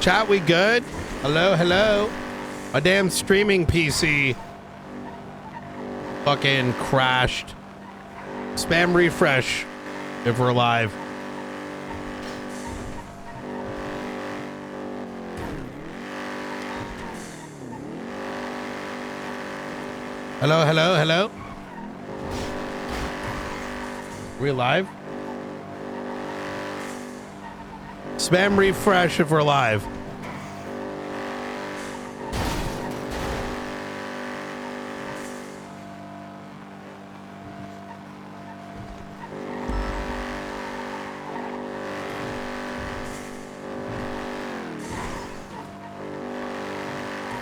Chat, we good? Hello, hello. My damn streaming PC fucking crashed. Spam refresh if we're live. Hello, hello, hello. We live? Spam refresh if we're live.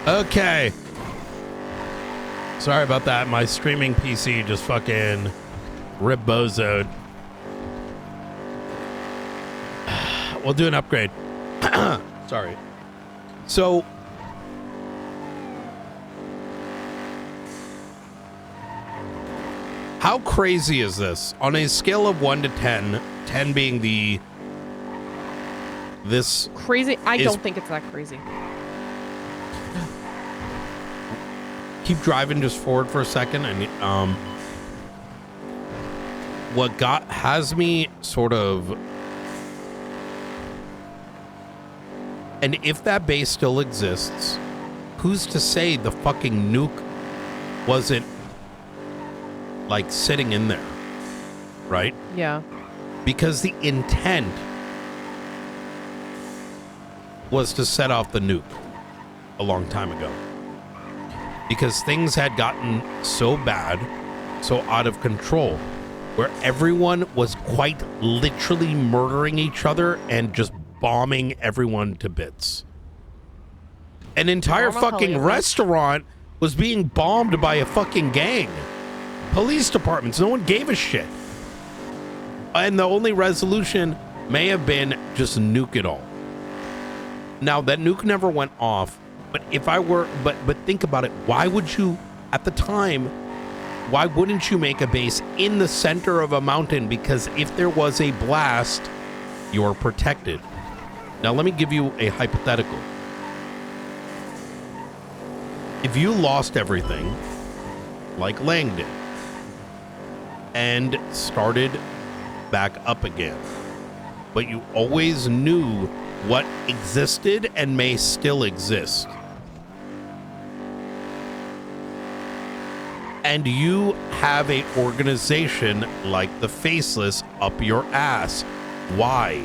Okay. Sorry about that. My streaming PC just fucking rib-bozoed. We'll do an upgrade. Sorry. So, how crazy is this? On a scale of 1 to 10, 10 being this crazy. I don't think it's that crazy. Keep driving just forward for a second, and what has me sort of, and if that base still exists, who's to say the fucking nuke wasn't like sitting in there, right? Yeah. Because the intent was to set off the nuke a long time ago. Because things had gotten so bad, so out of control, where everyone was quite literally murdering each other and just bombing everyone to bits. An entire fucking restaurant was being bombed by a fucking gang. Police departments, no one gave a shit. And the only resolution may have been just nuke it all. Now, that nuke never went off. But if I were, but think about it. Why would you, at the time, why wouldn't you make a base in the center of a mountain? Because if there was a blast, you're protected. Now, let me give you a hypothetical. If you lost everything, like Lang did, and started back up again, but you always knew what existed and may still exist, and you have a organization like the Faceless up your ass. Why?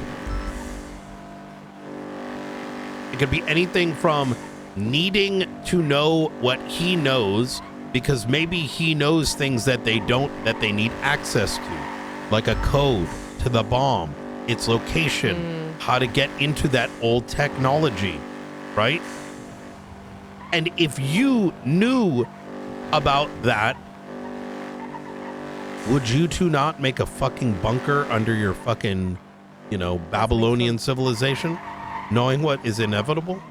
It could be anything from needing to know what he knows, because maybe he knows things that they don't, that they need access to, like a code to the bomb, its location, how to get into that old technology, right? And if you knew about that, would you two not make a fucking bunker under your fucking, Babylonian civilization, knowing what is inevitable?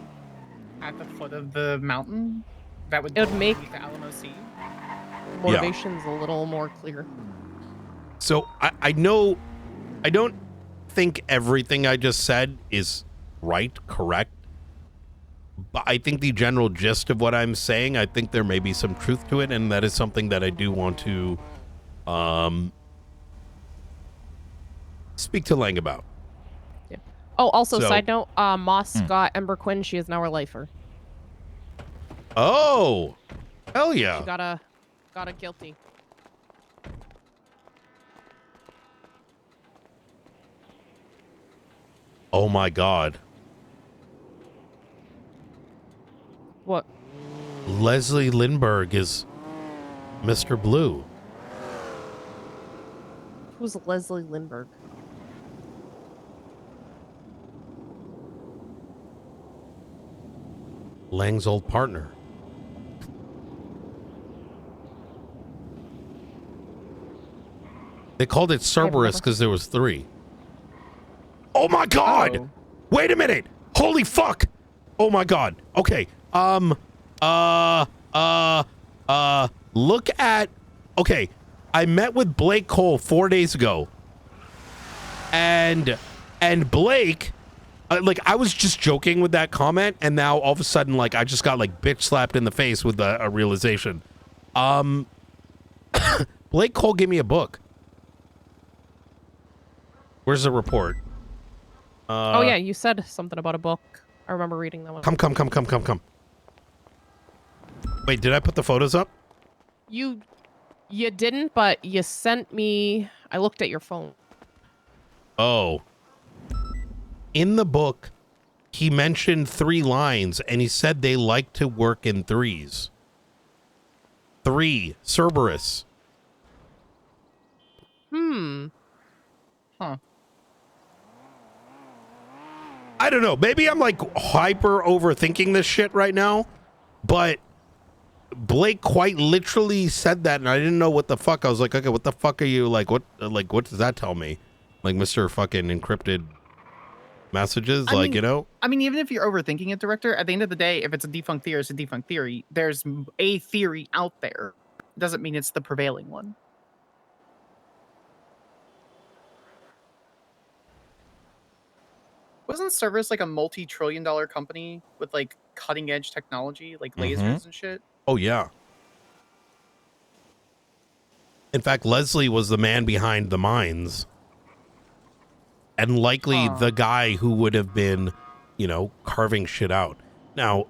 At the foot of the mountain? It would make the Alamo Sea. Motivation's a little more clear. So I know, I don't think everything I just said is correct. But I think the general gist of what I'm saying, I think there may be some truth to it, and that is something that I do want to speak to Lang about. Yeah. Oh, also, side note, Moss got Ember Quinn. She is now a lifer. Oh, hell yeah. She got a guilty. Oh my God. What? Leslie Lindbergh is Mr. Blue. Who's Leslie Lindbergh? Lang's old partner. They called it Cerberus because there was 3. Oh my God! Oh. Wait a minute! Holy fuck! Oh my God! Okay. Look at. Okay, I met with Blake Cole 4 days ago, and Blake Like, I was just joking with that comment, and now all of a sudden, like, I just got like bitch slapped in the face with a realization. Blake Cole gave me a book. Where's the report? Oh yeah, you said something about a book. I remember reading that one. Come. Wait, did I put the photos up? You didn't, but you sent me. I looked at your phone. Oh. In the book, he mentioned 3 lines, and he said they like to work in 3s. 3, Cerberus. Huh. I don't know. Maybe I'm like hyper overthinking this shit right now, but Blake quite literally said that, and I didn't know what the fuck. I was like, okay, what the fuck are you like? What does that tell me? Like Mr. fucking encrypted messages, I mean, you know? I mean, even if you're overthinking it, director, at the end of the day, if it's a defunct theory, it's a defunct theory. There's a theory out there. Doesn't mean it's the prevailing one. Wasn't Cerberus like a multi-trillion-dollar company with like cutting-edge technology, like lasers and shit? Oh, yeah. In fact, Leslie was the man behind the mines. And likely the guy who would have been, you know, carving shit out. Now,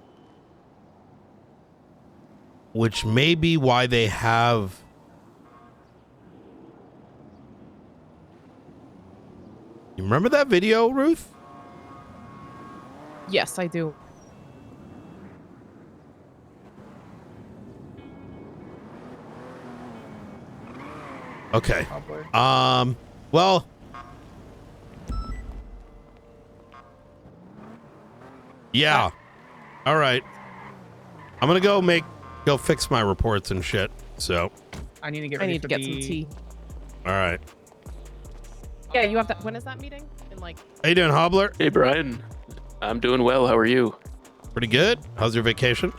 which may be why they have... You remember that video, Ruth? Yes, I do. Okay. Oh, Well... Yeah. All right. I'm gonna go fix my reports and shit. So I need to get I ready need to for get some tea. all right. Yeah, you have that. When is that meeting? In like. How you doing, Hobbler? Hey, Brian. I'm doing well. How are you? Pretty good. How's your vacation?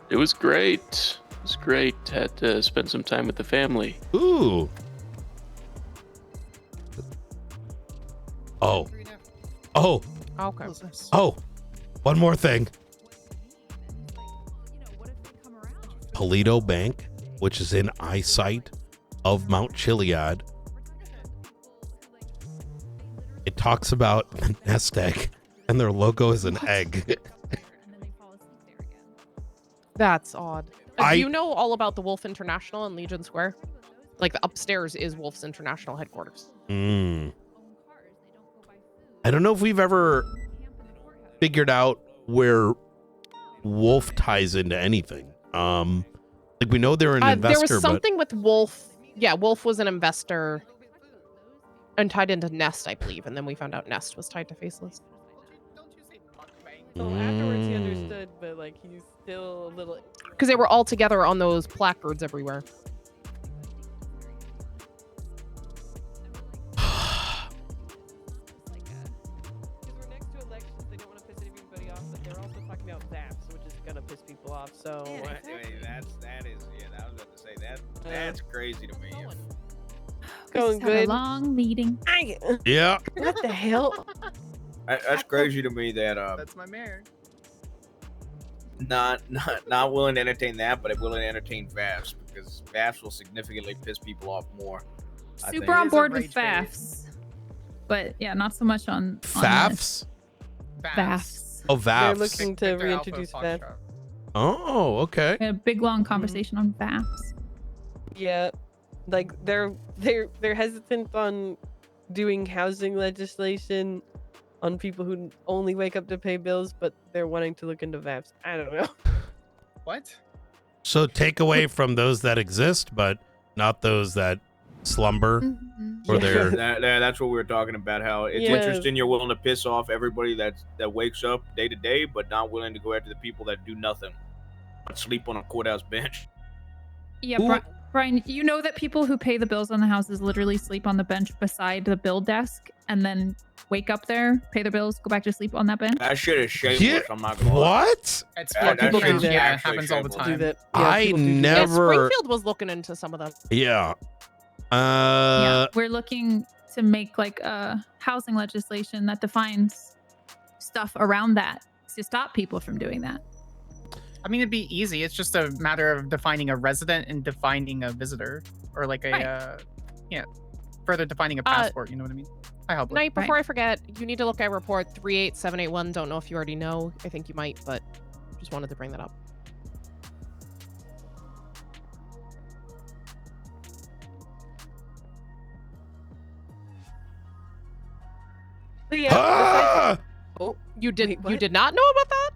It was great. It was great. Had to spend some time with the family. Ooh. Oh. Okay. Oh. One more thing. Paleto Bank, which is in eyesight of Mount Chiliad. It talks about the nest egg, and their logo is an egg. That's odd. Do I- you know all about the Wolf International in Legion Square? Like the upstairs is Wolf's International headquarters. I don't know if we've ever figured out where Wolf ties into anything. Like we know they're an investor, there was something with Wolf. Yeah, Wolf was an investor and tied into Nest, I believe, and then we found out Nest was tied to Faceless. So afterwards he understood, but like he's still a little. Because they were all together on those placards everywhere. People off, so that was about to say that's crazy to me. going Just had good. a long meeting. Yeah. What the hell? That's crazy to me that That's my mayor. not willing to entertain that, but willing to entertain VAFs because VAFs will significantly piss people off more. I Super think. on It is a board with rage bait. FAFs. But yeah, not so much on Fafs? FAFs. Oh, They're VAFs. looking to Victor Alpha reintroduce Foxtrot. that. Oh, okay. We had a big long conversation on FAFs. Yeah, like they're hesitant on doing housing legislation on people who only wake up to pay bills, but they're wanting to look into VAPs. I don't know. What? So take away from those that exist, but not those that slumber or they're That's what we were talking about. How it's Yeah. interesting you're willing to piss off everybody that wakes up day to day, but not willing to go after the people that do nothing but sleep on a courthouse bench. Yeah, Who- Brian, you know that people who pay the bills on the houses literally sleep on the bench beside the bill desk and then wake up there, pay their bills, go back to sleep on that bench? That shit is shameless. Yeah, I'm not gonna lie. what? It's Yeah, fucking that people cringe. do that. Yeah, it Actually happens all the shambles. time. Do that. I people do that. Yeah, never. Springfield was looking into some of them. Yeah. Yeah, we're looking to make like housing legislation that defines stuff around that to stop people from doing that. I mean, it'd be easy. It's just a matter of defining a resident and defining a visitor, or like a, further defining a passport. You know what I mean? I hope. Knight, before I forget, you need to look at report 38781. Don't know if you already know. I think you might, but just wanted to bring that up. But yeah, Oh, you did. Wait, You what? did not know about that?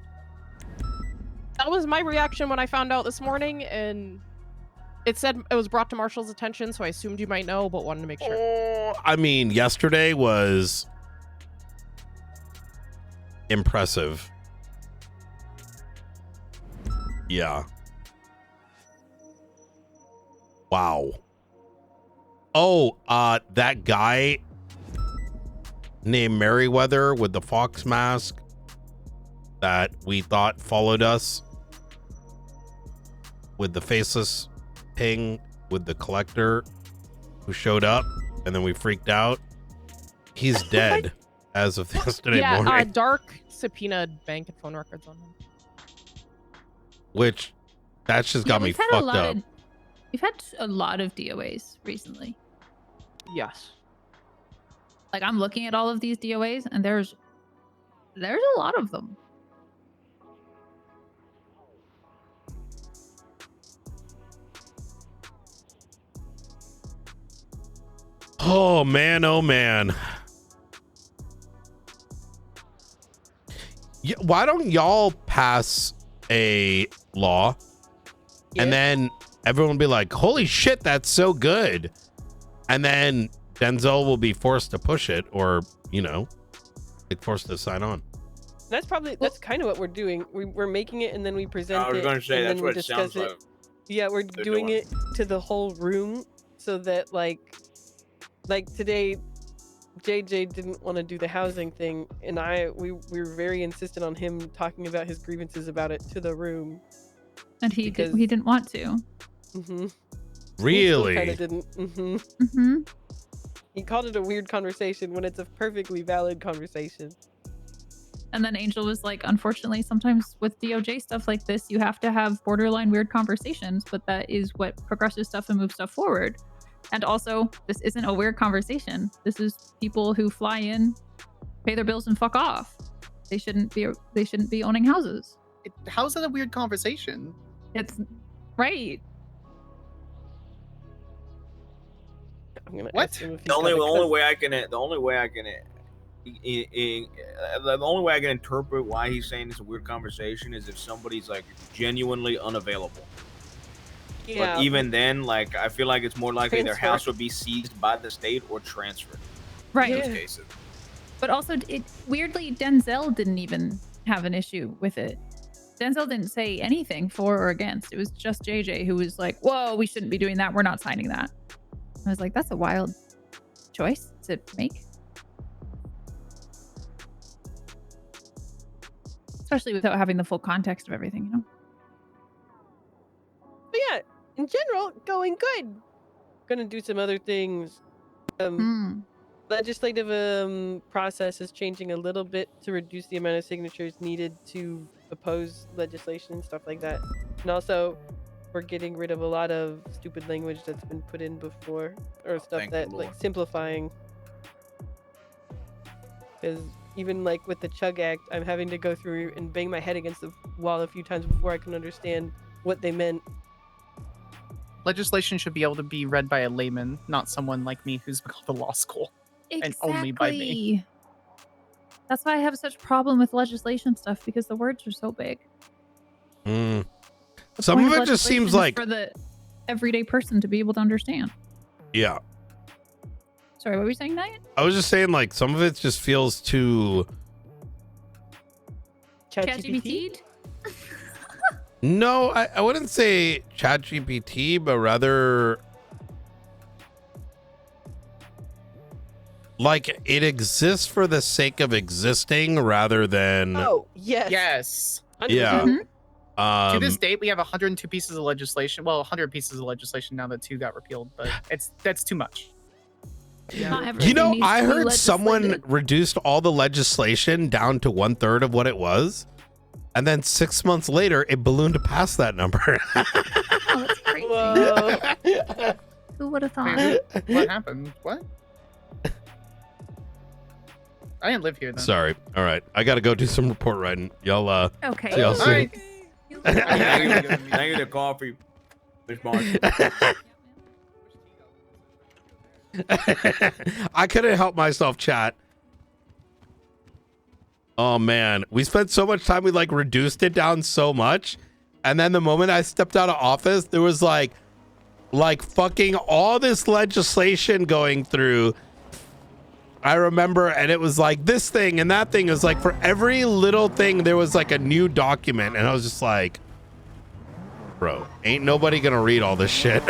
That was my reaction when I found out this morning, and it said it was brought to Marshall's attention, so I assumed you might know, but wanted to make sure. Oh, I mean, yesterday was impressive. Yeah. Wow. Oh, that guy named Merriweather with the fox mask that we thought followed us with the faceless ping with the collector who showed up and then we freaked out. He's dead as of yesterday morning. Yeah, Dark subpoenaed bank and phone records on him. Which that's just got me we've had fucked up. We've had a lot of DOAs recently. Yes. Like I'm looking at all of these DOAs and there's a lot of them. Oh man, oh man. Why don't y'all pass a law and then everyone will be like, holy shit, that's so good. And then Denzel will be forced to push it, or, you know, like forced to sign on. that's kind of what we're doing. We're making it and then we present it. I was going to say and that's then we what it discuss sounds like. Yeah, we're they're doing doing. it to the whole room so that like today JJ didn't want to do the housing thing and we were very insistent on him talking about his grievances about it to the room. And he Because- didn't want to. Mm-hmm. Really? Kind of didn't. Mm-hmm. Mm-hmm. He called it a weird conversation when it's a perfectly valid conversation. And then Angel was like, unfortunately, sometimes with DOJ stuff like this, you have to have borderline weird conversations, but that is what progresses stuff and moves stuff forward. And also, this isn't a weird conversation. This is people who fly in, pay their bills, and fuck off. They shouldn't be owning houses. How's that a weird conversation? It's right. I'm gonna What? ask him if he's The only got a way I can interpret why he's saying it's a weird conversation is if somebody's like genuinely unavailable. Yeah. But even then, like I feel like it's more likely their Transfer. house would be seized by the state or transferred. Right. In Yeah. those cases. But also, weirdly, Denzel didn't even have an issue with it. Denzel didn't say anything for or against. It was just JJ who was like, whoa, we shouldn't be doing that. We're not signing that. I was like, that's a wild choice to make. Especially without having the full context of everything, you know? But yeah, in general, going good. Gonna do some other things. Legislative process is changing a little bit to reduce the amount of signatures needed to oppose legislation and stuff like that. And also, we're getting rid of a lot of stupid language that's been put in before, or stuff Thank the that Lord. like simplifying. Because even like with the Chug Act, I'm having to go through and bang my head against the wall a few times before I can understand what they meant. Legislation should be able to be read by a layman, not someone like me who's gone to law school. And only by me. Exactly. That's why I have such problem with legislation stuff, because the words are so big. Mm. The Some point of it just legislation seems is like, for the everyday person to be able to understand. yeah. Sorry, what were you saying, Knight? I was just saying, like, some of it just feels too. ChatGPT? No, I wouldn't say ChatGPT, but rather like it exists for the sake of existing rather than Oh, yes. Yes. 100%. Yeah. To this um date, we have 102 pieces of legislation. Well, 100 pieces of legislation now that 2 got repealed, but that's too much. Not everything You know, needs I to be heard someone legislated. reduced all the legislation down to 1/3 of what it was. And then 6 months later, it ballooned past that number. Oh, that's crazy. Whoa. Who would have thought? Wait, what happened? What? I didn't live here then. Sorry. All right. I got to go do some report writing. Y'all, Okay. See y'all All soon. right. Thank you, the coffee. Miss Marshall. I couldn't help myself, chat. Oh man, we spent so much time, we like reduced it down so much. And then the moment I stepped out of office, there was like fucking all this legislation going through. I remember, and it was like this thing and that thing. It was like for every little thing, there was like a new document. And I was just like, bro, ain't nobody gonna read all this shit.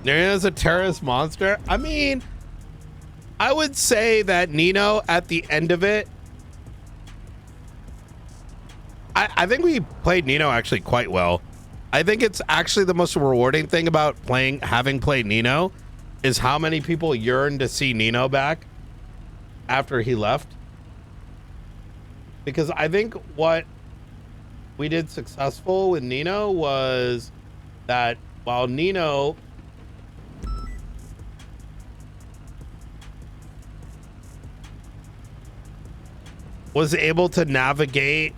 Nino's a terrorist monster. I mean, I would say that Nino at the end of it, I think we played Nino actually quite well. I think it's actually the most rewarding thing about having played Nino is how many people yearn to see Nino back after he left. Because I think what we did successful with Nino was that while Nino was able to navigate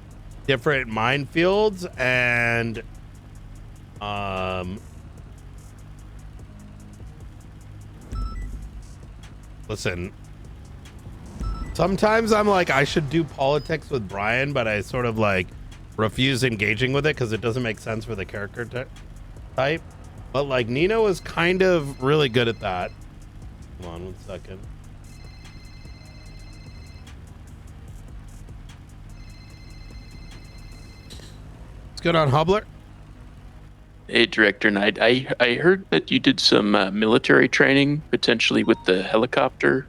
different minefields and listen, sometimes I'm like, I should do politics with Brian, but I sort of like refuse engaging with it because it doesn't make sense for the character type. But like Nino is kind of really good at that. Hold on 1 second. What's going on, Hobler? Hey, Director Knight. I heard that you did some military training, potentially with the helicopter,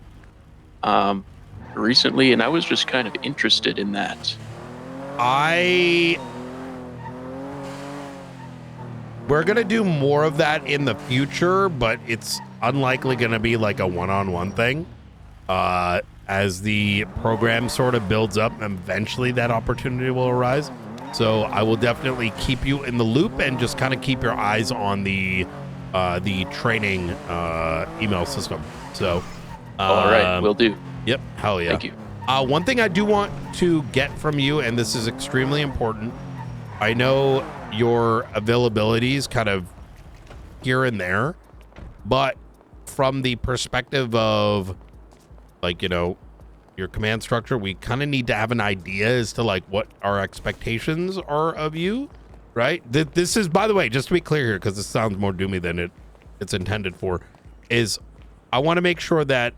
recently, and I was just kind of interested in that. We're gonna do more of that in the future, but it's unlikely gonna be like a one-on-one thing. As the program sort of builds up, eventually that opportunity will arise. So I will definitely keep you in the loop and just kind of keep your eyes on the training email system. So All right, will do. Yep, hell yeah. Thank you. One thing I do want to get from you, and this is extremely important, I know your availability is kind of here and there, but from the perspective of like, you know, your command structure, we kind of need to have an idea as to like what our expectations are of you, right? This is, by the way, just to be clear here, because this sounds more doomy than it's intended for, is I want to make sure that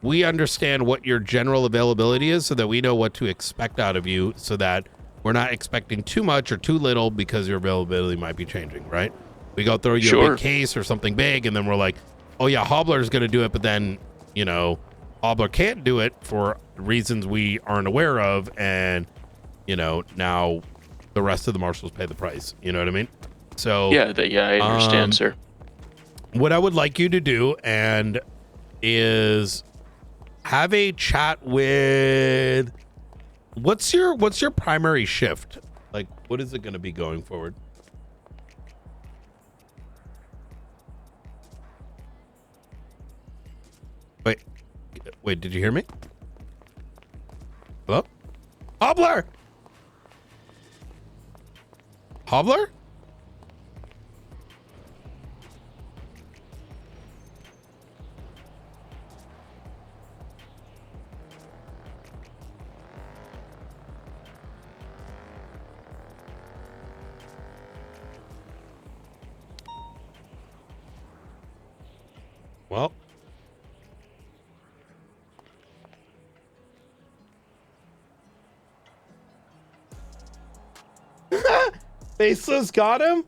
we understand what your general availability is so that we know what to expect out of you, so that we're not expecting too much or too little because your availability might be changing, right? We go throw you a big case or something big, and then we're like, oh yeah, Hobbler's going to do it, but then, you know, Hobbler can't do it for reasons we aren't aware of, and, you know, now the rest of the marshals pay the price. You know what I mean? So Yeah, I understand, sir. What I would like you to do is have a chat with what's your primary shift? Like, what is it going to be going forward? Wait, did you hear me? Hello? Hobbler! Hobbler? Well, Faceless got him?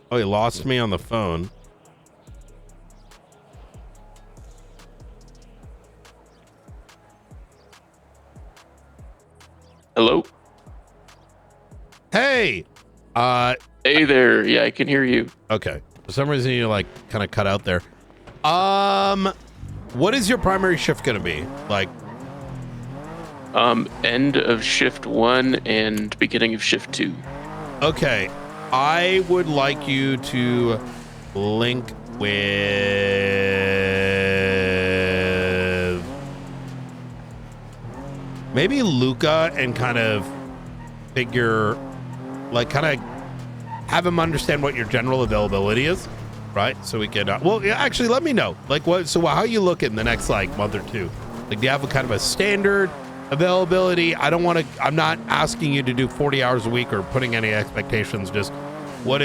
Oh, he lost me on the phone. Hello? Hey! Hey there. Yeah, I can hear you. Okay. For some reason, you like kind of cut out there. What is your primary shift gonna be? Like, End of shift 1 and beginning of shift 2. okay. I would like you to link with maybe Luca and kind of figure, like, kind of have him understand what your general availability is, right? So we can, well, yeah, actually, let me know. Like, what? So how you look in the next like month or two? Like, do you have a kind of a standard availability? I don't want to. I'm not asking you to do 40 hours a week or putting any expectations. Just what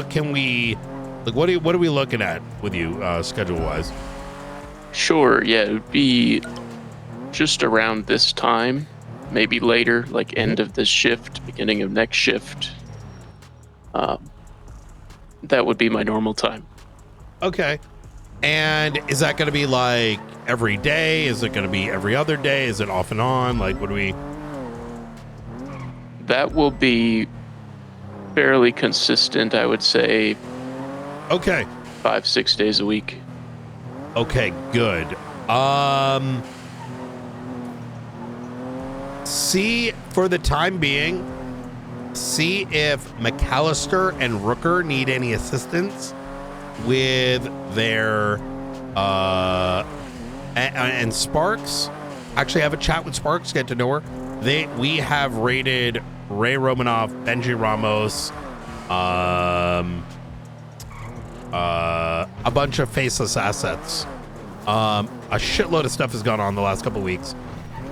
can we, like, what are we looking at with you schedule wise? Sure, yeah, it would be just around this time, maybe later, like end of this shift, beginning of next shift. That would be my normal time. Okay. And is that going to be like every day? Is it going to be every other day? Is it off and on? Like, what do we? That will be fairly consistent, I would say. Okay. 5-6 days a week. Okay, good. See, for the time being, see if McAllister and Rooker need any assistance with their and Sparks. Actually, have a chat with Sparks, get to know her. We have rated Ray Romanoff, Benji Ramos, a bunch of faceless assets. A shitload of stuff has gone on the last couple of weeks,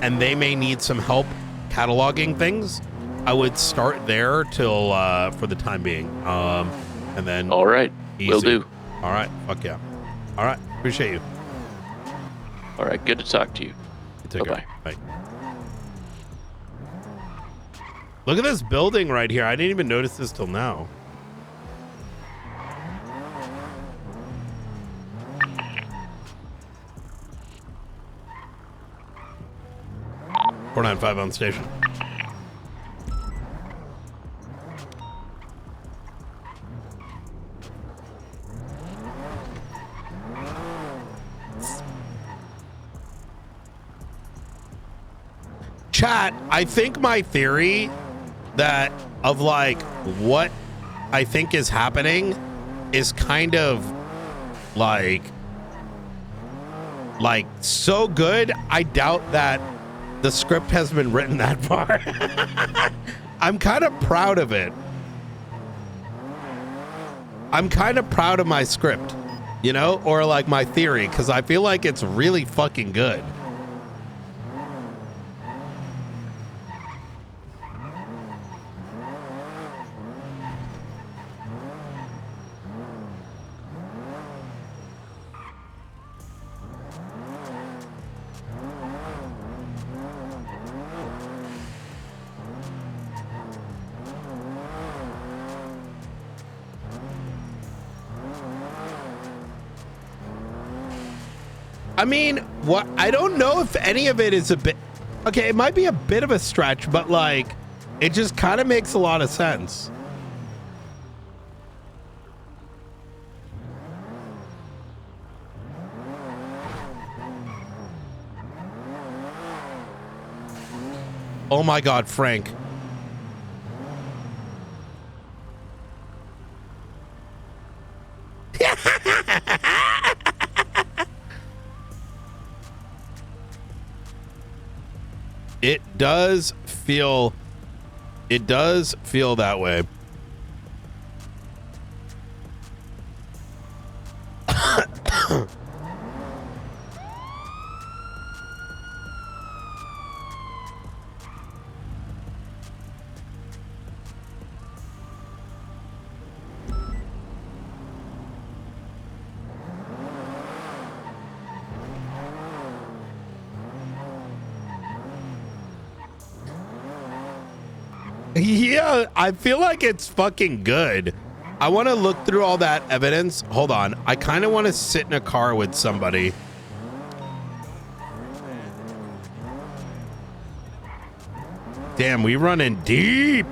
and they may need some help cataloging things. I would start there till for the time being, and then all right, will do. All right, fuck yeah. All right, appreciate you. All right, good to talk to you. Bye-bye. Bye. Look at this building right here. I didn't even notice this till now. .495 on station. Chat, I think my theory that of like what I think is happening is kind of like so good. I doubt that the script has been written that far. I'm kind of proud of it. I'm kind of proud of my script, you know, or like my theory, because I feel like it's really fucking good. I mean, what? I don't know if any of it is a bit. Okay, it might be a bit of a stretch, but like, it just kind of makes a lot of sense. Oh my God, Frank. It does feel that way. Yeah, I feel like it's fucking good. I want to look through all that evidence. Hold on. I kind of want to sit in a car with somebody. Damn, we running deep.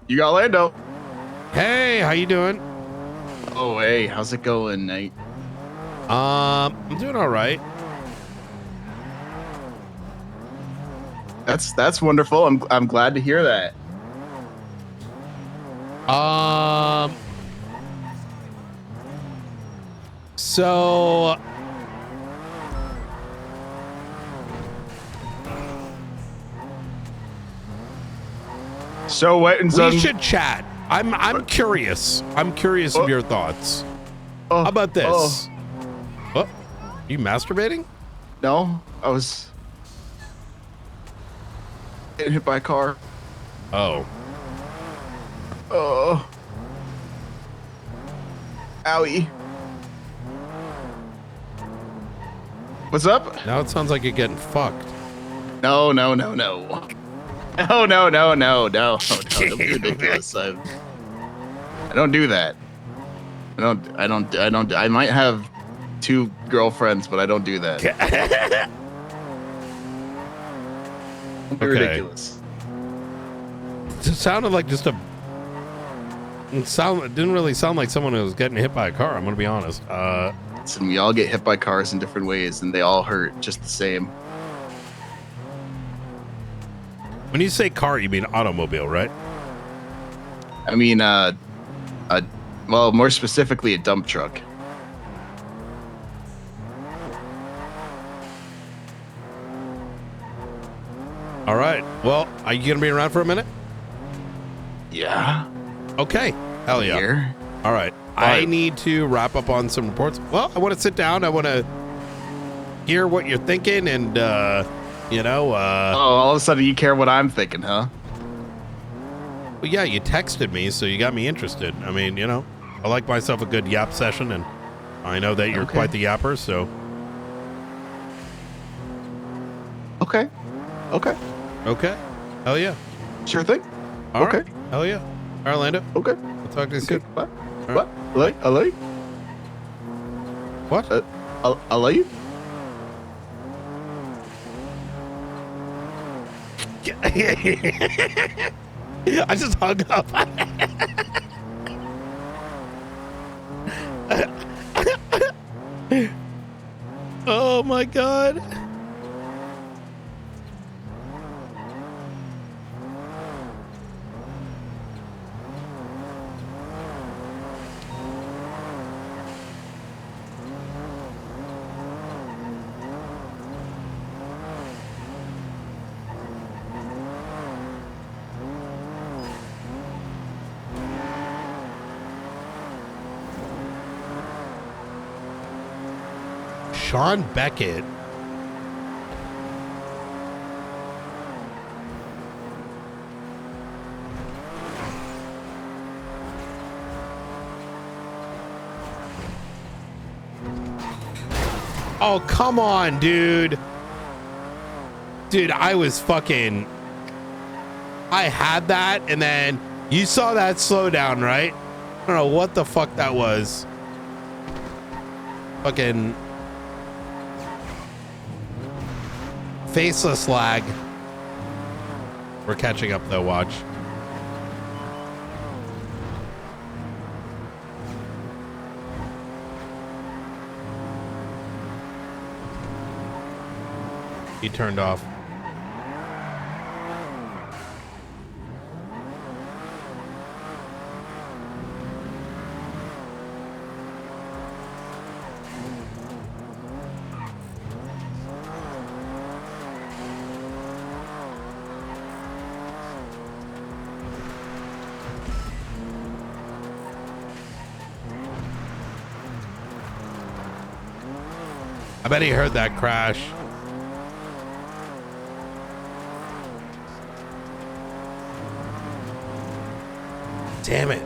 You got Lando. Hey, how you doing? Oh, hey, how's it going, Nate? I'm doing all right. That's wonderful. I'm glad to hear that. So So what? we should chat. I'm curious. I'm curious of your thoughts. How about this? Oh, you masturbating? No, I was getting hit by a car. Oh. Oh. Owie. What's up? Now it sounds like you're getting fucked. No. No. Don't be ridiculous. I don't do that. I don't. I might have 2 girlfriends, but I don't do that. Don't be ridiculous. It sounded like just a. It didn't really sound like someone who was getting hit by a car. I'm gonna be honest. Listen, we all get hit by cars in different ways, and they all hurt just the same. When you say car, you mean automobile, right? I mean, well, more specifically, a dump truck. All right. Well, are you gonna be around for a minute? Yeah. Okay. Hell yeah. Here. All right. I need to wrap up on some reports. Well, I want to sit down. I want to hear what you're thinking, and oh, all of a sudden you care what I'm thinking, huh? Well, yeah, you texted me, so you got me interested. I mean, I like myself a good yap session, and I know that you're quite the yapper, so. Okay. Okay. Hell yeah. Sure thing. All right. Hell yeah. All right, Orlando. Okay. I'll talk to you soon. Bye. All What? I love you. What? I love you. I just hung up. Oh my God. Sean Beckett. Oh, come on, dude. Dude, I had that, and then you saw that slowdown, right? I don't know what the fuck that was. Fucking faceless lag. We're catching up though, watch. He turned off. I bet he heard that crash. damn it.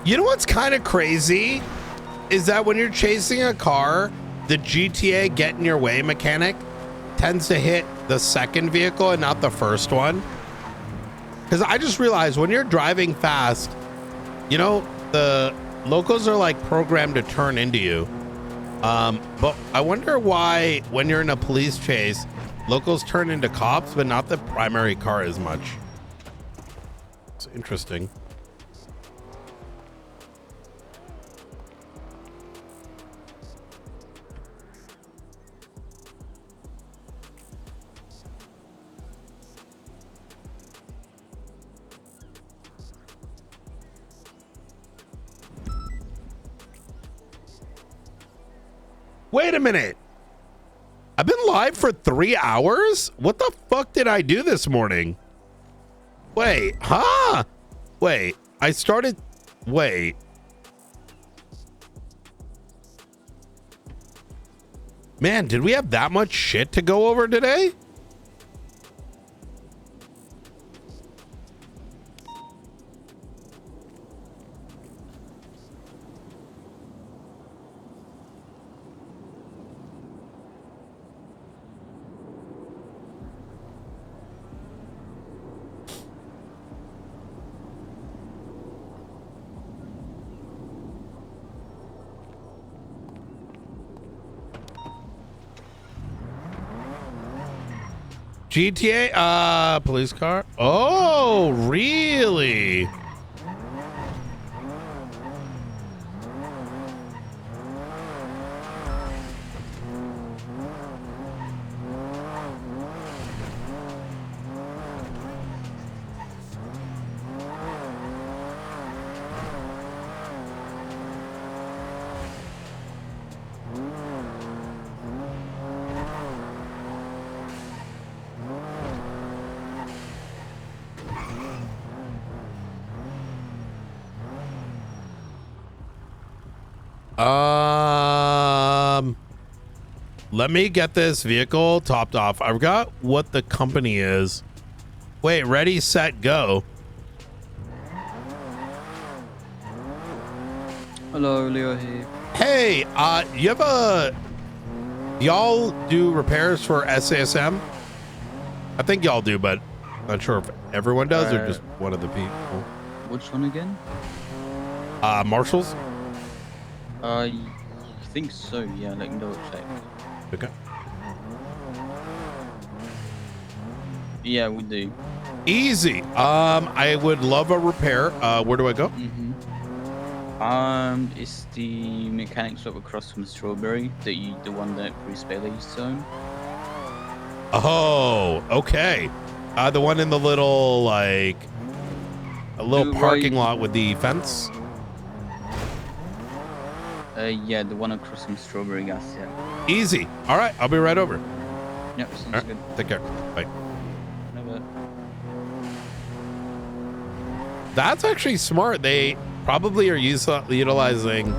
You know what's kind of crazy is that when you're chasing a car, the GTA get in your way mechanic tends to hit the second vehicle and not the first one. Because I just realized when you're driving fast, you know, the locals are like programmed to turn into you. But I wonder why when you're in a police chase, locals turn into cops, but not the primary car as much. It's interesting. Wait a minute. I've been live for 3 hours? What the fuck did I do this morning? Wait, huh? Wait, I started... Wait. Man, did we have that much shit to go over today? GTA, police car. Oh, really? Let me get this vehicle topped off. I forgot what the company is. Wait, ready, set, go. Hello, Leo here. Hey, you have a... Y'all do repairs for SASM? I think y'all do, but not sure if everyone does or just one of the people. Which one again? Marshals? I think so, yeah, let me double check. Okay. Yeah, we do. Easy. I would love a repair. Where do I go? It's the mechanic shop across from Strawberry, the one that Bruce Bailey's zone. Oh, okay. The one in the little, like, a little parking lot with the fence? Yeah, the one across from Strawberry Gas, yeah. Easy. All right, I'll be right over. Yep, sounds right, good. Take care. Bye. Never. That's actually smart. They probably are utilizing...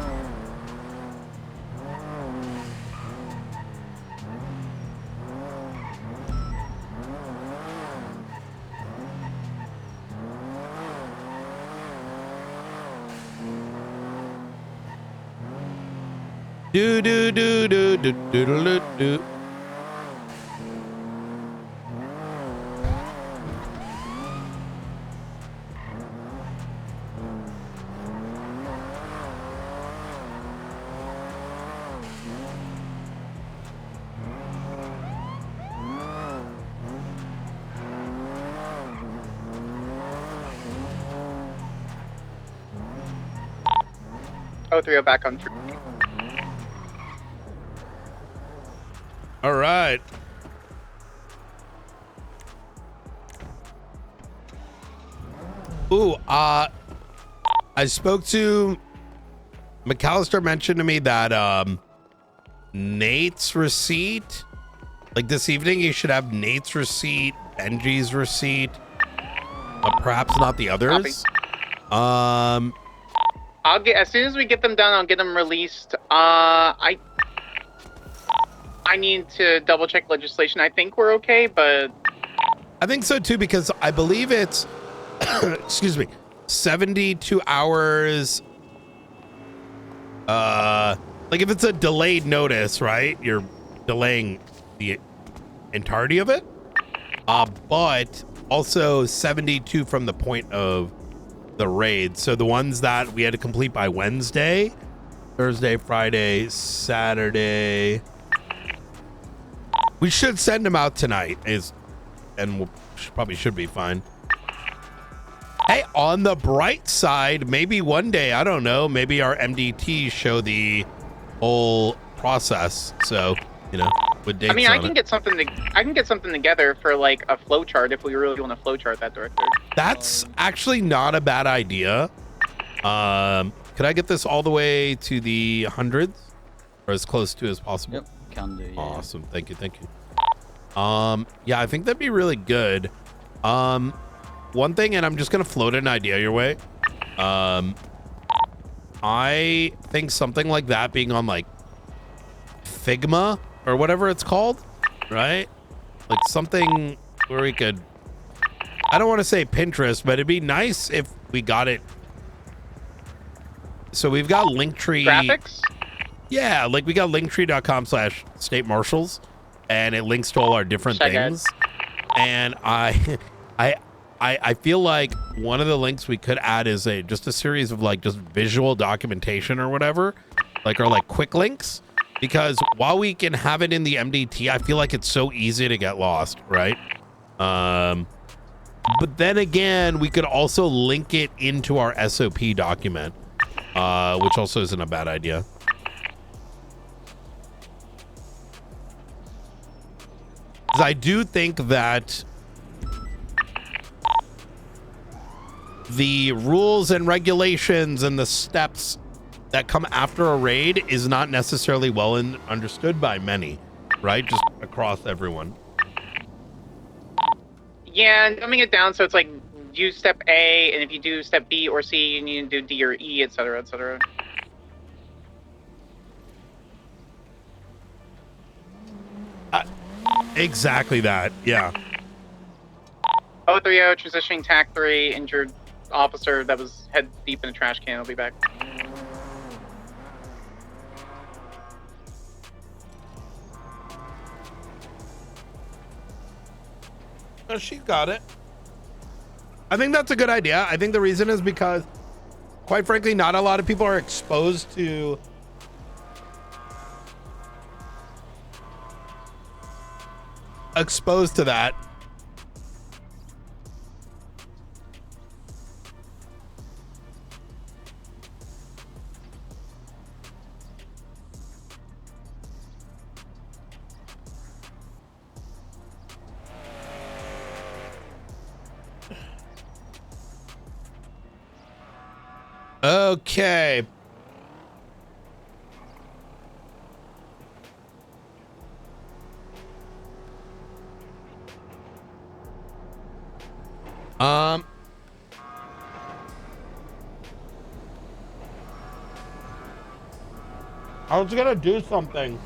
Do do do do do do do do. Oh, 3 back on 3. All right. Ooh, I spoke to McAllister mentioned to me that Nate's receipt, like this evening, you should have Nate's receipt, Benji's receipt, but perhaps not the others. I'll get, as soon as we get them done, I'll get them released. I need to double check legislation. I think we're okay, but I think so too, because I believe it's, excuse me, 72 hours. Like if it's a delayed notice, right? You're delaying the entirety of it. But also 72 from the point of the raid. So the ones that we had to complete by Wednesday, Thursday, Friday, Saturday. We should send them out tonight, and we'll probably should be fine. Hey, on the bright side, maybe one day, I don't know, maybe our MDTs show the whole process. So, you know, with dates I mean, I on can it. get something. I can get something together for like a flow chart if we really want to flow chart that, Director. That's actually not a bad idea. Could I get this all the way to the hundreds, or as close to as possible? Yep, can do. Yeah. Awesome, thank you. Yeah, I think that'd be really good. One thing, and I'm just gonna float an idea your way. I think something like that being on like Figma or whatever it's called, right? Like something where we could, I don't want to say Pinterest, but it'd be nice if we got it. So we've got Linktree Graphics. Yeah, like we got linktree.com/state marshals, and it links to all our different things. And I feel like one of the links we could add is just a series of like just visual documentation or whatever, like, or like quick links, because while we can have it in the MDT, I feel like it's so easy to get lost, right? But then again, we could also link it into our SOP document, which also isn't a bad idea. I do think that the rules and regulations and the steps that come after a raid is not necessarily well understood by many, right? Just across everyone. Yeah, and dumbing it down so it's like do step A, and if you do step B or C, you need to do D or E, etc., etc. Exactly that, yeah. 030, transitioning TAC 3, injured officer that was head deep in a trash can. I'll be back. Oh, she got it. I think that's a good idea. I think the reason is because, quite frankly, not a lot of people are exposed to that. Okay. I was gonna do something.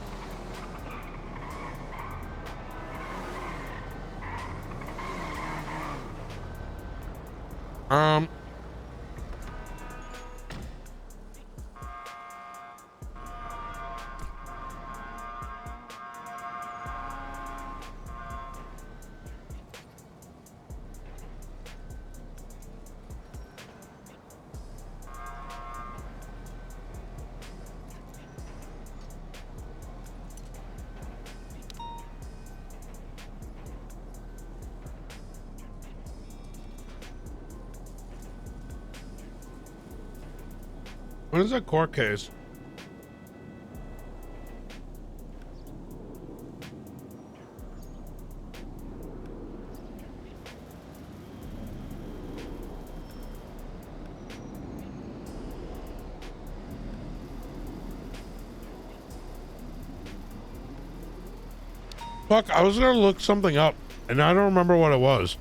What is a court case? Fuck, I was gonna look something up, and I don't remember what it was.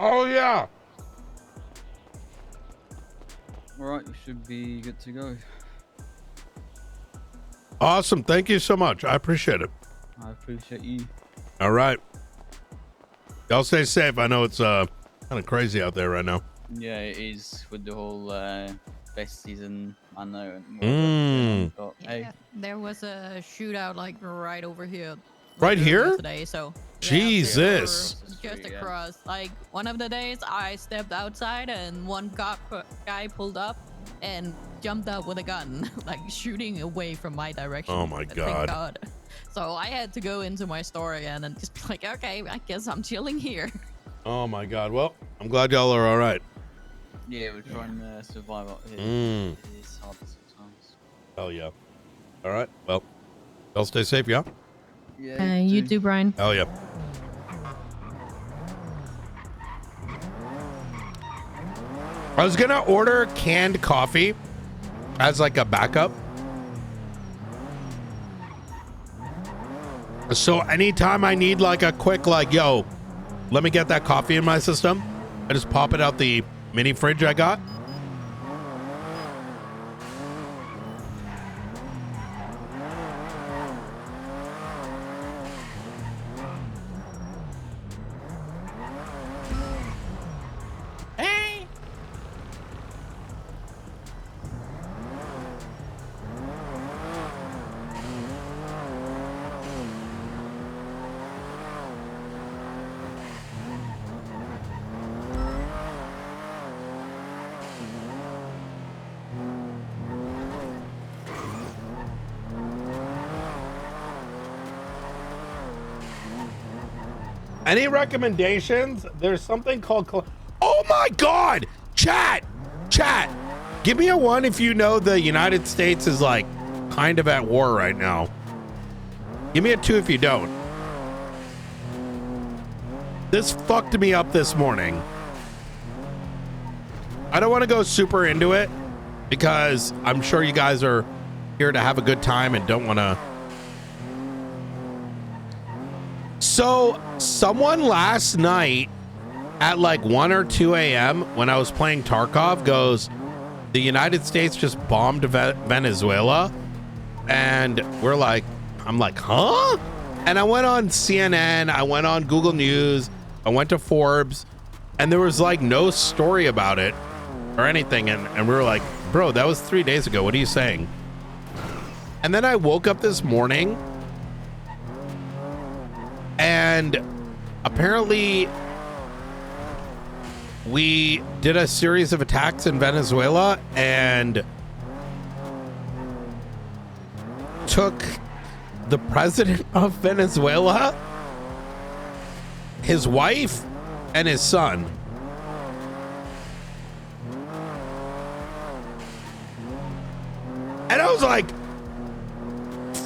Oh yeah. All right, we should be good to go. Awesome. Thank you so much. I appreciate it. I appreciate you. All right. Y'all stay safe. I know it's kind of crazy out there right now. Yeah, it is with the whole best season. I know. But, hey, Yeah, there was a shootout like right over here. Right here? Today, so Jesus. just across. Like one of the days, I stepped outside and one guy pulled up and jumped out with a gun, like shooting away from my direction. Oh my Thank God. God. So I had to go into my store again and just be like, okay, I guess I'm chilling here. Oh my God. Well, I'm glad y'all are all right. yeah, we're trying to survive out here. Mm. It is hard sometimes. Hell yeah. All right. Well, y'all stay safe, yeah? Yeah. You too, Brian. Hell yeah. I was gonna order canned coffee as like a backup. So anytime I need like a quick like, yo, let me get that coffee in my system, I just pop it out the mini fridge I got. Any recommendations? There's something called... Oh my God! Chat! Give me a 1 if you know the United States is like kind of at war right now. Give me a 2 if you don't. This fucked me up this morning. I don't want to go super into it because I'm sure you guys are here to have a good time and don't want to... So someone last night at like 1 or 2 a.m. when I was playing Tarkov goes, the United States just bombed Venezuela. And I'm like, huh? And I went on CNN, I went on Google News, I went to Forbes, and there was like no story about it or anything. And we were like, bro, that was 3 days ago. What are you saying? And then I woke up this morning and apparently we did a series of attacks in Venezuela and took the president of Venezuela, his wife, and his son. And I was like,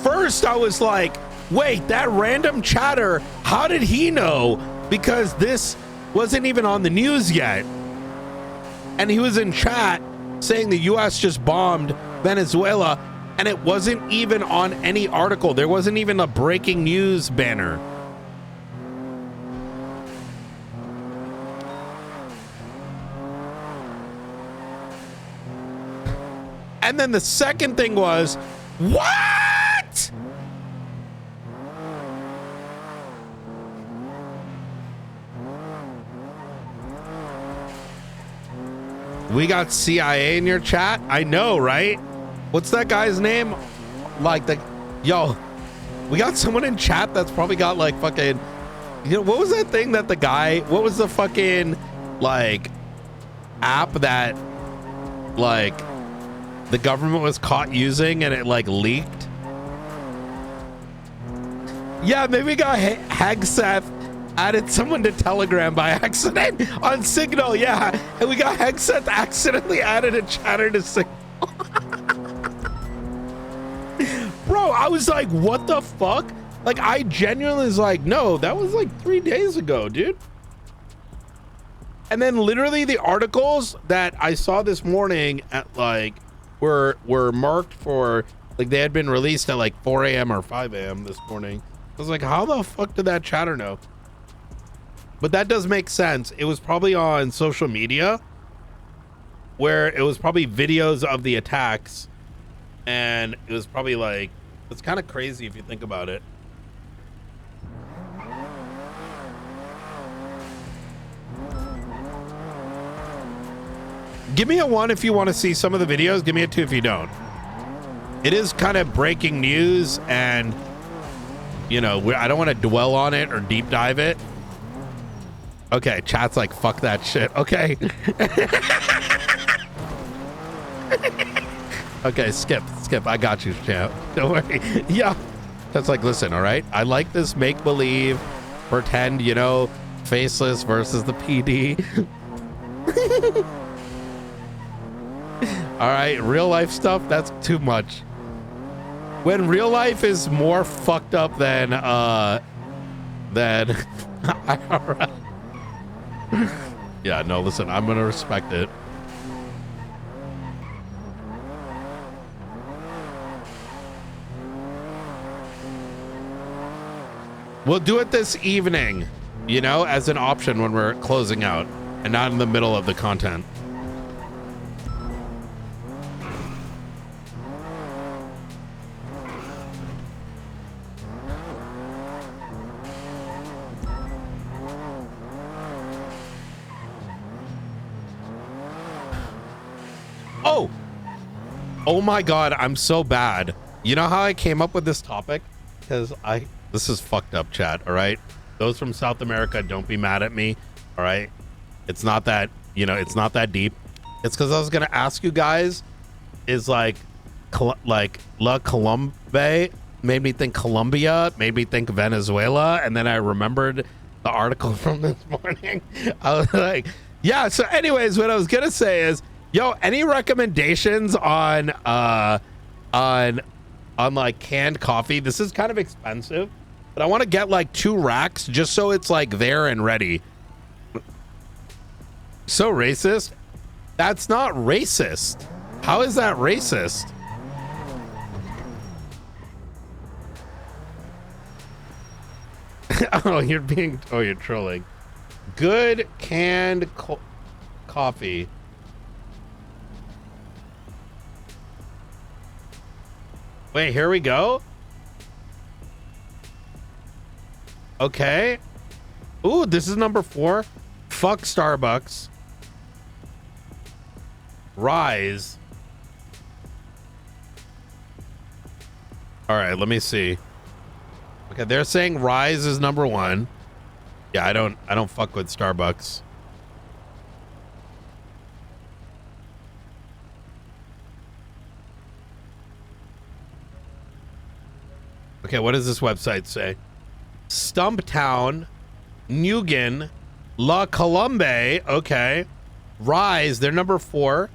first I was like, wait, that random chatter, how did he know? Because this wasn't even on the news yet. And he was in chat saying the US just bombed Venezuela, and it wasn't even on any article. There wasn't even a breaking news banner. And then the second thing was, what? We got CIA in your chat? I know, right? What's that guy's name? Like yo, we got someone in chat that's probably got like fucking, what was that thing that what was the fucking like app that like the government was caught using and it like leaked? Yeah, maybe we got Hegseth added someone to Telegram by accident on Signal. Yeah, and we got Hegseth accidentally added a chatter to Signal. Bro, I was like, what the fuck? Like, I genuinely was like, no, that was like 3 days ago, dude. And then literally the articles that I saw this morning at like were marked for like they had been released at like 4 a.m. or 5 a.m. this morning. I was like, how the fuck did that chatter know? But that does make sense. It was probably on social media where it was probably videos of the attacks, and it was probably like, it's kind of crazy if you think about it. Give me a 1 if you want to see some of the videos. Give me a 2 if you don't. It is kind of breaking news, and you know, I don't want to dwell on it or deep dive it. Okay, chat's like, fuck that shit. Okay. Okay, skip. I got you, champ. Don't worry. Yeah. That's like, listen, all right? I like this make-believe, pretend, you know, faceless versus the PD. All right, real life stuff, that's too much. When real life is more fucked up than IRL. Yeah, no, listen, I'm gonna respect it. We'll do it this evening, you know, as an option when we're closing out and not in the middle of the content. Oh my God, I'm so bad. You know how I came up with this topic? Because this is fucked up, chat, all right? Those from South America, don't be mad at me, all right? It's not that, you know, it's not that deep. It's because I was going to ask you guys, is like La Colombe made me think Colombia, made me think Venezuela, and then I remembered the article from this morning. I was like, yeah, so anyways, what I was going to say is, yo, any recommendations on like canned coffee? This is kind of expensive, but I want to get like 2 racks just so it's like there and ready. So racist? That's not racist. How is that racist? Oh, you're trolling. Good canned coffee. Wait, here we go. Okay. Ooh, this is number 4. Fuck Starbucks. Rise. All right, let me see. Okay, they're saying Rise is number 1. Yeah, I don't fuck with Starbucks. Okay, what does this website say? Stumptown, Nugan, La Colombe. Okay. Rise, they're number 4.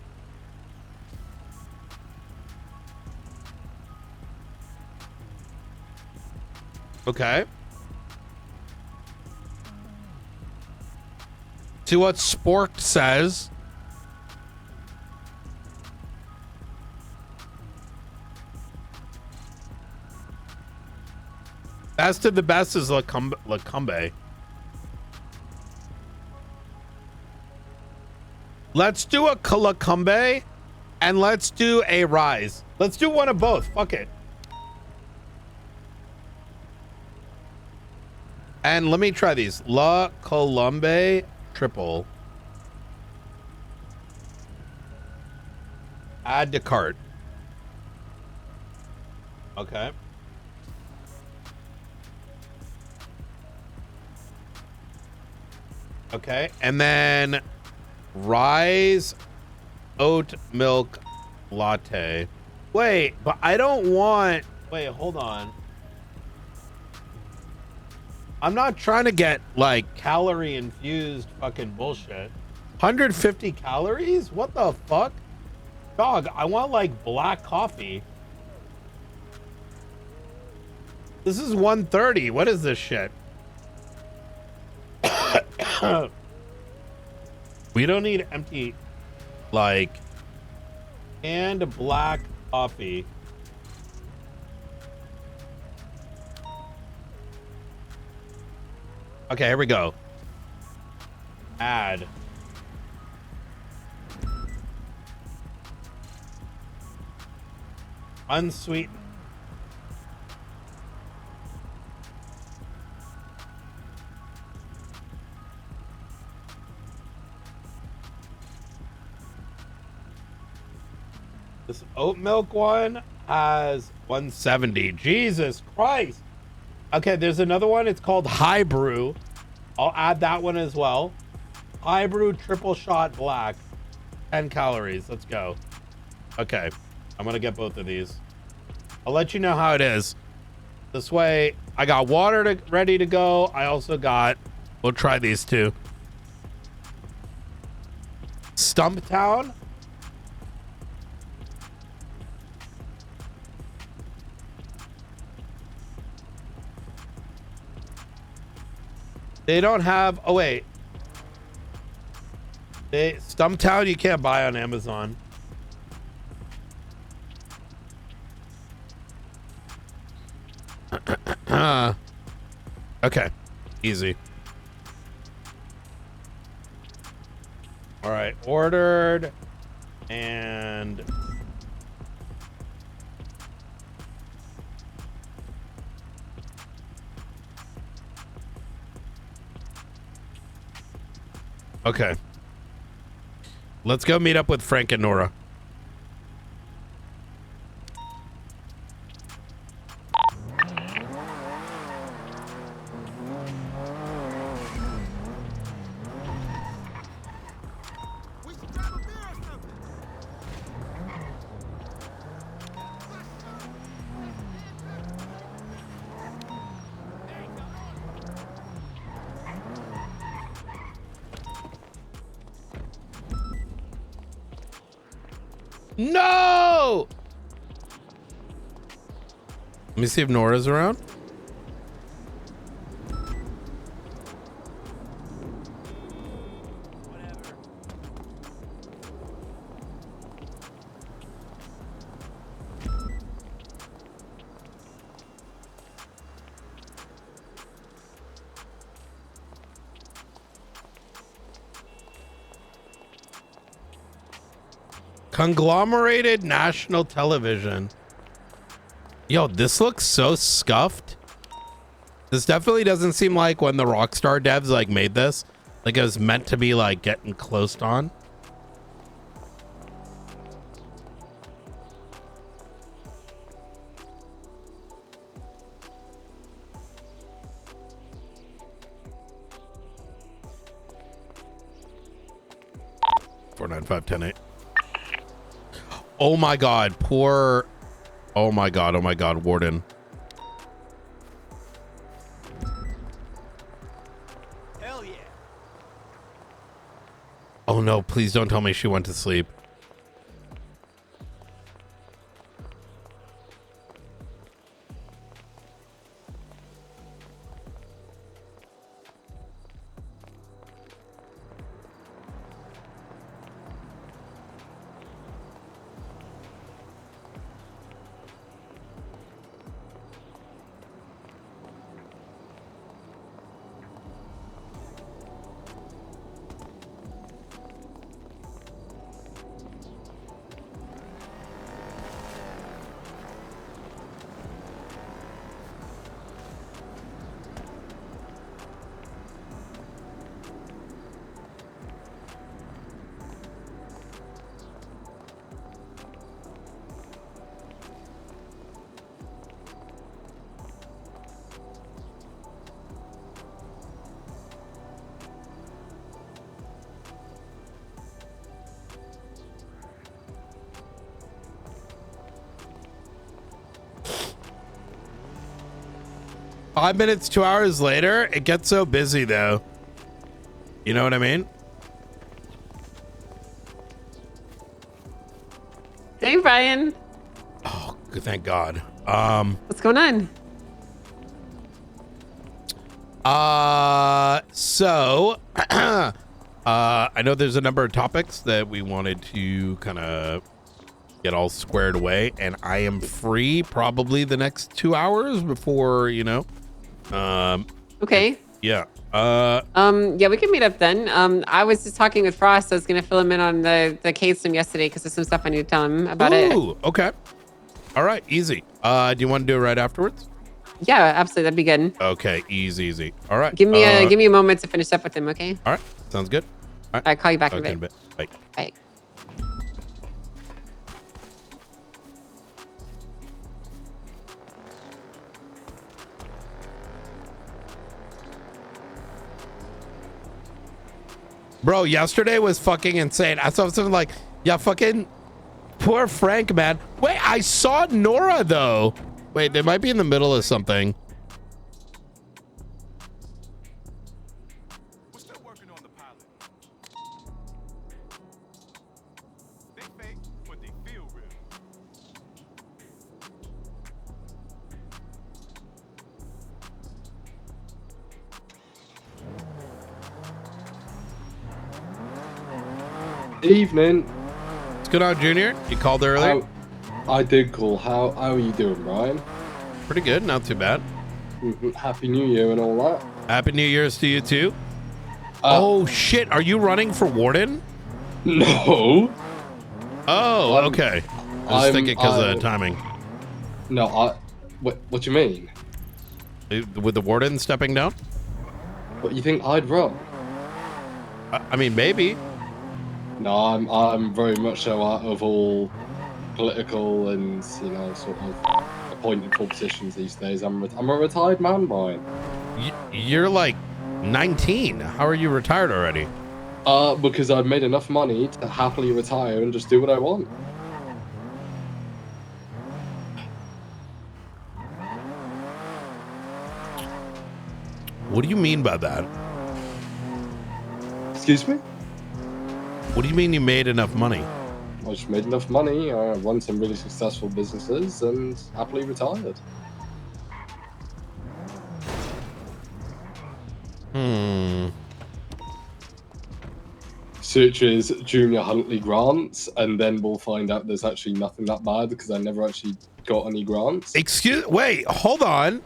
Okay. See what Sport says. Best of the best is Lacombe. Let's do a Lacombe and let's do a Rise. Let's do one of both. Fuck it. And let me try these. La Colombe triple. Add to cart. Okay. Okay, and then Rise oat milk latte. Wait, but I don't want... Wait, hold on. I'm not trying to get, like, calorie-infused fucking bullshit. 150 calories? What the fuck? Dog, I want, like, black coffee. This is 130. What is this shit? We don't need empty, like, and black coffee. Okay, here we go. Add. Unsweetened. This oat milk one has 170. Jesus Christ. Okay, there's another one. It's called High Brew. I'll add that one as well. High Brew triple shot black. 10 calories. Let's go. Okay. I'm going to get both of these. I'll let you know how it is. This way, I got water ready to go. I also got, we'll try these two. Stumptown. They don't have, oh wait. Stumptown you can't buy on Amazon. Okay, easy. All right, ordered and okay. Let's go meet up with Frank and Nora. No! Let me see if Nora's around. Conglomerated national television. Yo, this looks so scuffed. This definitely doesn't seem like when the Rockstar devs like made this. Like it was meant to be like getting closed on. Four, 9, 5, 10, 8. Oh my God, poor. Oh my God, Warden. Hell yeah. Oh no, please don't tell me she went to sleep. Five minutes, 2 hours later, it gets so busy though. You know what I mean? Hey, Ryan. Oh, good, thank God. What's going on? So I know there's a number of topics that we wanted to kind of get all squared away, and I am free probably the next 2 hours before, you know. Okay. Yeah. Yeah, we can meet up then. I was just talking with Frost. I was gonna fill him in on the case from yesterday because there's some stuff I need to tell him about it. Ooh, okay. All right, easy. Do you want to do it right afterwards? Yeah, absolutely. That'd be good. Okay, easy. All right. Give me a moment to finish up with him, okay? All right, sounds good. All right, I'll call you back okay, in a bit. Bye. Bye. Bro, yesterday was fucking insane. I saw something like, yeah, fucking poor Frank, man. Wait, I saw Nora though. Wait, they might be in the middle of something. Evening. What's going on, Junior? You called earlier? I did call. How are you doing, Brian? Pretty good, not too bad. Happy New Year and all that. Happy New Year's to you too. Oh shit, are you running for warden? No. Oh, okay. I was thinking because of timing. No, what do you mean? With the warden stepping down? What, you think I'd run? I mean, maybe. No, I'm very much so out of all political and, you know, sort of appointed positions these days. I'm a retired man, Brian. You're like 19. How are you retired already? Because I've made enough money to happily retire and just do what I want. What do you mean by that? Excuse me? What do you mean you made enough money? I just made enough money, run some really successful businesses, and happily retired. Such as Junior Huntley grants, and then we'll find out there's actually nothing that bad because I never actually got any grants. Wait, hold on.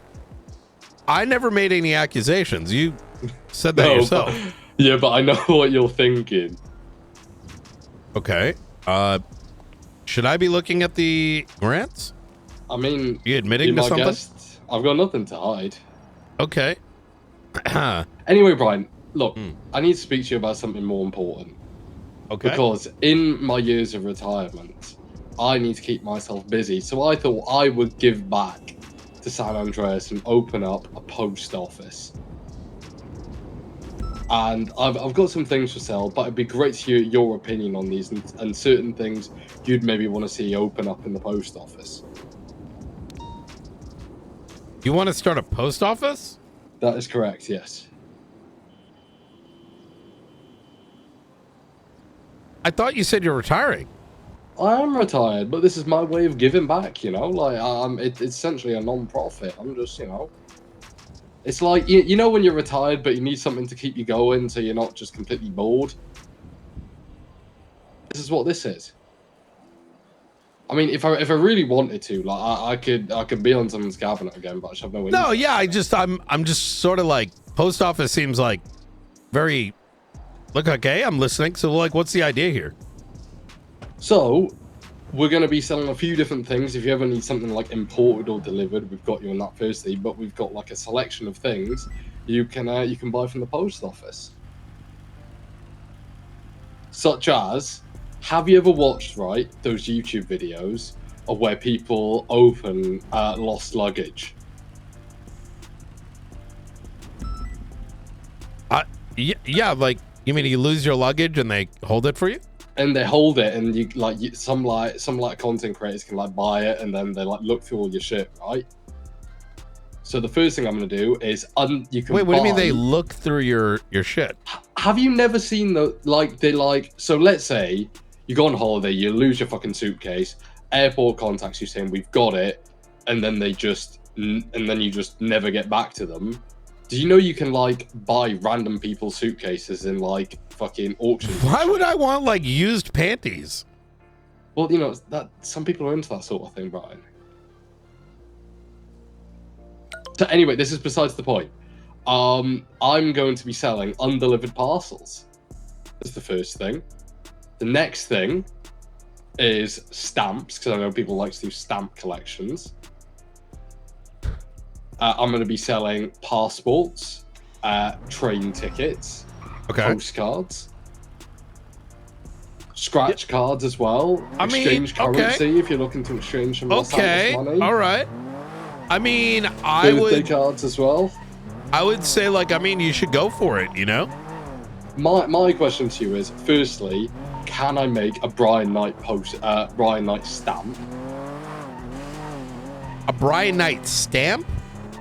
I never made any accusations. You said that yourself. Yeah, but I know what you're thinking. Okay. Should I be looking at the grants? I mean, you admitting to something? I've got nothing to hide. Okay. Anyway, Brian, look, I need to speak to you about something more important. Okay. Because in my years of retirement, I need to keep myself busy. So I thought I would give back to San Andreas and open up a post office. And I've got some things for sale, but it'd be great to hear your opinion on these and certain things you'd maybe want to see open up in the post office. You want to start a post office? That is correct, yes. I thought you said you're retiring. I am retired, but this is my way of giving back, you know? Like, it's essentially a non-profit. I'm just, you know... It's like, you know when you're retired, but you need something to keep you going so you're not just completely bored? This is what this is. I mean, if I really wanted to, like, I could be on someone's cabinet again, but I just have no interest. No, yeah, I'm just sort of like, post office seems like very... Look, okay, I'm listening. So, like, what's the idea here? So, we're going to be selling a few different things. If you ever need something like imported or delivered, we've got you on that firstly. But we've got like a selection of things you can buy from the post office. Such as, have you ever watched those YouTube videos of where people open lost luggage? Yeah, like, you mean you lose your luggage and they hold it for you? And they hold it, and some content creators can like buy it, and then they like look through all your shit, right? So the first thing I'm gonna do is you can. Wait, what do you mean they look through your shit? Have you never seen so let's say you go on holiday, you lose your fucking suitcase, airport contacts you saying we've got it, and then you just never get back to them. Do you know you can like buy random people's suitcases in like fucking auctions? Why would I want like used panties? Well, you know that some people are into that sort of thing, Brian. So anyway, this is besides the point. I'm going to be selling undelivered parcels. That's the first thing. The next thing is stamps, because I know people like to do stamp collections. I'm going to be selling passports, train tickets, postcards, scratch cards as well. Exchange currency if you're looking to exchange some Los Santos money. All right. I mean, Birthday cards as well. I would say, like, I mean, you should go for it, you know? My question to you is, firstly, can I make a Brian Knight Brian Knight stamp? A Brian Knight stamp?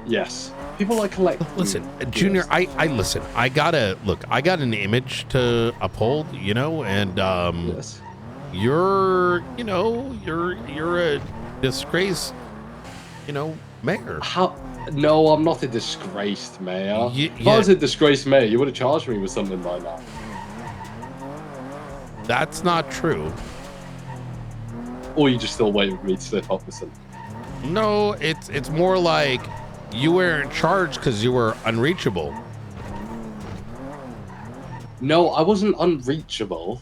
Yes. People like collect. Listen, Junior, I listen. I got an image to uphold, you know, and yes. you're a disgrace, you know, mayor. How? No, I'm not a disgraced mayor. If I was a disgraced mayor, you would have charged me with something by now. That's not true. Or you just still waiting for me to slip up with something? No, it's more like you were in charge because you were unreachable. No, I wasn't unreachable.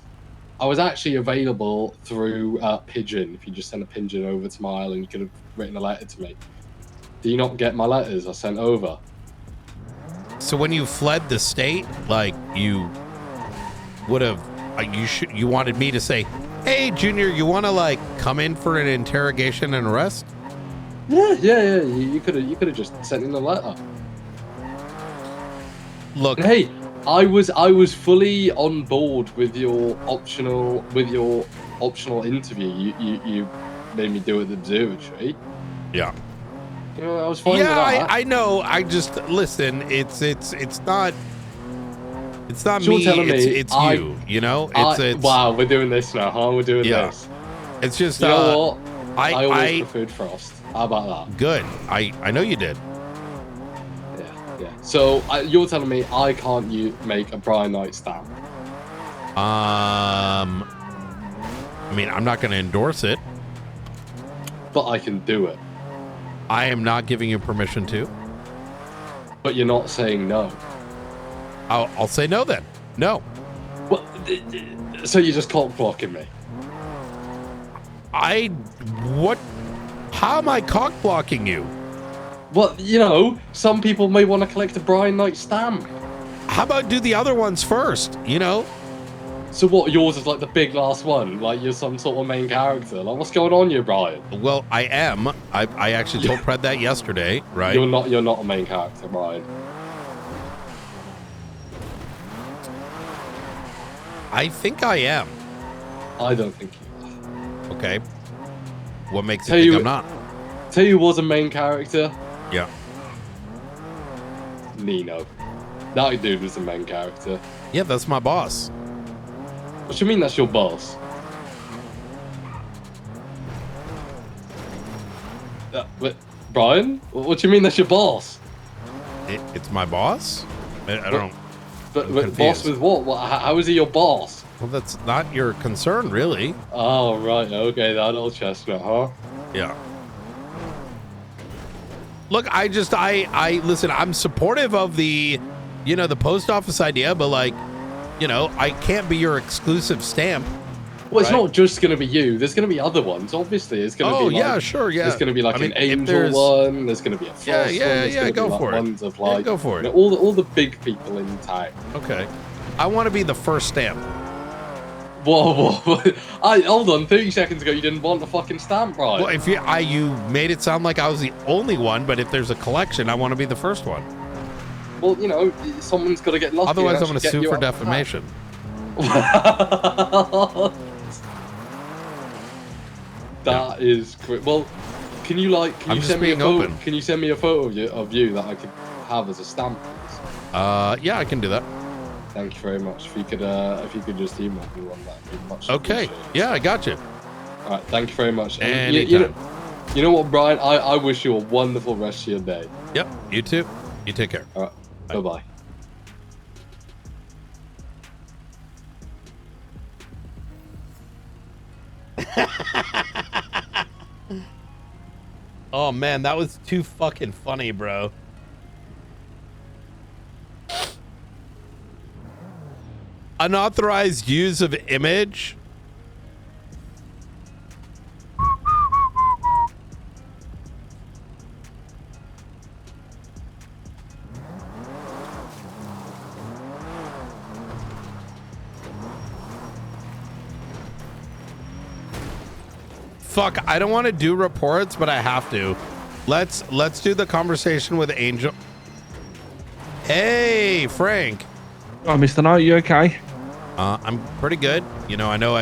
I was actually available through Pigeon. If you just sent a Pigeon over to my island, you could have written a letter to me. Do you not get my letters I sent over? So when you fled the state, like, you would have, you wanted me to say, hey, Junior, you want to, like, come in for an interrogation and arrest? Yeah. You could have just sent in a letter. Look, and hey, I was fully on board with your optional interview. You made me do at the observatory. Yeah. You know, I was fine with that. I know. I just listen. It's not So me. Me, it's you. You know. It's wow. We're doing this now, huh? We're doing this. It's just you know what? I always preferred Frost. How about that? Good. I know you did. Yeah. So you're telling me I can't make a Brian Knight stamp? I mean, I'm not going to endorse it, but I can do it. I am not giving you permission to. But you're not saying no. I'll say no then. No. Well, so you're just cock blocking me? What? How am I cock blocking you? Well, you know, some people may want to collect a Brian Knight stamp. How about do the other ones first, you know? So what, yours is like the big last one? Like you're some sort of main character? Like what's going on here, Brian? Well, I am. I actually told Pred that yesterday, right? You're not a main character, Brian. I think I am. I don't think you are. Okay. What makes you think I'm not? Tell you who was a main character? Yeah. Nino. That dude was the main character. Yeah, that's my boss. What do you mean that's your boss? But Brian? What do you mean that's your boss? It's my boss? I don't... But boss with what? How is he your boss? Well, that's not your concern, really. Oh, right. Okay, that old chestnut, huh? Yeah. Look, I listen, I'm supportive of the, you know, the post office idea, but like, you know, I can't be your exclusive stamp. Well, it's not just going to be you. There's going to be other ones, obviously. It's going to be like, yeah, sure, yeah. There's going to be like an angel one. There's going to be a Frost one. Yeah, go for it. Ones of like, go for it. You know, all the big people in town. Okay. I want to be the first stamp. Whoa. Hold on. 30 seconds ago, you didn't want the fucking stamp, right? Well, if you made it sound like I was the only one, but if there's a collection, I want to be the first one. Well, you know, someone's got to get lucky. Otherwise, I'm going to sue for defamation. That is great. Well, can you send me a photo? Open. Can you send me a photo of you that I could have as a stamp? Yeah, I can do that. Thank you very much. If you could just email me one, that'd be much appreciated. Yeah, I got you. All right, thank you very much. Anytime. You know what, Brian? I wish you a wonderful rest of your day. Yep, you too. You take care. All right, bye-bye. Oh man, that was too fucking funny, bro. Unauthorized use of image. Fuck, I don't want to do reports, but I have to. Let's do the conversation with Angel. Hey, Frank. Oh, Mr. Knight, you okay? I'm pretty good. You know, I know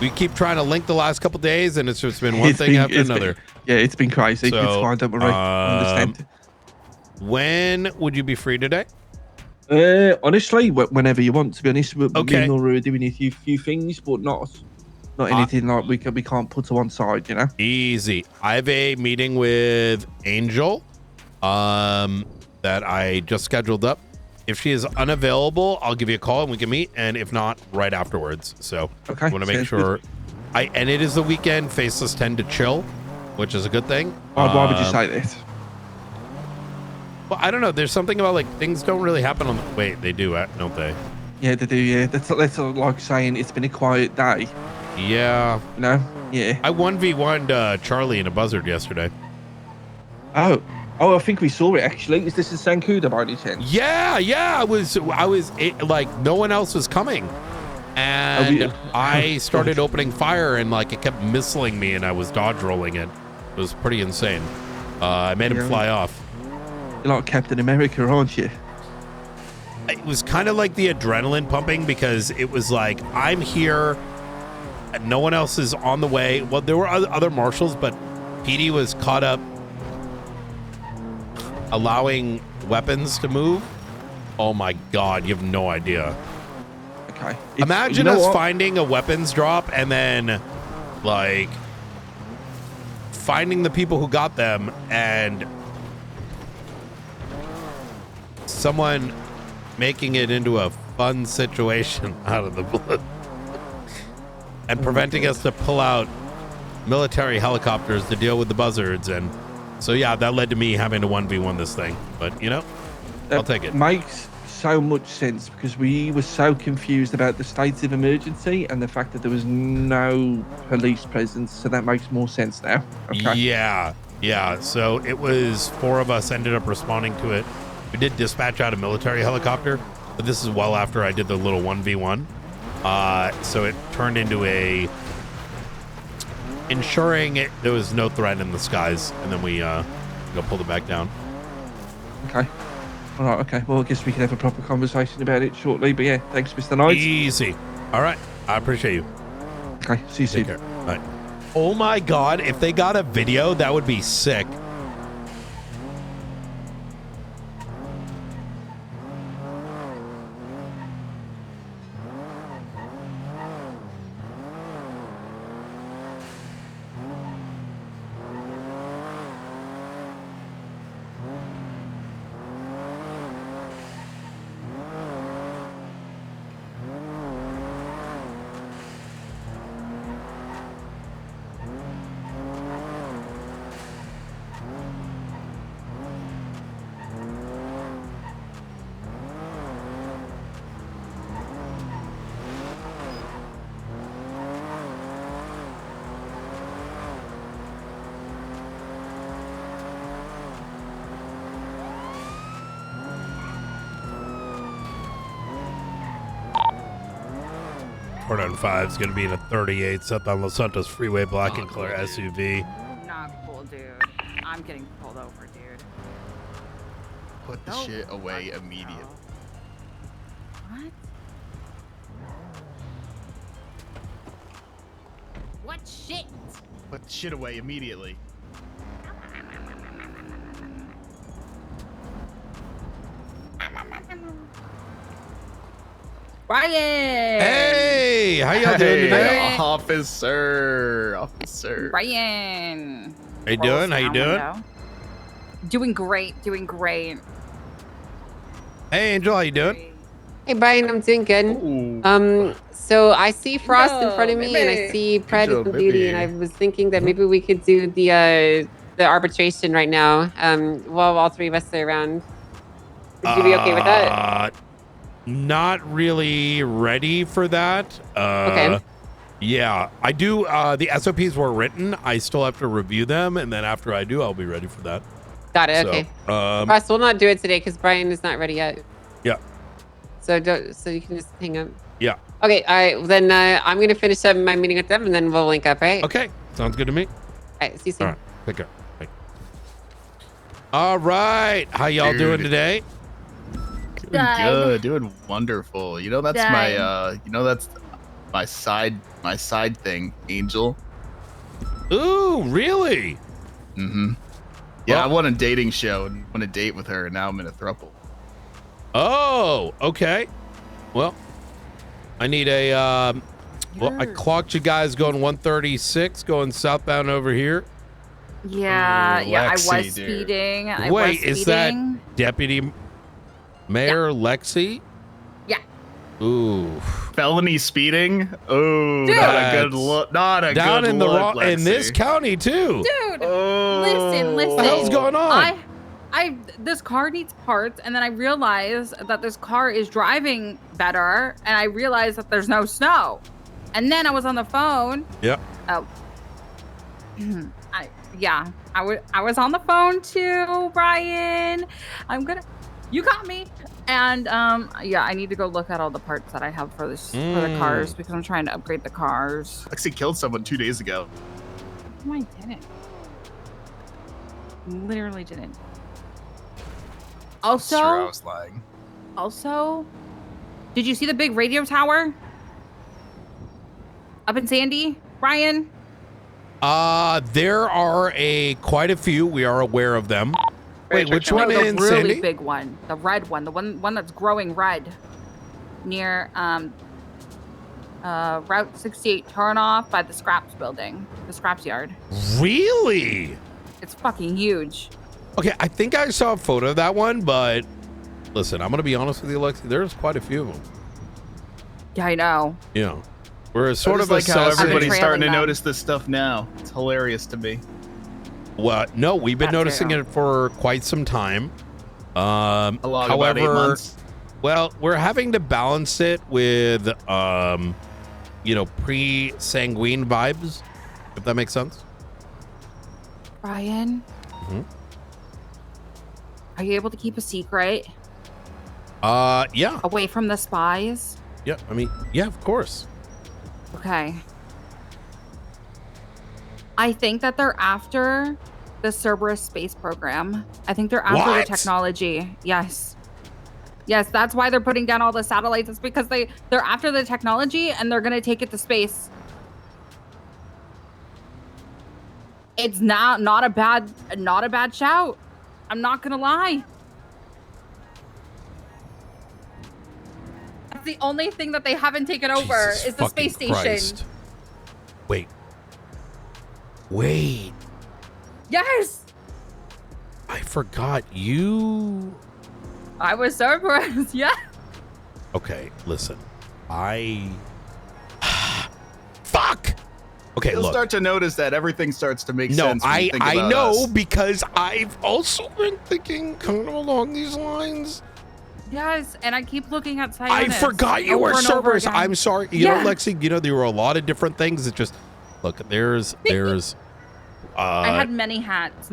we keep trying to link the last couple days, and it's just been one thing after another. It's been crazy. So, it's fine, don't worry. I understand. When would you be free today? Honestly, whenever you want, to be honest. Okay. Me and Laura are doing a few things, but not anything like we can't put to one side, you know? Easy. I have a meeting with Angel that I just scheduled up. If she is unavailable, I'll give you a call and we can meet. And if not, right afterwards. So okay, I want to make sure. And it is the weekend. Faceless tend to chill, which is a good thing. Why would you say this? Well, I don't know. There's something about like things don't really happen on the. Wait, they do, don't they? Yeah, they do. Yeah, that's like saying it's been a quiet day. Yeah. No. Yeah. I 1v1'd Charlie in a buzzard yesterday. Oh, I think we saw it actually. Is this in Sankuda by any chance? Yeah. I was like no one else was coming, and I started opening fire and like it kept missiling me and I was dodge rolling it. It was pretty insane. I made him fly off. You're like Captain America, aren't you? It was kind of like the adrenaline pumping because it was like I'm here. No one else is on the way. Well, there were other marshals, but PD was caught up allowing weapons to move. Oh my God, you have no idea. Okay. Imagine us finding a weapons drop and then like finding the people who got them and someone making it into a fun situation out of the blue. And preventing us to pull out military helicopters to deal with the buzzards. And so, yeah, that led to me having to 1v1 this thing. But, you know, I'll take it. Makes so much sense because we were so confused about the states of emergency and the fact that there was no police presence. So that makes more sense now. Okay. Yeah. So it was 4 of us ended up responding to it. We did dispatch out a military helicopter, but this is well after I did the little 1v1. So it turned into ensuring there was no threat in the skies, and then we pulled it back down. Okay. All right. Okay. Well, I guess we can have a proper conversation about it shortly. But yeah, thanks, Mr. Knight. Easy. All right. I appreciate you. Okay. See you soon. Take care. Bye. Oh my God! If they got a video, that would be sick. On 5 is going to be in a 38 South on Los Santos Freeway, black and color SUV. Not cool, dude. I'm getting pulled over, dude. Put the shit away immediately. What? What shit? Put the shit away immediately. Ryan! Hey, how y'all doing today? Officer. Ryan. How you doing? How you doing? Doing great. Hey, Angel, how you doing? Hey, Brian, I'm doing good. So I see Frost in front of me, and I see Predator Beauty, and I was thinking that maybe we could do the arbitration right now, while all 3 of us are around. Would you be okay with that? not really ready for that. Okay. Yeah, I do. The SOPs were written. I still have to review them, and then after I do, I'll be ready for that. Got it. So, Okay. Ross, we'll not do it today because Brian is not ready yet. Yeah. So you can just hang up. Yeah. Okay. All right. Then I'm gonna finish up my meeting with them, and then we'll link up. Right. Okay. Sounds good to me. All right. See you soon. All right. Take care. Bye. All right. How y'all doing today? Doing good, doing wonderful. You know that's that's my side thing, Angel. Ooh, really? Mm-hmm. Yeah, I won a dating show and won a date with her, and now I'm in a throuple. Oh, okay. Well, I need a well, I clocked you guys going 136 going southbound over here. Yeah, yeah, I Lexi, was dude. speeding. Wait, is that Deputy Mayor Lexi? Yeah. Ooh. Felony speeding? Oh, Dude. not a good look. Not a Down good in the look, wrong in this Lexi. county too. Dude, Oh. listen. What the hell's going on? This car needs parts, and then I realized that this car is driving better, and I realized that there's no snow. And then I was on the phone. Yep. Oh. I was on the phone too, Brian. You got me. And yeah, I need to go look at all the parts that I have for this for the cars because I'm trying to upgrade the cars. Lexi killed someone 2 days ago. No, I didn't. Literally didn't. Also, Sure, I was lying. Also, did you see the big radio tower up in Sandy, Brian? There are quite a few. We are aware of them. Wait, which one No, in the really Sandy? big one, the red one, the one that's growing red, near Route 68 turnoff by the scraps building, the scraps yard. Really? It's fucking huge. Okay, I think I saw a photo of that one, but listen, I'm gonna be honest with you, Lexi. There's quite a few of them. Yeah, I know. You know, we're sort I of just like how assessing- everybody's starting to them. notice this stuff now. It's hilarious to me. Well, no, we've been That noticing too. it for quite some time. How long? However, About 8 months. well, we're having to balance it with, pre-sanguine vibes, if that makes sense. Brian, Mhm. are you able to keep a secret Yeah, away from the spies? yeah. I mean, yeah, of course. Okay. I think that they're after the Cerberus space program. I think they're after What? the technology. Yes. Yes, that's why they're putting down all the satellites. It's because they're after the technology and they're gonna take it to space. It's not a bad shout. I'm not gonna lie. That's the only thing that they haven't taken over Jesus is the space fucking station. Christ. Wait. Yes. I forgot you. I was so impressed. Yeah. Okay, listen. Fuck. Okay, You'll look. start to notice that everything starts to make No, sense. when you think I about know us. because I've also been thinking kind of along these lines. Yes, and I keep looking at I Sionis forgot you were over and over Cerberus. again. I'm sorry. You know, Lexi, there were a lot of different things. It just look, there's I had many hats.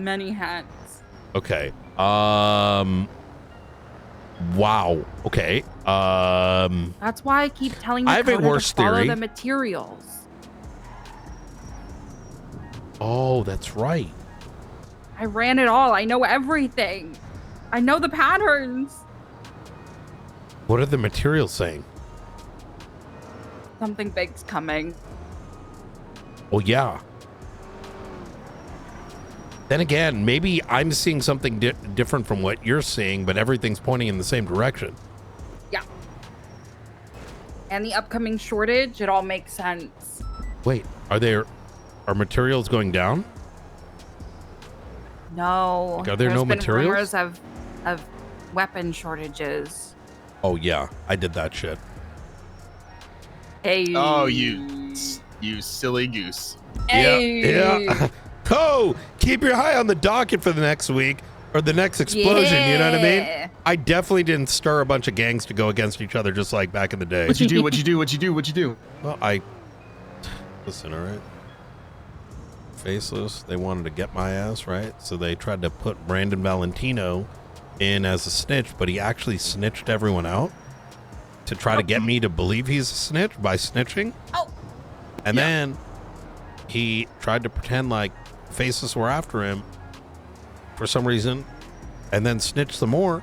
okay. Wow. Okay. That's why I keep telling you I have a Coda worse to follow theory. the materials. Oh, that's right. I ran it all. I know everything. I know the patterns. What are the materials saying? Something big's coming. Well, yeah. Then again, maybe I'm seeing something different from what you're seeing, but everything's pointing in the same direction. Yeah. And the upcoming shortage, it all makes sense. Wait, are materials going down? No. Like, are there there's no been materials? rumors of weapon shortages. Oh yeah, I did that shit. Hey. Oh, you silly goose. Hey. Yeah. Oh, keep your eye on the docket for the next week or the next explosion. You know what I mean? Yeah. I definitely didn't stir a bunch of gangs to go against each other just like back in the day. What'd you do? What'd you do? What'd you do? What'd you do? Well, listen, all right. Faceless, they wanted to get my ass, right? So they tried to put Brandon Valentino in as a snitch, but he actually snitched everyone out to try to get me to believe he's a snitch by snitching. Oh. And then he tried to pretend like Faceless were after him for some reason, and then snitched some more.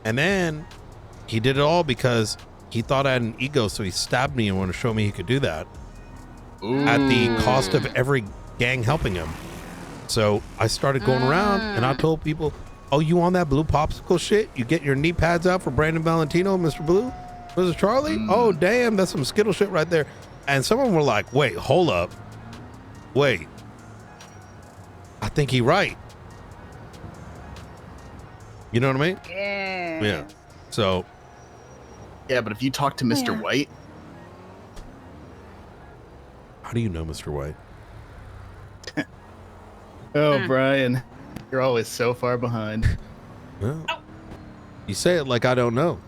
And then he did it all because he thought I had an ego, so he stabbed me and wanted to show me he could do that. At the cost of every gang helping him. So I started going around and I told people, oh, you on that blue popsicle shit? You get your knee pads out for Brandon Valentino, Mr. Blue? Was it Charlie? Oh, damn, that's some Skittle shit right there. And some of them were like, wait, hold up. Wait. I think he right. You know what I mean? Yeah. So. Yeah, but if you talk to Mr. White. How do you know Mr. White? Oh, Brian, you're always so far behind. Well, you say it like I don't know.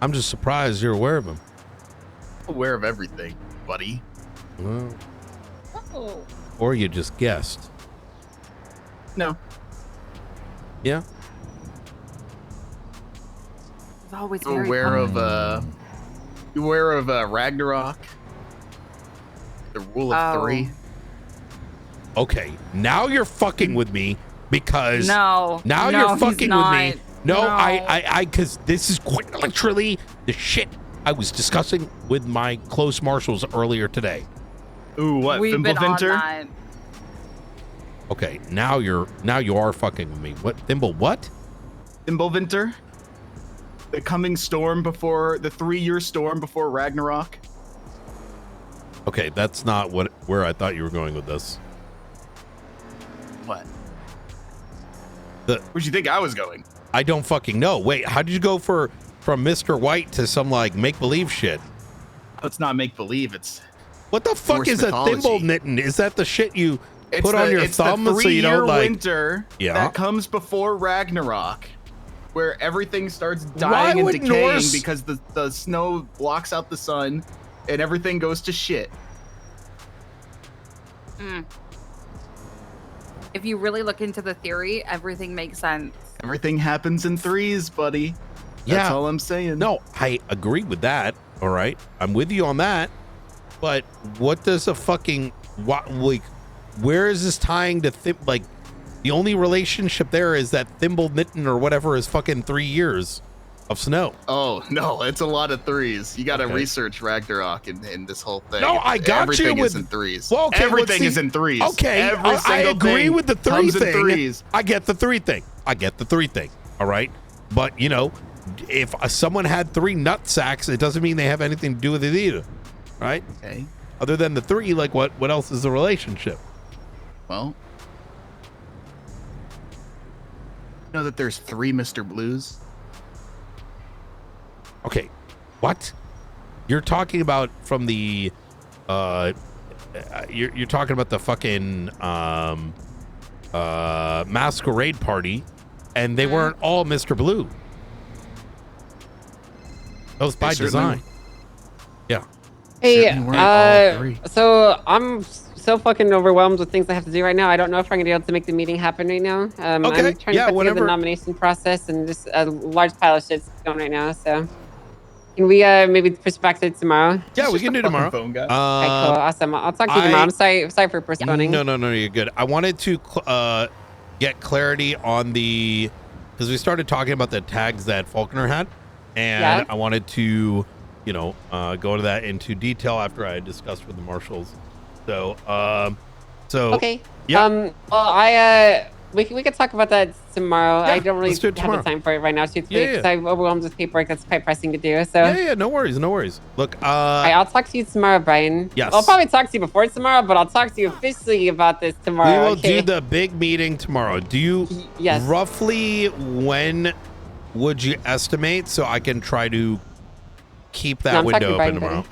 I'm just surprised you're aware of him. Aware of everything, buddy. Well, or you just guessed. No. Yeah. It's always You very aware common. of you aware of Ragnarok? The rule of three. Okay, now you're fucking with me because No, now no, you're he's fucking with not. me. No, No. I because this is quite literally the shit I was discussing with my close marshals earlier today. Ooh, what? We've been on Thimbleventer? that. Okay, now you are fucking with me. What Thimble? What? Thimbleventer? The coming storm before the 3-year storm before Ragnarok. Okay, that's not where I thought you were going with this. What? Where'd you think I was going? I don't fucking know. Wait, how did you go from Mr. White to some like make believe shit? It's not make believe. It's what the fuck Norse is a mythology. thimble knitting? Is that the shit you It's put on your it's thumb the so you don't 3-year like? winter Yeah. that comes before Ragnarok, where everything starts Why dying and would decaying Norse- because the snow blocks out the sun, and everything goes to shit. If you really look into the theory, everything makes sense. Everything happens in threes, buddy. That's all I'm saying. No, I agree with that. All right, I'm with you on that. But what does a fucking like? Where is this tying to like? The only relationship there is that thimble knitting or whatever is fucking 3 years of snow. Oh no, it's a lot of threes. You got to Okay. research Ragnarok in this whole thing. No, I got Everything you with is in threes. Well, okay, Everything see, is in threes. Okay, Every I single agree thing with the three comes in thing. threes. I get the three thing. All right, but you know, if someone had 3 nut sacks, it doesn't mean they have anything to do with it either, right? Okay. Other than the 3, like what else is the relationship? Well, you know that there's 3 Mr. Blues. Okay, what? You're talking about from the you're talking about the fucking masquerade party, and they weren't all Mr. Blue. That was by They certainly- design. Yeah. Hey, Certainly weren't all 3. so I'm so fucking overwhelmed with things I have to do right now. I don't know if I'm gonna be able to make the meeting happen right now. Okay, I'm trying to put together whatever. the nomination process, and just a large pile of shit's going right now. So, can we maybe push back to tomorrow? Yeah, we can do tomorrow. Phone guy. Okay, cool, awesome. I'll talk to you tomorrow. I'm sorry for postponing. No, you're good. I wanted to get clarity on because we started talking about the tags that Faulkner had, and Yeah. I wanted to, go into that into detail after I had discussed with the marshals. So, Okay. Yeah. Well, we could talk about that tomorrow. Yeah, I don't really let's do it have tomorrow. the time for it right now, truthfully, Yeah, because yeah. I'm overwhelmed with paperwork that's quite pressing to do. So. Yeah, no worries. Look, Alright, I'll talk to you tomorrow, Brian. Yes. I'll probably talk to you before tomorrow, but I'll talk to you officially about this we tomorrow. will okay? do the big meeting tomorrow. Do you Yes. roughly when would you estimate so I can try to keep that No, I'm window talking open Brian, tomorrow? buddy.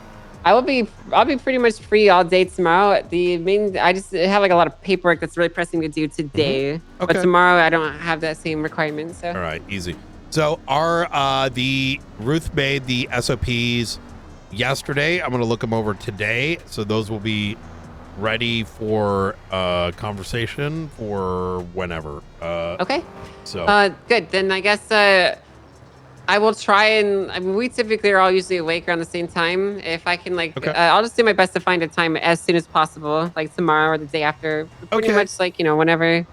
I'll be pretty much free all day tomorrow. I just have like a lot of paperwork that's really pressing to do today. Okay. But tomorrow I don't have that same requirement. So. All right, easy. So the Ruth made the SOPs yesterday. I'm going to look them over today. So those will be ready for conversation for whenever. Okay. So good. Then I guess I will try and. I mean, we typically are all usually awake around the same time. If I can, like, I'll just do my best to find a time as soon as possible, like tomorrow or the day after. Pretty much, like, whenever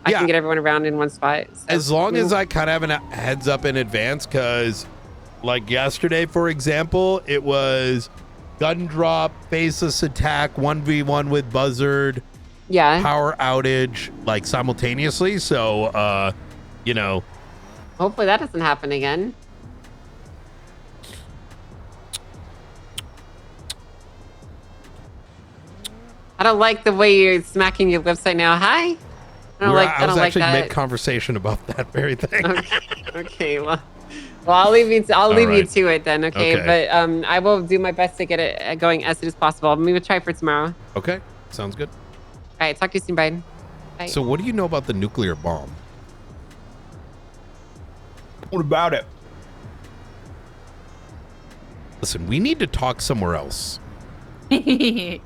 I can get everyone around in one spot. So, as long as I kind of have a heads up in advance, because like yesterday, for example, it was gun drop, faceless attack, 1v1 with buzzard, power outage, like simultaneously. So, hopefully that doesn't happen again. I don't like the way you're smacking your lips right now. Hi. I was actually mid-conversation about that very thing. Okay, well, I'll leave you to it then, okay? But I will do my best to get it going as soon as possible. I'm gonna try for tomorrow. Okay, sounds good. All right, talk to you soon, Biden. Bye. So what do you know about the nuclear bomb? What about it? Listen, we need to talk somewhere else. But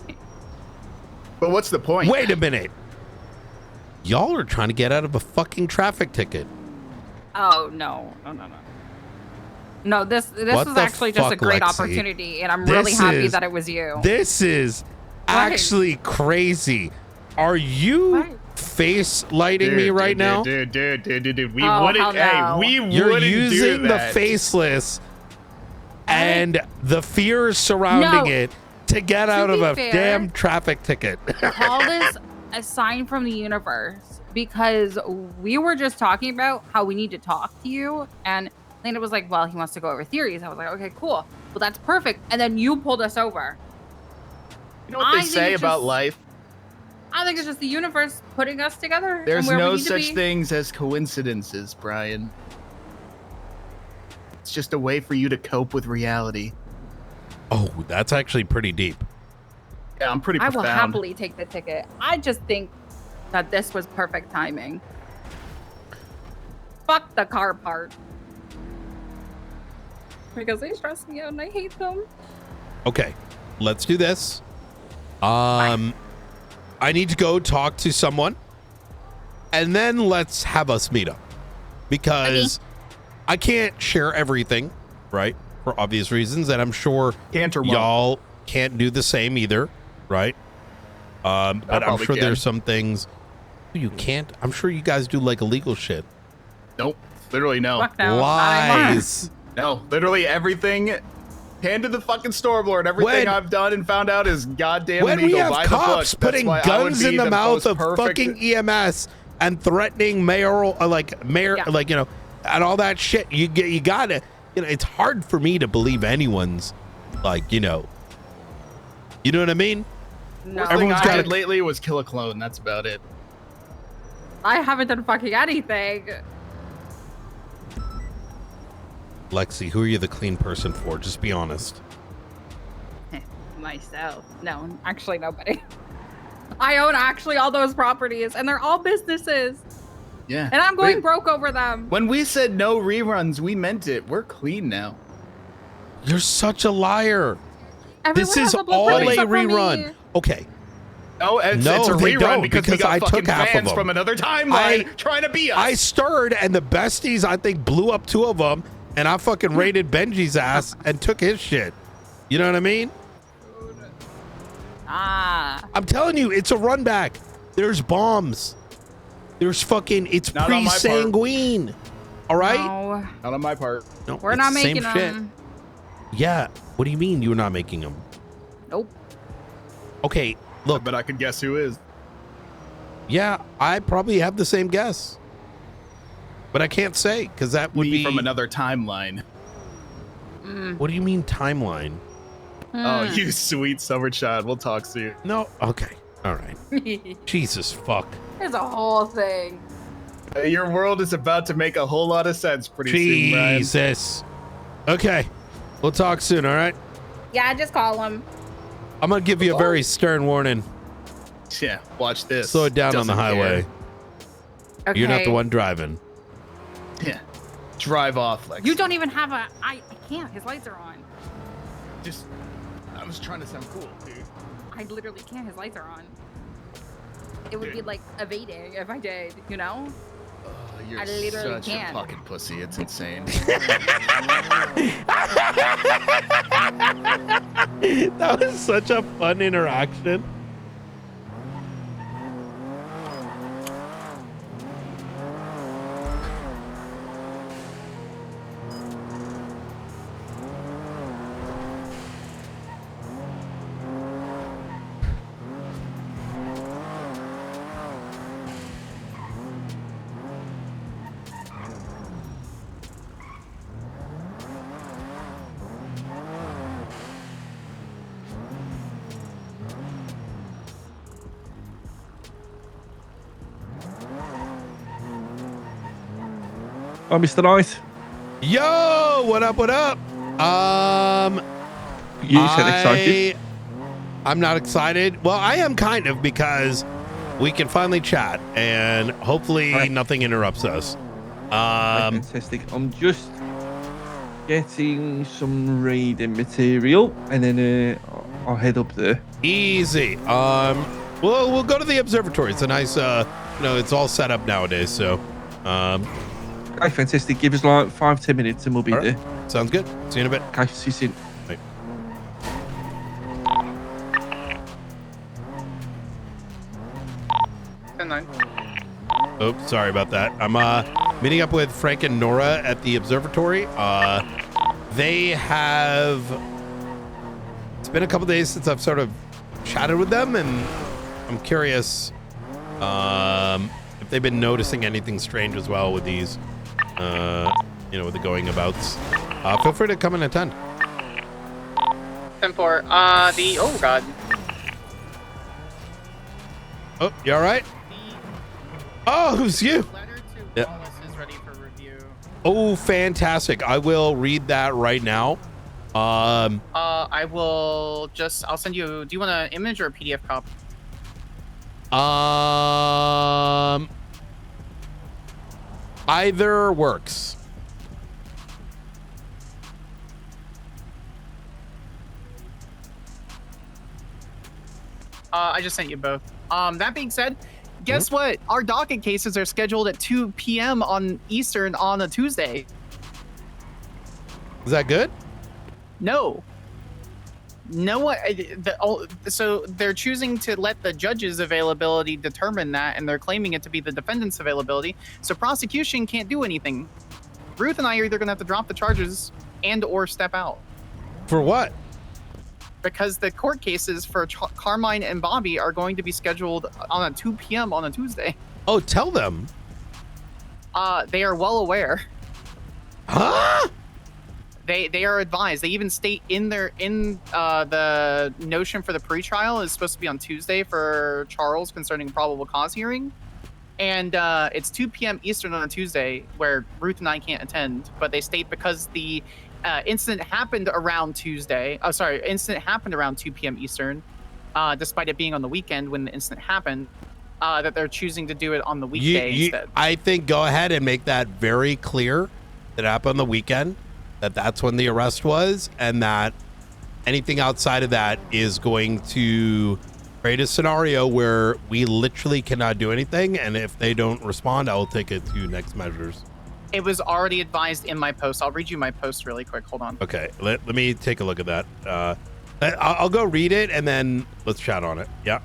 what's the point? Wait a minute. Y'all are trying to get out of a fucking traffic ticket. Oh, no. No, this was actually just a great Lexi? opportunity, and I'm really happy that it was you. This is actually crazy. Are you face lighting me right now? Dude. We Oh, wouldn't. hell no. Hey, we You're wouldn't using do the that. faceless and the fears surrounding it to get out of be a fair, damn traffic ticket. Call this a sign from the universe, because we were just talking about how we need to talk to you, and Lena was like, well, he wants to go over theories. I was like, okay, cool. Well, that's perfect. And then you pulled us over. You know what they say about life? I think it's just the universe putting us together. and There's where we no need to such be. things as coincidences, Brian. It's just a way for you to cope with reality. Oh, that's actually pretty deep. Yeah, I'm pretty I profound. will happily take the ticket. I just think that this was perfect timing. Fuck the car part. Because they stress me out and I hate them. Okay, let's do this. I need to go talk to someone, and then let's have us meet up, because I can't share everything, right? For obvious reasons, and I'm sure y'all can't do the same either, right? But I'm sure there's some things you can't. I'm sure you guys do like illegal shit. Nope, literally no. Fuck no, Lies. No, literally everything. Hand to the fucking scoreboard. Everything I've done and found out is goddamn When illegal. we have by cops the book. putting That's why I would guns be in the mouth most of perfect- fucking EMS and threatening mayoral, and all that shit, you gotta, it's hard for me to believe anyone's, you know what I mean? No. Everyone's got it lately was kill a clone. That's about it. I haven't done fucking anything. Lexi, who are you the clean person for? Just be honest. Myself. No, actually nobody. I own actually all those properties, and they're all businesses. Yeah. And I'm going broke over them. When we said no reruns, we meant it. We're clean now. You're such a liar. Everyone this has is a blueprint all a except for me. rerun. Okay. No, it's a they rerun don't, because we got I fucking took half of fans them. from another timeline trying to be us. I stirred, and the besties, I think, blew up 2 of them, and I fucking raided Benji's ass and took his shit. You know what I mean? I'm telling you, it's a run back. There's bombs. There's fucking, it's Not on my part. pre-sanguine. All right? No. Not on my part. No, We're it's not the same making shit. them. Yeah. What do you mean you're not making them? Nope. Okay, look. But I could guess who is. Yeah, I probably have the same guess. But I can't say, because that would be from another timeline. What do you mean timeline? Oh, you sweet summer child. We'll talk soon. No. Okay. All right. Jesus fuck. There's a whole thing. Your world is about to make a whole lot of sense pretty soon, Brian. Jesus. Okay. We'll talk soon, all right? Yeah, just call him. I'm going to give you a very stern warning. Yeah, watch this. Slow it down on the Doesn't highway. care. You're not the Okay. one driving. Yeah. Drive off, Lex. You don't even have a. I can't. His lights are on. Just, I was trying to sound cool, dude. I literally can't. His lights are on. It would be like evading if I did, you know? You're I literally such can't. a fucking pussy. It's insane. That was such a fun interaction. Oh, Mr. Knight. Yo, what up? What up? You said excited. I'm not excited. Well, I am kind of, because we can finally chat and hopefully nothing interrupts us. Fantastic. I'm just getting some reading material, and then I'll head up there. Easy. We'll go to the observatory. It's a nice, it's all set up nowadays. So, Okay, fantastic. Give us like 5-10 minutes, and we'll be there. Sounds good. See you in a bit. Okay, see you soon. Bye. Oh, sorry about that. I'm meeting up with Frank and Nora at the observatory. They have. It's been a couple days since I've sort of chatted with them, and I'm curious if they've been noticing anything strange as well with these, with the going abouts. Feel free to come and attend. 10-4. Oh god. Oh, you all right? Oh, who's you? Yeah. Is ready for review. Oh, fantastic. I will read that right now. I will I'll send you, do you want an image or a PDF copy? Either works. I just sent you both. That being said, guess what? Our docket cases are scheduled at 2 p.m. on Eastern on a Tuesday. Is that good? No. So they're choosing to let the judge's availability determine that, and they're claiming it to be the defendant's availability. So prosecution can't do anything. Ruth and I are either going to have to drop the charges and or step out. For what? Because the court cases for Carmine and Bobby are going to be scheduled on a 2 p.m. on a Tuesday. Oh, tell them. They are well aware. Huh? They are advised. They even state in the notion for the pretrial is supposed to be on Tuesday for Charles concerning probable cause hearing. And it's 2 p.m. Eastern on a Tuesday where Ruth and I can't attend, but they state because the incident happened around incident happened around 2 p.m. Eastern, despite it being on the weekend when the incident happened, that they're choosing to do it on the weekday instead. I think go ahead and make that very clear that it happened on the weekend, that's when the arrest was, and that anything outside of that is going to create a scenario where we literally cannot do anything, and if they don't respond, I will take it to next measures. It was already advised in my post. I'll read you my post really quick. Hold on. Okay, let me take a look at that. I'll go read it, and then let's chat on it. Yeah.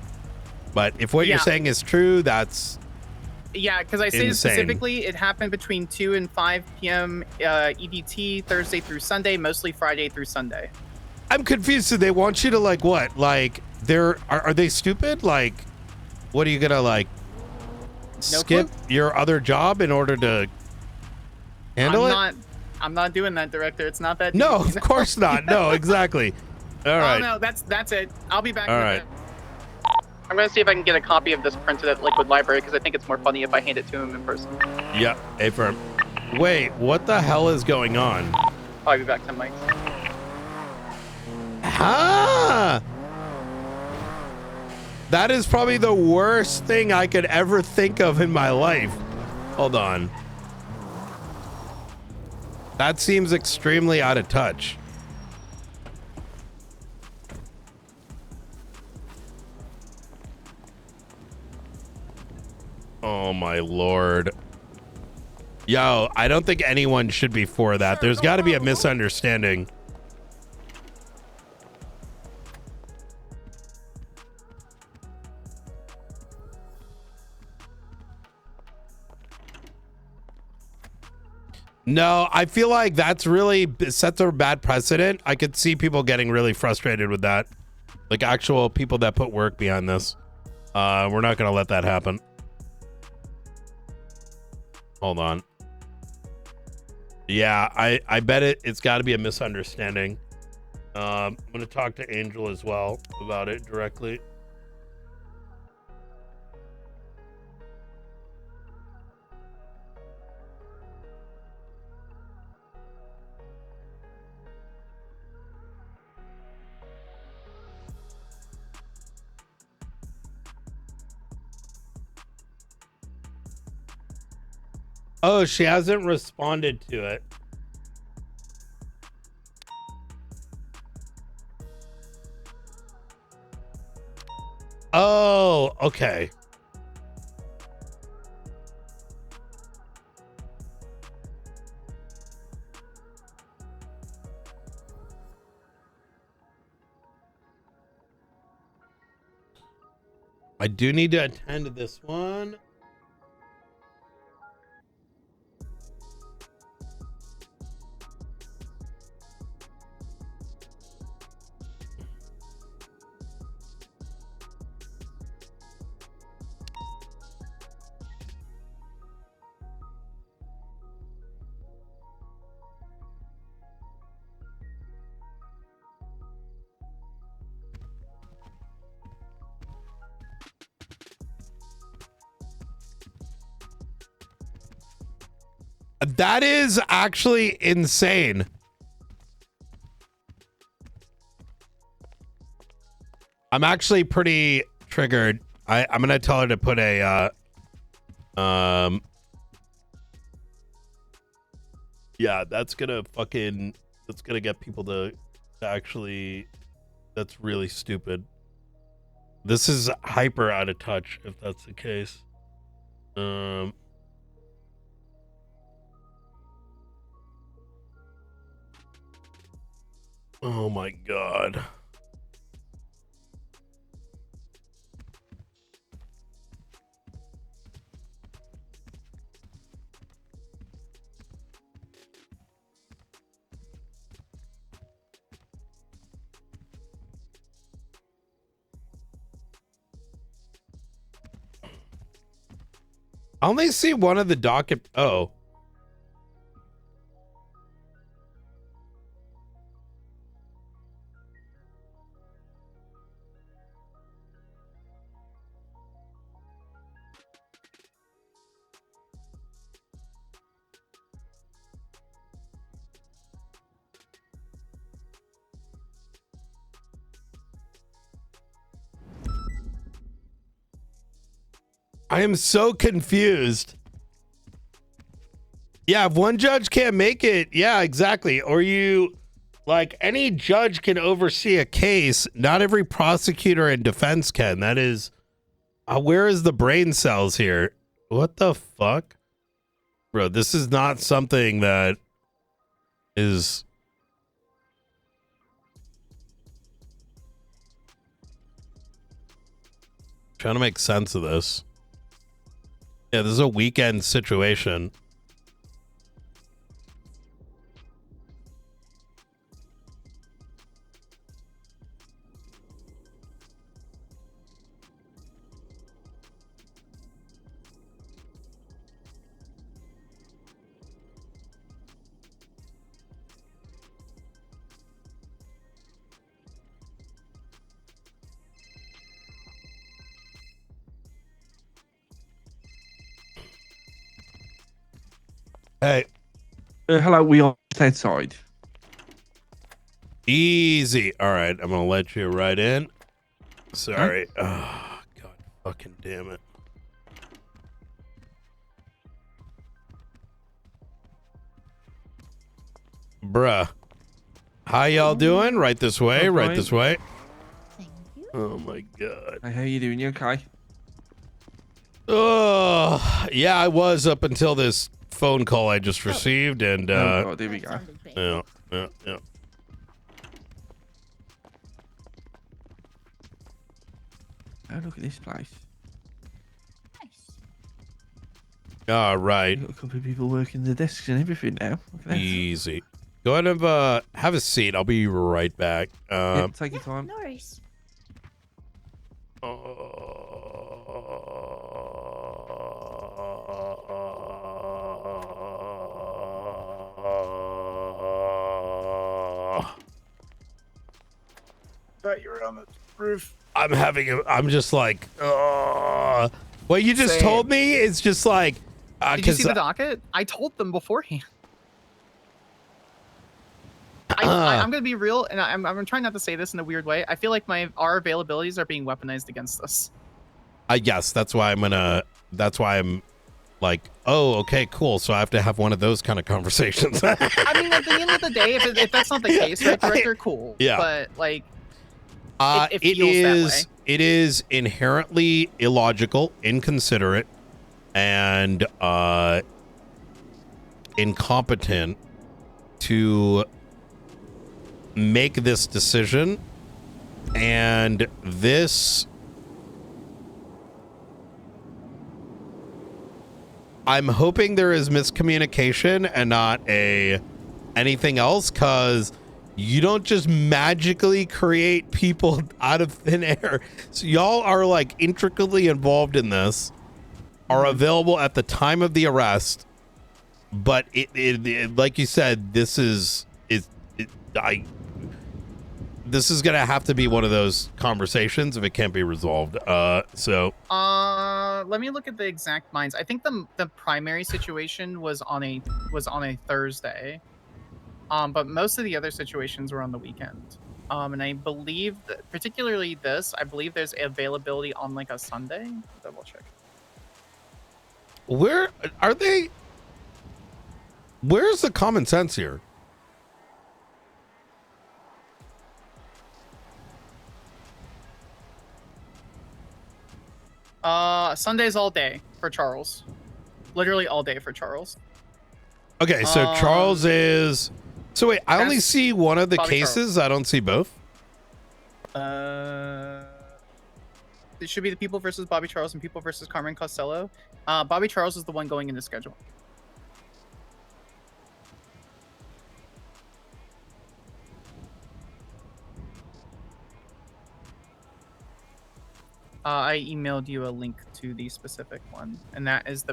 But if what you're saying is true, that's because I say specifically it happened between 2 and 5 p.m. EDT, Thursday through Sunday, mostly Friday through Sunday. I'm confused. Do they want you to like what? Like are they stupid? Like, what are you gonna skip your other job in order to handle it? I'm not doing that, Director. It's not that. No, of course not. No, exactly. All right. Oh no, that's it. I'll be back. All right. I'm gonna see if I can get a copy of this printed at Liquid Library because I think it's more funny if I hand it to him in person. Yeah, A-firm. Wait, what the hell is going on? I'll be back 10 mics. Ah! That is probably the worst thing I could ever think of in my life. Hold on. That seems extremely out of touch. Oh my lord. Yo, I don't think anyone should be for that. There's got to be a misunderstanding. No, I feel like that's really sets a bad precedent. I could see people getting really frustrated with that. Like actual people that put work behind this. We're not going to let that happen. Hold on. Yeah, I bet it's got to be a misunderstanding. I'm going to talk to Angel as well about it directly. Oh, she hasn't responded to it. Oh, okay. I do need to attend to this one. That is actually insane. I'm actually pretty triggered. I'm gonna tell her to put a yeah, that's gonna get people to actually, that's really stupid. This is hyper out of touch if that's the case. Oh my god. I only see one of the docket. Oh. I am so confused. Yeah, if one judge can't make it, yeah, exactly. Or you, like, any judge can oversee a case. Not every prosecutor and defense can. That is, where is the brain cells here? What the fuck? Bro, this is not something that is... Trying to make sense of this. Yeah, this is a weekend situation. Hey. Hello, we are outside. Easy. All right, I'm gonna let you right in. Sorry. Oh, God fucking damn it. Bruh. How y'all doing? Right this way, Oh, right fine. this way. Oh my god. Hey, how you doing? You okay? Oh, yeah, I was up until this phone call I just received, and Oh, God, there we go. yeah. Oh, look at this place. All right. You've got a couple of people working the desks and everything now. Look at that. Easy. Go ahead and have a seat. I'll be right back. Yeah, take your time. No worries. Thought you were on the roof. I'm just like, what you just Same. told me is just like, Did you see the docket? I told them beforehand. I'm gonna be real, and I'm trying not to say this in a weird way. I feel like our availabilities are being weaponized against us. yes, that's why I'm like, oh, okay, cool. So I have to have one of those kind of conversations. I mean, at the end of the day, if that's not the case, right, Director, cool. Yeah. But like, it it feels that way. it is inherently illogical, inconsiderate, and incompetent to make this decision, and this I'm hoping there is miscommunication and not anything else, because you don't just magically create people out of thin air. So y'all are like intricately involved in this, are available at the time of the arrest, but it like you said, this is gonna have to be one of those conversations if it can't be resolved. Let me look at the exact minds. I think the primary situation was on a Thursday. But most of the other situations were on the weekend. And I believe that particularly I believe there's availability on like a Sunday. Double check. Where are they? Where's the common sense here? Sundays all day for Charles. Literally all day for Charles. Okay, so Charles is. So wait, I only see one of the Bobby cases. I don't see both. It should be the People versus Bobby Charles and People versus Carmen Costello. Bobby Charles is the one going in the schedule. I emailed you a link to the specific one, and that is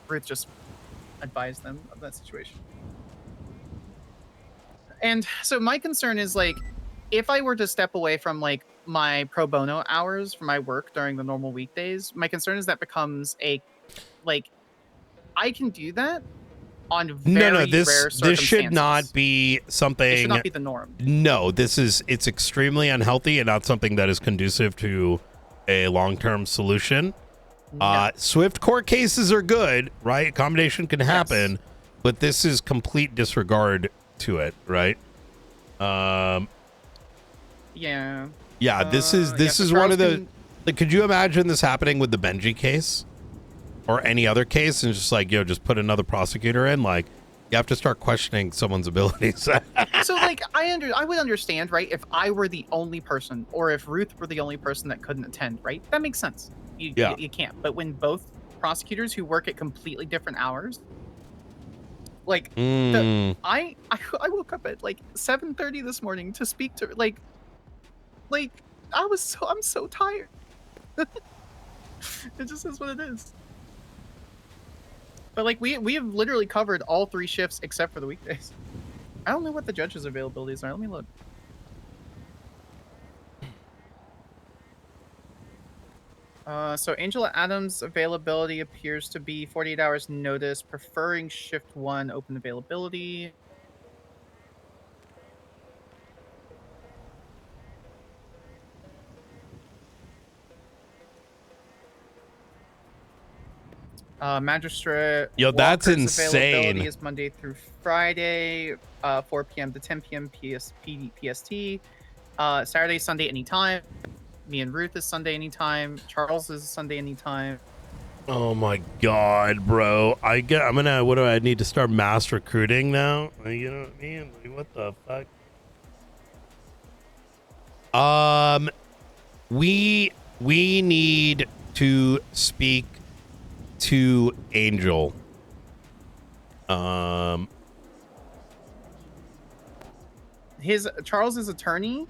Ruth just advised them of that situation. And so my concern is like, if I were to step away from like my pro bono hours for my work during the normal weekdays, my concern is that becomes I can do that on very rare circumstances. This should not be something. It should not be the norm. No, it's extremely unhealthy and not something that is conducive to a long-term solution. No. Swift court cases are good, right? Accommodation can happen, but this is complete disregard to it, right? Yeah. Yeah, this is one of the. Like, could you imagine this happening with the Benji case, or any other case, and just like, just put another prosecutor in? Like, you have to start questioning someone's abilities. So like, I would understand, right, if I were the only person, or if Ruth were the only person that couldn't attend, right? That makes sense. You can't. But when both prosecutors who work at completely different hours, like, I woke up at like 7:30 this morning to speak to like I'm so tired. It just is what it is. But like we have literally covered all 3 shifts except for the weekdays. I don't know what the judges' availabilities are. Let me look. So Angela Adams' availability appears to be 48 hours notice, preferring shift 1 open availability. Magistrate. Yo, that's Walker's insane. Availability is Monday through Friday, 4 p.m. to 10 p.m. PST. Saturday, Sunday, anytime. Me and Ruth is Sunday anytime. Charles is Sunday anytime. Oh my god, bro. I'm gonna, what do I need to start mass recruiting now? You know what I mean? Like, what the fuck? We need to speak to Angel. Charles's attorney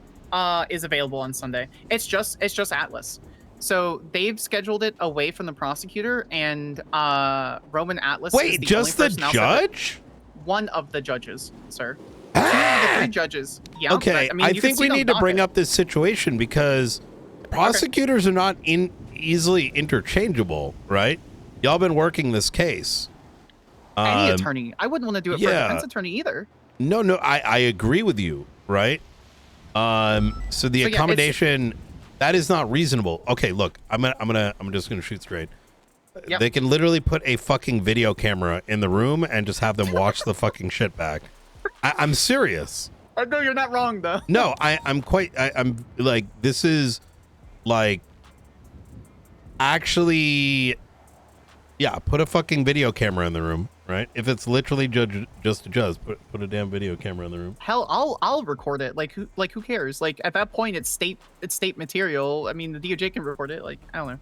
is available on Sunday. It's just Atlas. So they've scheduled it away from the prosecutor, and Roman Atlas. Wait, is the just only the person judge? One of the judges, sir. The 3 judges. Yeah. Okay, but, I mean, I you can think see we it on need the to bring docket. up this situation because prosecutors are not easily interchangeable, right? Y'all been working this case. Any attorney. I wouldn't want to do it for a defense attorney either. No, I agree with you, right? So the accommodation that is not reasonable. Okay, look, I'm just gonna shoot straight. Yep. They can literally put a fucking video camera in the room and just have them watch the fucking shit back. I'm serious. Oh, no, you're not wrong though. No, I'm like, this is like actually, yeah, put a fucking video camera in the room, right? If it's literally just a judge, put a damn video camera in the room. Hell, I'll record it. Like who cares? Like at that point, it's state material. I mean, the DOJ can record it. Like I don't know.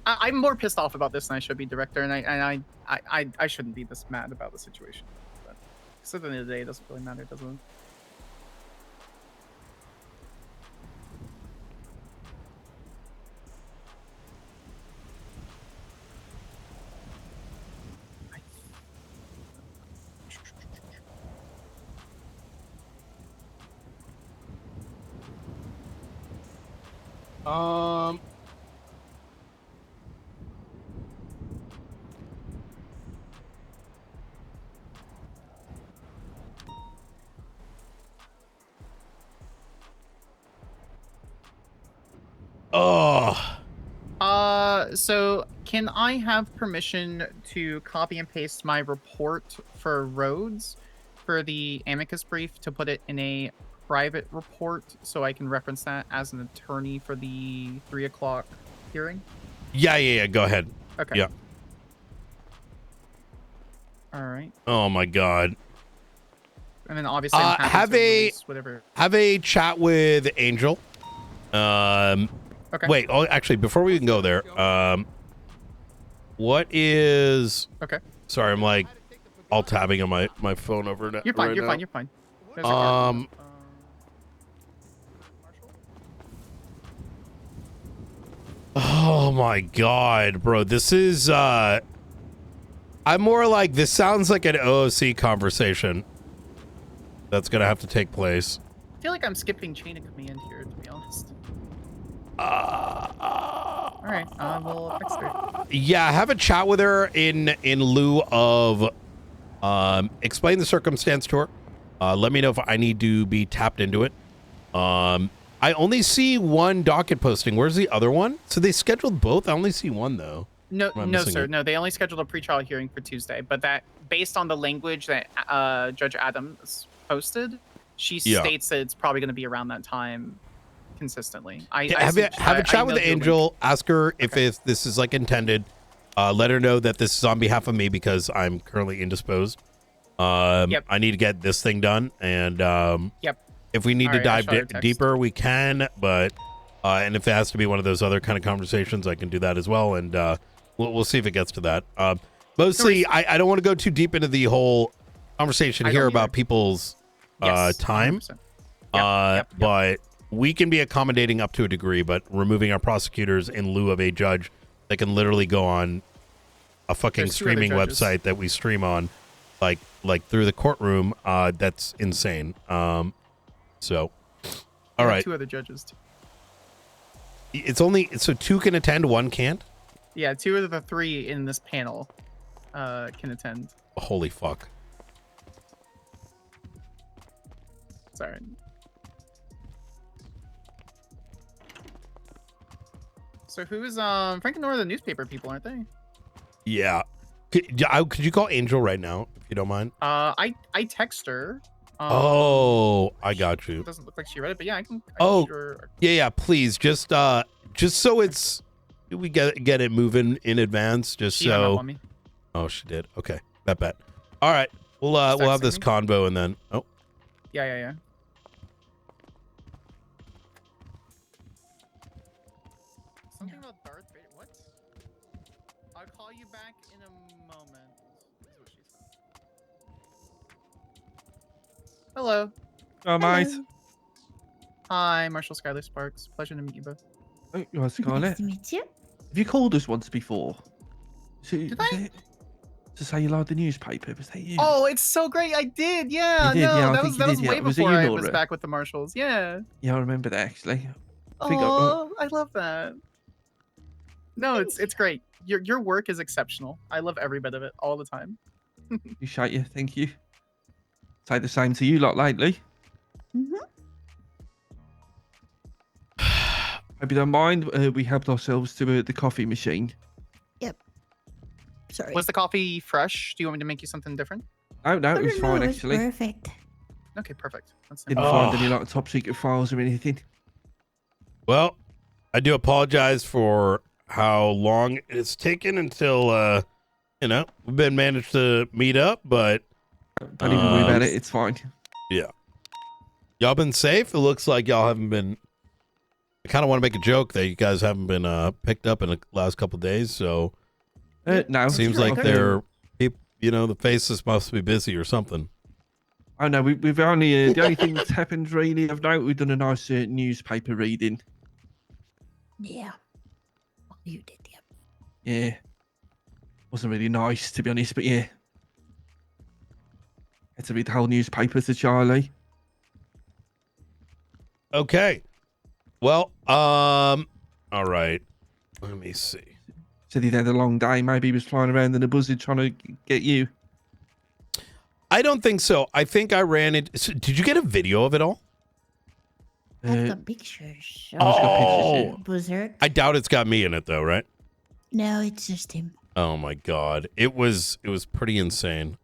I'm more pissed off about this than I should be, director, and I shouldn't be this mad about the situation. But at the end of the day, it doesn't really matter, does it? So can I have permission to copy and paste my report for roads for the amicus brief to put it in a private report so I can reference that as an attorney for the 3 o'clock hearing? Yeah. Go ahead. Okay. Yeah. All right. Oh my god. And then obviously I'm happy to release whatever. Have a chat with Angel. Okay. Wait. Oh, actually, before we can go there, what is? Okay. Sorry, I'm like all tabbing on my phone over now. You're fine. right You're now. fine. You're fine. There's a card. Oh my god, bro. This is I'm more like, this sounds like an OOC conversation that's gonna have to take place. I feel like I'm skipping chain of command here, to be honest. All right, we'll fix her. Yeah, have a chat with her in lieu of explain the circumstance to her. Let me know if I need to be tapped into it. I only see one docket posting. Where's the other one? So they scheduled both? I only see one though. No, Am I no, missing sir. it? No, they only scheduled a pretrial hearing for Tuesday, but that based on the language that Judge Adams posted, she Yeah. states that it's probably going to be around that time consistently. Have a chat with Angel. Ask her if this is like intended. Let her know that this is on behalf of me because I'm currently indisposed. Yep. I need to get this thing done, and Yep. if we need All to right, I'll dive shot her a text. deeper, we can. But and if it has to be one of those other kind of conversations, I can do that as well. And we'll see if it gets to that. Mostly, I don't want to go too deep into the whole conversation I here don't about either. people's Yes, time. 100%. But we can be accommodating up to a degree, but removing our prosecutors in lieu of a judge that can literally go on a fucking There's 2 other streaming judges. website that we stream on, like through the courtroom, that's insane. So, all right. 2 other judges. Too. It's only, so 2 can attend, 1 can't? Yeah, 2 of the 3 in this panel can attend. Holy fuck. Sorry. So who's Frank and Nora are the newspaper people, aren't they? Yeah. Could you call Angel right now, if you don't mind? I text her. Oh, I got you. It doesn't look like she read it, but yeah, I can Oh, shoot her. yeah. Please, just so it's we get it moving in advance, just She hung up so. on me. Oh, she did. Okay, bet. All right, we'll have this convo and then. Oh, Yeah. Something about Darth Vader. What? I'll call you back in a moment. Is what she said. Hello. Oh, mate. Hi, Marshall Skylar Sparks. Pleasure to meet you both. Oh, you are Scarlett. Nice to meet you. Have you called us once before? Did I? To say you like the newspaper, was that you? Oh, it's so great! I did, yeah. You did, No, yeah, I that think was you did, yeah. way Was it before you, I was Laura? back with the Marshalls. Yeah. Yeah, I remember that actually. Oh, I love that. No, it's great. Your work is exceptional. I love every bit of it all the time. Appreciate you, thank you. Say the same to you lot lately. Hope you don't mind. We helped ourselves to the coffee machine. Yep. Sorry. Was the coffee fresh? Do you want me to make you something different? Oh no, it was fine it's actually. Perfect. Okay, perfect. That's Didn't find any like top secret files or anything. well, I do apologize for how long it's taken until we've been managed to meet up, but Don't even worry about it. It's fine. Yeah. Y'all been safe? It looks like y'all haven't been. I kind of want to make a joke that you guys haven't been picked up in the last couple days, so. No. Seems like they're, the faces must be busy or something. Oh no, we've only the only thing that's happened really of note. We've done a nice newspaper reading. Yeah. Oh, you did, yeah. Yeah. Wasn't really nice to be honest, but yeah. Had to read the whole newspaper to Charlie. Okay. Well, all right. Let me see. Said he'd had a long day. Maybe he was flying around in a buzzard trying to get you. I don't think so. I think I ran it. Did you get a video of it all? I've got pictures. Oh, Buzzard. I doubt it's got me in it though, right? No, it's just him. Oh my god, it was pretty insane.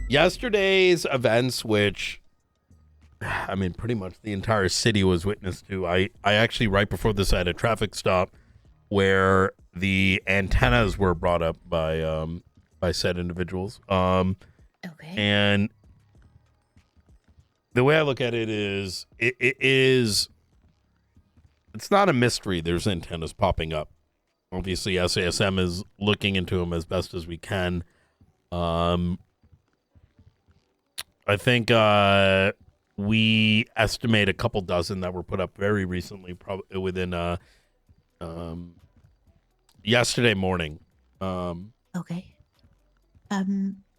Yesterday's events, which I mean, pretty much the entire city was witness to. I actually right before this I had a traffic stop where the antennas were brought up by said individuals. Okay. And the way I look at it is, it's not a mystery. There's antennas popping up. Obviously, SASM is looking into them as best as we can. I think we estimate a couple dozen that were put up very recently, probably within yesterday morning. Okay.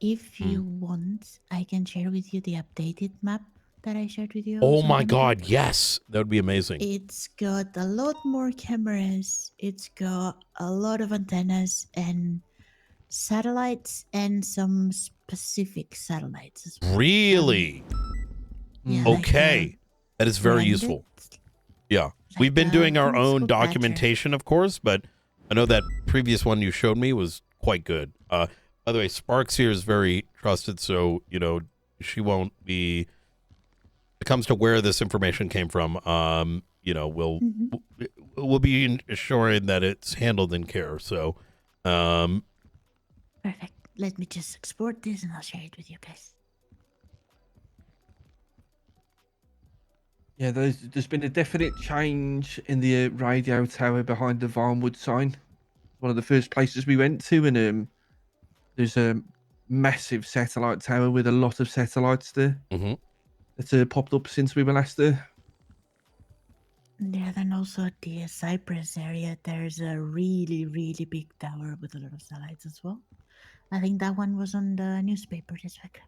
If you want, I can share with you the updated map that I shared with you. Oh my god, yes. That would be amazing. It's got a lot more cameras. It's got a lot of antennas and satellites and some specific satellites as well. Really? Yeah, Okay. That is very branded, useful. Yeah. We've been doing our own documentation, of course, but I know that previous one you showed me was quite good. By the way, Sparks here is very trusted, so, she won't be... It comes to where this information came from, we'll be assuring that it's handled in care. So, Perfect. Let me just export this and I'll share it with you guys. Yeah, there's been a definite change in the radio tower behind the Varnwood sign. One of the first places we went to, and there's a massive satellite tower with a lot of satellites there. Mm-hmm. That's popped up since we were last there. Yeah, then also at the Cypress area, there's a really, really big tower with a lot of satellites as well. I think that one was on the newspaper this week.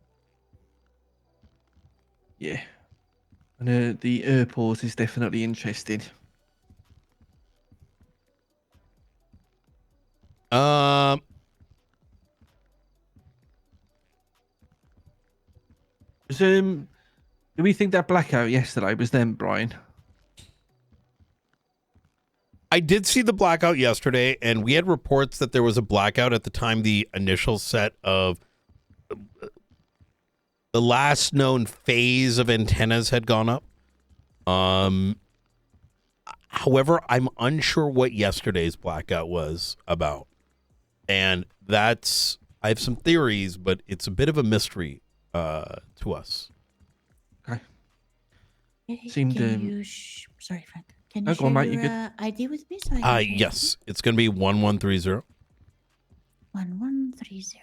Yeah. And the airport is definitely interesting. Do we think that blackout yesterday was them, Brian? I did see the blackout yesterday, and we had reports that there was a blackout at the time the initial set of the last known phase of antennas had gone up. However, I'm unsure what yesterday's blackout was about. And I have some theories, but it's a bit of a mystery to us. Seemed. Sorry, Frank. Can you go on, share mate, you your ID with me? So I can share Yes, it's going to be 1130. 1130.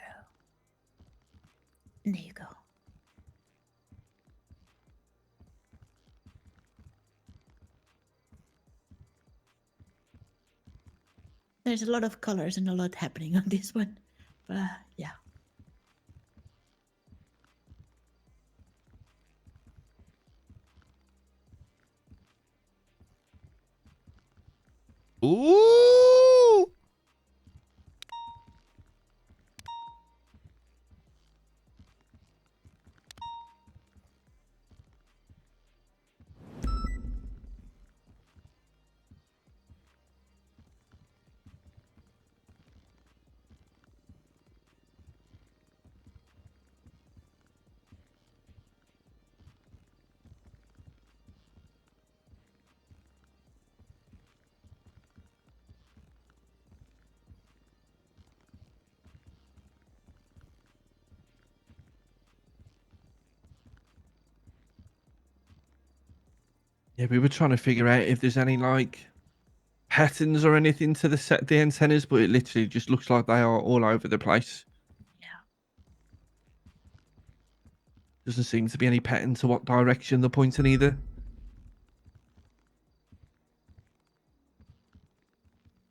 There you go. There's a lot of colors and a lot happening on this one. But yeah. Ooh! Yeah, we were trying to figure out if there's any like patterns or anything to the antennas, but it literally just looks like they are all over the place. Yeah. Doesn't seem to be any pattern to what direction they're pointing either.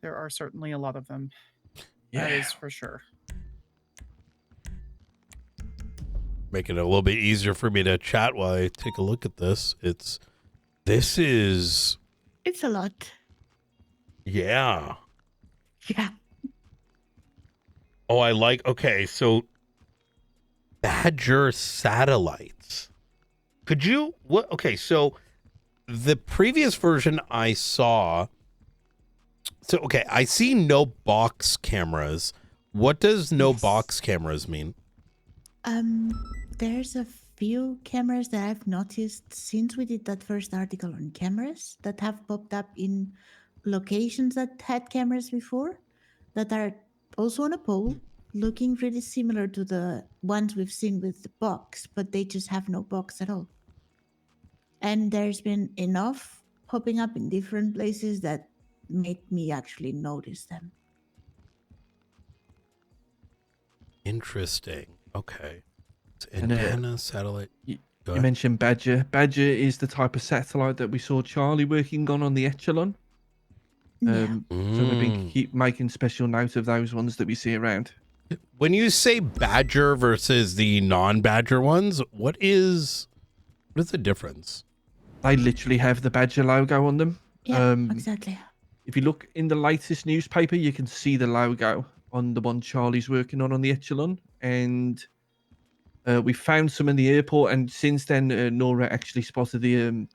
There are certainly a lot of them. That is for sure. Making it a little bit easier for me to chat while I take a look at this. It's a lot. Yeah. Yeah. Oh, okay, so Badger satellites. Okay, so the previous version I saw, I see no box cameras. What does no box cameras mean? There's a few cameras that I've noticed since we did that first article on cameras that have popped up in locations that had cameras before that are also on a pole, looking really similar to the ones we've seen with the box, but they just have no box at all. And there's been enough popping up in different places that made me actually notice them. Interesting. Okay. It's And, antenna, satellite. You Go ahead. mentioned Badger. Badger is the type of satellite that we saw Charlie working on the Echelon. So we've been keep making special note of those ones that we see around. When you say Badger versus the non-Badger ones, what is the difference? They literally have the Badger logo on them. Yeah, exactly. If you look in the latest newspaper, you can see the logo on the one Charlie's working on the Echelon. And we found some in the airport, and since then, Nora actually spotted the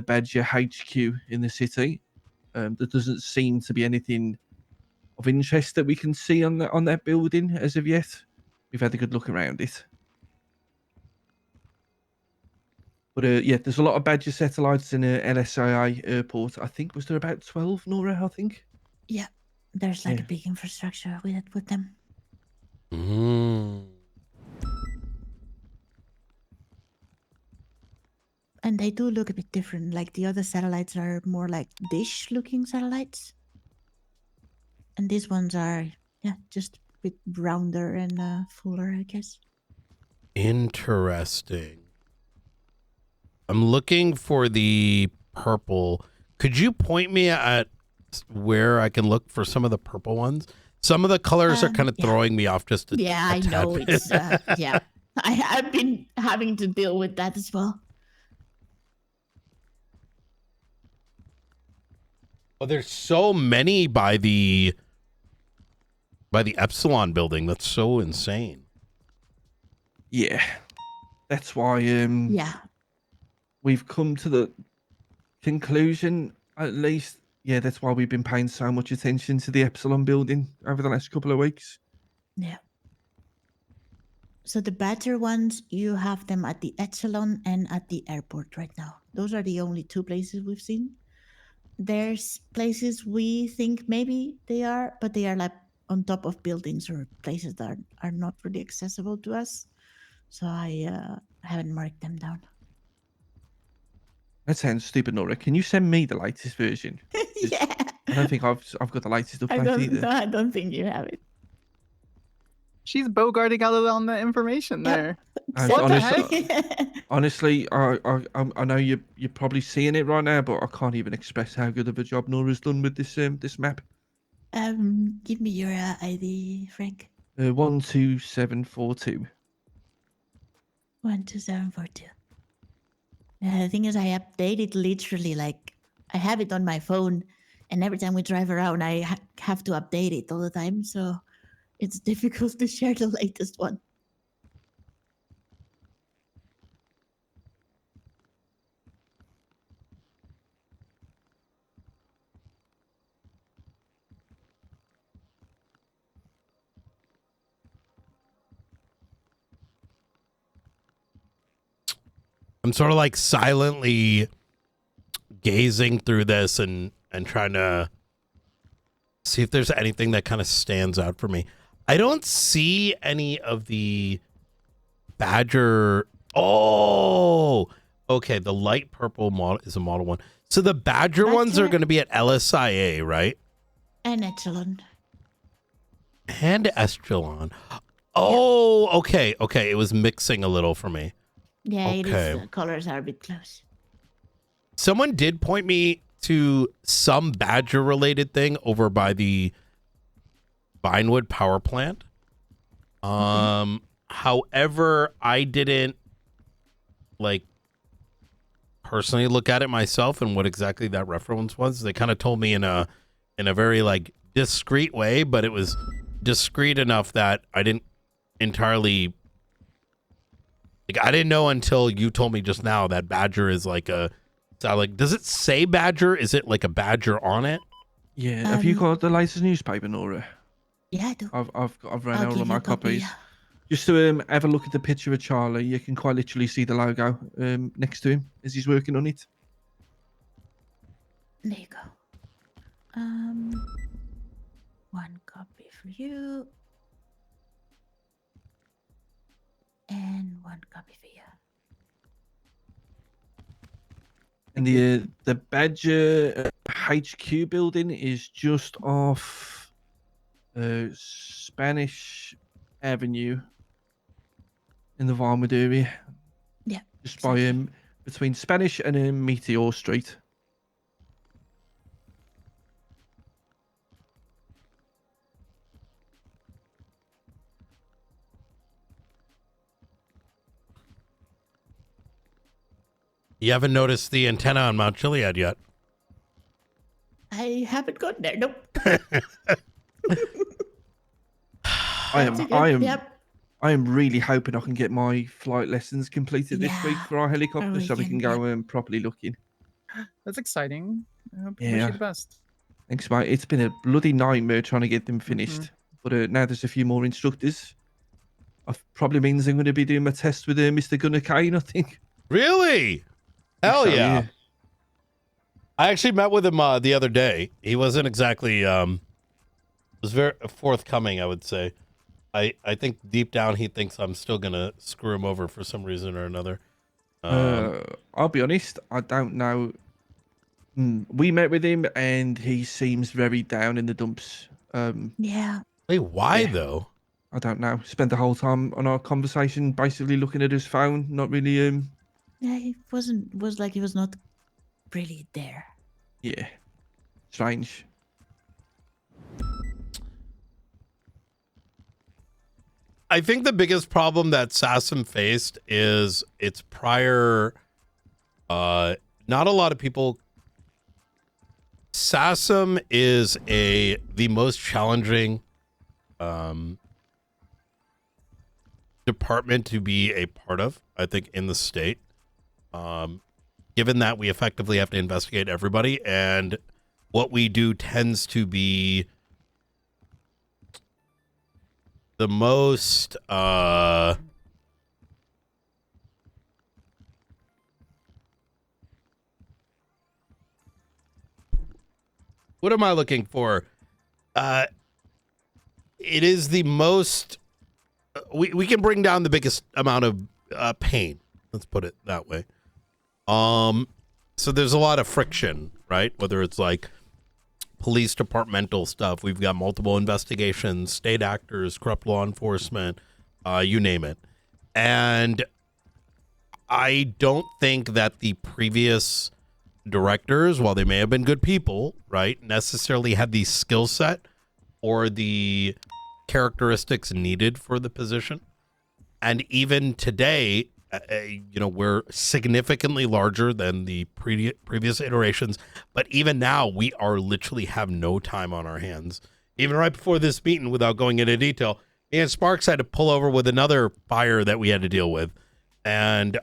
Badger HQ in the city. There doesn't seem to be anything of interest that we can see on that building as of yet. We've had a good look around it. But yeah, there's a lot of Badger satellites in LSIA airport. I think, was there about 12, Nora, I think? Yeah, there's like a big infrastructure with them. And they do look a bit different. Like the other satellites are more like dish-looking satellites. And these ones are, just a bit rounder and fuller, I guess. Interesting. I'm looking for the purple. Could you point me at where I can look for some of the purple ones? Some of the colors are kind of throwing me off just a I tad know. bit. It's, I've been having to deal with that as well. Well, there's so many by the Epsilon building. That's so insane. Yeah, that's why we've come to the conclusion, at least yeah, that's why we've been paying so much attention to the Epsilon building over the last couple of weeks. Yeah. So the badger ones, you have them at the Echelon and at the airport right now. Those are the only two places we've seen. There's places we think maybe they are, but they are like on top of buildings or places that are not really accessible to us. So I haven't marked them down. That sounds stupid, Nora. Can you send me the latest version? Yeah. I don't think I've got the latest I update either. I don't think you have it. She's bogarting out on the information there. What the heck? Honestly, I know you're probably seeing it right now, but I can't even express how good of a job Nora's done with this map. Give me your ID, Frank. 12742. 12742. The thing is, I update it literally like I have it on my phone, and every time we drive around, I have to update it all the time. So it's difficult to share the latest one. I'm sort of like silently gazing through this and trying to see if there's anything that kind of stands out for me. I don't see any of the Badger. Oh, okay. The light purple model is a Model 1. So the Badger ones are going to be at LSIA, right? And Echelon. And Echelon. Oh, okay. Okay. It was mixing a little for me. Yeah, it Okay. is. The colors are a bit close. Someone did point me to some Badger related thing over by the Vinewood power plant. However, I didn't like personally look at it myself and what exactly that reference was. They kind of told me in a very like discreet way, but it was discreet enough that I didn't entirely I didn't know until you told me just now that Badger is like a. So like, does it say Badger? Is it like a Badger on it? Yeah. Have you got the latest newspaper, Nora? Yeah, I do. I've ran I'll all give of you my a copy, copies. Just to have a look at the picture of Charlie, you can quite literally see the logo next to him as he's working on it. There you go. One copy for you. And one copy for you. And the Badger HQ building is just off Spanish Avenue in the Vinewood area. Yeah. Just by between Spanish and Meteor Street. You haven't noticed the antenna on Mount Chiliad yet. I haven't gotten there. Nope. I am really hoping I can get my flight lessons completed this week for our helicopter so we can go properly looking. That's exciting. I hope Yeah. wish you the best. Thanks, mate. It's been a bloody nightmare trying to get them finished. But now there's a few more instructors. Probably means I'm going to be doing my test with Mr. Gunnar Kane, I think. Really? Hell So, yeah. I actually met with him the other day. He wasn't exactly was very forthcoming, I would say. I think deep down he thinks I'm still gonna screw him over for some reason or another. I'll be honest, I don't know. We met with him and he seems very down in the dumps. Yeah. Wait, why though? I don't know. Spent the whole time on our conversation basically looking at his phone, not really Yeah, he was like he was not really there. yeah. Strange. I think the biggest problem that SASM faced is its prior. Not a lot of people. SASM is the most challenging department to be a part of, I think, in the state. Given that we effectively have to investigate everybody, and what we do tends to be the most what am I looking for? It is the most we can bring down the biggest amount of pain. Let's put it that way. So there's a lot of friction, right? Whether it's like police departmental stuff, we've got multiple investigations, state actors, corrupt law enforcement, you name it. And I don't think that the previous directors, while they may have been good people, right, necessarily had the skill set or the characteristics needed for the position. And even today, we're significantly larger than the previous iterations, but even now we are literally have no time on our hands. Even right before this meeting, without going into detail, me and Sparks had to pull over with another fire that we had to deal with. And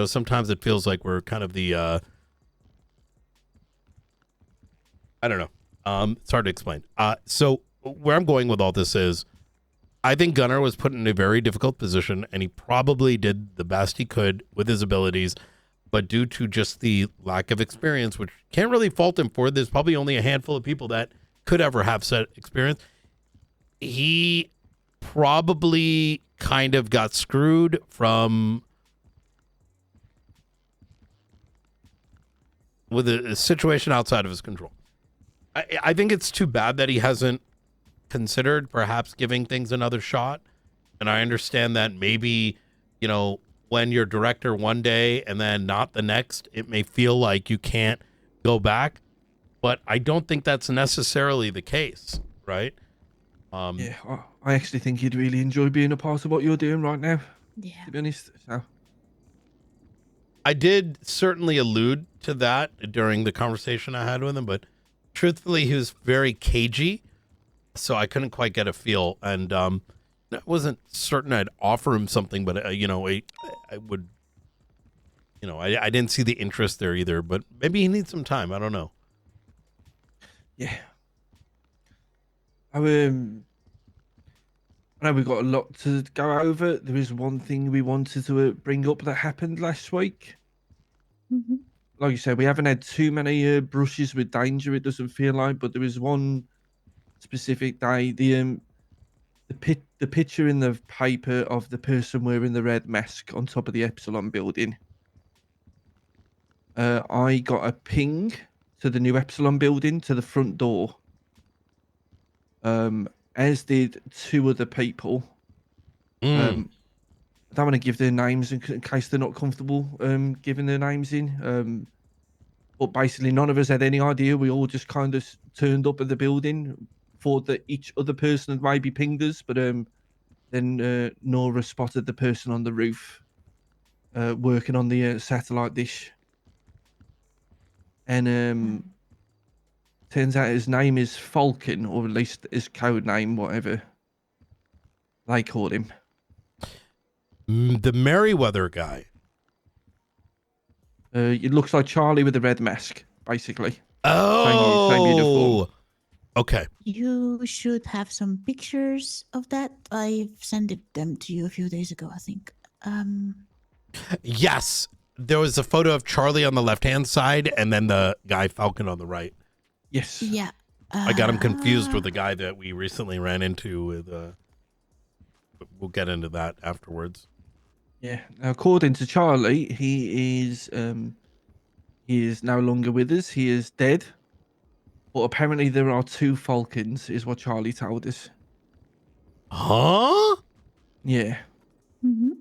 sometimes it feels like we're kind of the I don't know. It's hard to explain. So where I'm going with all this is, I think Gunnar was put in a very difficult position, and he probably did the best he could with his abilities, but due to just the lack of experience, which can't really fault him for, there's probably only a handful of people that could ever have said experience. He probably kind of got screwed from with a situation outside of his control. I think it's too bad that he hasn't considered perhaps giving things another shot. And I understand that maybe, when you're director one day and then not the next, it may feel like you can't go back. But I don't think that's necessarily the case, right? Yeah, I actually think you'd really enjoy being a part of what you're doing right now. Yeah. To be honest. So. I did certainly allude to that during the conversation I had with him, but truthfully, he was very cagey, so I couldn't quite get a feel. And I wasn't certain I'd offer him something, but I would, I didn't see the interest there either. But maybe he needs some time. I don't know. Yeah. I know we've got a lot to go over. There is one thing we wanted to bring up that happened last week. Mm-hmm. Like you said, we haven't had too many brushes with danger, it doesn't feel like, but there was one specific day. The picture in the paper of the person wearing the red mask on top of the Epsilon building. I got a ping to the new Epsilon building, to the front door. As did two other people. I don't want to give their names in case they're not comfortable giving their names in. But basically, none of us had any idea. We all just kind of turned up at the building, thought that each other person had maybe pinged us, but then Nora spotted the person on the roof working on the satellite dish. And turns out his name is Falcon, or at least his code name, whatever they called him. The Merryweather guy. It looks like Charlie with the red mask, basically. Oh, same uniform. Okay. You should have some pictures of that. I sent them to you a few days ago, I think. Yes, there was a photo of Charlie on the left-hand side, and then the guy Falcon on the right. Yes. Yeah. I got him confused with the guy that we recently ran into with. We'll get into that afterwards. Yeah. Now, according to Charlie, he is no longer with us. He is dead. But apparently there are two Falcons, is what Charlie told us. Huh? Yeah. Mm-hmm.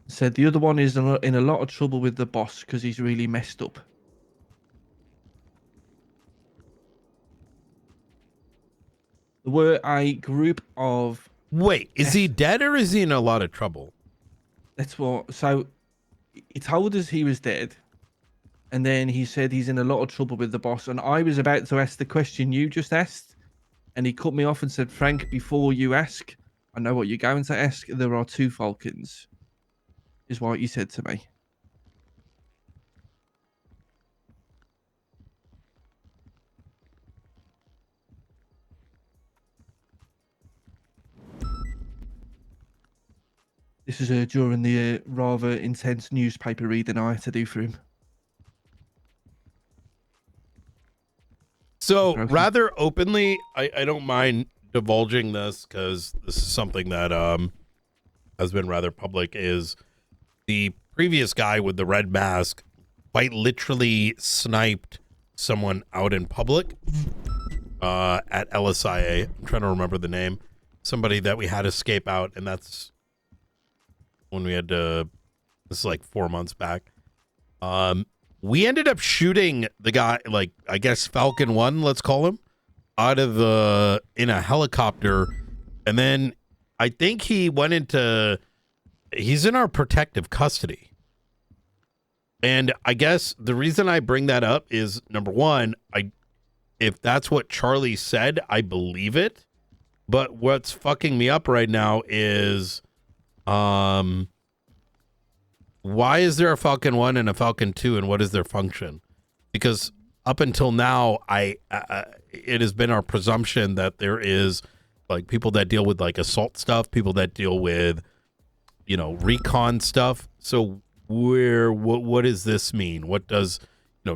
Said the other one is in a lot of trouble with the boss because he's really messed up. There were a group of... Wait, is he dead or is he in a lot of trouble? That's what... So, he told us he was dead. And then he said he's in a lot of trouble with the boss. And I was about to ask the question you just asked. And he cut me off and said, Frank, before you ask, I know what you're going to ask. There are two Falcons, is what he said to me. This is during the rather intense newspaper reading I had to do for him. So rather openly, I don't mind divulging this because this is something that has been rather public. Is the previous guy with the red mask quite literally sniped someone out in public at LSIA. I'm trying to remember the name. Somebody that we had escape out, and that's when we had to. This is like 4 months back. We ended up shooting the guy, like, I guess Falcon 1, let's call him, out of in a helicopter. And then I think he went he's in our protective custody. And I guess the reason I bring that up is, number one, if that's what Charlie said, I believe it. But what's fucking me up right now is, why is there a Falcon 1 and a Falcon 2, and what is their function? Because up until now, it has been our presumption that there is like people that deal with like assault stuff, people that deal with, recon stuff. So what does this mean? What does,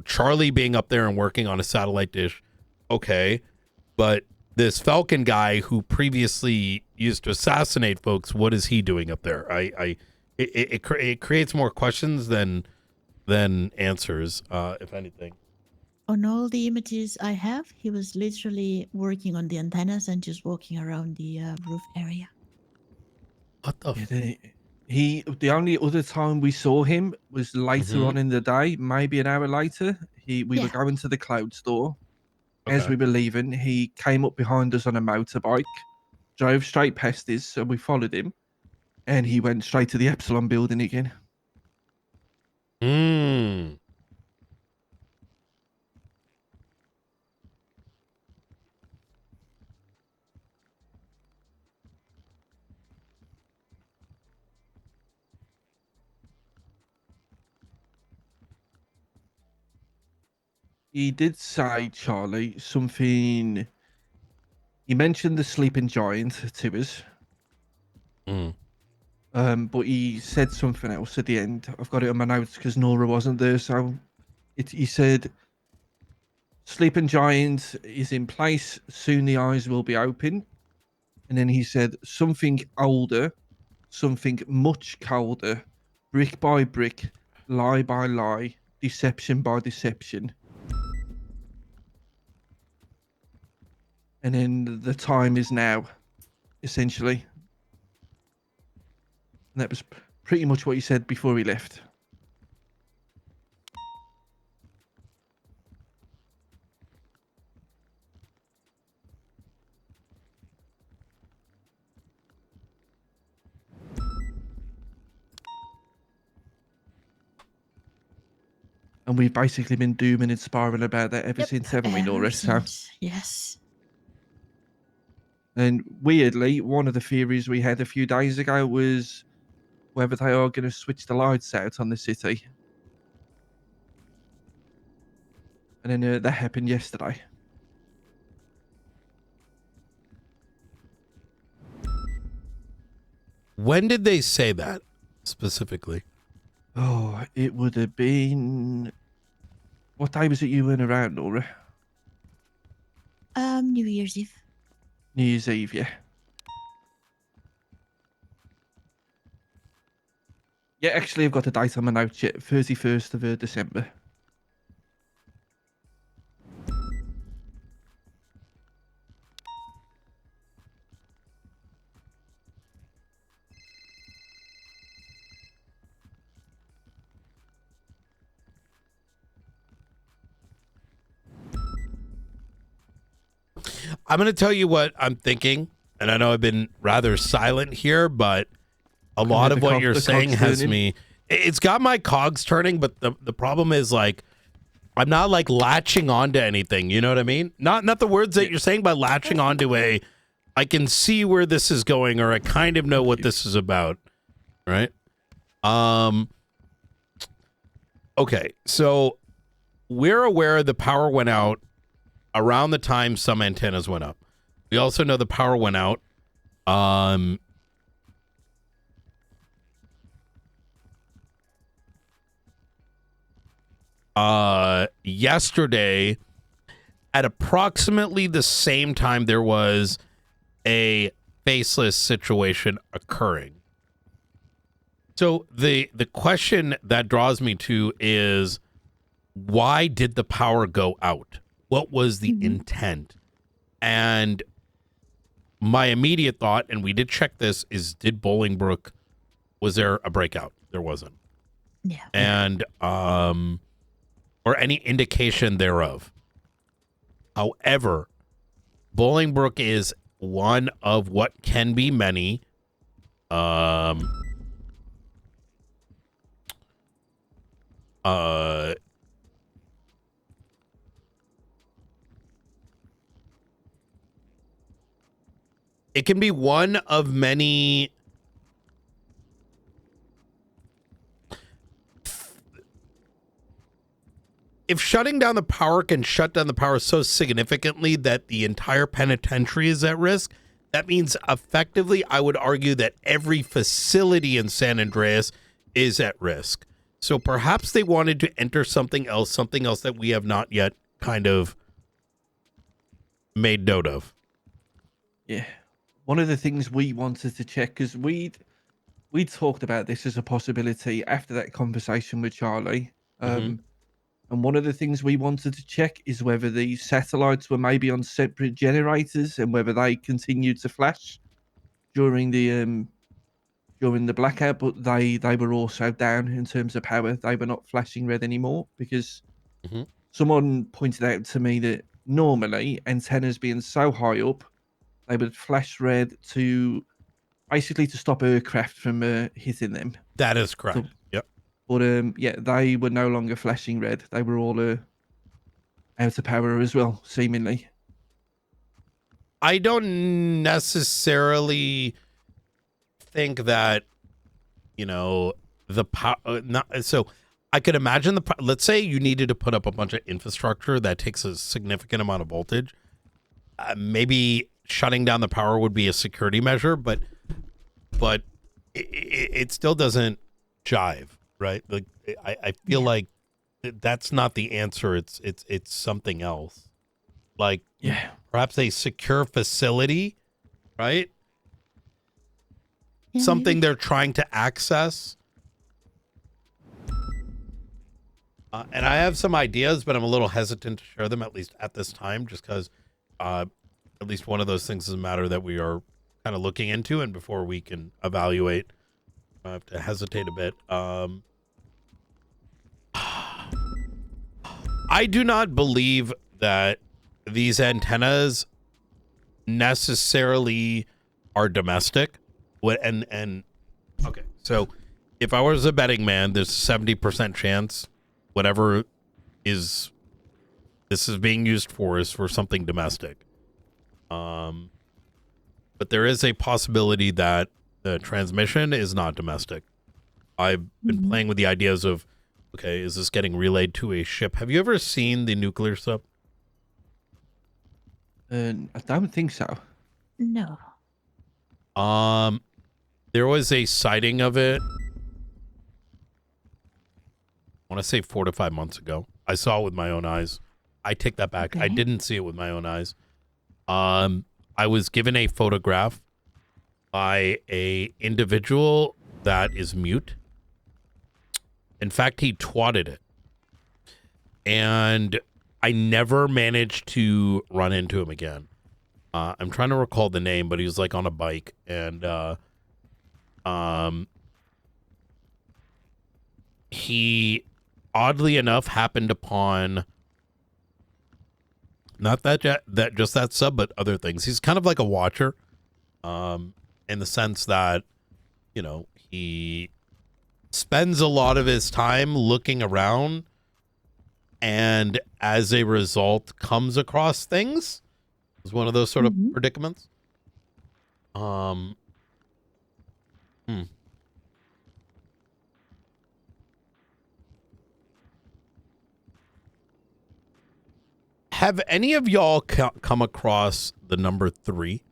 Charlie being up there and working on a satellite dish? Okay. But this Falcon guy who previously used to assassinate folks, what is he doing up there? It creates more questions than answers, if anything. On all the images I have, he was literally working on the antennas and just walking around the roof area. What the? The only other time we saw him was later on in the day, maybe an hour later. We were going to the cloud store. As we were leaving, he came up behind us on a motorbike, drove straight past us, so we followed him. And he went straight to the Epsilon building again. He did say, Charlie, something. He mentioned the sleeping giant to us. But he said something else at the end. I've got it on my notes because Nora wasn't there. So he said, sleeping giant is in place. Soon the eyes will be open. And then he said, something older, something much colder, brick by brick, lie by lie, deception by deception. And then the time is now, essentially. And that was pretty much what he said before he left. And we've basically been dooming and spiraling about that ever since, haven't we, Nora? So, yes. And weirdly, one of the theories we had a few days ago was whether they are going to switch the lights out on the city. And then that happened yesterday. When did they say that specifically? Oh, it would have been... What day was it you weren't around, Nora? New Year's Eve. New Year's Eve, yeah. Yeah, actually, I've got the date on my notes yet. 31st of December. I'm going to tell you what I'm thinking, and I know I've been rather silent here, but a lot of what you're saying has me... It's got my cogs turning, but the problem is, like, I'm not, like, latching onto anything, you know what I mean? Not the words that you're saying, but latching onto I can see where this is going, or I kind of know what this is about, right? Okay, so we're aware the power went out around the time some antennas went up. We also know the power went out yesterday at approximately the same time there was a faceless situation occurring. So the question that draws me to is, why did the power go out? What was the intent? And my immediate thought, and we did check this, is did Bolingbrook, was there a breakout? There wasn't. Yeah. And or any indication thereof. However, Bolingbrook is one of what can be many it can be one of many if shutting down the power can shut down the power so significantly that the entire penitentiary is at risk, that means effectively I would argue that every facility in San Andreas is at risk. So perhaps they wanted to enter something else that we have not yet kind of made note of. Yeah. One of the things we wanted to check, because we'd talked about this as a possibility after that conversation with Charlie. And one of the things we wanted to check is whether these satellites were maybe on separate generators and whether they continued to flash during the blackout, but they were also down in terms of power. They were not flashing red anymore because someone pointed out to me that normally antennas being so high up, they would flash red to basically to stop aircraft from hitting them. That is correct. So, yep. But yeah, they were no longer flashing red. They were all out of power as well, seemingly. I don't necessarily think that, you know, the power. So I could imagine let's say you needed to put up a bunch of infrastructure that takes a significant amount of voltage. Maybe shutting down the power would be a security measure, but it still doesn't jive, right? Like I feel like that's not the answer. It's something else. Like perhaps a secure facility, right? Yeah, Something maybe. they're trying to access. And I have some ideas, but I'm a little hesitant to share them, at least at this time, just because at least one of those things is a matter that we are kind of looking into, and before we can evaluate, I have to hesitate a bit. I do not believe that these antennas necessarily are domestic. And okay, so if I was a betting man, there's a 70% chance whatever this is being used for is for something domestic. But there is a possibility that the transmission is not domestic. I've been playing with the ideas of, okay, is this getting relayed to a ship? Have you ever seen the nuclear sub? I don't think so. No. There was a sighting of it. I want to say 4 to 5 months ago. I saw it with my own eyes. I take that back. Okay. I didn't see it with my own eyes. I was given a photograph by a individual that is mute. In fact, he twatted it. And I never managed to run into him again. I'm trying to recall the name, but he was like on a bike, and he oddly enough happened upon not that sub, but other things. He's kind of like a watcher, in the sense that, you know, he spends a lot of his time looking around, and as a result comes across things. It's one of those sort of predicaments. Have any of y'all come across the number 3?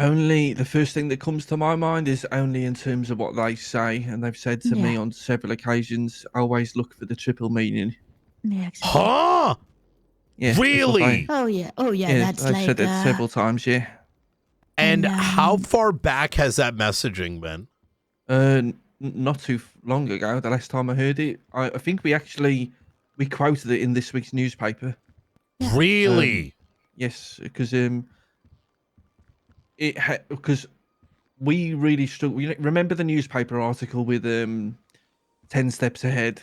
Only the first thing that comes to my mind is only in terms of what they say, and they've said to me Yeah. on several occasions, always look for the triple meaning. Yeah, exactly. Huh? Yeah, that's what Really? Oh yeah. Oh yeah. yeah, That's they've like. said it several times. Yeah. And how um, far back has that messaging been? Not too long ago. The last time I heard it, I think we quoted it in this week's newspaper. Really? Yes, because because we really struggle. You remember the newspaper article with 10 steps ahead?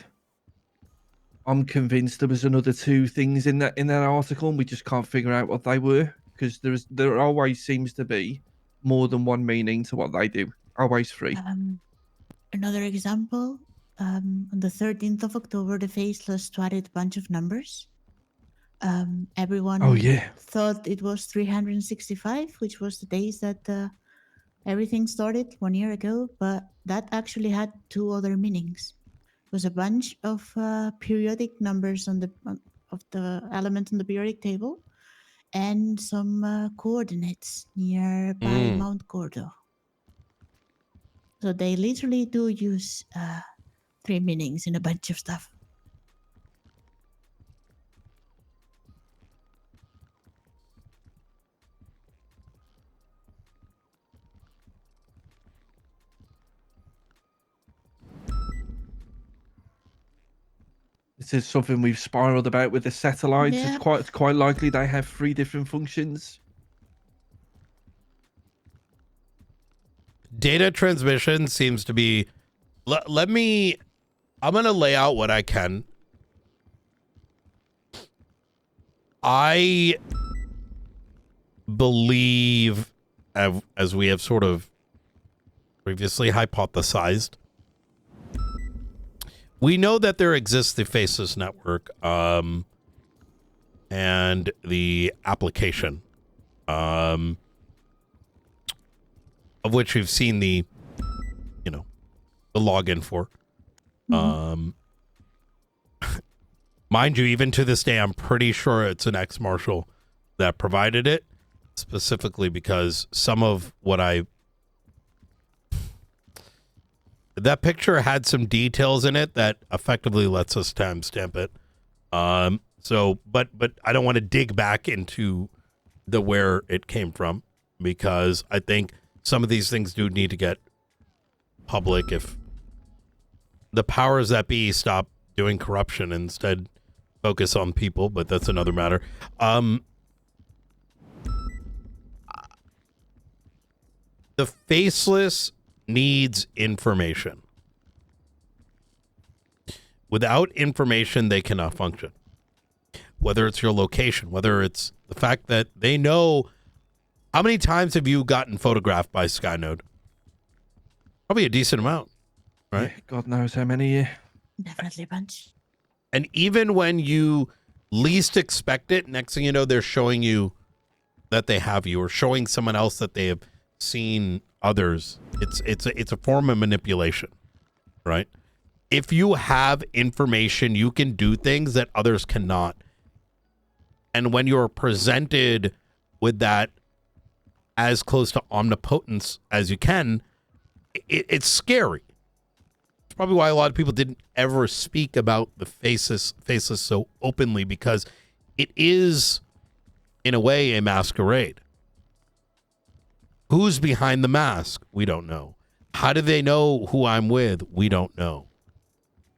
I'm convinced there was another 2 things in that article, and we just can't figure out what they were, because there always seems to be more than one meaning to what they do. Always 3. Another example. On the 13th of October, the Faceless twatted a bunch of numbers. Everyone Oh, yeah. thought it was 365, which was the days that everything started 1 year ago, but that actually had 2 other meanings. It was a bunch of periodic numbers of the elements on the periodic table, and some coordinates nearby Mount Gordo. So they literally do use 3 meanings in a bunch of stuff. This is something we've spiraled about with the satellites. Yeah. It's quite likely they have 3 different functions. Data transmission seems to be. I'm going to lay out what I can. I believe, as we have sort of previously hypothesized, we know that there exists the Faceless Network and the application, of which we've seen the login for. Mind you, even to this day, I'm pretty sure it's an ex-marshal that provided it, specifically because some of what that picture had some details in it that effectively lets us timestamp it. So, but I don't want to dig back into where it came from, because I think some of these things do need to get public if the powers that be stop doing corruption and instead focus on people, but that's another matter. The Faceless needs information. Without information, they cannot function. Whether it's your location, whether it's the fact that they know. How many times have you gotten photographed by Skynode? Probably a decent amount, right? Yeah, God knows how many. Definitely a bunch. And even when you least expect it, next thing you know, they're showing you that they have you, or showing someone else that they have seen others. It's a form of manipulation, right? If you have information, you can do things that others cannot. And when you're presented with that as close to omnipotence as you can, it's scary. It's probably why a lot of people didn't ever speak about the faceless so openly, because it is, in a way, a masquerade. Who's behind the mask? We don't know. How do they know who I'm with? We don't know.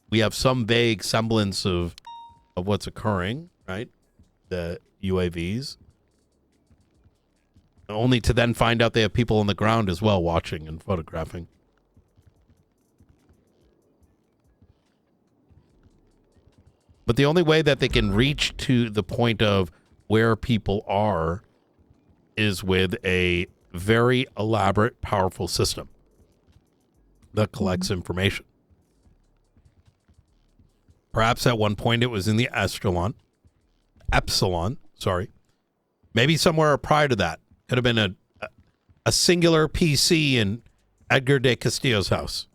We have some vague semblance of what's occurring, right? The UAVs. Only to then find out they have people on the ground as well watching and photographing. But the only way that they can reach to the point of where people are is with a very elaborate, powerful system that collects information. Perhaps at one point it was in the Epsilon, sorry. Maybe somewhere prior to that. Could have been a singular PC in Edgar de Castillo's house.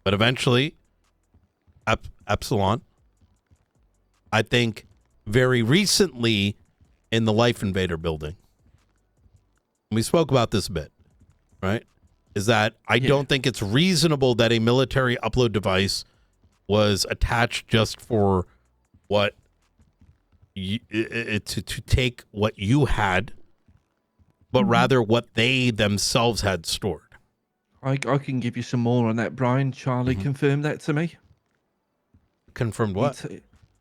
But eventually, Epsilon, I think very recently in the Life Invader building. we spoke about this a bit, right? Is that I don't think it's reasonable that a military upload device was attached just for what to take what you had, but rather what they themselves had stored. I can give you some more on that, Brian. Charlie confirmed that to me. Confirmed what?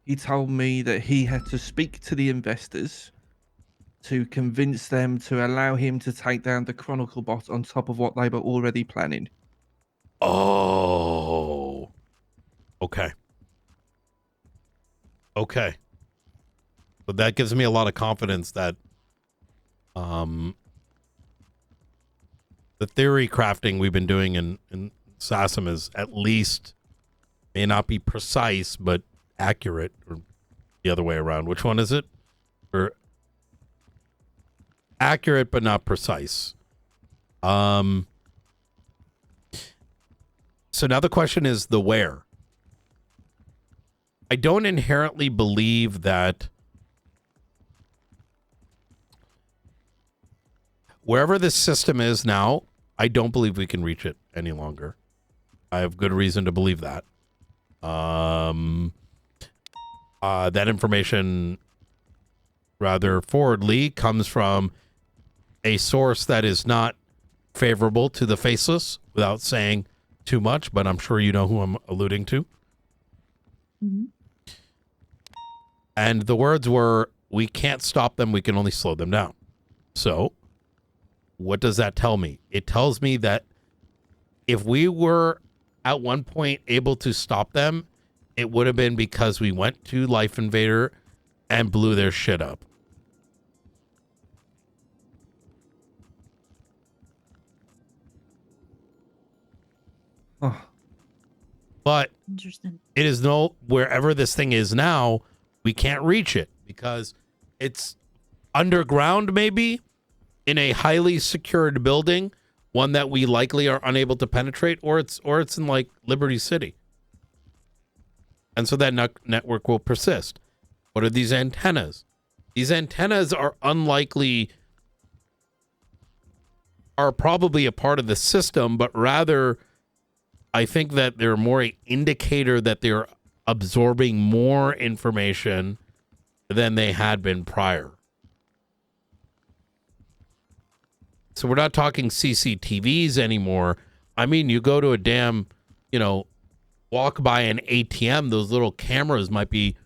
He told me that he had to speak to the investors to convince them to allow him to take down the Chronicle bot on top of what they were already planning. Oh. Okay. Okay. But that gives me a lot of confidence that the theory crafting we've been doing in SASM is at least may not be precise but accurate, or the other way around. Which one is it? Or accurate but not precise. So now the question is the where. I don't inherently believe that wherever this system is now, I don't believe we can reach it any longer. I have good reason to believe that. That information, rather forwardly, comes from a source that is not favorable to the faceless, without saying too much, but I'm sure you know who I'm alluding to. And the words were, we can't stop them, we can only slow them down. So, what does that tell me? It tells me that if we were at one point able to stop them, it would have been because we went to Life Invader and blew their shit up. Oh. But Interesting. it is wherever this thing is now, we can't reach it because it's underground, maybe in a highly secured building, one that we likely are unable to penetrate, or it's in like Liberty City. And so that network will persist. What are these antennas? These antennas are probably a part of the system, but rather I think that they're more an indicator that they're absorbing more information than they had been prior. So we're not talking CCTVs anymore. I mean, you go to a damn, walk by an ATM, those little cameras might be,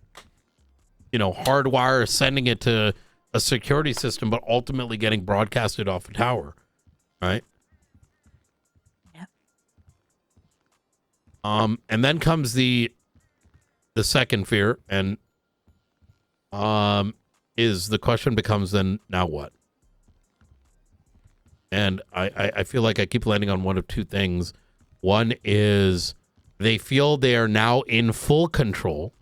hardwire sending it to a security system, but ultimately getting broadcasted off a tower, right? Yep. And then comes the second fear, and the question becomes then, now what? And I feel like I keep landing on one of two things. One is they feel they are now in full control,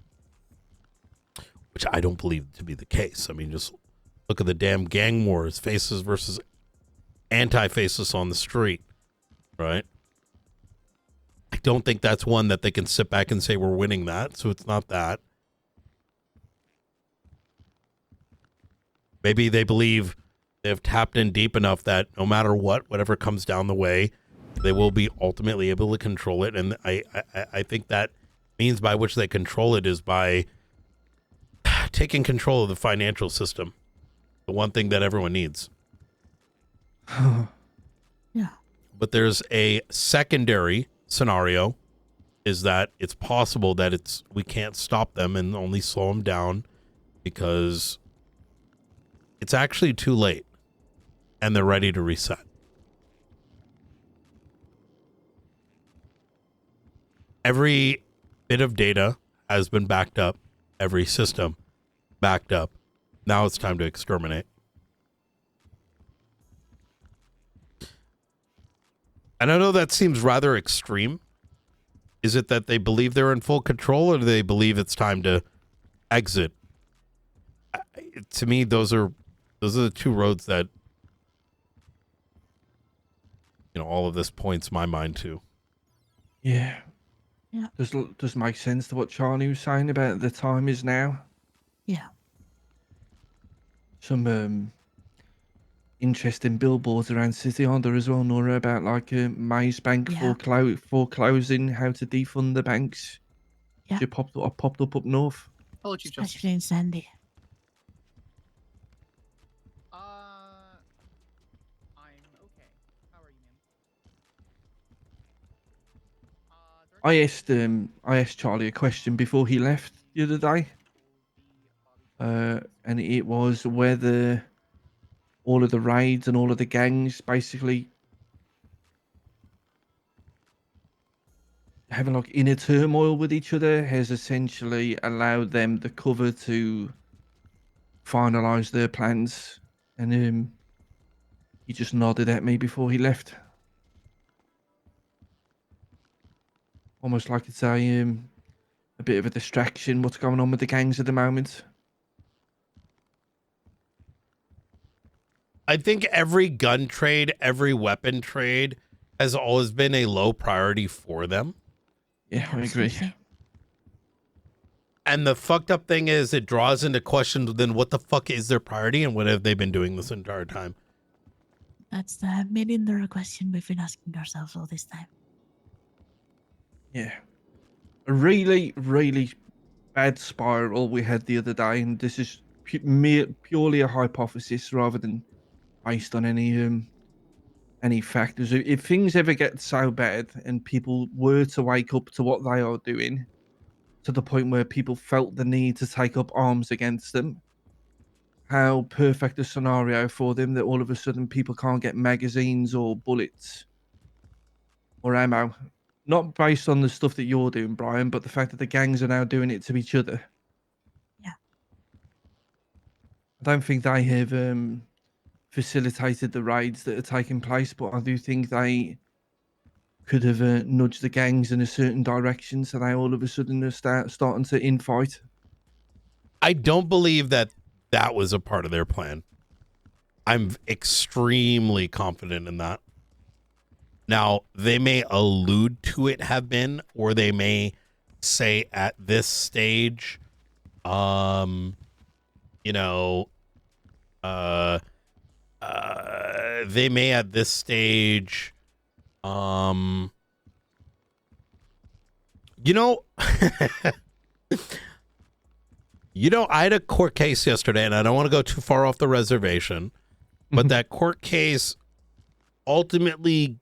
which I don't believe to be the case. I mean, just look at the damn gang wars, faceless versus anti-faceless on the street, right? I don't think that's one that they can sit back and say we're winning that, so it's not that. Maybe they believe they've tapped in deep enough that no matter whatever comes down the way, they will be ultimately able to control it. And I think that means by which they control it is by taking control of the financial system, the one thing that everyone needs. Yeah. But there's a secondary scenario, is that it's possible that we can't stop them and only slow them down because it's actually too late and they're ready to reset. Every bit of data has been backed up, every system backed up. Now it's time to exterminate. And I know that seems rather extreme. Is it that they believe they're in full control, or do they believe it's time to exit? To me, those are the two roads that all of this points my mind to. Yeah. Yeah. Does make sense to what Charlie was saying about the time is now. Yeah. Some interesting billboards around city, aren't there, as well, Nora, about like Maze Bank Yeah. foreclosing, how to defund the banks. Yeah. She popped up north. Hello, Chief Justice. Especially in Sandy. I'm okay. How are you, ma'am? I asked Charlie a question before he left the other day, and it was whether all of the raids and all of the gangs basically having like inner turmoil with each other has essentially allowed them the cover to finalize their plans, and he just nodded at me before he left, almost like it's a bit of a distraction what's going on with the gangs at the moment. I think every gun trade, every weapon trade has always been a low priority for them. Yeah, I agree. And the fucked up thing is it draws into questions, then what the fuck is their priority and what have they been doing this entire time? That's the $1 million question we've been asking ourselves all this time. Yeah. A really, really bad spiral we had the other day, and this is purely a hypothesis rather than based on any factors. If things ever get so bad and people were to wake up to what they are doing, to the point where people felt the need to take up arms against them, how perfect a scenario for them that all of a sudden people can't get magazines or bullets or ammo. Not based on the stuff that you're doing, Brian, but the fact that the gangs are now doing it to each other. Yeah. I don't think they have facilitated the raids that are taking place, but I do think they could have nudged the gangs in a certain direction, so they all of a sudden are starting to infight. I don't believe that that was a part of their plan. I'm extremely confident in that. Now, they may allude to it have been, or they may say at this stage, they may at this stage, I had a court case yesterday, and I don't want to go too far off the reservation, but that court case ultimately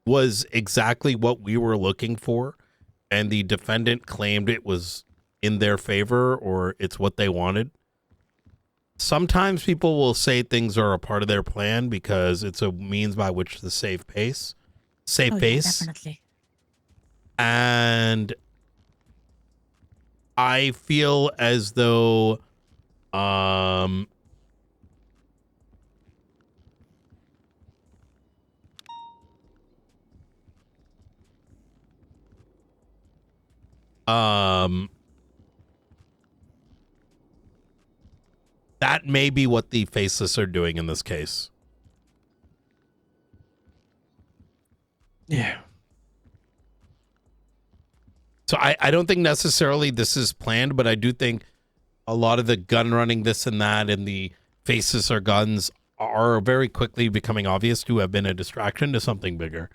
was exactly what we were looking for, and the defendant claimed it was in their favor or it's what they wanted. Sometimes people will say things are a part of their plan because it's a means by which to save face. Yeah, definitely. And I feel as though that may be what the faceless are doing in this case. Yeah. So I don't think necessarily this is planned, but I do think a lot of the gun running, this and that, and the faces or guns are very quickly becoming obvious to have been a distraction to something bigger,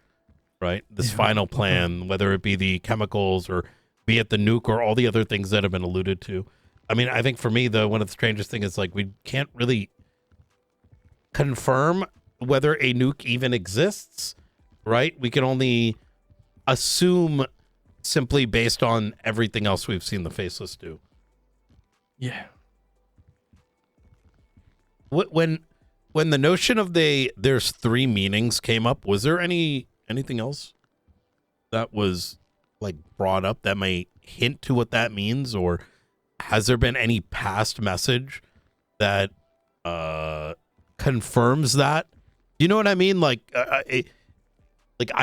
right? This final plan, whether it be the chemicals or be it the nuke or all the other things that have been alluded to. I mean, I think for me, one of the strangest things is like we can't really confirm whether a nuke even exists, right? We can only assume simply based on everything else we've seen the faceless do. Yeah. When the notion of there's three meanings came up, was there anything else that was like brought up that may hint to what that means, or has there been any past message that confirms that? You know what I mean? Like I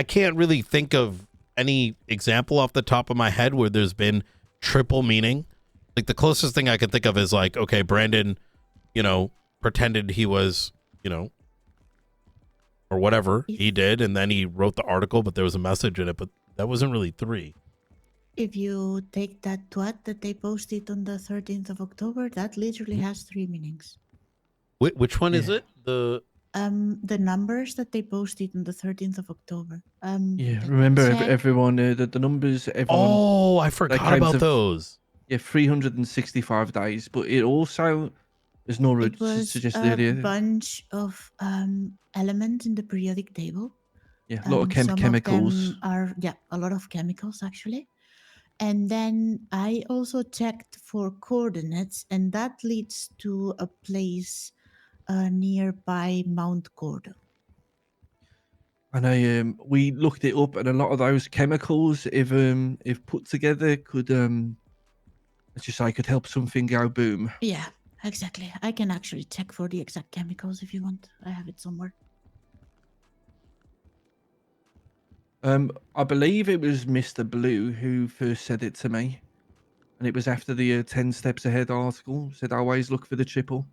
can't really think of any example off the top of my head where there's been triple meaning. Like the closest thing I can think of is like, okay, Brandon, pretended he was, or whatever he did, and then he wrote the article, but there was a message in it, but that wasn't really three. If you take that tweet that they posted on the 13th of October, that literally has three meanings. Which one is it? The numbers that they posted on the 13th of October. Yeah, let me remember check. everyone, the numbers, everyone. Oh, I they forgot came about to- those. Yeah, 365 days, but it also, as Nora It was suggested a earlier, bunch of elements in the periodic table. yeah, a lot of Some chemicals. of them are, yeah, a lot of chemicals actually. And then I also checked for coordinates, and that leads to a place nearby Mount Gordo. And we looked it up, and a lot of those chemicals, if put together, could let's just say, could help something go boom. Yeah, exactly. I can actually check for the exact chemicals if you want. I have it somewhere. I believe it was Mr. Blue who first said it to me, and it was after the 10 Steps Ahead article said always look for the triple.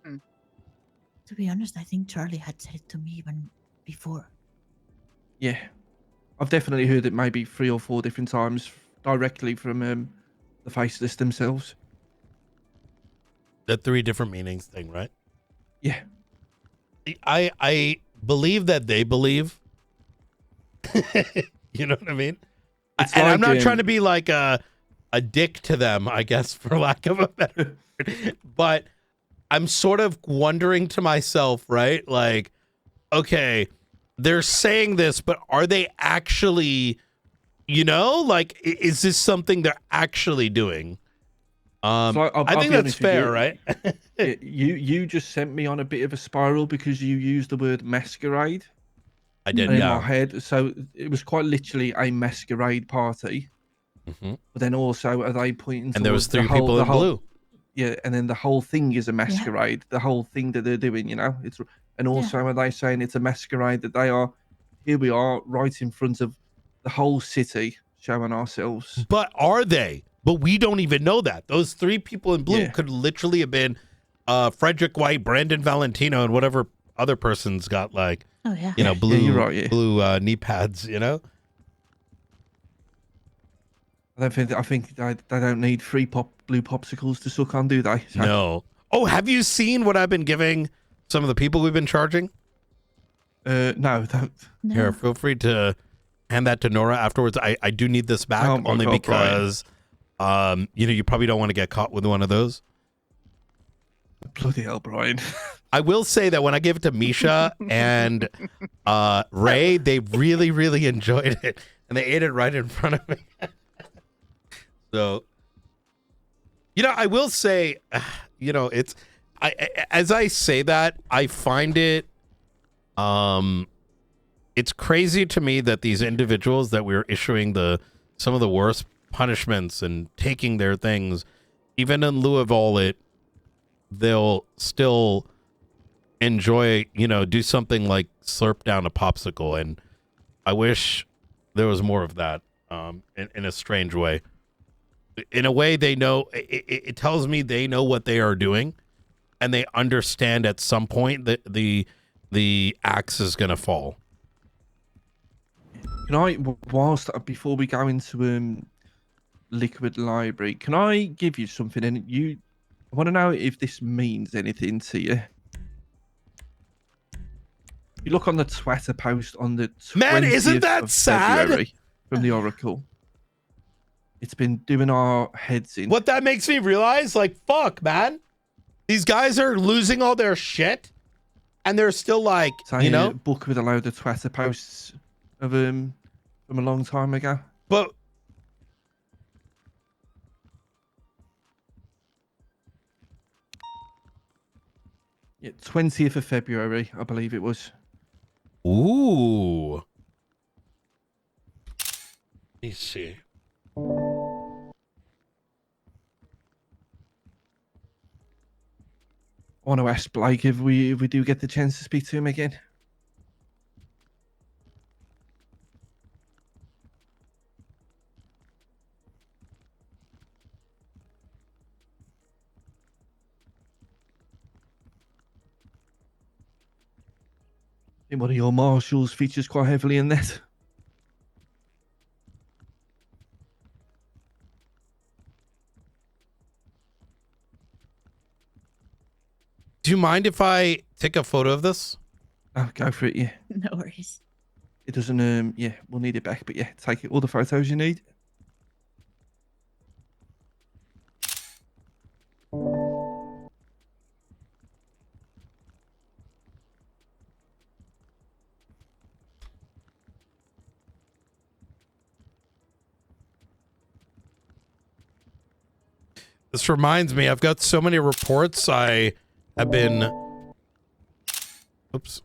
To be honest, I think Charlie had said it to me even before. Yeah, I've definitely heard it maybe 3 or 4 different times directly from the faceless themselves. The 3 different meanings thing, right? Yeah. I believe that they believe. You know what I mean? It's and I'm like, not trying to be like a dick to them, I guess, for lack of a better word. But I'm sort of wondering to myself, right? Like, okay, they're saying this, but are they actually, like, is this something they're actually doing? So I think that's fair, right? You just sent me on a bit of a spiral because you used the word masquerade. I did, and in yeah. my head, so it was quite literally a masquerade party. Mm-hmm. But then also, are they pointing? And there was towards 3 people in blue. Yeah, and then the whole thing is a masquerade. The whole thing that they're doing, it's. And also, are they saying it's a masquerade that they are? Here we are, right in front of the whole city, showing ourselves. But are they? But we don't even know that. Those 3 people in blue could literally have been Frederick White, Brandon Valentino, and whatever other person's got like, oh, yeah. blue, you're right, blue knee pads, I think they don't need 3 blue popsicles to suck on, do they? So, No. Oh, have you seen what I've been giving some of the people we've been charging? No, don't. No. Here, feel free to hand that to Nora afterwards. I do need this back Oh my only God, because, you probably don't want to get caught with one of those. Bloody hell, Brian. I will say that when I gave it to Misha and Ray, they really, really enjoyed it, and they ate it right in front of me. So, I will say, it's, as I say that, I find it, it's crazy to me that these individuals that we're issuing some of the worst punishments and taking their things, even in lieu of all it, they'll still enjoy, do something like slurp down a popsicle. And I wish there was more of that, in a strange way. In a way, they know, it tells me they know what they are doing, and they understand at some point that the axe is going to fall. Can I, before we go into Liquid Library, can I give you something? And I want to know if this means anything to you. You look on the Twitter post on the 20th Man, isn't that of sad? February from the Oracle. It's been doing our heads in. What that makes me realize, like, fuck, man. These guys are losing all their shit, and they're still like, book with a load of Twitter posts of from a long time ago. But yeah, 20th of February, I believe it was. Ooh. Let me see. I want to ask Blake if we do get the chance to speak to him again. I think one of your marshals features quite heavily in that. Do you mind if I take a photo of this? Oh, go for it. Yeah. No worries. It doesn't. Yeah, we'll need it back, but yeah, take it. All the photos you need. This reminds me, I've got so many reports I have been... Oops.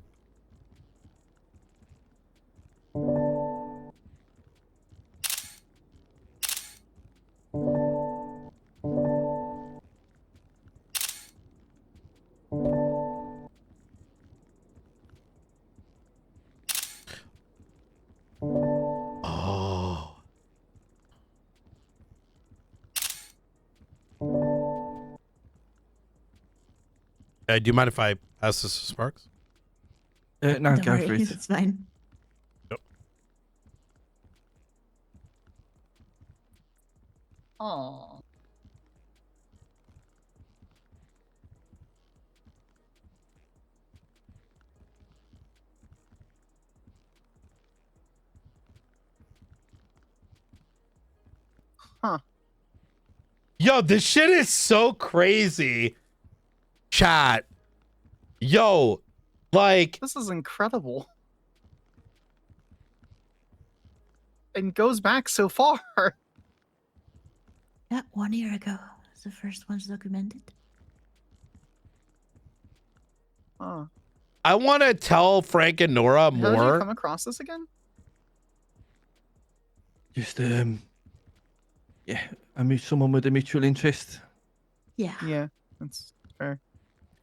Oh. Do you mind if I pass this to Sparks? No, Don't go worry, for it. it's fine. Oh. Huh. Yo, this shit is so crazy. Chat. Yo, like... This is incredible. And goes back so far. Yeah, 1 year ago was the first ones documented. Huh. I want to tell Frank and Nora How did you more. come across this again? Just yeah. I mean, someone with a mutual interest. Yeah. Yeah, that's fair.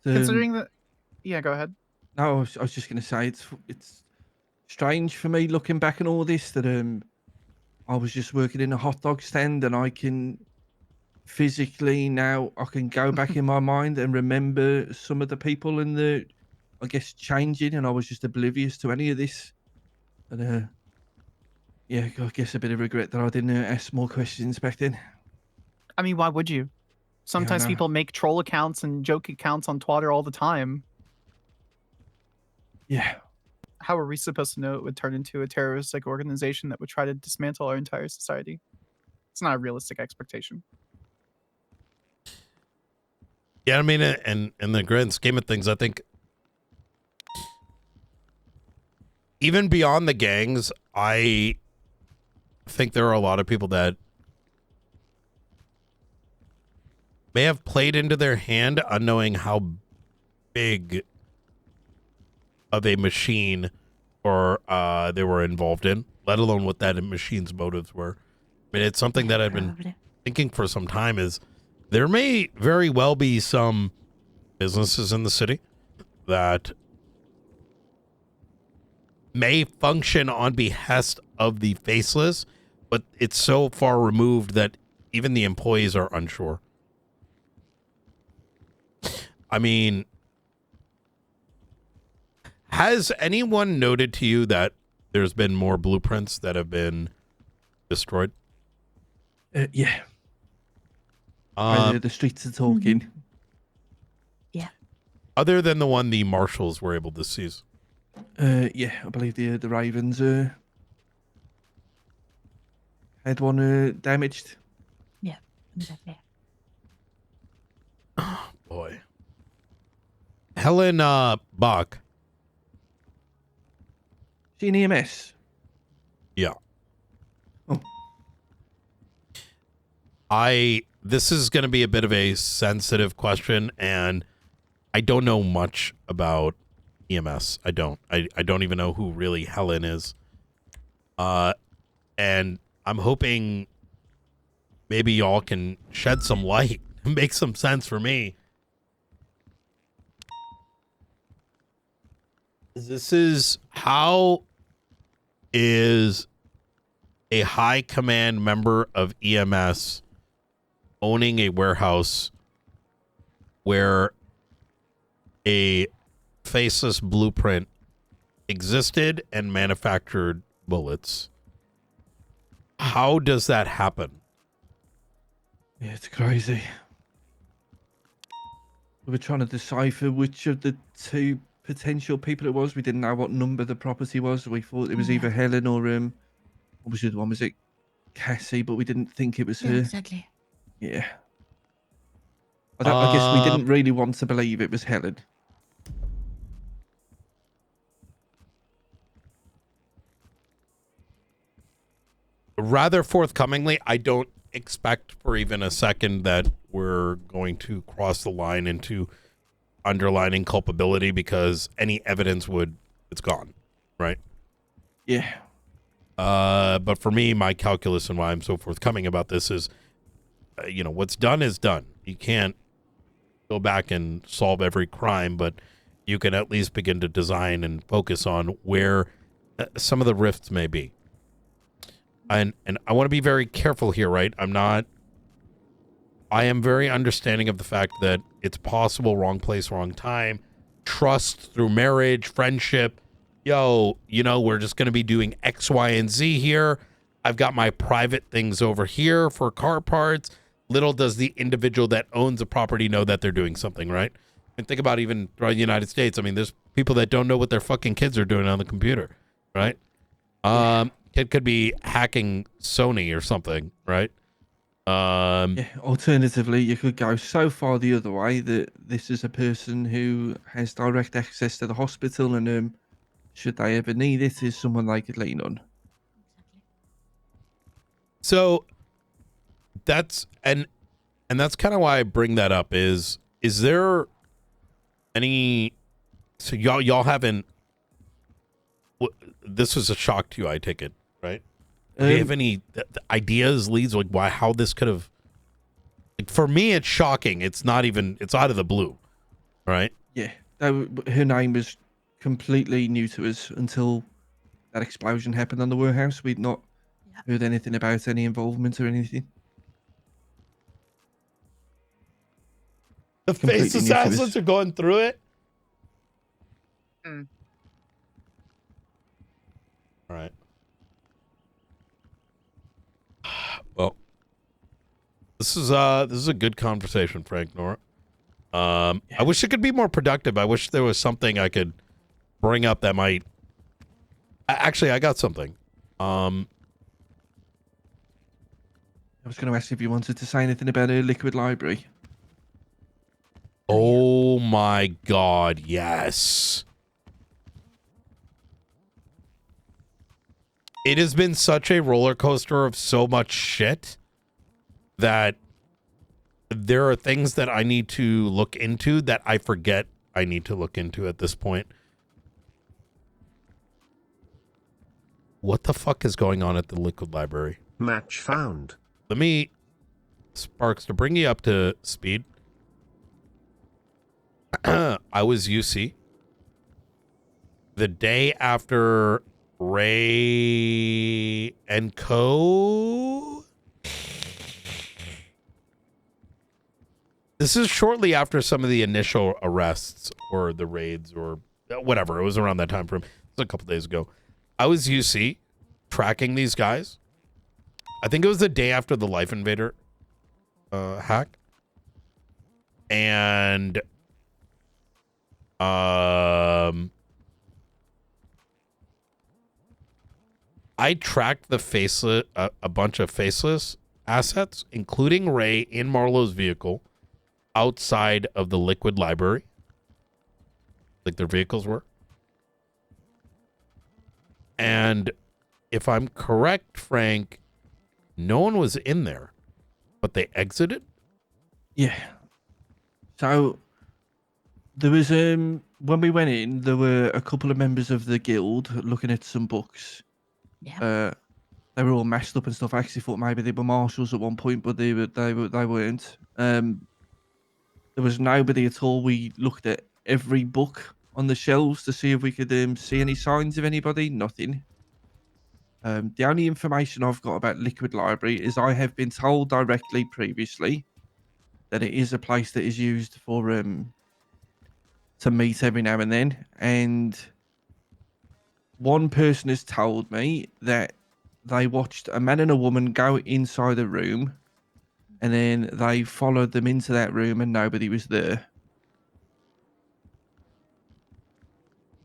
Um, Considering that... Yeah, go ahead. No, I was just gonna say it's strange for me looking back on all this that I was just working in a hot dog stand and I can physically now I can go back in my mind and remember some of the people and the I guess changing and I was just oblivious to any of this. And yeah, I guess a bit of regret that I didn't ask more questions back then. I mean, why would you? Sometimes know. people make troll accounts and joke accounts on Twitter all the time. Yeah. How are we supposed to know it would turn into a terroristic organization that would try to dismantle our entire society? It's not a realistic expectation. Yeah, I mean, in the grand scheme of things, I think even beyond the gangs, I think there are a lot of people that may have played into their hand unknowing how big of a machine or they were involved in, let alone what that machine's motives were. I mean, it's something that I've been thinking for some time is there may very well be some businesses in the city that may function on behest of the faceless, but it's so far removed that even the employees are unsure. I mean, has anyone noted to you that there's been more blueprints that have been destroyed? Yeah. The streets are talking. Yeah. Other than the one the marshals were able to seize. Yeah, I believe the Ravens had one damaged. Yeah. Exactly. Oh, boy. Helen Bach. She in EMS? Yeah. Oh. This is going to be a bit of a sensitive question, and I don't know much about EMS. I don't even know who really Helen is. And I'm hoping maybe y'all can shed some light, make some sense for me. This is how is a high command member of EMS owning a warehouse where a faceless blueprint existed and manufactured bullets. How does that happen? Yeah, it's crazy. We were trying to decipher which of the two potential people it was. We didn't know what number the property was. We thought it was either Helen or what was the other one? Was it Cassie? But we didn't think it was Yeah, her. exactly. Yeah. I guess we didn't really want to believe it was Helen. Rather forthcomingly, I don't expect for even a second that we're going to cross the line into underlining culpability, because any evidence it's gone, right? Yeah. But for me, my calculus and why I'm so forthcoming about this is, what's done is done. You can't go back and solve every crime, but you can at least begin to design and focus on where some of the rifts may be. And I want to be very careful here, right? I am very understanding of the fact that it's possible, wrong place, wrong time, trust through marriage, friendship. We're just going to be doing X, Y, and Z here. I've got my private things over here for car parts. Little does the individual that owns a property know that they're doing something, right? And think about even throughout the United States. I mean, there's people that don't know what their fucking kids are doing on the computer, right? Kid could be hacking Sony or something, right? Alternatively, you could go so far the other way that this is a person who has direct access to the hospital, and should they ever need it, is someone they could lean on. So that's and that's kind of why I bring that up. Is there any? So y'all haven't. This was a shock to you, I take it, right? Do you have any ideas, leads, like how this could have? Like, for me, it's shocking. It's not even. It's out of the blue, right? Yeah, her name was completely new to us until that explosion happened on the warehouse. We'd not heard anything about any involvement or anything. The face assassins are going through it. Mm. All right. Well, this is a good conversation, Frank, Nora. I wish it could be more productive. I wish there was something I could bring up that might. Actually, I got something. I was going to ask if you wanted to say anything about a liquid library. Oh my God! Yes. It has been such a roller coaster of so much shit that there are things that I need to look into that I forget I need to look into at this point. What the fuck is going on at the Liquid Library? Match found. Let me, Sparks, to bring you up to speed. I was UC. The day after Ray and Co. This is shortly after some of the initial arrests or the raids or whatever. It was around that time frame. It was a couple days ago. I was UC tracking these guys. I think it was the day after the Life Invader hack. And I tracked the faceless, a bunch of faceless assets, including Ray in Marlowe's vehicle, outside of the Liquid Library, like their vehicles were. And if I'm correct, Frank, no one was in there, but they exited. Yeah. So there was when we went in, there were a couple of members of the guild looking at some books. Yeah. They were all messed up and stuff. I actually thought maybe they were marshals at one point, but they weren't. There was nobody at all. We looked at every book on the shelves to see if we could see any signs of anybody. Nothing. The only information I've got about Liquid Library is I have been told directly previously that it is a place that is used for to meet every now and then. And one person has told me that they watched a man and a woman go inside a room, and then they followed them into that room and nobody was there.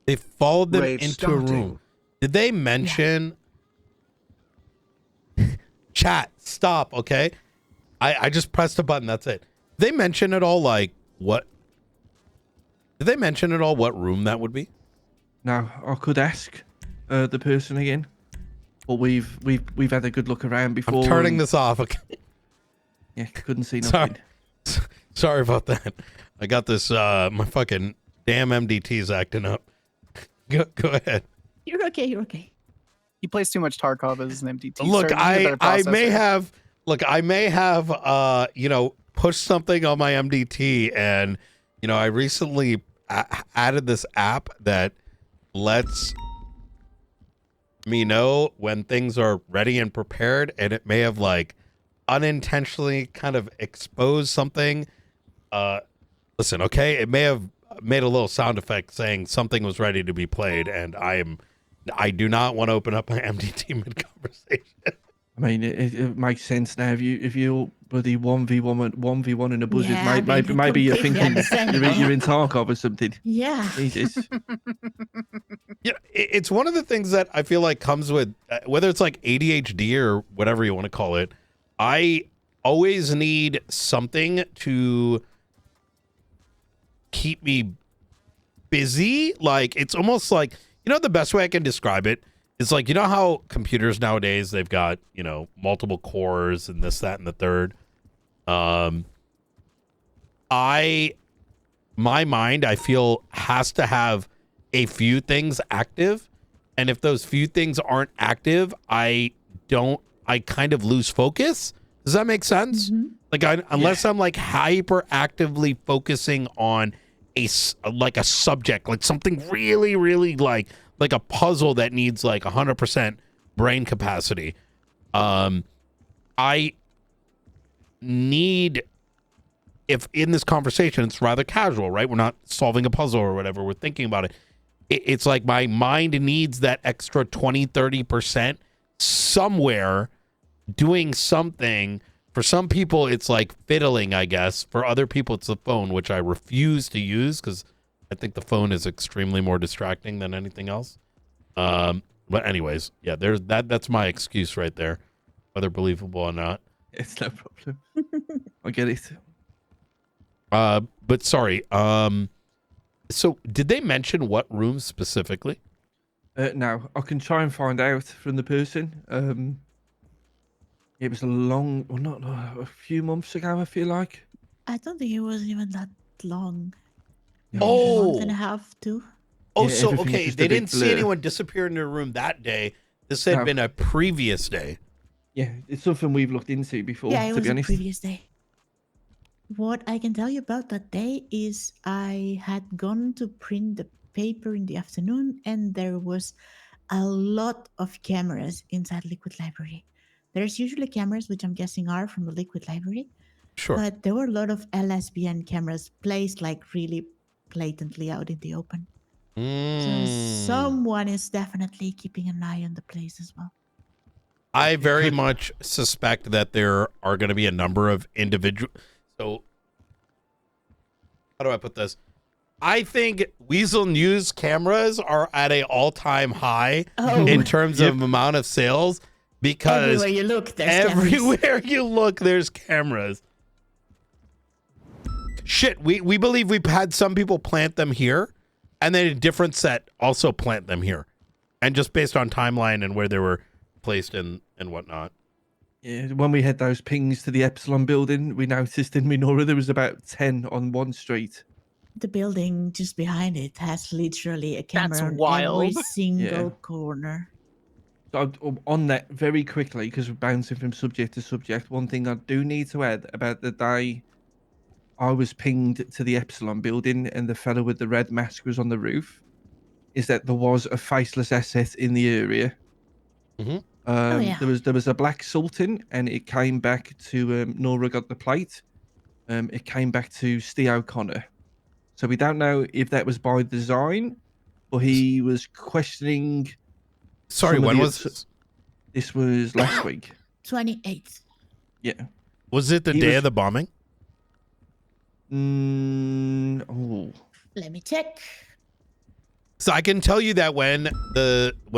They followed them Rave into a room. starting. Did they mention? Chat, stop. Okay, I just pressed a button. That's it. Did they mention at all like what? Did they mention at all what room that would be? Now I could ask the person again, but we've had a good look around before. I'm turning this off. Okay. Yeah, couldn't see nothing. Sorry about that. I got this. My fucking damn MDT's acting up. Go ahead. You're okay. You're okay. He plays too much Tarkov as an MDT. Look, Sir, you need a better I may processor. have pushed something on my MDT, and I recently added this app that lets me know when things are ready and prepared, and it may have like unintentionally kind of exposed something. Listen, okay, it may have made a little sound effect saying something was ready to be played, and I do not want to open up my MDT mid conversation. I mean, it makes sense now. If you bloody 1v1 in a buzzard, Yeah, maybe you're completely thinking understandable. you're in Tarkov or something. Yeah. Jesus. Yeah, it's one of the things that I feel like comes with whether it's like ADHD or whatever you want to call it. I always need something to keep me busy. Like it's almost like, the best way I can describe it is like, how computers nowadays, they've got, multiple cores and this, that, and the third. My mind, I feel, has to have a few things active. And if those few things aren't active, I kind of lose focus. Does that make sense? Mm-hmm. Like, unless I'm like hyper actively focusing on a subject, like something really, really like a puzzle that needs like 100% brain capacity. I need, if in this conversation, it's rather casual, right? We're not solving a puzzle or whatever. We're thinking about it. It's like my mind needs that extra 20, 30% somewhere doing something. For some people, it's like fiddling, I guess. For other people, it's the phone, which I refuse to use because I think the phone is extremely more distracting than anything else. But anyways, yeah, there's that's my excuse right there, whether believable or not. It's no problem. I get it. But sorry. So did they mention what room specifically? Now I can try and find out from the person. It was a few months ago, I feel like. I don't think it was even that long. Yeah. Maybe a month Oh. and a half too. Oh, Yeah, so everything is okay, just they a big didn't see blur. anyone disappear in their room that day. This had No. been a previous day. Yeah, it's something we've looked into before, Yeah, it to was be a honest. previous day. What I can tell you about that day is I had gone to print the paper in the afternoon, and there was a lot of cameras inside Liquid Library. There's usually cameras, which I'm guessing are from the Liquid Library. Sure. But there were a lot of LSBN cameras placed like really blatantly out in the open. So someone is definitely keeping an eye on the place as well. I very much suspect that there are going to be a number of individual. So, how do I put this? I think Weasel News cameras are at an all-time high in terms of amount of sales because Everywhere you look, there's cameras. everywhere you look, there's cameras. Shit, we believe we've had some people plant them here, and then a different set also plant them here, and just based on timeline and where they were placed and whatnot. Yeah, when we had those pings to the Epsilon building, we noticed in Minora there was about 10 on one street. The building just behind it has literally a camera on every wild. single Yeah. corner. So on that very quickly, because we're bouncing from subject to subject, one thing I do need to add about the day I was pinged to the Epsilon building and the fellow with the red mask was on the roof is that there was a faceless asset in the area. Mm-hmm. Yeah. There was a black Sultan, and it came back to Nora got the plate. It came back to Steve O'Connor. So we don't know if that was by design or he was questioning. Sorry, some of when the- was this? This was last week. 28th. Yeah. Was it the He day was- of the bombing? Oh. Let me check. So I can tell you that when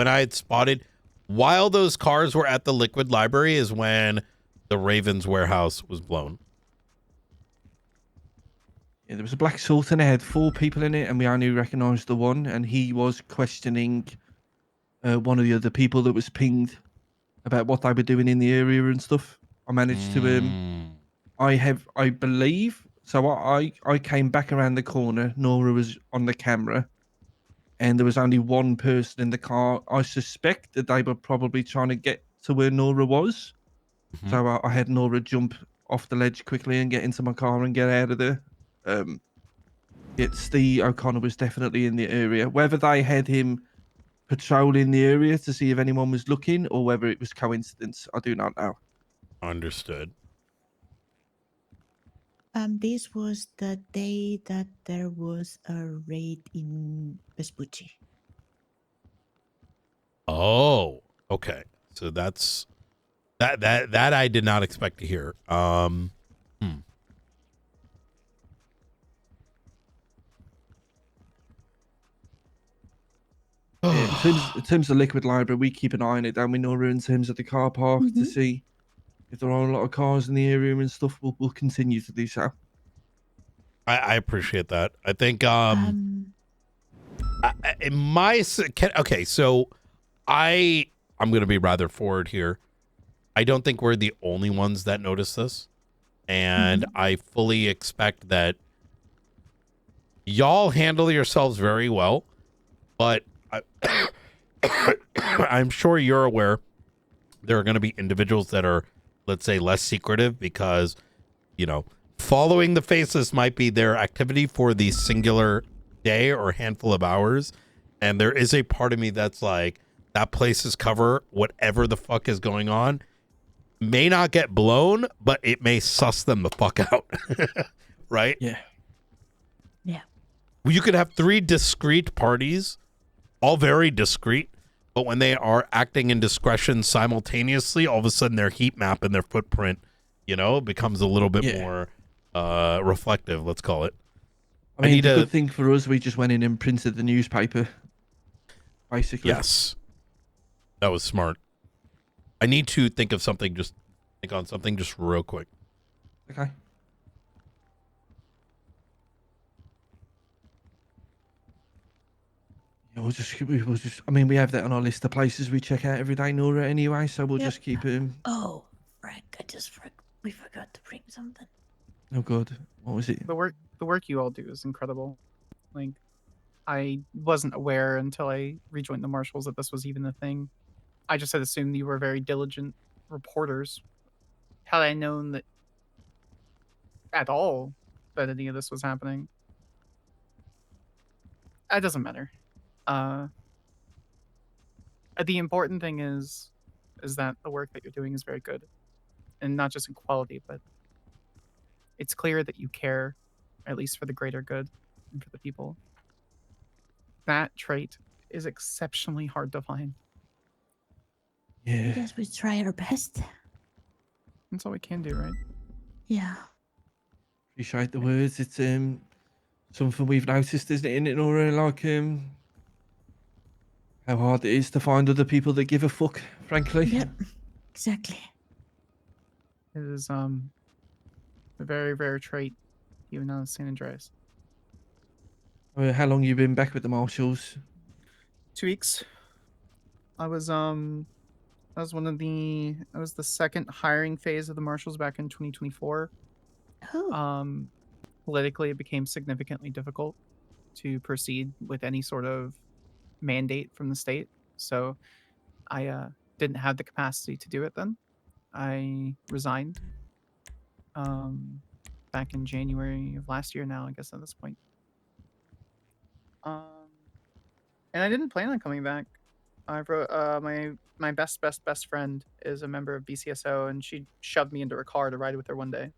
I had spotted while those cars were at the liquid library is when the Ravens warehouse was blown. Yeah, there was a black Sultan. It had 4 people in it, and we only recognised the one. And he was questioning one of the other people that was pinged about what they were doing in the area and stuff. I managed to I believe so. I came back around the corner. Nora was on the camera, and there was only one person in the car. I suspect that they were probably trying to get to where Nora was. So I had Nora jump off the ledge quickly and get into my car and get out of there. Steve O'Connor was definitely in the area. Whether they had him patrolling the area to see if anyone was looking or whether it was coincidence, I do not know. Understood. This was the day that there was a raid in Vespucci. Oh, okay. So that's that I did not expect to hear. In terms of liquid library, we keep an eye on it, don't we, Nora, in terms of the car park to see if there are a lot of cars in the area and stuff. We'll continue to do so. I appreciate that. I think in my okay, so I'm going to be rather forward here. I don't think we're the only ones that notice this, and I fully expect that y'all handle yourselves very well, but I'm sure you're aware there are going to be individuals that are, let's say, less secretive because, you know, following the faceless might be their activity for the singular day or handful of hours. And there is a part of me that's like, that place's cover, whatever the fuck is going on, may not get blown, but it may suss them the fuck out. Right? Yeah. Yeah. You could have 3 discrete parties, all very discreet, but when they are acting in discretion simultaneously, all of a sudden their heat map and their footprint, you know, becomes a little bit more reflective, let's call it. I mean, the good thing for us, we just went in and printed the newspaper, basically. Yes. That was smart. I need to think on something just real quick. Okay. Yeah, we'll just. I mean, we have that on our list of places we check out every day, Nora. Anyway, so we'll just keep it. Oh, Frank, we forgot to bring something. Oh God, what was it? The work you all do is incredible. Like, I wasn't aware until I rejoined the Marshals that this was even a thing. I just had assumed you were very diligent reporters. Had I known that at all that any of this was happening, it doesn't matter. The important thing is that the work that you're doing is very good, and not just in quality, but it's clear that you care, at least for the greater good and for the people. That trait is exceptionally hard to find. Yeah. Yes, we try our best. That's all we can do, right? Yeah. Appreciate the words. It's something we've noticed, isn't it, Nora? Like how hard it is to find other people that give a fuck, frankly. Yep. Exactly. It is a very rare trait, even on San Andreas. How long you been back with the Marshals? 2 weeks. I was the second hiring phase of the Marshals back in 2024. Oh. Politically, it became significantly difficult to proceed with any sort of mandate from the state. So I didn't have the capacity to do it then. I resigned back in January of last year now, I guess at this point. And I didn't plan on coming back. I wrote my best friend is a member of BCSO, and she shoved me into her car to ride with her one day.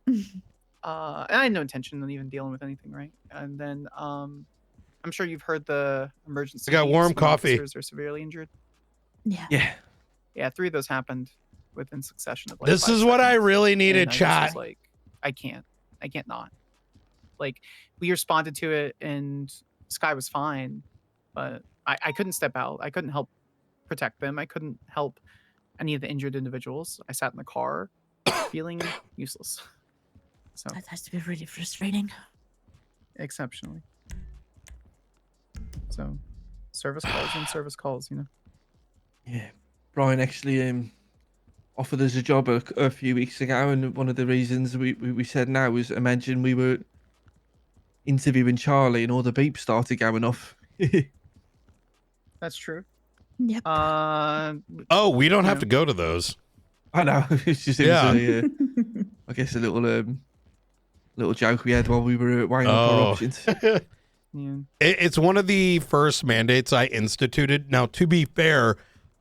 And I had no intention of even dealing with anything, right? And then I'm sure you've heard the emergency. I got warm coffee. Officers are severely injured. Yeah. Yeah, 3 of those happened within succession of like This 5 is what I seconds. really needed, And I just was chat. like, I can't not. Like, we responded to it, and Sky was fine, but I couldn't step out. I couldn't help protect them. I couldn't help any of the injured individuals. I sat in the car feeling useless. So That has to be really frustrating. exceptionally. So service calls and service calls, you know. Yeah, Brian actually offered us a job a few weeks ago, and one of the reasons we said no was, imagine we were interviewing Charlie and all the beeps started going off. That's true. Yep. Oh, we don't have to go to those. I know. It's just it was I guess a little joke we had while we were weighing up our options. It's one of the first mandates I instituted. Now, to be fair,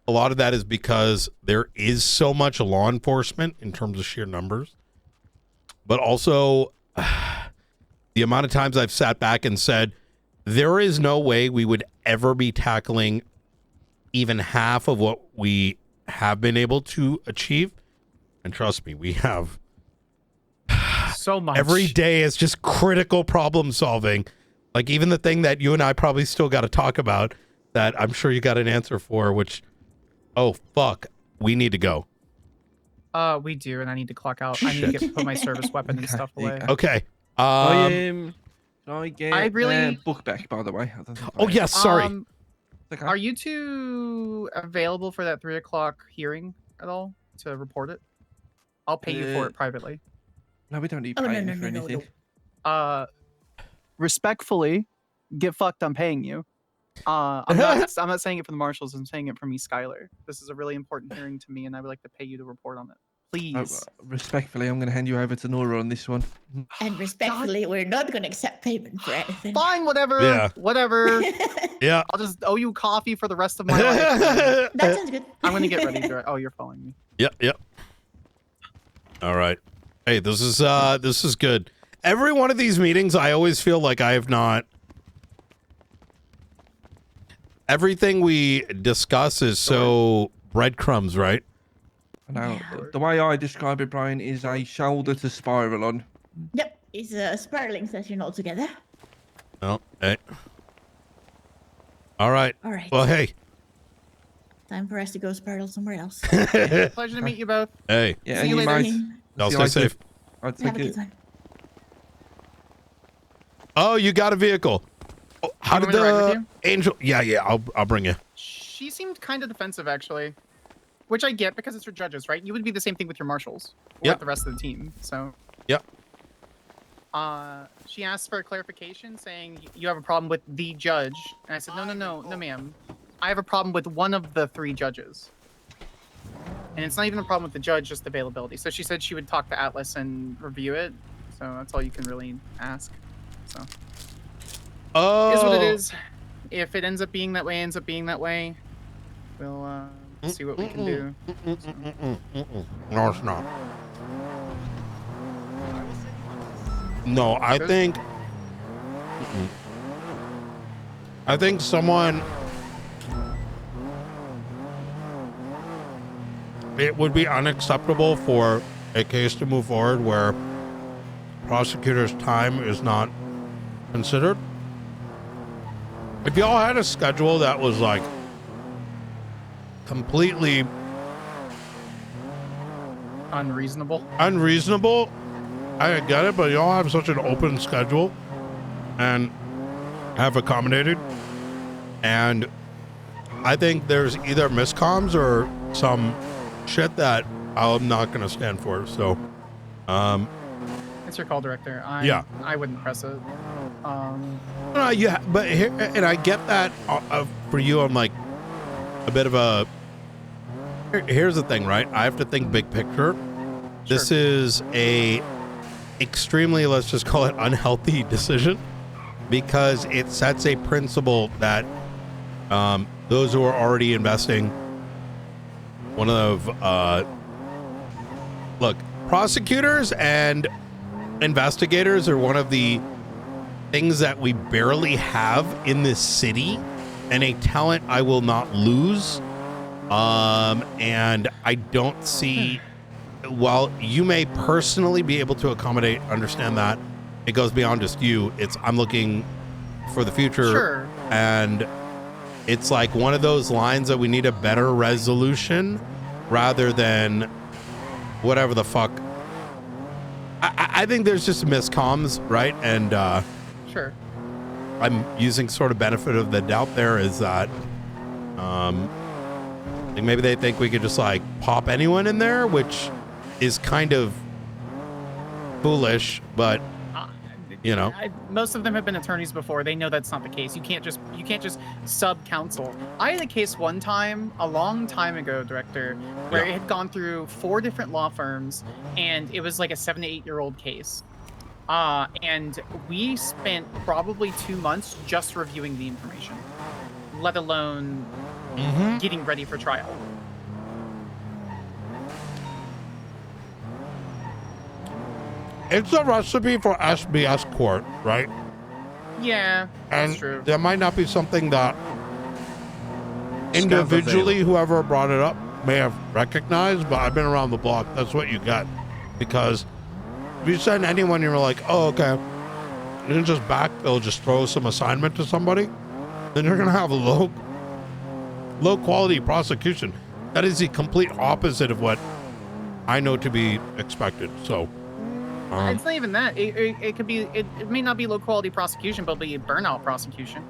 a lot of that is because there is so much law enforcement in terms of sheer numbers, but also the amount of times I've sat back and said, there is no way we would ever be tackling even half of what we have been able to achieve. And trust me, we have so much. Every day is just critical problem solving. Like even the thing that you and I probably still got to talk about that I'm sure you got an answer for, which, oh, fuck, we need to go. We do, and I need to clock out. I need to put my service weapon and stuff away. Okay. Can I get I really- book back, by the way? I don't think Oh, yes, sorry. Are you two available for that 3 o'clock hearing at all to report it? I'll pay you for it privately. No, we don't need Oh, no, paying no, for no, no, anything. no. Respectfully, get fucked. I'm paying you. I'm not saying it for the marshals. I'm saying it for me, Skylar. This is a really important hearing to me, and I would like to pay you to report on it. Please. Respectfully, I'm going to hand you over to Nora on this one. And respectfully, we're not going to accept payment for anything. Fine, whatever. Yeah. Whatever. Yeah. I'll just owe you coffee for the rest of my life. That sounds good. I'm gonna get ready to. Oh, you're following me. Yep. All right. Hey, this is good. Every one of these meetings, I always feel like I have not. Everything we discuss is so breadcrumbs, right? Now, the way I describe it, Brian, is a shoulder to spiral on. Yep, it's a spiraling session altogether. Oh, hey. All right. All right. Well, hey. Time for us to go spiral somewhere else. Pleasure to meet you both. Hey. Yeah, See you later. Y'all See you stay later. safe. I'd Have a take good it. one. Oh, you got a vehicle. Oh, how You did want me to ride with the you? angel? Yeah. I'll bring you. She seemed kind of defensive, actually, which I get because it's her judges, right? You would be the same thing with your marshals or Yep. with the rest of the team. So. Yep. She asked for a clarification, saying you have a problem with the judge, and I said no, ma'am. I have a problem with one of the 3 judges. And it's not even a problem with the judge, just availability. So she said she would talk to Atlas and review it. So that's all you can really ask. So Oh. is what it is. If it ends up being that way, we'll see what we can do. No, it's not. No, I think someone. It would be unacceptable for a case to move forward where prosecutor's time is not considered. If y'all had a schedule that was like completely Unreasonable. I get it, but y'all have such an open schedule and have accommodated. And I think there's either miscoms or some shit that I'm not going to stand for. So, It's your call, director. I wouldn't press it. Yeah, but here, and I get that for you. I'm like a bit of a. Here's the thing, right? I have to think big picture. This is a extremely, let's just call it, unhealthy decision because it sets a principle that those who are already investing. One of look, prosecutors and investigators are one of the things that we barely have in this city, and a talent I will not lose. And I don't see, while you may personally be able to accommodate, understand that it goes beyond just you. It's I'm looking for the future, Sure. and it's like one of those lines that we need a better resolution rather than whatever the fuck. I think there's just miscomms, right? And Sure. I'm using sort of benefit of the doubt there is that like maybe they think we could just like pop anyone in there, which is kind of foolish, but you know. Most of them have been attorneys before. They know that's not the case. You can't just sub counsel. I had a case one time, a long time ago, Director, where it had gone through 4 different law firms, and it was like a 7 to 8 year old case. And we spent probably 2 months just reviewing the information, let alone getting ready for trial. It's a recipe for SBS court, right? Yeah, And that's true. there might not be something that individually whoever brought it up may have recognized, but I've been around the block. That's what you get. Because if you send anyone, you're like, oh, okay. You can just backfill, just throw some assignment to somebody, then you're going to have a low quality prosecution. That is the complete opposite of what I know to be expected. So It's not even that. It could be. It may not be low quality prosecution, but it'll be burnout prosecution.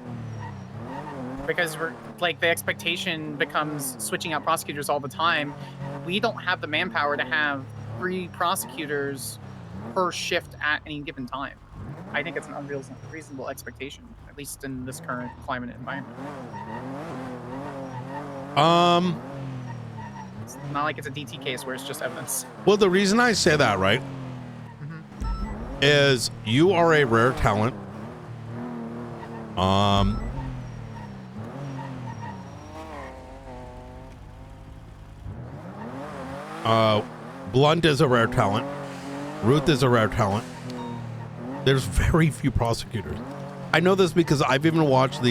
Because we're like the expectation becomes switching out prosecutors all the time. We don't have the manpower to have 3 prosecutors per shift at any given time. I think it's an unreasonable expectation, at least in this current climate and environment. It's not like it's a DT case where it's just evidence. Well, the reason I say that, right, is you are a rare talent. Blunt is a rare talent. Ruth is a rare talent. There's very few prosecutors. I know this because I've even watched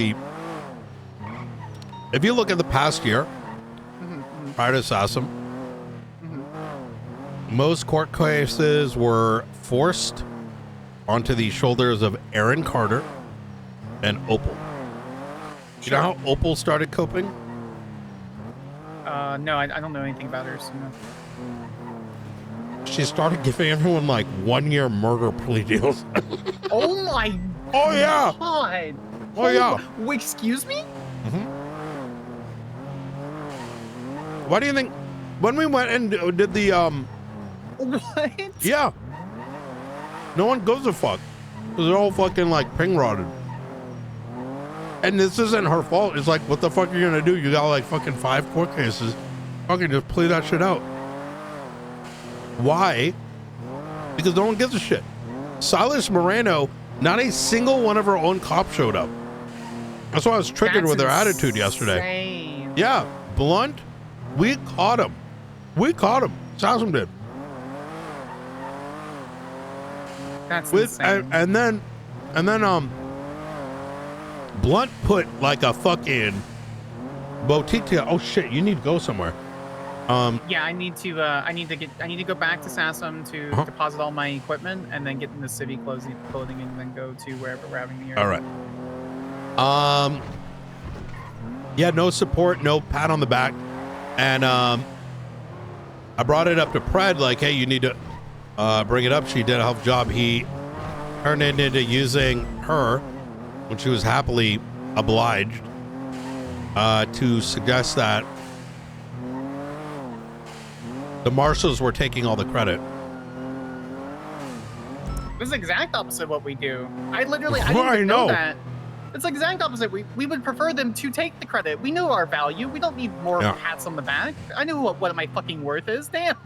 if you look at the past year, prior to Sassam, most court cases were forced onto the shoulders of Aaron Carter and Opal. You know how Opal started coping? No, I don't know anything about her. So no. She started giving everyone like 1-year murder plea deals. Oh my! Oh yeah! God! Oh yeah! Wait, excuse me? Why do you think when we went and did the What? Yeah. No one gives a fuck. They're all fucking like ping rotted. And this isn't her fault. It's like, what the fuck are you gonna do? You got like fucking 5 court cases. Fucking just play that shit out. Why? Because no one gives a shit. Silas Moreno, not a single one of her own cops showed up. That's why I was triggered with their attitude yesterday. Yeah, Blunt, we caught him. We caught him. Sassam did. That's insane. And then Blunt put like a fucking boutique together. Oh shit, you need to go somewhere. Yeah, I need to go back to Sassam to deposit all my equipment and then get in the civvy clothing and then go to wherever we're having the hearing. All right. Yeah, no support, no pat on the back. And I brought it up to Pred, like, hey, you need to bring it up. She did a hell of a job. He turned it into using her, when she was happily obliged, to suggest that the marshals were taking all the credit. This is the exact opposite of what we do. I didn't I even know. know that. It's the exact opposite. We would prefer them to take the credit. We know our value. We don't need more pats on the back. I know what my fucking worth is. Damn.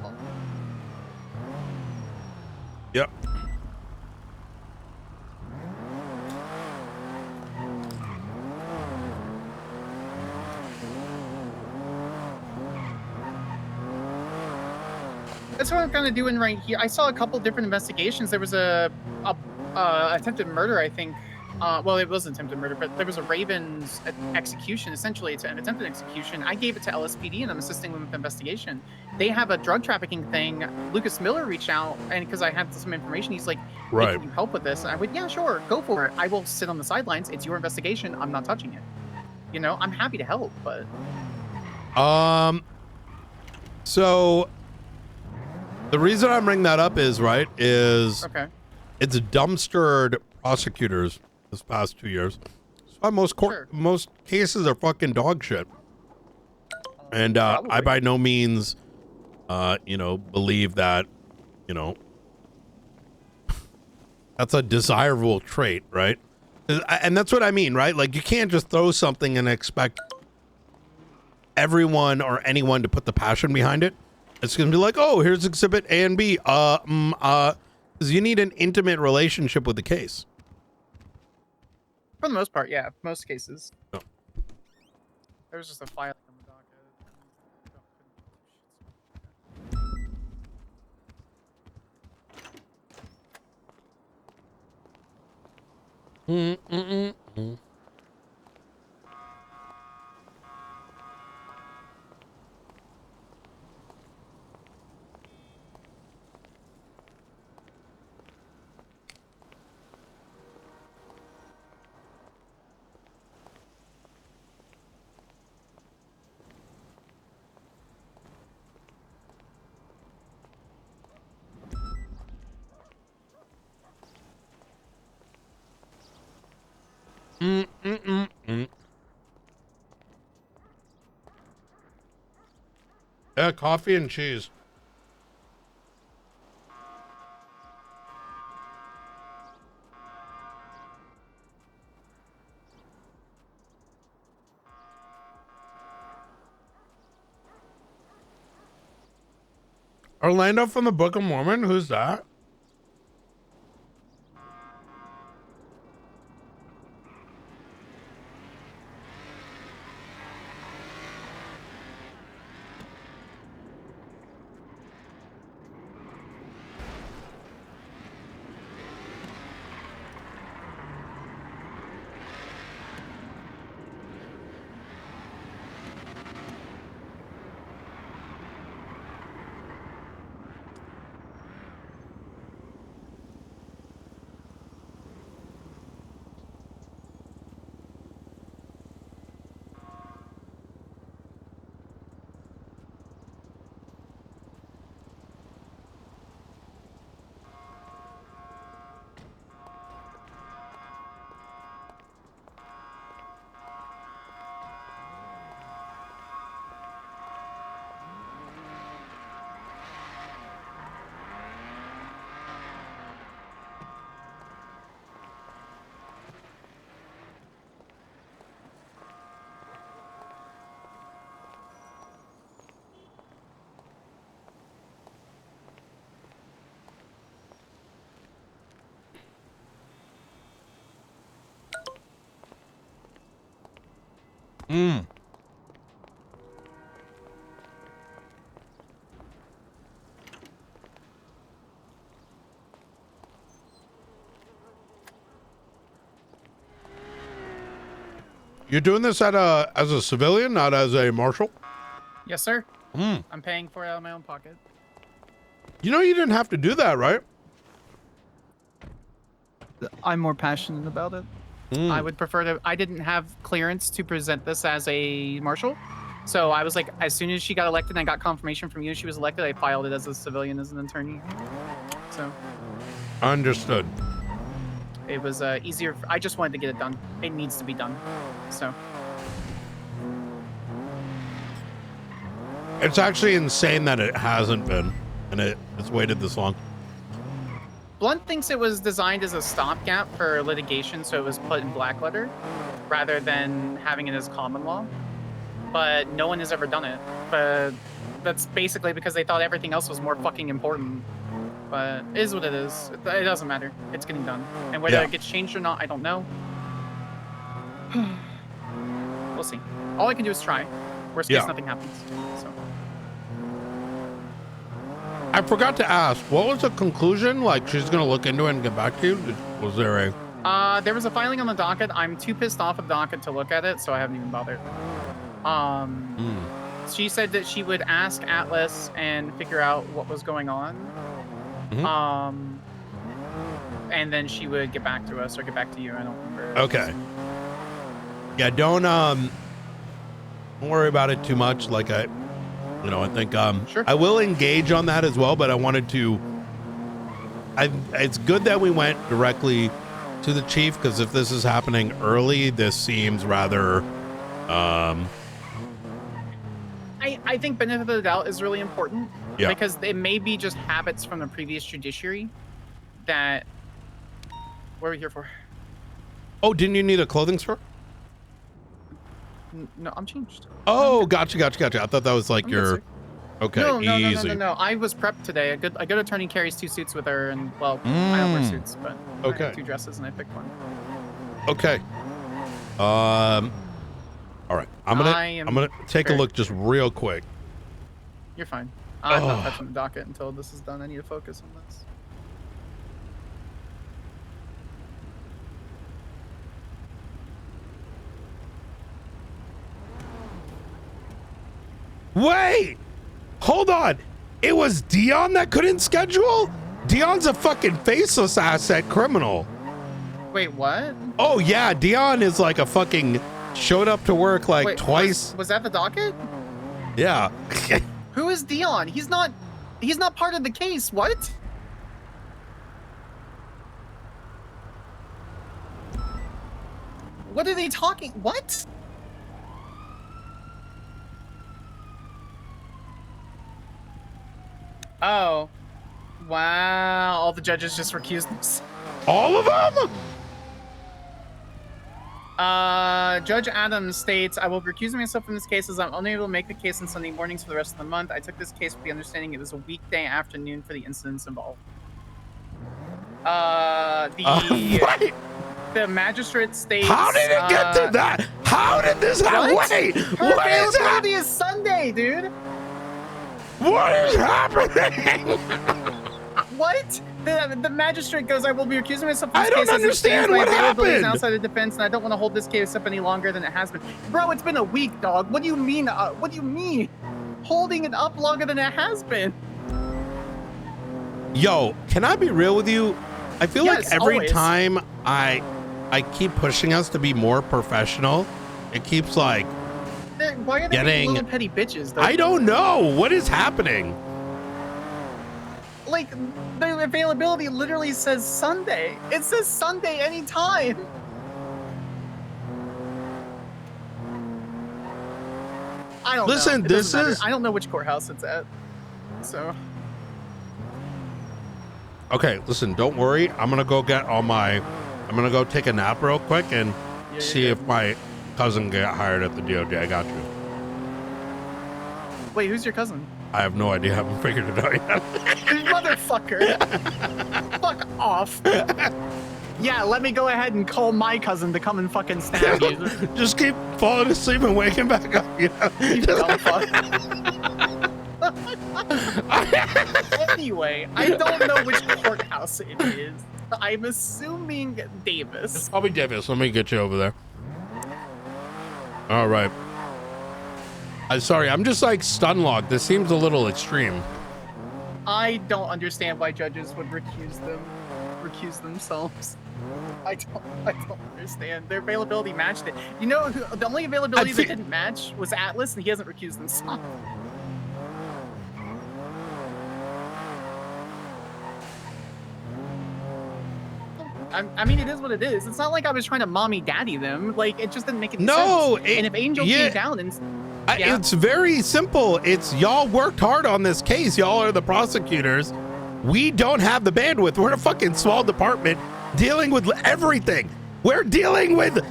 Yep. That's what I'm kind of doing right here. I saw a couple different investigations. There was a attempted murder, I think. Well, it wasn't attempted murder, but there was a Ravens execution. Essentially, it's an attempted execution. I gave it to LSPD, and I'm assisting them with the investigation. They have a drug trafficking thing. Lucas Miller reached out, and because I had some information, he's like, hey, Right. can you help with this? And I went, yeah, sure, go for it. I will sit on the sidelines. It's your investigation. I'm not touching it. You know, I'm happy to help, but So the reason I'm bringing that up is okay. it's dumpstered prosecutors this past 2 years. So most cases are fucking dog shit. And I by no means believe that, that's a desirable trait, right? And that's what I mean, right? Like, you can't just throw something and expect everyone or anyone to put the passion behind it. It's gonna be like, oh, here's exhibit A and B. Because you need an intimate relationship with the case. For the most part, yeah. Most cases. No. There was just a file on the docket. Yeah, coffee and cheese. Orlando from the Book of Mormon? Who's that? You're doing this as a civilian, not as a marshal? Yes, sir. I'm paying for it out of my own pocket. You know you didn't have to do that, right? I'm more passionate about it. I would prefer to. I didn't have clearance to present this as a marshal, so I was like, as soon as she got elected, and I got confirmation from you she was elected, I filed it as a civilian, as an attorney. So. Understood. It was easier. I just wanted to get it done. It needs to be done. So. It's actually insane that it hasn't been, and it's waited this long. Blunt thinks it was designed as a stopgap for litigation, so it was put in black letter, rather than having it as common law. But no one has ever done it. But that's basically because they thought everything else was more fucking important. But it is what it is. It doesn't matter. It's getting done. And whether it gets changed or not, I don't know. We'll see. All I can do is try. Worst case, nothing happens. So. I forgot to ask, what was the conclusion? Like, she's going to look into it and get back to you? Was there a... There was a filing on the docket. I'm too pissed off at the docket to look at it, so I haven't even bothered. She said that she would ask Atlas and figure out what was going on. And then she would get back to us or get back to you. I don't remember. Okay. Yeah, don't worry about it too much. Like I think Sure. I will engage on that as well, but I wanted to. It's good that we went directly to the chief, because if this is happening early, this seems rather. I think benefit of the doubt is really important. Yeah. Because it may be just habits from the previous judiciary that. What are we here for? Oh, didn't you need a clothing store? No, I'm changed. Oh, gotcha. I thought that was like I'm good, your. sir. Okay, No. easy. I was prepped today. A good attorney carries 2 suits with her, and well, I don't wear suits, but I Okay. had 2 dresses, and I picked one. Okay. All right. I'm gonna take a very- look just real quick. You're fine. I'm Oh. not touching the docket until this is done. I need to focus on this. Wait! Hold on! It was Dion that couldn't schedule? Dion's a fucking faceless asset criminal. Wait, what? Oh yeah, Dion is like a fucking showed up to work like Wait, twice. Was that the docket? Yeah. Who is Dion? He's not part of the case. What? What are they talking? What? Oh. Wow. All the judges just recused themselves. All of them? Judge Adams states, I will recuse myself from this case as I'm unable to make the case on Sunday mornings for the rest of the month. I took this case with the understanding it was a weekday afternoon for the incidents involved. The magistrate states... How did it get to that? How did this happen? What? Wait, Her what is availability is Sunday, dude. What is happening? What? The magistrate goes, I will be recusing myself from I this don't case as it understand seems my what availability is happened. outside of defense, and I don't want to hold this case up any longer than it has been. Bro, it's been a week, dog. What do you mean? What do you mean? Holding it up longer than it has been? Yo, can I be real with you? I feel like Yes, every always. time I keep pushing us to be more professional, it keeps like Why are they Getting- being little petty bitches? Though? I don't know what is happening. Like, the availability literally says Sunday. It says Sunday anytime. I don't Listen, know. It this doesn't matter. is- I don't know which courthouse it's at. So. Okay, listen, don't worry. I'm gonna go take a nap real quick and see if my cousin got hired at the DOJ. I got you. Wait, who's your cousin? I have no idea. I haven't figured it out yet. Motherfucker. Fuck off. Yeah, let me go ahead and call my cousin to come and fucking stab you. Just keep falling asleep and waking back up. You know? You dumb fuck. Anyway, I don't know which courthouse it is. I'm assuming Davis. Probably Davis. Let me get you over there. All right. I'm sorry. I'm just like stun locked. This seems a little extreme. I don't understand why judges would recuse themselves. I don't understand. Their availability matched it. You know, the only availability that didn't match was Atlas, and he hasn't recused himself. I mean, it is what it is. It's not like I was trying to mommy daddy them. Like, it just didn't make any No, sense. And if Angel came down and... Yeah. It's very simple. It's y'all worked hard on this case. Y'all are the prosecutors. We don't have the bandwidth. We're in a fucking small department dealing with everything. We're dealing with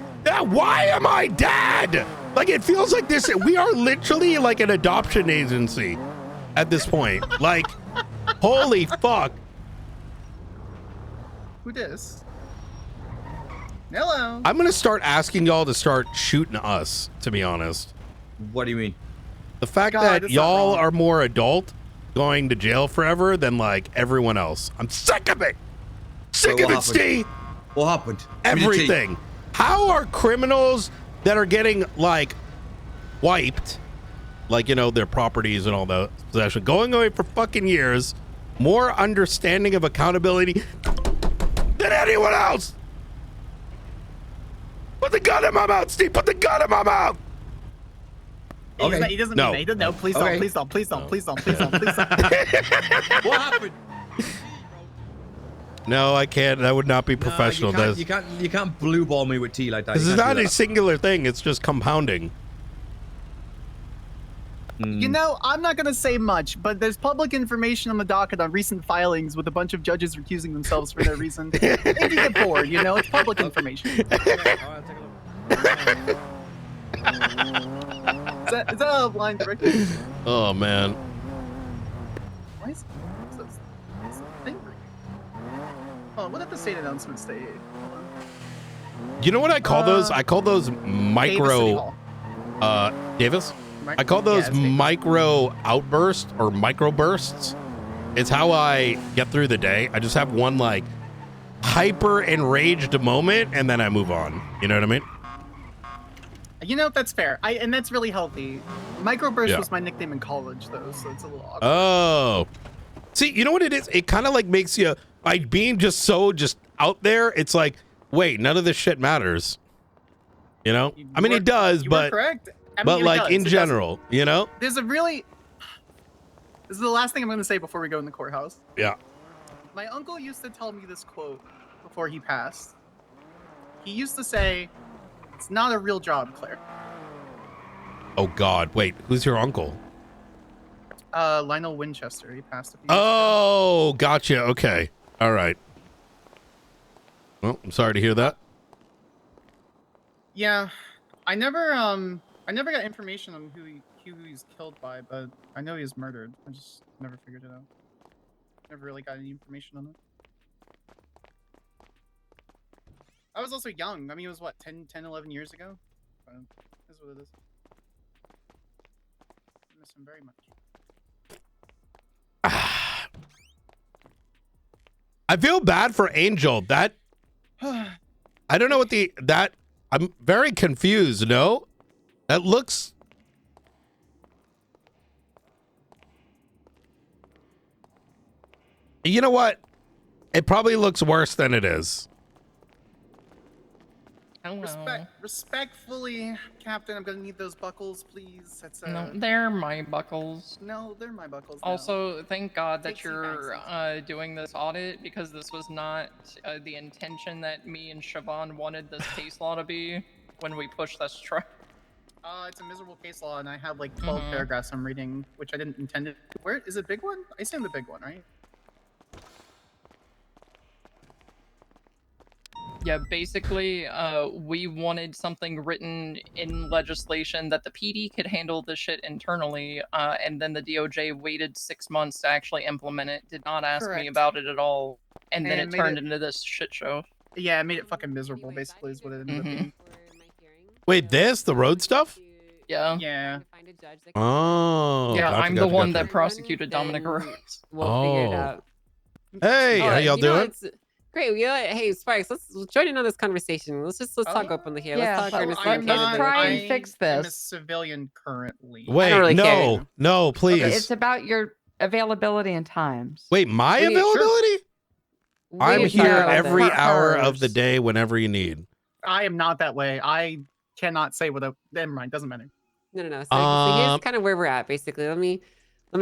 why am I dad? Like, it feels like this. We are literally like an adoption agency at this point. Like, holy fuck. Who dis? Hello. I'm gonna start asking y'all to start shooting us, to be honest. What do you mean? The fact God, that that's not y'all wrong. are more adult going to jail forever than like everyone else. I'm sick of it. Sick Wait, of what it, Steve. What happened? Give me the tea. Everything. How are criminals that are getting like wiped, like, you know, their properties and all the possession, going away for fucking years, more understanding of accountability than anyone else? Put the gun in my mouth, Steve. Put the gun in my mouth. He doesn't mean that. He doesn't know. Please don't. Please don't. Please don't. Please don't. Please don't. Please don't. What happened? No, I can't. That would not be professional. No, you can't blue ball me with tea like that. This is not a singular thing. It's just compounding. You know, I'm not going to say much, but there's public information on the docket on recent filings with a bunch of judges recusing themselves for no reason. If you get bored, you know, it's public information. Is that a line directed? Oh, man. Why is this thing ringing? Oh, what did the state announcement say? Hold on. You know what I call those? I call those micro... Davis? I call those micro outbursts or micro bursts. It's how I get through the day. I just have one like hyper enraged moment and then I move on. You know what I mean? You know, that's fair. And that's really healthy. Microburst was my nickname in college, though, so it's a little awkward. Oh. See, you know what it is? It kind of like makes you, by being just so just out there, it's like, wait, none of this shit matters. You know? I mean, it does, but... correct. I But mean, like in general, you know? There's a really... This is the last thing I'm going to say before we go in the courthouse. Yeah. My uncle used to tell me this quote before he passed. He used to say, "It's not a real job, Claire." Oh God, wait, who's your uncle? Lionel Winchester. He passed a few years Oh, gotcha. Okay. All right. Well, I'm sorry to hear that. Yeah. I never got information on who he's killed by, but I know he was murdered. I just never figured it out. Never really got any information on it. I was also young. I mean, it was what, 10, 11 years ago? But that's what it is. I miss him very much. I feel bad for Angel. That I don't know what I'm very confused. No, that looks. You know what? It probably looks worse than it is. Respectfully, Captain, I'm gonna need those buckles, please. That's No, they're my buckles. No, they're my buckles. now. Also, thank God that you're doing this audit, because this was not the intention that me and Siobhan wanted this case law to be when we pushed this truck. It's a miserable case law, and I have like 12 paragraphs I'm reading, which I didn't intend it. Where is it? Big one? I assume the big one, right? Yeah, basically, we wanted something written in legislation that the PD could handle the shit internally, and then the DOJ waited 6 months to actually implement it, did not ask me about it at all, and then it turned into this shit show. Yeah, it made it fucking miserable, basically, is what it ended up being. Wait, the road stuff? Yeah. Yeah. Oh. Yeah, gotcha, I'm the gotcha, one gotcha. that prosecuted Dominic Rhodes. We'll figure it out. Hey, how y'all you know, doing? it's great. You know what? Hey, Sparks, let's join in on this conversation. Let's talk openly here. Let's talk earnestly. I'm try and fix I'm a this. civilian currently. Wait, really no, no, please. Okay, it's about your availability and times. Wait, my What do you- availability? I'm We here talk about every that. hour of the day whenever you need. I am not that way. I cannot say what a... Never mind, doesn't matter. No. So here's kind of where we're at, basically. Let me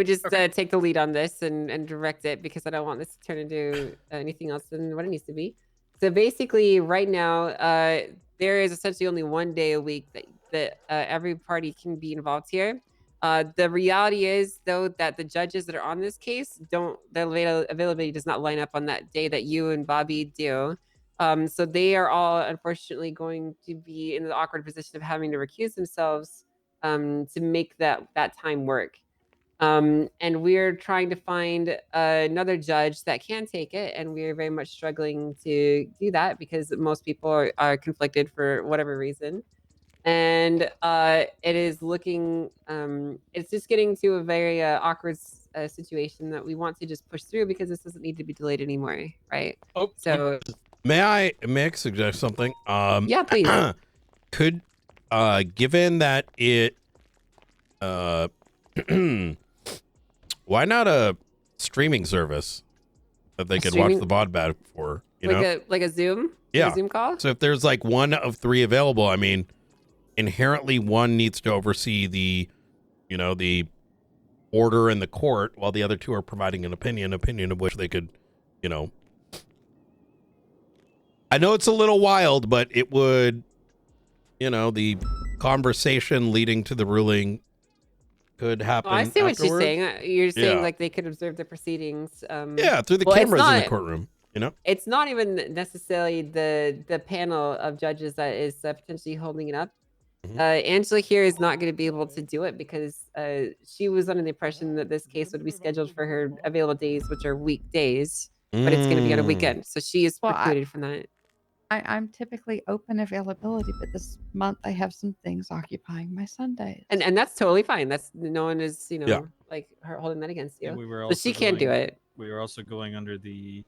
just take the lead on this and direct it, because I don't want this to turn into anything else than what it needs to be. So basically, right now, there is essentially only 1 day a week that every party can be involved here. The reality is, though, that the judges that are on this case their availability does not line up on that day that you and Bobby do. So they are all unfortunately going to be in the awkward position of having to recuse themselves to make that time work. And we're trying to find another judge that can take it, and we're very much struggling to do that because most people are conflicted for whatever reason. And it is looking, it's just getting to a very awkward situation that we want to just push through, because this doesn't need to be delayed anymore, right? Oh, so may I suggest something? Yeah, please. Could given that it why not a streaming service that they could watch the VOD back for? You know? like a Zoom? Yeah. A Zoom call? So if there's like one of 3 available, I mean, inherently one needs to oversee the, you know, the order in the court while the other 2 are providing an opinion of which they could, you know. I know it's a little wild, but it would, you know, the conversation leading to the ruling could happen. Oh, I see what afterwards. you're saying. You're saying Yeah. like they could observe the proceedings. Yeah, through the well, cameras in the not- courtroom, you know? It's not even necessarily the panel of judges that is potentially holding it up. Angela here is not going to be able to do it because she was under the impression that this case would be scheduled for her available days, which are weekdays, but it's going to be on a weekend. So she is Well, precluded from that. I'm typically open availability, but this month I have some things occupying my Sundays. And that's totally fine. That's no one is, you know, Yeah. like her holding that against you. And we were So also she can't do going- it. We were also going under the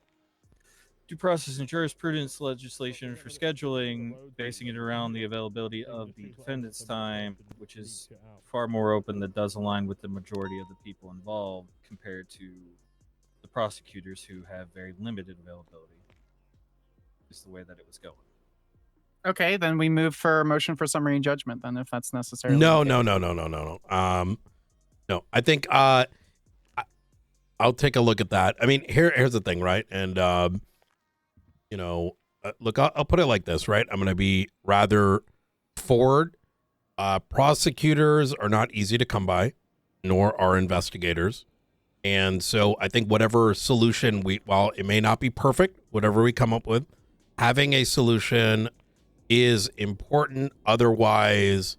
due process and jurisprudence legislation for scheduling, basing it around the availability of the defendant's time, which is far more open, that does align with the majority of the people involved compared to the prosecutors who have very limited availability. Is the way that it was going. Okay, then we move for a motion for summary judgment then, if that's necessary. No. No, I think I'll take a look at that. I mean, here's the thing, right? And you know, look, I'll put it like this, right? I'm going to be rather forward. Prosecutors are not easy to come by, nor are investigators. And so I think whatever solution while it may not be perfect, whatever we come up with, having a solution is important. Otherwise,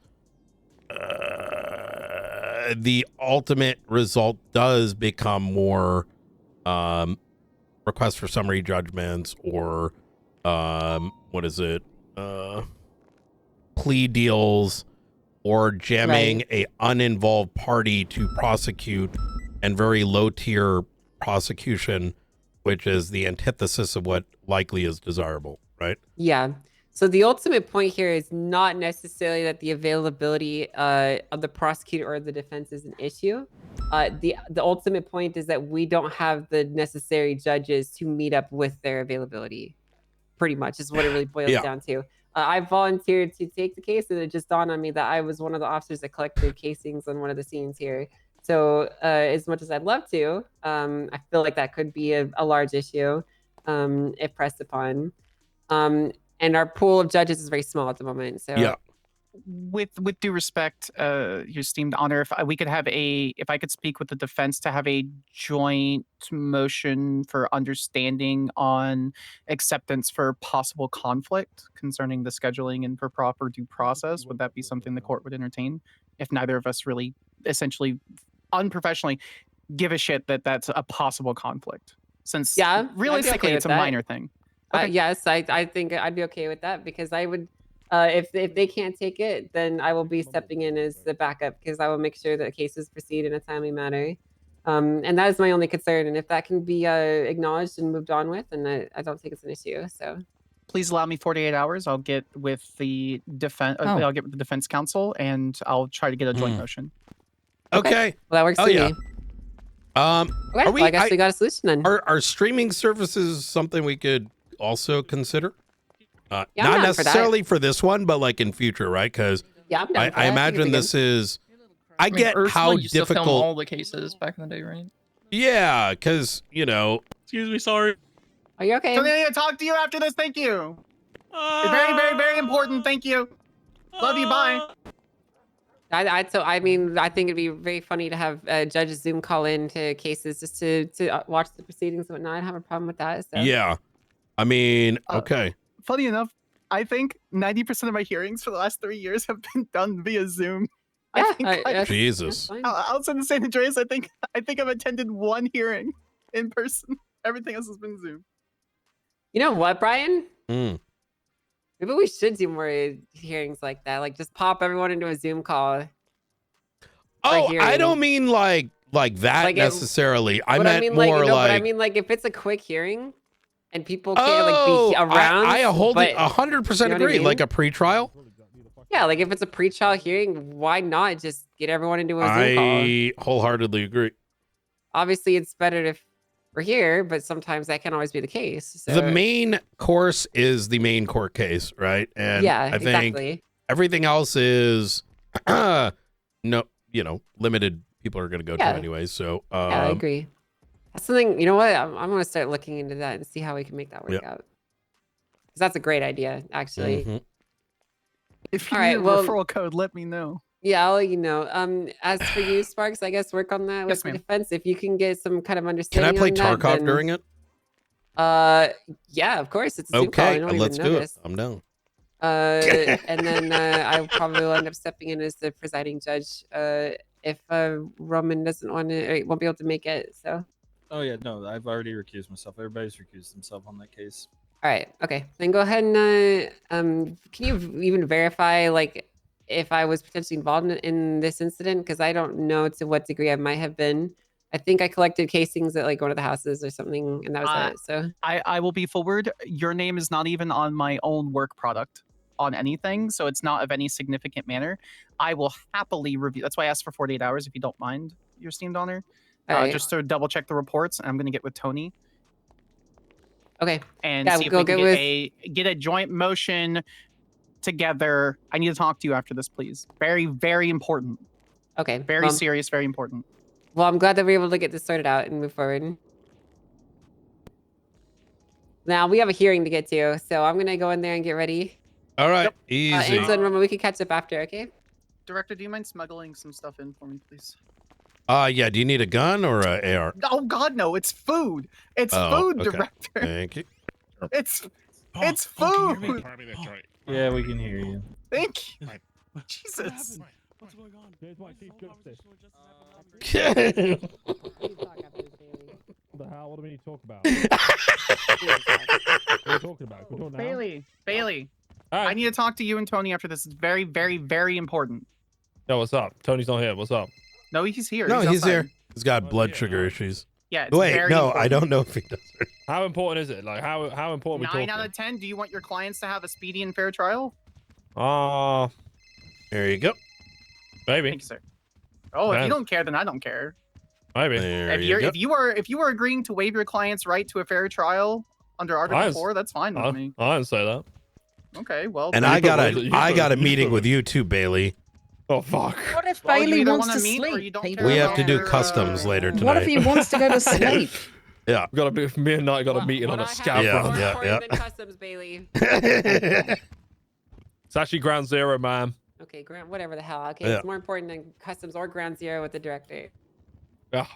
the ultimate result does become more requests for summary judgments or plea deals or jamming a uninvolved party to prosecute and very low tier prosecution, which is the antithesis of what likely is desirable, right? Yeah. So the ultimate point here is not necessarily that the availability of the prosecutor or the defense is an issue. The ultimate point is that we don't have the necessary judges to meet up with their availability. Pretty much is what it really boils down to. I volunteered to take the case, and it just dawned on me that I was one of the officers that collected casings on one of the scenes here. So as much as I'd love to, I feel like that could be a large issue if pressed upon. And our pool of judges is very small at the moment. So yeah. With due respect, your esteemed honor, if I could speak with the defense to have a joint motion for understanding on acceptance for possible conflict concerning the scheduling and for proper due process, would that be something the court would entertain? If neither of us really, essentially, unprofessionally, give a shit that that's a possible conflict, since realistically it's a minor thing. Okay. Yes, I think I'd be okay with that because I would, if they can't take it, then I will be stepping in as the backup because I will make sure that cases proceed in a timely manner. And that is my only concern. And if that can be acknowledged and moved on with, then I don't think it's an issue. So please allow me 48 hours. I'll get with the defense. I'll get with the defense counsel, and I'll try to get a joint motion. Okay. Well, that works for me. Okay, I guess we got a solution then. Are streaming services something we could also consider? I'm not down for that. necessarily for this one, but like in future, right? Because I'm down for that. I imagine this is. I get Ursula how used to film difficult. all the cases back in the day, right? Yeah, because Excuse me, sorry. Are you okay? Cornelia, talk to you after this. Thank you. It's very, very, very important. Thank you. Love you. Bye. I think it'd be very funny to have judges Zoom call in to cases just to watch the proceedings and whatnot. I don't have a problem with that. So. Yeah, I mean, okay. Funny enough, I think 90% of my hearings for the last 3 years have been done via Zoom. Jesus. Outside of San Andreas, I think I've attended one hearing in person. Everything else has been Zoom. You know what, Brian? Mm. Maybe we should do more hearings like that. Like just pop everyone into a Zoom call. Oh, I don't mean like that necessarily. I meant more But I mean like if it's a quick hearing and people can't be around. I 100% agree. Like a pretrial. Yeah, like if it's a pretrial hearing, why not just get everyone into a Zoom call? I wholeheartedly agree. Obviously, it's better if we're here, but sometimes that can't always be the case. So The main course is the main court case, right? And yeah, I think exactly. everything else is no, limited people are going to go to Yeah. anyway. So Yeah, I agree. That's something, you know what? I'm going to start looking into that and see how we can make that work Yep. out. Because that's a great idea, actually. Mhm. If you All need right, a well, referral code, let me know. yeah, I'll let you know. As for you, Sparks, I guess work on that with Yes, the ma'am. defense. If you can get some kind of Can understanding I play on that, Tarkov then, during it? yeah, of course. It's a Zoom call. I Okay, don't let's even do notice. it. I'm down. And then I probably will end up stepping in as the presiding judge if Roman doesn't want to, or won't be able to make it. So, Oh yeah, no, I've already recused myself. Everybody's recused themselves on that case. all right, okay. Then go ahead and can you even verify like if I was potentially involved in this incident? Because I don't know to what degree I might have been. I think I collected casings at like one of the houses or something, and that was it. So I will be forward. Your name is not even on my own work product on anything, so it's not of any significant manner. I will happily review. That's why I asked for 48 hours, if you don't mind, your esteemed honor. Alright. Just to double check the reports, and I'm going to get with Tony. Okay. And Yeah, see if go we can get get a joint motion together. I need to talk to you after this, please. Very, very important. Okay. Very serious, very important. Well, I'm glad that we're able to get this sorted out and move forward. Now we have a hearing to get to, so I'm gonna go in there and get ready. All right, easy. Ansel and Roman, we can catch up after, okay? Director, do you mind smuggling some stuff in for me, please? Yeah. Do you need a gun or a AR? Oh God, no! It's food. It's food, okay. Director. Thank you. It's food. Yeah, we can hear you. Thank you. Jesus. What's going on? There's my Chief Justice. The hell? What do we need to talk about? What are we talking about? Can we talk now? Bailey. I need to talk to you and Tony after this. It's very, very, very important. Yo, what's up? Tony's not here. What's up? No, he's here. No, he's outside. here. He's got blood sugar issues. Yeah, it's Wait, very no, important. I don't know if he does. How important is it? Like, how important are we 9 talking? out of 10. Do you want your clients to have a speedy and fair trial? There you go. Maybe. Thank you, sir. Oh, if you don't care, then I don't care. Maybe. If you are agreeing to waive your client's right to a fair trial under Article 4, that's fine with me. I didn't say that. Okay, well. And I got a meeting with you too, Bailey. Oh fuck. What if Well, you Bailey either wants wanna to meet or sleep? you don't people? We have to do customs later tonight. What if he wants to go to sleep? Yeah. We got a bit. Me and Knight got a meeting on a scout run. Than customs, Bailey. It's actually ground zero, man. Okay, whatever the hell. Okay, Yeah. it's more important than customs or ground zero with the director. Yeah.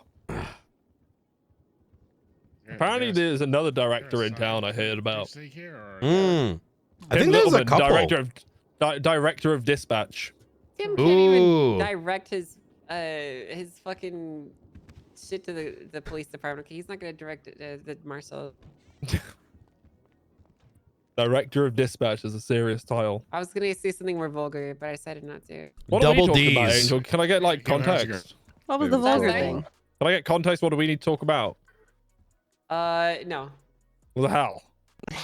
Apparently, there's another director in town I heard about. I think there's a couple. Director of dispatch. Tim can't even direct his fucking shit to the police department. Okay, he's not gonna direct it to the marshal. Director of dispatch is a serious title. I was gonna say something more vulgar, but I decided not to. What are we talking about, Angel? Can I get like context? What was the vulgar thing? Can I get context? What do we need to talk about? No. What the hell?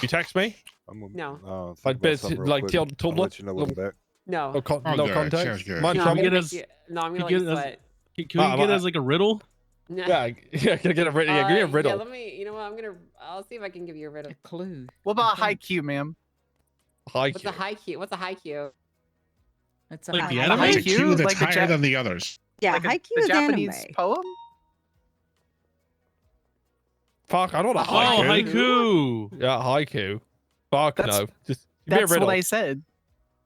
You text me? No. Like bits, like tell let you know when I'm back. No. No, no context. Mind No, tell I'm me? gonna make you, no, I'm gonna let you sweat. Can we get us like a riddle? No. Yeah, can I get a riddle? Yeah, give me a riddle. Yeah, let me. You know what? I'll see if I can give you a riddle. Clue. What about high Q, ma'am? What's a high Q? What's a high Q? It's a Like the high anime? high It's a Q, Q that's like the higher than the others. Yeah, Like high Q the is Japanese anime. poem? Fuck, I don't know Oh, haiku. haiku. Yeah, haiku. Fuck no. Just give me a That's riddle. what I said.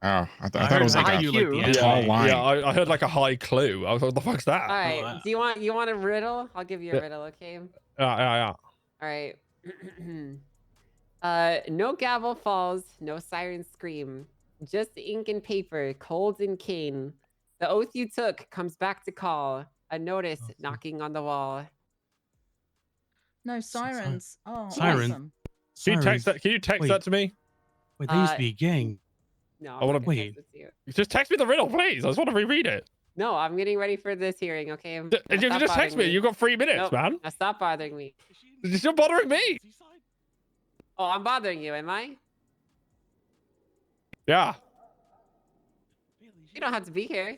Oh, I thought it was like a IQ. tall line. Yeah, I heard like a high clue. I was like, what the fuck's that? All right. Do you want a riddle? I'll give you a Yeah. riddle, okay? Yeah. All right. No gavel falls, no siren scream, just ink and paper, cold and cane. The oath you took comes back to call. A notice knocking on the wall. No sirens. Oh, Siren. awesome. Can you text that? Can you text that to me? Wait, they used to be a gang. No, I want to wait. Just text me the riddle, please. I just want to reread it. No, I'm getting ready for this hearing, okay? If you can just text me, you've got 3 minutes, Nope. man. Now stop bothering me. You're still bothering me. Oh, I'm bothering you, am I? Yeah. You don't have to be here.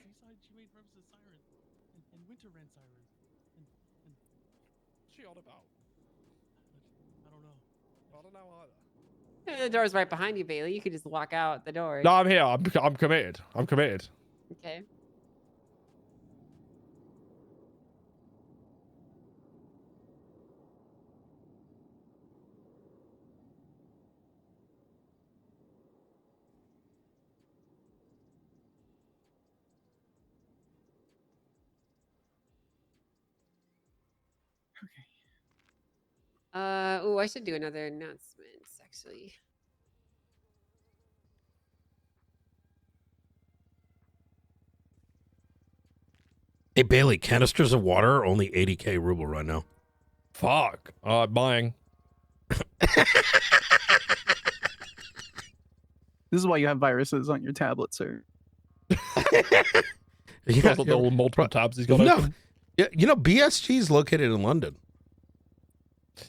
The door's right behind you, Bailey. You could just walk out the door. No, I'm here. I'm committed. I'm committed. Okay. Oh, I should do another announcement, actually. Hey, Bailey, canisters of water are only 80k ruble right now. Fuck. Buying. This is why you have viruses on your tablet, sir. He's got the multiple tabs he's got open. Yeah, you know, BSG is located in London.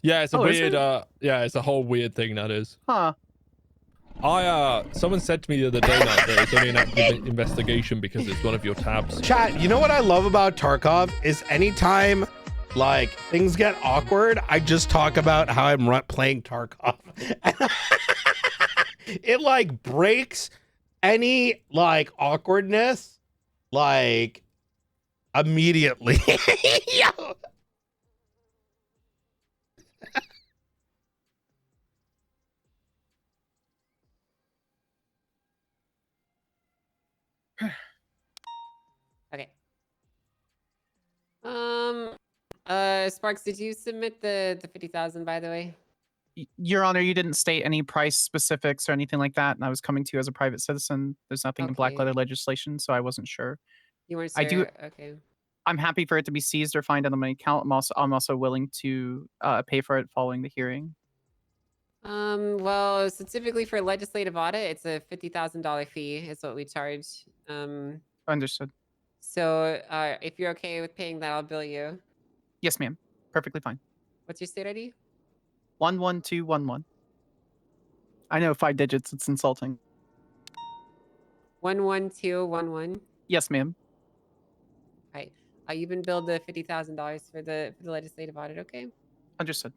Yeah, it's a Oh, is weird. it? Yeah, it's a whole weird thing that is. Huh. Someone said to me the other day that it's only an active investigation because it's one of your tabs. Chat, you know what I love about Tarkov is anytime like things get awkward, I just talk about how I'm playing Tarkov. It like breaks any like awkwardness like immediately. Yo. Okay. Sparks, did you submit the 50,000 by the way? Your Honor, you didn't state any price specifics or anything like that, and I was coming to you as a private citizen. There's nothing in black Okay. letter legislation, so I wasn't sure. You weren't I do. sure? Okay. I'm happy for it to be seized or fined on my account. I'm also willing to pay for it following the hearing. Well, so typically for legislative audit, it's a $50,000 fee is what we charge. Understood. So if you're okay with paying that, I'll bill you. Yes, ma'am. Perfectly fine. What's your state ID? 11211. I know 5 digits. It's insulting. 11211. Yes, ma'am. Right. You've been billed the $50,000 for the legislative audit. Okay. Understood.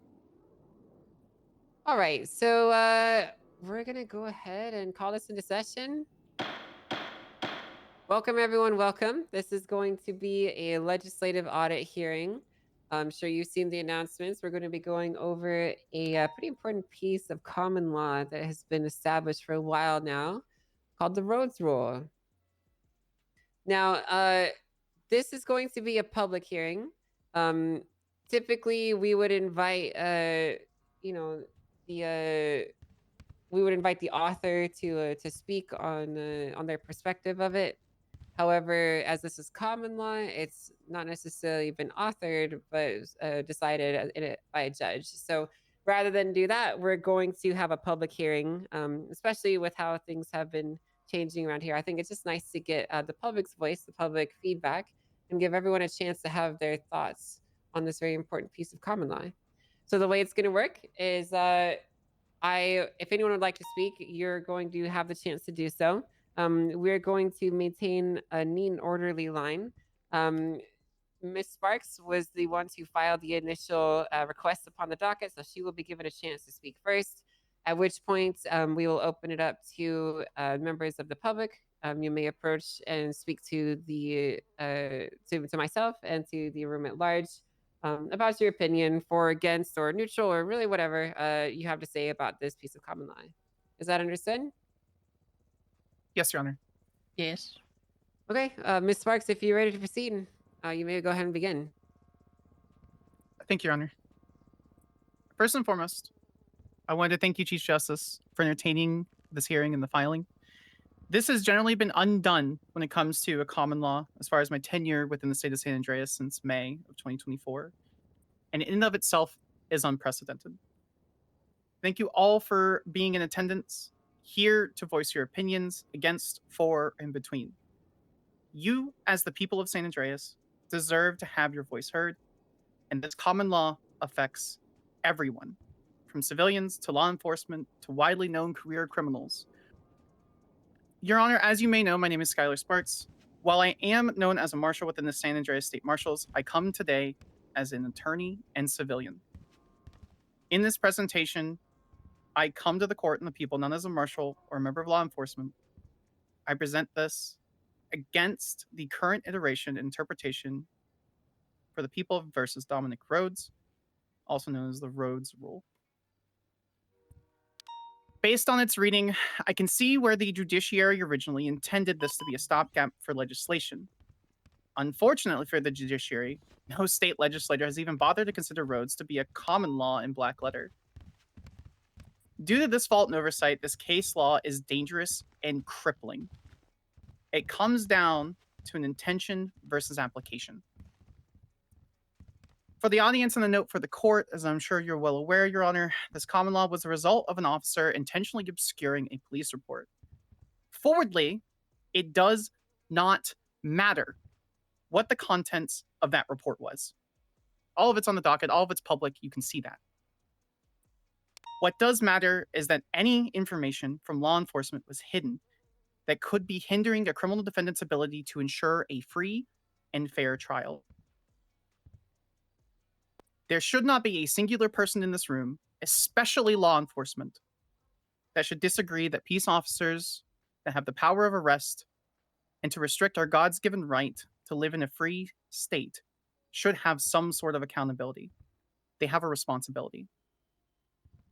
All right. So we're gonna go ahead and call this into session. Welcome, everyone. Welcome. This is going to be a legislative audit hearing. I'm sure you've seen the announcements. We're going to be going over a pretty important piece of common law that has been established for a while now called the Roads Rule. Now, this is going to be a public hearing. Typically, we would invite, we would invite the author to speak on their perspective of it. However, as this is common law, it's not necessarily been authored, but decided by a judge. So rather than do that, we're going to have a public hearing, especially with how things have been changing around here. I think it's just nice to get the public's voice, the public feedback, and give everyone a chance to have their thoughts on this very important piece of common law. So the way it's going to work is if anyone would like to speak, you're going to have the chance to do so. We're going to maintain a neat and orderly line. Ms. Sparks was the one to file the initial request upon the docket, so she will be given a chance to speak first, at which point we will open it up to members of the public. You may approach and speak to to myself and to the room at large about your opinion for, against, or neutral, or really whatever you have to say about this piece of common law. Is that understood? Yes, Your Honor. Yes. Okay, Ms. Sparks, if you're ready to proceed, you may go ahead and begin. Thank you, Your Honor. First and foremost, I wanted to thank you, Chief Justice, for entertaining this hearing and the filing. This has generally been undone when it comes to a common law as far as my tenure within the state of San Andreas since May of 2024, and in and of itself is unprecedented. Thank you all for being in attendance, here to voice your opinions against, for, and between. You, as the people of San Andreas, deserve to have your voice heard, and this common law affects everyone, from civilians to law enforcement to widely known career criminals. Your Honor, as you may know, my name is Skylar Sparks. While I am known as a marshal within the San Andreas State Marshals, I come today as an attorney and civilian. In this presentation, I come to the court and the people, not as a marshal or a member of law enforcement. I present this against the current iteration and interpretation for the people versus Dominic Rhodes, also known as the Rhodes Rule. Based on its reading, I can see where the judiciary originally intended this to be a stopgap for legislation. Unfortunately for the judiciary, no state legislator has even bothered to consider Rhodes to be a common law in black letter. Due to this fault and oversight, this case law is dangerous and crippling. It comes down to an intention versus application. For the audience and a note for the court, as I'm sure you're well aware, Your Honor, this common law was the result of an officer intentionally obscuring a police report. Forwardly, it does not matter what the contents of that report was. All of it's on the docket, all of it's public, you can see that. What does matter is that any information from law enforcement was hidden that could be hindering a criminal defendant's ability to ensure a free and fair trial. There should not be a singular person in this room, especially law enforcement, that should disagree that peace officers that have the power of arrest and to restrict our God's given right to live in a free state should have some sort of accountability. They have a responsibility.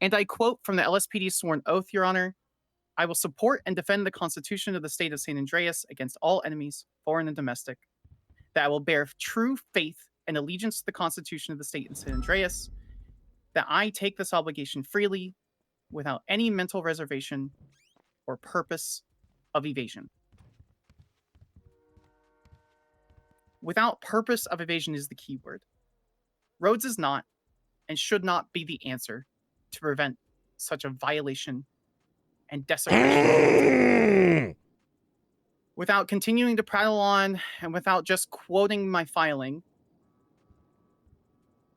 And I quote from the LSPD's sworn oath, Your Honor, I will support and defend the Constitution of the state of San Andreas against all enemies, foreign and domestic, that I will bear true faith and allegiance to the Constitution of the state of San Andreas, that I take this obligation freely without any mental reservation or purpose of evasion. Without purpose of evasion is the key word. Rhodes is not and should not be the answer to prevent such a violation and desecration. Without continuing to prattle on and without just quoting my filing,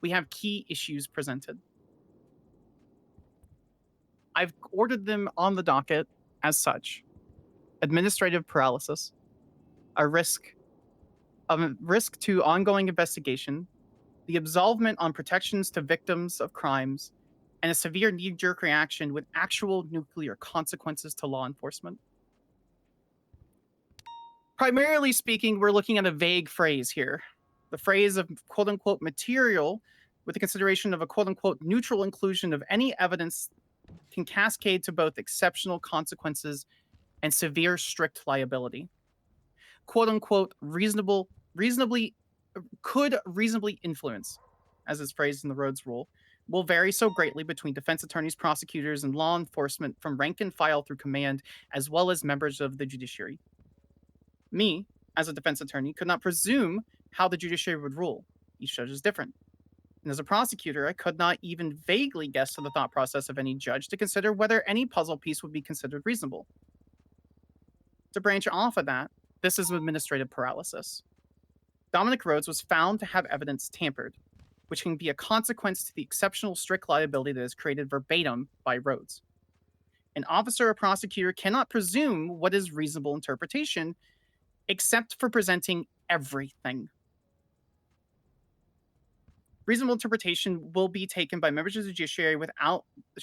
we have key issues presented. I've ordered them on the docket as such. Administrative paralysis, a risk to ongoing investigation, the absolvement on protections to victims of crimes, and a severe knee-jerk reaction with actual nuclear consequences to law enforcement. Primarily speaking, we're looking at a vague phrase here. The phrase of quote-unquote material with the consideration of a quote-unquote neutral inclusion of any evidence can cascade to both exceptional consequences and severe strict liability. Quote-unquote could reasonably influence, as is phrased in the Rhodes Rule, will vary so greatly between defense attorneys, prosecutors, and law enforcement from rank and file through command, as well as members of the judiciary. Me, as a defense attorney, could not presume how the judiciary would rule. Each judge is different. And as a prosecutor, I could not even vaguely guess to the thought process of any judge to consider whether any puzzle piece would be considered reasonable. To branch off of that, this is administrative paralysis. Dominic Rhodes was found to have evidence tampered, which can be a consequence to the exceptional strict liability that is created verbatim by Rhodes. An officer or prosecutor cannot presume what is reasonable interpretation, except for presenting everything. Reasonable interpretation will be taken by members of the judiciary without the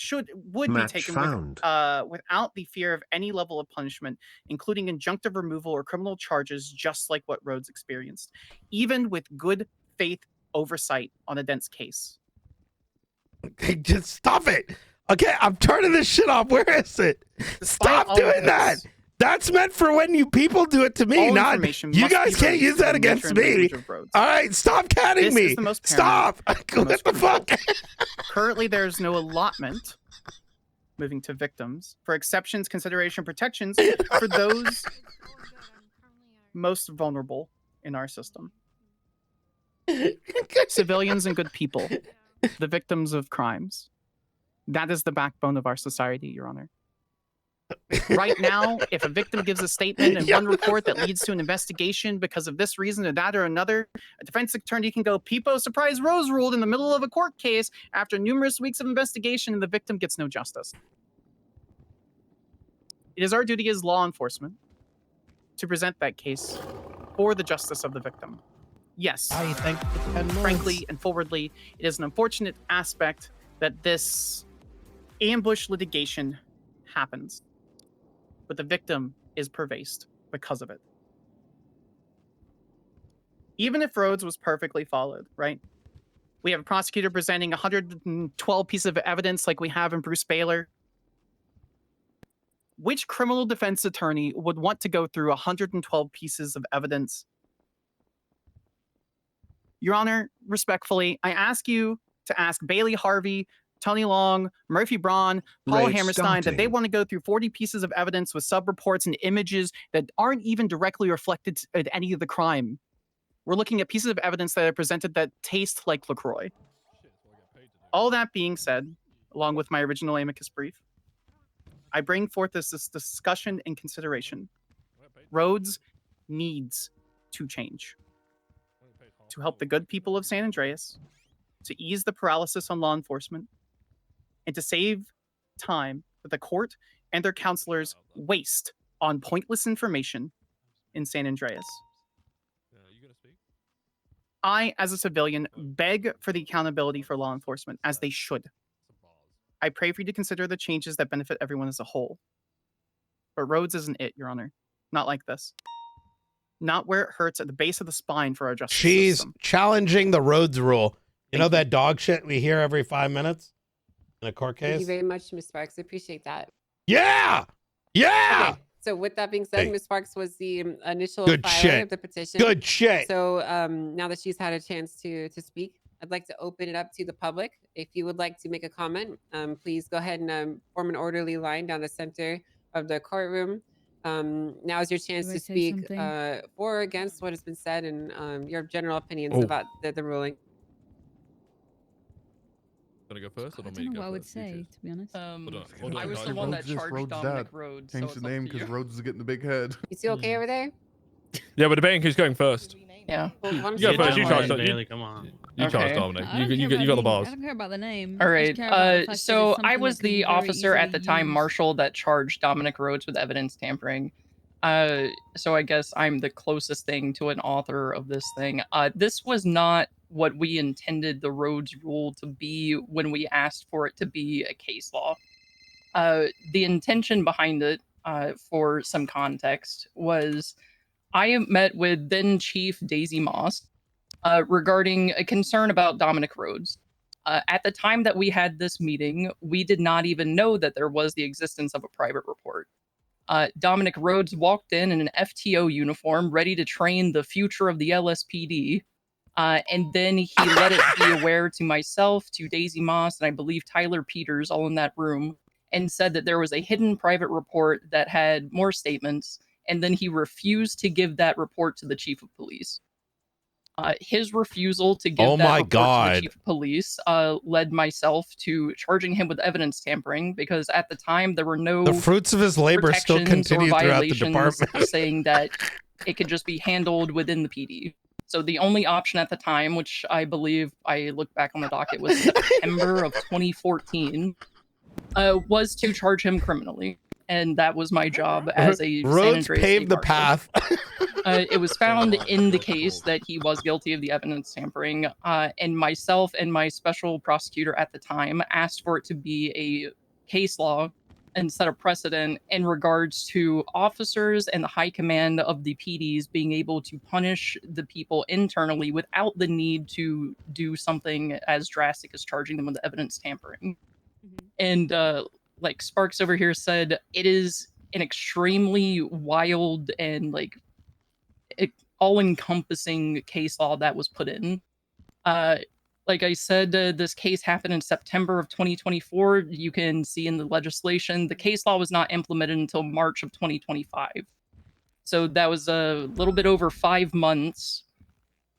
fear of any level of punishment, including injunctive removal or criminal charges, just like what Rhodes experienced, even with good faith oversight on a dense case. Okay, just stop it. Okay, I'm turning this shit off. Where is it? Stop doing that. That's meant for when you people do it to me, not you guys can't use that against me. All right, stop catting me. Stop. What the fuck? Currently, there's no allotment, moving to victims, for exceptions, consideration, protections for those most vulnerable in our system. Civilians and good people, the victims of crimes. That is the backbone of our society, Your Honor. Right now, if a victim gives a statement in one report that leads to an investigation because of this reason or that or another, a defense attorney can go, "Peepo, surprise, Rose ruled" in the middle of a court case after numerous weeks of investigation, and the victim gets no justice. It is our duty as law enforcement to present that case for the justice of the victim. Yes, frankly and forwardly, it is an unfortunate aspect that this ambush litigation happens, but the victim is pervased because of it. Even if Rhodes was perfectly followed, right? We have a prosecutor presenting 112 pieces of evidence like we have in Bruce Baylor. Which criminal defense attorney would want to go through 112 pieces of evidence? Your Honor, respectfully, I ask you to ask Bailey Harvey, Tony Long, Murphy Braun, Paul Great Hammerstein that they starting. want to go through 40 pieces of evidence with sub-reports and images that aren't even directly reflected at any of the crime. We're looking at pieces of evidence that are presented that taste like LaCroix. All that being said, along with my original amicus brief, I bring forth this discussion and consideration. Rhodes needs to change to help the good people of San Andreas, to ease the paralysis on law enforcement, and to save time that the court and their counselors waste on pointless information in San Andreas. I, as a civilian, beg for the accountability for law enforcement, as they should. I pray for you to consider the changes that benefit everyone as a whole. But Rhodes isn't it, Your Honor. Not like this. Not where it hurts at the base of the spine for our justice She's system. challenging the Rhodes rule. You know that dog shit we hear every 5 minutes in a court Thank case? you very much, Ms. Sparks. I appreciate that. Yeah! Yeah! Okay. So with that being said, Hey. Ms. Sparks was the initial Good filer shit. of the petition. Good shit. So now that she's had a chance to speak, I'd like to open it up to the public. If you would like to make a comment, please go ahead and form an orderly line down the center of the courtroom. Now is your chance Do I to say speak something? for or against what has been said and your general opinions Oh. about the ruling. Gonna go first, or I not don't me to know go what I would first? You say, choose. to be honest. Hold on, I was guys. the one that Rhodes this, charged Rhodes Dominic that. Rhodes. Change so the it's up name to because you. Rhodes is getting the big head. You still okay over there? Yeah, we're debating who's going first. Yeah. Well, why don't You go you first. You go charge. ahead? You, come on. you charge, Okay. Dominic. I don't care You about got the the- bars. I don't care about the name. All I just right. care about the fact that it's So I something was that can be the very officer at the easily time, used. Marshall, that charged Dominic Rhodes with evidence tampering. So I guess I'm the closest thing to an author of this thing. This was not what we intended the Rhodes rule to be when we asked for it to be a case law. The intention behind it, for some context, was I met with then Chief Daisy Moss regarding a concern about Dominic Rhodes. At the time that we had this meeting, we did not even know that there was the existence of a private report. Dominic Rhodes walked in an FTO uniform, ready to train the future of the LSPD. And then he let it be aware to myself, to Daisy Moss, and I believe Tyler Peters, all in that room, and said that there was a hidden private report that had more statements, and then he refused to give that report to the chief of police. His refusal to give Oh that my report to God. the chief of police led myself to charging him with evidence tampering, because at the time there were no The fruits of his labor still protections or continue throughout the violations department. saying that it could just be handled within the PD. So the only option at the time, which I believe I look back on the docket was September of 2014, was to charge him criminally. And that was my job as a San Rhodes Andreas paved State the Marshal. path. It was found in the case that he was guilty of the evidence tampering, and myself and my special prosecutor at the time asked for it to be a case law and set a precedent in regards to officers and the high command of the PDs being able to punish the people internally without the need to do something as drastic as charging them with evidence tampering. And like Sparks over here said, it is an extremely wild and like all-encompassing case law that was put in. Like I said, this case happened in September of 2024. You can see in the legislation, the case law was not implemented until March of 2025. So that was a little bit over 5 months.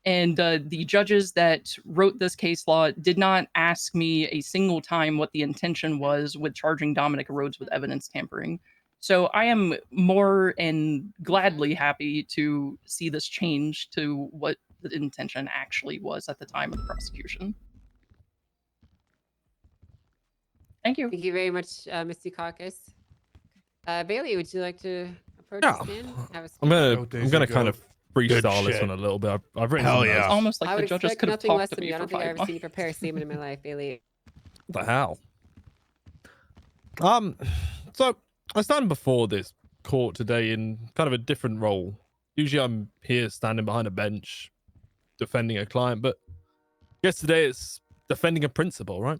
And the judges that wrote this case law did not ask me a single time what the intention was with charging Dominic Rhodes with evidence tampering. So I am more and gladly happy to see this change to what the intention actually was at the time of the prosecution. Thank you. Thank you very much, Mr. Caucus. Bailey, would you like to approach Yeah. the stand? Have a speak? I'm gonna kind of freestyle this shit. one a little bit. I've written Hell some yeah. notes. It's almost I like would the judges expect could have nothing less talked to from me you. I for don't think I've 5 ever seen you months. prepare a statement in my life, Bailey. What the hell? So I stand before this court today in kind of a different role. Usually I'm here standing behind a bench defending a client, but I guess today it's defending a principle, right?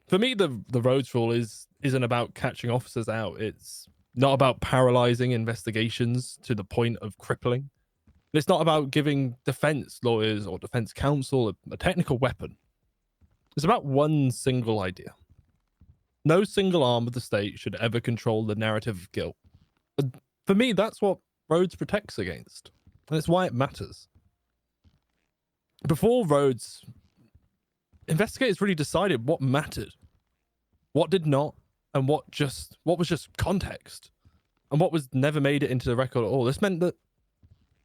For me, the roads rule isn't about catching officers out. It's not about paralyzing investigations to the point of crippling. It's not about giving defense lawyers or defense counsel a technical weapon. It's about one single idea. No single arm of the state should ever control the narrative of guilt. But for me, that's what Rhodes protects against. And it's why it matters. Before Rhodes, investigators really decided what mattered, what did not, and what was just context, and what was never made it into the record at all. This meant that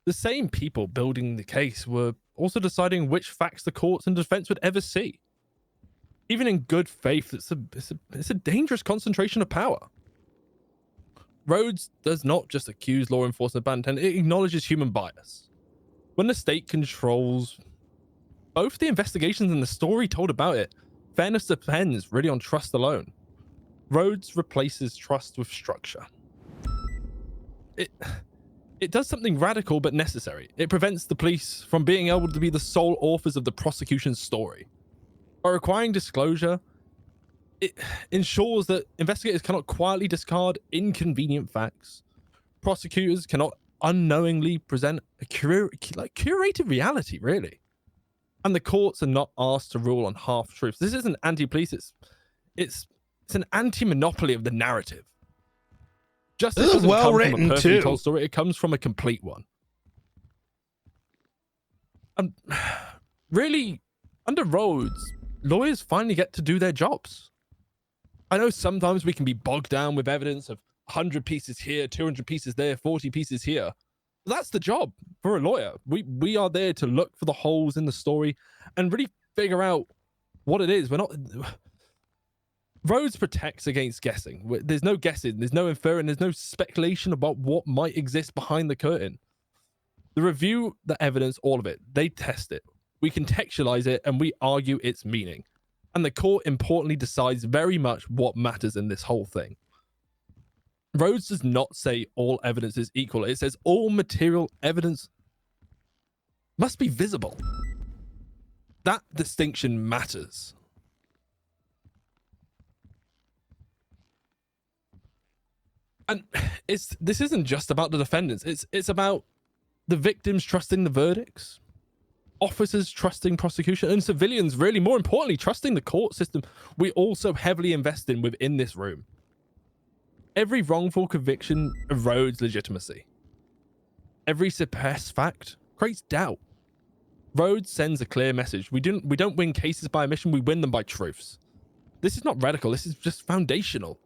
the same people building the case were also deciding which facts the courts and defense would ever see. Even in good faith, it's a dangerous concentration of power. Rhodes does not just accuse law enforcement of bad intent, it acknowledges human bias. When the state controls both the investigations and the story told about it, fairness depends really on trust alone. Rhodes replaces trust with structure. It does something radical but necessary. It prevents the police from being able to be the sole authors of the prosecution's story. By requiring disclosure, it ensures that investigators cannot quietly discard inconvenient facts. Prosecutors cannot unknowingly present a curated reality, really. And the courts are not asked to rule on half-truths. This isn't anti-police, it's an anti-monopoly of the narrative. Justice This is doesn't well come from written, a perfectly too. told story, it comes from a complete one. And really, under Rhodes, lawyers finally get to do their jobs. I know sometimes we can be bogged down with evidence of 100 pieces here, 200 pieces there, 40 pieces here. But that's the job for a lawyer. We are there to look for the holes in the story and really figure out what it is. We're not... Rhodes protects against guessing. There's no guessing, there's no inferring, there's no speculation about what might exist behind the curtain. They review the evidence, all of it. They test it. We contextualize it and we argue its meaning. And the court importantly decides very much what matters in this whole thing. Rhodes does not say all evidence is equal. It says all material evidence must be visible. That distinction matters. And this isn't just about the defendants. It's about the victims trusting the verdicts, officers trusting prosecution, and civilians, really, more importantly, trusting the court system we also heavily invest in within this room. Every wrongful conviction erodes legitimacy. Every suppressed fact creates doubt. Rhodes sends a clear message. We don't win cases by omission, we win them by truths. This is not radical, this is just foundational.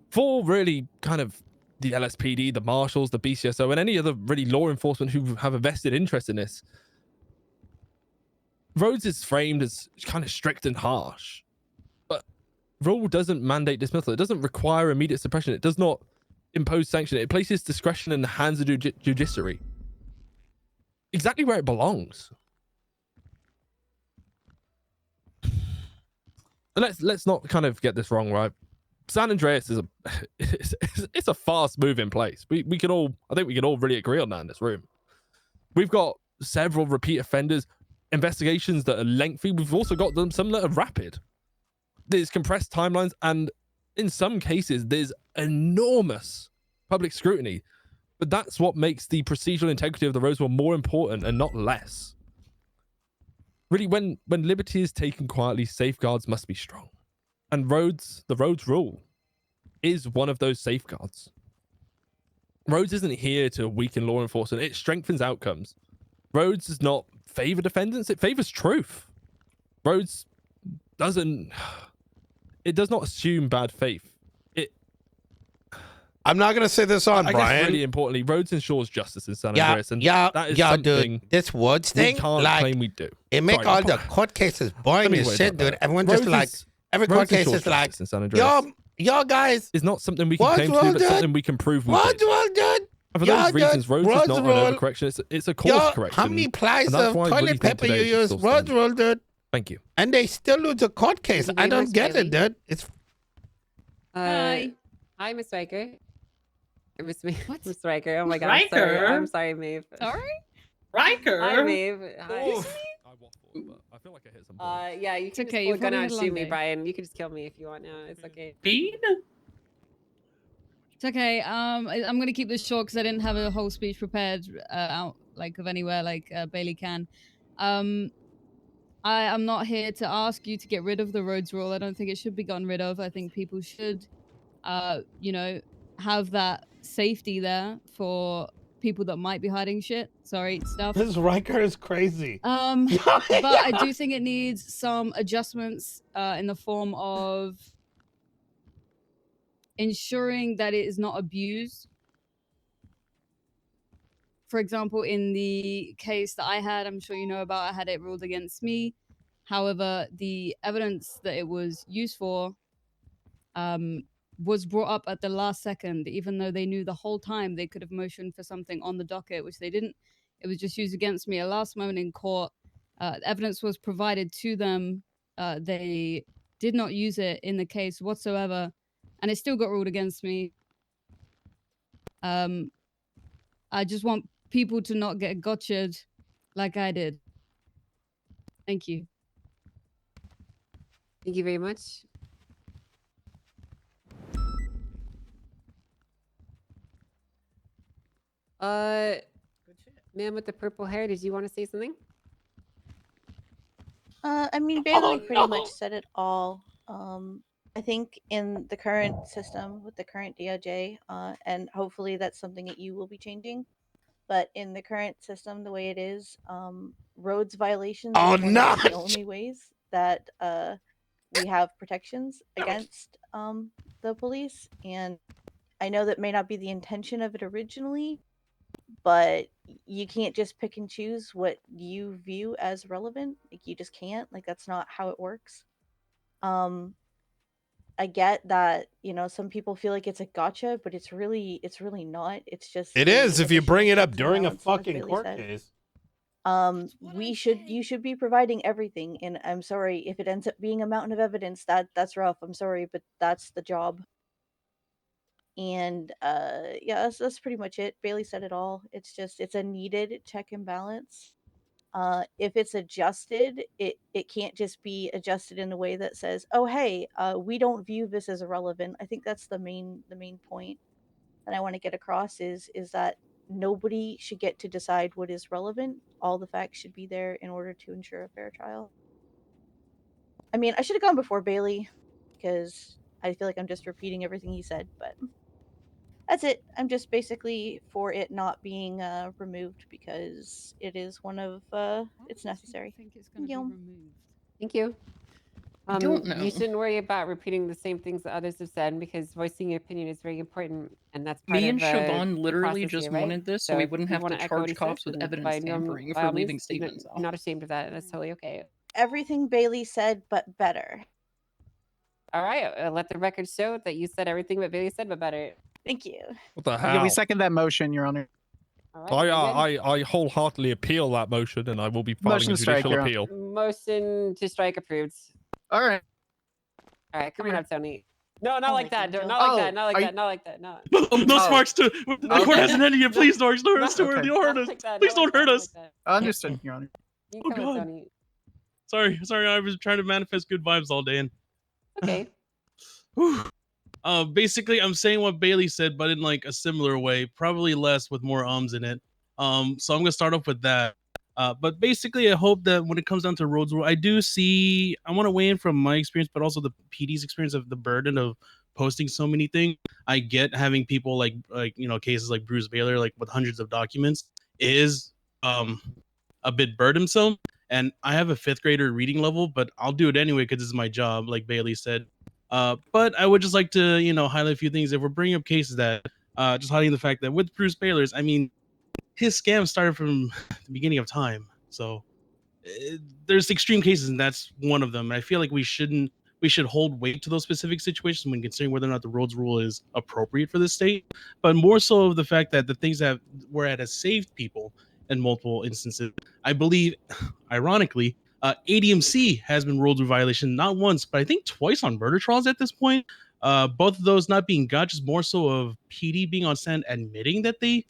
For really kind of the LSPD, the marshals, the BCSO, and any other really law enforcement who have a vested interest in this, Rhodes is framed as kind of strict and harsh. But rule doesn't mandate dismissal. It doesn't require immediate suppression. It does not impose sanction. It places discretion in the hands of judiciary. Exactly where it belongs. And let's not kind of get this wrong, right? San Andreas is it's a fast moving place. I think we can all really agree on that in this room. We've got several repeat offenders, investigations that are lengthy. We've also got some that are rapid. There's compressed timelines, and in some cases, there's enormous public scrutiny. But that's what makes the procedural integrity of the Roswell more important and not less. Really, when liberty is taken quietly, safeguards must be strong. And the Rhodes rule is one of those safeguards. Rhodes isn't here to weaken law enforcement. It strengthens outcomes. Rhodes does not favor defendants. It favors truth. Rhodes does not assume bad faith. I'm not going to say this on, I Brian. guess really importantly, Rhodes ensures justice in San Andreas. And that is something dude. This Woods thing, we can't like, claim we do. It make all the court cases boring as shit, dude. Everyone just like... Every court case is like, y'all guys. It's not something we can claim to do, but something we can prove we did. And for those reasons, Rhodes is not an overcorrection. It's a course correction. How many plies of toilet paper you use? Rhodes rule, dude. Thank you. And they still lose a court case. I don't get it, dude. It's Hi, Miss Riker. Miss Riker. Oh my God. I'm sorry. Riker? I'm sorry, Maeve. Sorry? Riker? Hi, Maeve. Hi. Oof. I feel like I hit some. Yeah, you can okay, just pull a you've gun probably out had and a shoot long me, day. Brian. You can just kill me if you want now. It's okay. Bean? It's okay. I'm gonna keep this short because I didn't have a whole speech prepared out like of anywhere like Bailey can. I'm not here to ask you to get rid of the roads rule. I don't think it should be gotten rid of. I think people should, you know, have that safety there for people that might be hiding shit. Sorry, stuff. This Riker is crazy. But I do think it needs some adjustments in the form of ensuring that it is not abused. For example, in the case that I had, I'm sure you know about, I had it ruled against me. However, the evidence that it was used for was brought up at the last second, even though they knew the whole time they could have motioned for something on the docket, which they didn't. It was just used against me at last moment in court. Evidence was provided to them. They did not use it in the case whatsoever, and it still got ruled against me. I just want people to not get gotcha'd like I did. Thank you. Thank you very much. Man with the purple hair, did you want to say something? I mean, Bailey pretty much said it all. I think in the current system with the current DOJ, and hopefully that's something that you will be changing. But in the current system, the way it is, roads violations is one of the only ways that we have protections against the police. And I know that may not be the intention of it originally, but you can't just pick and choose what you view as relevant. Like, you just can't. Like, that's not how it works. I get that, you know, some people feel like it's a gotcha, but it's really not. It's just It is if you bring it up during a fucking court case. You should be providing everything, and I'm sorry if it ends up being a mountain of evidence. That's rough. I'm sorry, but that's the job. And yeah, that's pretty much it. Bailey said it all. It's a needed check and balance. If it's adjusted, it can't just be adjusted in a way that says, "Oh, hey, we don't view this as irrelevant." I think that's the main point that I want to get across is that nobody should get to decide what is relevant. All the facts should be there in order to ensure a fair trial. I mean, I should have gone before Bailey because I feel like I'm just repeating everything he said, but that's it. I'm just basically for it not being removed because it is one of it's necessary. I think it's going to be removed. Thank you. I don't know. You shouldn't worry about repeating the same things that others have said because voicing your opinion is very important, and that's part Me of and Siobhan literally process just here, right? wanted this so we if wouldn't you have to wanna echo what charge he cops says, with then evidence tampering for leaving statements You're not ashamed of that. That's totally okay. Everything Bailey said, but better. All right, let the record show that you said everything that Bailey said, but better. Thank you. What the Yeah, hell? we second that motion, Your Honor. I wholeheartedly appeal that motion, and I will be filing Motion a to strike, judicial Your Honor. appeal. Motion to strike approved. All right. All right, come on up, Tony. No, not like that. Not Oh, like that. Not like are that. you- Not like that. No. No sparks to. The court Okay. hasn't ended yet. Please, Norris. Norris, don't Okay. don't hurt Not us. like that, Please not like don't hurt that, us. not like Understood, Your Honor. You Oh, can come up, God. Tony. Sorry. I was trying to manifest good vibes all day. And Okay. basically, I'm saying what Bailey said, but in like a similar way, probably less with more ums in it. So I'm gonna start off with that. But basically, I hope that when it comes down to roads rule, I want to weigh in from my experience, but also the PD's experience of the burden of posting so many things. I get having people like cases like Bruce Baylor, like with hundreds of documents, is a bit burdensome. And I have a 5th grader reading level, but I'll do it anyway because it's my job, like Bailey said. But I would just like to, highlight a few things. If we're bringing up cases that, just highlighting the fact that with Bruce Baylor's, I mean, his scam started from the beginning of time. So there's extreme cases, and that's one of them. I feel like we should hold weight to those specific situations when considering whether or not the roads rule is appropriate for the state, but more so of the fact that the things that where it has saved people in multiple instances. I believe, ironically, ADMC has been ruled in violation not once, but I think twice on murder trials at this point. Both of those not being got, just more so of PD being on stand admitting that they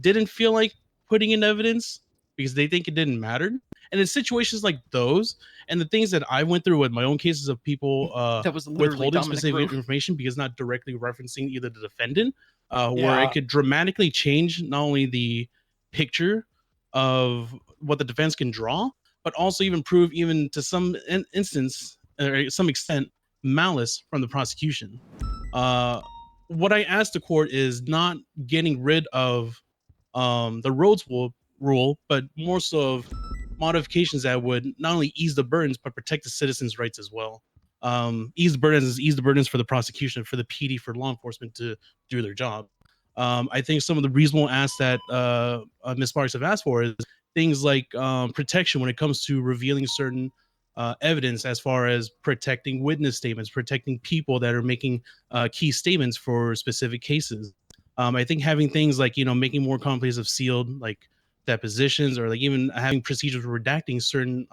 didn't feel like putting in evidence because they think it didn't matter. And in situations like those, and the things that I went through with my own cases of people That was literally withholding Dominic specific Rue. information because not directly referencing either the defendant, where Yeah. it could dramatically change not only the picture of what the defense can draw, but also even prove, even to some instance or some extent, malice from the prosecution. What I asked the court is not getting rid of the roads rule, but more so of modifications that would not only ease the burdens but protect the citizens' rights as well. Ease the burdens for the prosecution, for the PD, for law enforcement to do their job. I think some of the reasonable asks that Ms. Sparks have asked for is things like protection when it comes to revealing certain evidence, as far as protecting witness statements, protecting people that are making key statements for specific cases. I think having things like, making more comprehensive sealed like depositions, or like even having procedures for redacting certain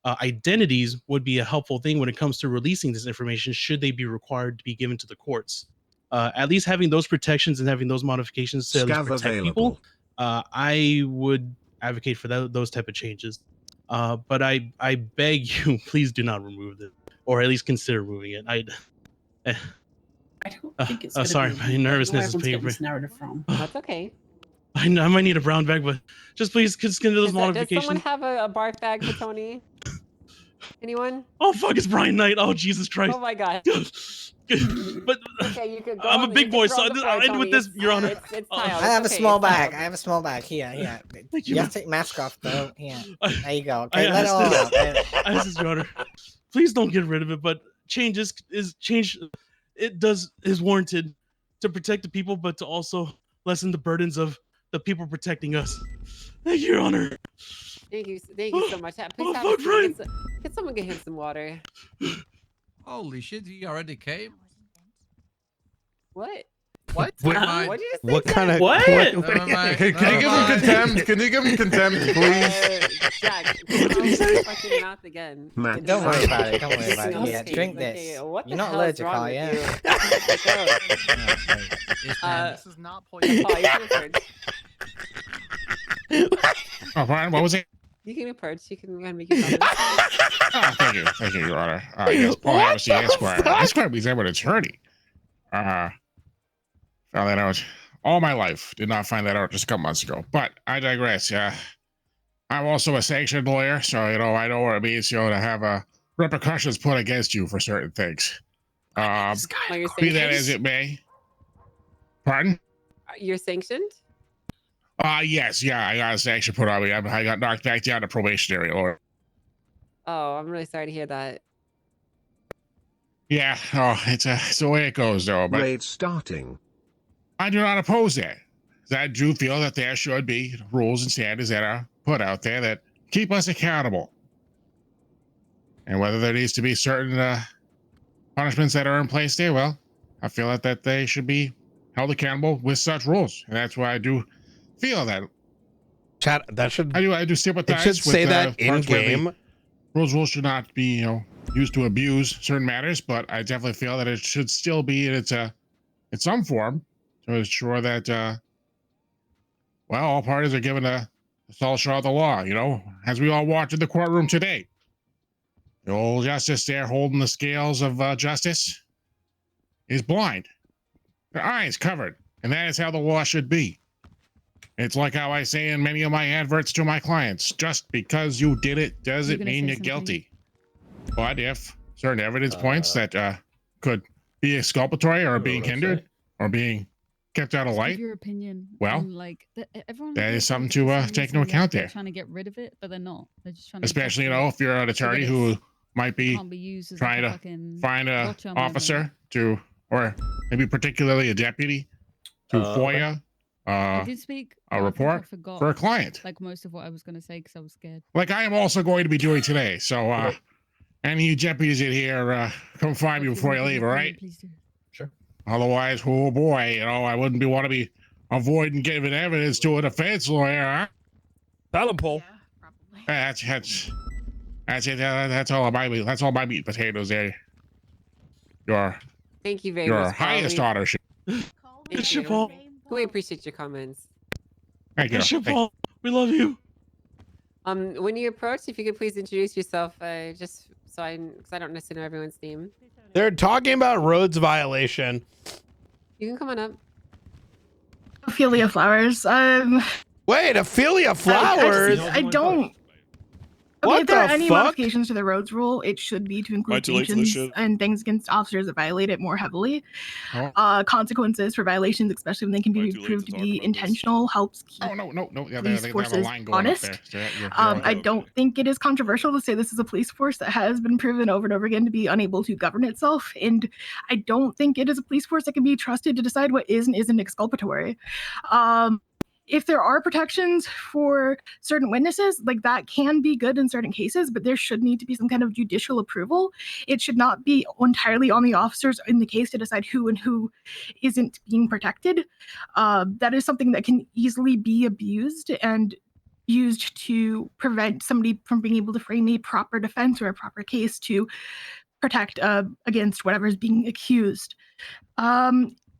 identities would be a helpful thing when it comes to releasing this information, should they be required to be given to the courts. At least having those protections and having those modifications to at least protect people, I would advocate for those type of changes. But I beg you, please do not remove it, or at least consider removing it. I don't think it's gonna sorry, be my removed. I don't know where nervousness is everyone's paying getting for. this narrative from. That's okay. I might need a brown bag, but just please consider those Does someone modifications. have a barf bag for Tony? Anyone? Oh fuck, it's Brian Knight. Oh Jesus Christ. Oh my god. But Okay, you could go. I'm a on- big you boy, could so throw the I'll floor, end with Tony. this, Your Honor. It's I tiled. I have a It's okay, small it's bag. tiled. I have a small bag. Here. You have to take mask off though. Here. There you go. I Okay, let it all asked out. this, I asked this, Your Honor. Please don't get rid of it, but change. It is warranted to protect the people, but to also lessen the burdens of the people protecting us. Thank you, Your Honor. Thank you so much. Please have fuck, Brian. Can someone get him some water? Holy shit, he already came? What? What? What did you just say? What kind of What? Never mind. Can you give him contempt? Can you give him contempt, please? Jack, close your fucking mouth again. Don't worry about it. Don't worry about it. Yeah, Okay, drink okay, this. what the You're not hell is allergic, wrong are with you? This is not poison. Paul, you can approach. Oh, Brian, what was it? You can approach. You can go ahead and make your comments. Oh, thank you, Your Honor. Yes, Paul Havacy, Esquire. Esquire means I'm an attorney. Found that out all my life. Did not find that out just a couple months ago. But I digress. I'm also a sanctioned lawyer, so I know what it means, to have repercussions put against you for certain things. Be that as it may. Pardon? You're sanctioned? Yes, I got a sanction put on me. I got knocked back down to probationary lawyer. Oh, I'm really sorry to hear that. Yeah, it's the way it goes, though. But Raid starting. I do not oppose that. I do feel that there should be rules and standards that are put out there that keep us accountable. And whether there needs to be certain punishments that are in place there, well, I feel that they should be held accountable with such rules. And that's why I do feel that. Chat, that should. I do sympathize. It should say that in parts where the game. Rules should not be, used to abuse certain matters, but I definitely feel that it should still be in some form to ensure that all parties are given a sole shot of the law, as we all watch in the courtroom today. The old justice there holding the scales of justice is blind. Their eyes covered, and that is how the law should be. It's like how I say in many of my adverts to my clients, just because you did it doesn't mean you're guilty. But if certain evidence points that could be exculpatory or being hindered or being kept out of Just give light, your opinion. well, and, everyone that is something feels to like take into they're account there. trying to get rid of it, but they're not. They're just trying Especially, to if you're an attorney who might be can't be used as trying like a to fucking find a gotcha officer or maybe particularly a deputy to FOIA I did speak. a but I think I report forgot, for a client. Like most of what I was going to say because I was scared. Like I am also going to be doing today. So any of you deputies in here, come find me before you leave, all right? Please do. Sure. Otherwise, oh boy, I wouldn't want to be avoiding giving evidence to a defense lawyer, huh? Tell him, Paul. That's That's it. That's all my meat. That's all my meat and potatoes there. Your Thank you very your much, Paul. highest We- honor. Should. Thank you. We appreciate your comments. Thank you. Bishop Thank Paul, we love you. When you approach, if you could please introduce yourself, just so because I don't necessarily know everyone's name. They're talking about roads violation. You can come on up. Ophelia Flowers. Wait, Ophelia Flowers? I don't. Okay, What if there are the any fuck? modifications to the roads rule, it should be to include Why'd you late for this sanctions shit? and things against officers that violate it more heavily. Oh. Consequences for violations, especially when they can be proved to be intentional, helps keep Oh no. Yeah, police they have a forces line going honest. up there. So you're I don't think it is controversial to say this is a police force that has been proven over and over again to be unable to govern itself, and I don't think it is a police force that can be trusted to decide what is and isn't exculpatory. If there are protections for certain witnesses, like that can be good in certain cases, but there should need to be some kind of judicial approval. It should not be entirely on the officers in the case to decide who and who isn't being protected. That is something that can easily be abused and used to prevent somebody from being able to frame a proper defense or a proper case to protect against whatever is being accused.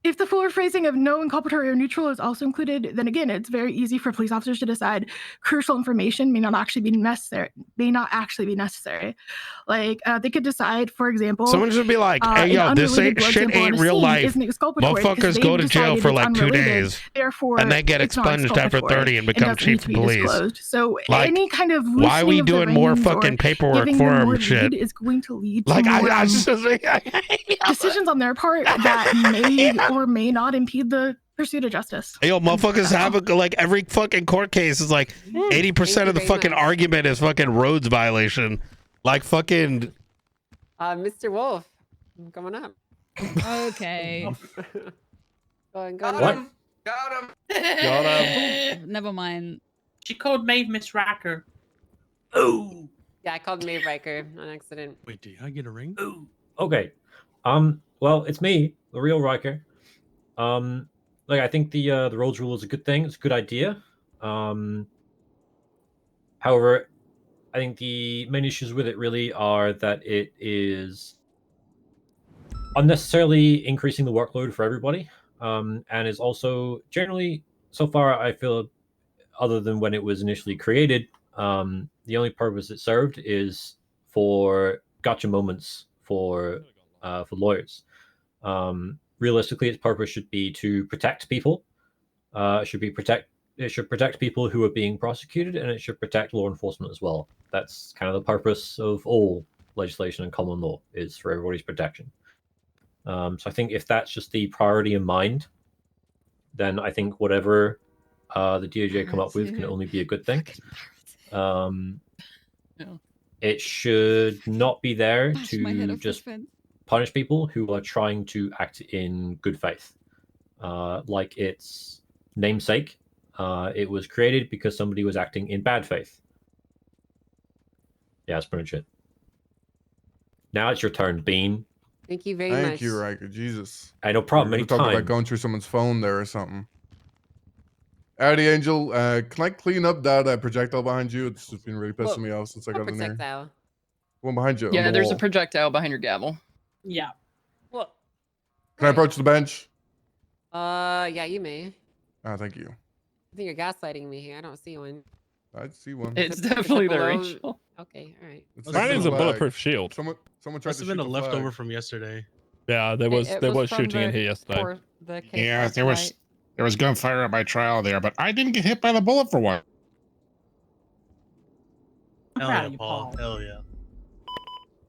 If the fuller phrasing of no inculpatory or neutral is also included, then again, it's very easy for police officers to decide crucial information may not actually be necessary. Like they could decide, for example, Someone should be like, hey, an yo, this unrelated ain't blood shit sample on ain't a real scene life. isn't exculpatory because Motherfuckers they've go to jail decided for it's like 2 unrelated, days. Therefore, And they get it's not expunged after exculpatory 30 and and become doesn't need chief to of be police. disclosed. So Like, any kind of why are we loosening of the doing more reins or fucking paperwork giving for them them more and shit? lead is going to lead to Like, more, I just decisions on their part that may or may not impede the pursuit of justice. Hey, yo, motherfuckers have like every fucking court case is like 80% of the fucking argument is fucking roads violation. Like fucking. Mr. Wolf, coming up. Okay. Go on, Got him. Got him. Never mind. She called Maeve Miss Racker. Oh. Yeah, I called Maeve Riker on accident. Wait, did I get a ring? Okay. Well, it's me, the real Riker. Like I think the roads rule is a good thing. It's a good idea. However, I think the main issues with it really are that it is unnecessarily increasing the workload for everybody, and is also generally, so far, I feel, other than when it was initially created, the only purpose it served is for gotcha moments for lawyers. Realistically, its purpose should be to protect people. It should protect people who are being prosecuted, and it should protect law enforcement as well. That's kind of the purpose of all legislation and common law, is for everybody's protection. So I think if that's just the priority in mind, then I think whatever the DOJ come up with can only be a good thing. It should not be there to just punish people who are trying to act in good faith. Like its namesake, it was created because somebody was acting in bad faith. Yeah, that's pretty much it. Now it's your turn, Bean. Thank you very much. Thank you, Riker. Jesus. I no problem. We're talking about Anytime. going through someone's phone there or something. Alrighty, Angel. Can I clean up that projectile behind you? It's just been really pissing me off since I got in there. Projectile. One behind you. on Yeah, the there's a wall. projectile behind your gavel. Yeah. Well. Can I approach the bench? Yeah, you may. Ah, thank you. I think you're gaslighting me here. I don't see one. I see one. It's Is it definitely there, below- Rachel. Okay, all right. It's Mine next to is the a flag. bulletproof shield. Someone tried Must to have been shoot a the leftover flag. from yesterday. Yeah, there was shooting in here yesterday. Yeah, there was gunfire at my trial there, but I didn't get hit by the bullet for one. Hell yeah, Paul. Hell yeah.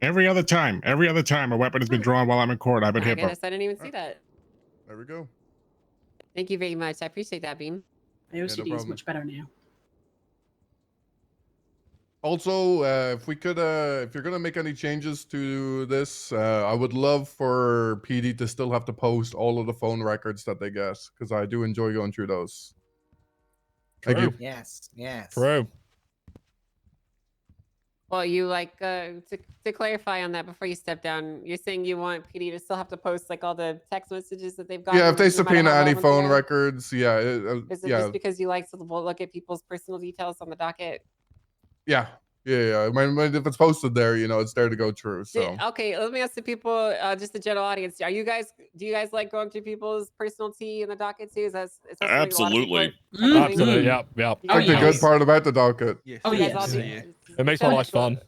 Every other time a weapon has been drawn while I'm in court, I've been Oh my hit by. goodness, I didn't even see that. There we go. Thank you very much. I appreciate that, Bean. My OCD is problem. much better now. Also, if we could, if you're gonna make any changes to this, I would love for PD to still have to post all of the phone records that they get, because I do enjoy going through those. Thank you. Yes, yes. True. Well, you like to clarify on that before you step down. You're saying you want PD to still have to post like all the text messages that they've got. Yeah, if they subpoena any phone records, yeah, Is it yeah, just because you like to look at people's personal details on the docket? yeah, Yeah. I mean, if it's posted there, it's there to go through. So Okay, let me ask the people, just the general audience. Do you guys like going through people's personal tea in the docket too? Is that something a lot of people Absolutely. are doing? Absolutely. Yep. Yep. You that's guys the all- good part about the docket. Oh, you guys all yes. do- It makes our life fun.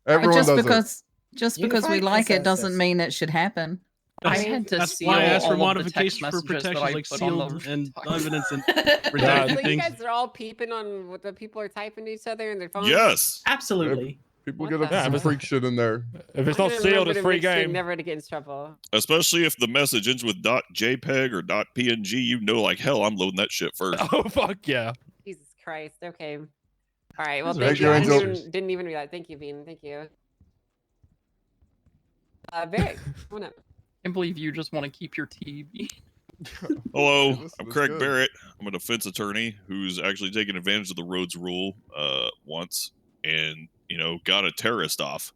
Everyone just does it. because we Unified like it doesn't consensus. mean it should happen. I had to That's seal why I asked for all of the text modifications for messages that protection, I like put on sealed the and evidence and So redacted you things. guys are all peeping on what the people are typing to each other in their phones? Yes. Absolutely. People What get the up to some heck? freak shit in there. If it's I'm not gonna sealed, remember it's to free make sure game. never to get in trouble. Especially if the message ends with .jpeg or .png, like hell, I'm loading that shit first. Oh fuck yeah. Jesus Christ. Okay. All right. Well, Thank thank you, you. I Angel. didn't even read that. Thank you, Bean. Thank you. Barrett, come on up. I can't believe you just want to keep your TV. Hello, This I'm is Craig good. Barrett. I'm a defense attorney who's actually taken advantage of the roads rule once and, got a terrorist off.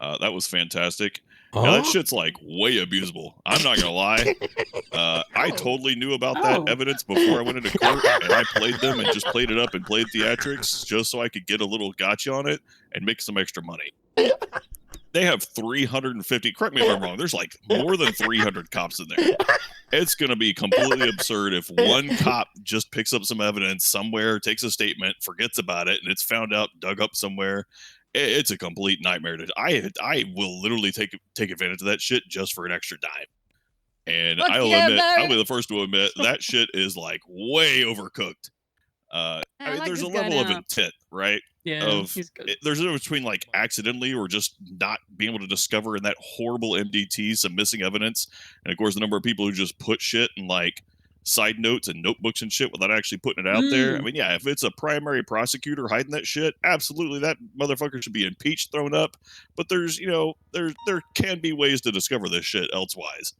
That was fantastic. Now, that shit's like way abusable. I'm not gonna lie. I totally knew about that evidence before I went into court, and I played them and just played it up and played theatrics just so I could get a little gotcha on it and make some extra money. They have 350. Correct me if I'm wrong. There's like more than 300 cops in there. It's going to be completely absurd if one cop just picks up some evidence somewhere, takes a statement, forgets about it, and it's found out, dug up somewhere. It's a complete nightmare. I will literally take advantage of that shit just for an extra dime. And Fuck I'll yeah, admit, Barrett. I'll be the first to admit that shit is like way overcooked. I like there's a this guy level of now. intent, right? Yeah, he's good. There's a difference between like accidentally or just not being able to discover in that horrible MDT some missing evidence, and of course the number of people who just put shit in like side notes and notebooks and shit without actually putting it out there. I mean, yeah, if it's a primary prosecutor hiding that shit, absolutely that motherfucker should be impeached, thrown up. But there's there can be ways to discover this shit elsewise.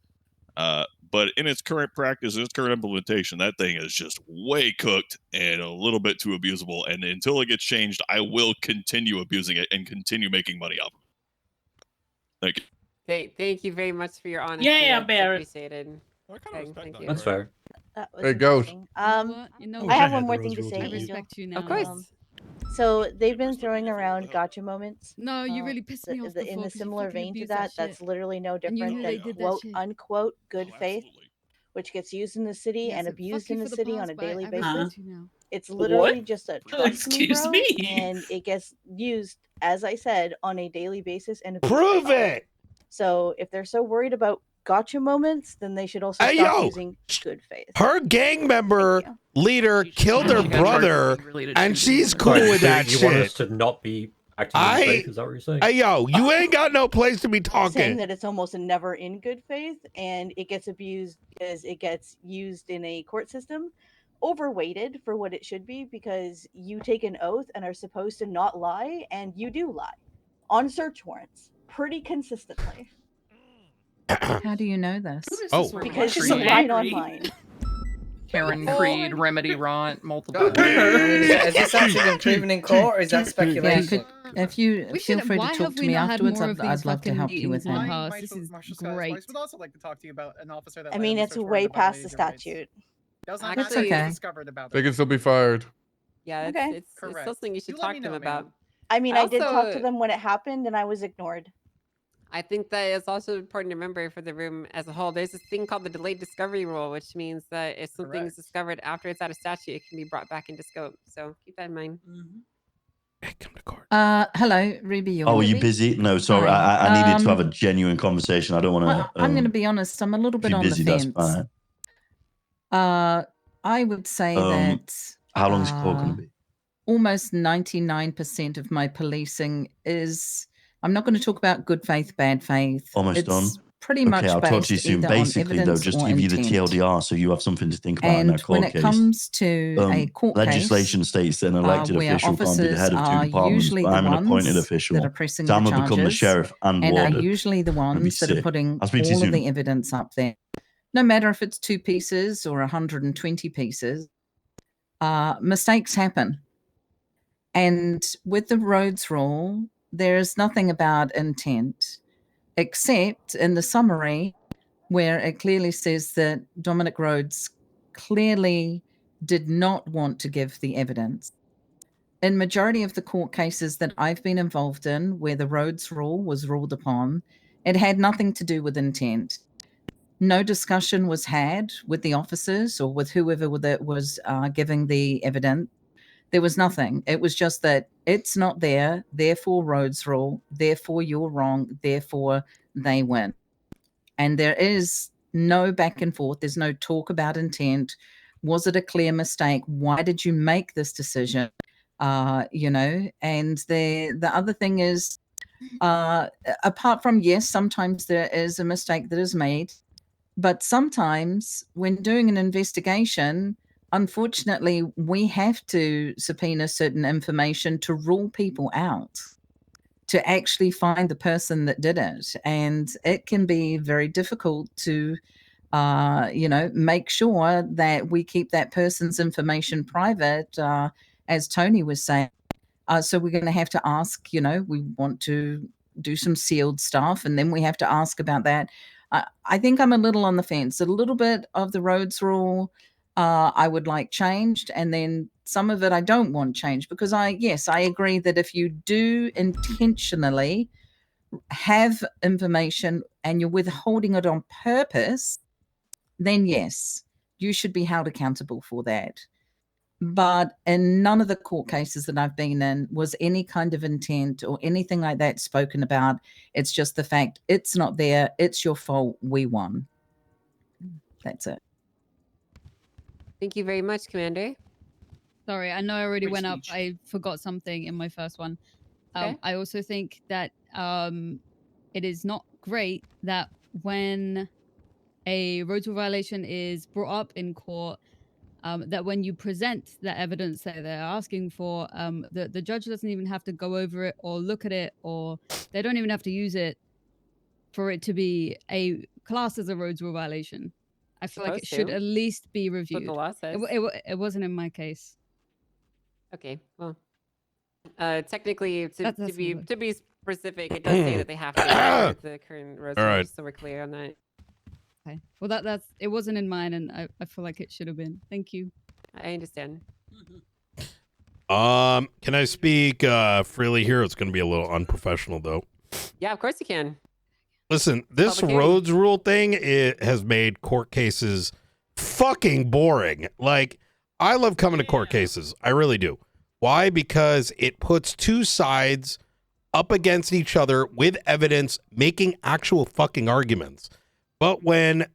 But in its current practice, in its current implementation, that thing is just way cooked and a little bit too abusable. And until it gets changed, I will continue abusing it and continue making money off of it. Thank you. Thank you very much for your honesty. Yeah, That's Barrett. appreciated. Thank you. That's fair. That was Hey, Ghost. interesting. You know, I have what? one more thing to say. I Angel. respect you now. Of course. So they've been throwing around gotcha moments. No, you really pissed me off In before a 'cause you similar fucking vein to abused that, that that's shit. literally no And you different knew they than did that quote shit. unquote good Oh, faith, which gets used in the city Yes, and and fuck abused you in for the the city on past, a but I daily respect basis. you now. It's literally What? just a trust Excuse me, bro, me. and it gets used, as I said, on a daily basis and abused Prove by all. it. So if they're so worried about gotcha moments, then they should also Hey, stop yo. using good faith. Her gang member leader killed her She got charged brother, with related and shooting. she's cool Sorry, with so that you want us shit. to not be acting in good faith? Is that what you're saying? Hey, yo, you ain't got no place to be Saying talking. that it's almost never in good faith, and it gets abused because it gets used in a court system, overweighted for what it should be, because you take an oath and are supposed to not lie, and you do lie on search warrants pretty consistently. How do you know this? Oh. Because She's she's so lied angry. online. Karen Creed, Remedy Rot, multiple. I mean, has this actually been proven in court, or is that Yeah, speculation? if you We feel should- free to why talk have to we me not had afterwards, more of I'd these love to fucking help you with meetings in the that. past? This is great. would also like to talk to you about an officer that I mean, it's way past the statute. Does not It's okay. discovered about They can still be fired. Yeah, Okay. it's still something you should talk to them about. I mean, I did talk to also- them when it happened, and I was ignored. I think that it's also important to remember for the room as a whole. There's this thing called the delayed discovery rule, which means that if something is discovered after it's out of statute, it can be brought back into scope. So keep that in mind. Hello, Ruby. You're Oh, are you busy? No, sorry. Hi. I needed to have a genuine conversation. I don't want to. I'm going to be honest. I'm a little if bit you're on busy, the that's fence. fine. I would say that How long is the call going to be? almost 99% of my policing is. I'm not going to talk about good faith, bad faith. Almost it's done. Pretty much Okay, I'll talk to you based soon. either on Basically, though, evidence just to or give you the intent. TLDR so you have something to think about in And that court when it case. comes to a court legislation case, states that an elected where official can't be the officers head of two are departments, usually but the I'm an appointed ones official. that are pressing So I'm the going to become the charges sheriff and are warden. usually the be ones that are sick. putting I'll speak to you all of soon. the evidence up there. No matter if it's 2 pieces or 120 pieces, mistakes happen. And with the roads rule, there's nothing about intent, except in the summary where it clearly says that Dominic Rhodes clearly did not want to give the evidence. in majority of the court cases that I've been involved in where the roads rule was ruled upon, it had nothing to do with intent. No discussion was had with the officers or with whoever that was giving the evidence. There was nothing. It was just that it's not there, therefore roads rule, therefore you're wrong, therefore they win. And there is no back and forth. There's no talk about intent. Was it a clear mistake? Why did you make this decision? You know, and the other thing is, apart from, yes, sometimes there is a mistake that is made, but sometimes when doing an investigation, unfortunately, we have to subpoena certain information to rule people out, to actually find the person that did it. And it can be very difficult to, you know, make sure that we keep that person's information private, as Tony was saying. So we're going to have to ask, you know, we want to do some sealed stuff, and then we have to ask about that. I think I'm a little on the fence. A little bit of the roads rule I would like changed, and then some of it I don't want changed, because yes, I agree that if you do intentionally have information and you're withholding it on purpose, then yes, you should be held accountable for that. But in none of the court cases that I've been in was any kind of intent or anything like that spoken about. It's just the fact it's not there. It's your fault. We won. That's it. Thank you very much, Commander. Sorry, I know I already Great went up. speech. I forgot something in my first one. Okay. I also think that it is not great that when a road rule violation is brought up in court, that when you present the evidence that they're asking for, the judge doesn't even have to go over it or look at it, or they don't even have to use it for it to be a class as a road rule violation. I feel like it should at least be reviewed. the law says. It wasn't in my case. Okay, well, technically, That's to be fine. to be specific, it does say that they have to with the current road All right. rules, so we're clear on that. Okay. Well, that's it wasn't in mine, and I feel like it should have been. Thank you. I understand. Can I speak freely here? It's going to be a little unprofessional, though. Yeah, of course you can. Listen, this Public hearing. roads rule thing, it has made court cases fucking boring. Like, I love coming to court cases. I really do. Why? Because it puts two sides up against each other with evidence, making actual fucking arguments. But when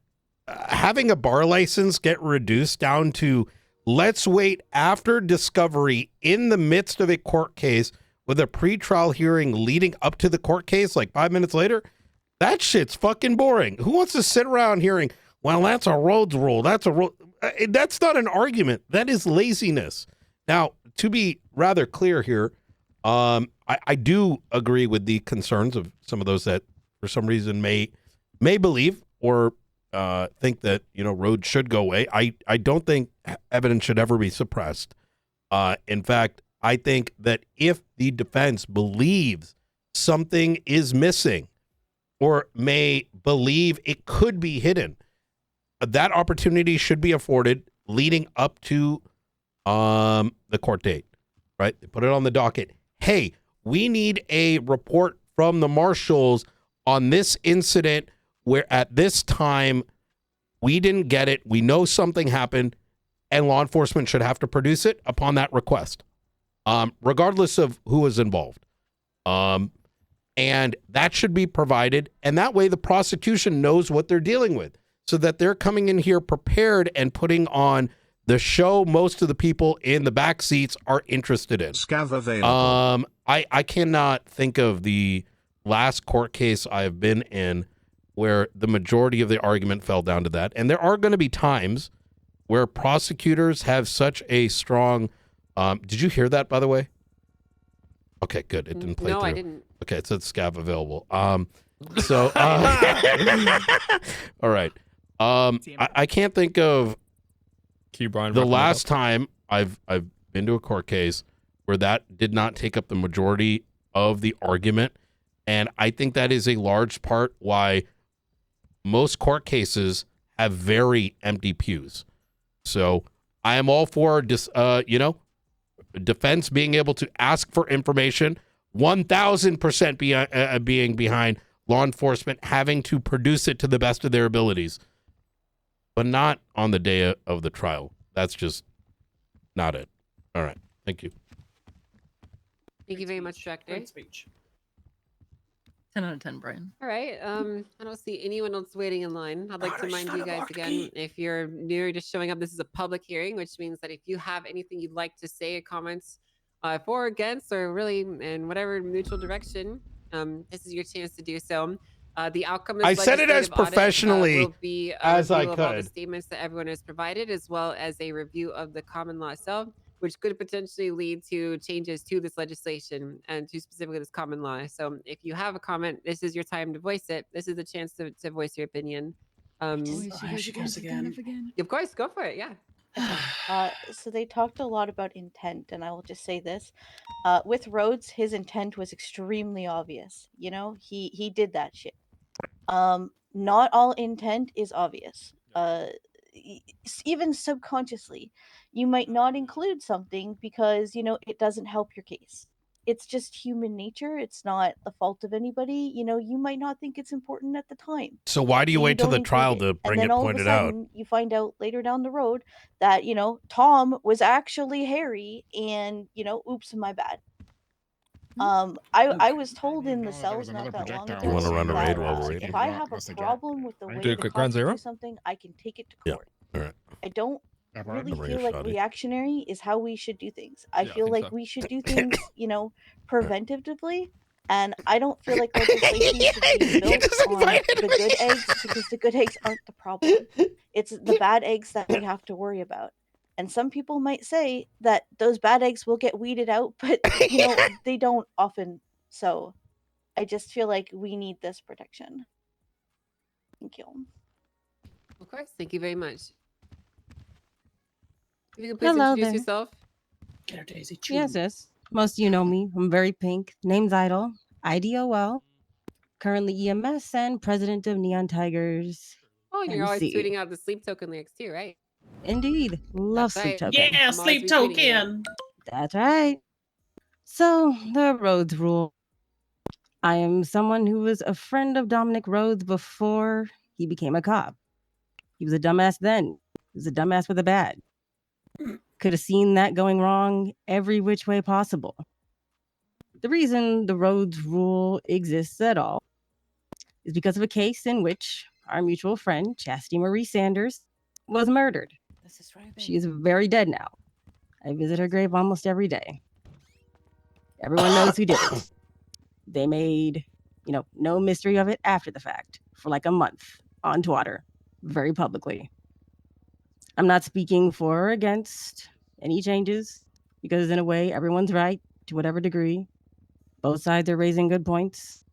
having a bar license get reduced down to, let's wait after discovery in the midst of a court case with a pretrial hearing leading up to the court case, like 5 minutes later, that shit's fucking boring. Who wants to sit around hearing, well, that's a roads rule. That's a rule. That's not an argument. That is laziness. Now, to be rather clear here, I do agree with the concerns of some of those that for some reason may believe or think that, you know, roads should go away. I don't think evidence should ever be suppressed. In fact, I think that if the defense believes something is missing or may believe it could be hidden, that opportunity should be afforded leading up to the court date, right? They put it on the docket. Hey, we need a report from the marshals on this incident where at this time we didn't get it. We know something happened, and law enforcement should have to produce it upon that request, regardless of who is involved. And that should be provided. And that way the prosecution knows what they're dealing with so that they're coming in here prepared and putting on the show most of the people in the back seats are interested in. Scav available. I cannot think of the last court case I've been in where the majority of the argument fell down to that. And there are going to be times where prosecutors have such a strong... did you hear that, by the way? Okay, good. It didn't play No, through. I didn't. Okay, it said scav available. All right. I can't think of the last time I've been to a court case where that did not take up the majority of the argument. And I think that is a large part why most court cases have very empty pews. So I am all for defense being able to ask for information, 1,000% being behind law enforcement having to produce it to the best of their abilities, but not on the day of the trial. That's just not it. All right. Thank you. Thank you very much, Director. Great speech. 10 out of 10, Brian. All right. I don't see anyone else waiting in line. I'd like to remind you guys again, if you're new or just showing up, this is a public hearing, which means that if you have anything you'd like to say or comments for or against, or really in whatever neutral direction, this is your chance to do so. The outcome of I said it as legislative audit, professionally will be a as I review of all the could. statements that everyone has provided, as well as a review of the common law itself, which could potentially lead to changes to this legislation and to specifically this common law. So if you have a comment, this is your time to voice it. This is the chance to voice your opinion. She goes again. Of course, go for it. Yeah. So they talked a lot about intent, and I will just say this. With Rhodes, his intent was extremely obvious. You know, he did that shit. Not all intent is obvious. Even subconsciously, you might not include something because, you know, it doesn't help your case. It's just human nature. It's not the fault of anybody. You know, you might not think it's important at the time. So why do you wait till don't the include trial it. to And bring then it all of a pointed out? sudden, you find out later down the road that, you know, Tom was actually Harry, and, you know, oops, my bad. I was told in the cells not that long ago You wanna run a that, raid while we're waiting? if I have a problem with the way Do a the quick cops ground do zero? something, I can take it to Yeah. court. All right. I don't Pepperoni? really Bring feel a like shoddy. reactionary is how we should do things. I Yeah, I feel think like so. we should do things, you know, preventatively. And I don't feel like legislation should be built on the good eggs, because the good eggs aren't the problem. It's the bad eggs that we have to worry about. And some people might say that those bad eggs will get weeded out, but, you know, they don't often. So I just feel like we need this protection. Thank you. Of course. Thank you very much. If you can please Hello introduce there. yourself. Get her, Daisy. Yes, yes. Most of you know me. I'm very pink. Name's Idol. IDOL. Currently EMS and president of Neon Tigers. Oh, and you're always NC. tweeting out the sleep token lyrics too, right? Indeed. Love That's Sleep right. Token. Yeah, I'm always sleep retweeting it. token. That's right. So, the Rhodes rule. I am someone who was a friend of Dominic Rhodes before he became a cop. He was a dumbass then. He was a dumbass with a bat. Could have seen that going wrong every which way possible. The reason the Rhodes rule exists at all is because of a case in which our mutual friend, Chastity Marie Sanders, was murdered. This is right. She is very dead now. I visit her grave almost every day. Everyone knows who did it. They made, you know, no mystery of it after the fact for like a month on Twitter, very publicly. I'm not speaking for or against any changes because in a way, everyone's right to whatever degree. Both sides are raising good points.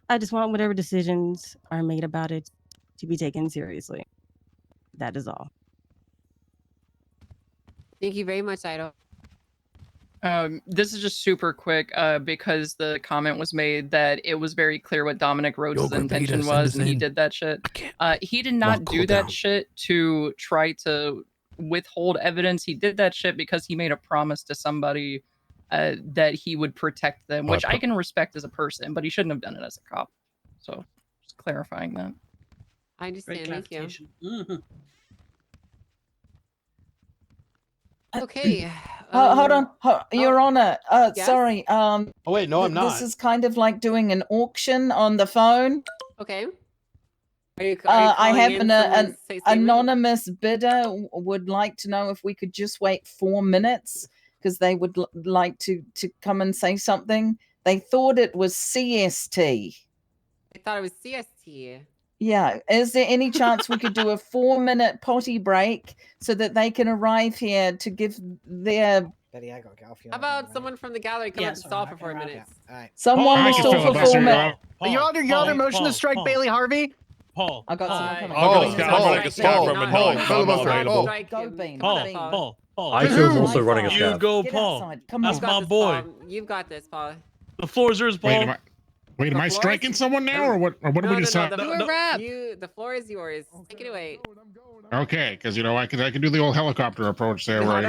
I just want whatever decisions are made about it to be taken seriously. That is all. Thank you very much, Idol. This is just super quick because the comment was made that it was very clear what Dominic Rhodes' intention was, and he did that shit. He did not do that shit to try to withhold evidence. He did that shit because he made a promise to somebody that he would protect them, which I can respect as a person, but he shouldn't have done it as a cop. So, just clarifying that. I understand. Thank you. Okay. Hold on, Your Honor. yes? Sorry. Oh wait, no, I'm not. This is kind of like doing an auction on the phone. Okay. Are you I calling have in an someone's say statement? anonymous bidder would like to know if we could just wait 4 minutes because they would like to come and say something. They thought it was CST. I thought it was CST. Yeah. Is there any chance we could do a 4-minute potty break so that they can arrive here to give their... Betty, I gotta get off you. How about someone from the gallery come up and stall for 4 minutes? All right. Someone will stall for 4 minutes. Your Honor, motion to strike Bailey Harvey. Paul. I got someone coming. I too am also running a You scab. go, Get Paul. outside. Come That's on. my boy. You've got this, Paul. The floor is yours, Paul. Wait, am I striking someone now, or what? Or what do we decide? The floor is yours. Take it away. Okay, because I can do the old helicopter approach there, where I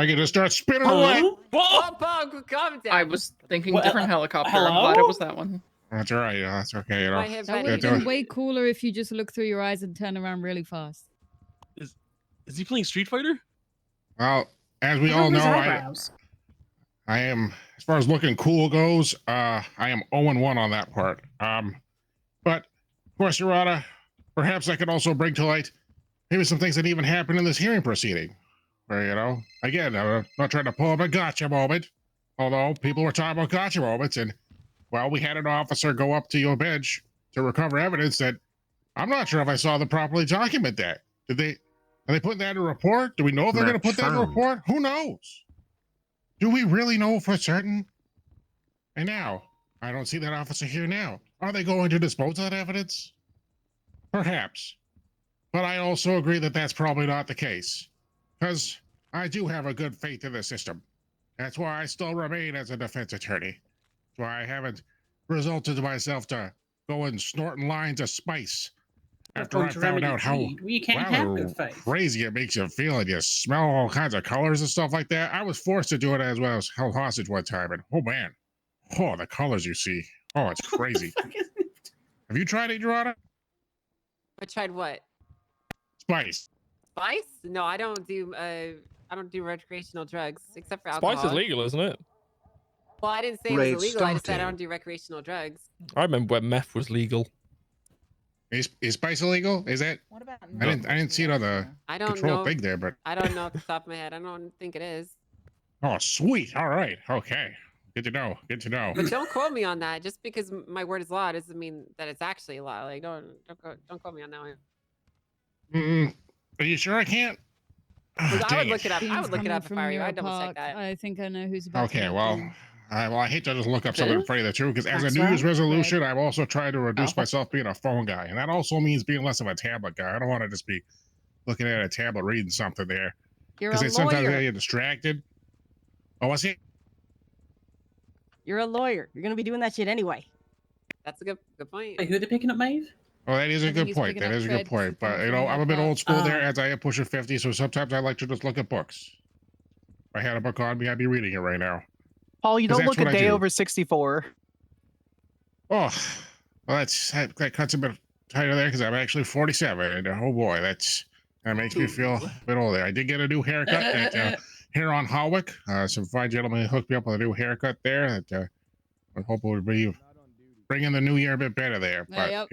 can just start spinning away. Whoa, calm down. I was thinking Well, different helicopter. hello? I'm glad it was that one. That's all right. Yeah, that's okay. That would have been way cooler if you just look through your eyes and turn around really fast. Is he playing Street Fighter? Well, as we How all are his know, eyebrows? I am, as far as looking cool goes, I am 0-1 on that part. But of course, Your Honor, perhaps I could also bring to light maybe some things that even happened in this hearing proceeding. Where, again, I'm not trying to pull up a gotcha moment, although people were talking about gotcha moments, and, well, we had an officer go up to your bench to recover evidence that I'm not sure if I saw them properly document that. Are they putting that in a report? Do we know if they're going to put that in a report? Who knows? Do we really know for certain? And now, I don't see that officer here now. Are they going to dispose of that evidence? Perhaps. But I also agree that that's probably not the case. Because I do have a good faith in the system. That's why I still remain as a defense attorney. That's why I haven't resulted myself to going snorting lines of spice after I found out how crazy it makes you feel, and you smell all kinds of colors and stuff like that. I was forced to do it as well as held hostage one time, and oh man, the colors you see. Oh, it's crazy. Have you tried it, Your Honor? I tried what? Spice. Spice? No, I don't do recreational drugs except for alcohol. Spice is legal, isn't it? Well, I didn't say it was illegal. I just said I don't do recreational drugs. I remember when meth was legal. Is spice illegal? Is that? What about? I didn't see it on the I don't control know. thing there, but I don't know off the top of my head. I don't think it is. oh, sweet. All right. Okay. Good to know. Good to know. But don't quote me on that. Just because my word is law doesn't mean that it's actually law. Like don't quote me on that one. Are you sure I can't? I would look it up. Beans I would look it coming up if from I were you. Mirror I'd double check Park. that. I think I know who's about to Okay, make well, them. I hate to just look up something in front of the truth, because as a That's New Year's right. resolution, I've also tried to reduce myself being a phone guy, and that also means being less of a tablet guy. I don't want to just be looking at a tablet reading something there, You're because a sometimes lawyer. I get distracted. Oh, what's it? You're a lawyer. You're gonna be doing that shit anyway. That's a good point. Wait, who are they picking up, Maeve? Oh, that is a good point. That is a good point. But I'm a bit old school there, as I am pushing 50, so sometimes I like to just look at books. If I had a book on me, I'd be reading it right now. Paul, you 'Cause don't that's look a what I day do. over 64. Oh, well, that cuts a bit tighter there, because I'm actually 47, and oh boy, that makes me feel a bit older. I did get a new haircut at here on Hawick. Some fine gentlemen hooked me up with a new haircut there. That I hope would be bringing the new year a bit better there. But Yep,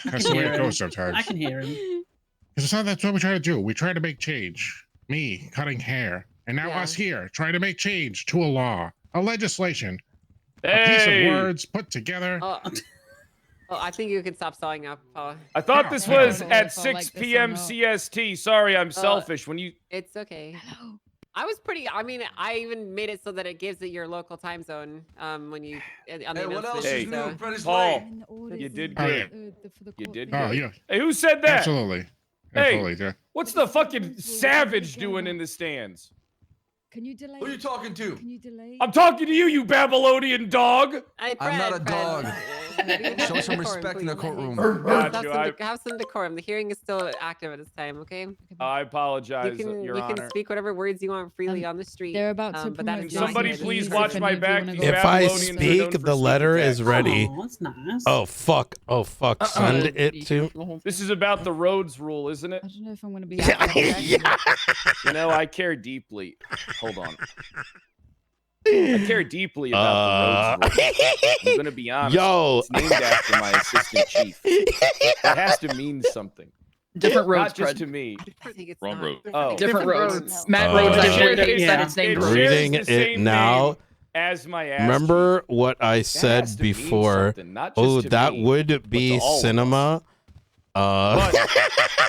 that's the way it goes sometimes. I can hear him. Because that's what we try to do. We try to make change. Me cutting hair, and now us here trying to make change to a law, a legislation, a piece of words put together. Oh, I think you can stop stalling now, Paul. I thought this was at 6 p.m. CST. Sorry, I'm selfish. When you It's okay. I was pretty. I mean, I even made it so that it gives it your local time zone. When you on the announcement, hey, so- Paul, you did Oh, good. You did Oh, good. yeah. Hey, who said that? Absolutely. Hey, Absolutely, yeah. what's the fucking savage doing in the stands? Can you delay? Who are you talking to? Can you delay? I'm talking to you, you Babylonian dog. Hey, I'm not a Fred. dog. Show some Decorum, respect in the please. courtroom. Have some decorum. The hearing is still active at this time, okay? I apologize, You Your can Honor. speak whatever words you want freely on the street. They're about to but that promote means Somebody please watch my back. These If I Babylonians are known speak, for the sneak letter attacks. is ready. Oh, that's nice. Oh fuck! Oh fuck! Send it to. This is about the roads rule, isn't it? I don't know if I'm gonna be. You know, I care deeply. Hold on. I care deeply about the roads rule. I'm gonna be honest. Yo. It's named after my assistant chief. That has to mean something. Different roads, Not just Fred. to me. I think it's Wrong road. Oh, Different roads. No. Matt Rhodes actually It said its name. shares Reading the it same now. name as my ass Remember what I has said to mean before? something, not just Oh, to that me, would but be to all of us. cinema. But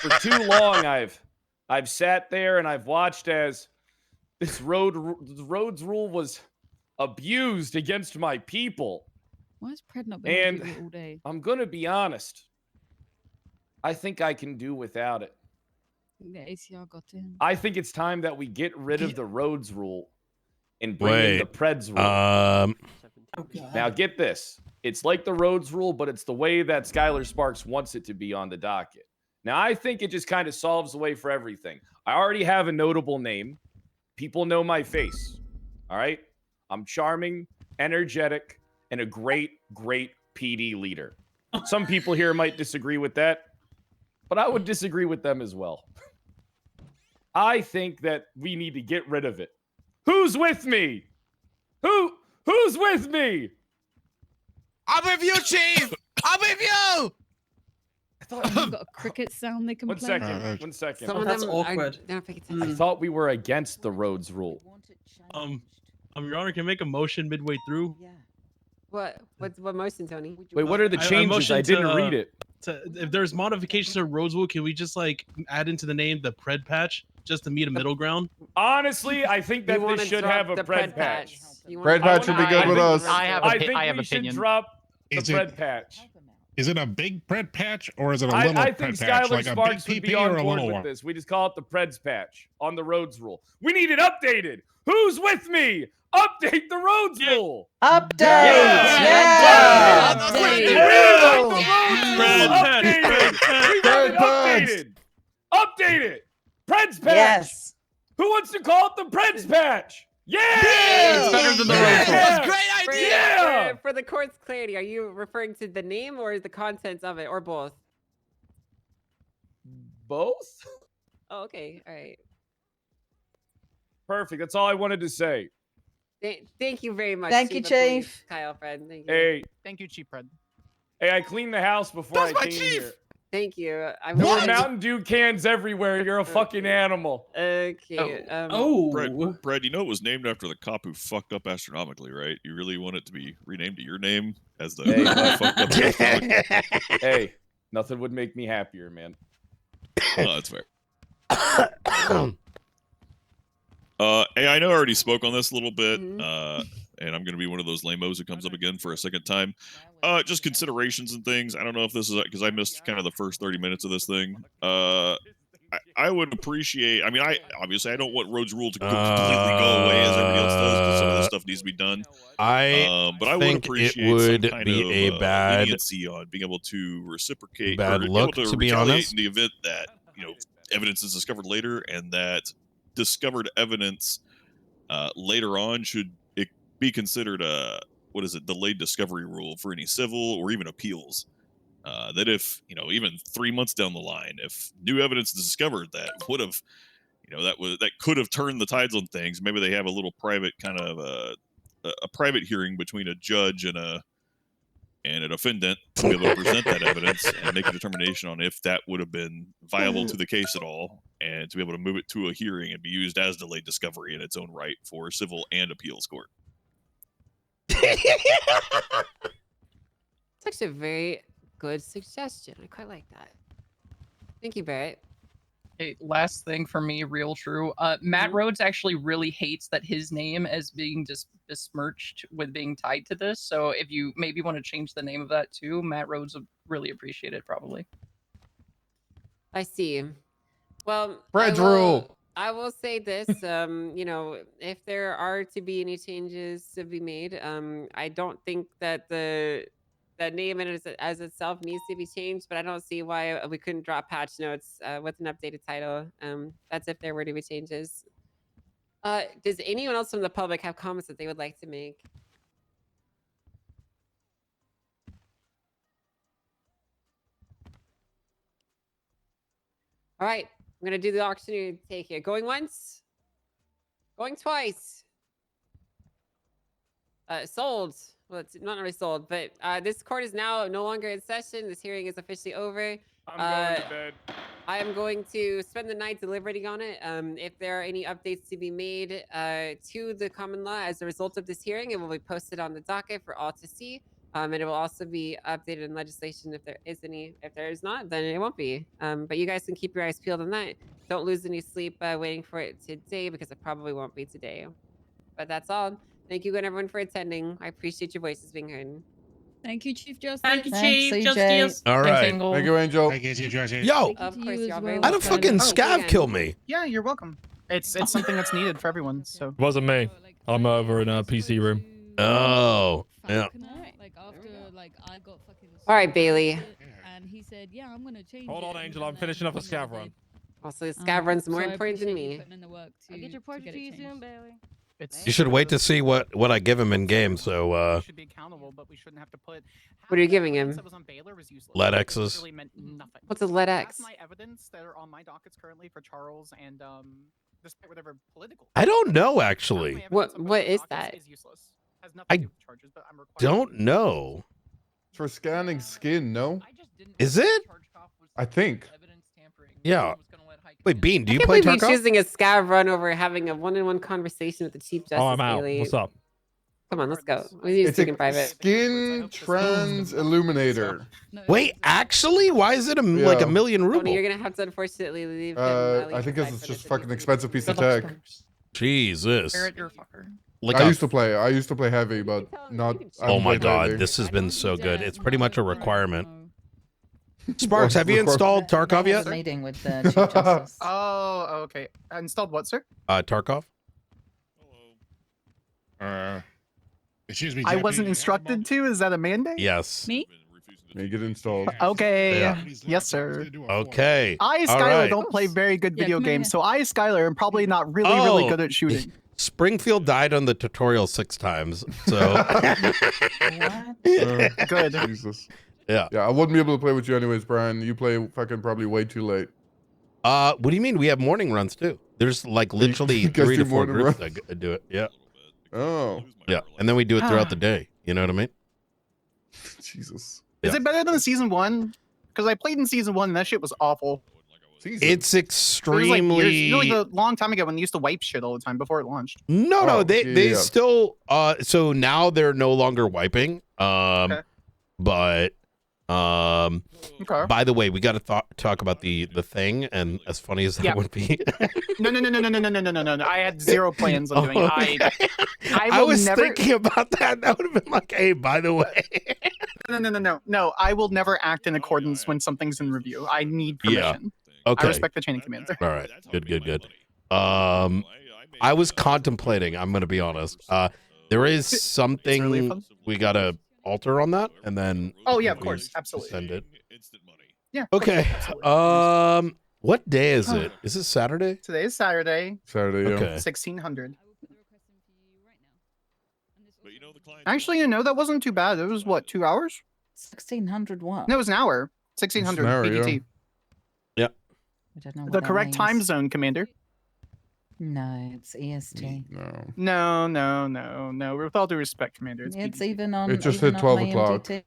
for too long, I've sat there and I've watched as this roads rule was abused against my people. Why is Pred not been And on duty all day? I'm gonna be honest. I think I can do without it. The ACR got to him. I think it's time that we get rid of the roads rule and bring in the Wait. Preds rule. Oh, Now get this. It's like the roads rule, but it's the way that Skylar Sparks wants it to be on the docket. Now, I think it just kind of solves the way for everything. I already have a notable name. People know my face. All right? I'm charming, energetic, and a great, great PD leader. Some people here might disagree with that, but I would disagree with them as well. I think that we need to get rid of it. Who's with me? Who's with me? I'm with you, Chief. I'm with you. You've got a cricket sound they can One play. second. One second. Some of That's them awkward. They're not paying I attention. thought we were against the roads rule. Your Honor, can I make a motion midway through? What motion, Tony? Wait, what are the I changes? motion I didn't to, read it. If there's modifications to roads rule, can we just like add into the name the pred patch just to meet a middle ground? Honestly, I think that this should have a pred patch. Pred patch would be good with us. I think we should drop the pred patch. Is it a big pred patch or is it a little I pred think patch? Skylar Like a Sparks big would be PP on or a board little with one? this. We just call it the Preds patch on the roads rule. We need it updated. Who's with me? Update the roads rule. Update. Yeah. Update. Update it. Preds patch. Yes. Who wants to call it the Preds patch? Yeah. It's better than the roads rule. That's a great idea. Yeah. For the court's clarity, are you referring to the name or the contents of it, or both? Both? Oh, okay. All right. Perfect. That's all I wanted to say. Thank you very much. Thank you, of Police, Chief. Kyle, friend. Thank you. Hey. Thank you, Chief Pred. Hey, I cleaned the house before That's I my came chief. here. Thank you. There were Mountain Dew cans everywhere. You're a fucking animal. Okay. Brad, you know it was named after the cop who fucked up astronomically, right? You really want it to be renamed to your name as the Hey. guy who fucked up astronomically? Hey, nothing would make me happier, man. Oh, that's fair. Hey, I know I already spoke on this a little bit, and I'm going to be one of those lamos who comes up again for a second time. Just considerations and things. I don't know if this is because I missed kind of the first 30 minutes of this thing. I would appreciate. I mean, I don't want roads rule to completely go away as everybody else does because some of this stuff needs to be done. But I would think appreciate it would some kind be of, a bad leniency on being able to reciprocate, bad or look, able to be retaliate honest. in the event that evidence is discovered later, and that discovered evidence later on should it be considered a delayed discovery rule for any civil or even appeals. That if even 3 months down the line, if new evidence is discovered that would have that could have turned the tides on things, maybe they have a little private kind of a private hearing between a judge and an offendant to be able to present that evidence and make a determination on if that would have been viable to the case at all, and to be able to move it to a hearing and be used as delayed discovery in its own right for civil and appeals court. It's actually a very good suggestion. I quite like that. Thank you, Barrett. Hey, last thing for me, real true. Matt Rhodes actually really hates that his name is being besmirched with being tied to this. So if you maybe want to change the name of that too, Matt Rhodes would really appreciate it, probably. I see. Well, Fred's rule. I will say this, if there are to be any changes to be made, I don't think that the name as itself needs to be changed, but I don't see why we couldn't drop patch notes with an updated title. That's if there were to be changes. Does anyone else from the public have comments that they would like to make? All right, I'm going to do the auctioneer take here. Going once. Going twice. Sold. Well, it's not really sold, but this court is now no longer in session. This hearing is officially over. I'm going to bed. I am going to spend the night deliberating on it. If there are any updates to be made to the common law as a result of this hearing, it will be posted on the docket for all to see. And it will also be updated in legislation if there is any. If there is not, then it won't be. But you guys can keep your eyes peeled on that. Don't lose any sleep waiting for it today, because it probably won't be today. But that's all. Thank you again, everyone, for attending. I appreciate your voices being heard. Thank you, Chief Justice. Thank you, Thanks, Chief CJ. Justice. All right. Thank you, Angel. Thank you, Jesse. Yo, Of to course, you y'all as very well. how the fucking welcome. scav kill me? Yeah, you're welcome. It's something that's needed for everyone. So It wasn't me. I'm over in a PC room. Oh, yeah. Like after, like I got fucking. All right, Bailey. and he said, "Yeah, I'm gonna change." Hold it," on, and Angel. then I'm finishing up a the other scav day. run. Also, the scav run's more So I important than appreciate you me. putting in the work I'll get your to portrait get to it you soon, changed. Bailey. You should wait to see what I give him in game. So We should be accountable, but we shouldn't have to put. What are you giving evidence him? that was on Baylor was useless. Lead It X's. literally meant nothing. What's a lead Half X? my evidence that are on my dockets currently for Charles and despite whatever political. I don't know actually. What is that? Is useless. Has nothing I to do with charges, but I'm required. don't know. For scanning skin, no? Is it? I think. Yeah. Wait, Bean, do I you can't play believe you're Tarkov? choosing a scav run over having a one-on-one conversation with the Chief Justice. Oh, I'm out. Bailey. What's up? Come on, let's go. We need to It's speak in a private. skin trans illuminator. Wait, actually, why is it like a million Tony, ruble? you're gonna have to unfortunately leave him. I think it's just fucking expensive piece of tech. Jesus. Barrett, you're a fucker. Like I a- used to play heavy, but not. I Oh haven't my played god, lately. this has been so good. It's pretty much a requirement. Sparks, have you installed I Tarkov have yet? a meeting with the Chief Justice. Oh, okay. I installed what, sir? Tarkov? Excuse me. I Jeppy. wasn't instructed to. Is that a mandate? Yes. Me? Make it installed. Okay. Yeah. Yes, sir. Okay. I, All Skylar, right. don't play very good Yeah, video come here. games, so I, Skylar, am probably not really Oh. good at shooting. Springfield died on the tutorial 6 times, so Good. Jesus. yeah. Yeah, I wouldn't be able to play with you anyways, Brian. You play fucking probably way too late. What do you mean? We have morning runs too. There's like literally You guys 3 to do 4 morning groups runs? that do it. Yeah. Oh. Yeah. And then we do it throughout the day. You know what I mean? Jesus. Is Yeah. it better than season 1? Because I played in season 1 and that shit was awful. It's It was like extremely years, you know, like a long time ago when they used to wipe shit all the time before it launched. No, no, Oh, they yeah. still so now they're no longer wiping. Okay. But Okay. by the way, we got to talk about the thing, and as funny as that Yeah. would be. No. I had zero plans on doing it. I I will was never. thinking about that. That would have been like, hey, by the way. No. I will never act in accordance when something's in review. I need Yeah. permission. Okay. I respect the chain of command. All right. Good. I was contemplating, I'm going to be honest. There is something we got to alter on that, and then Oh yeah, of we course, absolutely. send it. Yeah. Okay. What day is it? Is it Saturday? Today is Saturday. Saturday, yeah. Okay. 1600. Actually, that wasn't too bad. It was what, 2 hours? 1600 what? No, it was an hour. 1600 It's an hour, PDT. Yeah. I don't know what The that correct time means. zone, Commander. No, it's EST. No. No. With all due respect, Commander, it's It's PDT. even on. It just even hit on 12 my o'clock. MDT.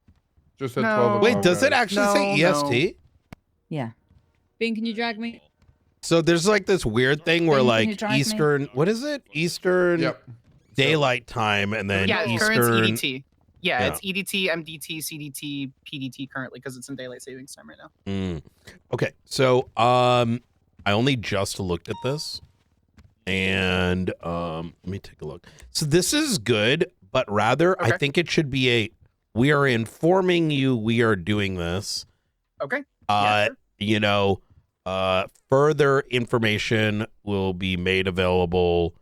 Just at No. 12 o'clock. Wait, does it guys. actually say No, EST? Yeah. Bean, can you drag me? So there's like this weird thing where Bean, can you like drive me? Eastern, what is it? Eastern Yep. daylight time, and then Yeah, Eastern. current EDT. Yeah, Yeah. it's EDT, MDT, CDT, PDT currently because it's in daylight savings time right now. Okay, so I only just looked at this, and let me take a look. So this is good, but rather I Okay. think it should be we are informing you we are doing this. Okay. Yeah, sure. Further information will be made available,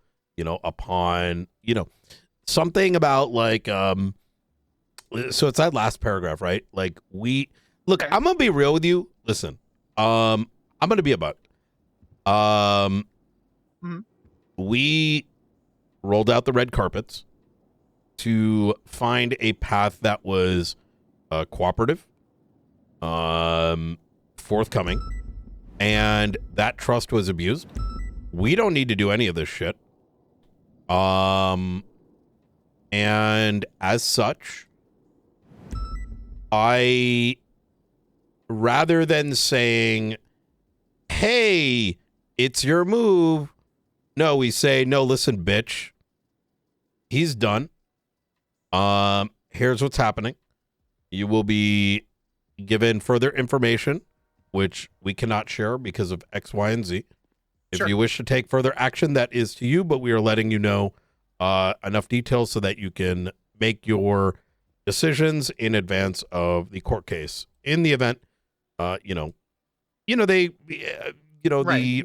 upon, something about like so it's that last paragraph, right? Like look, I'm gonna be real with you. Listen, I'm gonna be a buck. We rolled out the red carpets to find a path that was cooperative, forthcoming, and that trust was abused. We don't need to do any of this shit. And as such, rather than saying, hey, it's your move, no, we say, no, listen, bitch, he's done. Here's what's happening. You will be given further information, which we cannot share because of X, Y, and Z. If Sure. you wish to take further action, that is to you, but we are letting you know enough details so that you can make your decisions in advance of the court case. In the event, the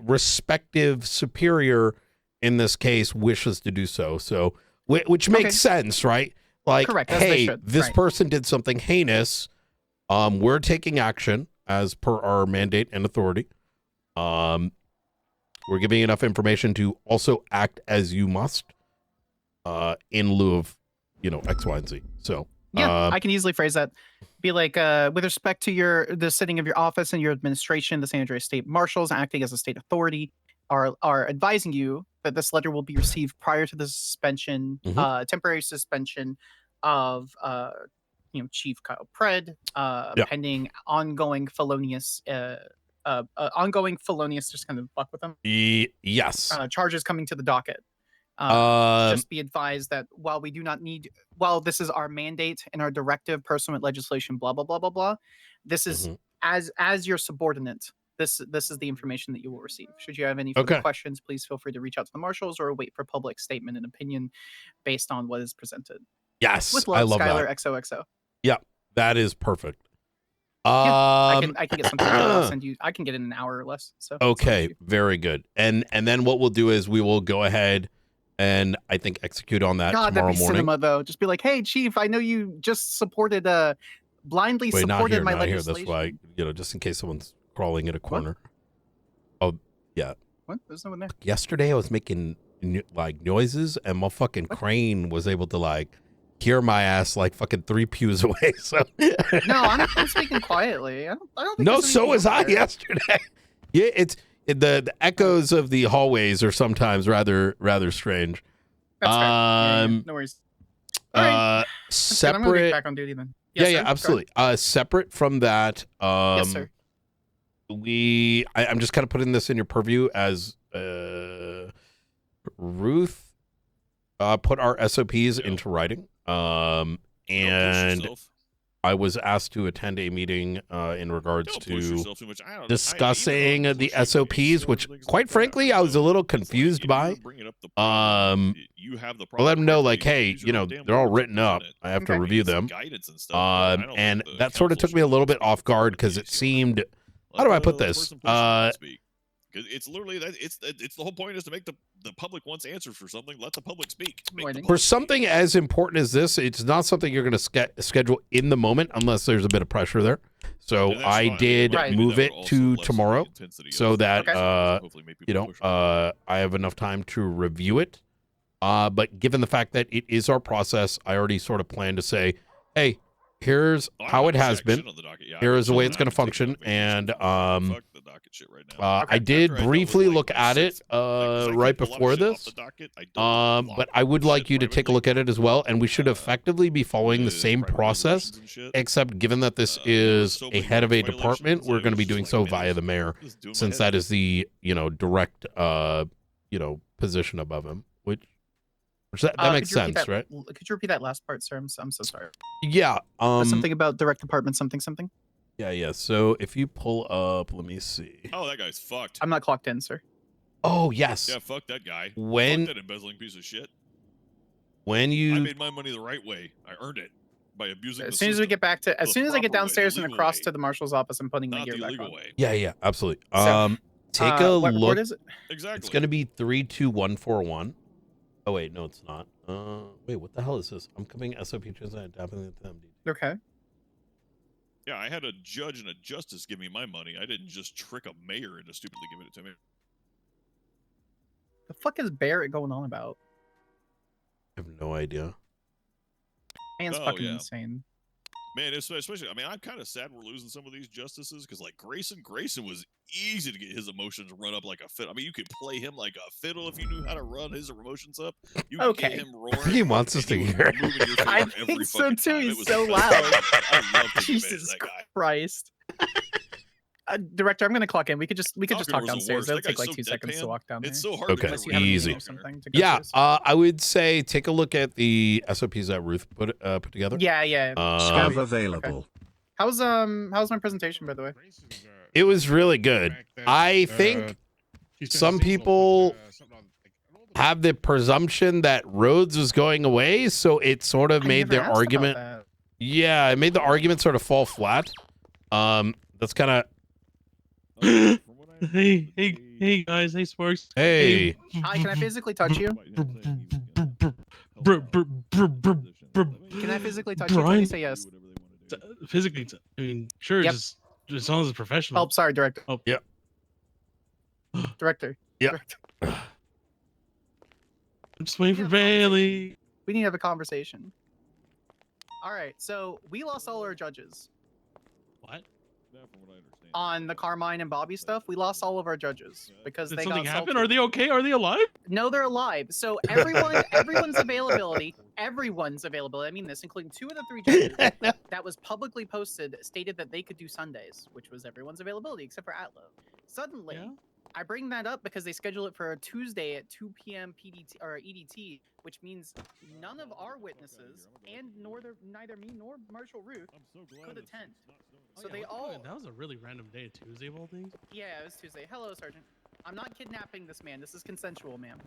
respective superior in this case wishes to do so. So, which makes sense, right? Like, Correct, as they hey, should, this right. person did something heinous. We're taking action as per our mandate and authority. We're giving enough information to also act as you must, in lieu of, X, Y, and Z. So yeah, I can easily phrase that. Be like, with respect to the sitting of your office and your administration, the San Andreas State Marshals, acting as a state authority, are advising you that this letter will be received prior to the suspension, temporary suspension of Chief Kyle Pred, pending ongoing felonious just kind of fuck with them. Yes. Charges coming to the docket. Just be advised that while this is our mandate and our directive pursuant legislation, blah blah blah blah blah, this is as your subordinate. This is the information that you will receive. Should you have any further questions, please feel free to reach out to the marshals or wait for public statement and opinion based on what is presented. Yes, with love, I love Skylar that. XOXO. Yeah, that is perfect. I can get something. I'll send you. I can get it in an hour or less. So okay, very good. And then what we'll do is we will go ahead and I think execute on that tomorrow that'd be morning. Cinema, though. Just be like, hey, Chief, I know you just supported blindly Wait, supported my not legislation. here. That's why, just in case someone's crawling in a corner. What? Oh, yeah. What? There's no one there. Yesterday I was making noises and my fucking crane was able to hear my ass fucking 3 pews away. So no, I'm speaking quietly. I don't think no, so was I yesterday. Yeah, it's the echoes of the hallways are sometimes rather strange. That's fair. No worries. All right. Separate. I'm gonna get back on duty then. Yes, yeah, sir? absolutely. Separate from that, yes, sir. I'm just kind of putting this in your purview as Ruth put our SOPs into writing. And I was asked to attend a meeting in regards to discussing the SOPs, which quite frankly I was a little confused by. I'll let them know hey, they're all written up. I have to review them. And that sort of took me a little bit off guard because it seemed, how do I put this? It's literally that. It's the whole point is to make the public wants answers for something. Let the public speak. For something as important as this, it's not something you're going to schedule in the moment unless there's a bit of pressure there. So I did move it to tomorrow so that I have enough time to review it. But given the fact that it is our process, I already sort of plan to say, hey, here's how it has been. Here is the way it's going to function, and I did briefly look at it right before this, but I would like you to take a look at it as well, and we should effectively be following the same process, except given that this is a head of a department, we're going to be doing so via the mayor, since that is the direct position above him, which that makes sense, right? Could you repeat that last part, sir? I'm so sorry. Yeah. Something about direct department, something. Yeah. So if you pull up, let me see. Oh, that guy's fucked. I'm not clocked in, sir. Oh, yes. Yeah, fuck that guy. Fuck that embezzling piece of shit. I made my money the right way. I earned it by abusing. As soon as we get back to, as soon as I get downstairs and across to the marshal's office, I'm putting my gear back on. Yeah, absolutely. Take a what look. Is it? Exactly. It's going to be 32141. Oh wait, no, it's not. Wait, what the hell is this? I'm coming SOP transit. Okay. Yeah, I had a judge and a justice give me my money. I didn't just trick a mayor into stupidly giving it to me. The fuck is Barrett going on about? I have no idea. Man's fucking insane. Man, especially, I'm kind of sad we're losing some of these justices because, Grayson was easy to get his emotions run up like a fiddle. You could play him like a fiddle if you knew how to run his emotions up. You could get him roaring. He wants us to hear. I think so too. He's so loud. I love Jesus Christ. Director, I'm gonna clock in. We could just talk downstairs. It'll take 2 seconds to walk down there. It's so hard. Okay, easy. Yeah, I would say take a look at the SOPs that Ruth put together. Yeah. Scab available. Okay. How's my presentation, by the way? It was really good. I think some people have the presumption that Rhodes was going away, so it sort of made their argument. Yeah, it made the argument sort of fall flat. That's kind of. Hey guys, hey Sparks. Hey. Hi, can I physically touch you? Can I physically touch you? Please say yes. physically. I mean, sure, Yep. just as long as it's professional. Oh, sorry, director. Oh, yeah. Director. Yeah. Director. I'm just waiting for Bailey. We need to have a conversation. All right, so we lost all our judges. What? On the Carmine and Bobby stuff, we lost all of our judges because Did they something got happen? salty. Are they okay? Are they alive? No, they're alive. So everyone's availability, I mean this, including 2 of the 3 judges that was publicly posted, stated that they could do Sundays, which was everyone's availability except for Atlo. Suddenly, I bring that up because they schedule it for a Tuesday at 2 p.m. PDT or EDT, which means none of our witnesses and neither me nor Marshall Ruth could attend. So they all. That was a really random day, Tuesday of all things. Yeah, it was Tuesday. Hello, Sergeant. I'm not kidnapping this man. This is consensual, ma'am.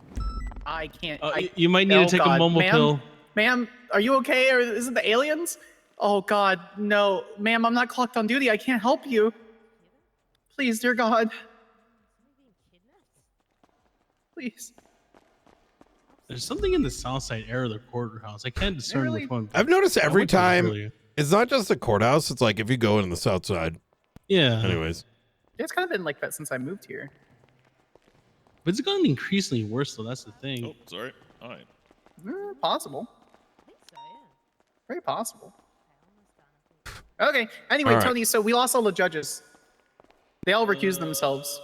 I can't. You might need to take a mumble pill. Ma'am, are you okay? Or is it the aliens? Oh God, no, ma'am. I'm not clocked on duty. I can't help you. Please, dear God. Please. There's something in the south side area of the courthouse. I can't discern which one. I've noticed I every went to this time earlier. it's not just the courthouse. It's like if you go in the south side. Yeah. Anyways. Yeah, it's kind of been like that since I moved here. But it's gotten increasingly worse, though. That's the thing. Oh, sorry. All right. Possible. Very possible. Okay. Anyway, All right. Tony. So we lost all the judges. They all recused themselves.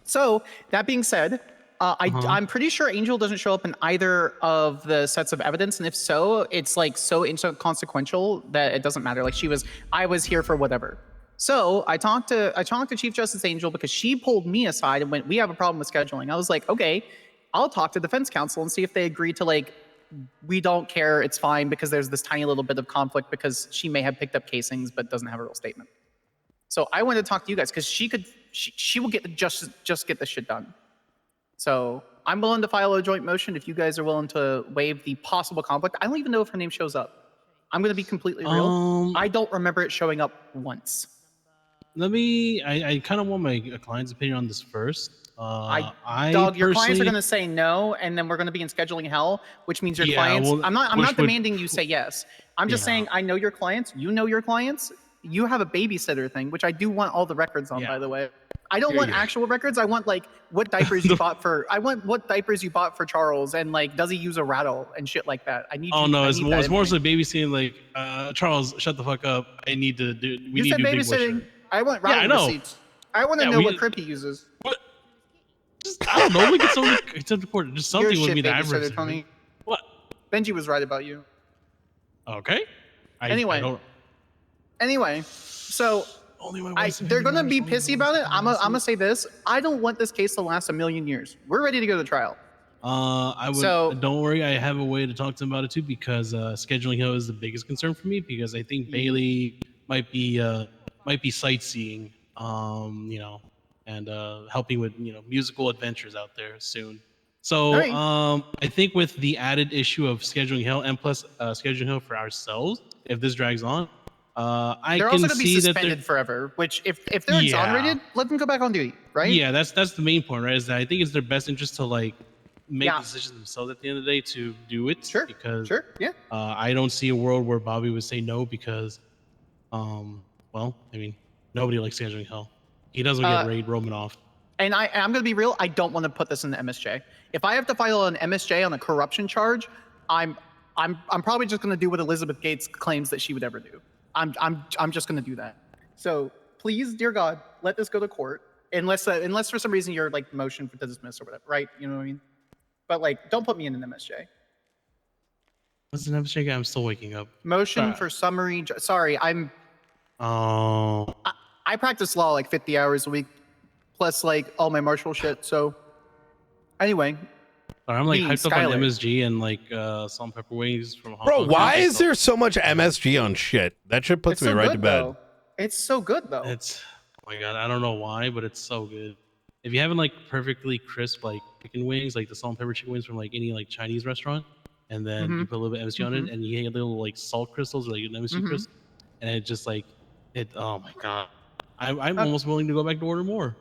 So that being said, I'm pretty sure Angel doesn't show up in either of the sets of evidence, and if so, it's like so inconsequential that it doesn't matter. Like I was here for whatever. So I talked to Chief Justice Angel because she pulled me aside and went, "We have a problem with scheduling." I was like, "Okay, I'll talk to defense counsel and see if they agree to like, we don't care, it's fine because there's this tiny little bit of conflict because she may have picked up casings but doesn't have a real statement." So I wanted to talk to you guys because she will get just get this shit done. So I'm willing to file a joint motion if you guys are willing to waive the possible conflict. I don't even know if her name shows up. I'm going to be completely real. I don't remember it showing up once. I kind of want my client's opinion on this first. Dog, your clients are going to say no, and then we're going to be in scheduling hell, which means your clients. well, I'm not demanding you say yes. I'm just saying I know your clients. You know your clients. You have a babysitter thing, which I do want all the records on, by the way. I don't want actual records. I want like what diapers you bought for. I want what diapers you bought for Charles, and like does he use a rattle and shit like that. I need. Oh no, it's more so babysitting. Like Charles, shut the fuck up. I need to do. We You need said to do big babysitting. boy I want Yeah, I rattle know. receipts. I want to know what crib he uses. I don't know. We get something except the court. Just something You're a with shit me that I've babysitter, read. Tony. What? Benji was right about you. Okay. Anyway, so they're gonna be pissy about it. I'm gonna say this. I don't want this case to last a million years. We're ready to go to trial. I would. Don't worry. I have a way to talk to them about it too, because scheduling hill is the biggest concern for me. Because I think Bailey might be sightseeing. And helping with musical adventures out there soon. So I think with the added issue of scheduling hill and plus scheduling hill for ourselves, if this drags on, They're also gonna be suspended forever. Which if they're exonerated, let them go back on duty, right? Yeah, that's the main point, right? Is that I think it's their best interest to like make decisions themselves at the end of the day to do it. Sure. Because I don't see a world where Bobby would say no because, nobody likes scheduling hill. He doesn't get raid roaming off. And I'm gonna be real. I don't want to put this in the MSJ. If I have to file an MSJ on a corruption charge, I'm probably just gonna do what Elizabeth Gates claims that she would ever do. I'm just gonna do that. So please, dear God, let this go to court. Unless for some reason you're like motion to dismiss or whatever, right? You know what I mean? But like, don't put me in an MSJ. What's an MSJ? I'm still waking up. Motion for summary. Sorry, I'm. Oh. I practice law like 50 hours a week, plus like all my martial shit. So, anyway. I'm like hyped up on MSG and like salt and pepper wings from Hong Bro, Kong. why is there so much MSG on shit? That shit puts me right to bed. Though. It's so good though. It's oh my god, I don't know why, but it's so good. If you haven't like perfectly crisp like chicken wings, like the salt and pepper chicken wings from like any like Chinese restaurant, and then you put a little bit of MSG on it, and you get little like salt crystals or like an MSG crystal, and it just like it. Oh my god. I'm almost willing to go back to order more,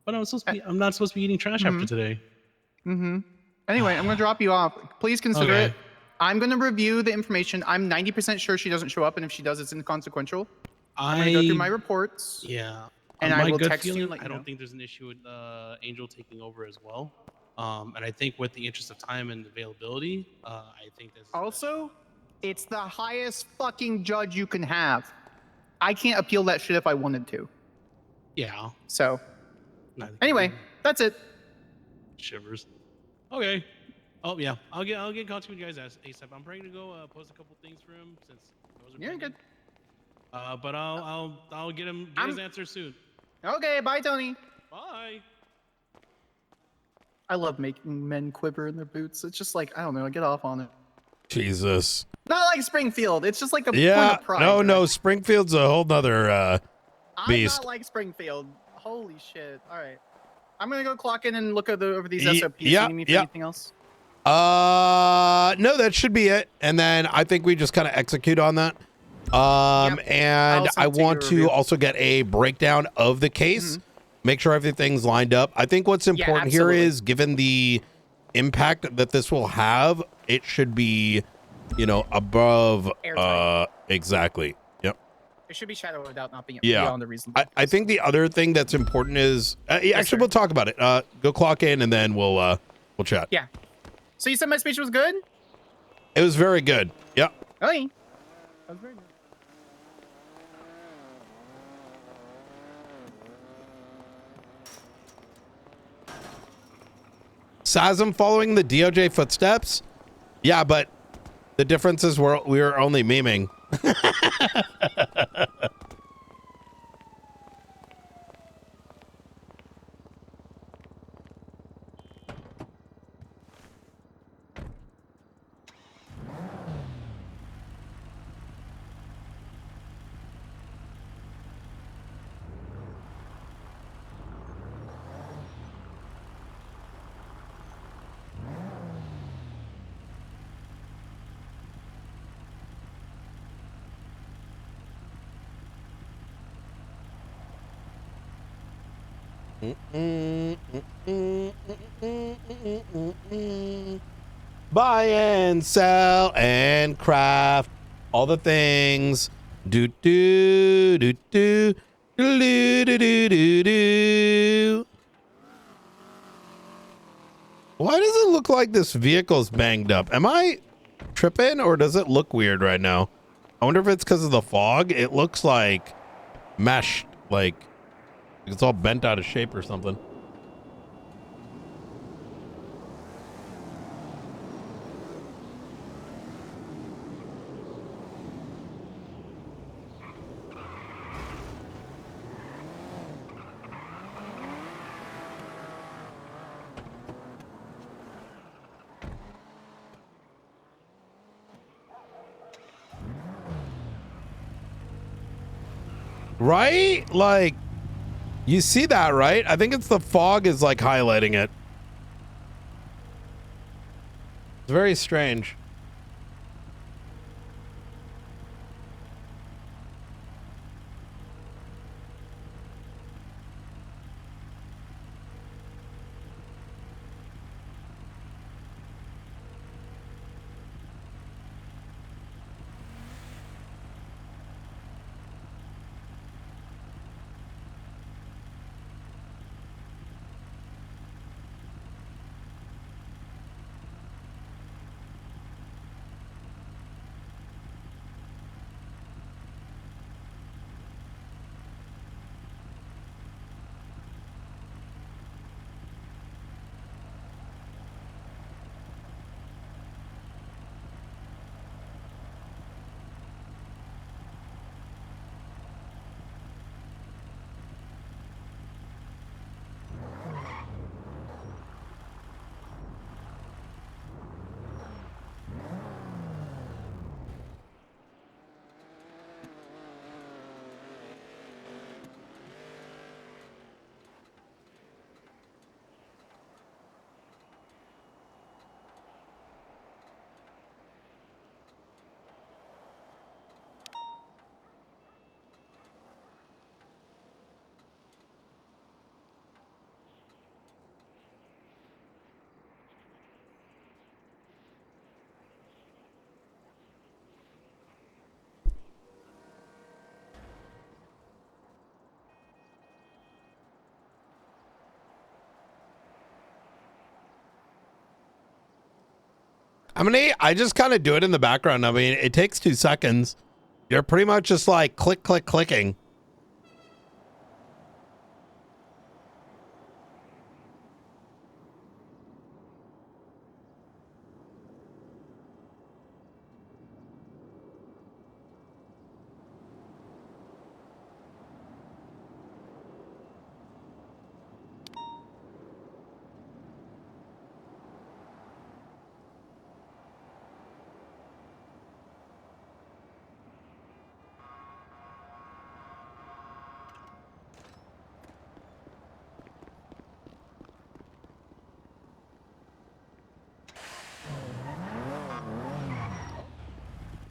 but I'm not supposed to be eating trash after today. Anyway, I'm gonna drop you off. Please consider it. I'm going to review the information. I'm 90% sure she doesn't show up, and if she does, it's inconsequential. I'm going to go through my reports. Yeah. And my I will gut text you feeling, and let you I don't know. think there's an issue with Angel taking over as well. And I think with the interest of time and availability, I think this is Also, it's the highest fucking judge you can have. I can't appeal that shit if I wanted to. Yeah. So, anyway, that's it. Shivers. Okay. Oh yeah, I'll get in contact with you guys ASAP. I'm probably gonna go post a couple things for him since those are You're good. But I'll get his answer soon. Okay, bye, Tony. Bye. I love making men quiver in their boots. It's just like, I don't know, I get off on it. Jesus. Not like Springfield. It's just like a point Yeah. of pride. No. Springfield's a whole nother beast. I'm not like Springfield. Holy shit. All right. I'm going to go clock in and look over these SOPs. Yeah. You need me for anything else? No, that should be it. And then I think we just kind of execute on that. And I want to also get a breakdown of the case. Make sure everything's lined up. I think what's important here is, given the impact that this will have, it should be, above. Exactly. Yep. It should be shadowed out, not being Yeah. beyond the reasonable. I think the other thing that's important is actually we'll talk about it. Go clock in and then we'll chat. Yeah. So you said my speech was good? It was very good. Yep. Okay. That was very good. Sasm following the DOJ footsteps? Yeah, but the difference is we're only memeing. Buy and sell and craft all the things. Do do do do do do do do do. Why does it look like this vehicle's banged up? Am I tripping or does it look weird right now? I wonder if it's because of the fog. It looks like meshed, like it's all bent out of shape or something. Right? Like, you see that, right? I think it's the fog is like highlighting it. It's very strange. I just kind of do it in the background. I mean, it takes 2 seconds. You're pretty much just like click, click, clicking.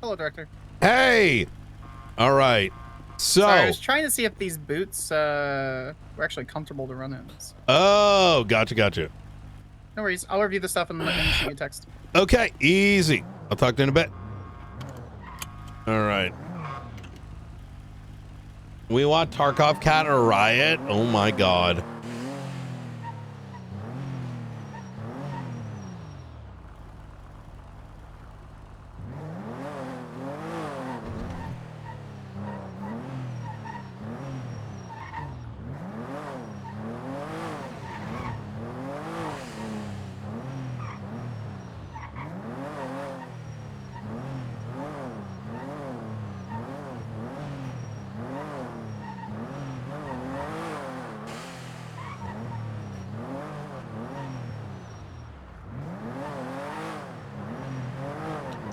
Hello, Director. Hey! All right. So. Sorry, I was trying to see if these boots were actually comfortable to run in. Oh, gotcha. No worries. I'll review the stuff and shoot you a text. Okay, easy. I'll talk to you in a bit. All right. We want Tarkov Cat or Riot? Oh my god.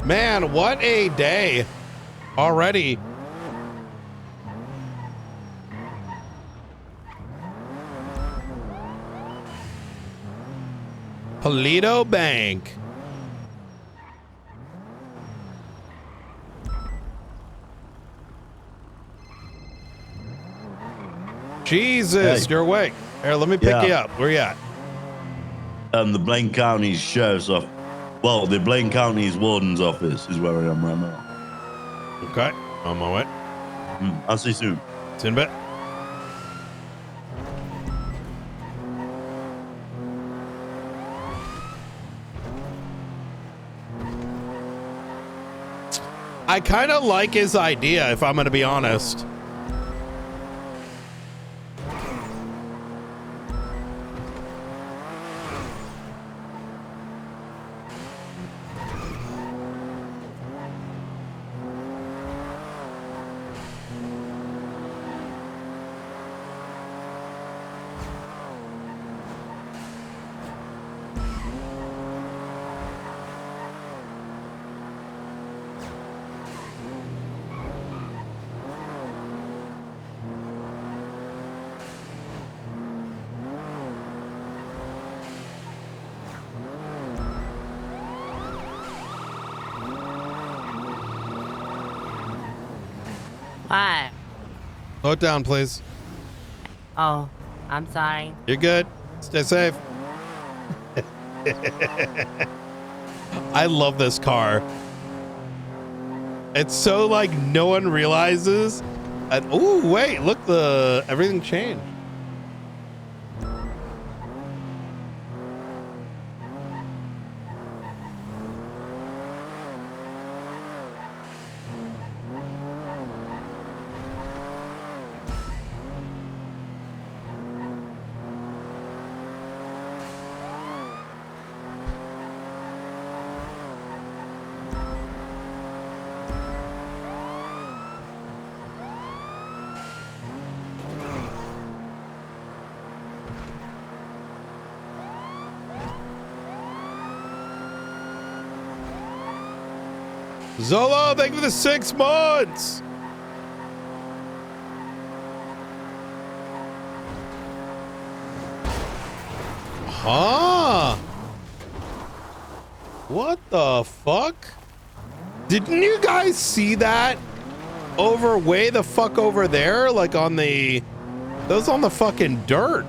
Man, what a day already. Polito Bank. Jesus, Hey. you're awake. Here, let me pick Yeah. you up. Where you at? The Blaine County Sheriff's Office. Well, the Blaine County's Warden's Office is where I am right now. Okay, on my way. I'll see you soon. See you in a bit. I kind of like his idea, if I'm going to be honest. What? Slow it down, please. Oh, I'm sorry. You're good. Stay safe. I love this car. It's so like no one realizes. And oh wait, look, everything changed. Zolo, thank you for the 6 months. Huh? What the fuck? Didn't you guys see that way the fuck over there? Like on that was on the fucking dirt.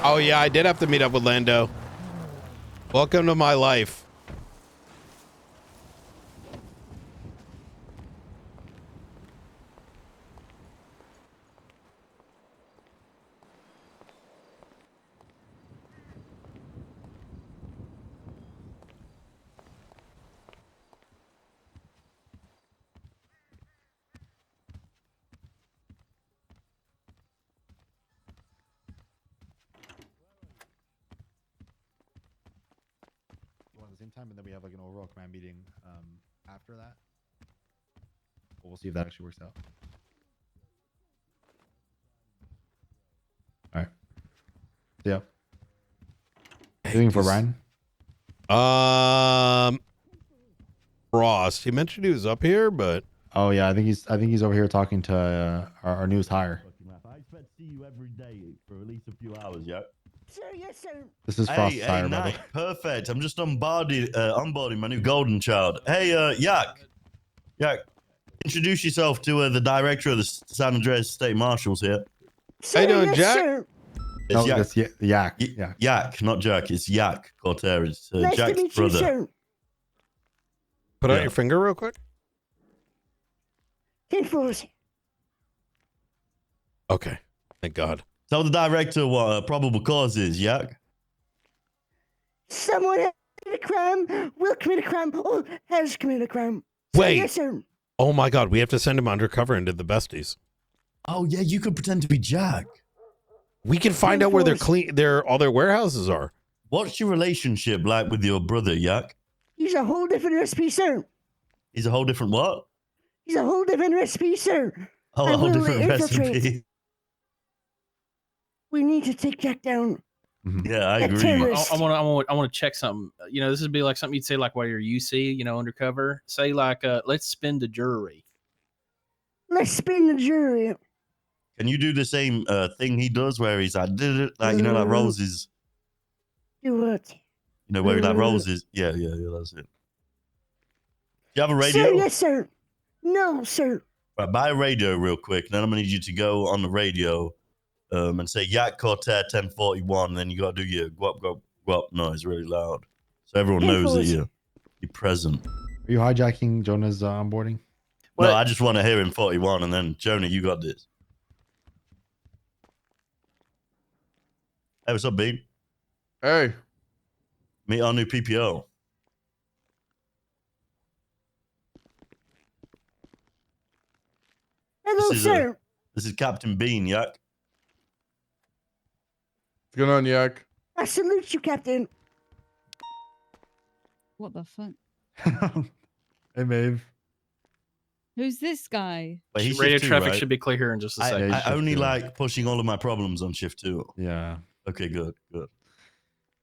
Oh yeah, I did have to meet up with Lando. Welcome to my life. same time, and then we have like an overall command meeting after that. We'll see if that actually works out. All right. Yeah. Looking for Ryan. Frost. He mentioned he was up here, but oh yeah, I think he's over here talking to our newest hire. I expect to see you every day for at least a few hours, yeah? Sir, yes, sir. This is Frost's hire, by the nice. way. Perfect. I'm just onboarding my new golden child. Hey, Yak, introduce yourself to the director of the San Andreas State Marshals here. How you doing, yes, Jack? sir. It's No, Yak. that's Yak. Yeah. Yak, not Jack. It's Yak Cortez. It's Nice to Jack's meet you, brother. sir. Put out Yeah. your finger real quick. 10-4. Okay. Thank God. Tell the director what probable cause is, Yak. Someone has committed a crime, will commit a crime, or has committed a crime. Sir, Wait. yes, sir. Oh my God. We have to send him undercover into the besties. Oh yeah, you could pretend to be Jack. We can find out where all their warehouses are. What's your relationship like with your brother, Yak? He's a whole different recipe, sir. He's a whole different what? He's a whole different recipe, sir. Oh, I a whole will different infiltrate. recipe. We need to take Jack down. Yeah, I That agree. terrorist. I want to check something. You know, this would be like something you'd say like while you're UC, you know, undercover. Say like, let's spin the jury. Let's spin the jury. Can you do the same thing he does where he's like, did it? Like, you know, like roses. Do what? You know, where he like roses. Yeah, that's it. Do you have a radio? Sir, yes, sir. No, sir. Right, buy a radio real quick. Then I'm going to need you to go on the radio and say Yak Cortez 1041. And then you got to do your guap, guap, guap noise really loud. So everyone knows that you're present. Are you hijacking Jonah's onboarding? No, I just want to hear him 41. And then, Jonah, you got this. Hey, what's up, Bean? Hey. Meet our new PPO. Hello, sir. This is Captain Bean, Yak. What's going on, Yak? I salute you, Captain. What the fuck? Hey, Maeve. Who's this guy? Wait, he's Radio shift two, traffic right? should be clear here in just a second. I only like pushing all of my problems on shift 2. Yeah. Okay, good.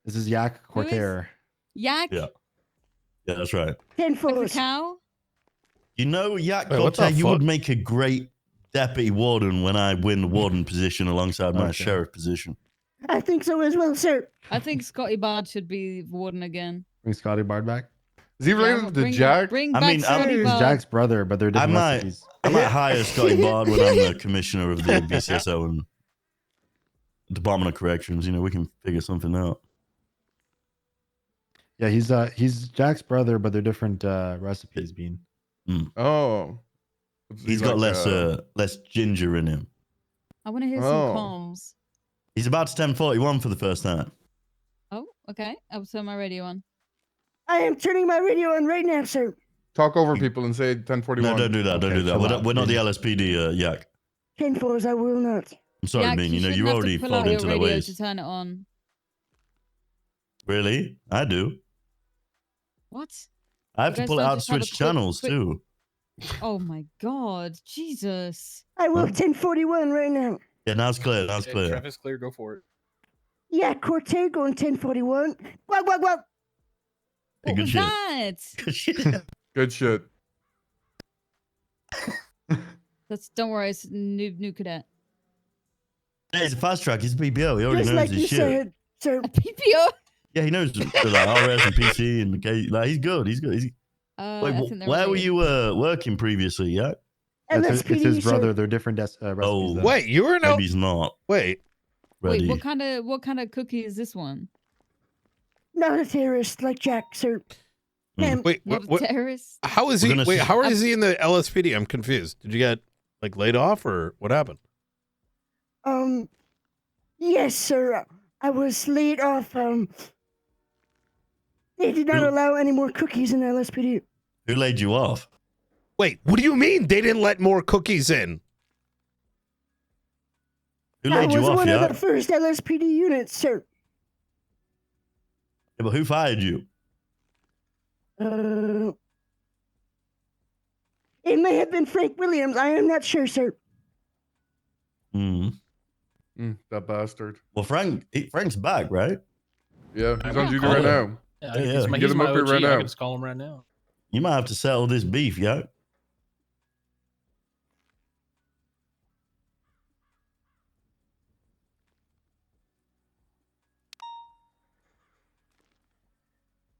This is Yak Cortez. Yak? Yeah, that's right. 10-4. Cow? You know, Yak Wait, what the Cortez, you fuck? would make a great deputy warden when I win the warden position alongside my Okay. sheriff position. I think so as well, sir. I think Scotty Bard should be warden again. Bring Scotty Bard back. Is he related to Jack? Bring I back mean, Scotty He's Bard. Jack's brother, but they're different recipes. I might hire Scotty Bard when I'm the commissioner of the BCSO and Department of Corrections. You know, we can figure something out. Yeah, he's Jack's brother, but they're different recipes. Bean. Oh. He's got less ginger in him. I want to hear some comms. He's about to 1041 for the first time. Oh, okay. I will turn my radio on. I am turning my radio on right now, sir. Talk over people and say 1041. No, don't do that. Don't do that. We're not the LSPD, Yak. 10-4s, I will not. I'm sorry, Yak, Bean. You know, shouldn't you have to already pull fall out your into their radio ways. to turn it on. Really? I do. What? I have You to guys pull it don't out, just have a switch quick- channels quick- too. Oh my god, Jesus! I will 1041 right now. Yeah, now it's clear. Now it's clear. Travis, clear. Go for it. Yeah, Cortez going 1041. Guap, guap, guap. Hey, What good was shit. that? Good shit. That's don't worry, it's new cadet. Yeah, he's a fast track. He's a PPO. He already Just knows like his you shit. said, sir. A PPO. Yeah, he knows the, like RS and PC and the K. Like he's good. He's good. Wait, I think they're where were related. you working previously? Yeah. It's his brother. They're different recipes. Oh, though. Wait, you were maybe he's not. Wait. Ready. Wait, what kind of cookie is this one? Not a terrorist like Jack, sir. Ma'am, Wait, Not what? a terrorist. How is We're he? gonna Wait, see- how is he in the LSPD? I'm confused. Did you get like laid off or what happened? Yes, sir. I was laid off. They did not Who- allow any more cookies in LSPD. Who laid you off? Wait, what do you mean they didn't let more cookies in? Who I laid you was off? one Yeah. of the first LSPD units, sir. Yeah, but who fired you? It may have been Frank Williams. I am not sure, sir. That bastard. Well, Frank's back, right? Yeah, he's on duty call right him. now. Yeah, Yeah, he's my, Get he's him my up here OG. right I now. can just call him right now. You might have to settle this beef, yeah.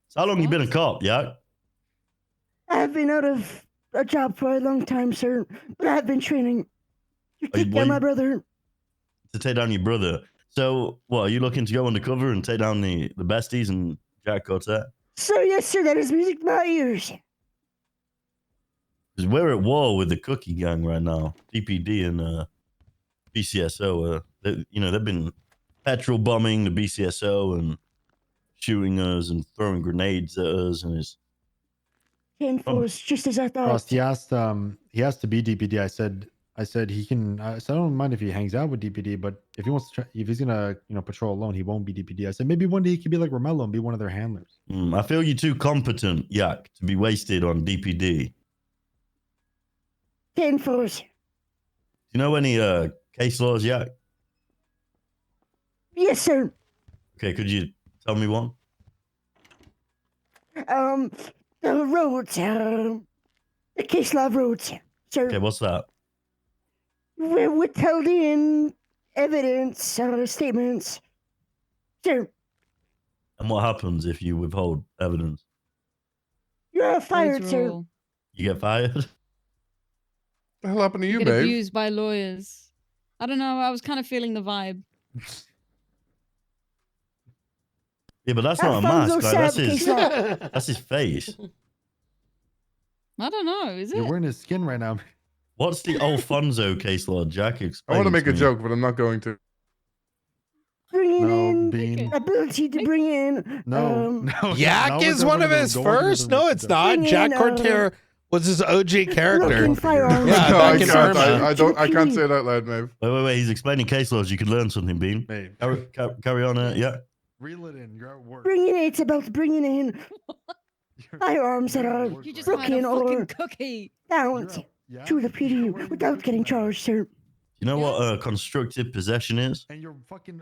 So how long you been a cop, yeah? I've been out of a job for a long time, sir, but I've been training to take down my brother. To take down your brother. So, what, are you looking to go undercover and take down the besties and Jack Quartet? Sir, yes, sir, that is music to my ears. Because we're at war with the Cookie Gang right now. DPD and BCSO. They've been petrol bombing the BCSO and shooting us and throwing grenades at us, and it's 10-4, just as I thought. Frost, he asked he has to be DPD. I said he can. So I don't mind if he hangs out with DPD, but if he wants to, if he's gonna patrol alone, he won't be DPD. I said maybe one day he could be like Romello and be one of their handlers. I feel you're too competent, Yak, to be wasted on DPD. 10-4. Do you know any case laws, Yak? Yes, sir. Okay, could you tell me one? The roads, the case law roads, sir. Okay, what's that? We're withholding evidence, statements, sir. And what happens if you withhold evidence? You're fired, Roads sir. rule. You get fired? What the hell happened to you, Get babe? abused by lawyers. I don't know. I was kind of feeling the vibe. Yeah, but that's not a mask. Like, that's his face. I don't know. Is You're it? wearing his skin right now. What's the Alfonso case law, Jack? I want to Explain make a me. joke, but I'm not going to. Bringing No, in Bean. ability to bring in. No. Yak is one of his first? No, it's not. Bring Jack in, Cortier was his OG character. Looking firearms. Yeah, No, back in Burma. I can't say that loud, Maeve. Wait. He's explaining case laws. You could learn something, Bean. Babe. Carry on. Yeah. Reel it in. You're at work. Bringing in, it's about bringing in firearms that are You just find broken a or fucking cookie. found to the PD without getting charged, sir. You know what constructive possession is? And you're fucking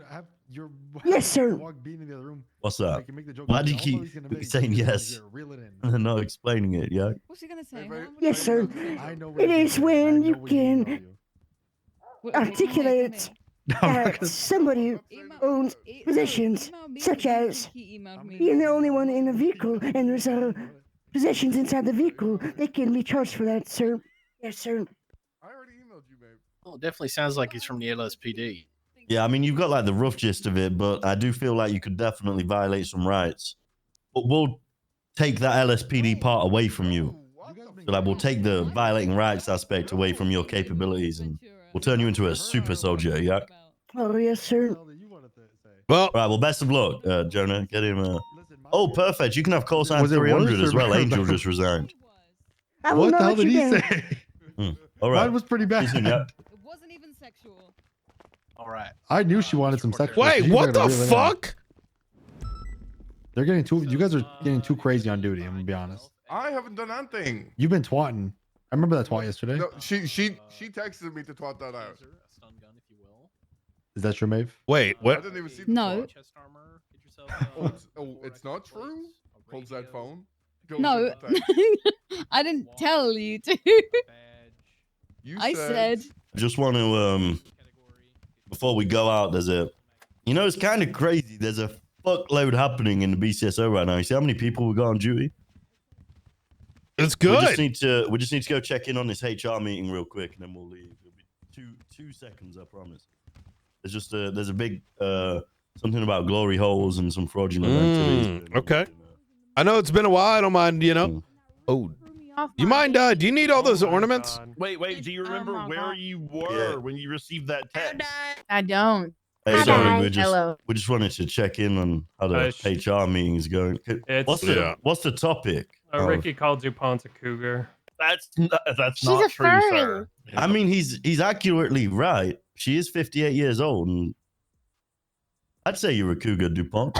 you're Yes, sir. walk Bean in the other room. What's So that? they can make the joke Why about do you it. keep Although he's gonna make saying it, yes here, reel it in. and not explaining it, yeah? What's he gonna say? Yes, sir. I know It is when you can articulate that somebody owns possessions, such as being the only one in a vehicle, and there's possessions inside the vehicle. They can be charged for that, sir. Yes, sir. Well, it definitely sounds like he's from the LSPD. Yeah, I mean, you've got like the rough gist of it, but I do feel like you could definitely violate some rights. But we'll take that LSPD part away from you. So like, we'll take the violating rights aspect away from your capabilities and we'll turn you into a super soldier, yeah? Oh, yes, sir. Well, right, well, best of luck, Jonah. Get him. Oh, perfect. You can have call sign Was it 300 worse as or well. better? Angel just resigned. I will What the not hell let did you he down. say? All right. Mine was pretty bad. Decent, yeah. It wasn't even sexual. All right. I knew she wanted some sexual. Wait, She's what gonna the reel it in. fuck? They're getting too. You guys are getting too crazy on duty. I'm gonna be honest. I haven't done anything. You've been twatting. I remember that twat yesterday. No, she texted me to twat that out. Is that your Maeve? Wait, I what? didn't even see the No. twat. It's not true? Holds that phone. Goes No, in the text. I didn't tell you to. You I said. I just want to, before we go out, it's kind of crazy. There's a fuckload happening in the BCSO right now. You see how many people we got on duty? It's good. We just need to go check in on this HR meeting real quick, and then we'll leave. It'll be two seconds, I promise. There's a big something about glory holes and some fraudulent activities. Okay. I know it's been a while. I don't mind, Oh, you mind? Do you need all those ornaments? Wait, do you remember where you were when you received that text? I don't. Hey, Hi, sorry, guys. we Hello. just wanted to check in on how the HR meeting is going. What's the topic? Ricky called DuPont a cougar. That's She's not a true, furry. sir. I mean, he's accurately right. She is 58 years old, and I'd say you're a cougar, DuPont.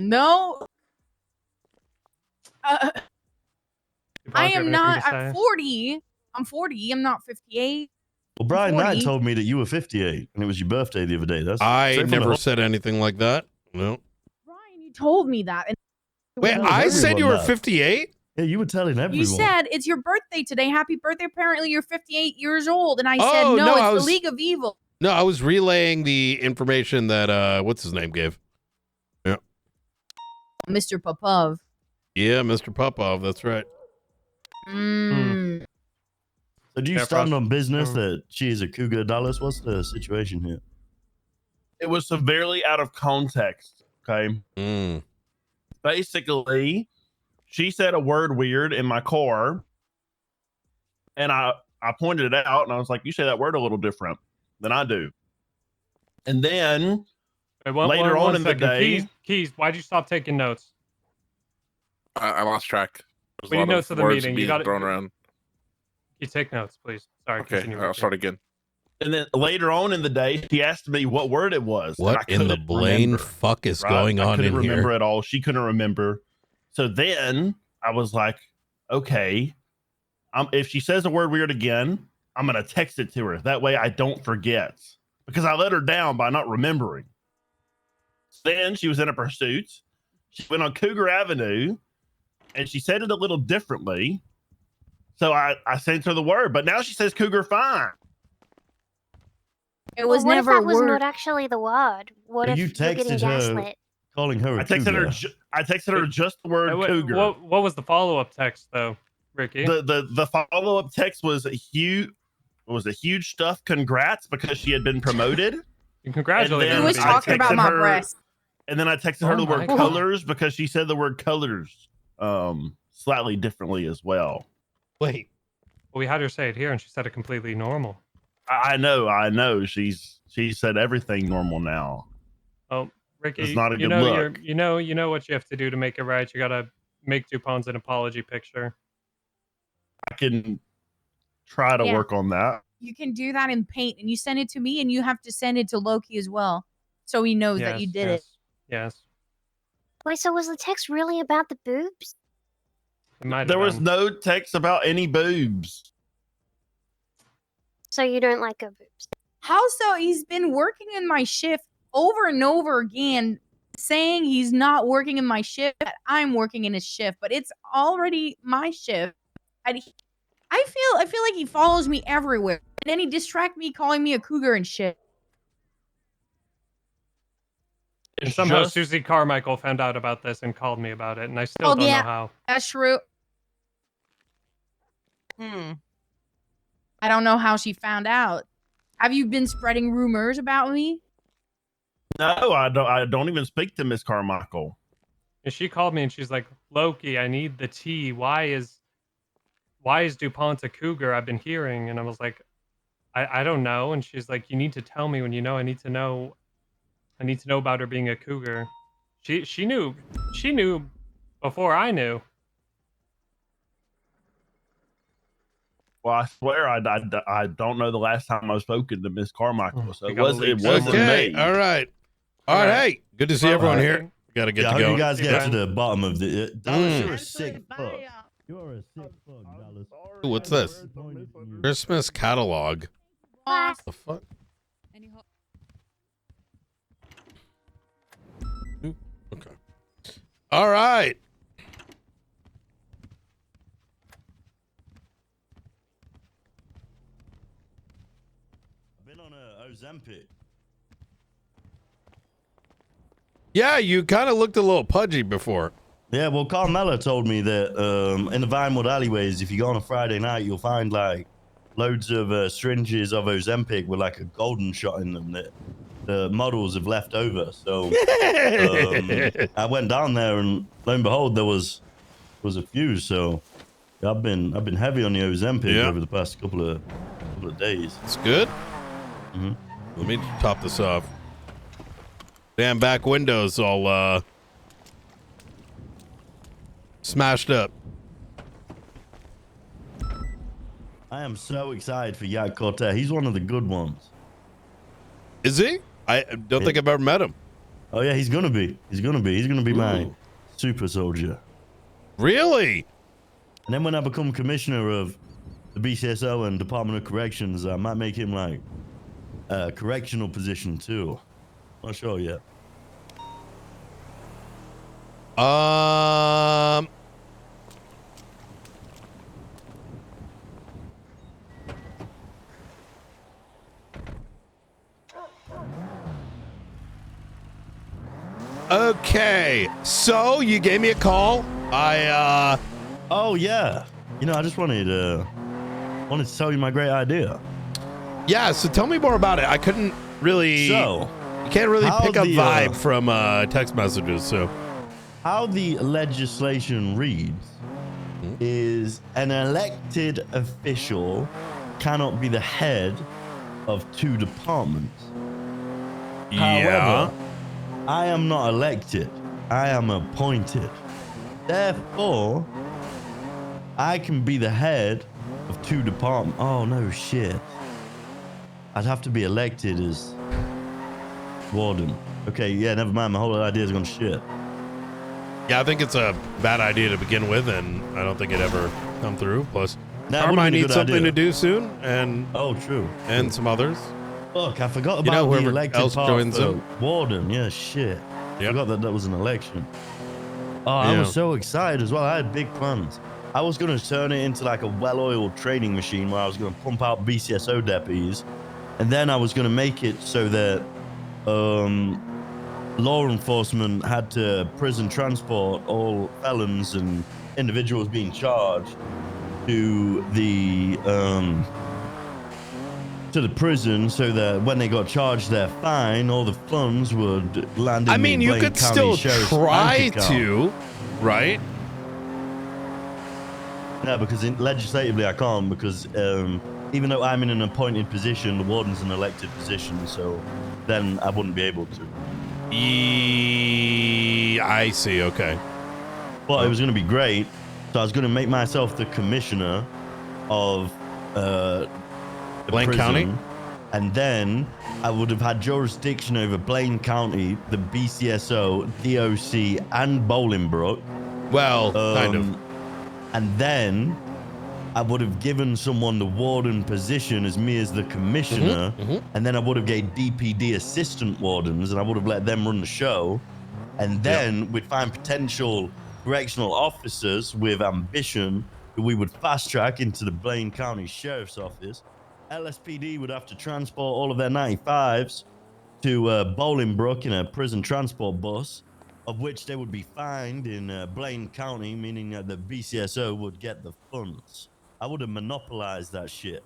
No. Bonds, you have am anything not. to I'm say? 40. I'm 40. I'm not 58. Well, Brian Knight 40. told me that you were 58 and it was your birthday the other day. That's I straight from the never hot- said anything like that. No. You told me that. And Wait, I said you were 58? Yeah, you were telling everyone. you said it's your birthday today. Happy birthday. Apparently, you're 58 years old. And I Oh, said, no, no, it's I the was- League of Evil. No, I was relaying the information that what's his name gave. Yeah. Mr. Popov. Yeah, Mr. Popov, that's right. Mm. So do you Yeah, stand Frost- on business that she is a cougar, Dallas? What's the situation here? It was severely out of context. Okay. Basically, she said a word weird in my car, and I pointed it out, and I was like, "You say that word a little different than I do." And then later on in the day, Keys, why'd you stop taking notes? I lost track. There's We a need lot notes of the words meeting. You being got thrown around. You take notes, please. Sorry. Okay, continue, I'll Ricky. start again. and then later on in the day, she asked me what word it was. and I What in the couldn't Blaine remember, fuck is right? going I on couldn't in remember here? at all. She couldn't remember. So then I was like, okay, if she says a word weird again, I'm gonna text it to her. That way I don't forget, because I let her down by not remembering. Then she was in a pursuit. She went on Cougar Avenue, and she said it a little differently. So I sent her the word, but now she says Cougar Fine. It was what never if a that was word. not actually the word? What if you you're getting texted her gaslit? calling her a I texted cougar. her. I texted her just the word cougar. What was the follow-up text though, Ricky? The follow up text was a huge. Was a huge stuff. Congrats, because she had been promoted. You congratulate And her. then He was I talking about texted my her- breast. And then I texted her Oh the my word God. colors, because she said the word colors slightly differently as well. Wait. Well, we had her say it here, and she said it completely normal. I know. She said everything normal now. Oh, Ricky, It's not a you good know look. you know what you have to do to make it right. You gotta make Dupont's an apology picture. I can try to Yeah. work on that. You can do that in Paint, and you send it to me, and you have to send it to Loki as well, so he knows that you did it. Yes. Wait, so was the text really about the boobs? There was no text about any boobs. So you don't like her boobs? How so? He's been working in my shift over and over again, saying he's not working in my shift, that I'm working in his shift, but it's already my shift. And I feel like he follows me everywhere, and then he distract me calling me a cougar and shit. And somehow Susie Carmichael found out about this and called me about it, and I still don't know how. That's true. I don't know how she found out. Have you been spreading rumors about me? No, I don't. I don't even speak to Miss Carmichael. And she called me and she's like, Loki, I need the tea. Why is DuPont a cougar? I've been hearing. And I was like, I don't know. And she's like, you need to tell me when you know. I need to know about her being a cougar. She knew before I knew. Well, I swear I don't know the last time I've spoken to Miss Carmichael. So it wasn't Okay, me. all right. All right, hey, good to see everyone here. Gotta get Yeah, to I hope go. you guys get to the bottom of the. Dallas, you're a sick fuck. You are a sick fuck, Dallas. Ooh, what's this? Christmas catalog. What the fuck? Ooh, okay. All right. I've been on a Ozempic. Yeah, you kind of looked a little pudgy before. Yeah, well, Carmela told me that in the Vinewood alleyways, if you go on a Friday night, you'll find like loads of syringes of Ozempic with like a golden shot in them that the models have left over. So I went down there, and lo and behold, there was a few. So I've been heavy on the Ozempic over the past couple of days. It's good. Mm-hmm. Let me top this off. Damn back windows all smashed up. I am so excited for Yak Cortez. He's one of the good ones. Is he? I don't think I've ever met him. Oh yeah, he's gonna be. He's gonna be my super soldier. Really? And then when I become commissioner of the BCSO and Department of Corrections, I might make him like a correctional position too. Not sure yet. Okay, so you gave me a call. Oh yeah. You know, I just wanted to tell you my great idea. Yeah, so tell me more about it. I couldn't really. So, you can't really how pick a the, vibe from text messages. So, how the legislation reads is an elected official cannot be the head of two departments. However, I am not elected. I am appointed. Therefore, I can be the head of two departments. Oh, no shit. I'd have to be elected as warden. Okay, yeah, never mind. My whole idea's gone to shit. Yeah, I think it's a bad idea to begin with, and I don't think it ever come through. Plus, That Carmine would've been a needs good something idea. to do soon, and true. And some others. Look, I forgot You know, about the whoever elected else part joins for them. warden. Yeah, shit. Forgot that was an election. Oh, I Yeah. was so excited as well. I had big plans. I was going to turn it into like a well-oiled training machine where I was going to pump out BCSO deputies, and then I was going to make it so that law enforcement had to prison transport all felons and individuals being charged to the prison, so that when they got charged their fine, all the funds would land in I mean, the you Blaine could County still Sheriff's try bank account. to, right? No, because legislatively I can't, because even though I'm in an appointed position, the warden's an elected position, so then I wouldn't be able to. I see. Okay. But it was going to be great, so I was going to make myself the commissioner of the Blaine prison, County? and then I would have had jurisdiction over Blaine County, the BCSO, DOC, and Bolingbrook. Well, kind of. And then I would have given someone the warden position as me as the commissioner, and then I would have gave DPD assistant wardens, and I would have let them run the show. And then we'd find potential correctional officers with ambition that we would fast track into the Blaine County Sheriff's Office. LSPD would have to transport all of their 95s to Bolingbrook in a prison transport bus, of which they would be fined in Blaine County, meaning that the BCSO would get the funds. I would have monopolized that shit.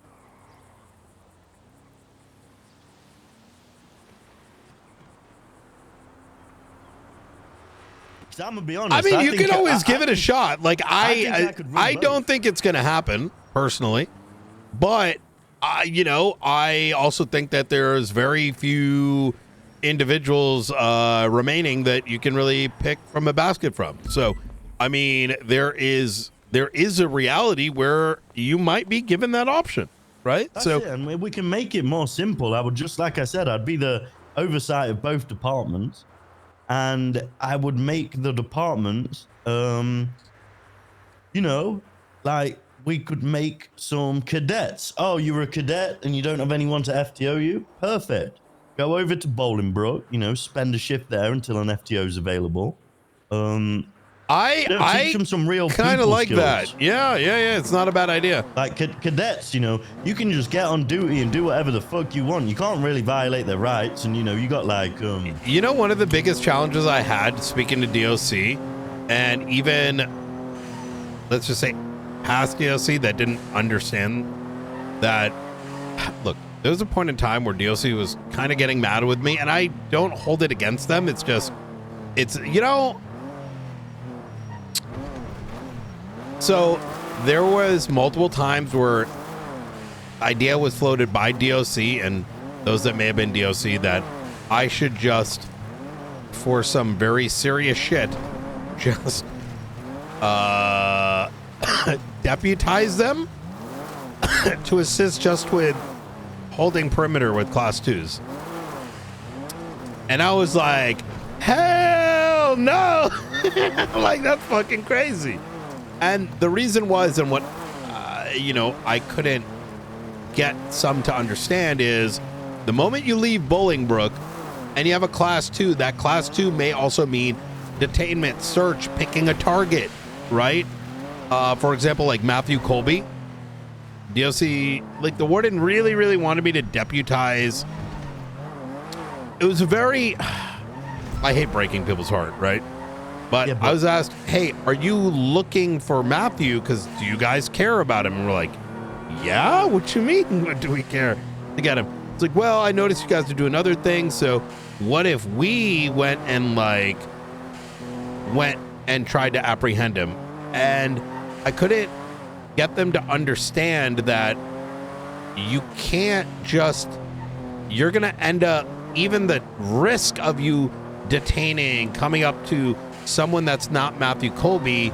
Because I'm gonna be honest. I mean, you think can always give it a shot. Like I don't think it's going to happen personally, but I also think that there's very few individuals remaining that you can really pick from a basket from. So, I mean, there is a reality where you might be given that option, right? That's so it, and we can make it more simple. I would just, like I said, I'd be the oversight of both departments, and I would make the departments, like we could make some cadets. Oh, you're a cadet and you don't have anyone to FTO you? Perfect. Go over to Bolingbrook, spend a shift there until an FTO is available. I teach them some real kind of people like skills. that. Yeah. It's not a bad idea. Like cadets, you can just get on duty and do whatever the fuck you want. You can't really violate their rights, and you got like one of the biggest challenges I had speaking to DOC, and even let's just say past DOC that didn't understand that. Look, there was a point in time where DOC was kind of getting mad with me, and I don't hold it against them. It's just, so there was multiple times where idea was floated by DOC and those that may have been DOC that I should just, for some very serious shit, just deputize them to assist just with holding perimeter with class 2s. And I was like, hell no. Like, that's fucking crazy. And the reason was, and what, I couldn't get some to understand is the moment you leave Bolingbrook and you have a class 2, that class 2 may also mean detainment, search, picking a target, right? For example, like Matthew Colby, DOC, like the warden really, really wanted me to deputize. It was a very, I hate breaking people's heart, right? But I was asked, hey, are you looking for Matthew? Because do you guys care about him? And we're like, yeah, what you mean? What do we care to get him? It's like, well, I noticed you guys are doing other things. So what if we went and tried to apprehend him? And I couldn't get them to understand that you can't just, you're going to end up, even the risk of you detaining, coming up to someone that's not Matthew Colby,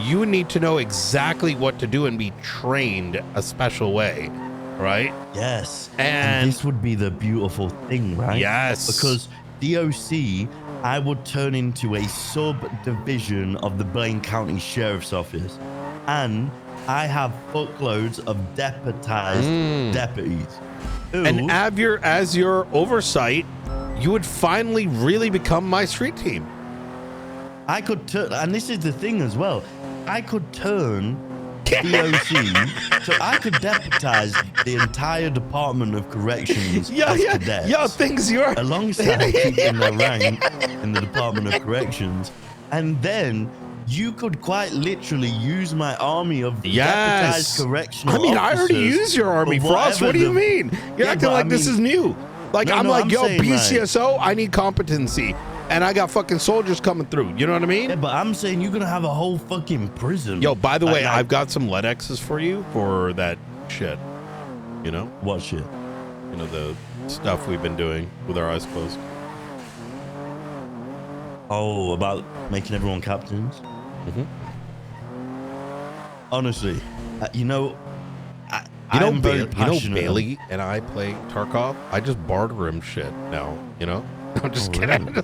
you need to know exactly what to do and be trained a special way, right? Yes. And this would be the beautiful thing, right? Yes. Because DOC, I would turn into a subdivision of the Blaine County Sheriff's Office. And I have fuckloads of deputized deputies. And as your oversight, you would finally really become my street team. I could turn, and this is the thing as well, I could turn DOC, so I could deputize the entire Department of Corrections cadets. Yo, things you're alongside keeping their rank in the Department of Corrections, and then you could quite literally use my army of deputized correctional officers. I already use your army, Frost. What do you mean? You're acting like this is new. Like, I'm BCSO, I need competency. And I got fucking soldiers coming through. You know what I mean? Yeah, but I'm saying you're going to have a whole fucking prison. Yo, by the way, I've got some LEDXs for you for that shit. You know? What shit? You know, the stuff we've been doing with our eyes closed. Oh, about making everyone captains? Mm-hmm. Honestly, I'm very passionate. Bailey and I play Tarkov. I just barter him shit now, you know? I'm just kidding. Really? No.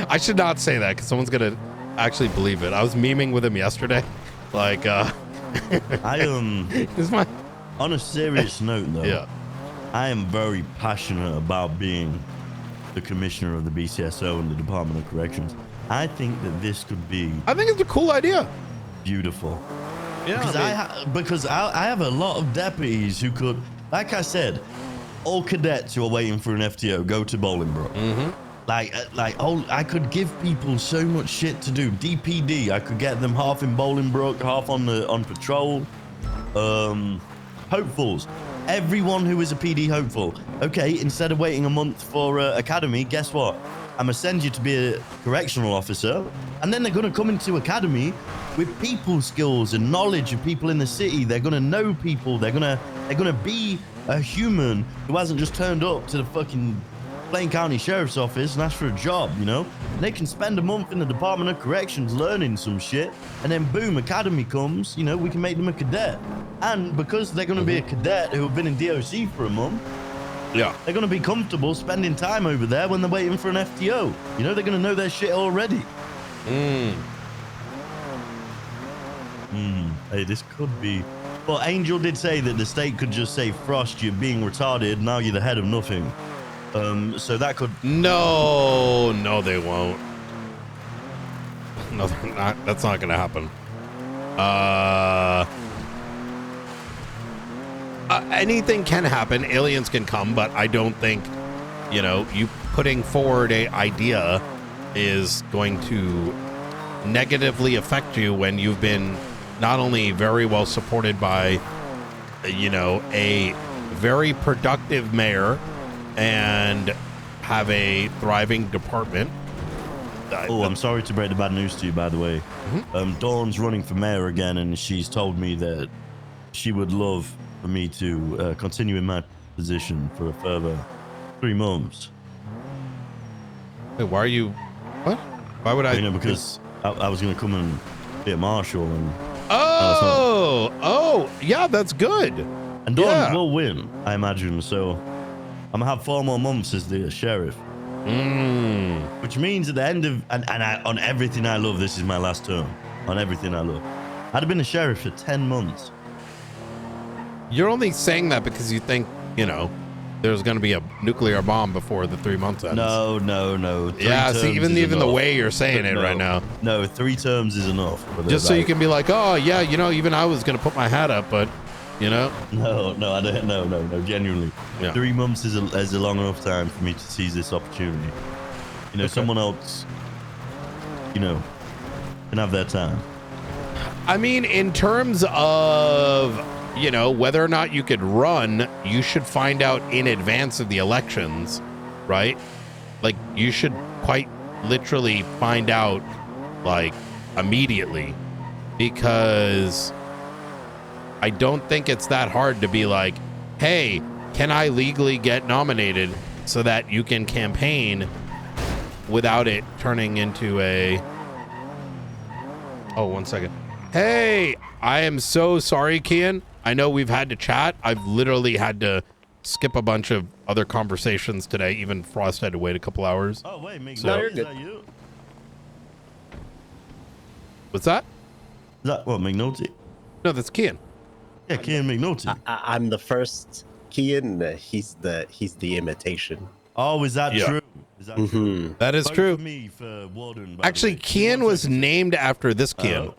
I should not say that because someone's gonna actually believe it. I was memeing with him yesterday. Like, on a serious note though, yeah, I am very passionate about being the commissioner of the BCSO and the Department of Corrections. I think that this could be. I think it's a cool idea. Beautiful. Yeah, because I have a lot of deputies who could, like I said, all cadets who are waiting for an FTO go to Bolingbrook. Mm-hmm. I could give people so much shit to do. DPD, I could get them half in Bolingbrook, half on patrol. Hopefuls, everyone who is a PD hopeful. Okay, instead of waiting a month for academy, guess what? I'm gonna send you to be a correctional officer, and then they're gonna come into academy with people skills and knowledge of people in the city. They're gonna know people. They're gonna be a human who hasn't just turned up to the fucking Blaine County Sheriff's Office and asked for a job, you know? And they can spend a month in the Department of Corrections learning some shit, and then boom, academy comes, you know, we can make them a cadet. And because they're going to be a cadet who have been in DOC for a month, yeah, they're going to be comfortable spending time over there when they're waiting for an FTO. You know, they're going to know their shit already. Hey, this could be. But Angel did say that the state could just say, Frost, you're being retarded, now you're the head of nothing. So that could. No, they won't. No, they're not. That's not gonna happen. Anything can happen. Aliens can come, but I don't think, you putting forward a idea is going to negatively affect you when you've been not only very well supported by, a very productive mayor and have a thriving department. Oh, I'm sorry to break the bad news to you, by the way. Dawn's running for mayor again, and she's told me that she would love for me to continue in my position for a further 3 months. Wait, why are you? What? Why would I? Because I was going to come and be a marshal. And yeah, that's good. And Dawn will win, I imagine. So I'm gonna have 4 more months as the sheriff. Which means at the end of on everything I love, this is my last term. On everything I love. I'd have been a sheriff for 10 months. You're only saying that because you think, you know, there's going to be a nuclear bomb before the 3 months ends. No. Yeah, see, even the way you're saying it right now. No, 3 terms is enough. Just so you can be like, oh, yeah, you know, even I was going to put my hat up, but, you know. No, I don't. No, genuinely. Yeah. 3 months is a long enough time for me to seize this opportunity. You know, someone else, you know, can have their time. I mean, in terms of, you know, whether or not you could run, you should find out in advance of the elections, right? Like, you should quite literally find out, like, immediately, because I don't think it's that hard to be like, hey, can I legally get nominated so that you can campaign without it turning into a... Oh, 1 second. Hey, I am so sorry, Kian. I know we've had to chat. I've literally had to skip a bunch of other conversations today. Even Frost had to wait a couple hours. Oh, wait, So- No, you're is that you? What's that? Is that what, McNulty? No, that's Kian. Yeah, Kian McNulty. I'm the first Kian. He's the imitation. Oh, is that Yeah. true? Is that true? That is Vote true. For me for Warden, by the Actually, way. Kian was named after this Kian.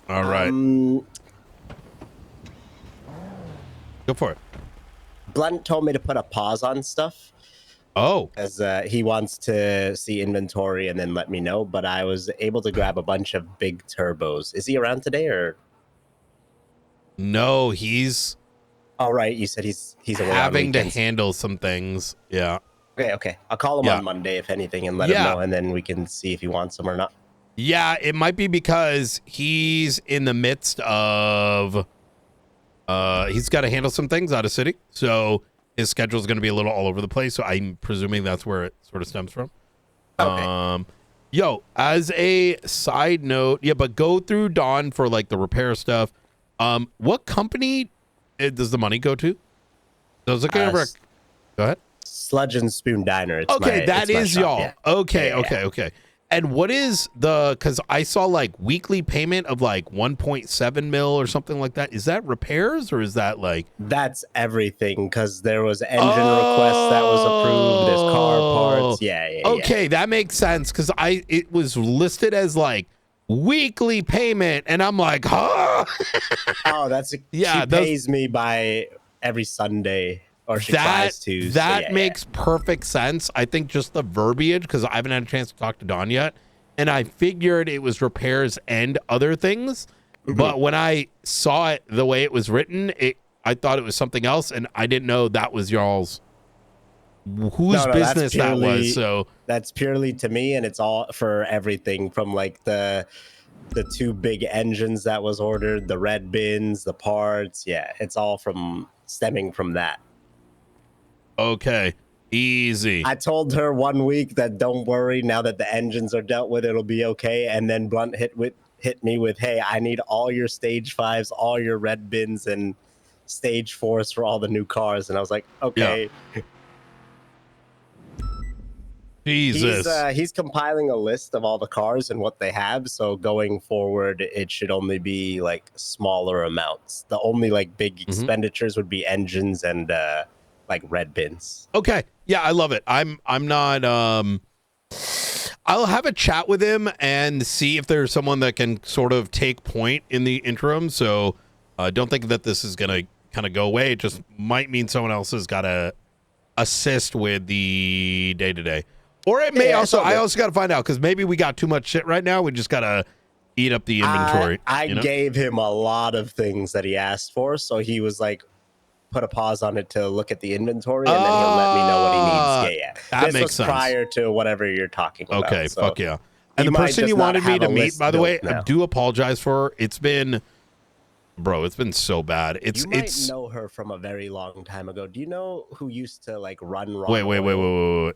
All right. Go for it. Blunt told me to put a pause on stuff. Oh. As he wants to see inventory and then let me know, but I was able to grab a bunch of big turbos. Is he around today or? No, he's... All right, you said he's away on having to weekends. handle some things. Yeah. Okay. I'll call him Yeah. on Monday if anything and let Yeah. him know, and then we can see if he wants them or not. Yeah, it might be because he's in the midst of he's got to handle some things out of city, so his schedule is going to be a little all over the place. So I'm presuming that's where it sort of stems from. Okay. Yo, as a side note, yeah, but go through Dawn for like the repair stuff. What company does the money go to? Does it go over? Go ahead. Sludge and Spoon Diner. It's Okay, that is shop, y'all. yeah. Okay, Yeah, yeah. okay. And what is the, because I saw like weekly payment of like 1.7 mil or something like that. Is that repairs or is that like? That's everything because there was engine request that was approved. There's car parts. Yeah. Okay, that makes sense because it was listed as like weekly payment and I'm like, huh? Oh, that's Yeah, She pays me by every Sunday, or she tries to. That makes perfect sense. I think just the verbiage, because I haven't had a chance to talk to Don yet, and I figured it was repairs and other things. But when I saw it the way it was written, I thought it was something else, and I didn't know that was y'all's whose No, business that was. So that's purely to me, and it's all for everything from like the 2 big engines that was ordered, the red bins, the parts. Yeah, it's all stemming from that. Okay, easy. I told her 1 week that don't worry, now that the engines are dealt with, it'll be okay. And then Blunt hit me with, hey, I need all your stage 5s, all your red bins, and stage 4s for all the new cars. And I was like, okay. Jesus. He's compiling a list of all the cars and what they have. So going forward, it should only be like smaller amounts. The only like big expenditures would be engines and like red bins. Okay. Yeah, I love it. I'm not I'll have a chat with him and see if there's someone that can sort of take point in the interim. So don't think that this is gonna kind of go away. It just might mean someone else has gotta assist with the day-to-day. Or it may I also gotta find out because maybe we got too much shit right now. We just gotta eat up the inventory. I you know? gave him a lot of things that he asked for, so he was like, put a pause on it to look at the inventory, and then he'll let me know what he needs. Yeah. That This makes was sense. prior to whatever you're talking about. Okay, so fuck yeah. he And the might person just you not wanted me have to a meet, list by the way, built I now. do apologize for her. It's been, bro, it's been so bad. You might know her from a very long time ago. Do you know who used to like run Raw? wait.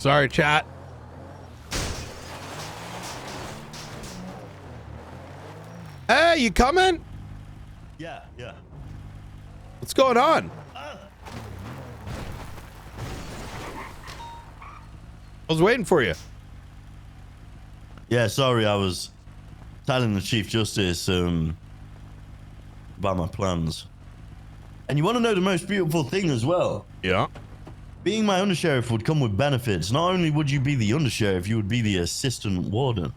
Sorry, chat. Hey, you coming? Yeah. What's going on? I was waiting for you. Yeah, sorry, I was telling the Chief Justice about my plans. And you want to know the most beautiful thing as well? Yeah. Being my undersheriff would come with benefits. Not only would you be the undersheriff, you would be the assistant warden.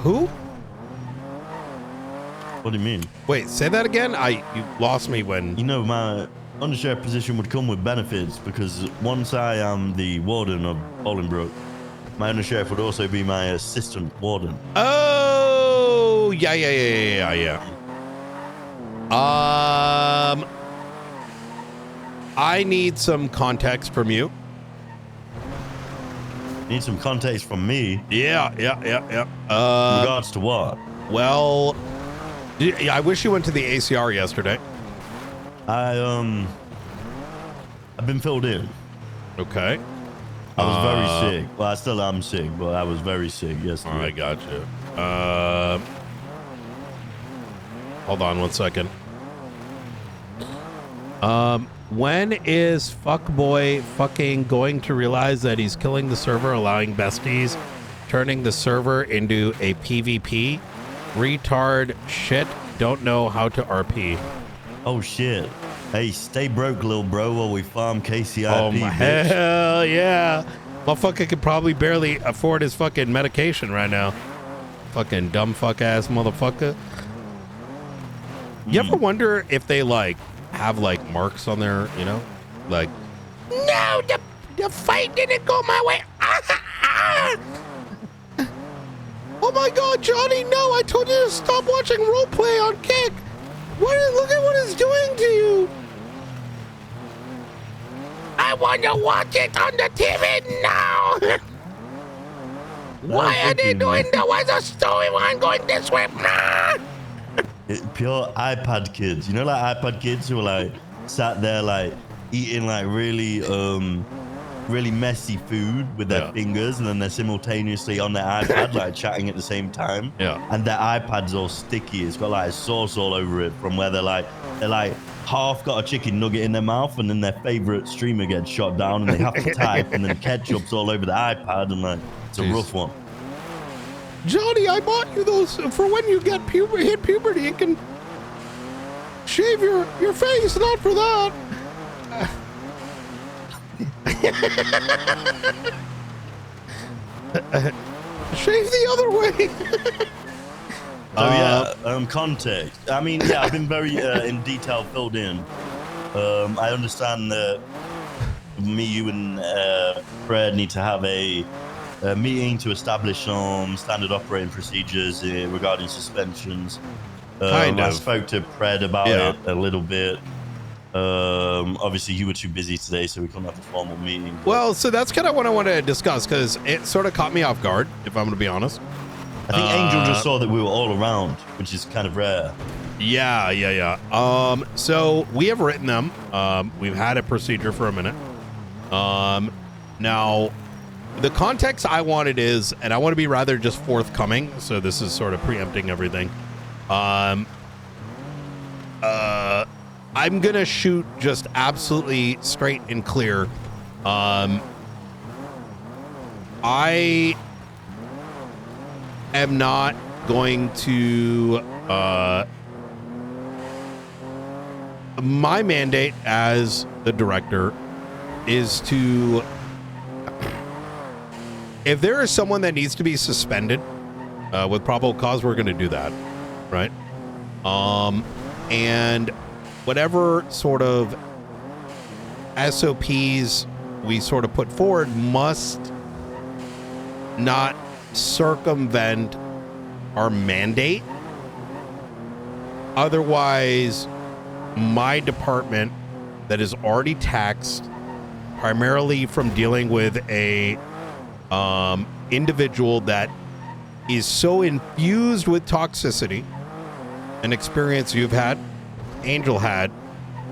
Who? What do you mean? Wait, say that again? You lost me when... You know, my undersheriff position would come with benefits because once I am the warden of Bolingbroke, my undersheriff would also be my assistant warden. Oh, yeah. I need some context from you. Need some context from me? Yeah. In regards to what? Well, I wish you went to the ACR yesterday. I've been filled in. Okay. I was very sick. Well, I still am sick, but I was very sick yesterday. I got you. Hold on 1 second. When is fuckboy fucking going to realize that he's killing the server, allowing besties, turning the server into a PvP? Retard shit. Don't know how to RP. Oh shit. Hey, stay broke, little bro, while we farm KCIP. Oh my bitch. hell yeah. Motherfucker could probably barely afford his fucking medication right now. Fucking dumb fuck ass motherfucker. You ever wonder if they like have like marks on their, you know, like, no, the fight didn't go my way. Oh my god, Johnny, no, I told you to stop watching roleplay on Kick. Look at what it's doing to you. I want to watch it on the TV now. Why are they doing that? Why is the storyline going this way? Pure iPad kids. You know, like iPad kids who are like sat there like eating like really messy food with their fingers, and then they're simultaneously on their iPad like chatting at the same time. Yeah. And their iPad's all sticky. It's got like sauce all over it from where they're like half got a chicken nugget in their mouth, and then their favorite streamer gets shot down, and they have to type, and then ketchup's all over the iPad, and like it's a rough one. Johnny, I bought you those for when you get hit puberty. You can shave your face, not for that. Shave the other way. Context. I mean, yeah, I've been very in detail filled in. I understand that me, you, and Fred need to have a meeting to establish some standard operating procedures regarding suspensions. I spoke to Fred about it a little bit. Obviously, you were too busy today, so we couldn't have a formal meeting. Well, so that's kind of what I want to discuss, because it sort of caught me off guard, if I'm going to be honest. I think Angel just saw that we were all around, which is kind of rare. Yeah. So we have written them. We've had a procedure for a minute. Now, the context I wanted is, and I want to be rather just forthcoming, so this is sort of preempting everything. I'm gonna shoot just absolutely straight and clear. I am not going to my mandate as the director is to, if there is someone that needs to be suspended with probable cause, we're going to do that, right? And whatever sort of SOPs we sort of put forward must not circumvent our mandate. Otherwise, my department that is already taxed primarily from dealing with a individual that is so infused with toxicity, an experience you've had, Angel had,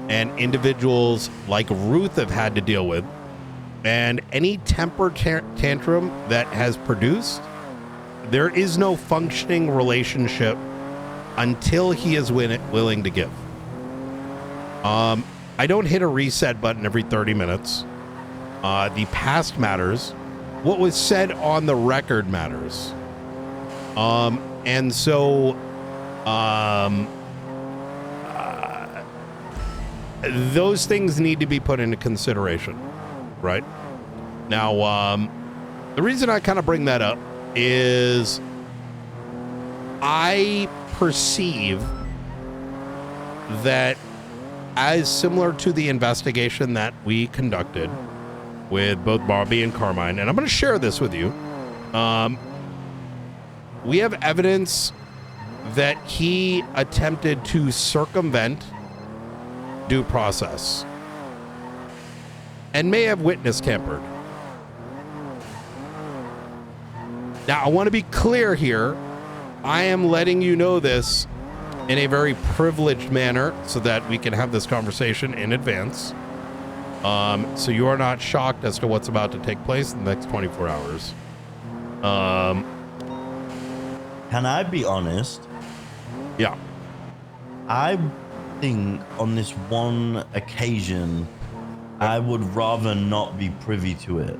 and individuals like Ruth have had to deal with, and any temper tantrum that has produced, there is no functioning relationship until he is willing to give. I don't hit a reset button every 30 minutes. The past matters. What was said on the record matters. And so those things need to be put into consideration, right? Now, the reason I kind of bring that up is I perceive that, as similar to the investigation that we conducted with both Bobby and Carmine, and I'm going to share this with you, we have evidence that he attempted to circumvent due process and may have witness tampered. Now, I want to be clear here. I am letting you know this in a very privileged manner so that we can have this conversation in advance. So you are not shocked as to what's about to take place in the next 24 hours. Can I be honest? Yeah. I think on this one occasion, I would rather not be privy to it.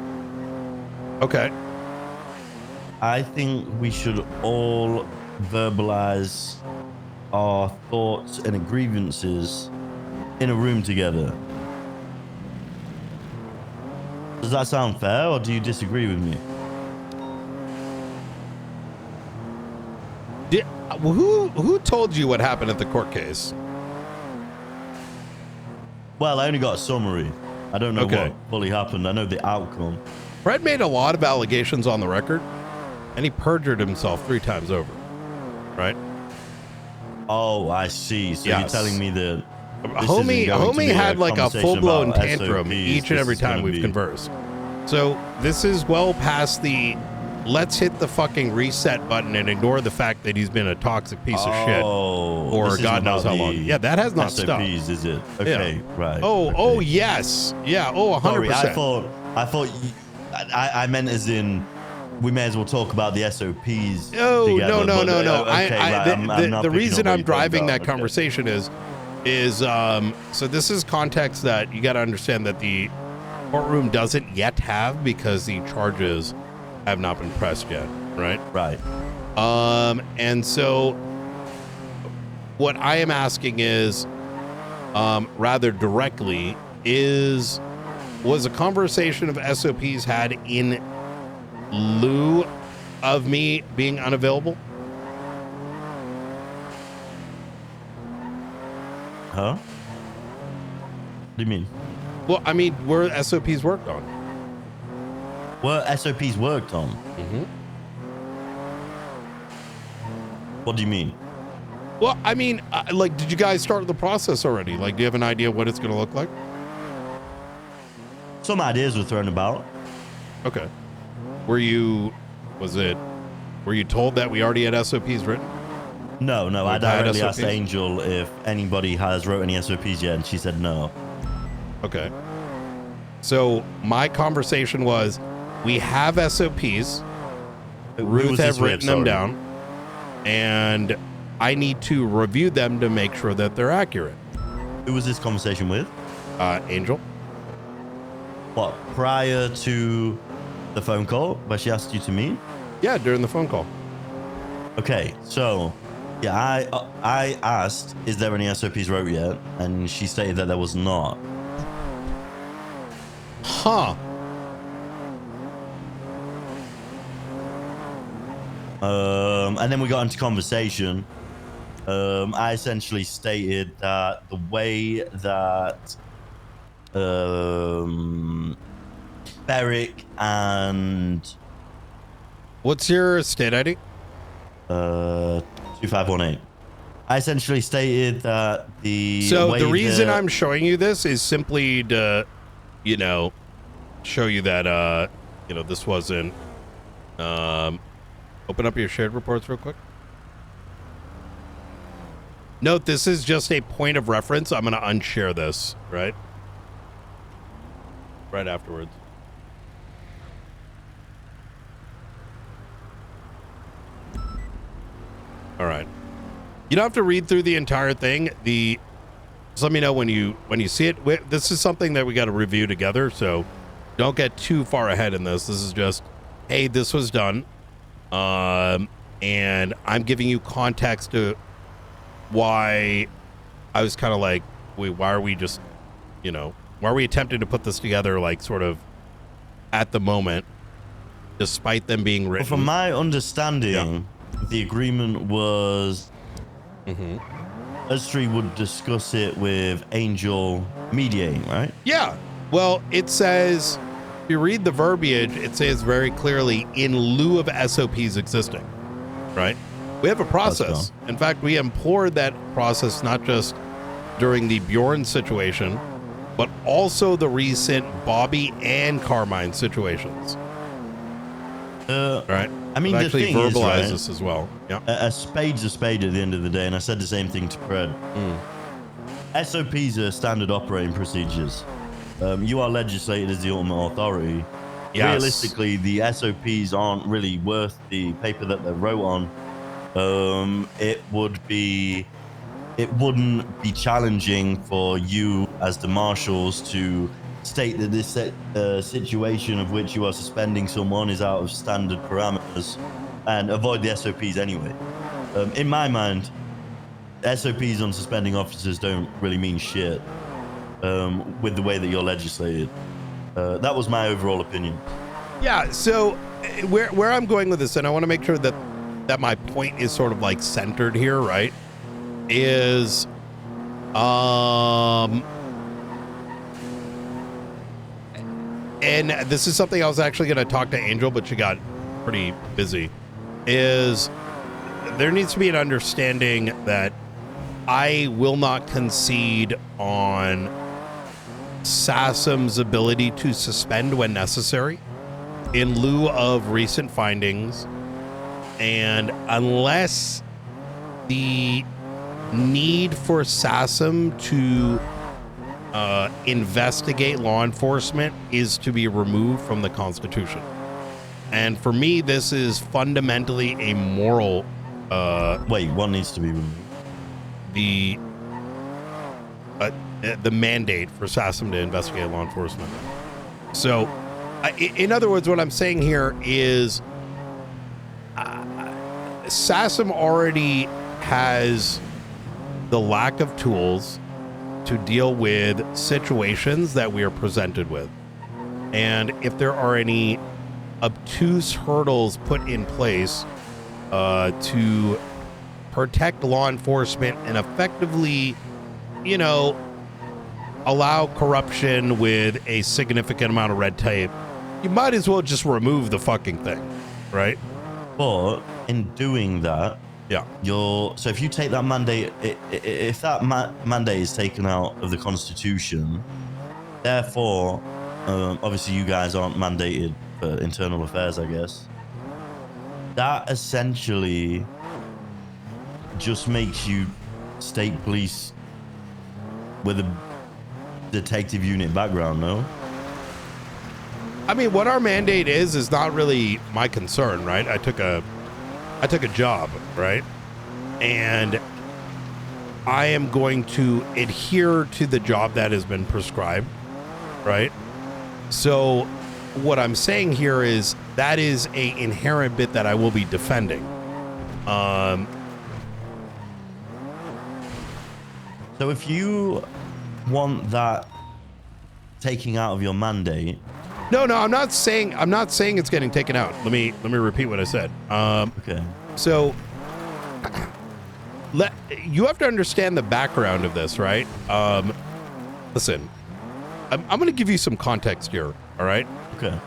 Okay. I think we should all verbalize our thoughts and grievances in a room together. Does that sound fair, or do you disagree with me? Who told you what happened at the court case? Well, I only got a summary. I don't know what fully happened. I know the outcome. Fred made a lot of allegations on the record, and he perjured himself 3 times over, right? Oh, I see. So you're telling me that Homie had like a full-blown tantrum each and every time we've conversed. So this is well past the let's hit the fucking reset button and ignore the fact that he's been a toxic piece of shit or God knows how long. Yeah, that has not stopped. Is it? Okay, right. Oh, yes. Yeah. Oh, 100%. Sorry, I thought I meant as in we may as well talk about the SOPs. Oh, together, no. Okay, The reason I'm driving that conversation is so this is context that you got to understand that the courtroom doesn't yet have because the charges have not been pressed yet, right? Right. And so what I am asking is rather directly was a conversation of SOPs had in lieu of me being unavailable? Huh? What do you mean? Well, I mean, were SOPs worked on? Were SOPs worked on? Mm-hmm. What do you mean? Well, I mean, like, did you guys start the process already? Like, do you have an idea what it's going to look like? Some ideas were thrown about. Okay. Were you told that we already had SOPs written? No. I directly asked Angel if anybody has wrote any SOPs yet, and she said no. Okay. So my conversation was, we have SOPs. Ruth have written them down, and I need to review them to make sure that they're accurate. Who was this conversation with? Angel. What, prior to the phone call where she asked you to meet? Yeah, during the phone call. Okay, so yeah, I asked, is there any SOPs wrote yet? And she stated that there was not. Huh. And then we got into conversation. I essentially stated that the way that Beric and what's your state ID? 2518. I essentially stated that the reason I'm showing you this is simply to, show you that this wasn't. Open up your shared reports real quick. Note, this is just a point of reference. I'm going to unshare this, right? Right afterwards. All right. You don't have to read through the entire thing. Just let me know when you see it. This is something that we got to review together, so don't get too far ahead in this. This is just, hey, this was done. And I'm giving you context to why I was kind of like, wait, why are we just, why are we attempting to put this together, like, sort of at the moment, despite them being written? Well, from my understanding, the agreement was us three would discuss it with Angel mediating, right? Yeah. Well, it says, if you read the verbiage, it says very clearly, in lieu of SOPs existing, right? We have a process. In fact, we implored that process not just during the Bjorn situation, but also the recent Bobby and Carmine situations. Right? I mean, I've the actually thing is, verbalized right, this as well. Yeah. A spade's a spade at the end of the day, and I said the same thing to Fred. SOPs are standard operating procedures. You are legislated as the ultimate authority. Yes. Realistically, the SOPs aren't really worth the paper that they're wrote on. It wouldn't be challenging for you as the marshals to state that this situation of which you are suspending someone is out of standard parameters and avoid the SOPs anyway. In my mind, SOPs on suspending officers don't really mean shit with the way that you're legislated. That was my overall opinion. Yeah, so where I'm going with this, and I want to make sure that my point is sort of like centered here, right? Is and this is something I was actually going to talk to Angel, but she got pretty busy, is there needs to be an understanding that I will not concede on SASM's ability to suspend when necessary in lieu of recent findings, and unless the need for SASM to investigate law enforcement is to be removed from the Constitution. And for me, this is fundamentally a moral. Wait, what needs to be removed? The mandate for SASM to investigate law enforcement. So, in other words, what I'm saying here is SASM already has the lack of tools to deal with situations that we are presented with. And if there are any obtuse hurdles put in place to protect law enforcement and effectively, allow corruption with a significant amount of red tape, you might as well just remove the fucking thing, right? But in doing that, so if you take that mandate, if that mandate is taken out of the Constitution, therefore, obviously you guys aren't mandated for internal affairs, I guess. That essentially just makes you state police with a detective unit background, no? I mean, what our mandate is not really my concern, right? I took a job, right? And I am going to adhere to the job that has been prescribed, right? So what I'm saying here is that is a inherent bit that I will be defending. So if you want that taking out of your mandate, No, I'm not saying it's getting taken out. Let me repeat what I said. Okay. So you have to understand the background of this, right? Listen, I'm going to give you some context here. All right. Okay.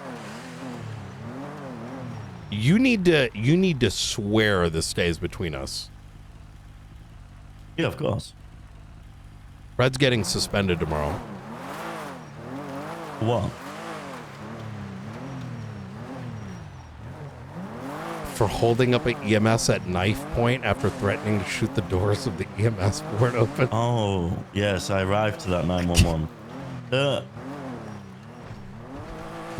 You need to swear this stays between us. Yeah, of course. Fred's getting suspended tomorrow. What? for holding up an EMS at knife point after threatening to shoot the doors of the EMS board open. Oh, yes, I arrived to that 911.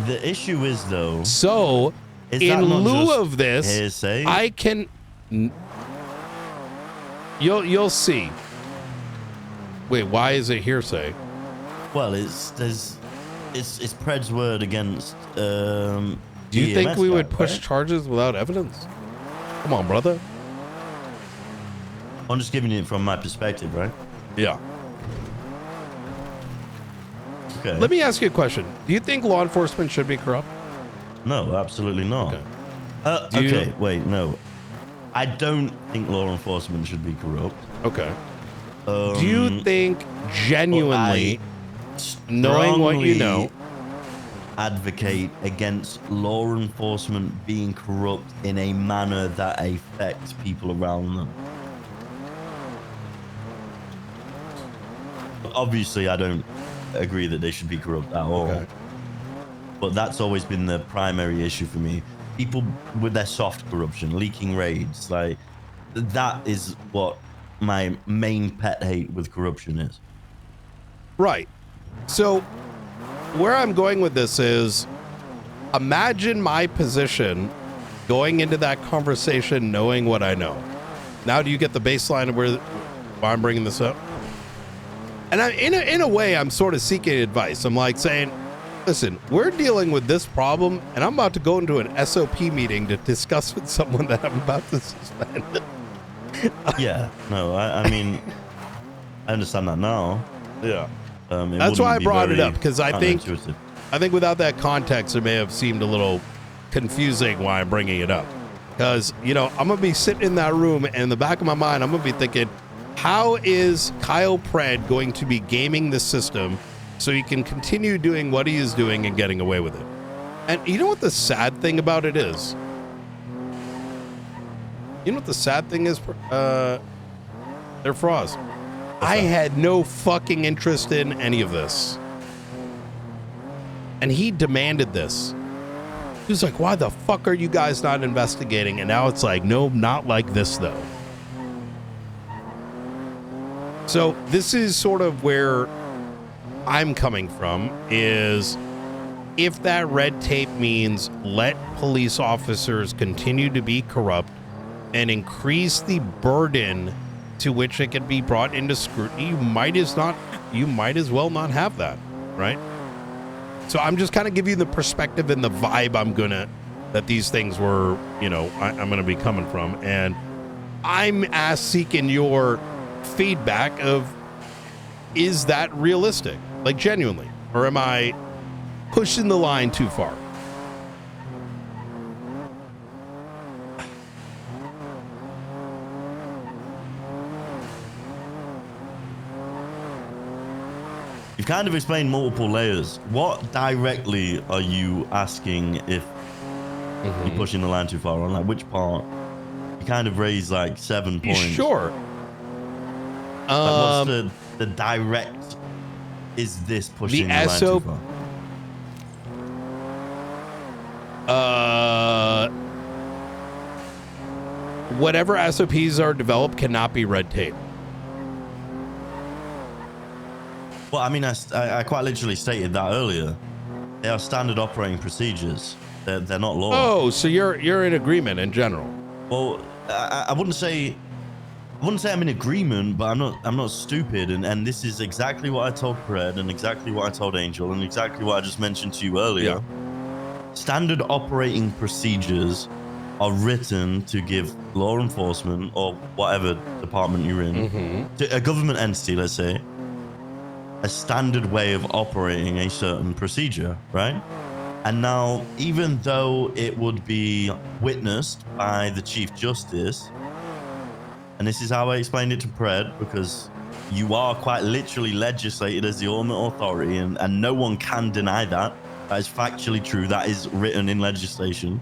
The issue is, though... So, is in that not lieu just of this, hearsay? I can... You'll see. Wait, why is it hearsay? Well, it's Pred's word against... Do you think we would push charges without evidence? Come on, brother. I'm just giving it from my perspective, right? Yeah. Okay. Let me ask you a question. Do you think law enforcement should be corrupt? No, absolutely not. Okay. Okay, wait, no. I don't think law enforcement should be corrupt. Okay. Do you think genuinely, well, knowing what you know, advocate against law enforcement being corrupt in a manner that affects people around them? Obviously, I don't agree that they should be corrupt at all. Okay. But that's always been the primary issue for me. People with their soft corruption, leaking raids, like that is what my main pet hate with corruption is. right? So, where I'm going with this is, imagine my position going into that conversation knowing what I know. Now, do you get the baseline of why I'm bringing this up? And in a way, I'm sort of seeking advice. I'm like saying, listen, we're dealing with this problem, and I'm about to go into an SOP meeting to discuss with someone that I'm about to suspend. Yeah, no, I mean, I understand that now. Yeah. That's why I brought it up, because I think without that context, it may have seemed a little confusing why I'm bringing it up. Because, I'm going to be sitting in that room, and in the back of my mind, I'm going to be thinking, how is Kyle Pred going to be gaming the system so he can continue doing what he is doing and getting away with it? And you know what the sad thing about it is? You know what the sad thing is? They're frauds. I had no fucking interest in any of this. And he demanded this. He was like, why the fuck are you guys not investigating? And now it's like, no, not like this, though. So this is sort of where I'm coming from, is if that red tape means let police officers continue to be corrupt and increase the burden to which it can be brought into scrutiny, you might as well not have that, right? So I'm just kind of giving you the perspective and the vibe that these things were, I'm gonna be coming from, and I'm seeking your feedback of, is that realistic? Like, genuinely, or am I pushing the line too far? You've kind of explained multiple layers. What directly are you asking if you're pushing the line too far on? Like, which part? You kind of raised like 7 points. Sure. Like, what's the direct? Is this pushing the line too far? Whatever SOPs are developed cannot be red tape. Well, I mean, I quite literally stated that earlier. They are standard operating procedures. They're not law. Oh, so you're in agreement in general? Well, I wouldn't say I'm in agreement, but I'm not stupid, and this is exactly what I told Pred, and exactly what I told Angel, and exactly what I just mentioned to you earlier. Yeah. Standard operating procedures are written to give law enforcement, or whatever department you're in, to a government entity, let's say, a standard way of operating a certain procedure, right? And now, even though it would be witnessed by the Chief Justice, and this is how I explained it to Pred, because you are quite literally legislated as the ultimate authority, and no one can deny that. That is factually true. That is written in legislation.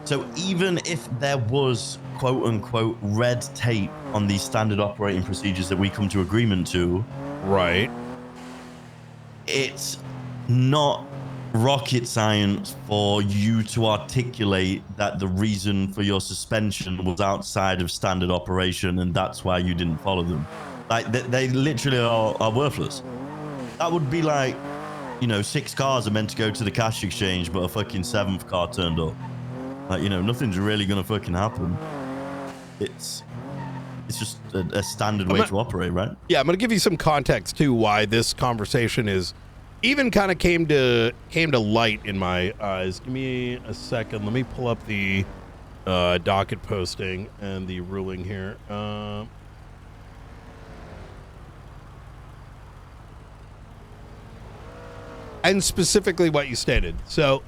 So even if there was, quote unquote, red tape on these standard operating procedures that we come to agreement to, right, it's not rocket science for you to articulate that the reason for your suspension was outside of standard operation and that's why you didn't follow them. Like, they literally are worthless. That would be like, you know, 6 cars are meant to go to the cash exchange, but a fucking 7th car turned up. Like, you know, nothing's really gonna fucking happen. It's just a standard way to operate, right? Yeah, I'm gonna give you some context too why this conversation is even kind of came to light in my eyes. Give me a second. Let me pull up the docket posting and the ruling here. And specifically what you stated. So,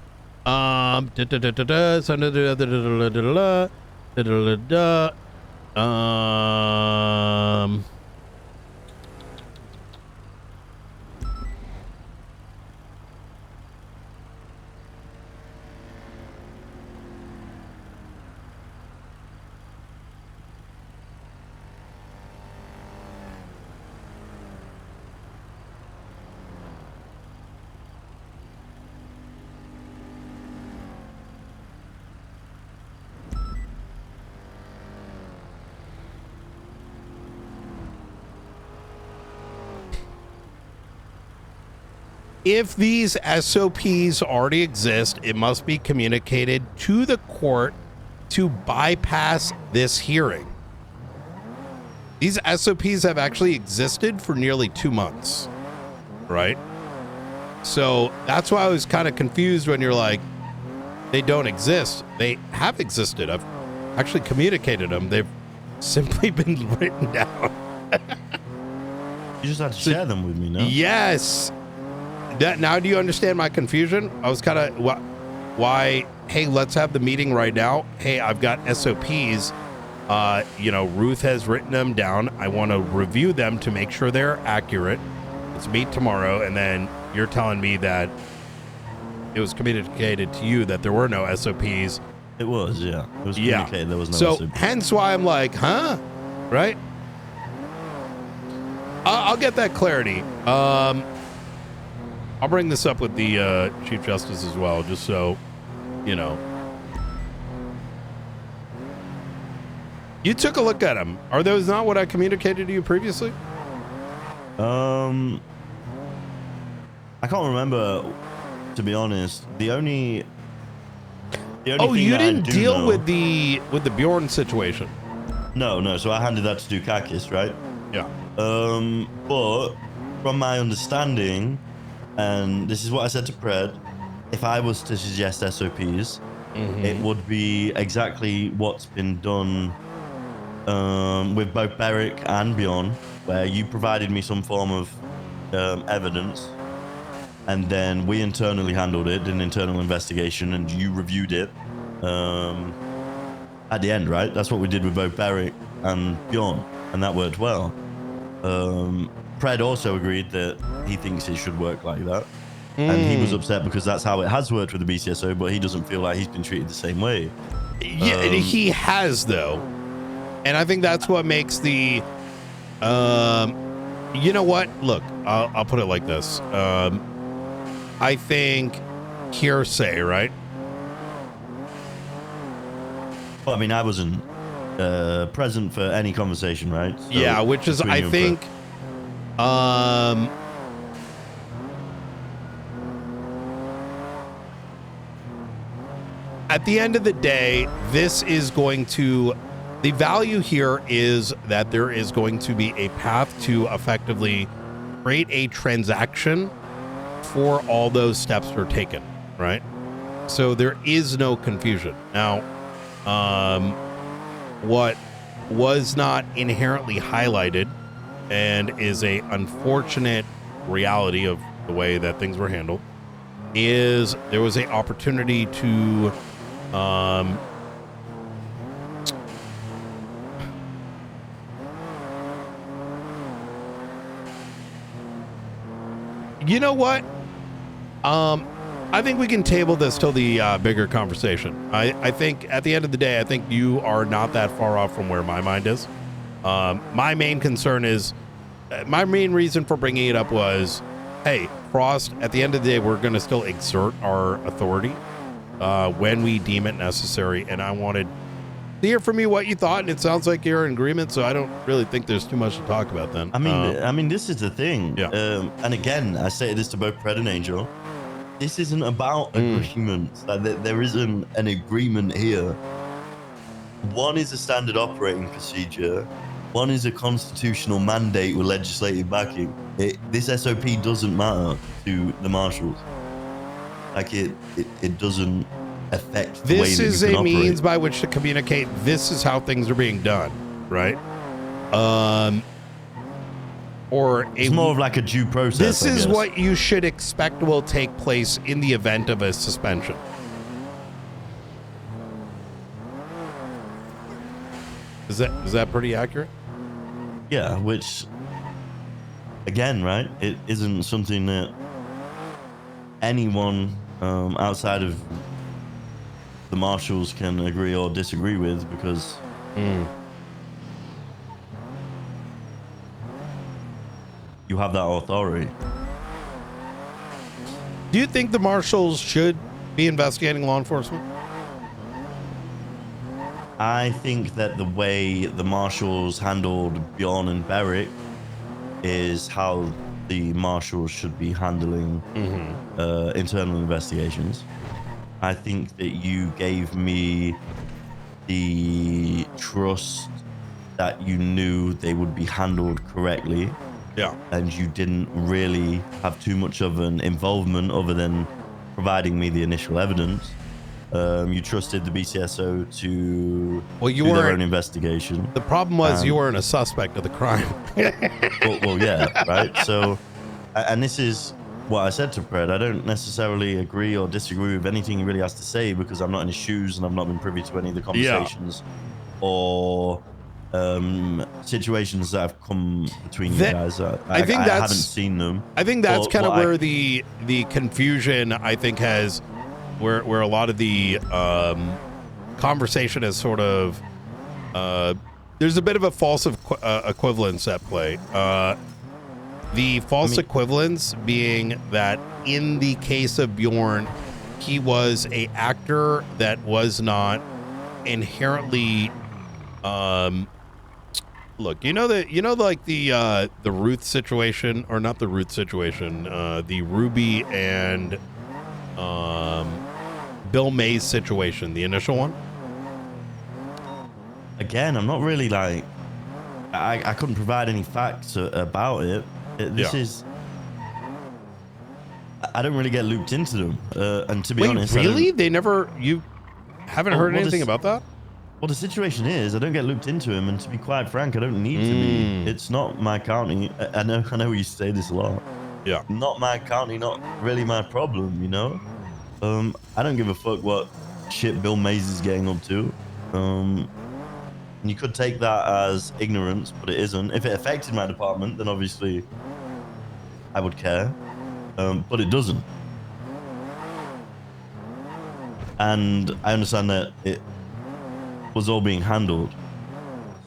if these SOPs already exist, it must be communicated to the court to bypass this hearing. These SOPs have actually existed for nearly 2 months, right? So that's why I was kind of confused when you're like, they don't exist. They have existed. I've actually communicated them. They've simply been written down. You just have to share them with me, no? Yes. Now do you understand my confusion? I was kind of why, hey, let's have the meeting right now. Hey, I've got SOPs. You know, Ruth has written them down. I want to review them to make sure they're accurate. Let's meet tomorrow. And then you're telling me that it was communicated to you that there were no SOPs. It was, yeah. It was communicated there was no SOP. SOP. Hence why I'm like, huh? Right? I'll get that clarity. I'll bring this up with the Chief Justice as well, just so, you know. You took a look at them. Are those not what I communicated to you previously? I can't remember, to be honest. The only Oh, thing you that I didn't do deal know- with the Bjorn situation. No. So I handed that to Dukakis, right? Yeah. But from my understanding, and this is what I said to Pred, if I was to suggest SOPs, it would be exactly what's been done with both Beric and Bjorn, where you provided me some form of evidence, and then we internally handled it, did an internal investigation, and you reviewed it at the end, right? That's what we did with both Beric and Bjorn, and that worked well. Pred also agreed that he thinks it should work like that. And he was upset because that's how it has worked with the BCSO, but he doesn't feel like he's been treated the same way. Yeah, he has, though. And I think that's what makes the... you know what? Look, I'll put it like this. I think hearsay, right? Well, I mean, I wasn't present for any conversation, right? So yeah, which is, between I you and think... at the end of the day, this is going to... The value here is that there is going to be a path to effectively create a transaction for all those steps are taken, right? So there is no confusion. Now, what was not inherently highlighted and is a unfortunate reality of the way that things were handled is there was a opportunity to you know what? I think we can table this till the bigger conversation. I think at the end of the day, I think you are not that far off from where my mind is. My main concern is, my main reason for bringing it up was hey, Frost, at the end of the day, we're going to still exert our authority when we deem it necessary. And I wanted to hear from you what you thought, and it sounds like you're in agreement, so I don't really think there's too much to talk about then. I mean, this is the thing. Yeah. And again, I say this to both Pred and Angel. This isn't about agreements. Like, there isn't an agreement here. One is a standard operating procedure. One is a constitutional mandate with legislative backing. This SOP doesn't matter to the marshals. Like, it doesn't affect the way This that is you can a operate. means by which to communicate this is how things are being done, right? Or It's more of like a due process. This I is guess. what you should expect will take place in the event of a suspension. Is that pretty accurate? Yeah, which again, right? It isn't something that anyone outside of the marshals can agree or disagree with, because you have that authority. Do you think the marshals should be investigating law enforcement? I think that the way the marshals handled Bjorn and Beric is how the marshals should be handling internal investigations. I think that you gave me the trust that you knew they would be handled correctly. Yeah. And you didn't really have too much of an involvement other than providing me the initial evidence. You trusted the BCSO to do their own investigation. The problem was you weren't a suspect of the crime. well, yeah, right? So, and this is what I said to Fred. I don't necessarily agree or disagree with anything he really has to say, because I'm not in his shoes and I've not been privy to any of the conversations or situations that have come between you guys. I haven't seen them. I think that's But kind of what where the confusion, I think, has where a lot of the conversation is sort of there's a bit of a false equivalence at play. The false equivalence being that in the case of Bjorn, he was a actor that was not inherently look, like the Ruth situation, or not the Ruth situation, the Ruby and Bill Mays situation, the initial one. Again, I'm not really like I couldn't provide any facts about it. This is I don't really get looped into them, and to be honest, really, you haven't heard anything about that? Well, the situation is, I don't get looped into him, and to be quite frank, I don't need to be. It's not my county. I know we say this a lot. Yeah. Not my county, not really my problem, you know? I don't give a fuck what shit Bill Mays is getting up to. You could take that as ignorance, but it isn't. If it affected my department, then obviously I would care. But it doesn't. And I understand that it was all being handled.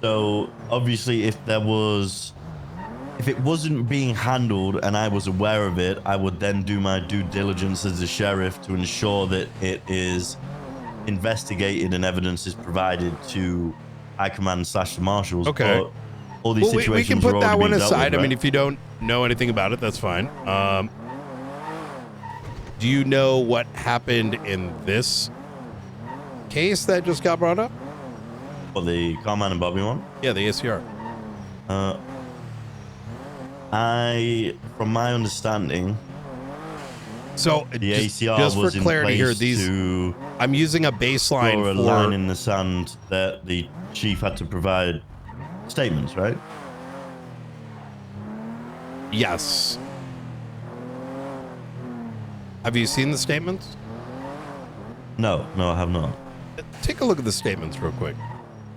So obviously if it wasn't being handled and I was aware of it, I would then do my due diligence as a sheriff to ensure that it is investigated and evidence is provided to High Command / the marshals. Okay. But all these situations we can put are that already one being dealt aside. with, I mean, right? if you don't know anything about it, that's fine. Do you know what happened in this case that just got brought up? Well, the Carmine and Bobby one? Yeah, the ACR. From my understanding, so the just ACR for was in clarity here, place to I'm using a baseline draw a for line in the sand that the chief had to provide statements, right? Yes. Have you seen the statements? No, I have not. Take a look at the statements real quick.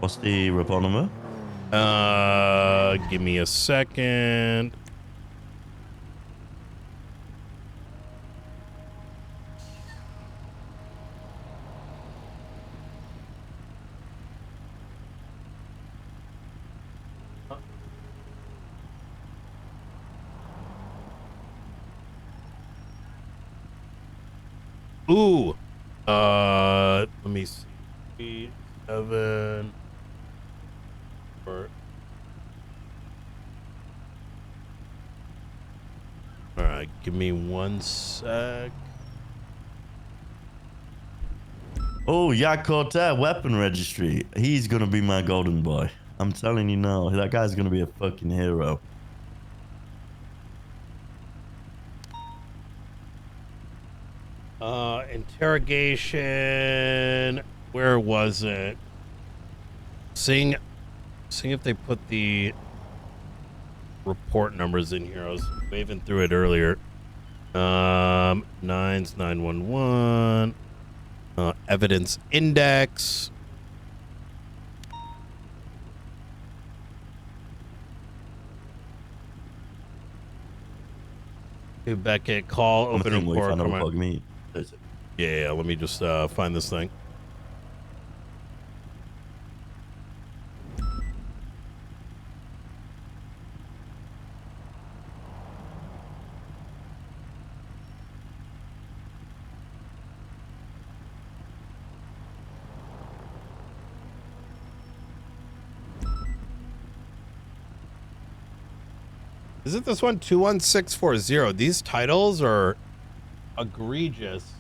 What's the report number? Give me a second. Ooh. Let me see. 7. All right, give me 1 sec. Oh, Yakorta weapon registry. He's gonna be my golden boy. I'm telling you now, that guy's gonna be a fucking hero. Interrogation. Where was it? Seeing if they put the report numbers in here. I was waving through it earlier. 9's 911. Evidence index. Beckett call, open report. Yeah, let me just find this thing. Is it this one? 21640. These titles are egregious.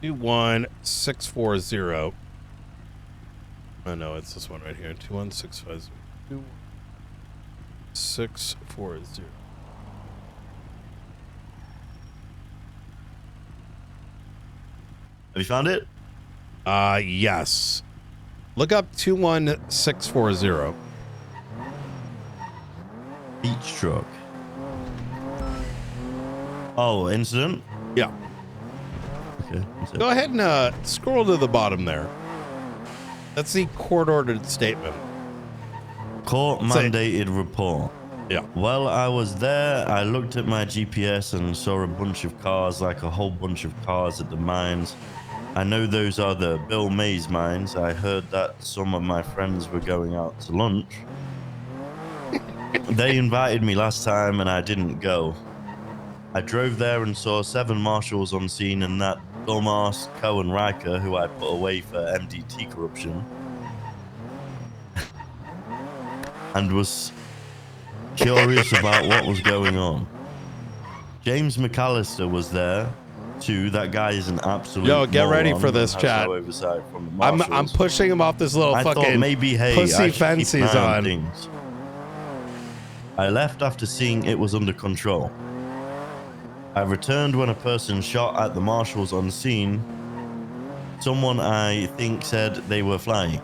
21640. Oh no, it's this one right here. 21650. 21640. Have you found it? Yes. Look up 21640. Beach truck. Oh, incident? Yeah. Okay. Go ahead and scroll to the bottom there. That's the court-ordered statement. Court-mandated report. Yeah. While I was there, I looked at my GPS and saw a bunch of cars, like a whole bunch of cars at the mines. I know those are the Bill Mays mines. I heard that some of my friends were going out to lunch. They invited me last time and I didn't go. I drove there and saw 7 marshals on scene and that dumbass Cohen Riker, who I put away for MDT corruption, and was curious about what was going on. James McAllister was there too. That guy is an absolute Yo, get ready moron for this, and has chat. no oversight from the I'm marshals. pushing him off this little I thought fucking maybe, hey, pussy I should fence keep an he's eye on. things. I left after seeing it was under control. I returned when a person shot at the marshals on scene. Someone I think said they were flying.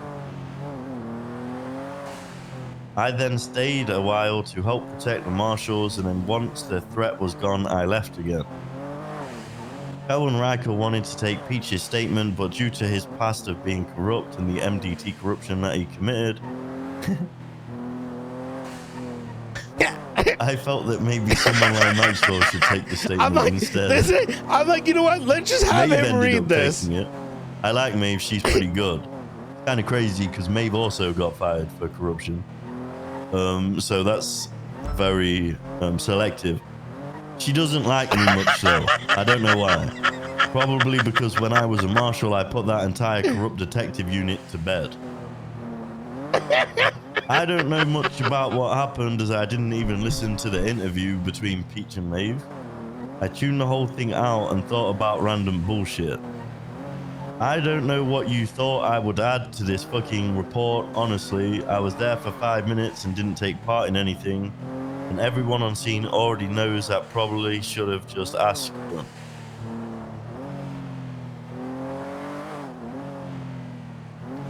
I then stayed a while to help protect the marshals, and then once the threat was gone, I left again. Cohen Riker wanted to take Peach's statement, but due to his past of being corrupt and the MDT corruption that he committed, I felt that maybe someone like Maxwell should take the statement instead. I'm like, you know what? Let's just have Maeve him ended read up this. taking it. I like Maeve, she's pretty good. Kind of crazy because Maeve also got fired for corruption. So that's very selective. She doesn't like me much though. I don't know why. Probably because when I was a marshal, I put that entire corrupt detective unit to bed. I don't know much about what happened as I didn't even listen to the interview between Peach and Maeve. I tuned the whole thing out and thought about random bullshit. I don't know what you thought I would add to this fucking report, honestly. I was there for 5 minutes and didn't take part in anything, and everyone on scene already knows that. Probably should have just asked them.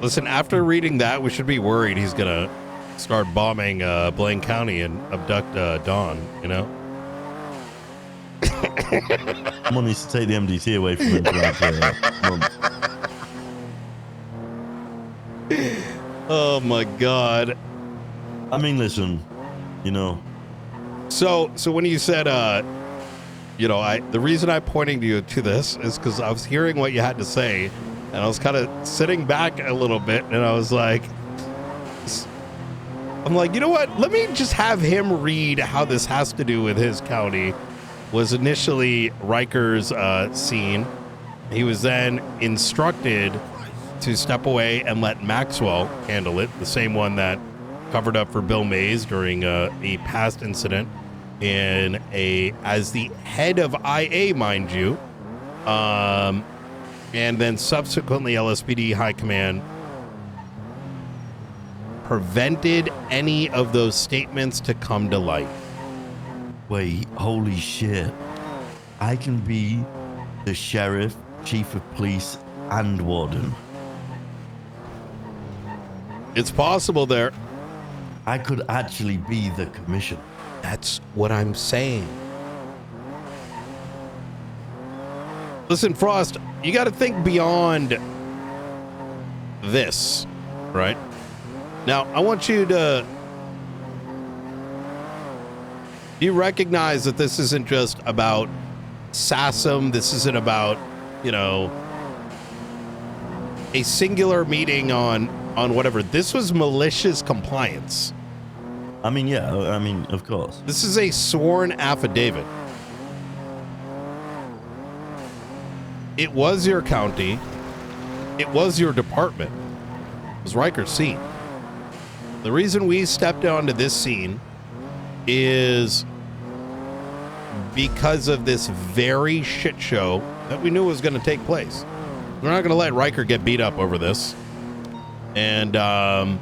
Listen, after reading that, we should be worried he's gonna start bombing Blaine County and abduct Dawn, you know? Someone needs to take the MDT away from him for like a month. Oh my god. I mean, listen, you know. So when you said, you know, the reason I'm pointing to this is because I was hearing what you had to say, and I was kind of sitting back a little bit, and I was like, you know what? Let me just have him read how this has to do with his county. Was initially Riker's scene, He was then instructed to step away and let Maxwell handle it, the same one that covered up for Bill Mays during a past incident as the head of IA, mind you. And then subsequently LSPD High Command prevented any of those statements to come to light. Wait, holy shit. I can be the sheriff, chief of police, and warden. It's possible there. I could actually be the commissioner. That's what I'm saying. Listen, Frost, you got to think beyond this, right? Now, I want you to... You recognize that this isn't just about SASM. This isn't about, a singular meeting on whatever. This was malicious compliance. I mean, yeah, of course. This is a sworn affidavit. It was your county. It was your department. It was Riker's scene. The reason we stepped onto this scene is because of this very shit show that we knew was going to take place. We're not going to let Riker get beat up over this. And, I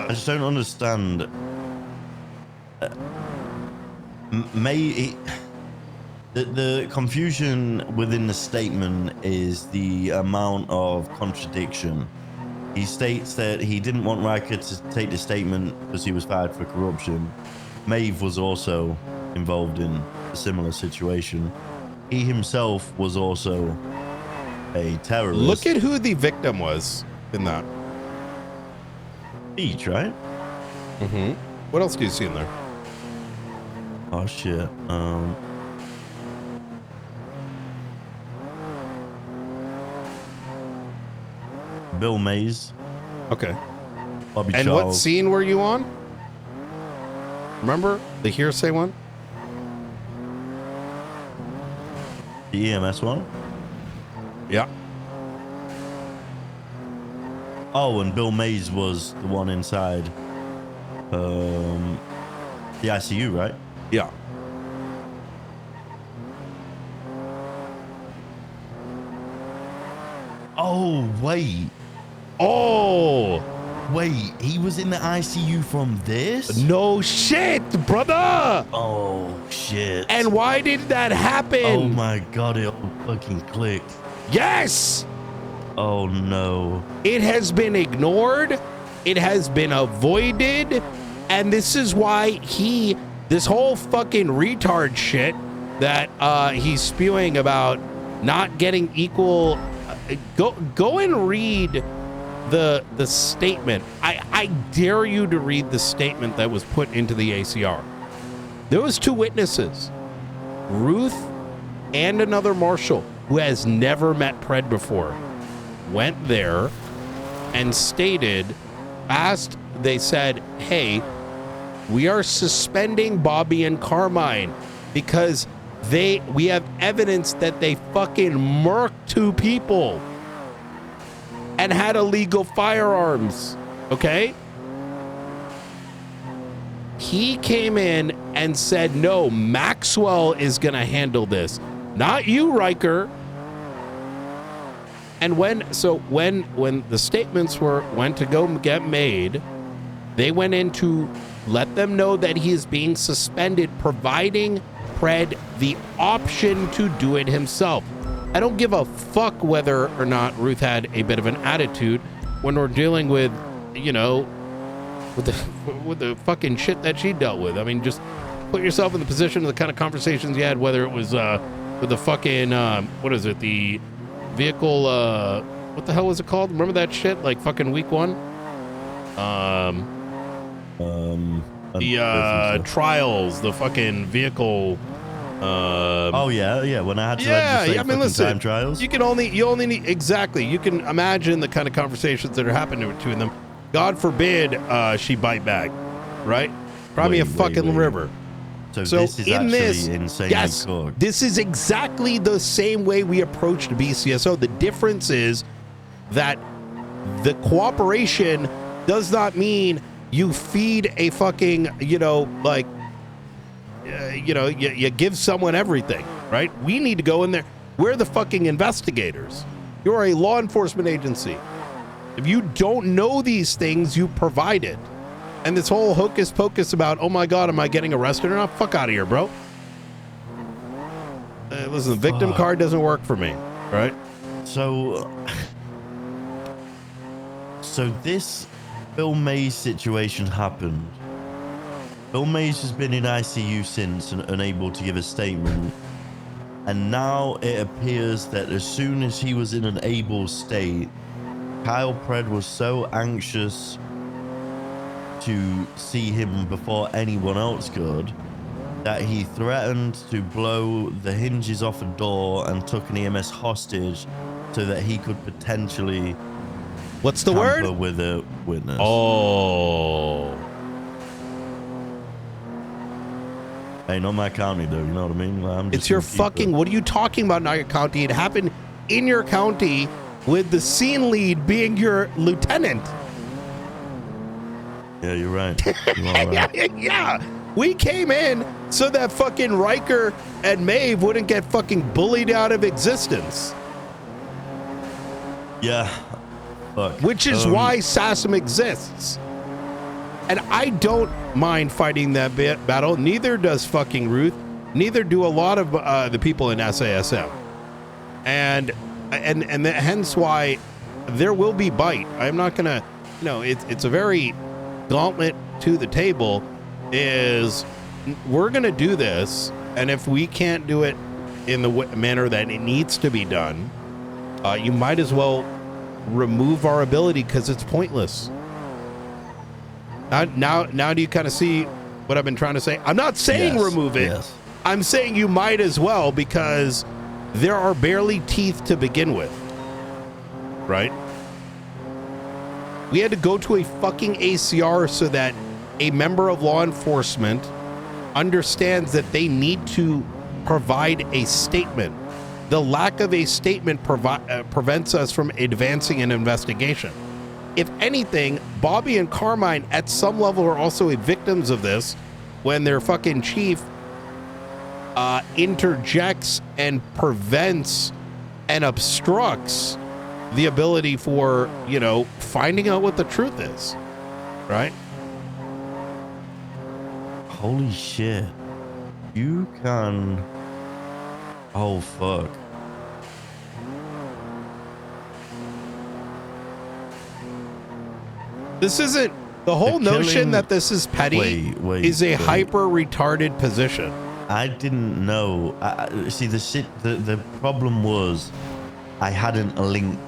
just don't understand. The confusion within the statement is the amount of contradiction. He states that he didn't want Riker to take the statement because he was fired for corruption. Maeve was also involved in a similar situation. He himself was also a terrorist. Look at who the victim was in that. Beach, right? Mm-hmm. What else do you see in there? Oh shit. Bill Mays. Okay. Bobby and Charles. what scene were you on? Remember the hearsay one? The EMS one? Yeah. Oh, and Bill Mays was the one inside the ICU, right? Yeah. Oh, wait. Oh! Wait, he was in the ICU from this? No shit, brother! Oh, shit. And why did that happen? Oh my god, it all fucking clicked. Yes! Oh no. It has been ignored. It has been avoided. And this is why this whole fucking retard shit that he's spewing about not getting equal... Go and read the statement. I dare you to read the statement that was put into the ACR. There was two witnesses, Ruth and another marshal who has never met Pred before, went there and they said, hey, we are suspending Bobby and Carmine because we have evidence that they fucking murked two people and had illegal firearms. Okay? He came in and said, no, Maxwell is going to handle this, not you, Riker. And when the statements went to go get made, they went in to let them know that he is being suspended, providing Pred the option to do it himself. I don't give a fuck whether or not Ruth had a bit of an attitude when we're dealing with, with the fucking shit that she dealt with. I mean, just put yourself in the position of the kind of conversations you had, whether it was with the fucking what is it, the vehicle, what the hell was it called? Remember that shit, like fucking week one? The trials, the fucking vehicle. Oh yeah. When I had to legislate time trials. You only need exactly. You can imagine the kind of conversations that are happening between them. God forbid she bite back, right? Cry me a fucking river. So So this is in actually this, insanely yes, cooked. this is exactly the same way we approached BCSO. The difference is that the cooperation does not mean you feed a fucking, you give someone everything, right? We need to go in there. We're the fucking investigators. You're a law enforcement agency. If you don't know these things, you provide it. And this whole hocus pocus about, oh my God, am I getting arrested or not? Fuck out of here, bro. Listen, the victim card doesn't work for me, right? So this Bill Mays situation happened. Bill Mays has been in ICU since and unable to give a statement. And now it appears that as soon as he was in an able state, Kyle Pred was so anxious to see him before anyone else could that he threatened to blow the hinges off a door and took an EMS hostage so that he could potentially what's the word with a witness. Oh, hey, not my county though, you know what I mean? I'm just it's your gonna keep fucking, what are you talking about, not your county? It happened in your county with the scene lead being your lieutenant. Yeah, you're right. You are right. Yeah, we came in so that fucking Riker and Maeve wouldn't get fucking bullied out of existence. Yeah. Fuck. Which is why SASM exists. And I don't mind fighting that battle. Neither does fucking Ruth. Neither do a lot of the people in SASM. And hence why there will be bite. I'm not gonna, it's a very gauntlet to the table. Is we're gonna do this, and if we can't do it in the manner that it needs to be done, you might as well remove our ability because it's pointless. Now do you kind of see what I've been trying to say? I'm not saying remove it. Yes. I'm saying you might as well, because there are barely teeth to begin with, right? We had to go to a fucking ACR so that a member of law enforcement understands that they need to provide a statement. The lack of a statement prevents us from advancing an investigation. If anything, Bobby and Carmine at some level are also victims of this when their fucking chief interjects and prevents and obstructs the ability for, finding out what the truth is, right? Holy shit. You can... Oh, fuck. This isn't... The whole notion that this is petty is a hyper retarded position. I didn't know. See, the problem was I hadn't linked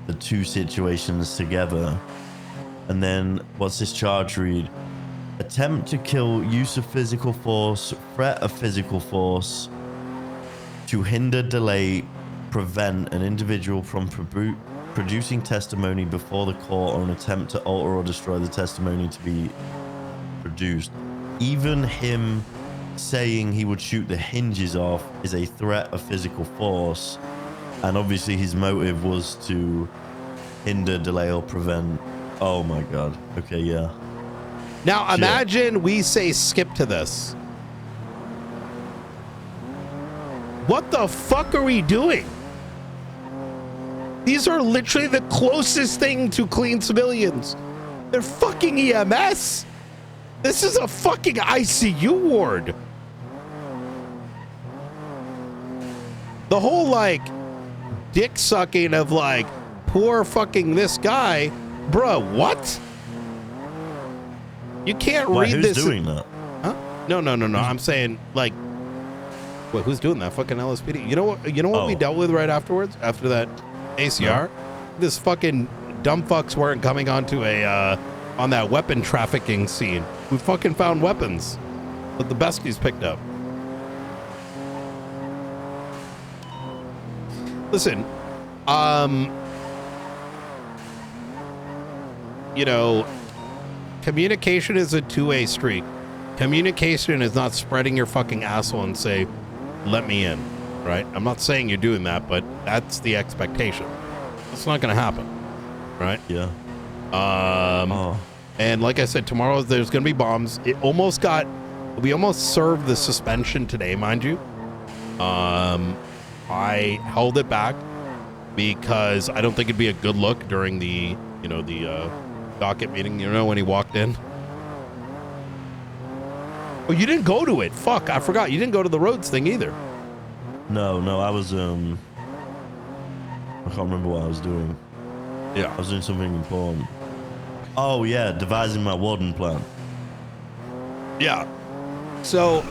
the two situations together. And then what's this charge read? Attempt to kill, use of physical force, threat of physical force to hinder, delay, prevent an individual from producing testimony before the court or an attempt to alter or destroy the testimony to be produced. Even him saying he would shoot the hinges off is a threat of physical force, and obviously his motive was to hinder, delay, or prevent. Oh my god. Okay, yeah. Now imagine we say skip to this. What the fuck are we doing? These are literally the closest thing to clean civilians. They're fucking EMS. This is a fucking ICU ward. The whole dick sucking of poor fucking this guy, bruh, what? You can't read who's this. doing that? Huh? No. I'm saying wait, who's doing that? Fucking LSPD. You know what we dealt with right afterwards? After that ACR? No. This fucking dumb fucks weren't coming onto on that weapon trafficking scene. We fucking found weapons that the besties picked up. Listen, communication is a two-way street. Communication is not spreading your fucking asshole and say, let me in, right? I'm not saying you're doing that, but that's the expectation. It's not going to happen, right? Yeah. And like I said, tomorrow there's going to be bombs. We almost served the suspension today, mind you. I held it back because I don't think it'd be a good look during the, docket meeting, when he walked in. Oh, you didn't go to it. Fuck, I forgot. You didn't go to the roads thing either. No, I was, I can't remember what I was doing. Yeah. I was doing something important. Oh, yeah, devising my warden plan. Yeah. So,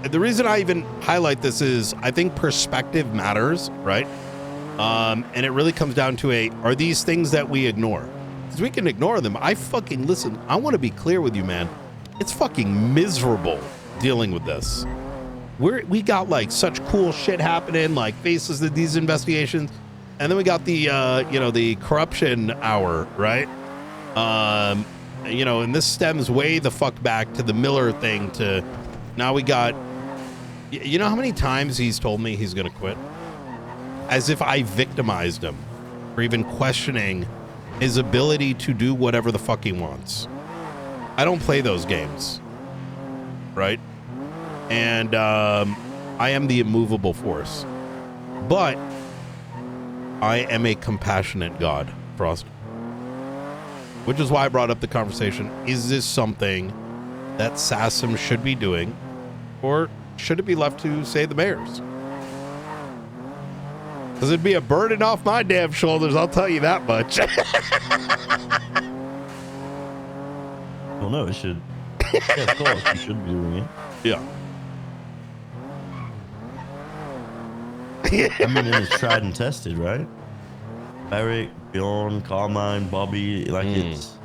the reason I even highlight this is I think perspective matters, right? And it really comes down to are these things that we ignore? Because we can ignore them. I want to be clear with you, man. It's fucking miserable dealing with this. We got like such cool shit happening, like faces of these investigations. And then we got the, the corruption hour, right? And this stems way the fuck back to the Miller thing to now we got, you know how many times he's told me he's going to quit? As if I victimized him for even questioning his ability to do whatever the fuck he wants. I don't play those games, right? And I am the immovable force. But I am a compassionate God, Frost. Which is why I brought up the conversation. Is this something that SASM should be doing? Or should it be left to, say, the mayors? Because it'd be a burden off my damn shoulders, I'll tell you that much. Well, no, it should. Yeah, of course, you should be doing it. Yeah. I mean, it's tried and tested, right? Eric, Bjorn, Carmine, Bobby, like it's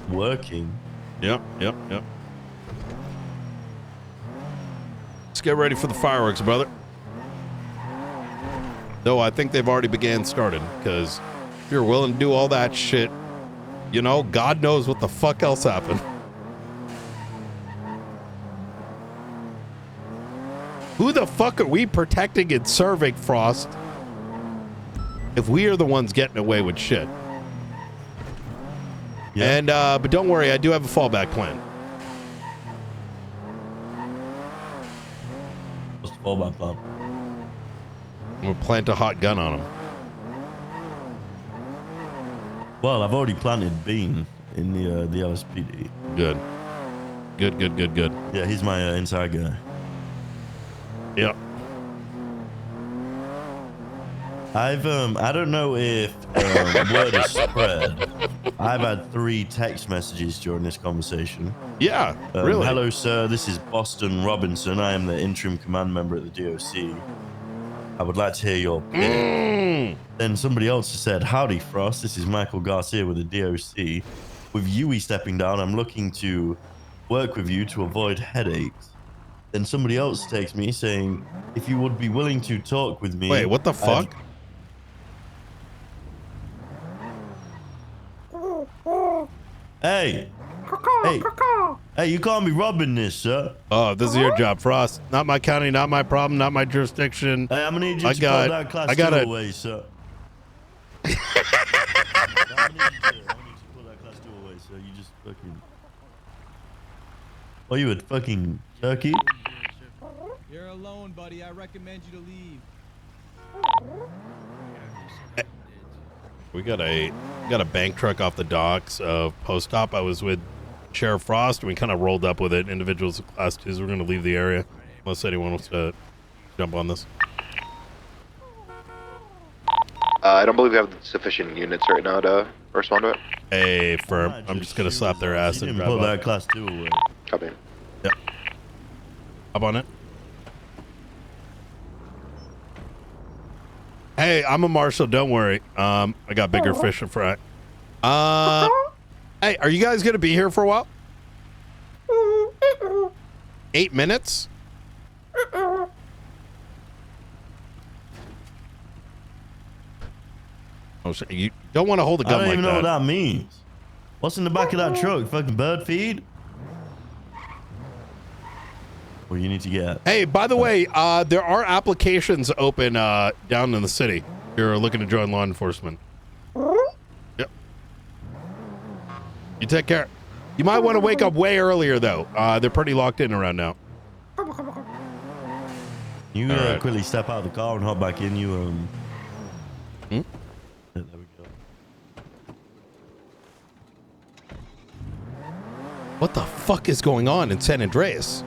working. Yep. Let's get ready for the fireworks, brother. Though I think they've already started, because if you're willing to do all that shit, God knows what the fuck else happened. Who the fuck are we protecting and serving, Frost, if we are the ones getting away with shit? Yeah. And but don't worry, I do have a fallback plan. What's the fallback plan? We'll plant a hot gun on him. Well, I've already planted Bean in the LSPD. Good. Yeah, he's my inside guy. Yep. I don't know if word is spread. I've had 3 text messages during this conversation. Yeah, really? Hello, sir. This is Boston Robinson. I am the interim command member at the DOC. I would like to hear your pick. Then somebody else said, howdy, Frost. This is Michael Garcia with the DOC. With Yui stepping down, I'm looking to work with you to avoid headaches. Then somebody else texts me saying, if you would be willing to talk with me. Wait, what the fuck? Hey, you can't be rubbing this, sir. Oh, this is your job, Frost. Not my county, not my problem, not my jurisdiction. Hey, I'm gonna need you to pull that class 2 away, sir. I'm gonna need you to pull that class 2 away, sir. You just fucking... Oh, you a fucking turkey? You're alone, buddy. I recommend you to leave. We got a bank truck off the docks of Post Op. I was with Sheriff Frost, and we kind of rolled up with it. Individuals of Class 2s. We're going to leave the area unless anyone wants to jump on this. I don't believe we have sufficient units right now to respond to it. Hey, firm. I'm just going to slap their ass and drive pull up. that class 2 away. Copy. Yep. Up on it. Hey, I'm a marshal. Don't worry. I got bigger fish to fry. Hey, are you guys going to be here for a while? 8 minutes? Oh, you don't want to hold a gun like that. I don't even know what that means. What's in the back of that truck? Fucking bird feed? Well, you need to get. Hey, by the way, there are applications open down in the city. If you're looking to join law enforcement. Yep. You take care. You might want to wake up way earlier, though. They're pretty locked in around now. You right. quickly step out of the car and hop back in. You Yeah, there we go. What the fuck is going on in San Andreas?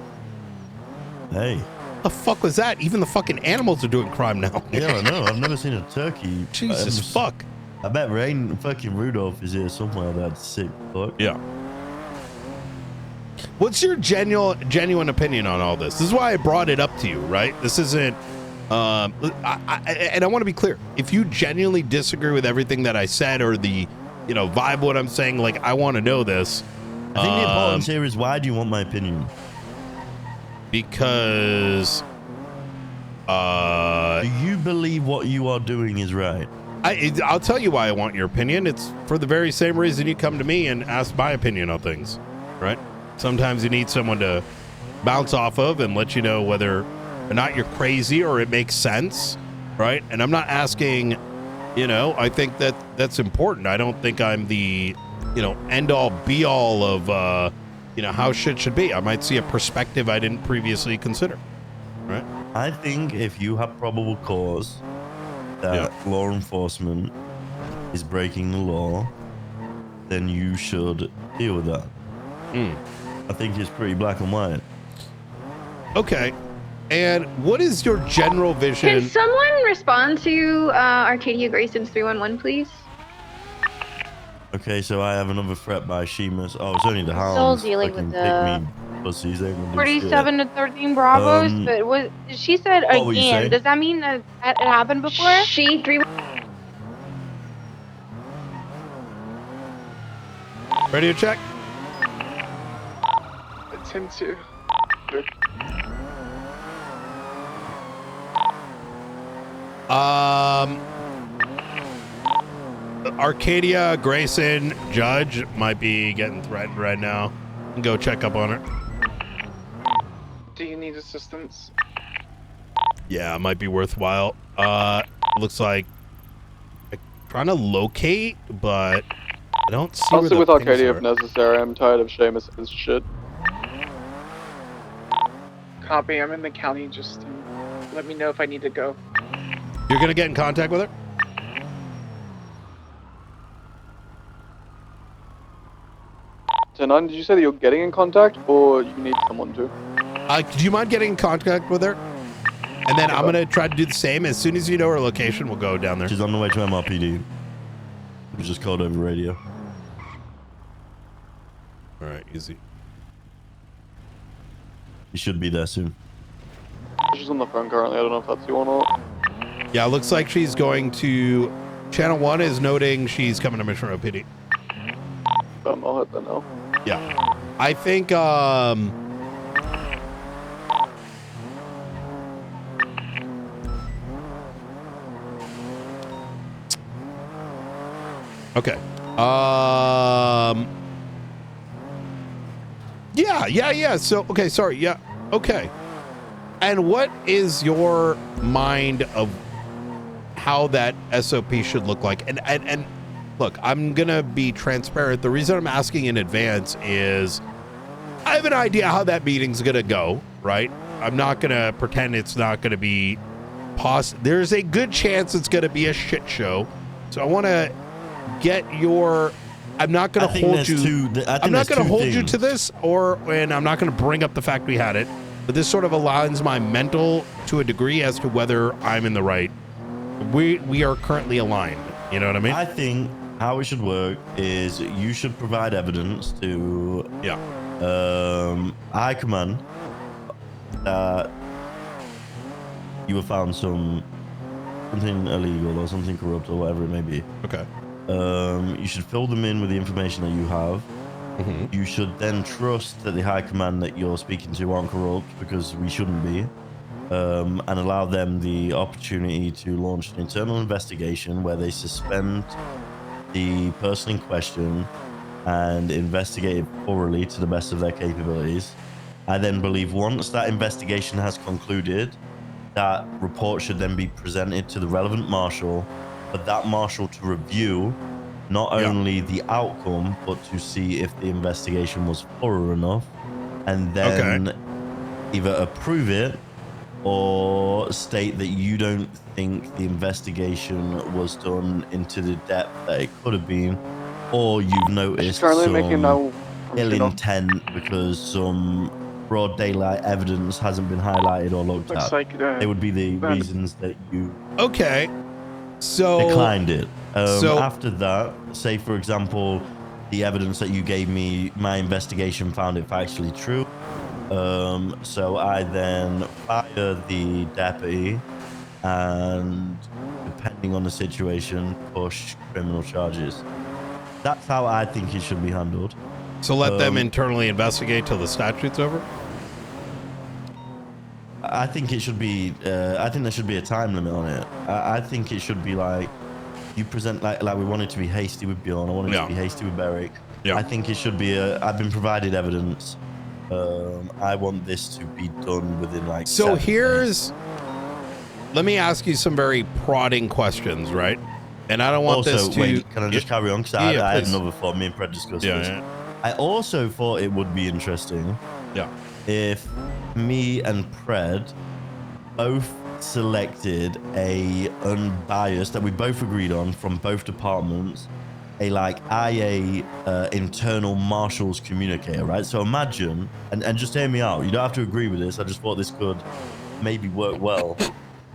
Hey. The fuck was that? Even the fucking animals are doing crime now. Yeah, I know. I've never seen a turkey. Jesus fuck. I bet fucking Rudolph is here somewhere. That's sick. Fuck. Yeah. What's your genuine opinion on all this? This is why I brought it up to you, right? This isn't. And I want to be clear. If you genuinely disagree with everything that I said or the, vibe of what I'm saying, like I want to know this. I think the importance here is, why do you want my opinion? Because. Do you believe what you are doing is right? I'll tell you why I want your opinion. It's for the very same reason you come to me and ask my opinion on things, right? Sometimes you need someone to bounce off of and let you know whether or not you're crazy or it makes sense, right? And I'm not asking, I think that's important. I don't think I'm the, end all be all of, how shit should be. I might see a perspective I didn't previously consider, right? I think if you have probable cause that law enforcement is breaking the law, then you should deal with that. I think it's pretty black and white. Okay. And what is your general vision? Can someone respond to Arcadia Grayson's 311, please? Okay, so I have another threat by Sheamus. Oh, it's only the Still hounds. dealing with the pussies. They can do 47 shit. to 13 Bravos, but she said what were you again. saying? Does that mean that it happened before? She 3. Radio check. It's him too. Arcadia Grayson Judge might be getting threatened right now. Go check up on her. Do you need assistance? Yeah, it might be worthwhile. Looks like I'm trying to locate, but I don't see I'll where sit the with things Arcadia are. if necessary. I'm tired of Seamus's shit. Copy. I'm in the county. Just let me know if I need to go. You're gonna get in contact with her? Tenon, did you say that you're getting in contact, or you need someone to? Do you mind getting in contact with her? And then I'm gonna try to do the same. As soon as you know her location, we'll go down there. She's on the way to MRPD. We just called over radio. All right, easy. You should be there soon. She's on the phone currently. I don't know if that's you or not. Yeah, it looks like she's going to. Channel 1 is noting she's coming to Mission Road PD. I'll hit that now. Yeah. I think, okay. Yeah. So, okay, sorry. Yeah. Okay. And what is your mind of how that SOP should look like? And look, I'm going to be transparent. The reason I'm asking in advance is I have an idea how that meeting's going to go, right? I'm not going to pretend it's not going to be there's a good chance it's going to be a shit show. So I want to get your I'm not going to hold you I'm not going to hold you to this and I'm not going to bring up the fact we had it. But this sort of aligns my mental to a degree as to whether I'm in the right. We are currently aligned. You know what I mean? I think how it should work is you should provide evidence to High Command that you have found something illegal or something corrupt or whatever it may be. Okay. You should fill them in with the information that you have. Mm-hmm. You should then trust that the High Command that you're speaking to aren't corrupt, because we shouldn't be. And allow them the opportunity to launch an internal investigation where they suspend the person in question and investigate it thoroughly to the best of their capabilities. I then believe once that investigation has concluded, that report should then be presented to the relevant marshal, for that marshal to review not only the outcome, but to see if the investigation was thorough enough, and then either approve it or state that you don't think the investigation was done into the depth that it could have been, or you've noticed Charlie, make you some know. ill intent because some broad daylight evidence hasn't been highlighted or looked Looks at. like They would be the that- reasons that you so declined it. so- After that, say for example, the evidence that you gave me, my investigation found it factually true. So I then fire the deputy and, depending on the situation, push criminal charges. That's how I think it should be handled. So let them internally investigate till the statute's over? I think it should be. I think there should be a time limit on it. I think it should be like you present like we wanted to be hasty with Bjorn. I wanted to be hasty with Beric. I think it should be. I've been provided evidence. I want this to be done within like. So here's. Let me ask you some very prodding questions, right? And I don't want also, this to. wait, can I just carry on? Because I had please. another thought. Me and Fred discussed Yeah, this. yeah. I also thought it would be interesting. If me and Pred both selected a unbiased that we both agreed on from both departments, a like IA internal marshals communicator, right? So imagine, and just hear me out. You don't have to agree with this. I just thought this could maybe work well.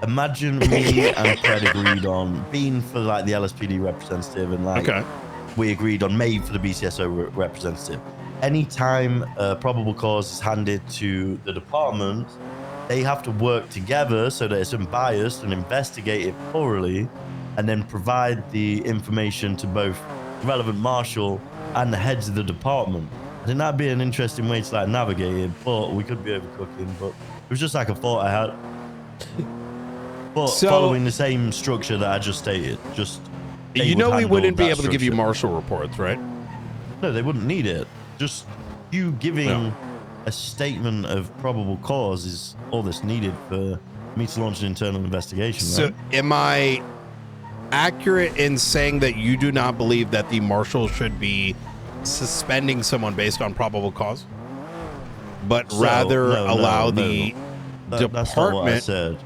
Imagine me and Pred agreed on being for like the LSPD representative, and like we agreed on May for the BCSO representative. Anytime probable cause is handed to the department, they have to work together so that it's unbiased and investigate it thoroughly, and then provide the information to both the relevant marshal and the heads of the department. I think that'd be an interesting way to like navigate it, but we could be overcooking. But it was just like a thought I had. But following the same structure that I just stated, just You know we wouldn't be able to give you marshal reports, right? No, they wouldn't need it. Just you giving a statement of probable cause is all that's needed for me to launch an internal investigation. So right? am I accurate in saying that you do not believe that the marshal should be suspending someone based on probable cause, but So, rather no, allow no, the no. department? That's not what I said.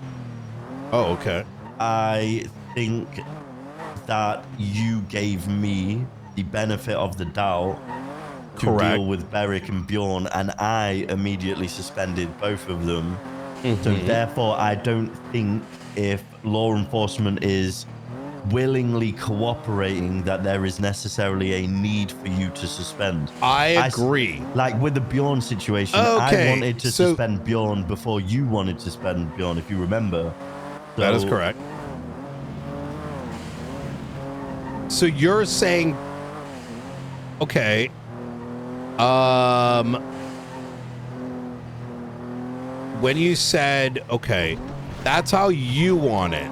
Oh, okay. I think that you gave me the benefit of the doubt to deal with Beric and Bjorn, and I immediately suspended both of them. So therefore, I don't think if law enforcement is willingly cooperating that there is necessarily a need for you to suspend. I agree. Like with the Bjorn situation, Okay, I wanted to suspend Bjorn before you wanted to suspend Bjorn, if you remember. That is So- correct. So you're saying, okay, when you said, okay, that's how you want it,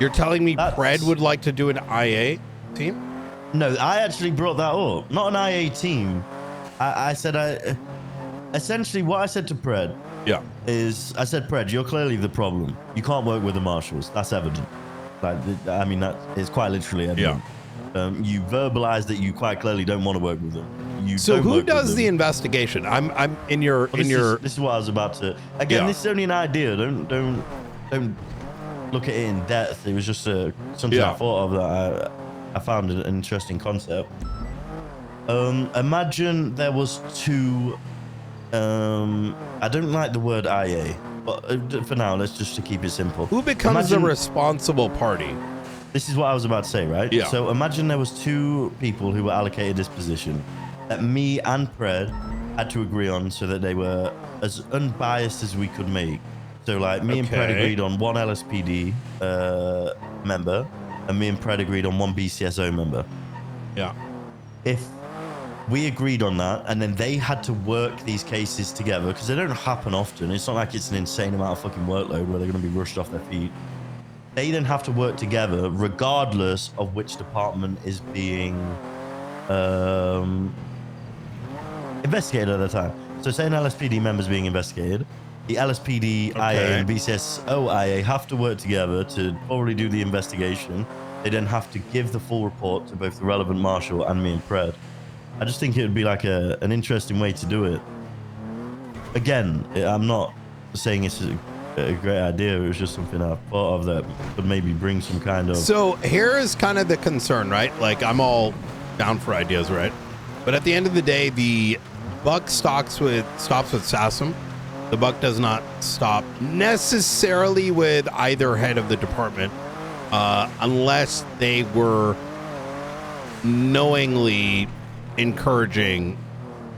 you're telling me Pred would like to do an IA team? No, I actually brought that up. Not an IA team. I said essentially what I said to Pred is I said, Pred, you're clearly the problem. You can't work with the marshals. That's evident. Like, I mean, that is quite literally evident. You verbalized that you quite clearly don't want to work with them. You So don't who work with does them. the investigation? I'm in your Well, this is what I was about to. Again, this is only an idea. Don't look at it in depth. It was just something I thought of that I found an interesting concept. Imagine there was two. I don't like the word IA, but for now, let's just to keep it simple. Who becomes the responsible party? This is what I was about to say, right? Yeah. So imagine there was two people who were allocated this position that me and Pred had to agree on so that they were as unbiased as we could make. So like me and Pred agreed on one LSPD member, and me and Pred agreed on one BCSO member. Yeah. If we agreed on that, and then they had to work these cases together, because they don't happen often. It's not like it's an insane amount of fucking workload where they're going to be rushed off their feet. They then have to work together regardless of which department is being investigated at the time. So say an LSPD member's being investigated. The LSPD IA and BCSO IA have to work together to thoroughly do the investigation. They then have to give the full report to both the relevant marshal and me and Pred. I just think it would be like an interesting way to do it. Again, I'm not saying it's a great idea. It was just something I thought of that would maybe bring some kind of... So here is kind of the concern, right? Like, I'm all down for ideas, right? But at the end of the day, the buck stops with SASM. The buck does not stop necessarily with either head of the department unless they were knowingly encouraging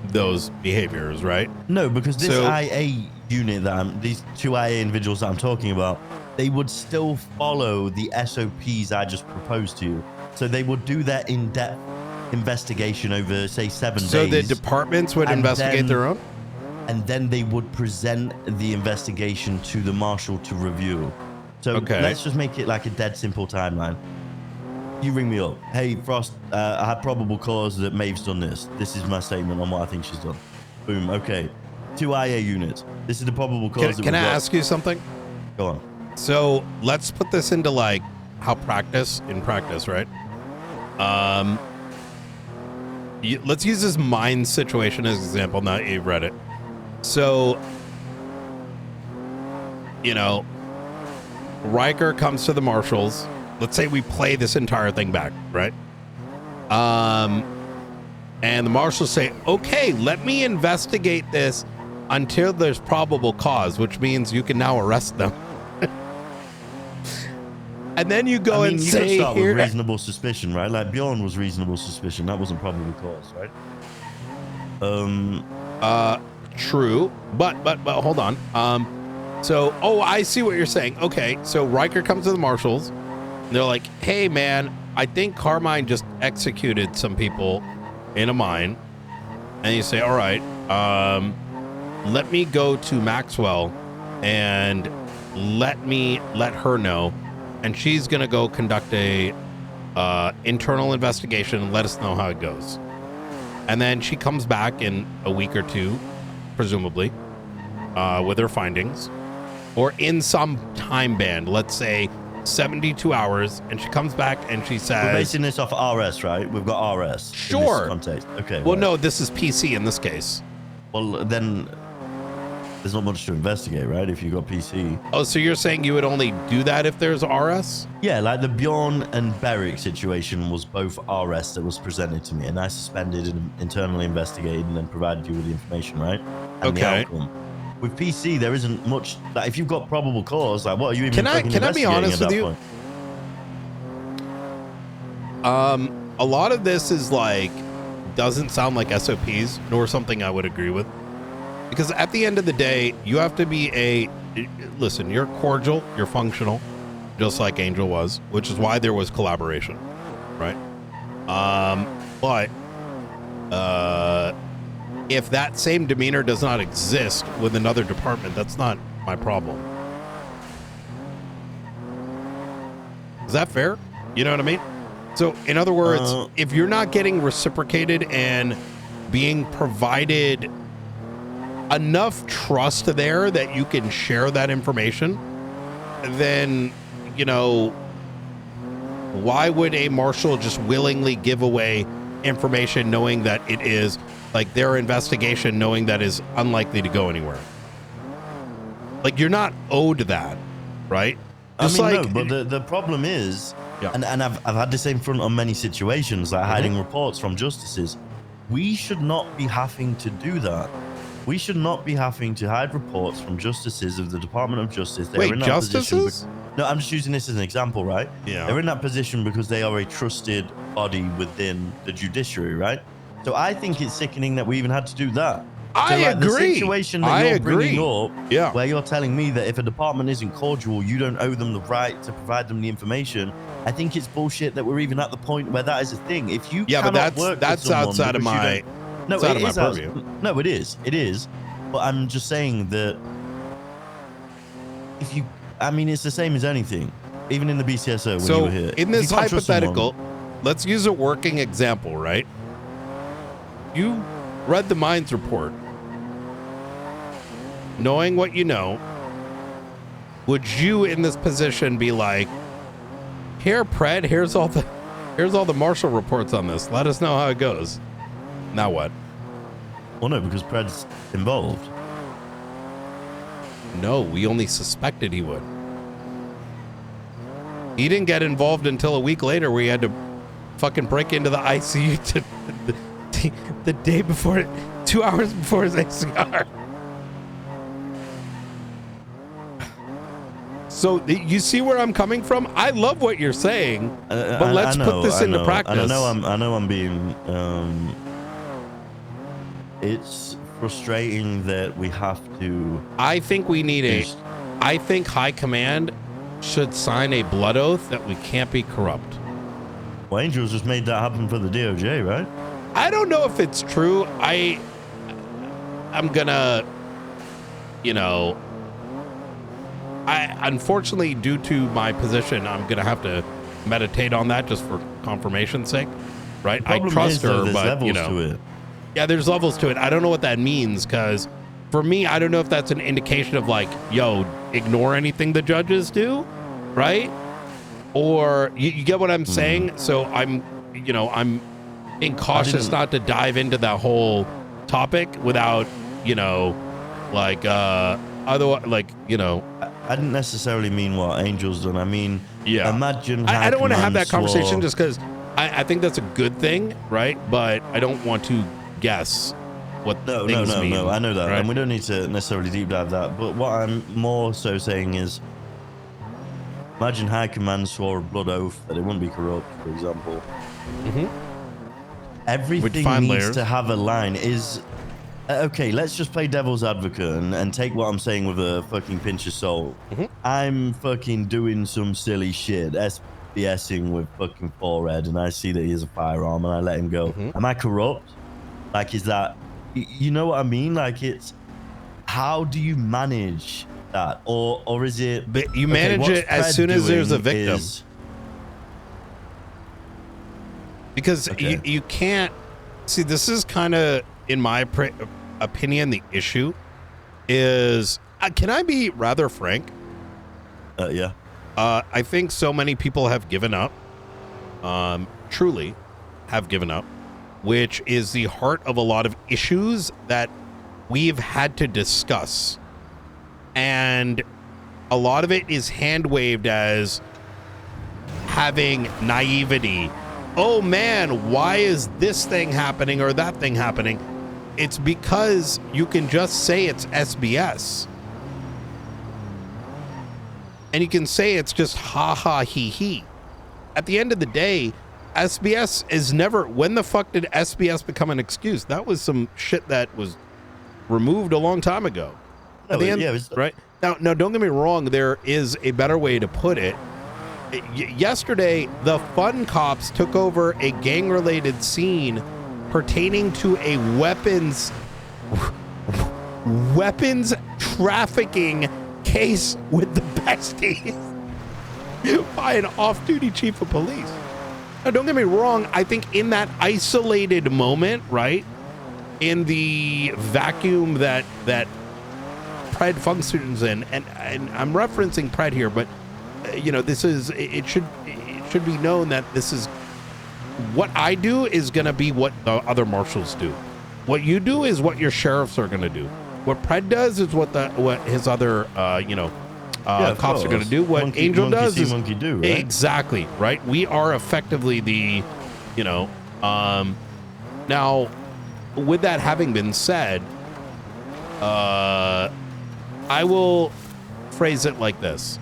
those behaviors, right? No, because this IA unit these two IA individuals that I'm talking about, they would still follow the SOPs I just proposed to you. So they would do that in-depth investigation over, say, 7 days. So the departments would investigate their own? And then they would present the investigation to the marshal to review. So let's just make it like a dead simple timeline. You ring me up. Hey, Frost, I have probable cause that Maeve's done this. This is my statement on what I think she's done. Boom. Okay. 2 IA units. This is the probable cause. Can I ask you something? Go on. So let's put this into like how in practice, right? Let's use this mine situation as an example. Now you've read it. So, you know, Riker comes to the marshals. Let's say we play this entire thing back, right? And the marshals say, okay, let me investigate this until there's probable cause, which means you can now arrest them. And then you go and you say, could start here, with reasonable suspicion, right? Like Bjorn was reasonable suspicion. That wasn't probable cause, right? True, but hold on. So, I see what you're saying. Okay, so Riker comes to the marshals. And they're like, hey, man, I think Carmine just executed some people in a mine. And you say, all right, let me go to Maxwell and let her know. And she's going to go conduct a internal investigation and let us know how it goes. And then she comes back in a week or two, presumably, with her findings. Or in some time band, let's say 72 hours, and she comes back and she says... We're basing this off RS, right? We've got RS. Sure. In this context. Okay. Well, no, this is PC in this case. Well, then there's not much to investigate, right? If you've got PC. Oh, so you're saying you would only do that if there's RS? Yeah, like the Bjorn and Beric situation was both RS that was presented to me, and I suspended and internally investigated and then provided you with the information, right? And the outcome. With PC, there isn't much. Like, if you've got probable cause, like, what are you even? Can I be honest with you? A lot of this is like doesn't sound like SOPs, nor something I would agree with, because at the end of the day, you have to be listen. You're cordial, you're functional, just like Angel was, which is why there was collaboration, right? But if that same demeanor does not exist with another department, that's not my problem. Is that fair? You know what I mean? So, in other words, if you're not getting reciprocated and being provided enough trust there that you can share that information, then, you know, why would a marshal just willingly give away information knowing that it is like their investigation, knowing that is unlikely to go anywhere? Like, you're not owed that, right? Just I mean, no, but the problem is, and I've had the same front on many situations, like hiding reports from justices. We should not be having to do that. We should not be having to hide reports from justices of the Department of Justice. They're in that justices? No, I'm just using this as an example, right? Yeah. They're in that position because they are a trusted body within the judiciary, right? So I think it's sickening that we even had to do that. I agree. The situation that you're bringing up, yeah, where you're telling me that if a department isn't cordial, you don't owe them the right to provide them the information. I think it's bullshit that we're even at the point where that is a thing. If you but that's outside of my purview. No, it is. But I'm just saying that if you, I mean, it's the same as anything, even in the BCSO when you were here. In this hypothetical, let's use a working example, right? You read the mines report. knowing what you know, would you in this position be like, here, Pred, here's all the marshal reports on this. Let us know how it goes. Now what? Well, no, because Pred's involved. No, we only suspected he would. He didn't get involved until a week later where he had to fucking break into the ICU the day before, 2 hours before his ACR. So you see where I'm coming from? I love what you're saying, but let's put this into practice. I know I'm being... it's frustrating that we have to... I think we need I think High Command should sign a blood oath that we can't be corrupt. Well, Angels just made that happen for the DOJ, right? I don't know if it's true. I'm gonna, you know, I unfortunately, due to my position, I'm gonna have to meditate on that just for confirmation's sake, right? I trust her, but you know, yeah, there's levels to it. I don't know what that means, because for me, I don't know if that's an indication of like, yo, ignore anything the judges do, right? Or you get what I'm saying? So I'm being cautious not to dive into that whole topic without, you know, like otherwise, like, you know. I didn't necessarily mean what Angel's done. I mean, yeah. Imagine. I don't want to have that conversation just because I think that's a good thing, right? But I don't want to guess what things mean. No, I know that, right? and we don't need to necessarily deep dive that. But what I'm more so saying is, imagine High Command swore a blood oath that it wouldn't be corrupt, for example. Everything needs to have a line. Is okay, let's just play devil's advocate and take what I'm saying with a fucking pinch of salt. I'm fucking doing some silly shit, SBSing with fucking forehead, and I see that he has a firearm and I let him go. Am I corrupt? Like, is that, you know what I mean? Like, it's, how do you manage that? Or is it... But you manage it as soon as there's a victim. Because you can't... See, this is kind of, in my opinion, the issue is... can I be rather frank? Yeah. I think so many people have given up. Truly have given up. Which is the heart of a lot of issues that we've had to discuss. And a lot of it is hand-waved as having naivety. Oh man, why is this thing happening or that thing happening? It's because you can just say it's SBS. And you can say it's just ha ha he he. At the end of the day, SBS is never... When the fuck did SBS become an excuse? That was some shit that was removed a long time ago. At the end, right? Now, don't get me wrong. There is a better way to put it. Yesterday, the fun cops took over a gang-related scene pertaining to a weapons trafficking case with the besties by an off-duty chief of police. Now, don't get me wrong. I think in that isolated moment, right, in the vacuum that Pred functions in, and I'm referencing Pred here, but you know, this is it should be known that this is what I do is going to be what the other marshals do. What you do is what your sheriffs are going to do. What Pred does is what his other cops are going to do. What Angel does is monkey do, right? Exactly, right? We are effectively the, you know, now with that having been said, I will phrase it like this.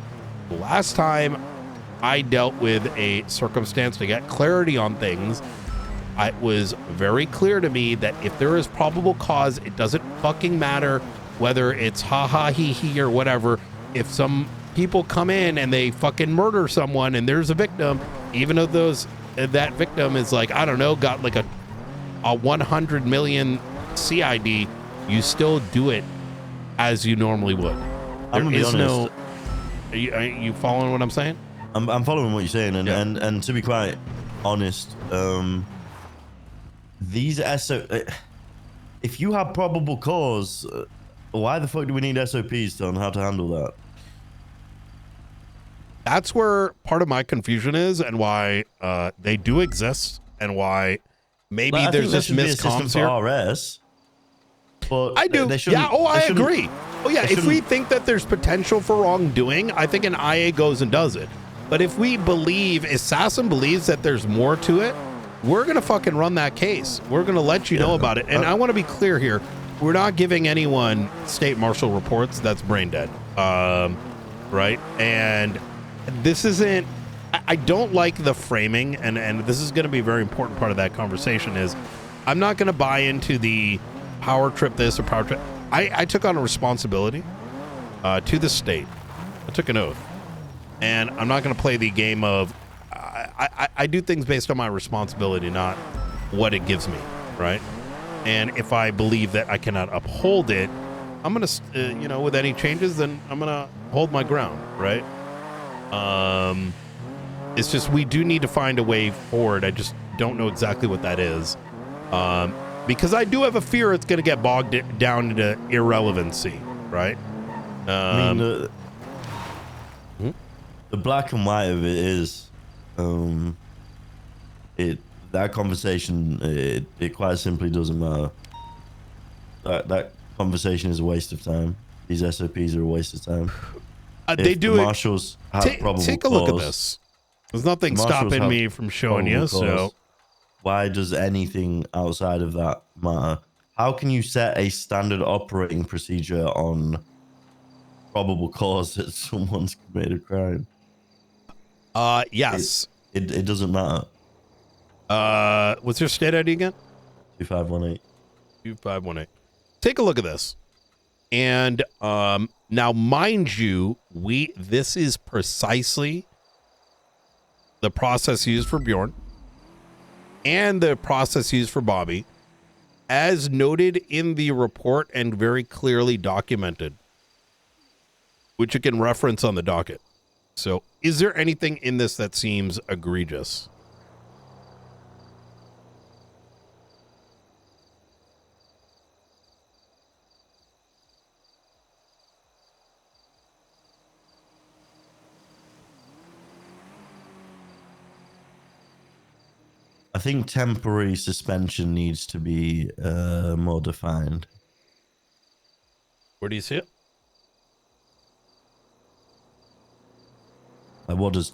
Last time I dealt with a circumstance to get clarity on things, it was very clear to me that if there is probable cause, it doesn't fucking matter whether it's ha ha he he or whatever. If some people come in and they fucking murder someone and there's a victim, even though that victim is like, I don't know, got like a 100 million CID, you still do it as you normally would. I'm gonna be honest. Are you following what I'm saying? I'm following what you're saying, and to be quite honest, these if you have probable cause, Why the fuck do we need SOPs on how to handle that? That's where part of my confusion is, and why they do exist, and why maybe Like, I there's think there this should be a system miscomms for here. RS. But I do. they shouldn't- Yeah. Oh, I they shouldn't- agree. Oh, yeah. they If we shouldn't- think that there's potential for wrongdoing, I think an IA goes and does it. But if we believe, Assassin believes that there's more to it, we're gonna fucking run that case. We're gonna let you know about it. And I want to be clear here: we're not giving anyone state marshal reports. That's brain dead. Right? And this isn't. I don't like the framing, and this is going to be a very important part of that conversation. Is I'm not going to buy into the power trip this or power trip. I took on a responsibility to the state. I took an oath, and I'm not going to play the game of. I do things based on my responsibility, not what it gives me, right? And if I believe that I cannot uphold it, I'm going to, with any changes, then I'm going to hold my ground, right? It's just we do need to find a way forward. I just don't know exactly what that is. Because I do have a fear it's going to get bogged down into irrelevancy, right? I mean, the black and white of it is, that conversation, it quite simply doesn't matter. That conversation is a waste of time. These SOPs are a waste of time. They If do the it- marshals have probable Take a look at cause- this. There's nothing the marshals stopping have me from showing you. probable So cause. Why does anything outside of that matter? How can you set a standard operating procedure on probable cause that someone's committed a crime? Yes. It doesn't matter. What's your state ID again? 2518. 2518. Take a look at this. And now, mind you, this is precisely the process used for Bjorn and the process used for Bobby, as noted in the report and very clearly documented, which you can reference on the docket. So, is there anything in this that seems egregious? I think temporary suspension needs to be more defined. Where do you see it? Like, what does?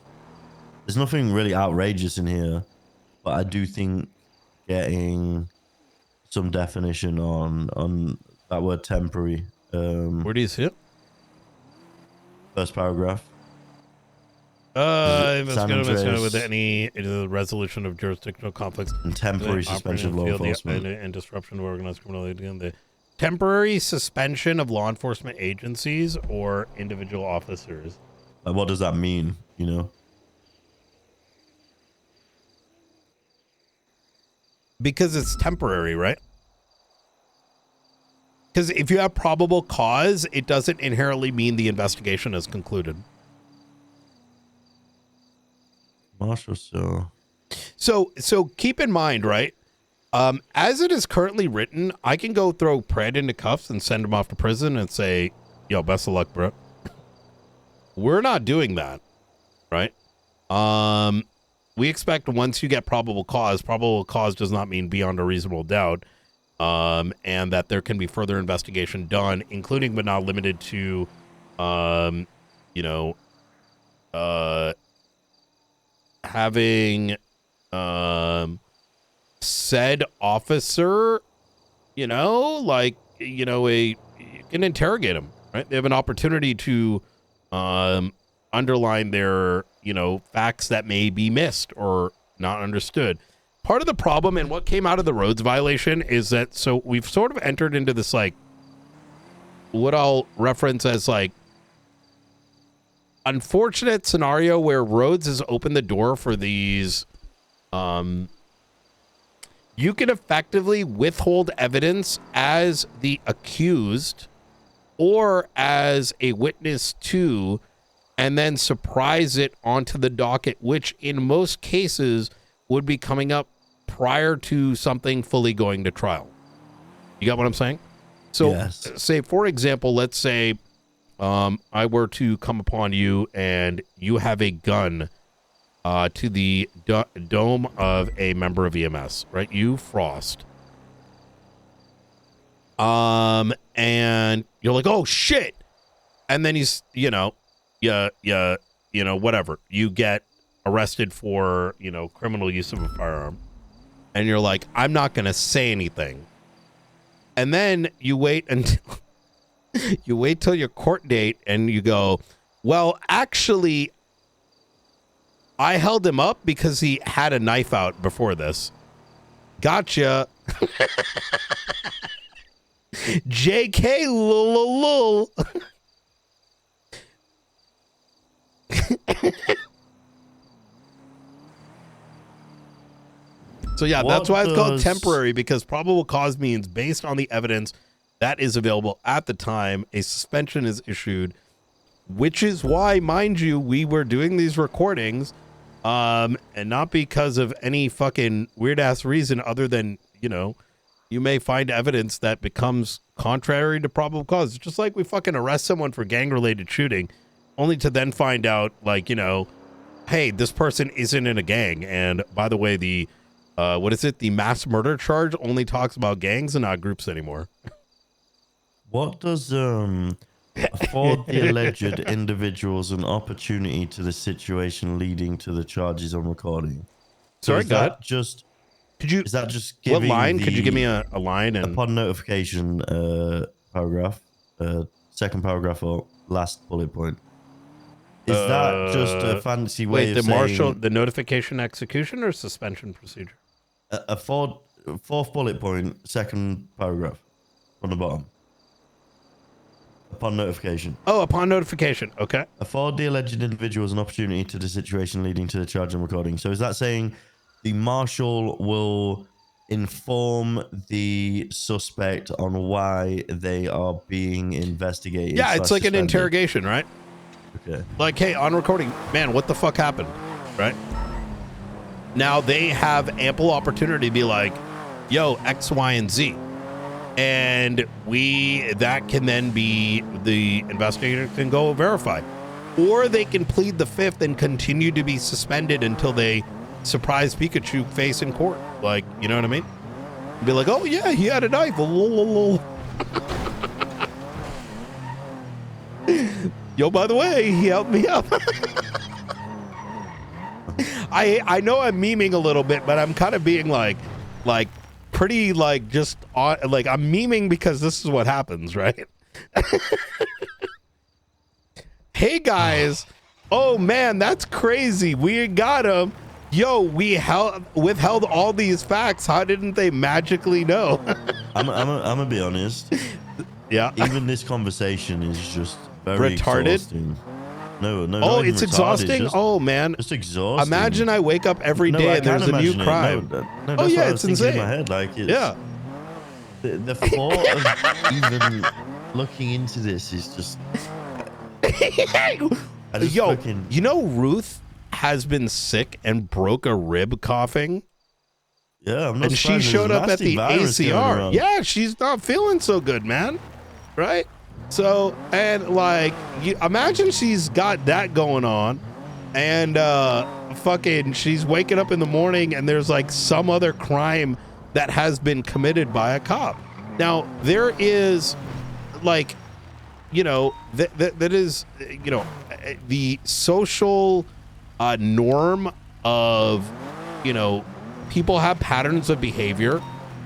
There's nothing really outrageous in here, but I do think getting some definition on that word temporary. Where do you see it? First paragraph. Investigated with any resolution of jurisdictional conflicts and temporary suspension of law enforcement and disruption of organized criminality. Again, the temporary suspension of law enforcement agencies or individual officers. Like, what does that mean? You know, because it's temporary, right? Because if you have probable cause, it doesn't inherently mean the investigation is concluded. Marshal, so keep in mind, right? As it is currently written, I can go throw Pred into cuffs and send him off to prison and say, "Yo, best of luck, bro." We're not doing that, right? We expect once you get probable cause does not mean beyond a reasonable doubt, and that there can be further investigation done, including but not limited to, having said officer, you can interrogate him, right? They have an opportunity to underline their, facts that may be missed or not understood. Part of the problem and what came out of the roads violation is that, so we've sort of entered into this, like, what I'll reference as, like, unfortunate scenario where Rhodes has opened the door for these. You can effectively withhold evidence as the accused or as a witness to, and then surprise it onto the docket, which in most cases would be coming up prior to something fully going to trial. You got what I'm saying? So, Yes. say for example, let's say I were to come upon you and you have a gun to the dome of a member of EMS, right? You, Frost. And you're like, oh shit. And then whatever. You get arrested for, criminal use of a firearm. And you're like, I'm not going to say anything. And then you wait until till your court date and you go, well, actually, I held him up because he had a knife out before this. Gotcha. JK lol. So yeah, that's why it's called temporary, because probable cause means based on the evidence that is available at the time, a suspension is issued, which is why, mind you, we were doing these recordings, and not because of any fucking weird ass reason other than, you may find evidence that becomes contrary to probable cause. It's just like we fucking arrest someone for gang-related shooting, only to then find out, like, hey, this person isn't in a gang. And by the way, the the mass murder charge only talks about gangs and not groups anymore. What does afford the alleged individuals an opportunity to the situation leading to the charges on recording? So Sorry, is go that ahead. just is that just What giving line? Could you give me a line? And upon notification paragraph, second paragraph or last bullet point? Is that just a fancy way wait, of the marshal, saying the notification execution or suspension procedure? a fourth bullet point, second paragraph from the bottom? Upon notification. Oh, upon notification. Okay. Afford the alleged individuals an opportunity to the situation leading to the charge and recording. So is that saying the marshal will inform the suspect on why they are being investigated? Yeah, it's like an suspended? interrogation, right? Okay. Like, hey, on recording, man, what the fuck happened? Right? Now they have ample opportunity to be like, yo, X, Y, and Z. And that can then be, the investigator can go verify. Or they can plead the fifth and continue to be suspended until they surprise Pikachu face in court. Like, you know what I mean? Be like, oh yeah, he had a knife. Yo, by the way, he helped me up. I know I'm memeing a little bit, but I'm kind of being like pretty just on, like I'm memeing because this is what happens, right? Hey guys, oh man, that's crazy. We got him. Yo, we withheld all these facts. How didn't they magically know? I'm gonna be honest. Yeah. Even this conversation is just very retarded. Exhausting. No. Oh, it's retarded. exhausting. Just, oh man, just exhausting. Imagine I wake up every day and there's a new crime. No, oh yeah, it's insane. In my head. Like, it's, yeah. The thought of even looking into this is just. Yo, you know Ruth has been sick and broke a rib coughing. Yeah, I'm not. And she showed up at the ACR. Yeah, she's not feeling so good, man. Right? So, and like, imagine she's got that going on, and fucking, she's waking up in the morning and there's like some other crime that has been committed by a cop. Now, there is like, that is, the social norm of, people have patterns of behavior,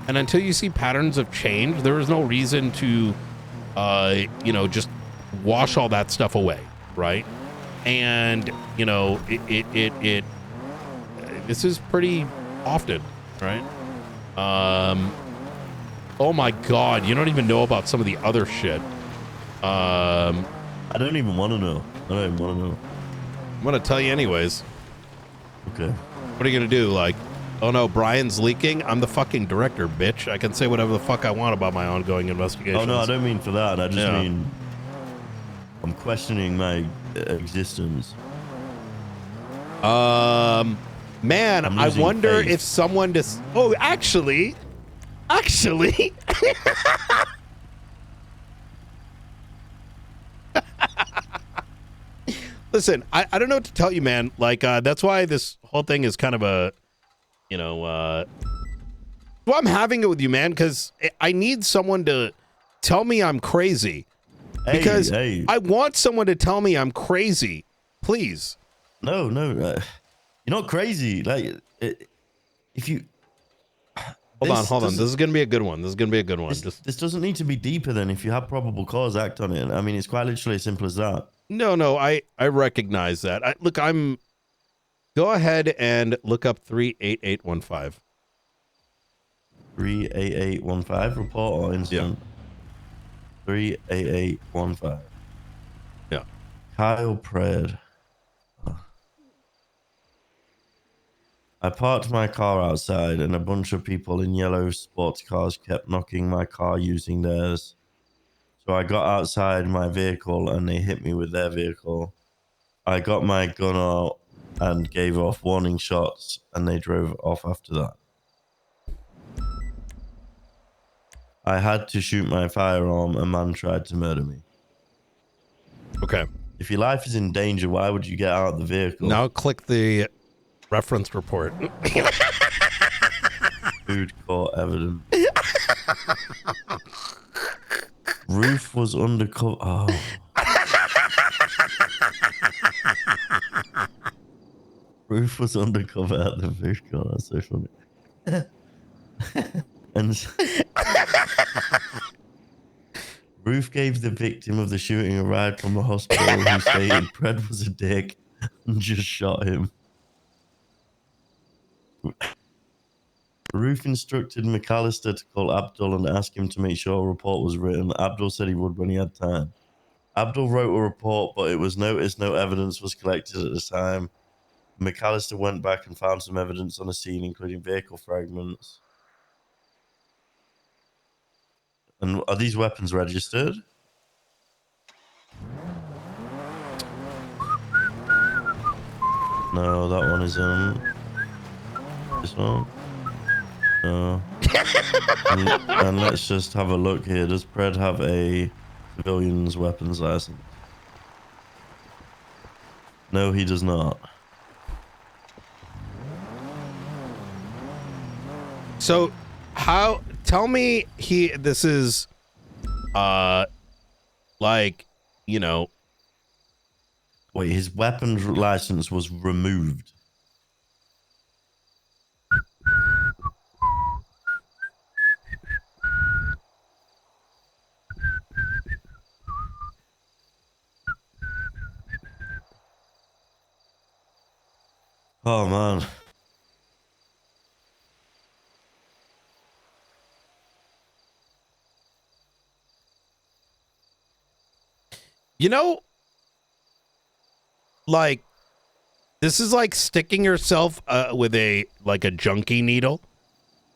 and until you see patterns of change, there is no reason to, just wash all that stuff away, right? And this is pretty often, right? Oh my God, you don't even know about some of the other shit. I don't even want to know. I'm gonna tell you anyways. Okay. What are you gonna do? Like, oh no, Brian's leaking? I'm the fucking director, bitch. I can say whatever the fuck I want about my ongoing investigations. Oh no, I don't mean for that. I just mean I'm questioning my existence. Man, I wonder if someone just. Oh, actually. Listen, I don't know what to tell you, man. Like, that's why this whole thing is kind of a, you know, well, I'm having it with you, man, because I need someone to tell me I'm crazy. Because I want someone to tell me I'm crazy. Please. No, you're not crazy. Like, if you... Hold on. This is going to be a good one. This doesn't need to be deeper than if you have probable cause, act on it. I mean, it's quite literally as simple as that. No, I recognize that. Go ahead and look up 38815. 38815, report or incident? Yeah. 38815. Yeah. Kyle Pred. I parked my car outside and a bunch of people in yellow sports cars kept knocking my car using theirs. So I got outside my vehicle and they hit me with their vehicle. I got my gun out and gave off warning shots and they drove off after that. I had to shoot my firearm. A man tried to murder me. Okay. If your life is in danger, why would you get out of the vehicle? Now click the reference report. Food court evidence. Roof was undercover. Oh. Roof was undercover at the food court. That's so funny. And Roof gave the victim of the shooting a ride from the hospital who stated Pred was a dick and just shot him. Roof instructed McAllister to call Abdul and ask him to make sure a report was written. Abdul said he would when he had time. Abdul wrote a report, but it was noticed no evidence was collected at the time. McAllister went back and found some evidence on the scene, including vehicle fragments. And are these weapons registered? No, that one isn't. This one? No. and let's just have a look here. Does Pred have a civilian's weapons license? No, he does not. So, tell me this is, like, you know. Wait, his weapons license was removed. Oh, man. You know, like, this is like sticking yourself with a junkie needle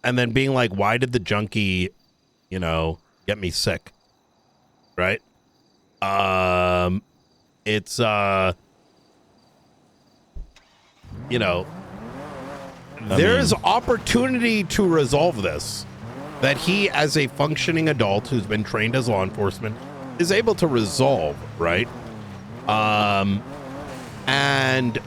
and then being like, why did the junkie, you know, get me sick? Right? It's, you know, there is opportunity to resolve this. That he, as a functioning adult who's been trained as law enforcement, is able to resolve, right? And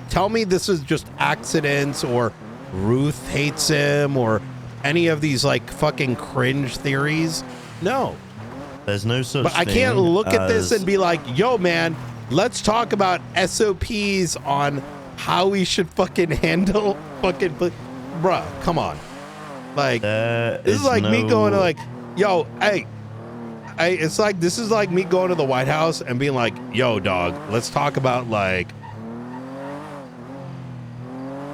tell me this is just accidents or Ruth hates him or any of these like fucking cringe theories. No. There's no such But I can't look at this and be like, yo, man, let's talk about SOPs on how we should fucking handle fucking... Bruh, come on. Like, this is like me going to like, yo, hey, it's like, this is like me going to the White House and being like, yo, dog, let's talk about like,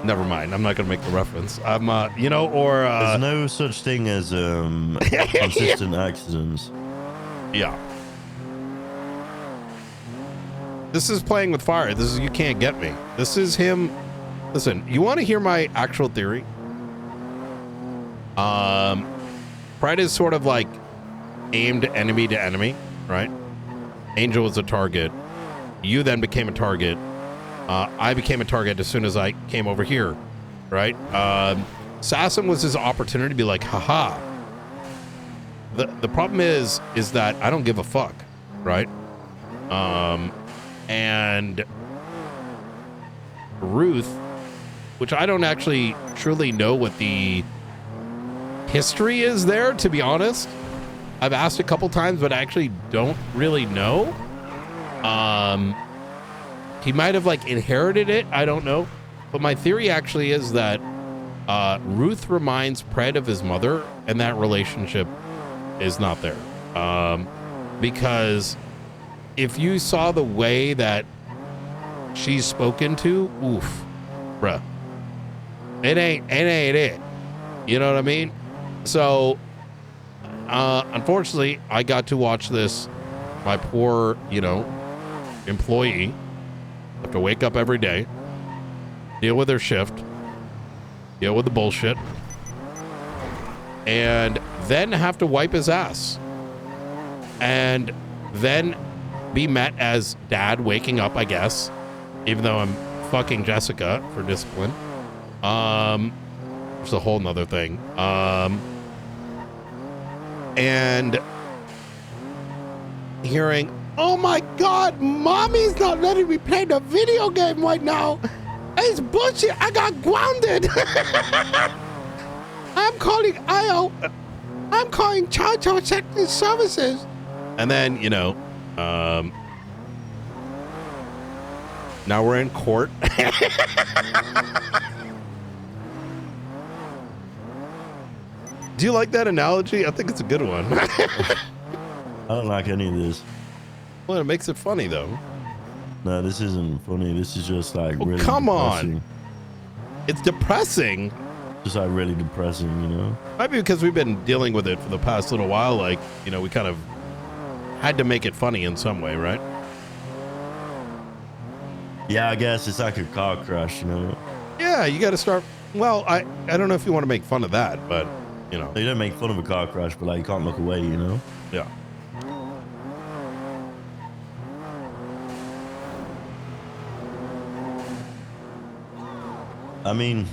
never mind. I'm not going to make the reference. I'm, you know, or, there's no such thing as, consistent accidents. Yeah. This is playing with fire. This is, you can't get me. This is him. Listen, you want to hear my actual theory? Pride is sort of like aimed enemy to enemy, right? Angel was a target. You then became a target. I became a target as soon as I came over here, right? Assassin was his opportunity to be like, haha. The problem is that I don't give a fuck, right? and Ruth, which I don't actually truly know what the history is there, to be honest. I've asked a couple times, but I actually don't really know. He might have like inherited it. I don't know. But my theory actually is that Ruth reminds Pred of his mother, and that relationship is not there. Because if you saw the way that she's spoken to, oof, bruh, it ain't it. You know what I mean? So, unfortunately, I got to watch this. My poor, employee have to wake up every day, deal with their shift, deal with the bullshit, and then have to wipe his ass. And then be met as dad waking up, I guess, even though I'm fucking Jessica for discipline. It's a whole nother thing. And hearing, oh my God, mommy's not letting me play the video game right now. It's bullshit. I got grounded. I'm calling IO. I'm calling Child Protective Services. And then, now we're in court. Do you like that analogy? I think it's a good one. I don't like any of this. Well, it makes it funny, though. No, this isn't funny. This is just like really come depressing. On. It's depressing. Just like really depressing, Might be because we've been dealing with it for the past little while. Like, we kind of had to make it funny in some way, right? Yeah, I guess it's like a car crash, Yeah, you got to start. Well, I don't know if you want to make fun of that, but, You don't make fun of a car crash, but like you can't look away, Yeah. I mean,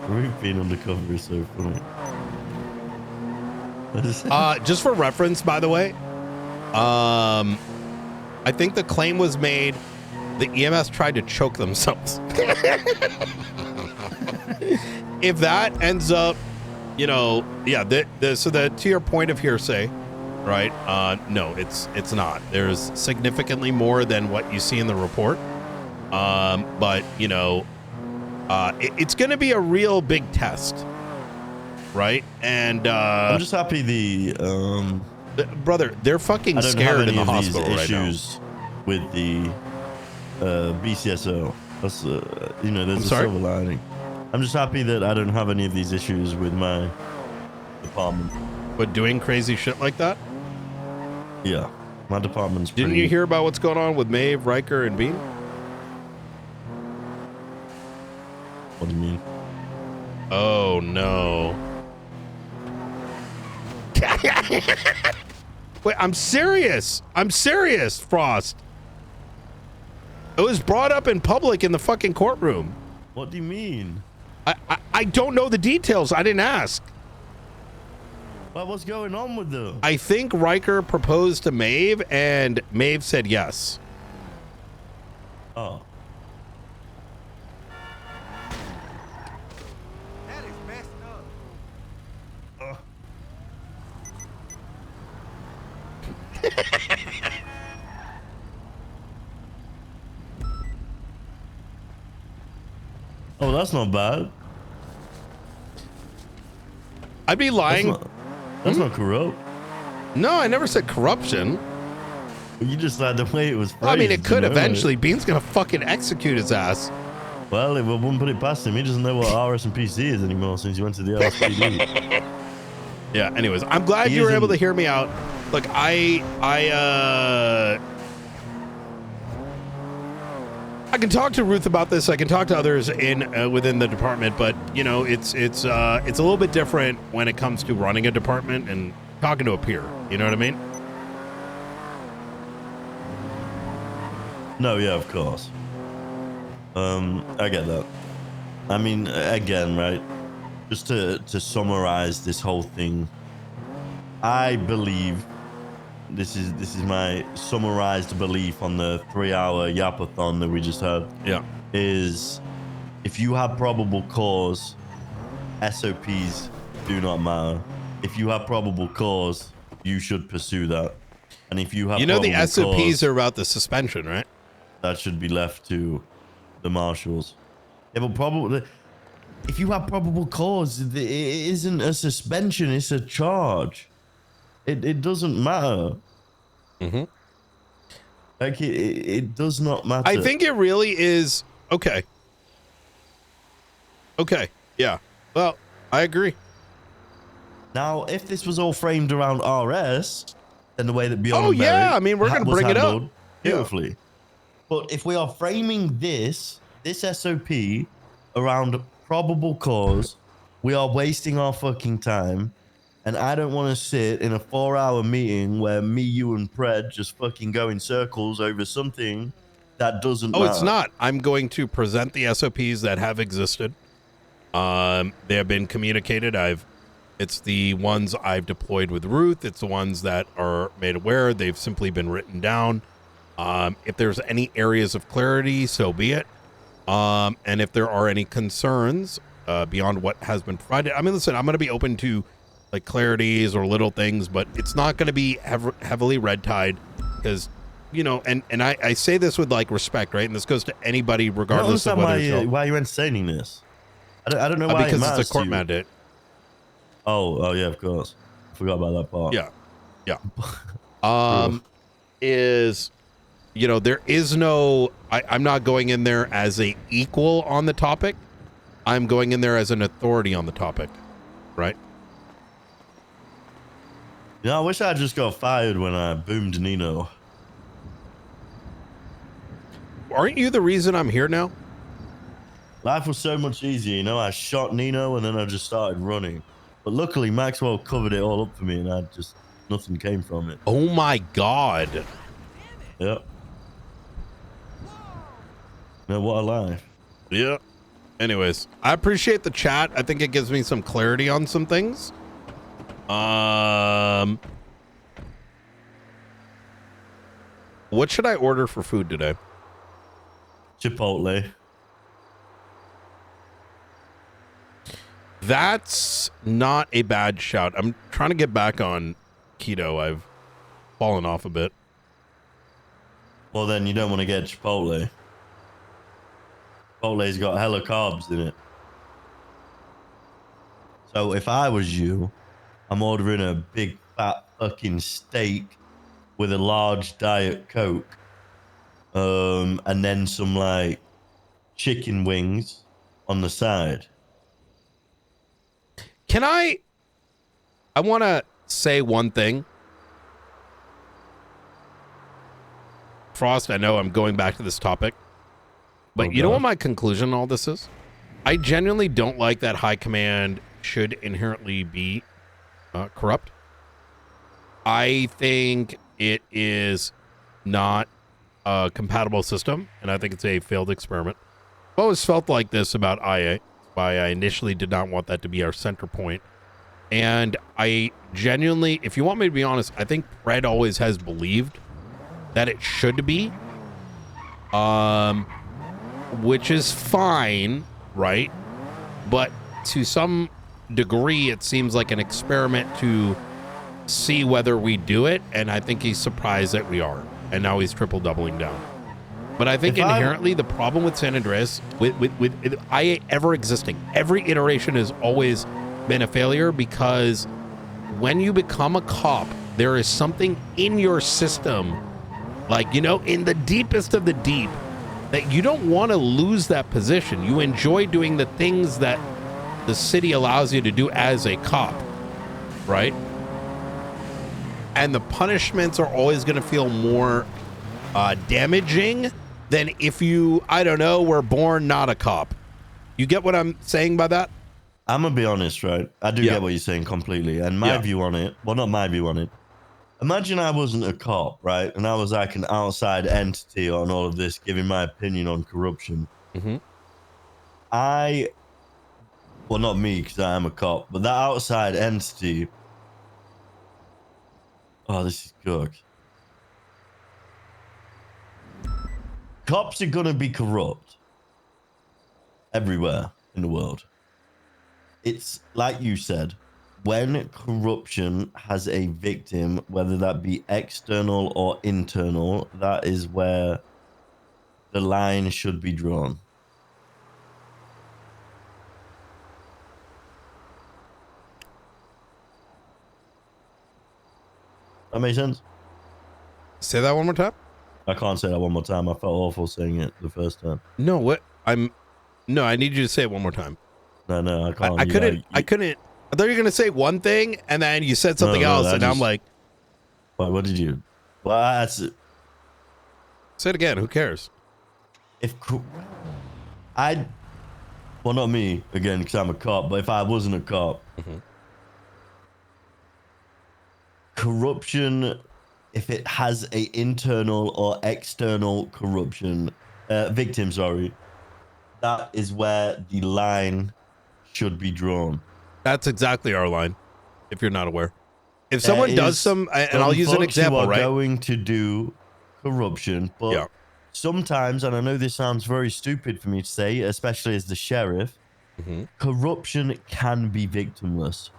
Ruth being undercover is so funny. Just for reference, by the way, I think the claim was made the EMS tried to choke themselves. If that ends up, yeah, so to your point of hearsay, right? No, it's not. There's significantly more than what you see in the report. But it's going to be a real big test, right? And I'm just happy brother, they're fucking scared in the hospital right now. Issues with the BCSO. That's there's a silver lining. I'm just happy that I don't have any of these issues with my department. But doing crazy shit like that? Yeah, my department's. Didn't you hear about what's going on with Maeve, Riker, and Bean? What do you mean? Oh no. Wait, I'm serious, Frost. It was brought up in public in the fucking courtroom. What do you mean? I don't know the details. I didn't ask. Well, what's going on with them? I think Riker proposed to Maeve and Maeve said yes. Oh. That is messed up. Oh, that's not bad. I'd be lying. That's not corrupt. No, I never said corruption. You just said the way it was phrased. I mean, it could eventually. Bean's gonna fucking execute his ass. Well, it wouldn't put it past him. He doesn't know what RS&PC is anymore since he went to the LSPD. Yeah. Anyways, I'm glad you were able to hear me out. Look, I can talk to Ruth about this. I can talk to others within the department, but it's a little bit different when it comes to running a department and talking to a peer. You know what I mean? No, yeah, of course. I get that. I mean, again, right? Just to summarize this whole thing, I believe this is my summarized belief on the 3-hour yapathon that we just had. Yeah. Is if you have probable cause, SOPs do not matter. If you have probable cause, you should pursue that. And if you have You know the probable SOPs cause, are about the suspension, right? that should be left to the marshals. Yeah, but probably if you have probable cause, it isn't a suspension, it's a charge. It doesn't matter. Mm-hmm. Like it does not matter. I think it really is. Okay. Okay. Yeah. Well, I agree. Now, if this was all framed around RS, then the way that Beyond Oh, and yeah, Barry I mean, we're gonna was bring it up. handled beautifully. But if we are framing this SOP around probable cause, we are wasting our fucking time. And I don't want to sit in a 4-hour meeting where me, you, and Pred just fucking go in circles over something that doesn't matter. It's not. I'm going to present the SOPs that have existed. They have been communicated. It's the ones I've deployed with Ruth. It's the ones that are made aware. They've simply been written down. If there's any areas of clarity, so be it. And if there are any concerns beyond what has been provided, I mean, listen, I'm going to be open to like clarities or little things, but it's not going to be heavily red tide because, you know, and I say this with like respect, right? And this goes to anybody regardless of whether why are you entertaining this? I don't know why because it matters it's a court to you. mandate. Oh yeah, of course. I forgot about that part. Yeah. Is, you know, there is no, I'm not going in there as a equal on the topic. I'm going in there as an authority on the topic, right? You know, I wish I just got fired when I boomed Nino. Aren't you the reason I'm here now? Life was so much easier, you know. I shot Nino and then I just started running. But luckily, Maxwell covered it all up for me, and nothing came from it. Oh my god! Yep. No, what a life. Yeah. Anyways, I appreciate the chat. I think it gives me some clarity on some things. What should I order for food today? Chipotle. That's not a bad shout. I'm trying to get back on keto. I've fallen off a bit. Well, then you don't want to get Chipotle. Chipotle's got hella carbs in it. So if I was you, I'm ordering a big fat fucking steak with a large Diet Coke. And then some like chicken wings on the side. Can I want to say one thing. Frost, I know I'm going back to this topic, but you know what my conclusion on all this is? I genuinely don't like that high command should inherently be corrupt. I think it is not a compatible system, and I think it's a failed experiment. I've always felt like this about IA. Why I initially did not want that to be our center point. And I genuinely, if you want me to be honest, I think Fred always has believed that it should be. Which is fine, right? But to some degree, it seems like an experiment to see whether we do it. And I think he's surprised that we are. And now he's triple doubling down. But I think inherently the problem with San Andreas, with IA ever existing, every iteration has always been a failure because when you become a cop, there is something in your system, like, you know, in the deepest of the deep, that you don't want to lose that position. You enjoy doing the things that the city allows you to do as a cop, right? And the punishments are always going to feel more damaging than if you, I don't know, were born not a cop. You get what I'm saying by that? I'm gonna be honest, right? I do get what you're saying completely. And my view on it, well, not my view on it. Imagine I wasn't a cop, right? And I was like an outside entity on all of this, giving my opinion on corruption. Mm-hmm. Well, not me, because I am a cop, but that outside entity Oh, this is good. Cops are gonna be corrupt everywhere in the world. It's like you said, when corruption has a victim, whether that be external or internal, that is where the line should be drawn. That makes sense? Say that one more time. I can't say that one more time. I felt awful saying it the first time. No, what? No, I need you to say it one more time. No, I can't. I couldn't. I thought you were gonna say one thing, and then you said something else, and I'm like, what did you? Well, that's it. Say it again. Who cares? Well, not me again, because I'm a cop. But if I wasn't a cop, corruption, if it has a internal or external corruption victim, sorry, that is where the line should be drawn. That's exactly our line. If you're not aware, if someone does some, and I'll use an example, who are right? Going to do corruption, but sometimes, and I know this sounds very stupid for me to say, especially as the sheriff, corruption can be victimless.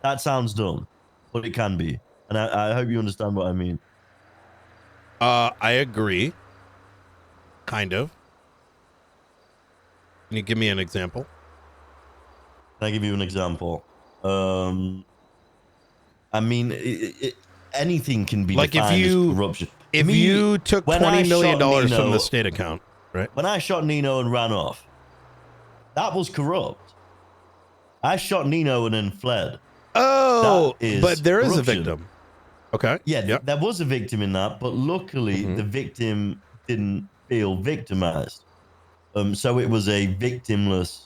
That sounds dumb, but it can be, and I hope you understand what I mean. I agree. Kind of. Can you give me an example? Can I give you an example? I mean, anything can be like defined if you as corruption. If you took $20 million from the state account, right? When I shot Nino and ran off, that was corrupt. I shot Nino and then fled. Oh, That is but there is a corruption. victim. Okay. Yeah, there was a victim in that, but luckily the victim didn't feel victimized. So it was a victimless.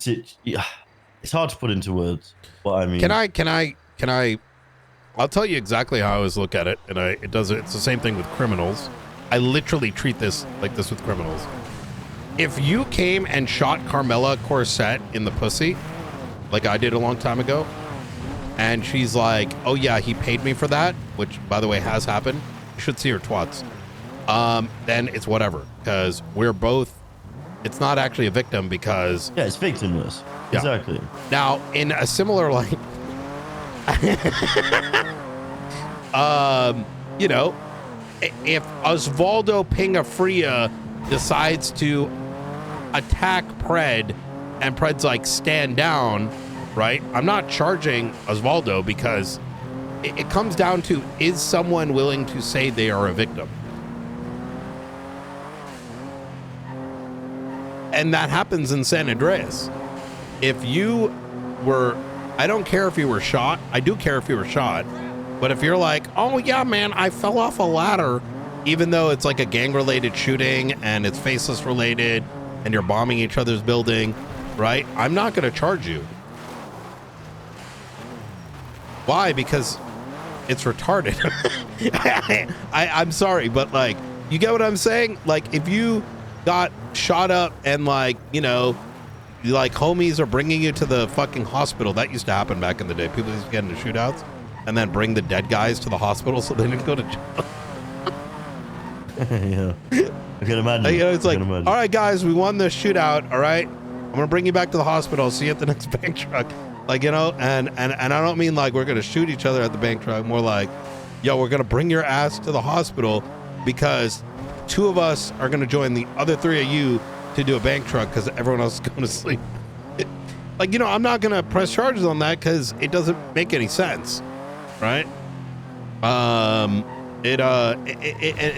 It's hard to put into words what I mean. Can I? I'll tell you exactly how I always look at it, and it's the same thing with criminals. I literally treat this like this with criminals. If you came and shot Carmela Corset in the pussy, like I did a long time ago, and she's like, "Oh yeah, he paid me for that," which by the way has happened. You should see her twats. Then it's whatever, because we're both. It's not actually a victim because it's victimless. Yeah. Exactly. Now, in a similar like, you know, if Osvaldo Pingafria decides to attack Pred, and Pred's like, stand down, right? I'm not charging Osvaldo because it comes down to, is someone willing to say they are a victim? And that happens in San Andreas. If you were, I don't care if you were shot. I do care if you were shot. But if you're like, oh yeah, man, I fell off a ladder, even though it's like a gang-related shooting and it's faceless related and you're bombing each other's building, right? I'm not going to charge you. Why? Because it's retarded. I'm sorry, but like, you get what I'm saying? Like, if you got shot up and like, you know, like homies are bringing you to the fucking hospital. That used to happen back in the day. People used to get into shootouts and then bring the dead guys to the hospital so they didn't go to jail. Yeah, I can imagine. You know, it's like, all right, guys, we won this shootout. All right, I'm gonna bring you back to the hospital. See you at the next bank truck. Like, you know, and I don't mean like we're gonna shoot each other at the bank truck. More like, yo, we're gonna bring your ass to the hospital because 2 of us are gonna join the other 3 of you to do a bank truck because everyone else is going to sleep. Like, you know, I'm not gonna press charges on that because it doesn't make any sense, right? And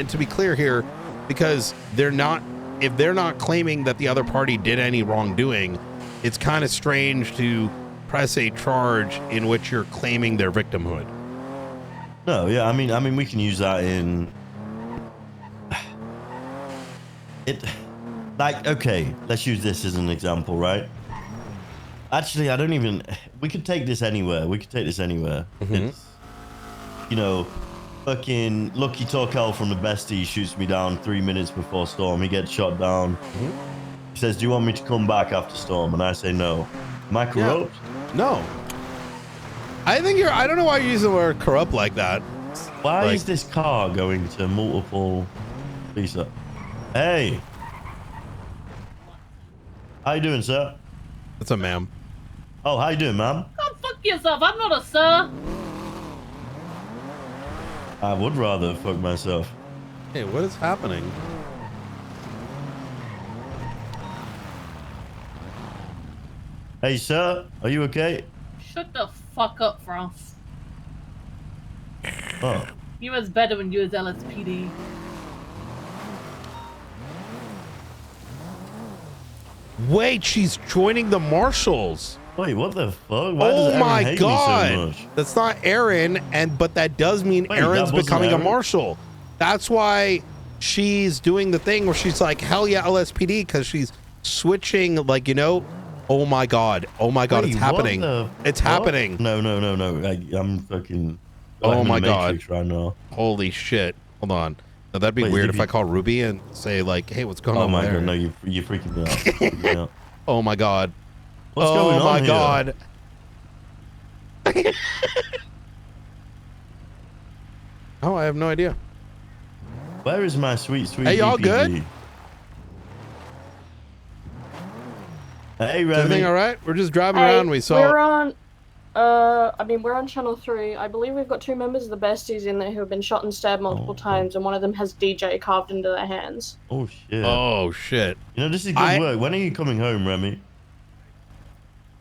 to be clear here, because if they're not claiming that the other party did any wrongdoing, it's kind of strange to press a charge in which you're claiming their victimhood. No, yeah, I mean, we can use that in it. Like, okay, let's use this as an example, right? Actually, we could take this anywhere. It's, you know, fucking Lucky Torkel from the Bestie shoots me down 3 minutes before Storm. He gets shot down. He says, do you want me to come back after Storm? And I say no. Am I corrupt? No. I think you're. I don't know why you're using the word corrupt like that. Why is this car going to multiple police? Hey, how you doing, sir? That's a ma'am. Oh, how you doing, ma'am? Go fuck yourself. I'm not a sir. I would rather fuck myself. Hey, what is happening? Hey, sir, are you okay? Shut the fuck up, France. Oh. You was better when you was LSPD. Wait, she's joining the marshals. Wait, what the fuck? Why does oh Erin my hate me so god, much? that's not Erin, but that does mean Wait, Erin's that wasn't becoming a Erin? marshal. That's why she's doing the thing where she's like, hell yeah, LSPD, because she's switching, like, you know. Oh my god, Wait, it's happening. what the It's fuck? happening. No. I'm fucking. Oh I'm in my the god, Matrix right now. holy shit. Hold on. Now, that'd be Wait, weird did if I call Ruby and say like, hey, what's going on? Oh my there? god, no, you're freaking me out. Freaking me out. Oh my god. What's going on Oh my here? god. Oh, I have no idea. Where is my sweet Hey, y'all DPD? good? Hey, Is Remy. everything all right? We're just driving Hey, around. We saw. We're on. We're on channel 3. I believe we've got 2 members of the besties in there who have been shot and stabbed multiple times, and one of them has DJ carved into their hands. Oh shit. Oh shit. You know, this is good work. When are you coming home, Remy?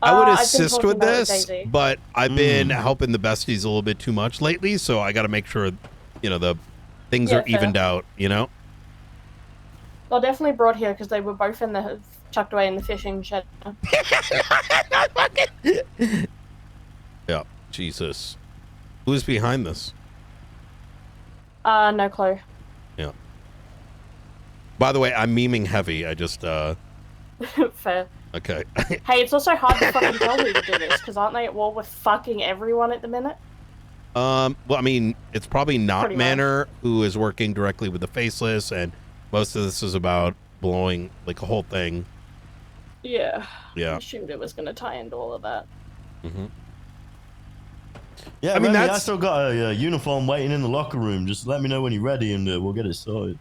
I would I've been assist talking with about it with this, Daisy. but I've been helping the besties a little bit too much lately, so I got to make sure, you know, the things Yeah, are evened fair. out. You know. Well, definitely brought here because they were both in the tucked away in the fishing shed. Yeah. Jesus. Who's behind this? No clue. Yeah. By the way, I'm memeing heavy. I just Fair. okay. Hey, it's also hard to fucking tell who to do this because aren't they at war with fucking everyone at the minute? Well, I mean, it's probably not Pretty much. Manor who is working directly with the Faceless, and most of this is about blowing like a whole thing. Yeah. Yeah. I assumed it was going to tie into all of that. Mm-hmm. Yeah, I mean, Remy, I that's- still got a uniform waiting in the locker room. Just let me know when you're ready, and we'll get it sorted.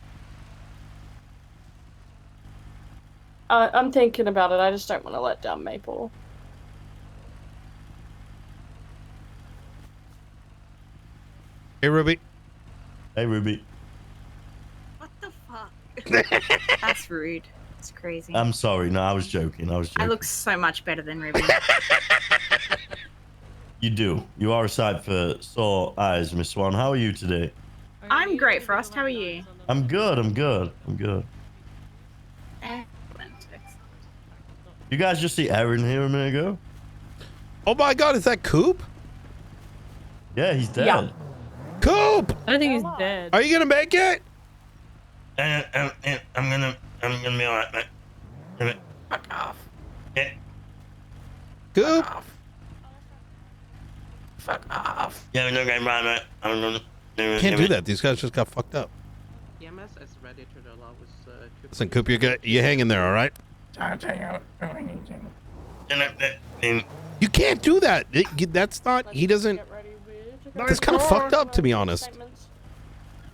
I'm thinking about it. I just don't want to let down Maple. Hey, Ruby. Hey, Ruby. What the fuck? That's rude. It's crazy. I'm sorry. No, I was joking. I was joking. I look so much better than Ruby. You do. You are a sight for sore eyes, Miss Swan. How are you today? I'm great, Frost. How are you? I'm good. I'm good. I'm good. Excellent. You guys just see Aaron here a minute ago? Oh my God, is that Coop? Yeah, he's dead. Yeah. Coop! I think he's dead. Are you gonna make it? I'm gonna be alright, mate. Fuck off. Yeah. Coop? Fuck off. Yeah, no game, right, mate. I'm gonna. Can't do that. These guys just got fucked up. EMS is ready to allow with Listen, Coop, you hang in there, all right? You can't do that. That's not. He doesn't. That's kind of fucked up, to be honest. What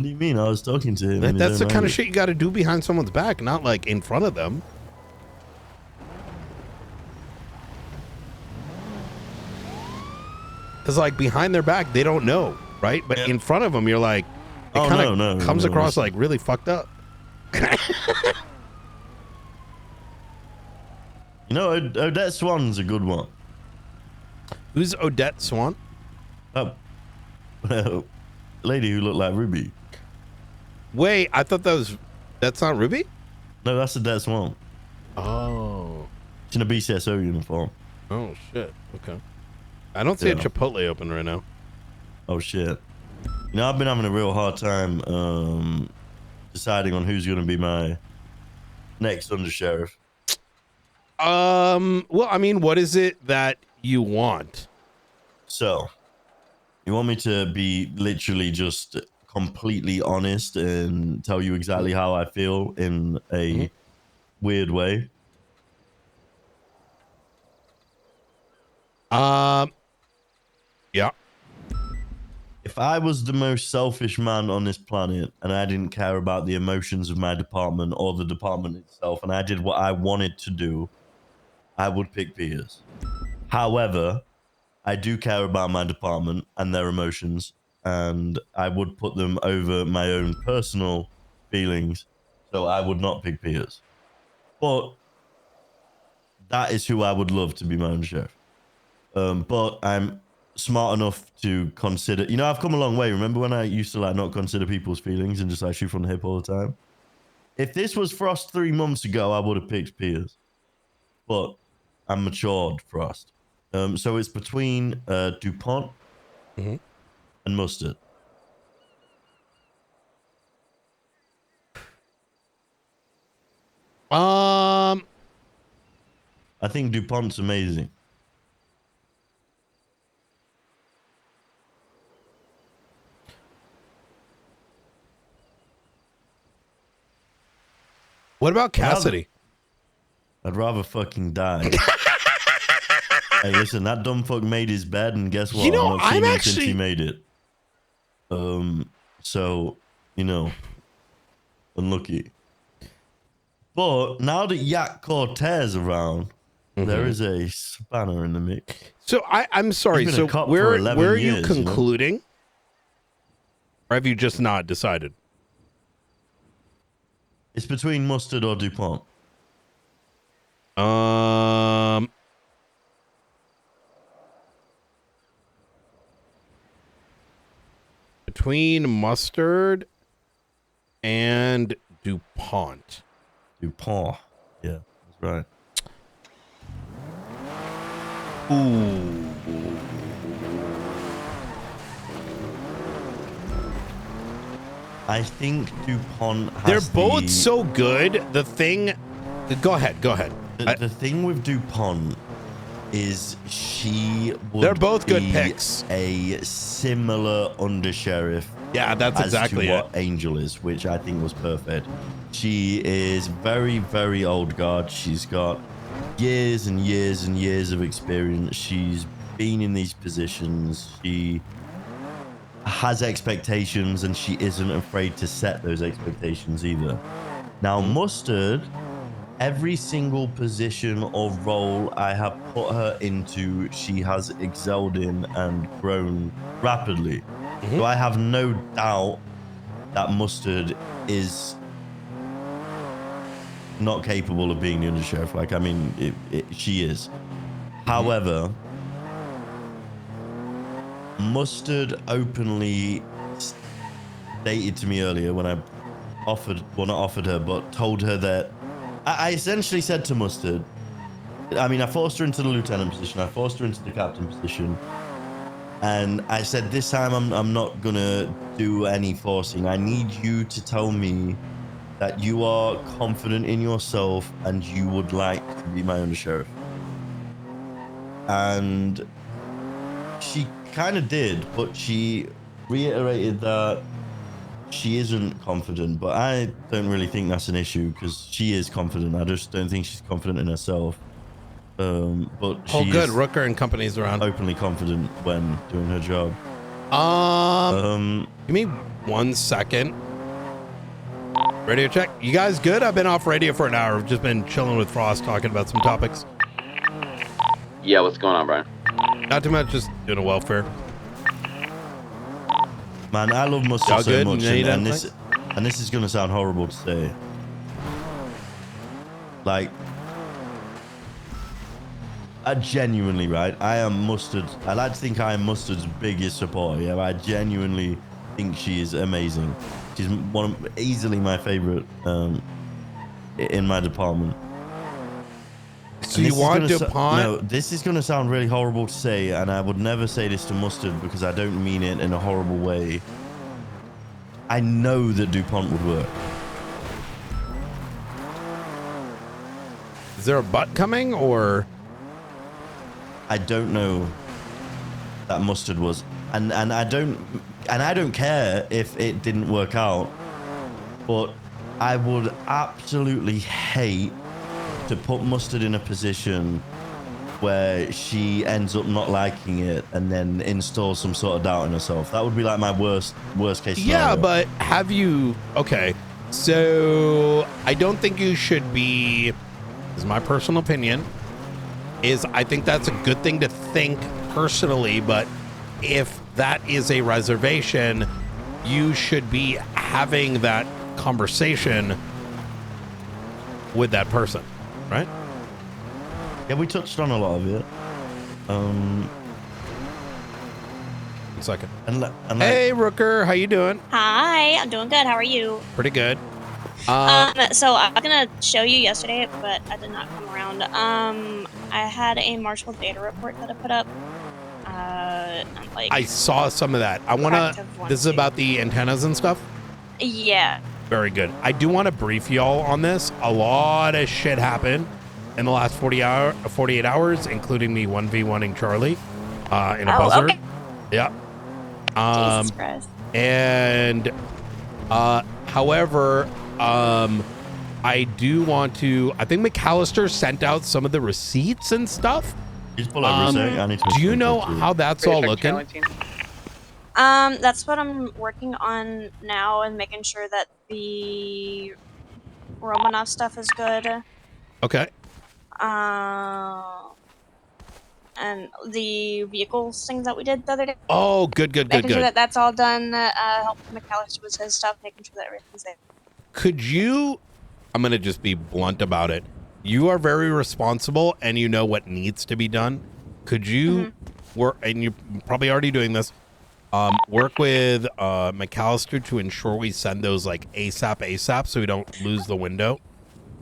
do you mean? I was talking to him. That's the kind of shit you got to do behind someone's back, not like in front of them. Because like behind their back, they don't know, right? But in front of them, you're like, it Oh, kind of no, comes no, across listen. like really fucked up. You know, Odette Swan's a good one. Who's Odette Swan? Oh, lady who looked like Ruby. Wait, I thought that's not Ruby? No, that's Odette Swan. Oh. She's in a BCSO uniform. Oh, shit. Okay. I don't see a Yeah. Chipotle open right now. Oh, shit. You know, I've been having a real hard time deciding on who's going to be my next undersheriff. Well, I mean, what is it that you want? So, you want me to be literally just completely honest and tell you exactly how I feel in a weird way? Yeah. if I was the most selfish man on this planet and I didn't care about the emotions of my department or the department itself, and I did what I wanted to do, I would pick Piers. However, I do care about my department and their emotions, and I would put them over my own personal feelings, so I would not pick Piers. But that is who I would love to be my own sheriff. But I'm smart enough to consider, you know, I've come a long way. Remember when I used to like not consider people's feelings and just like shoot from the hip all the time? If this was Frost 3 months ago, I would have picked Piers. But I'm matured, Frost. So it's between DuPont and Mustard. I think DuPont's amazing. What about Cassidy? I'd rather fucking die. Hey, listen, that dumb fuck made his bed, and guess what? You know, I've not seen I'm him since he actually- made it. So, you know, unlucky. But now that Yak Cortez around, there is a spanner in the mix. So I'm sorry. He's been a So cop for where 11 are you years, concluding? Or have you just not decided? It's between Mustard or DuPont. Between Mustard and DuPont. DuPont. Yeah, that's right. Ooh. I think DuPont has They're both the- so good. The thing... Go ahead. Go ahead. The thing with DuPont is she would They're both good be picks. A similar undersheriff. Yeah, that's as exactly to what Angel is, which I think was perfect. She is very, very old guard. She's got years and years and years of experience. She's been in these positions. She has expectations, and she isn't afraid to set those expectations either. Now, Mustard, every single position or role I have put her into, she has excelled in and grown rapidly. So I have no doubt that Mustard is not capable of being the undersheriff. Like, I mean, she is. However, Mustard openly stated to me earlier when I offered, well, not offered her, but told her that I essentially said to Mustard, I mean, I forced her into the lieutenant position. I forced her into the captain position. And I said, this time I'm not gonna do any forcing. I need you to tell me that you are confident in yourself and you would like to be my undersheriff. And she kind of did, but she reiterated that she isn't confident. But I don't really think that's an issue because she is confident. I just don't think she's confident in herself. But Oh, she good. is Rooker and company's around. openly confident when doing her job. Give me 1 second. Radio check. You guys good? I've been off radio for an hour. I've just been chilling with Frost, talking about some topics. Yeah, what's going on, Brian? Not too much, just doing a welfare. Man, I love Mustard Y'all so good? much, You need and anything? this is gonna sound horrible to say. Like, I genuinely, right? I am Mustard. I like to think I am Mustard's biggest supporter. Yeah, I genuinely think she is amazing. She's easily my favorite in my department. So you want DuPont? No, this is gonna sound really horrible to say, and I would never say this to Mustard because I don't mean it in a horrible way. I know that DuPont would work. Is there a butt coming, or? I don't know that Mustard was, and I don't care if it didn't work out, but I would absolutely hate to put Mustard in a position where she ends up not liking it and then installs some sort of doubt in herself. That would be like my worst case scenario. Yeah, but have you... Okay, so I don't think you should be... This is my personal opinion. I think that's a good thing to think personally, but if that is a reservation, you should be having that conversation with that person, right? Yeah, we touched on a lot of it. 1 second. Hey, Rooker, how you doing? Hi, I'm doing good. How are you? Pretty good. So I'm gonna show you yesterday, but I did not come around. I had a Marshall data report that I put up. I saw some of that. I want to... This is about the antennas and stuff? Yeah. Very good. I do want to brief y'all on this. A lot of shit happened in the last 48 hours, including me 1v1ing Charlie in a buzzer. Okay. Yeah. Jesus Christ. And however, I do want to... I think McAllister sent out some of the receipts and stuff. Pull over a sec. I need to do you know how that's all looking? That's what I'm working on now and making sure that the Romanov stuff is good. Okay. And the vehicles things that we did the other day. Oh, good. Making sure that that's all done. Helping McAllister with his stuff, making sure that everything's there. Could you... I'm going to just be blunt about it. You are very responsible and you know what needs to be done. Could you work, and you're probably already doing this, work with McAllister to ensure we send those like ASAP so we don't lose the window?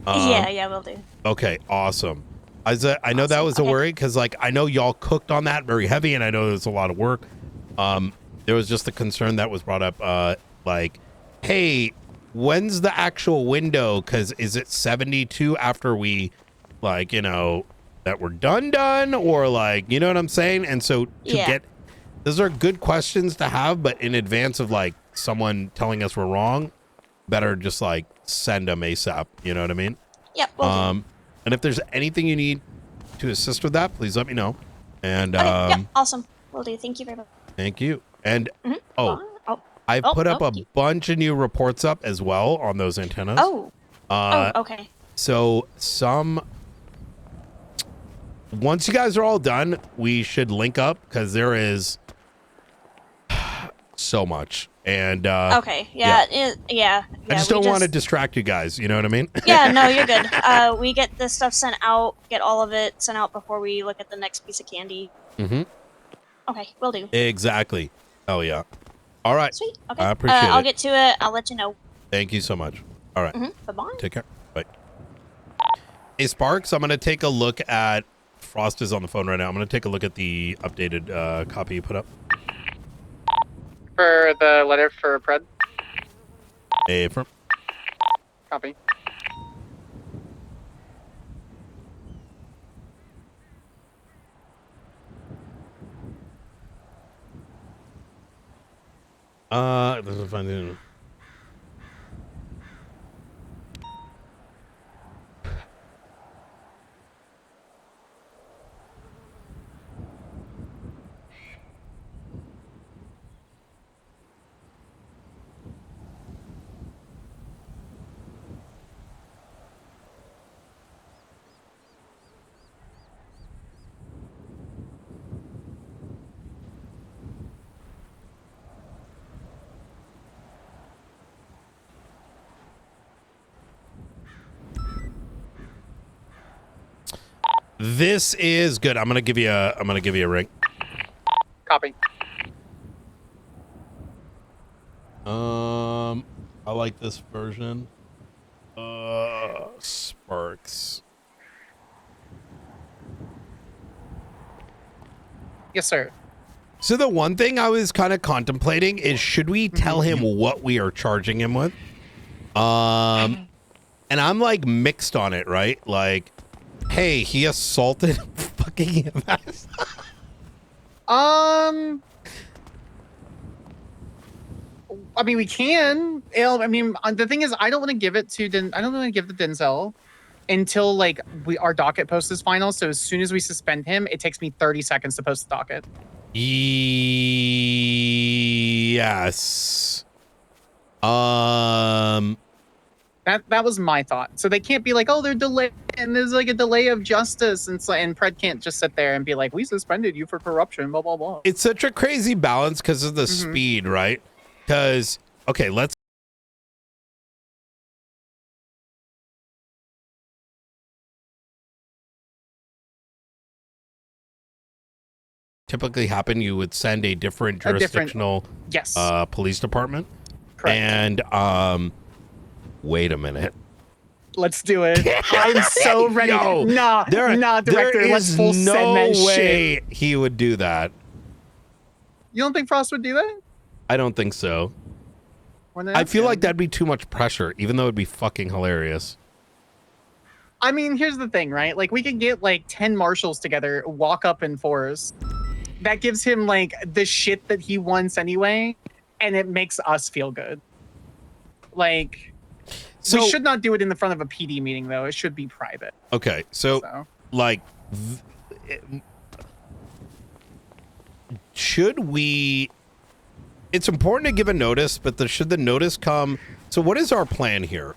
Yeah, we'll do. Okay, awesome. I know that was a worry because like I know y'all cooked on that very heavy and I know there's a lot of work. There was just a concern that was brought up like, hey, when's the actual window? Because is it 72 after we, like, you know, that we're done, or like, you know what I'm saying? And so those are good questions to have, but in advance of like someone telling us we're wrong, better just like send them ASAP. You know what I mean? Yep. And if there's anything you need to assist with that, please let me know. And awesome. Will do. Thank you very much. thank you. And I've put up a bunch of new reports up as well on those antennas. Okay. So once you guys are all done, we should link up because there is so much. And okay. I just don't want to distract you guys. You know what I mean? Yeah, no, you're good. We get this stuff sent out, get all of it sent out before we look at the next piece of candy. Okay, will do. Exactly. Oh yeah. All right. Sweet. Okay. I appreciate it. I'll get to it. I'll let you know. Thank you so much. All right. Bye-bye. Take care. Bye. Hey, Sparks, I'm going to take a look at... Frost is on the phone right now. I'm going to take a look at the updated copy you put up. For the letter for Pred? Hey, from... Copy. Doesn't find it. This is good. I'm gonna give you a ring. Copy. I like this version. Sparks. Yes, sir. So the one thing I was kind of contemplating is, should we tell him what we are charging him with? And I'm like mixed on it, right? Like, hey, he assaulted fucking EMS. I mean, we can. I mean, the thing is, I don't want to give it to I don't want to give the Denzel. until like our docket post is final. So as soon as we suspend him, it takes me 30 seconds to post the docket. Yes. That was my thought. So they can't be like, oh, they're delayed, and there's like a delay of justice, and Pred can't just sit there and be like, we suspended you for corruption, blah blah blah. It's such a crazy balance because of the speed, right? Because okay, let's. Typically happen, you would send a different jurisdictional police department. Correct. And wait a minute. Let's do it. I'm so ready. Yo, nah, director. Let's full send that shit. He would do that. You don't think Frost would do that? I don't think so. I feel like that'd be too much pressure, even though it'd be fucking hilarious. I mean, here's the thing, right? Like, we could get like 10 marshals together, walk up in force. That gives him like the shit that he wants anyway, and it makes us feel good. Like, so, we should not do it in the front of a PD meeting, though. It should be private. Okay, so. Like, should we? It's important to give a notice, but should the notice come? So, what is our plan here?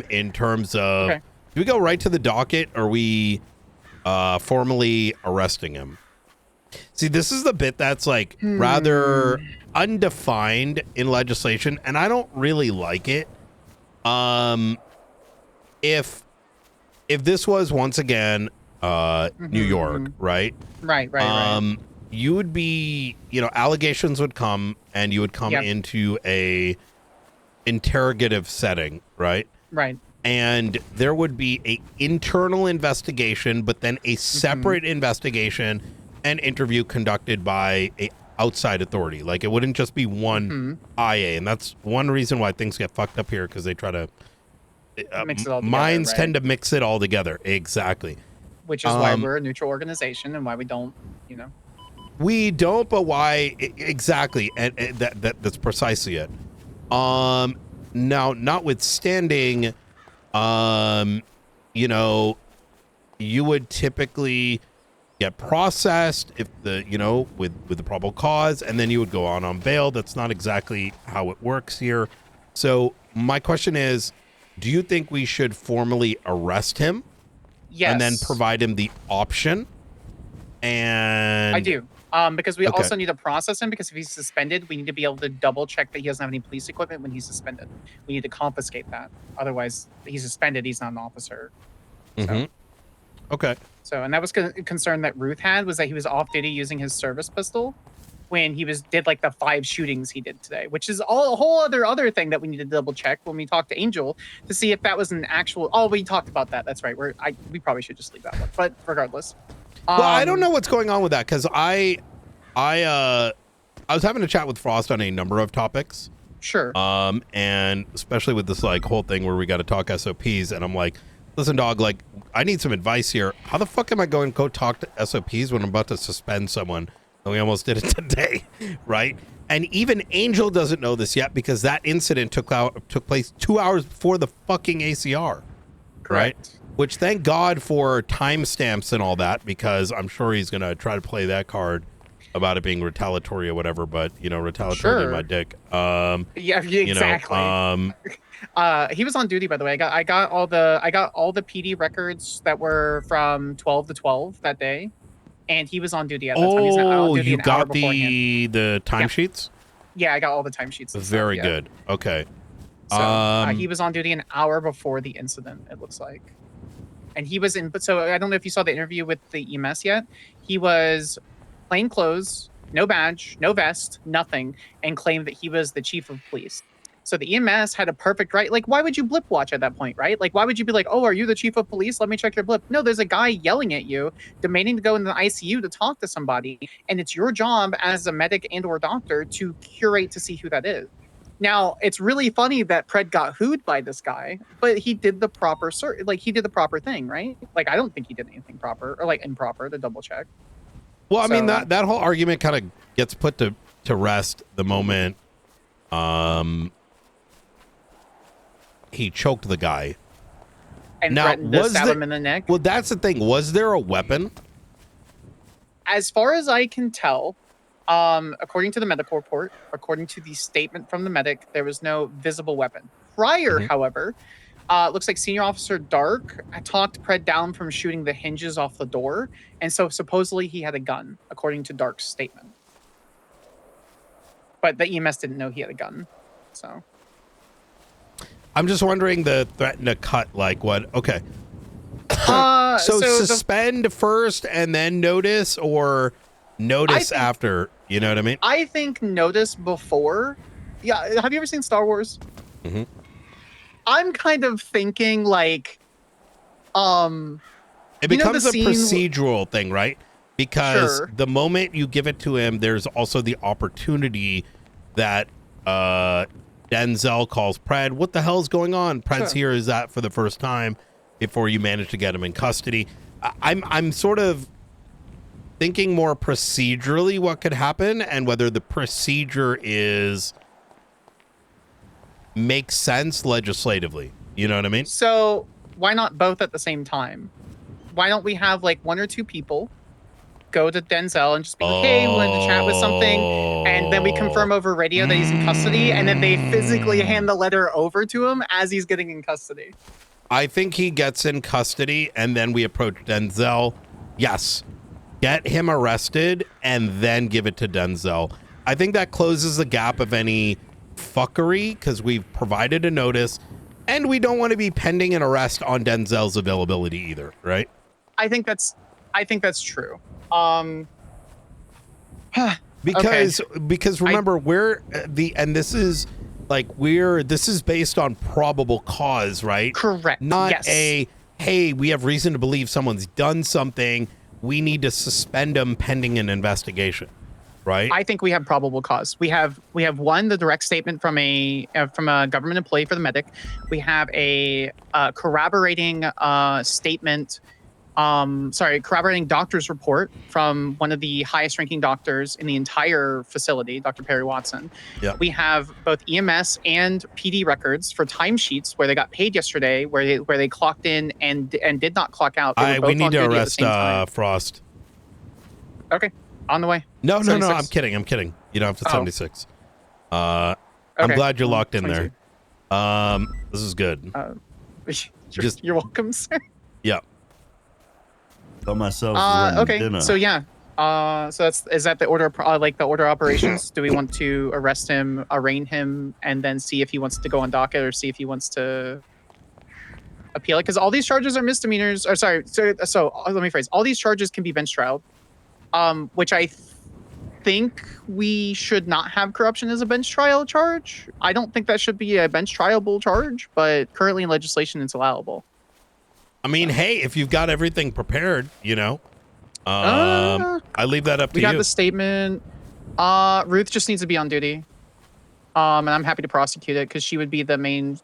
In terms of, do we go right to the docket, or are we formally arresting him? See, this is the bit that's like rather undefined in legislation, and I don't really like it. If this was once again New York, right? Right. You would be, allegations would come, and you would come into a interrogative setting, right? Right. And there would be a internal investigation, but then a separate investigation and interview conducted by a outside authority. Like, it wouldn't just be one IA, and that's one reason why things get fucked up here, because they try to mix it all together, minds right? tend to mix it all together. Exactly. Which is why we're a neutral organization, and why we don't, We don't, but why exactly? And that's precisely it. Now, notwithstanding, you would typically get processed if with the probable cause, and then you would go on bail. That's not exactly how it works here. So my question is, do you think we should formally arrest him? Yes. And then provide him the option? And I do. Because we also need to process him, because if he's suspended, we need to be able to double check that he doesn't have any police equipment when he's suspended. We need to confiscate that. Otherwise, he's suspended, he's not an officer. So. Okay. So, and that was a concern that Ruth had, was that he was off duty using his service pistol when he did like the 5 shootings he did today, which is a whole other thing that we need to double check when we talk to Angel to see if that was an actual. Oh, we talked about that. That's right. We probably should just leave that one. But regardless. Well, I don't know what's going on with that, because I was having a chat with Frost on a number of topics. Sure. And especially with this like whole thing where we got to talk SOPs, and I'm like, listen, dog, like, I need some advice here. How the fuck am I going to go talk to SOPs when I'm about to suspend someone? And we almost did it today, right? And even Angel doesn't know this yet, because that incident took place 2 hours before the fucking ACR. Correct. Right? Which, thank God for timestamps and all that, because I'm sure he's going to try to play that card about it being retaliatory or whatever, but, retaliatory to my dick. Yeah, exactly. He was on duty, by the way. I got all the PD records that were from 12 to 12 that day, and he was on duty at that time. He was on duty you an hour got beforehand. the timesheets? Yeah, I got all the timesheets. Very good. Okay. So he was on duty an hour before the incident, it looks like. And he was in, so I don't know if you saw the interview with the EMS yet. He was plain clothes, no badge, no vest, nothing, and claimed that he was the chief of police. So the EMS had a perfect right. Like, why would you blip watch at that point, right? Like, why would you be like, oh, are you the chief of police? Let me check your blip. No, there's a guy yelling at you, demanding to go in the ICU to talk to somebody. And it's your job as a medic and or doctor to curate to see who that is. Now, it's really funny that Pred got hooed by this guy, but he did the proper he did the proper thing, right? Like, I don't think he did anything proper or like improper to double check. Well, I mean, that whole argument kind of gets put to rest the moment he choked the guy. and Now, threatened to was stab the- him in the neck. Well, that's the thing. Was there a weapon? As far as I can tell, according to the medical report, according to the statement from the medic, there was no visible weapon. Prior, however, looks like Senior Officer Dark talked Pred down from shooting the hinges off the door, and so supposedly he had a gun, according to Dark's statement. But the EMS didn't know he had a gun, so. I'm just wondering the threaten to cut, like what? Okay. So suspend first and then notice, or notice after? You know what I mean? I think notice before. Yeah, have you ever seen Star Wars? Mm-hmm. I'm kind of thinking like, It becomes a procedural thing, right? Because the moment you give it to him, there's also the opportunity that Denzel calls Pred. What the hell is going on? Pred's here. Is that for the first time before you manage to get him in custody? I'm sort of thinking more procedurally what could happen and whether the procedure makes sense legislatively. You know what I mean? So why not both at the same time? Why don't we have like one or two people go to Denzel and just be like, hey, we wanted to chat with something, and then we confirm over radio that he's in custody, and then they physically hand the letter over to him as he's getting in custody. I think he gets in custody and then we approach Denzel. Yes. Get him arrested and then give it to Denzel. I think that closes the gap of any fuckery because we've provided a notice and we don't want to be pending an arrest on Denzel's availability either, right? I think that's true. Because remember this is based on probable cause, right? Correct. Not hey, we have reason to believe someone's done something. We need to suspend them pending an investigation, right? I think we have probable cause. We have one, the direct statement from a government employee for the medic. We have a corroborating statement. Corroborating doctor's report from one of the highest ranking doctors in the entire facility, Dr. Perry Watson. Yeah. We have both EMS and PD records for timesheets where they got paid yesterday, where they clocked in and did not clock out. They were both We need on to duty at the arrest same time. Frost. Okay, on the way. No, 76. I'm kidding. You don't have to 76. Okay. I'm glad you're locked in 22. there. This is good. You're welcome, sir. Yeah. Got myself Okay. dinner. So yeah. So is that the order? Like the order of operations? Do we want to arrest him, arraign him, and then see if he wants to go on docket or see if he wants to appeal it? Because all these charges are misdemeanors. Or sorry. So let me phrase. All these charges can be bench trialed, which I think we should not have corruption as a bench trial charge. I don't think that should be a bench trialable charge, but currently in legislation it's allowable. I mean, hey, if you've got everything prepared, I leave that up to We you. got the statement. Ruth just needs to be on duty. And I'm happy to prosecute it because she would be the main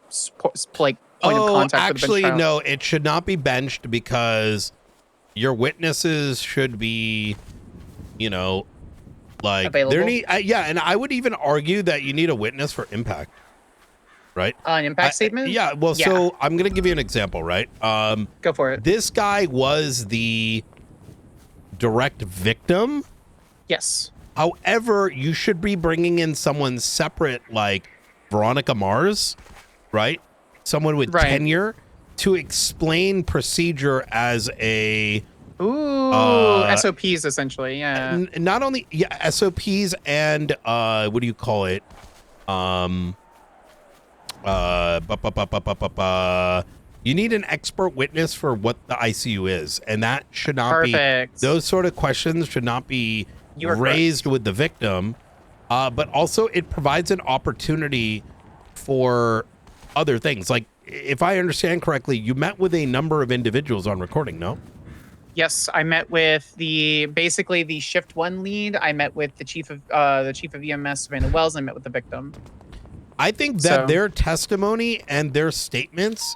point of contact for the bench actually, trial. no, it should not be benched because your witnesses should be, available. And I would even argue that you need a witness for impact. Right? An impact statement? Yeah. Well, so I'm going to give you an example, right? Go for it. This guy was the direct victim. Yes. However, you should be bringing in someone separate, like Veronica Mars, right? Someone with tenure to explain procedure as a... SOPs, essentially, yeah. Not only SOPs and, what do you call it? You need an expert witness for what the ICU is, and that should not be, those sort of questions should not be raised with the victim, but also it provides an opportunity for other things. Like, if I understand correctly, you met with a number of individuals on recording, no? Yes, I met with the shift one lead. I met with the chief of EMS, Savannah Wells, and I met with the victim. I think that their testimony and their statements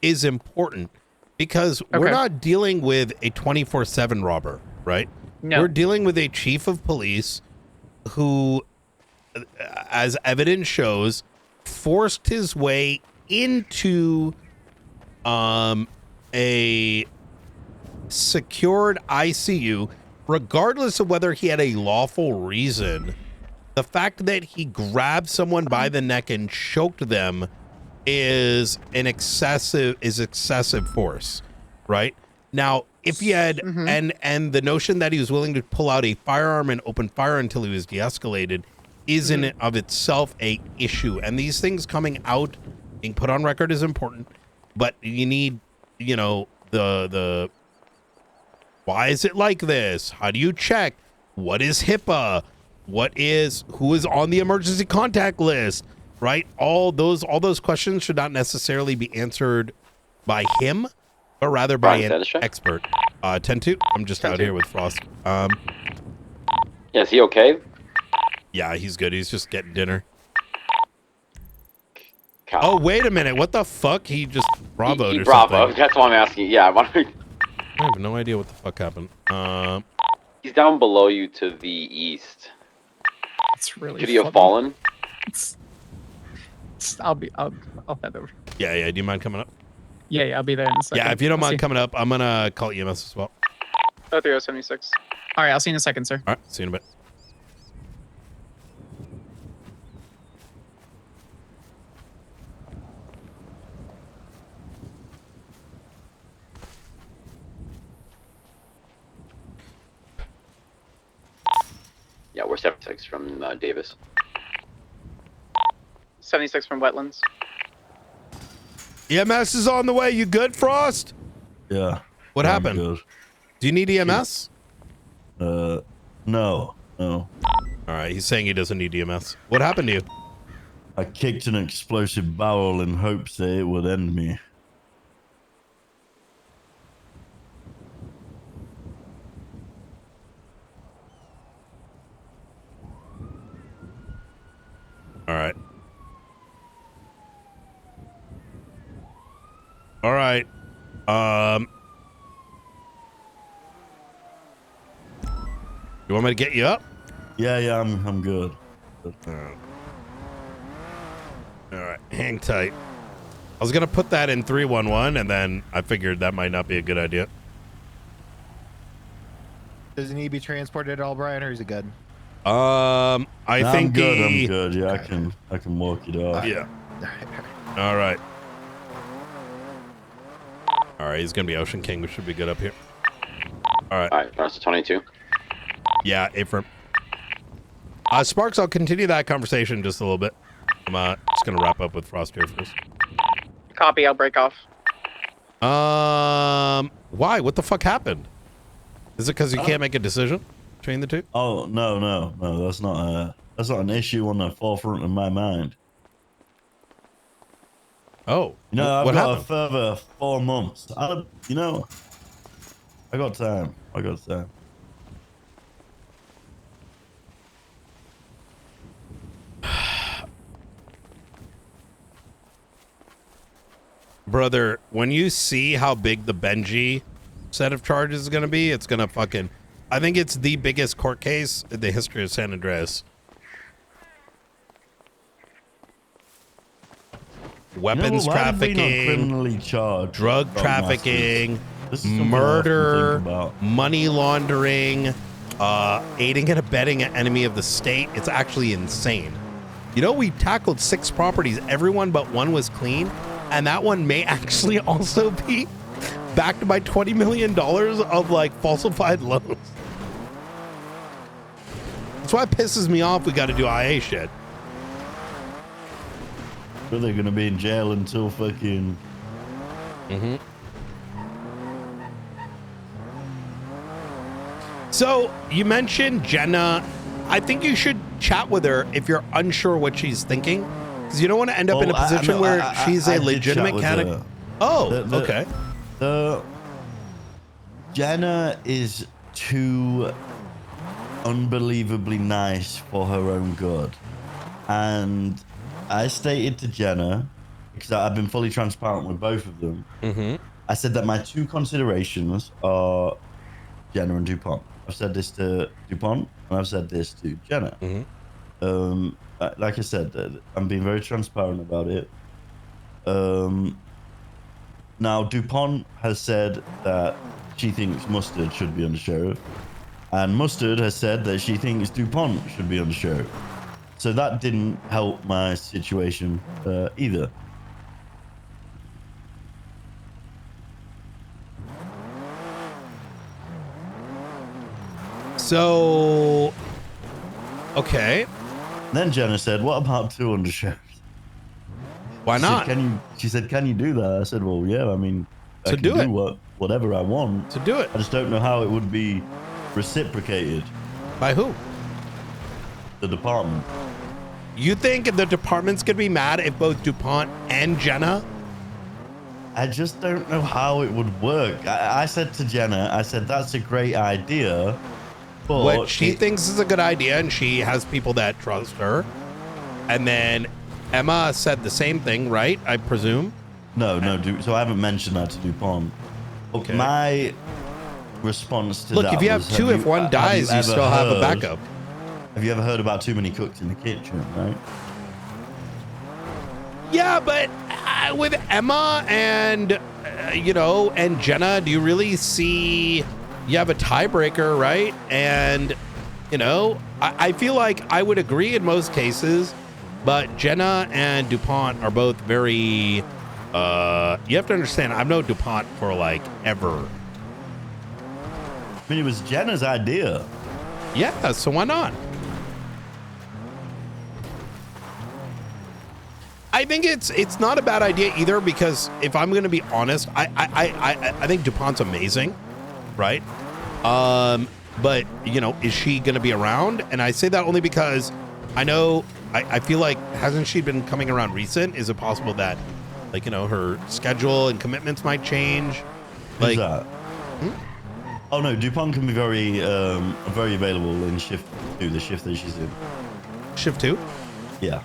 is important because we're not dealing with a 24/7 robber, right? No. We're dealing with a chief of police who, as evidence shows, forced his way into a secured ICU, regardless of whether he had a lawful reason. The fact that he grabbed someone by the neck and choked them is excessive force, right? Now, if he had and the notion that he was willing to pull out a firearm and open fire until he was de-escalated is in and of itself a issue. And these things coming out, being put on record is important, but you need, you know, the why is it like this? How do you check? What is HIPAA? Who is on the emergency contact list? Right? All those questions should not necessarily be answered by him, but rather by an expert. 10-2. I'm just out here with Frost. Yeah, is he okay? Yeah, he's good. He's just getting dinner. Oh, wait a minute. What the fuck? He just bravoed He or bravo. something. That's why I'm asking. Yeah, I have no idea what the fuck happened. He's down below you to the east. It's really. Could he have fallen? I'll head over. Yeah. Do you mind coming up? Yeah, I'll be there in a second. Yeah, if you don't I'll mind see. coming up, I'm gonna call EMS as well. 03076. All right, I'll see you in a second, sir. All right, see you in a bit. Yeah, we're 76 from Davis. 76 from Wetlands. EMS is on the way. You good, Frost? Yeah. What I'm happened? good. Do you need EMS? No. All right, he's saying he doesn't need EMS. What happened to you? I kicked an explosive barrel in hopes that it would end me. All right. All right. You want me to get you up? Yeah, I'm good. All right, hang tight. I was gonna put that in 311, and then I figured that might not be a good idea. Does he need to be transported at all, Brian, or is it good? I think I'm good. Yeah, I can walk it off. Yeah. All right. All right, he's gonna be Ocean King. We should be good up here. All right. All right, that's 22. Yeah, Ephraim. Sparks, I'll continue that conversation just a little bit. I'm just gonna wrap up with Frost here first. Copy, I'll break off. Why? What the fuck happened? Is it because you can't make a decision between the two? Oh no, that's not an issue on the forefront of my mind. Oh, you know, I've what got happened? a further 4 months. I got time. Brother, when you see how big the Benji set of charges is going to be, it's going to fucking... I think it's the biggest court case in the history of San Andreas. Weapons trafficking, drug trafficking, murder, money laundering, aiding and abetting an enemy of the state. It's actually insane. You know, we tackled 6 properties. Everyone but one was clean. And that one may actually also be backed by $20 million of like falsified loans. That's why it pisses me off. We got to do IA shit. But they're gonna be in jail until fucking. So you mentioned Jenna. I think you should chat with her if you're unsure what she's thinking, because you don't want to end up in a position where she's a legitimate candidate. Oh, okay. Jenna is too unbelievably nice for her own good, and I stated to Jenna, because I've been fully transparent with both of them. I said that my 2 considerations are Jenna and DuPont. I've said this to DuPont, and I've said this to Jenna. Like I said, I'm being very transparent about it. Now, DuPont has said that she thinks Mustard should be undersheriff, and Mustard has said that she thinks DuPont should be undersheriff. So that didn't help my situation either. So, okay. Then Jenna said, "What about 2 undersheriffs?" Why not? She said, "Can you do that?" I said, "Well, yeah. I mean, I can do it. Whatever I want to do it. I just don't know how it would be reciprocated. By who? The department. You think the department's gonna be mad if both DuPont and Jenna? I just don't know how it would work. I said to Jenna, I said, that's a great idea. But what she thinks is a good idea, and she has people that trust her. And then Emma said the same thing, right? I presume. No. So I haven't mentioned that to DuPont. Okay. My response to Look, that if you have was, two, if one dies, you still have a backup. Have you ever heard about too many cooks in the kitchen, right? Yeah, but with Emma and, and Jenna, do you really see you have a tiebreaker, right? And, I feel like I would agree in most cases, but Jenna and DuPont are both very, you have to understand, I've known DuPont for like ever. I mean, it was Jenna's idea. Yeah, so why not? I think it's not a bad idea either, because if I'm going to be honest, I think DuPont's amazing, right? But is she going to be around? And I say that only because I know I feel like hasn't she been coming around recent? Is it possible that her schedule and commitments might change? Who's that? Oh no, DuPont can be very available in shift 2, the shift that she's in. Shift 2? Yeah.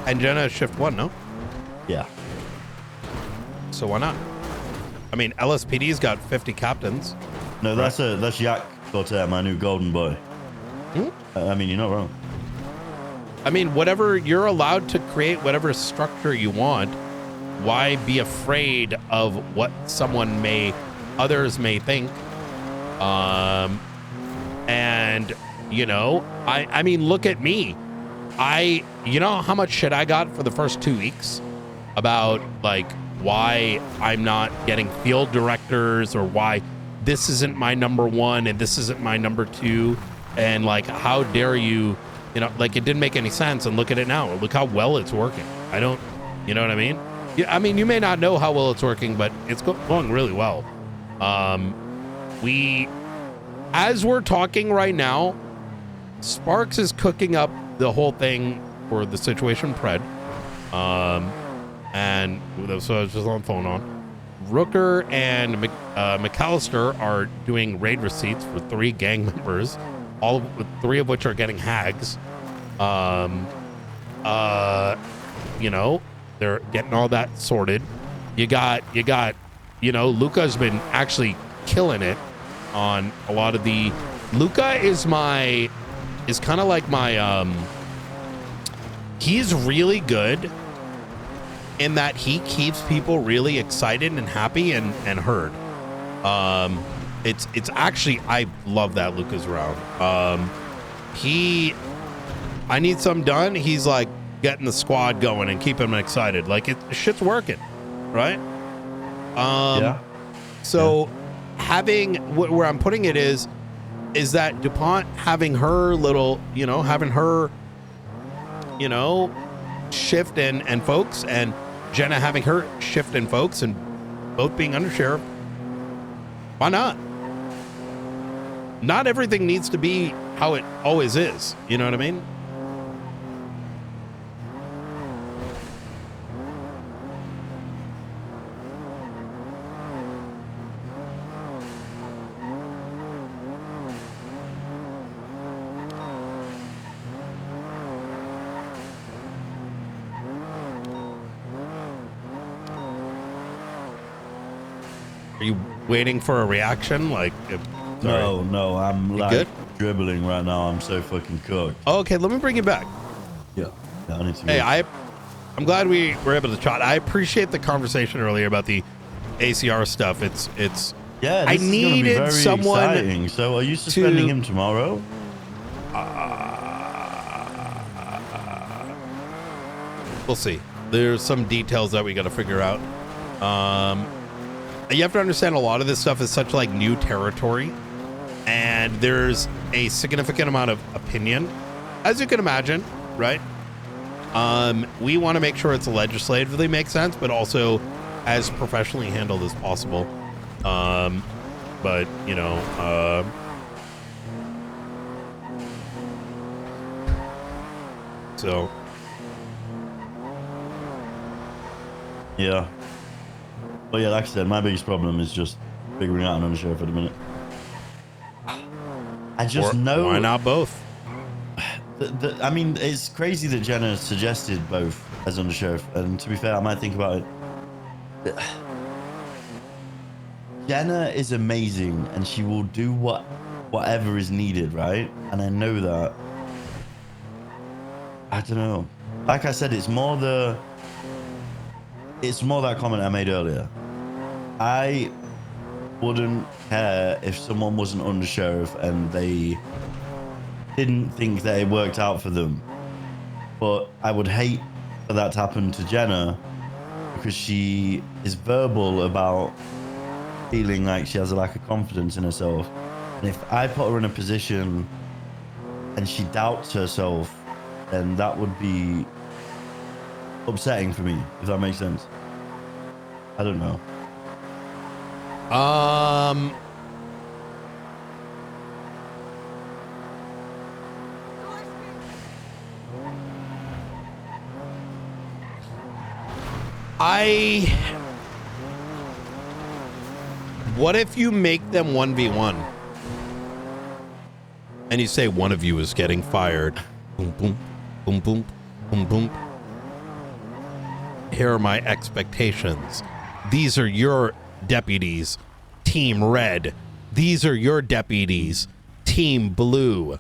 And Jenna shift 1, no? Yeah. So why not? I mean, LSPD's got 50 captains. No, that's Yak Cortez, my new golden boy. I mean, you're not wrong. I mean, whatever, you're allowed to create whatever structure you want. Why be afraid of what others may think? And I mean, look at me. How much shit I got for the first 2 weeks about why I'm not getting field directors, or why this isn't my number 1 and this isn't my number 2, and how dare you, it didn't make any sense. And look at it now. Look how well it's working. I don't, you know what I mean? Yeah, I mean, you may not know how well it's working, but it's going really well. As we're talking right now, Sparks is cooking up the whole thing for the situation pred. And so I was just on the phone on. Rooker and McAllister are doing raid receipts for 3 gang members, 3 of which are getting hags. They're getting all that sorted. You got, Luca's been actually killing it on a lot of the. Luca is kind of like my, he's really good in that he keeps people really excited and happy and heard. It's actually, I love that Luca's around. I need some done. He's like getting the squad going and keeping them excited. Shit's working, right? So having where I'm putting it is that DuPont having her little, having her, shift and folks, and Jenna having her shift and folks, and both being undersheriff. Why not? Not everything needs to be how it always is. You know what I mean? Are you waiting for a reaction? No, I'm good? dribbling right now. I'm so fucking cooked. Oh, okay, let me bring you back. Yeah, I need to. Hey, I'm glad we were able to chat. I appreciate the conversation earlier about the ACR stuff. It's yeah. I This is gonna be needed very someone exciting. So, are you suspending him tomorrow? We'll see. There's some details that we got to figure out. You have to understand a lot of this stuff is such like new territory, and there's a significant amount of opinion, as you can imagine, right? We want to make sure it's legislatively makes sense, but also as professionally handled as possible. But you know, so yeah. Well, yeah, like I said, my biggest problem is just figuring out an undersheriff at the minute. I just know. Why not both? I mean, it's crazy that Jenna suggested both as undersheriff, and to be fair, I might think about it. Jenna is amazing, and she will do whatever is needed, right? And I know that. I don't know. Like I said, it's more that comment I made earlier. I wouldn't care if someone was an undersheriff and they didn't think that it worked out for them, but I would hate for that to happen to Jenna because she is verbal about feeling like she has a lack of confidence in herself, and if I put her in a position and she doubts herself, then that would be upsetting for me, if that makes sense. I don't know. What if you make them 1v1 and you say one of you is getting fired? Boom, boom, boom, boom, boom, boom. Here are my expectations. These are your deputies, Team Red. These are your deputies, Team Blue.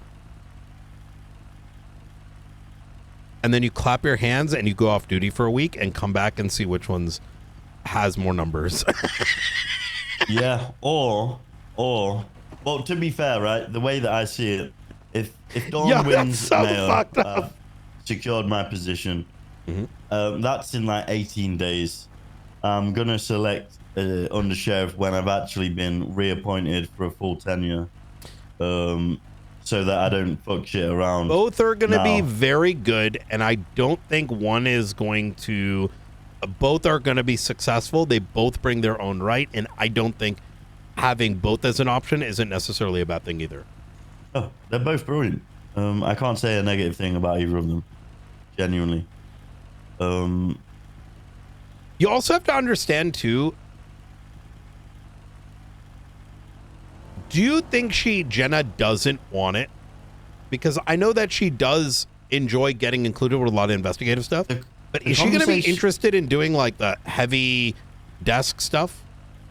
And then you clap your hands and you go off duty for a week and come back and see which ones has more numbers. Yeah, or well, to be fair, right, the way that I see it, if Dawn wins so mayor, fucked up. I've secured my position. That's in like 18 days. I'm gonna select undersheriff when I've actually been reappointed for a full tenure, so that I don't fuck shit around. Both are going to be Now- very good, and I don't think one is going to... both are going to be successful. They both bring their own right, and I don't think having both as an option isn't necessarily a bad thing either. Oh, they're both brilliant. I can't say a negative thing about either of them, genuinely. You also have to understand, too... Do you think Jenna doesn't want it? Because I know that she does enjoy getting included with a lot of investigative stuff. But is she going to be interested in doing like the heavy desk stuff?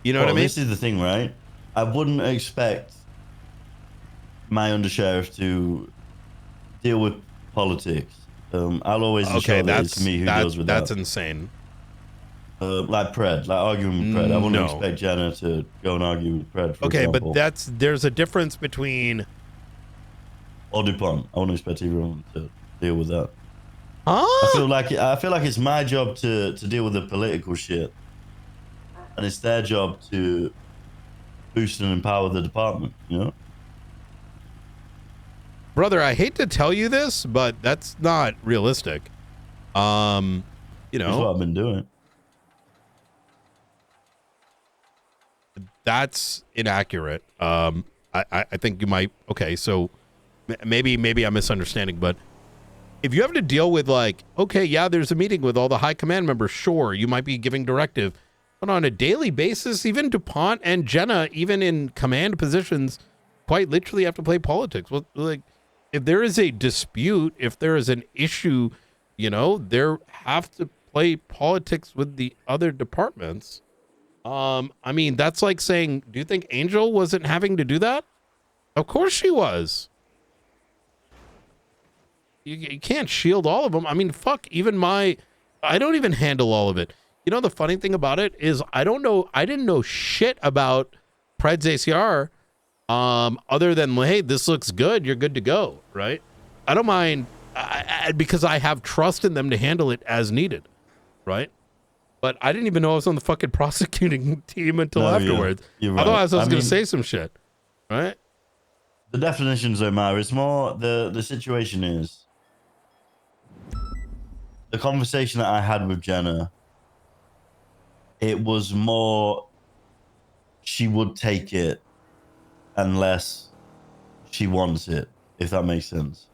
You know what I mean? This is the thing, right? I wouldn't expect my undersheriff to deal with politics. I'll always ensure that it's me who deals with that. That's insane. Like Pred, like arguing with Pred. I wouldn't expect Jenna to go and argue with Pred, for example. But there's a difference between... Or DuPont. I wouldn't expect either of them to deal with that. Huh? I feel like it's my job to deal with the political shit, and it's their job to boost and empower the department. You know, brother. I hate to tell you this, but that's not realistic. You know, that's what I've been doing. That's inaccurate. I think you might. Okay, so maybe I'm misunderstanding, but if you have to deal with like, okay, yeah, there's a meeting with all the high command members. Sure, you might be giving directive, but on a daily basis, even DuPont and Jenna, even in command positions, quite literally have to play politics. Well, like, if there is a dispute, if there is an issue, you know, they have to play politics with the other departments. I mean, that's like saying, do you think Angel wasn't having to do that? Of course she was. You can't shield all of them. I mean, fuck, I don't even handle all of it. You know, the funny thing about it is I didn't know shit about Pred's ACR other than, hey, this looks good. You're good to go, right? I don't mind because I have trust in them to handle it as needed, right? But I didn't even know I was on the fucking prosecuting team until afterwards. You're right. Otherwise, I was going mean, to say some shit, right? The definitions don't matter. It's more the situation is the conversation that I had with Jenna. It was more she would take it unless she wants it, if that makes sense.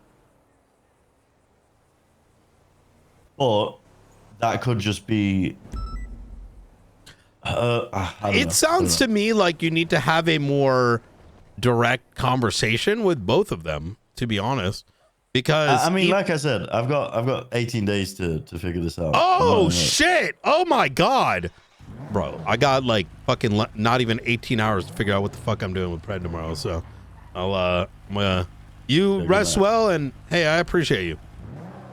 But that could just be. It sounds to me like you need to have a more direct conversation with both of them, to be honest. Because I mean, like I said, I've got 18 days to figure this out. Oh shit! Oh my god, bro, I got like fucking not even 18 hours to figure out what the fuck I'm doing with Pred tomorrow. So I'll you rest well, and hey, I appreciate you.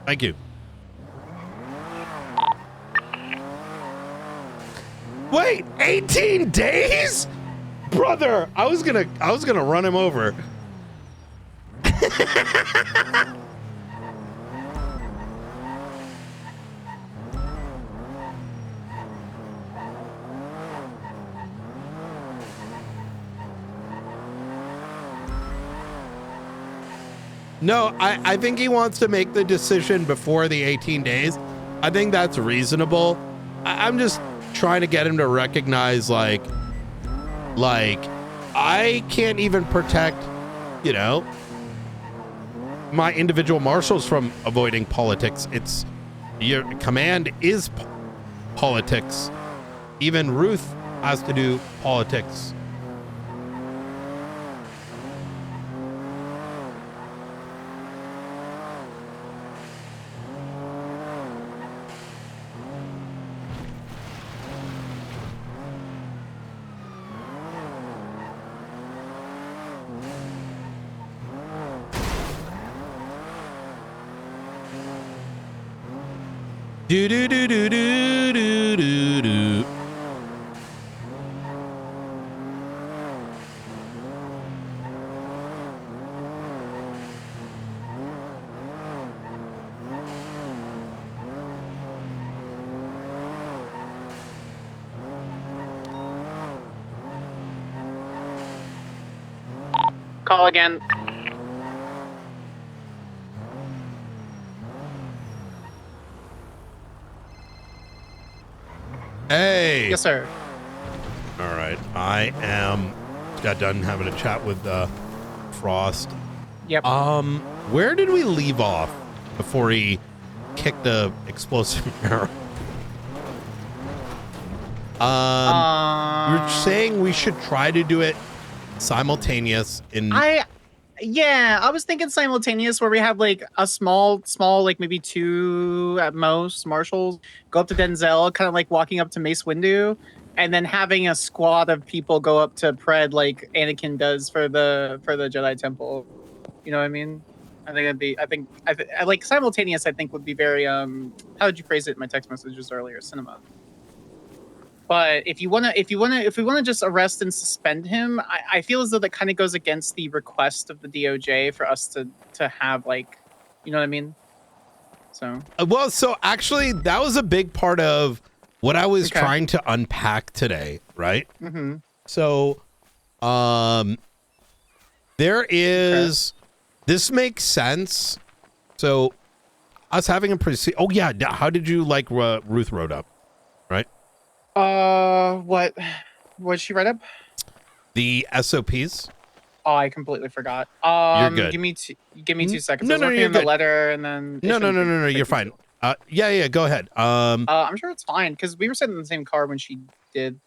Thank you. Wait, 18 days? Brother, I was gonna run him over. No, I think he wants to make the decision before the 18 days. I think that's reasonable. I'm just trying to get him to recognize like I can't even protect, you know, my individual marshals from avoiding politics. It's your command is politics. Even Ruth has to do politics. Do do do do do do do do. Call again. Hey. Yes, sir. All right. I got done having a chat with Frost. Yep. Where did we leave off before he kicked the explosive arrow? You're saying we should try to do it simultaneous in. Yeah, I was thinking simultaneous where we have like a small, like maybe 2 at most marshals go up to Denzel, kind of like walking up to Mace Windu, and then having a squad of people go up to Pred like Anakin does for the Jedi Temple. You know what I mean? I think it'd be. I like simultaneous. I think would be very. How did you phrase it in my text messages earlier? Cinema. But if we wanna just arrest and suspend him, I feel as though that kind of goes against the request of the DOJ for us to have like, you know what I mean? So well, so actually that was a big part of what I was trying to unpack today, right? Mm-hmm. So, there is this makes sense. So, us having a oh yeah, how did you like Ruth wrote up, right? What'd she write up? The SOPs. Oh, I completely forgot. You're good. Give me 2 seconds. No, I was no, working you're on the good. letter and then. No, you're fine. Yeah, go ahead. I'm sure it's fine because we were sitting in the same car when she did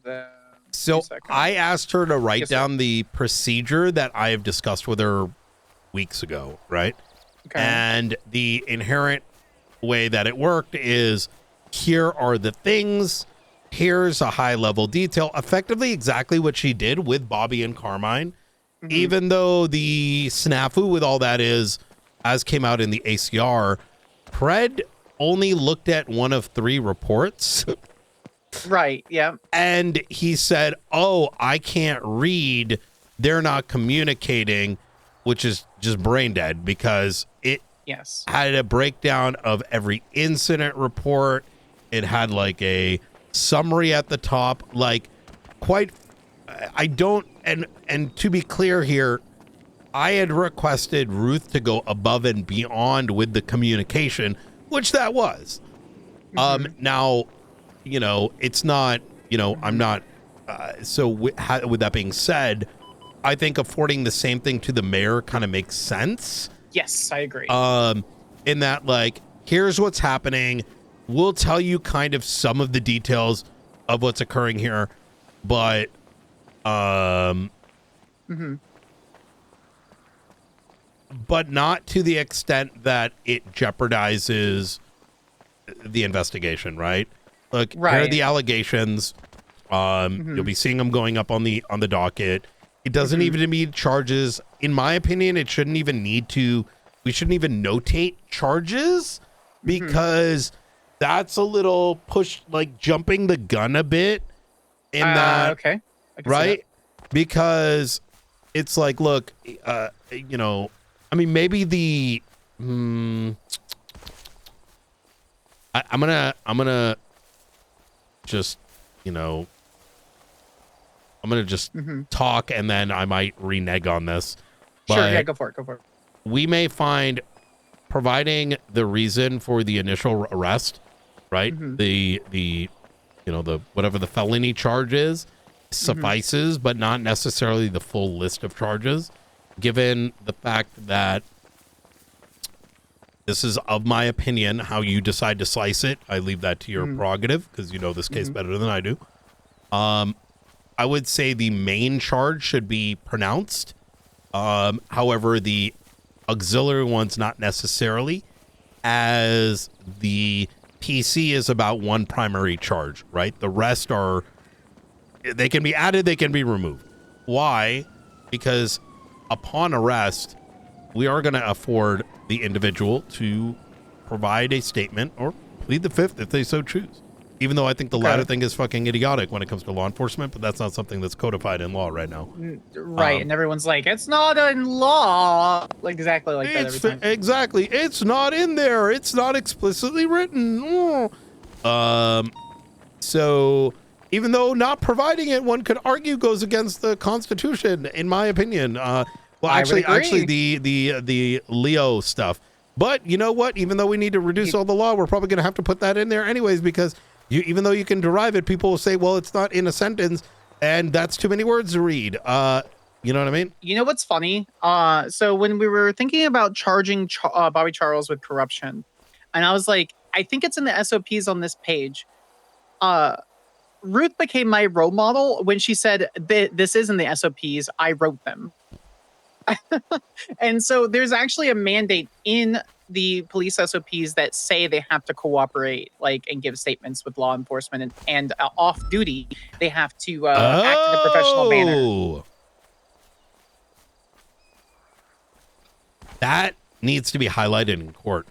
the. So I asked her to write down the procedure that I have discussed with her weeks ago, right? Okay. And the inherent way that it worked is here are the things. Here's a high level detail, effectively exactly what she did with Bobby and Carmine, even though the snafu with all that is, as came out in the ACR, Pred only looked at one of 3 reports Right. Yeah. And he said, "Oh, I can't read. They're not communicating," which is just brain dead because it Yes. had a breakdown of every incident report. It had like a summary at the top, like quite. I don't, and to be clear here, I had requested Ruth to go above and beyond with the communication, which that was. Now, you know, it's not, you know, I'm not. So with that being said, I think affording the same thing to the mayor kind of makes sense. Yes, I agree. In that, like, here's what's happening. We'll tell you kind of some of the details of what's occurring here, but but not to the extent that it jeopardizes the investigation, right? Look, here are the allegations. You'll be seeing them going up on the docket. It doesn't even need charges. In my opinion, it shouldn't even need to. We shouldn't even notate charges because that's a little push, like jumping the gun a bit. In that, okay, right? Because it's like, look, you know, I mean, maybe the. I'm gonna just, you know, I'm gonna just talk, and then I might renege on this. Sure, But yeah, go for it. Go for it. we may find providing the reason for the initial arrest, right? The you know, the whatever the felony charge is suffices, but not necessarily the full list of charges, given the fact that this is, of my opinion, how you decide to slice it. I leave that to your prerogative because you know this case better than I do. I would say the main charge should be pronounced. However, the auxiliary ones not necessarily, as the PC is about one primary charge, right? The rest are, they can be added, they can be removed. Why? Because upon arrest, we are going to afford the individual to provide a statement or plead the fifth if they so choose. Even though I think the latter thing is fucking idiotic when it comes to law enforcement, but that's not something that's codified in law right now. Right, and everyone's like, it's not in law. Like, exactly like that every time. Exactly. It's not in there. It's not explicitly written. So even though not providing it, one could argue goes against the Constitution, in my opinion. Well, actually the Leo stuff. But you know what? Even though we need to reduce all the law, we're probably going to have to put that in there anyways, because even though you can derive it, people will say, well, it's not in a sentence, and that's too many words to read. You know what I mean? You know what's funny? So when we were thinking about charging Bobby Charles with corruption, and I was like, I think it's in the SOPs on this page. Ruth became my role model when she said, this is in the SOPs, I wrote them. And so there's actually a mandate in the police SOPs that say they have to cooperate, like, and give statements with law enforcement, and off duty, they have to act in a professional manner. That needs to be highlighted in court.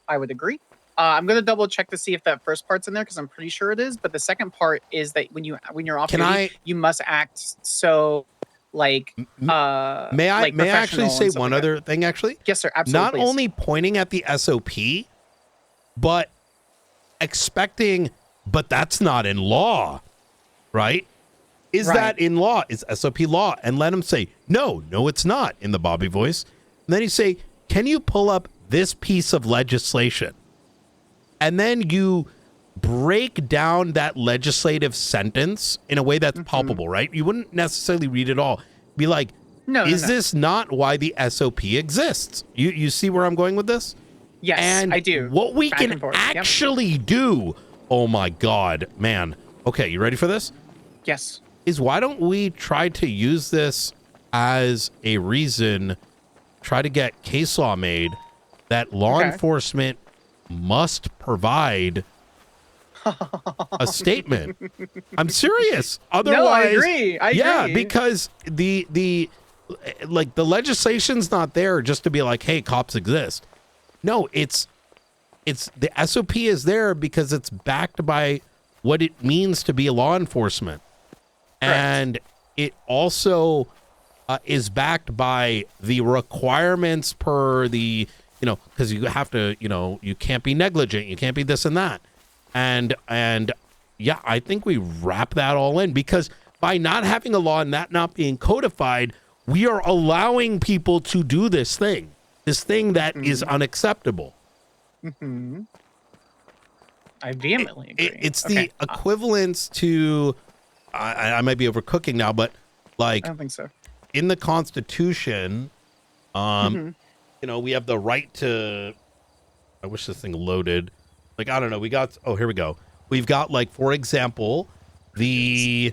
I would agree. I'm going to double check to see if that first part's in there, because I'm pretty sure it is. But the second part is that when you're off duty, you must act so like may I actually say one other thing? Actually, yes, sir. Absolutely. Not only pointing at the SOP, but expecting, but that's not in law, right? Is that in law? Is SOP law? And let him say, no, it's not, in the Bobby voice. And then you say, can you pull up this piece of legislation? And then you break down that legislative sentence in a way that's palpable, right? You wouldn't necessarily read it all. Be like, is this not why the SOP exists? You see where I'm going with this? Yes, and I do. What we can actually do, oh my God, man. Okay, you ready for this? Yes. Is why don't we try to use this as a reason, try to get case law made that law enforcement must provide a statement. I'm serious. Otherwise, no, I agree. I agree. Because the legislation's not there just to be like, hey, cops exist. No, it's the SOP is there because it's backed by what it means to be a law enforcement. And it also is backed by the requirements per the, because you have to, you can't be negligent, you can't be this and that. And yeah, I think we wrap that all in, because by not having a law and that not being codified, we are allowing people to do this thing that is unacceptable. Mm-hmm. I vehemently agree. It's the equivalence to, I might be overcooking now, but like, I don't think so. In the Constitution, we have the right to, I wish this thing loaded. Like, I don't know. Here we go. We've got, like, for example, the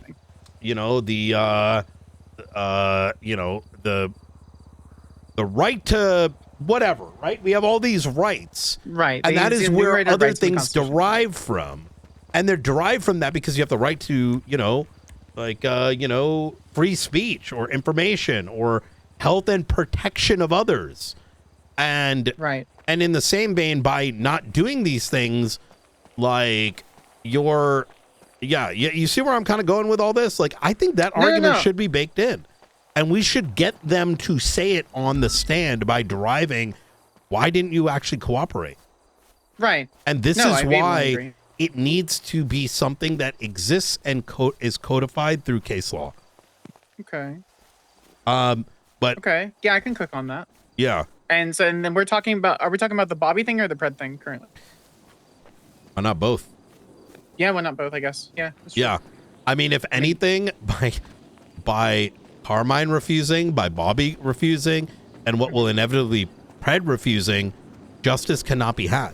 right to whatever, right? We have all these rights. Right. And that is where other things derive from. And they're derived from that because you have the right to, free speech or information or health and protection of others. And in the same vein, by not doing these things, like you see where I'm kind of going with all this? Like, I think that argument should be baked in. And we should get them to say it on the stand by deriving, why didn't you actually cooperate? Right. And this is why it needs to be something that exists and is codified through case law. Okay. But okay, yeah, I can click on that. Yeah. And so, and then are we talking about the Bobby thing or the Pred thing currently? Why not both? Yeah, why not both? I guess. Yeah. Yeah. I mean, if anything, by Carmine refusing, by Bobby refusing, and what will inevitably Pred refusing, justice cannot be had.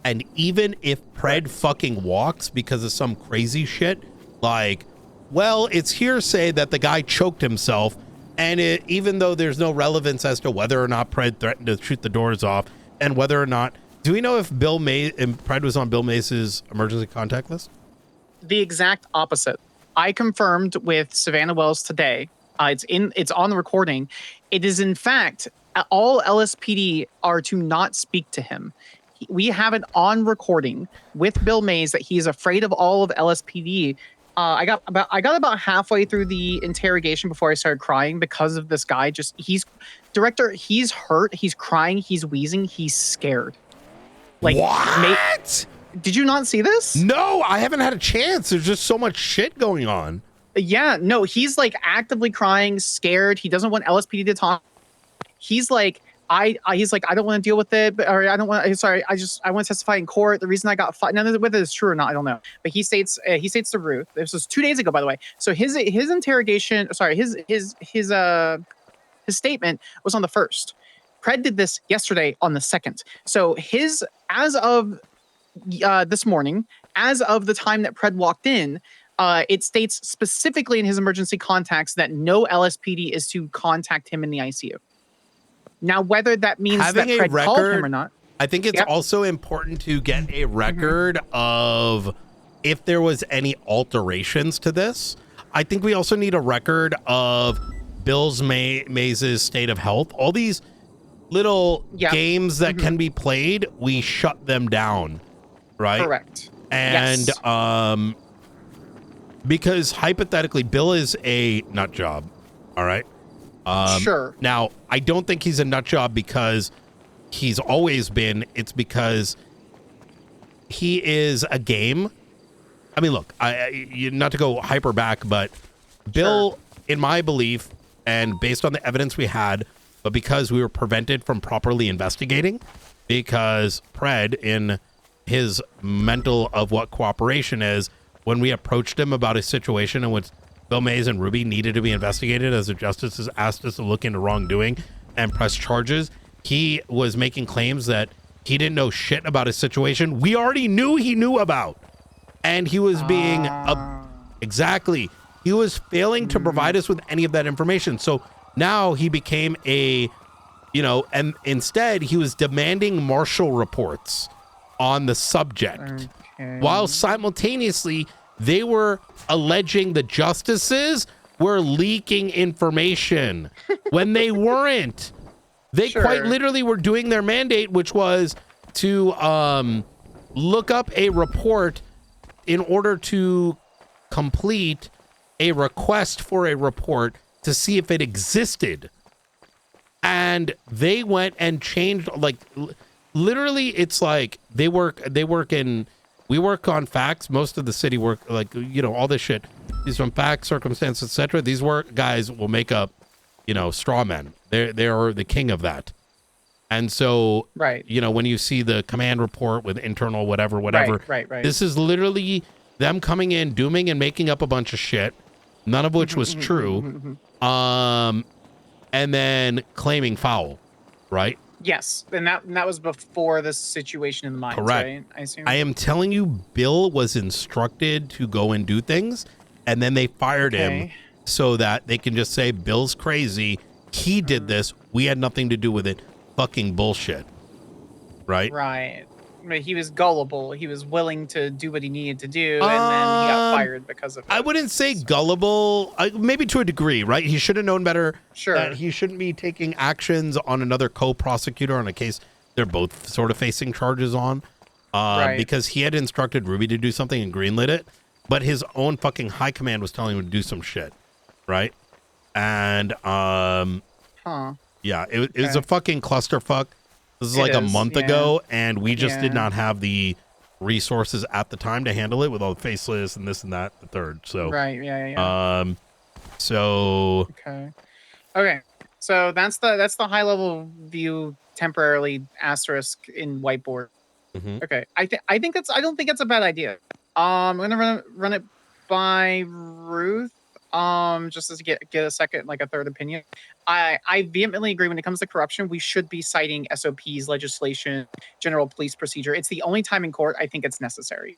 And even if Pred fucking walks because of some crazy shit, like, well, it's hearsay that the guy choked himself, and even though there's no relevance as to whether or not Pred threatened to shoot the doors off, and whether or not, do we know if Pred was on Bill Mace's emergency contact list? The exact opposite. I confirmed with Savannah Wells today. It's on the recording. It is in fact all LSPD are to not speak to him. We have it on recording with Bill Mays that he is afraid of all of LSPD. I got about halfway through the interrogation before I started crying because of this guy. He's hurt, he's crying, he's wheezing, he's scared. Like, what? Did you not see this? No, I haven't had a chance. There's just so much shit going on. Yeah, no, he's like actively crying, scared. He doesn't want LSPD to talk. He's like, I don't want to deal with it, or I don't want. Sorry, I want to testify in court. The reason I got fired, none of whether it's true or not, I don't know. But he states to Ruth. This was 2 days ago, by the way. So his interrogation, sorry, his statement was on the 1st. Pred did this yesterday on the 2nd. So as of this morning, as of the time that Pred walked in, it states specifically in his emergency contacts that no LSPD is to contact him in the ICU. Now, whether that means having that Pred called him or not, I think it's also important to get a record of if there was any alterations to this. I think we also need a record of Bill's Mays' state of health. All these little games that can be played, we shut them down, right? Correct. And because hypothetically, Bill is a nut job, all right? Sure. Now, I don't think he's a nut job because he's always been. It's because he is a game. I mean, look, not to go hyper back, but Bill, in my belief, and based on the evidence we had, but because we were prevented from properly investigating, because Pred, in his mental of what cooperation is, when we approached him about a situation in which Bill Mays and Ruby needed to be investigated as the justices asked us to look into wrongdoing and press charges, he was making claims that he didn't know shit about his situation we already knew he knew about. And he was being exactly, he was failing to provide us with any of that information. So now he became and instead he was demanding marshal reports on the subject, while simultaneously they were alleging the justices were leaking information when they weren't. They quite literally were doing their mandate, which was to look up a report in order to complete a request for a report to see if it existed. And they went and changed, like, literally, it's like we work on facts. Most of the city work, like, you know, all this shit is from facts, circumstance, etc. These work guys will make up, you know, straw men. They're the king of that. And so, you know, when you see the command report with internal whatever, Right. this is literally them coming in, dooming and making up a bunch of shit, none of which was true. And then claiming foul, right? Yes, and that was before the situation in the mines, Correct. right? I assume. I am telling you, Bill was instructed to go and do things, and then they fired him so that they can just say, Bill's crazy. He did this. We had nothing to do with it. Fucking bullshit. Right? Right. But he was gullible. He was willing to do what he needed to do, and then he got fired because of it. I wouldn't say gullible, maybe to a degree, right? He should have known better. Sure. That he shouldn't be taking actions on another co-prosecutor on a case they're both sort of facing charges on. Because he had instructed Ruby to do something and greenlit it, but his own fucking high command was telling him to do some shit, right? And, yeah, it was a fucking clusterfuck. This is like a month ago, and we just did not have the resources at the time to handle it with all the faceless and this and that, the third. So so okay. So that's the high level view temporarily asterisk in whiteboard. Okay. I don't think it's a bad idea. I'm gonna run it by Ruth. Just to get a second, like a third opinion. I vehemently agree when it comes to corruption, we should be citing SOPs, legislation, general police procedure. It's the only time in court I think it's necessary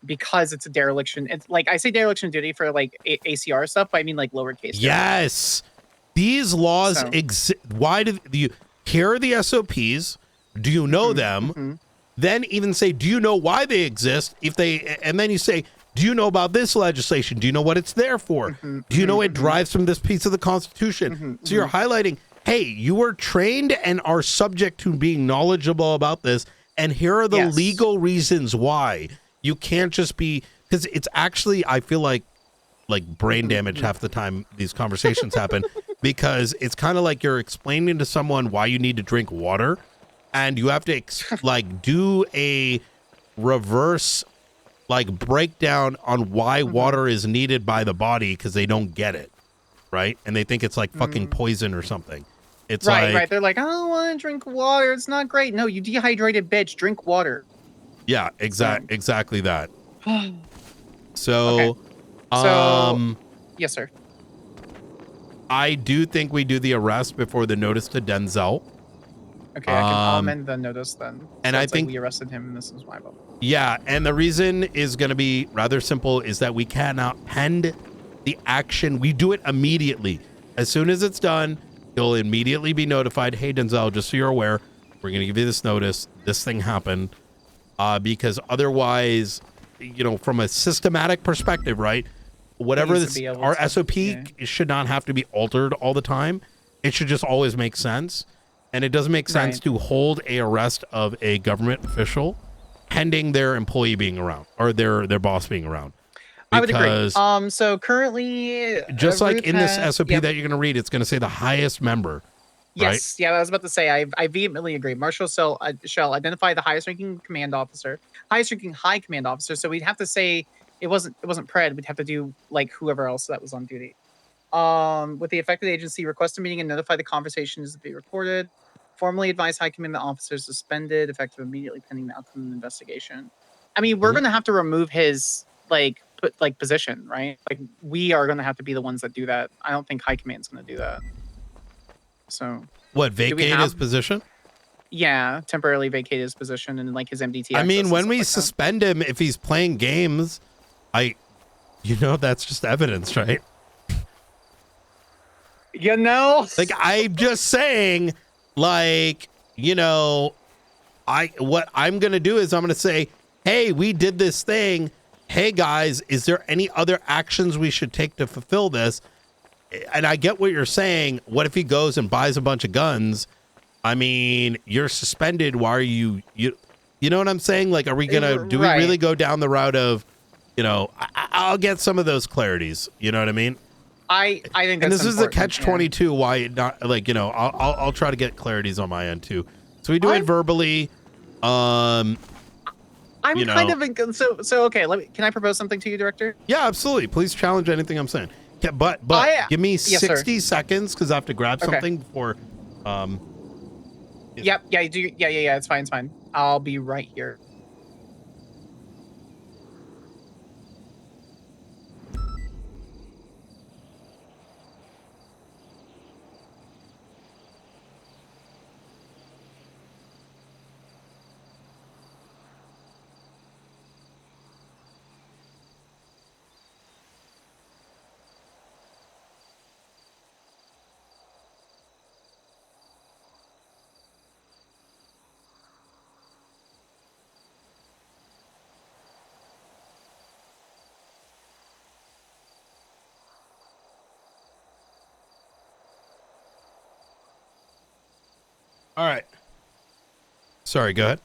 because it's a dereliction. It's like, I say dereliction of duty for like ACR stuff, but I mean like lowercase. Yes. These laws exist. Why do you, here are the SOPs. Do you know them? Then even say, do you know why they exist? And then you say, do you know about this legislation? Do you know what it's there for? Do you know it drives from this piece of the Constitution? So you're highlighting, hey, you were trained and are subject to being knowledgeable about this. And here are the legal reasons why. You can't just be, because it's actually, I feel like brain damage half the time these conversations happen, because it's kind of like you're explaining to someone why you need to drink water, and you have to do a reverse breakdown on why water is needed by the body, because they don't get it, right? And they think it's like fucking poison or something. It's right. They're like, I don't want to drink water. It's not great. No, you dehydrated bitch. Drink water. Yeah, exactly that. So, yes, sir. I do think we do the arrest before the notice to Denzel. Okay, I can amend the notice then. So and I think we arrested him, and this is why. Yeah, and the reason is going to be rather simple, is that we cannot pend the action. We do it immediately. As soon as it's done, you'll immediately be notified, hey, Denzel, just so you're aware, we're going to give you this notice. This thing happened. Because otherwise, you know, from a systematic perspective, right, whatever this, our SOP should not have to be altered all the time. It should just always make sense. And it doesn't make sense to hold a arrest of a government official pending their employee being around or their boss being around. I would agree. So currently, just like in this SOP that you're going to read, it's going to say the highest member. Yes, I was about to say, I vehemently agree. Marshal shall identify the highest ranking command officer, highest ranking high command officer. So we'd have to say it wasn't Pred. We'd have to do like whoever else that was on duty. With the affected agency, request a meeting and notify the conversations to be recorded. Formally advise high command the officer is suspended, effective immediately pending the outcome of the investigation. I mean, we're going to have to remove his position, right? Like we are going to have to be the ones that do that. I don't think high command's going to do that. So what, vacate his position? Yeah, temporarily vacate his position and like his MDT. I mean, when we suspend him, if he's playing games, that's just evidence, right? You know, like I'm just saying, what I'm gonna do is I'm gonna say, hey, we did this thing. Hey guys, is there any other actions we should take to fulfill this? And I get what you're saying. What if he goes and buys a bunch of guns? I mean, you're suspended. Why are you know what I'm saying? Like, are we gonna we really go down the route of I'll get some of those clarities. You know what I mean? I think and that's this is a important, catch-22. Why it not I'll try to get clarities on my end too. So we do it verbally. I'm kind of so okay. Can I propose something to you, Director? Yeah, absolutely. Please challenge anything I'm saying. Yeah, but give me 60 seconds because I have to grab something before. Yep. Yeah. You do. Yeah. It's fine. It's fine. I'll be right here. All right. Sorry, go ahead.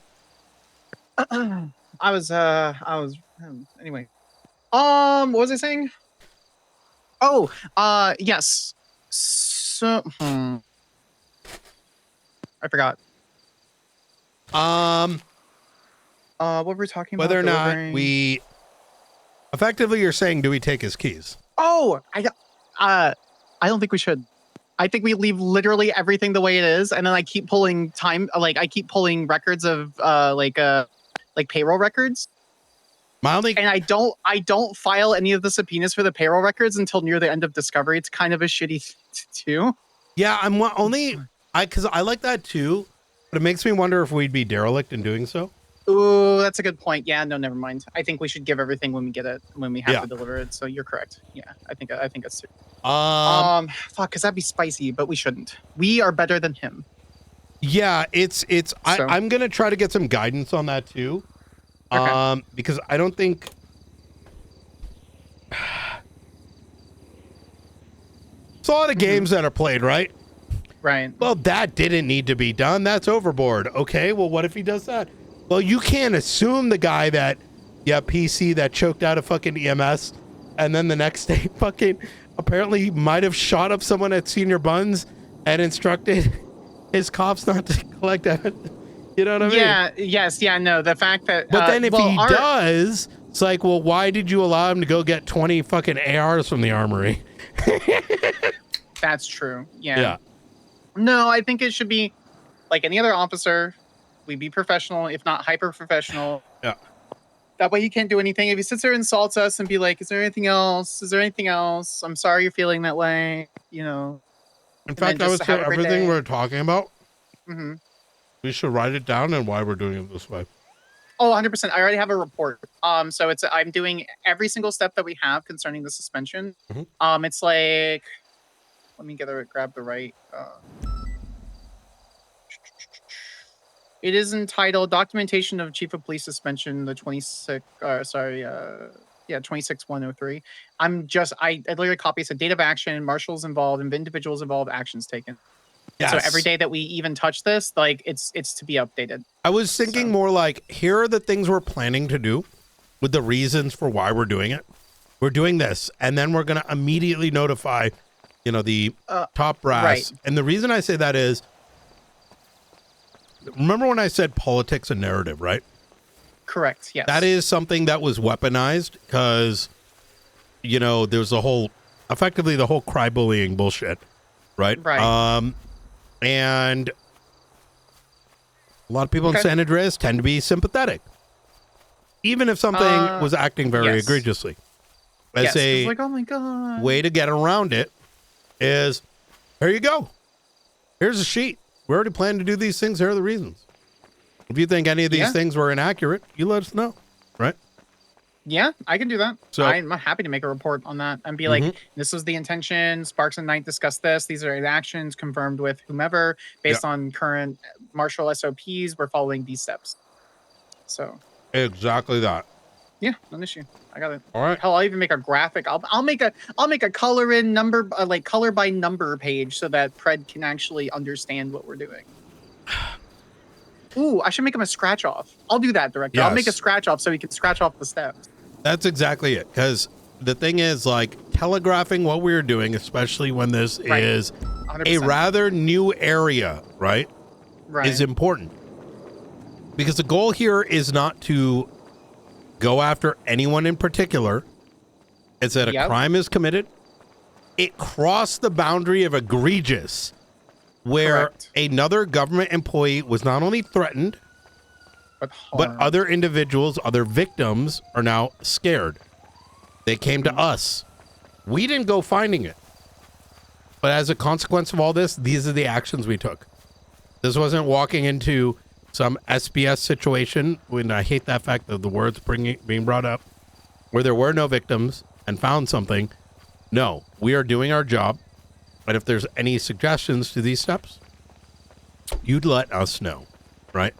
I was anyway. What was I saying? Oh, yes. So I forgot. What were we talking about? Whether or not we effectively, you're saying, do we take his keys? Oh, I don't think we should. I think we leave literally everything the way it is, and then I keep pulling I keep pulling records of payroll records. And I don't file any of the subpoenas for the payroll records until near the end of discovery. It's kind of a shitty thing to do. Yeah, because I like that too, but it makes me wonder if we'd be derelict in doing so. Ooh, that's a good point. Yeah, no, never mind. I think we should give everything when we get it, when we have to deliver it. So you're correct. Yeah, I think that's true. Fuck, because that'd be spicy, but we shouldn't. We are better than him. Yeah, I'm gonna try to get some guidance on that too. Okay. Because I don't think it's a lot of games that are played, right? Right. Well, that didn't need to be done. That's overboard. Okay, well, what if he does that? Well, you can't assume the guy that, PC that choked out a fucking EMS, and then the next day fucking apparently might have shot up someone at Senior Buns and instructed his cops not to collect that. You know what I mean? Yeah, yes, yeah, no, the fact that... But then if he does, it's like, well, why did you allow him to go get 20 fucking ARs from the armory? That's true, yeah. No, I think it should be like any other officer. We be professional, if not hyper professional. Yeah. That way he can't do anything. If he sits there and insults us and be like, is there anything else? Is there anything else? I'm sorry you're feeling that way, In fact, I would say everything we're talking about, mm-hmm. we should write it down and why we're doing it this way. Oh, 100%. I already have a report. So I'm doing every single step that we have concerning the suspension. Mm-hmm. It's like, let me grab the right. It is entitled Documentation of Chief of Police Suspension, the 26103. I literally copy a date of action, marshals involved, and individuals involved, actions taken. Yes. So every day that we even touch this, like it's to be updated. I was thinking more like, here are the things we're planning to do with the reasons for why we're doing it. We're doing this, and then we're going to immediately notify, the top brass. Right. And the reason I say that is, remember when I said politics and narrative, right? Correct, yes. That is something that was weaponized because, there's effectively the whole cry bullying bullshit, right? Right. And a lot of people in San Andreas tend to be sympathetic, even if something was acting very egregiously. As a like, oh my God. way to get around it is, here you go. Here's a sheet. We already planned to do these things. Here are the reasons. If you think any of these things were inaccurate, you let us know, right? Yeah, I can do that. So I'm happy to make a report on that and be like, this was the intention. Sparks and Knight discussed this. These are the actions confirmed with whomever based on current martial SOPs. We're following these steps. So exactly that. Yeah, no issue. I got it. All right. Hell, I'll even make a graphic. I'll make a color in number color by number page so that Pred can actually understand what we're doing. Ooh, I should make him a scratch off. I'll do that, Director. Yes. I'll make a scratch off so he can scratch off the steps. That's exactly it. Because the thing is, like, telegraphing what we're doing, especially when this is 100%. a rather new area, right? Right. Is important. Because the goal here is not to go after anyone in particular. It's that a crime is committed. It crossed the boundary of egregious, where another government employee was not only threatened, but other individuals, other victims are now scared. They came to us. We didn't go finding it. But as a consequence of all this, these are the actions we took. This wasn't walking into some SBS situation, when I hate that fact that the words being brought up, where there were no victims and found something. No, we are doing our job. And if there's any suggestions to these steps, you'd let us know, right?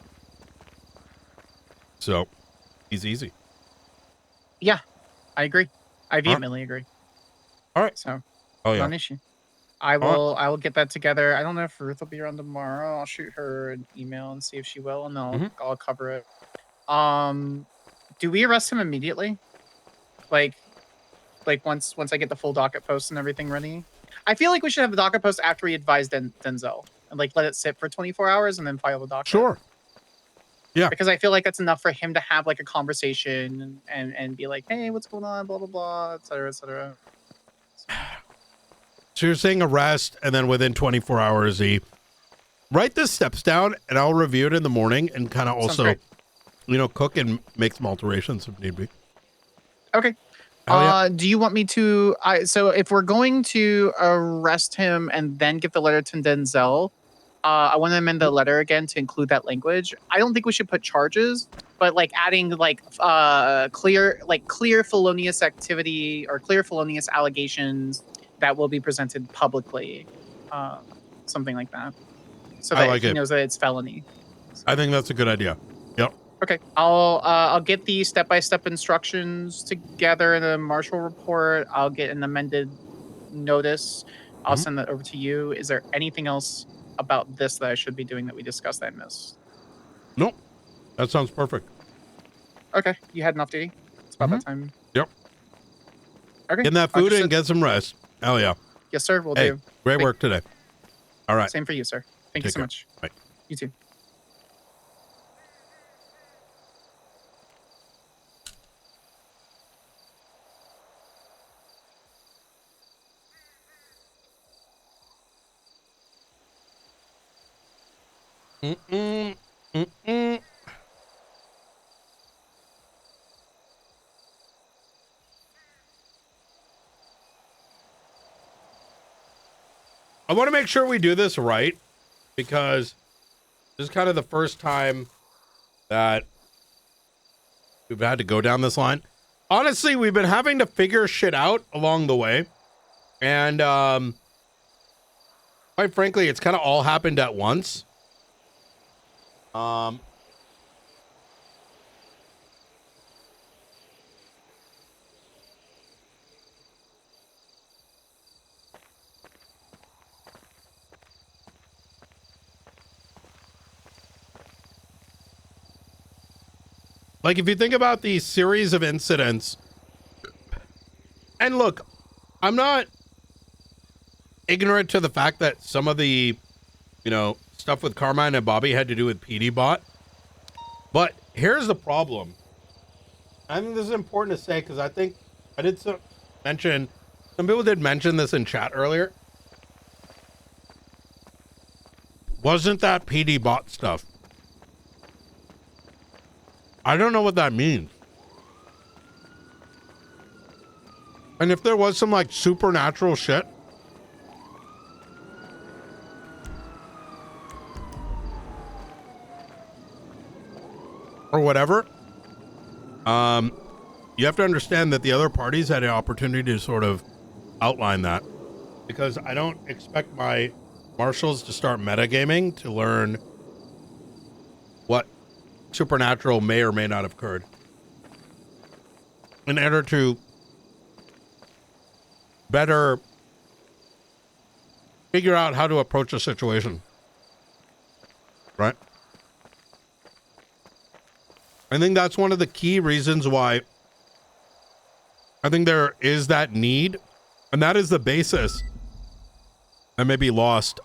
So, easy. Yeah, I agree. I vehemently agree. All right. So, Oh, yeah. not an issue. I will get that together. I don't know if Ruth will be around tomorrow. I'll shoot her an email and see if she will, and then I'll cover it. Do we arrest him immediately? Like once I get the full docket post and everything ready? I feel like we should have the docket post after we advise Denzel and like let it sit for 24 hours and then file the docket. Sure. Yeah. Because I feel like that's enough for him to have like a conversation and be like, hey, what's going on? Blah, blah, blah, et cetera, et cetera. So you're saying arrest, and then within 24 hours, he write the steps down, and I'll review it in the morning and kind of also, cook and make some alterations if need be. Okay. Do you want me to? So if we're going to arrest him and then give the letter to Denzel, I want to amend the letter again to include that language. I don't think we should put charges, but like adding clear felonious activity or clear felonious allegations that will be presented publicly, something like that, so that he knows that it's felony. I think that's a good idea. Yep. Okay, I'll get the step-by-step instructions together in a marshal report. I'll get an amended notice. I'll send that over to you. Is there anything else about this that I should be doing that we discussed that I missed? Nope. That sounds perfect. Okay, you had enough duty. It's about that time. Yep. Okay. Get that food and get some rest. Hell yeah. Yes, sir. We'll hey, do. Great work today. All right. Same for you, sir. Thank you so much. Bye. You too. I want to make sure we do this right, because this is kind of the first time that we've had to go down this line. Honestly, we've been having to figure shit out along the way. And quite frankly, it's kind of all happened at once. Like, if you think about the series of incidents, and look, I'm not ignorant to the fact that some of the, stuff with Carmine and Bobby had to do with PD bot. But here's the problem. I think this is important to say, because I think I did mention, some people did mention this in chat earlier. Wasn't that PD bot stuff? I don't know what that means. And if there was some like supernatural shit, or whatever, you have to understand that the other parties had an opportunity to sort of outline that, because I don't expect my marshals to start metagaming to learn what supernatural may or may not have occurred in order to better figure out how to approach a situation, right? I think that's one of the key reasons why I think there is that need, and that is the basis. I may be lost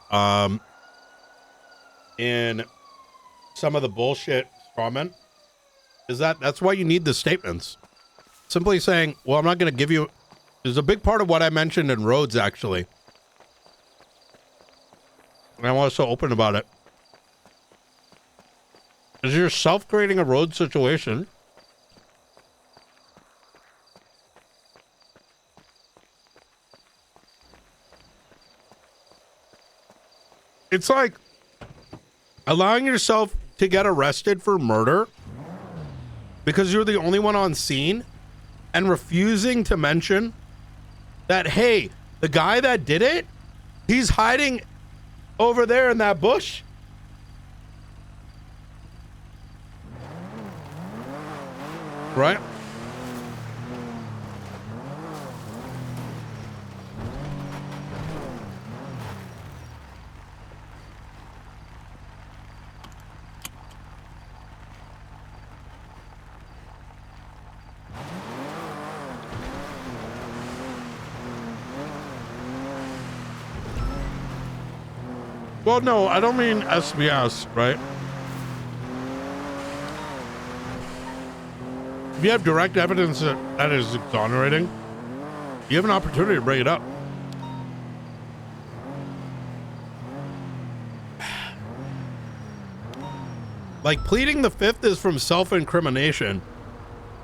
in some of the bullshit strawman. Is that's why you need the statements. Simply saying, well, I'm not going to give you, is a big part of what I mentioned in Rhodes, actually. And I'm also open about it. Is yourself creating a road situation. It's like allowing yourself to get arrested for murder because you're the only one on scene and refusing to mention that, hey, the guy that did it, he's hiding over there in that bush. Right? Well, no, I don't mean SBS, right? If you have direct evidence that is exonerating, you have an opportunity to bring it up. Like, pleading the fifth is from self-incrimination,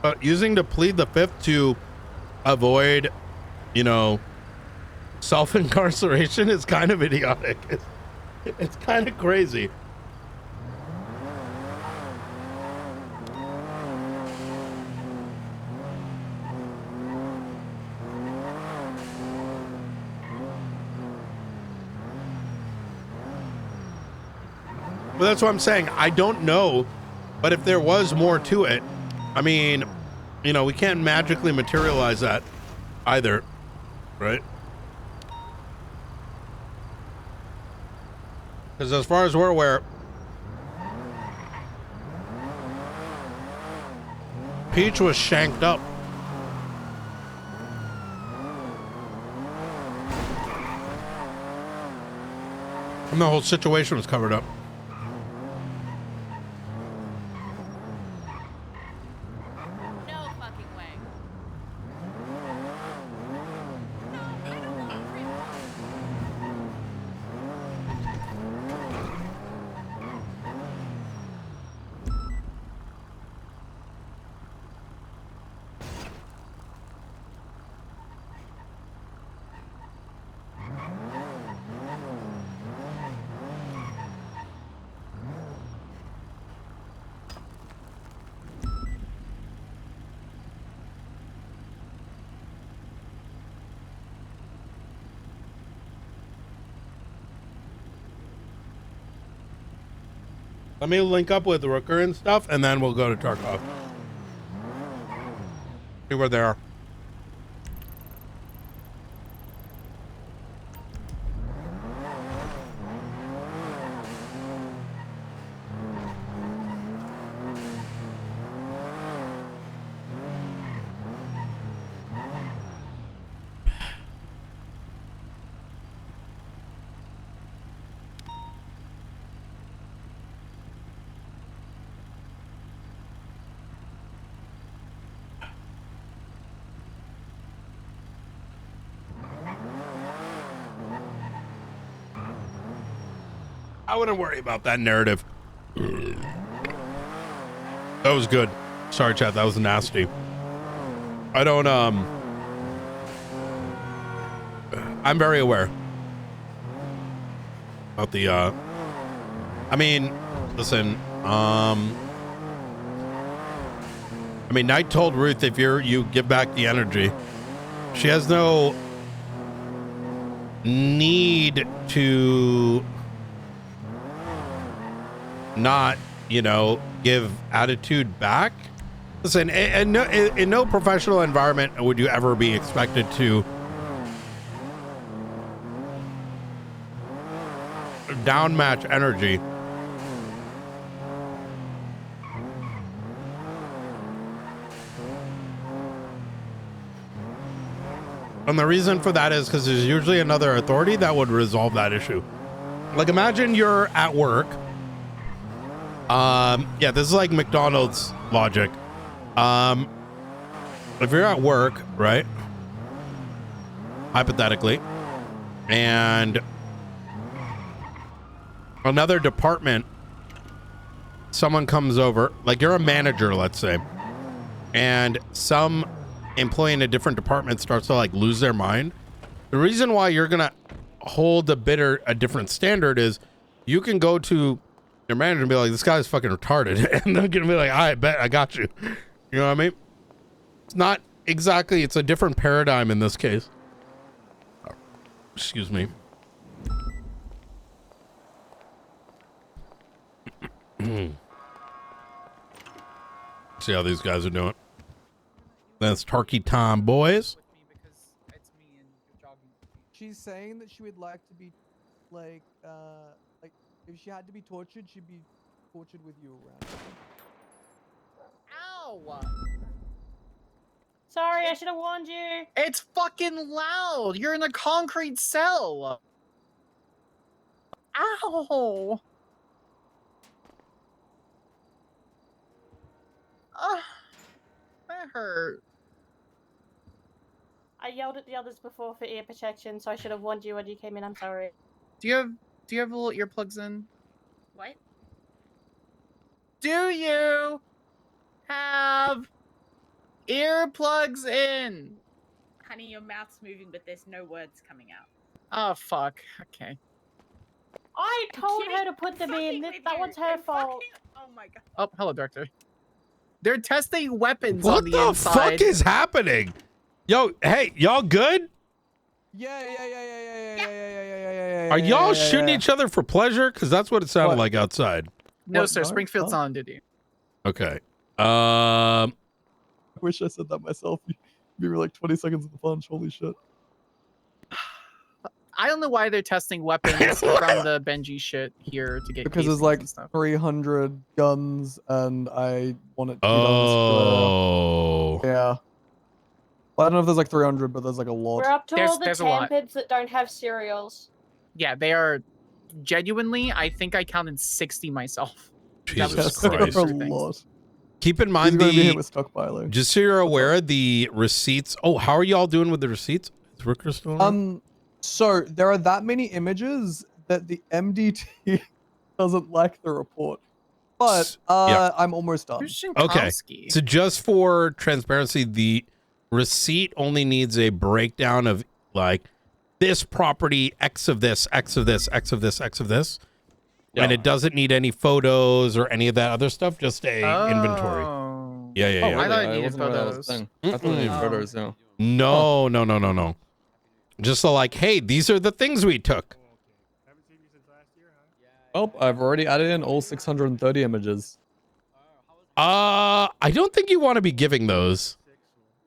but using to plead the fifth to avoid, you know, self-incarceration is kind of idiotic. It's kind of crazy. Well, that's what I'm saying. I don't know, but if there was more to it, I mean, you know, we can't magically materialize that either, right? Because as far as we're aware, Peach was shanked up. And the whole situation was covered up. Let me link up with the Rooker and stuff, and then we'll go to Tarkov. See where they are. I wouldn't worry about that narrative. That was good. Sorry, chat. That was nasty. I don't, I'm very aware about the, I mean, listen, I mean, Knight told Ruth, if you give back the energy, she has no need to not, you know, give attitude back. Listen, in no professional environment would you ever be expected to down match energy. And the reason for that is because there's usually another authority that would resolve that issue. Like, imagine you're at work. Yeah, this is like McDonald's logic. If you're at work, right? Hypothetically, and another department, someone comes over, like you're a manager, let's say, and some employee in a different department starts to like lose their mind. The reason why you're gonna hold a different standard is you can go to your manager and be like, this guy's fucking retarded, and they're gonna be like, I bet I got you. You know what I mean? It's not exactly, it's a different paradigm in this case. Excuse me. See how these guys are doing. That's turkey time, boys. She's saying that she would like to be, like if she had to be tortured, she'd be tortured with you around. Ow! Sorry, I should have warned you. It's fucking loud. You're in a concrete cell. Ow! That hurt. I yelled at the others before for ear protection, so I should have warned you when you came in. I'm sorry. Do you have little earplugs in? What? Do you have earplugs in? Honey, your mouth's moving, but there's no words coming out. Oh fuck. Okay. I told her to put them in. That was her fault. Oh my god. Oh, hello, Doctor. They're testing weapons What on the the inside. fuck is happening? Yo, hey, y'all good? Yeah. Are y'all shooting each other for pleasure? Because that's what it sounded like outside. No, sir. Springfield's on duty. Okay. I wish I said that myself. We were like 20 seconds of the punch. Holy shit. I don't know why they're testing weapons from the Benji shit here to get Because there's casings like and stuff. 300 guns, and I want it to be Oh. done. Yeah. Well, I don't know if there's like 300, but there's like a lot. We're up to all the there's a lot. Tampids that don't have cereals. Yeah, they are genuinely. I think I counted 60 myself. Jesus was Christ. a lot. Keep in mind He's gonna be hit the, with stockpiling. just so you're aware, the receipts. Oh, how are y'all doing with the receipts? Is Rooker still around? So there are that many images that the MDT doesn't like the report. But Yeah. I'm almost done. Okay. So just for transparency, the receipt only needs a breakdown of like this property, X of this, X of this, X of this, X of this. Yeah. And it doesn't need any photos or any of that other stuff, just a inventory. Yeah. I thought it needed wasn't aware that was a photos. thing. I thought it needed photos, yeah. No. Just so like, hey, these are the things we took. Oh, I've already added in all 630 images. I don't think you want to be giving those.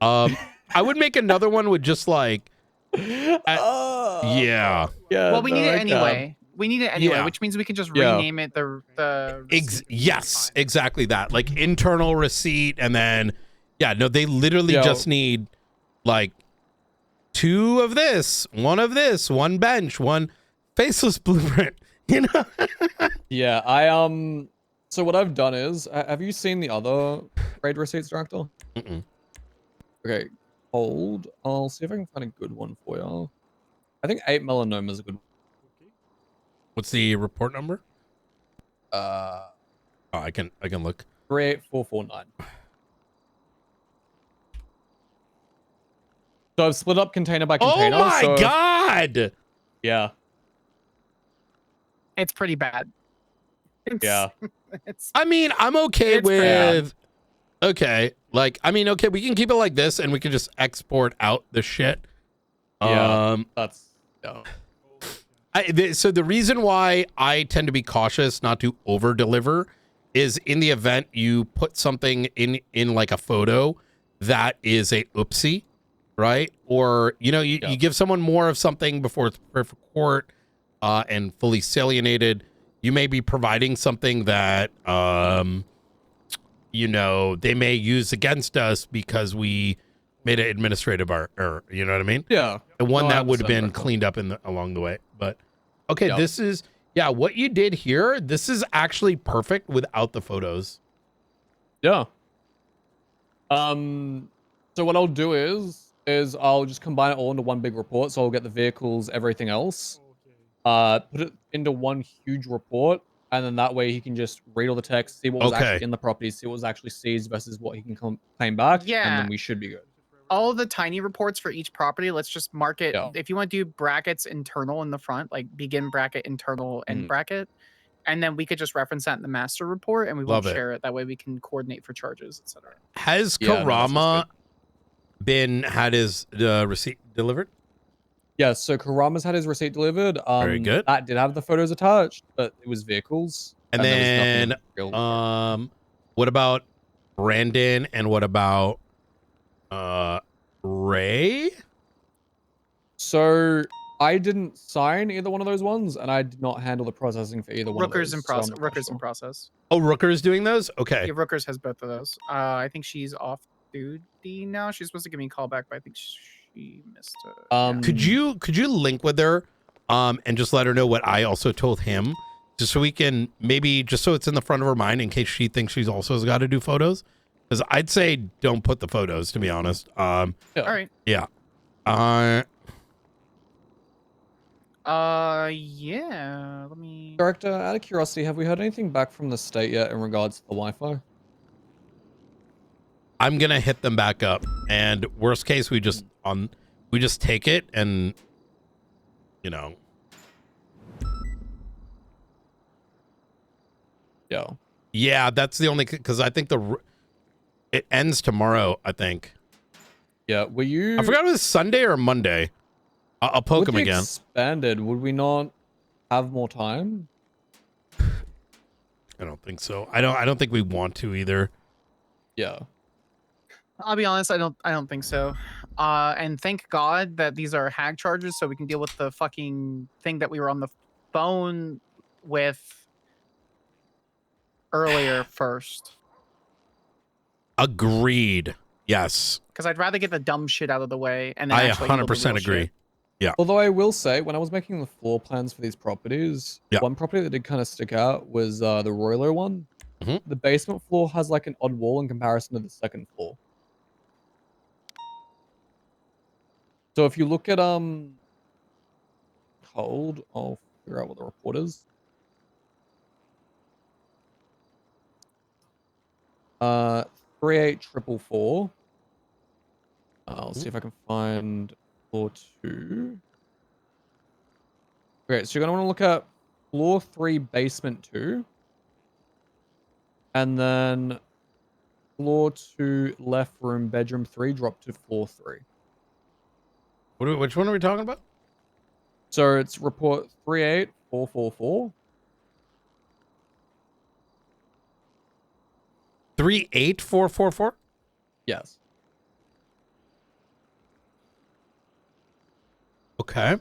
I would make another one with just like, yeah. Well, we need it anyway. We need it anyway, Yeah. which means we can just Yeah. rename it the Yes, exactly that. Like internal receipt, and then they literally just need like 2 of this, 1 of this, 1 bench, 1 faceless blueprint. You know? Yeah, so what I've done is, have you seen the other raid receipts, Director? Mm-mm. Okay, hold. I'll see if I can find a good one for you. I think 8 melanoma is a good one. What's the report number? Oh, I can look. 38449. So I've split up container by container. Oh my god! Yeah. It's pretty bad. Yeah. I mean, I'm okay It's bad. with. Okay, like okay, we can keep it like this, and we can just export out the shit. Yeah. That's. Yeah. So the reason why I tend to be cautious not to over deliver is in the event you put something in like a photo that is a oopsie, right? Or you give someone more of something before it's prepared for court and fully salinated. You may be providing something that they may use against us because we made an administrative error. You know what I mean? Yeah. And one No, I that would have been understand that. cleaned up along the way. But okay, Yep. this is what you did here. This is actually perfect without the photos. Yeah. So what I'll do is I'll just combine it all into one big report. So I'll get the vehicles, everything else, put it into one huge report, and then that way he can just read all the text, see what was Okay. actually in the property, see what was actually seized versus what he can claim back, and Yeah. then we should be good. All the tiny reports for each property, let's just mark it. Yeah. If you want to do brackets internal in the front, like begin bracket, internal, end bracket, and then we could just reference that in the master report, and we won't Love it. share it. That way we can coordinate for charges, etc. Has Yeah, no, that sounds Karama had his receipt delivered? Yeah, so Karama's had his receipt delivered. Very good. That did have the photos attached, but it was vehicles. And there was then, nothing real. what about Brandon? And what about Ray? So I didn't sign either one of those ones, and I did not handle the processing for either one of those. Rookers in so I'm process. not quite Rookers sure. in process. Oh, Rooker's doing those? Okay. Yeah, Rookers has both of those. I think she's off duty now. She's supposed to give me a call back, but I think she missed it. Could you link with her, and just let her know what I also told him, just so we can maybe just so it's in the front of her mind in case she thinks she's also got to do photos. Because I'd say don't put the photos, to be honest. All right. Yeah. Yeah. Let me. Director, out of curiosity, have we heard anything back from the state yet in regards to the Wi-Fi? I'm gonna hit them back up, and worst case, we just take it, and you know. Yeah, that's the only, because I think it ends tomorrow. I think. Yeah. Were you? I forgot if it was Sunday or Monday. I'll poke him again. Expanded. Would we not have more time? I don't think so. I don't think we want to either. Yeah. I'll be honest. I don't think so. And thank God that these are hag charges, so we can deal with the fucking thing that we were on the phone with earlier first. Agreed. Yes. Because I'd rather get the dumb shit out of the way and then I actually handle the 100% real agree. shit. Yeah. Although I will say, when I was making the floor plans for these properties, one property that did kind of stick out was the Royler one. The basement floor has like an odd wall in comparison to the second floor. So if you look at hold, I'll figure out what the report is. 38444. I'll see if I can find floor 2. Okay, so you're gonna want to look at floor 3, basement 2, and then floor 2, left room, bedroom 3, drop to floor 3. Which one are we talking about? So it's report 38444. 38444? Yes. Okay.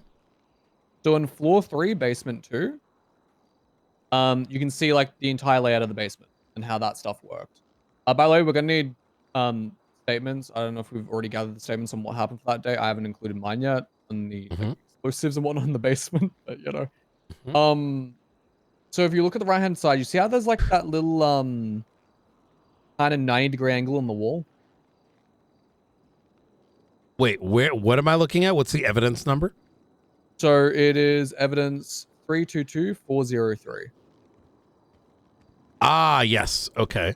So in floor 3, basement 2, you can see like the entire layout of the basement and how that stuff worked. By the way, we're gonna need statements. I don't know if we've already gathered the statements on what happened for that day. I haven't included mine yet on the like, explosives and whatnot in the basement, but you know. So if you look at the right hand side, you see how there's like that little kind of 90-degree angle on the wall. Wait, what am I looking at? What's the evidence number? So it is evidence 322403. Ah, yes. Okay.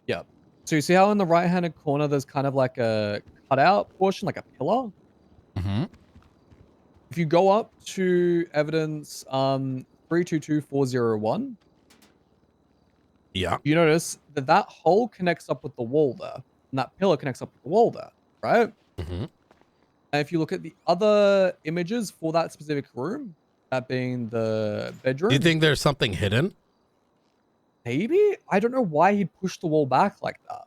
Yeah. So you see how in the right-handed corner there's kind of like a cutout portion, like a pillar? If you go up to evidence 322401, yeah, you notice that that hole connects up with the wall there, and that pillar connects up with the wall there, right? And if you look at the other images for that specific room, that being the bedroom, Do you think there's something hidden? maybe? I don't know why he'd push the wall back like that.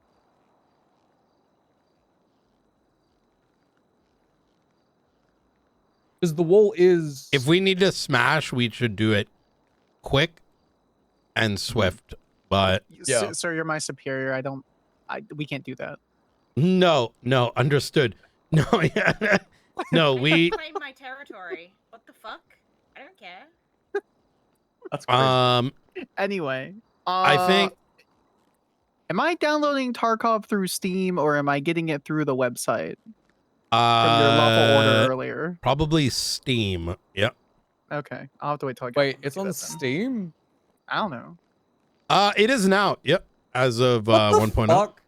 Because the wall is... If we need to smash, we should do it quick and swift. But Sir, you're my superior. We can't do that. No, understood. No, yeah. No, we claim my territory. What the fuck? I don't care. That's crazy. Anyway, I think am I downloading Tarkov through Steam or am I getting it through the website from your lawful order earlier? Probably Steam. Yep. Okay, I'll have to wait till I get Wait, home to it's do on that then. Steam? I don't know. It is now. Yep. As of What the 1.0. fuck?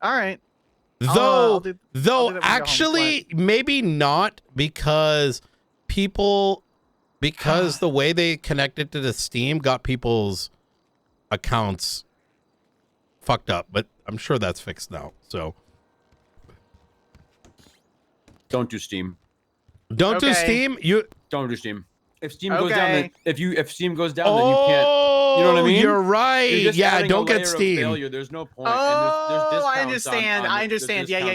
All right. Though, I'll do that when I get home actually, maybe not because the way they connected to the Steam got people's accounts fucked up, but I'm sure that's fixed now. So don't do Steam. Don't do Steam. You don't do Steam. If Steam goes down, then, if Steam goes down, then you can't. You know what I Oh, mean? you're right. You're just Yeah, adding a don't get layer of Steam. failure. There's no point. Oh, and there's I discounts understand. on I the- there's understand. Yeah.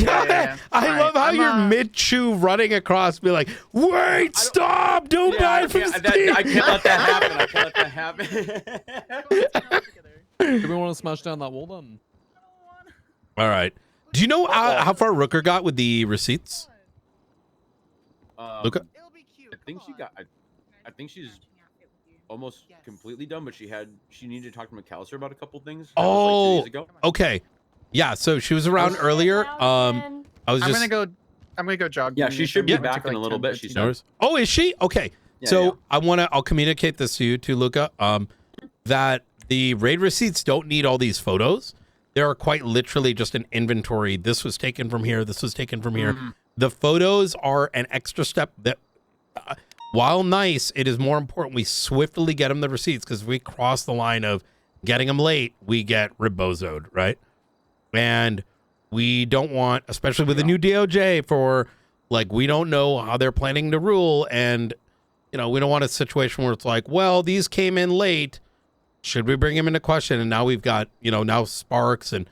Yeah, I love how you're mid-chew running across, be like, wait, stop, don't buy it from Steam. I can't let that happen. I can't let that happen. Do we want to smash down that wall then? All right. Do you know how far Rooker got with the receipts? Luca? I think she got. I think she's almost completely done, but she needed to talk to McAllister about a couple things. That was like 2 days ago. Okay. Yeah, so she was around earlier. I was I'm just gonna go jog. Yeah, she should be back in a little bit. She said. Oh, is she? Okay. Yeah, So I'll communicate this to you too, Luca. That the raid receipts don't need all these photos. They are quite literally just an inventory. This was taken from here. This was taken from here. The photos are an extra step that, while nice, it is more important we swiftly get them the receipts, because if we cross the line of getting them late, we get ribozoed, right? And we don't want, especially with the new DOJ, for like, we don't know how they're planning to rule, and we don't want a situation where it's like, well, these came in late, should we bring him into question? And now we've got now Sparks and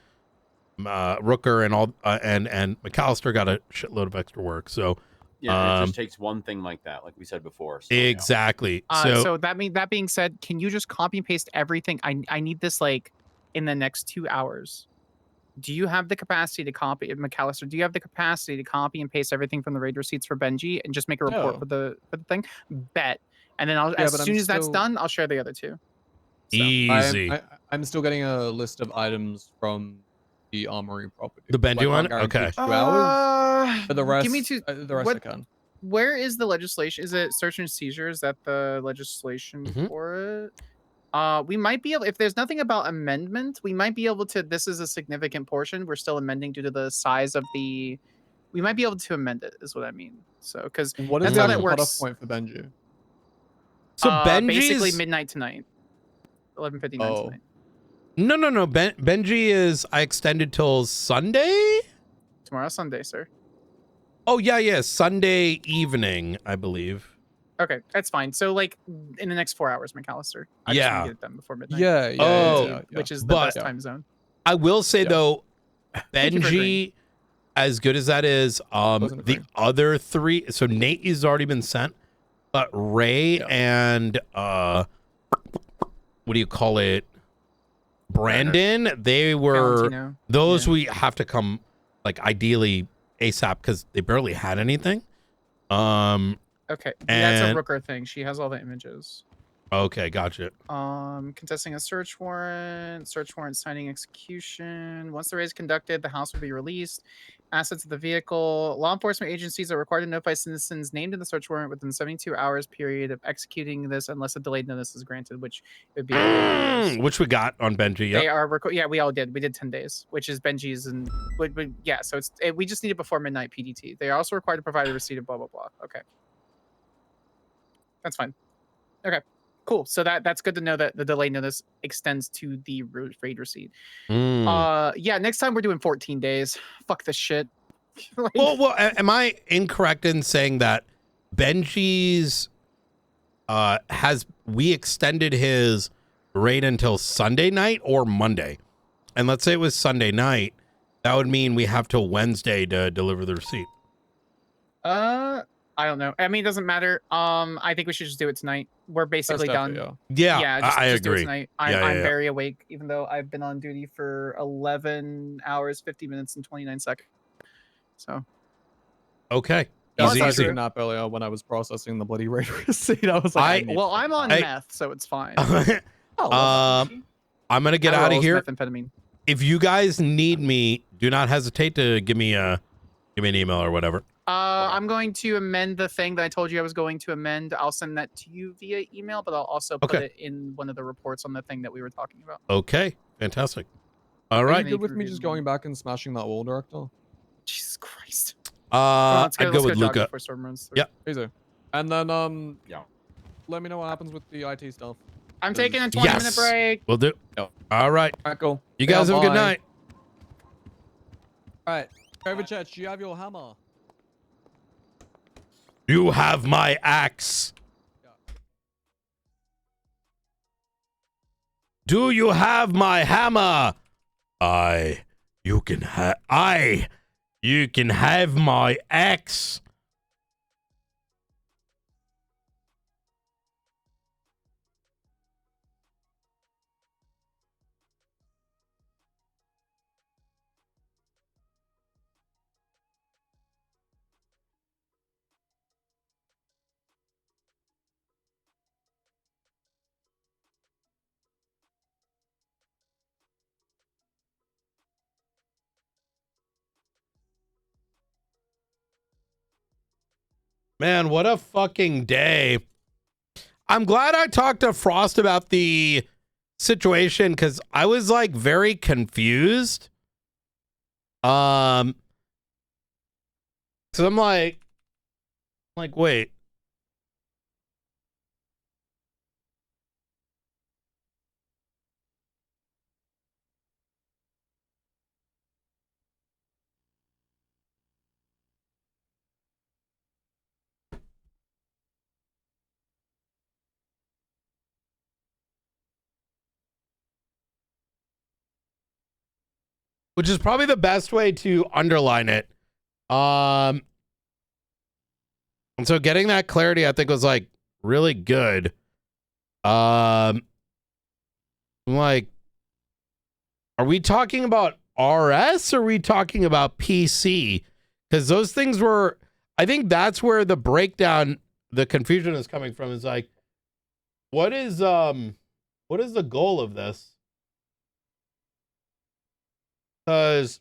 Rooker and all and McAllister got a shitload of extra work. So Yeah, it just takes one thing like that, like we said before. So, exactly. So that being said, can you just copy and paste everything? I need this like in the next 2 hours. Do you have the capacity to copy, McAllister? Do you have the capacity to copy and paste everything from the raid receipts for Benji and just make a report No. for the thing? Bet. And then Yeah, as but I'm soon as that's still- done, I'll share the other two. Easy. I'm still getting a list of items from the armory property. The Benji I can't one? guarantee Okay. 2 hours. But the rest, Give me the rest I can. Where is the legislation? Is it search and seizure? Is that the legislation for it? We might be able, if there's nothing about amendment, we might be able to, this is a significant portion. We're still amending due to the size of the, we might be able to amend it, is what I mean. So, because What is that's how the that cutoff works. point for Benji? So basically Benji's midnight tonight. 11:59 tonight. No. Benji is I extended till Sunday. Tomorrow Sunday, sir. Oh yeah, Sunday evening, I believe. Okay, that's fine. So like in the next 4 hours, McAllister. I just want Yeah. to get it done before midnight. Yeah. Which is the But best time zone. I will say though, Thank you for Benji, as good as that is, the other three. So Nate has already been sent, but Ray and what do you call it? Brandon, they were Valentino. those we have to come like ideally ASAP because they barely had anything. Okay, that's a and- Rooker thing. She has all the images. Okay, gotcha. Contesting a search warrant signing execution. Once the raid is conducted, the house will be released. Assets of the vehicle. Law enforcement agencies are required to notify citizens named in the search warrant within 72 hours period of executing this unless a delayed notice is granted, which would be a delayed notice. Which we got on Benji. They Yep. are yeah, we all did. We did 10 days, which is Benji's and yeah, so we just need it before midnight PDT. They are also required to provide a receipt of blah blah blah. Okay. That's fine. Okay. Cool. So that's good to know that the delay notice extends to the raid receipt. Yeah, next time we're doing 14 days. Fuck this shit. Like- Well, am I incorrect in saying that Benji's we extended his raid until Sunday night or Monday? And let's say it was Sunday night, that would mean we have till Wednesday to deliver the receipt. I don't know. I mean, it doesn't matter. I think we should just do it tonight. We're basically done. Yeah, just, I just do it agree. tonight. Yeah, I'm yeah. very awake, even though I've been on duty for 11 hours, 50 minutes, and 29 seconds. So. Okay. I was Easy, taking easy. a nap earlier when I was processing the bloody raid receipt. I was like, Well, I'm on Hey. meth, so it's fine. I'm gonna get out of here. Methamphetamine. If you guys need me, do not hesitate to give me an email or whatever. I'm going to amend the thing that I told you I was going to amend. I'll send that to you via email, but I'll also put it in one of the reports on the thing that we were talking about. Okay, fantastic. All Are right. you good with me just going back and smashing that wall, Director? Jesus Christ. I'd go with Luca. Yep. Easy. And then let me know what happens with the IT stuff. I'm taking a 20-minute break. We'll do. All right. All right, cool. You guys have a good night. All right. COVID chat, do you have your hammer? You have my axe. Do you have my hammer? You can have my axe. Man, what a fucking day. I'm glad I talked to Frost about the situation because I was like very confused. So I'm like, wait. Which is probably the best way to underline it. And so getting that clarity, I think, was like really good. Like, are we talking about RS or are we talking about PC? Because those things were, I think that's where the breakdown, the confusion is coming from. Is like, what is the goal of this? Because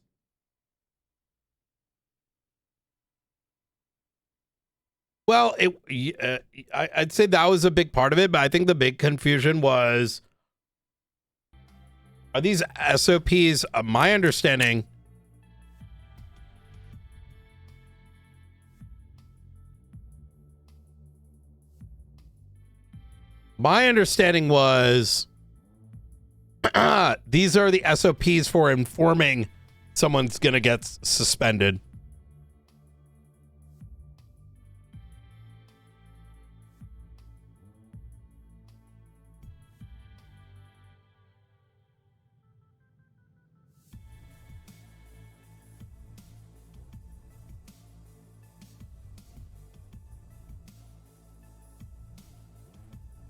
I'd say that was a big part of it, but I think the big confusion was, are these SOPs, my understanding, was these are the SOPs for informing someone's gonna get suspended.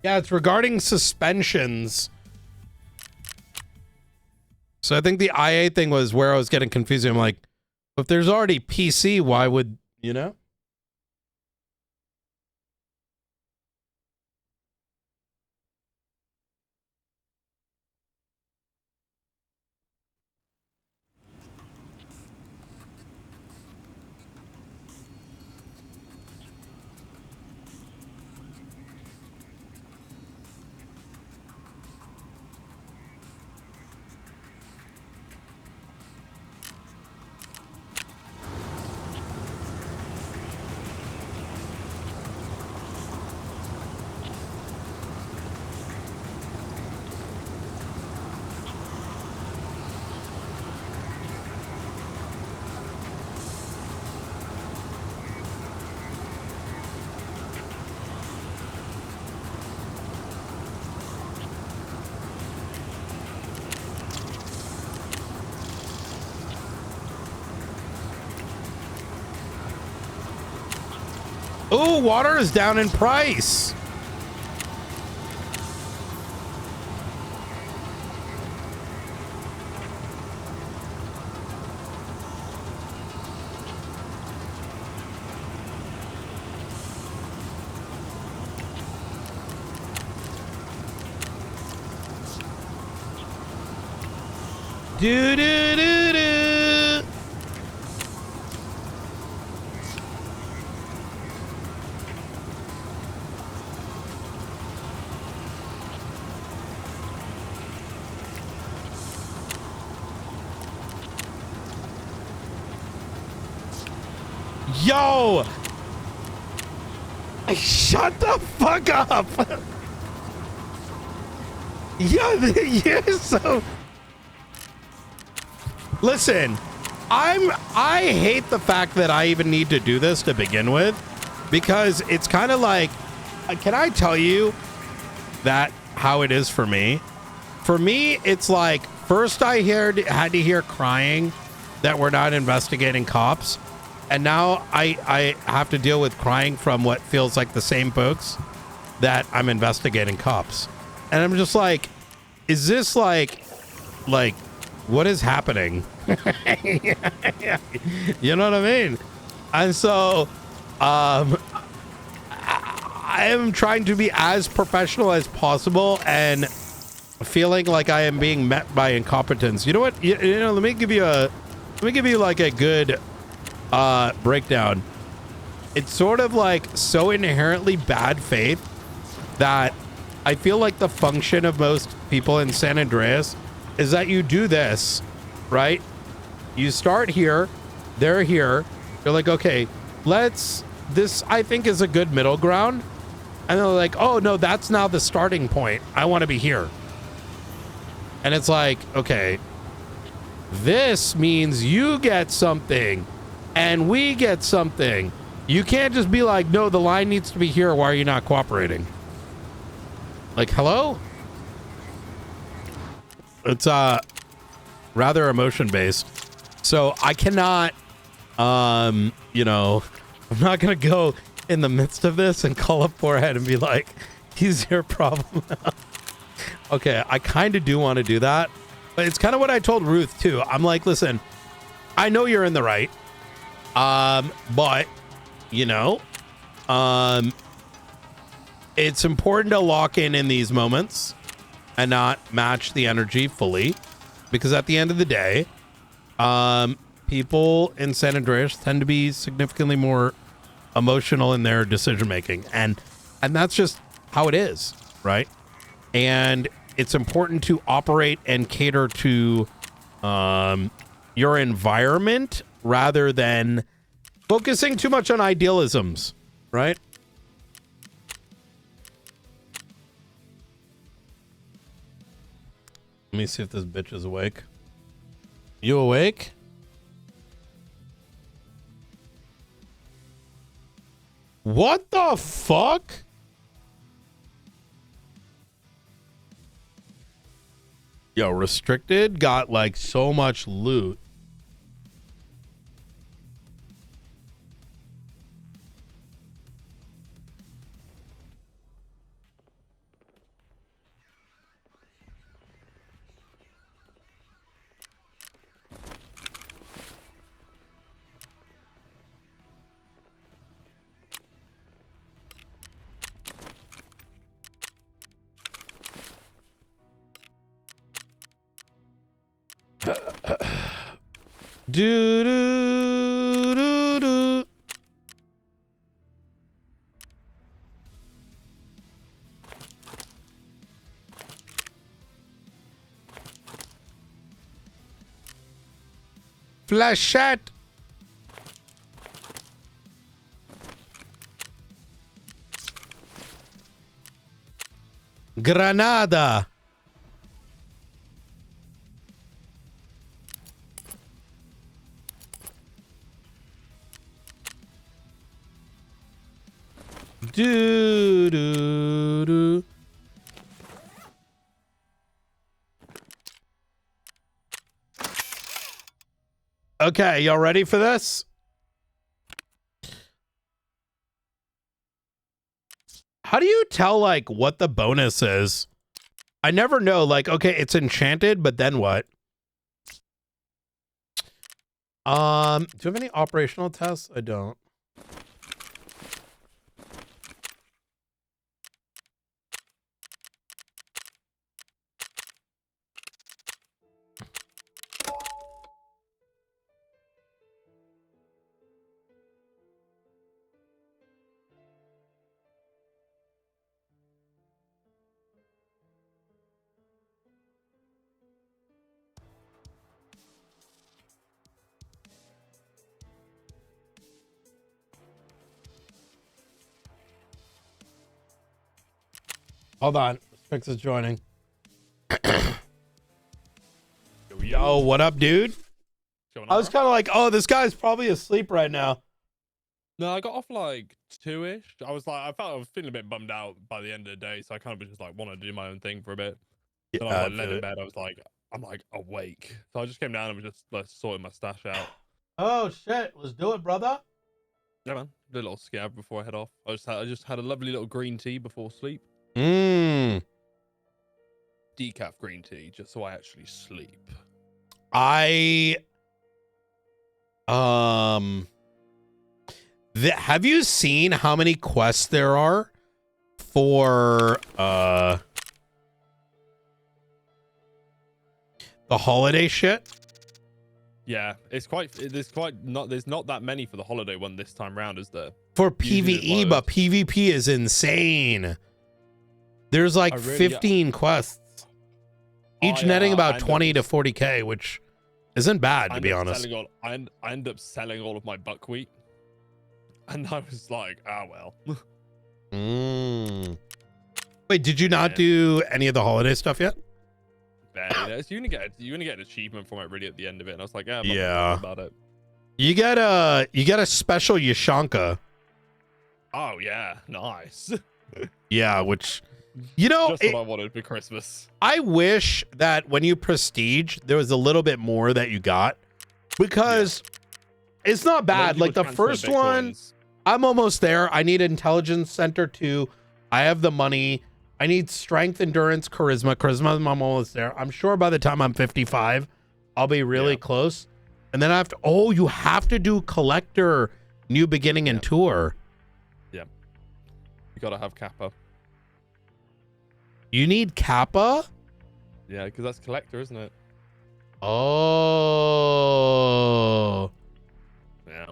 Yeah, it's regarding suspensions. So I think the IA thing was where I was getting confused. I'm like, if there's already PC, why would, you know? Ooh, water is down in price. Do do do do. Yo! Shut the fuck up! You're so... Listen, I hate the fact that I even need to do this to begin with, because it's kind of like, can I tell you that how it is for me? For me, it's like, first I had to hear crying that we're not investigating cops, and now I have to deal with crying from what feels like the same folks that I'm investigating cops. And I'm just like, is this like what is happening? You know what I mean? And so I am trying to be as professional as possible and feeling like I am being met by incompetence. You know what? You know, let me give you like a good breakdown. It's sort of like so inherently bad faith that I feel like the function of most people in San Andreas is that you do this, right? You start here, they're here. You're like, okay, this I think is a good middle ground. And they're like, oh no, that's now the starting point. I want to be here. And it's like, okay, this means you get something and we get something. You can't just be like, no, the line needs to be here. Why are you not cooperating? Like, hello? It's rather emotion based. So I cannot, you know, I'm not going to go in the midst of this and call up Forehead and be like, he's your problem. Okay, I kind of do want to do that. But it's kind of what I told Ruth too. I'm like, listen, I know you're in the right. But, you know, it's important to lock in these moments and not match the energy fully, because at the end of the day, people in San Andreas tend to be significantly more emotional in their decision making, and that's just how it is, right? And it's important to operate and cater to your environment rather than focusing too much on idealisms, right? Let me see if this bitch is awake. You awake? What the fuck? Yo, restricted got like so much loot. Do do do do. Flashette. Granada. Do do do. Okay, y'all ready for this? How do you tell like what the bonus is? I never know. Like, okay, it's enchanted, but then what? Do you have any operational tests? I don't. Hold on. Fix is joining. Yo, what up, dude? I was kind of like, oh, this guy's probably asleep right now. No, I got off like 2-ish. I was feeling a bit bummed out by the end of the day, so I kind of was just like wanted to do my own thing for a bit. Then I was like, laying in bed. I'm like awake, so I just came down and was just like sorting my stash out. Oh shit, let's do it, brother. Yeah, man. Did a little scab before I head off. I just had a lovely little green tea before sleep. Mmm. Decaf green tea, just so I actually sleep. Have you seen how many quests there are for the holiday shit? Yeah, there's not that many for the holiday one this time round, is there? For PvE, but PvP is insane. There's like 15 quests. Each netting about 20 to 40k, which isn't bad, to be honest. I end up selling all of my buckwheat. And I was like, ah, well. Wait, did you not do any of the holiday stuff yet? Barely. You're gonna get an achievement from it really at the end of it. And I was like, yeah, I'm not yeah. about it. You get a special Yashanka. Oh yeah, nice. Yeah, which, you know, just what I wanted for Christmas. I wish that when you prestige, there was a little bit more that you got, because it's not bad. Like the first one, I'm almost there. I need Intelligence Center 2. I have the money. I need Strength, Endurance, Charisma. Charisma, I'm almost there. I'm sure by the time I'm 55, I'll be really close. And then I have to, you have to do Collector, New Beginning, and Tour. Yeah. You gotta have Kappa. You need Kappa? Yeah, because that's Collector, isn't it? Oh. Yeah.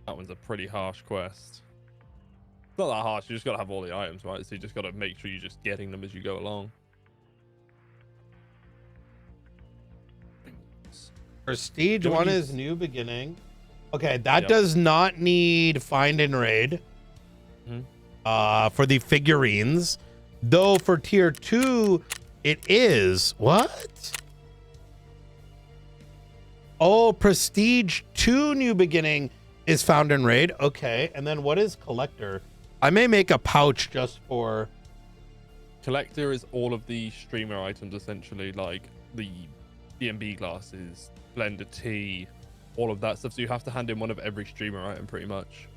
That one's a pretty harsh quest. It's not that harsh. You just gotta have all the items, right? So you just gotta make sure you're just getting them as you go along. Prestige 1 is New Beginning. Okay, that does not need Find and Raid. For the figurines. Though for tier 2, it is. What? Oh, Prestige 2 New Beginning is Found and Raid. Okay, and then what is Collector? I may make a pouch just for... Collector is all of the streamer items, essentially, like the DMB glasses, blender tea, all of that stuff. So you have to hand in one of every streamer item, pretty much.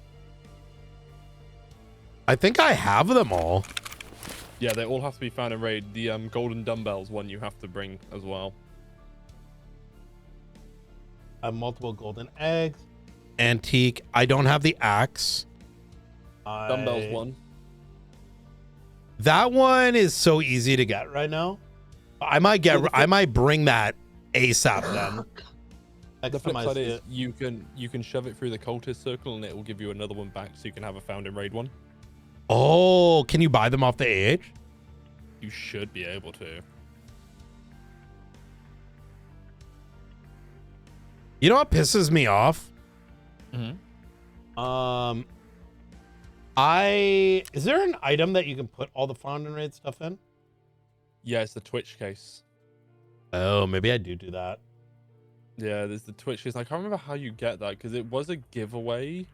I think I have them all. Yeah, they all have to be found in raid. The golden dumbbells one you have to bring as well. I have multiple golden eggs. Antique. I don't have the axe. Dumbbells one. That one is so easy to get right now. I might bring that ASAP then. The flip side is you can shove it through the cultist circle and it will give you another one back, so you can have a found in raid one. Oh, can you buy them off the AH? You should be able to. You know what pisses me off? Is there an item that you can put all the found and raid stuff in? Yeah, it's the Twitch case. Oh, maybe I do that. Yeah, there's the Twitch case. I can't remember how you get that because it was a giveaway.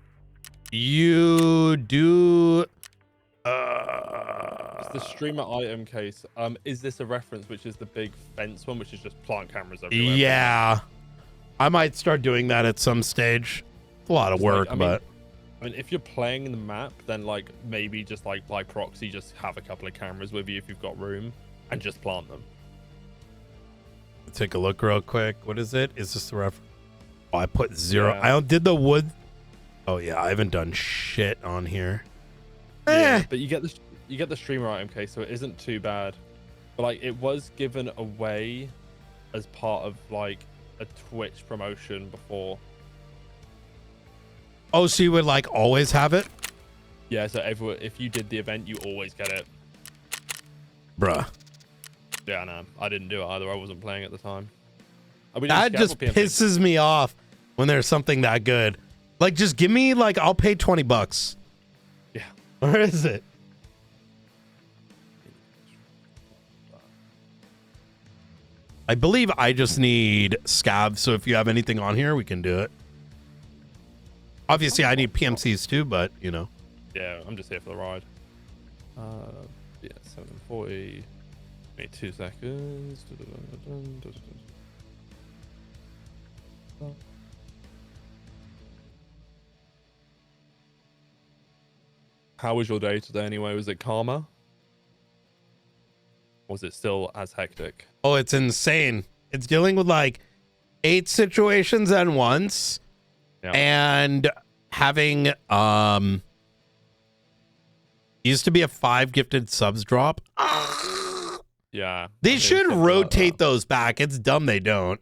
You do. It's the streamer item case. Is this a reference, which is the big fence one, which is just plant cameras everywhere? Yeah, I might start doing that at some stage. It's a lot of work, but I mean, if you're playing the map, then like maybe just like by proxy, just have a couple of cameras with you if you've got room, and just plant them. Take a look real quick. What is it? Is this the reference? Oh, I put 0. Yeah. I did the wood. Oh yeah, I haven't done shit on here. Yeah, but you get the streamer item case, so it isn't too bad. But like, it was given away as part of like a Twitch promotion before. Oh, so you would like always have it? Yeah, so if you did the event, you always get it. Bruh. Yeah, no, I didn't do it either. I wasn't playing at the time. That just pisses me off when there's something that good. Like, just give me, like, I'll pay $20. Yeah. Where is it? I believe I just need scabs, so if you have anything on here, we can do it. Obviously, I need PMCs too, but, you know. Yeah, I'm just here for the ride. Yeah, 740. Wait 2 seconds. How was your day today anyway? Was it calmer? Or was it still as hectic? Oh, it's insane. It's dealing with like 8 situations at once. Yeah. And having used to be a 5 gifted subs drop. Yeah. They should rotate those back. It's dumb they don't.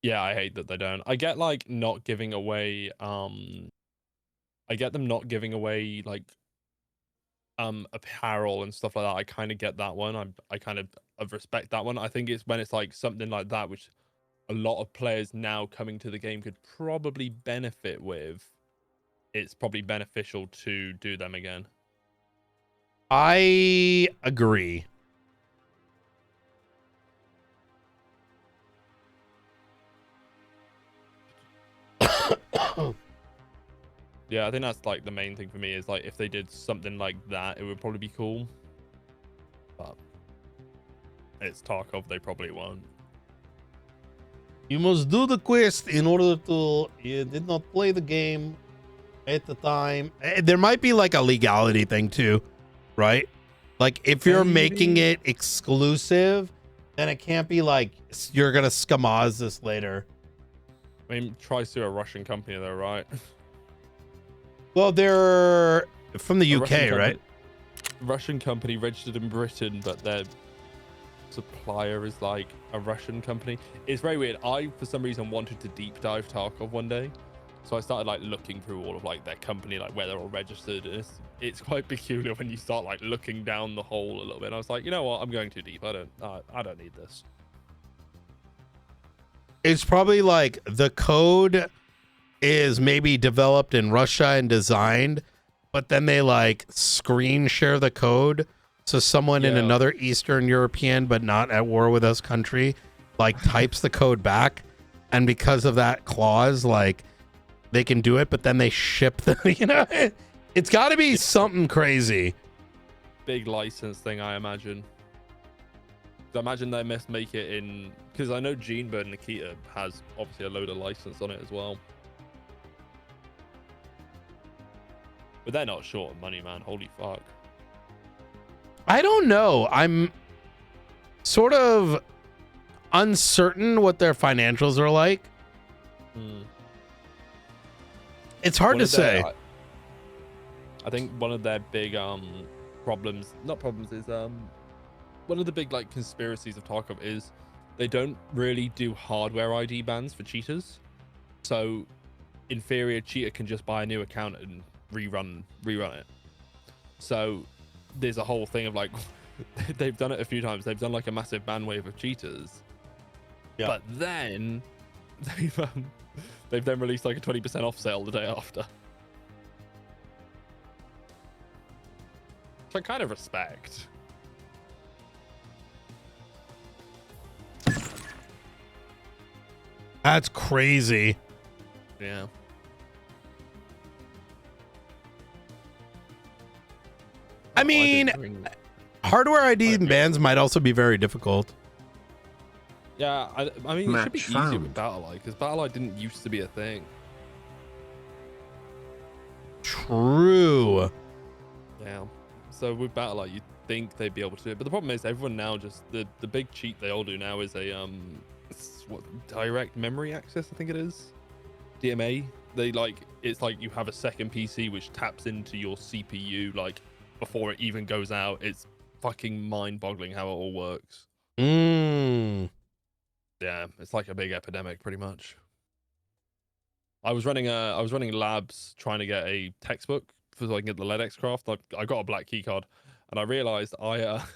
Yeah, I hate that they don't. I get like not giving away I get them not giving away like apparel and stuff like that. I kind of get that one. I kind of respect that one. I think it's when it's like something like that, which a lot of players now coming to the game could probably benefit with. It's probably beneficial to do them again. I agree. Yeah, I think that's like the main thing for me is like if they did something like that, it would probably be cool. But it's Tarkov, they probably won't. You must do the quest in order to. You did not play the game at the time. There might be like a legality thing too, right? Like if you're making it exclusive, then it can't be like you're gonna scamaz this later. I mean, try to a Russian company though, right? Well, they're from the A UK, right? Russian company registered in Britain, but their supplier is like a Russian company. It's very weird. I, for some reason, wanted to deep dive Tarkov one day. So I started like looking through all of like their company, like where they're all registered. And it's quite peculiar when you start like looking down the hole a little bit. And I was like, you know what? I'm going too deep. I don't need this. It's probably like the code is maybe developed in Russia and designed, but then they like screen share the code. So someone in another Eastern European, but not at war with us country, like types the code back. And because of that clause, like they can do it, but then they ship the, you know, it's got to be something crazy. Big license thing, I imagine. I imagine they must make it in, because I know Genebird Nikita has obviously a load of license on it as well. But they're not short of money, man. Holy fuck. I don't know. I'm sort of uncertain what their financials are like. It's hard to say. I think one of their big problems, not problems, is one of the big like conspiracies of Tarkov is they don't really do hardware ID bans for cheaters. So in theory, a cheater can just buy a new account and rerun it. So there's a whole thing of like they've done it a few times. They've done like a massive ban wave of cheaters. Yeah. But then they've then released like a 20% off sale the day after. Which I kind of respect. That's crazy. Yeah. I mean, hardware ID bans might also be very difficult. Yeah, I mean, it should be Match easier found. with BattleEye, because BattleEye didn't used to be a thing. true. Yeah. So with Battle, you think they'd be able to do it, but the problem is everyone now just the big cheat they all do now is a direct memory access, I think it is, DMA. They it's like you have a second PC which taps into your CPU like before it even goes out. It's fucking mind-boggling how it all works. Mm. Yeah, it's like a big epidemic, pretty much. I was running labs trying to get a textbook so I can get the LEDX craft. I got a black key card, and I realized have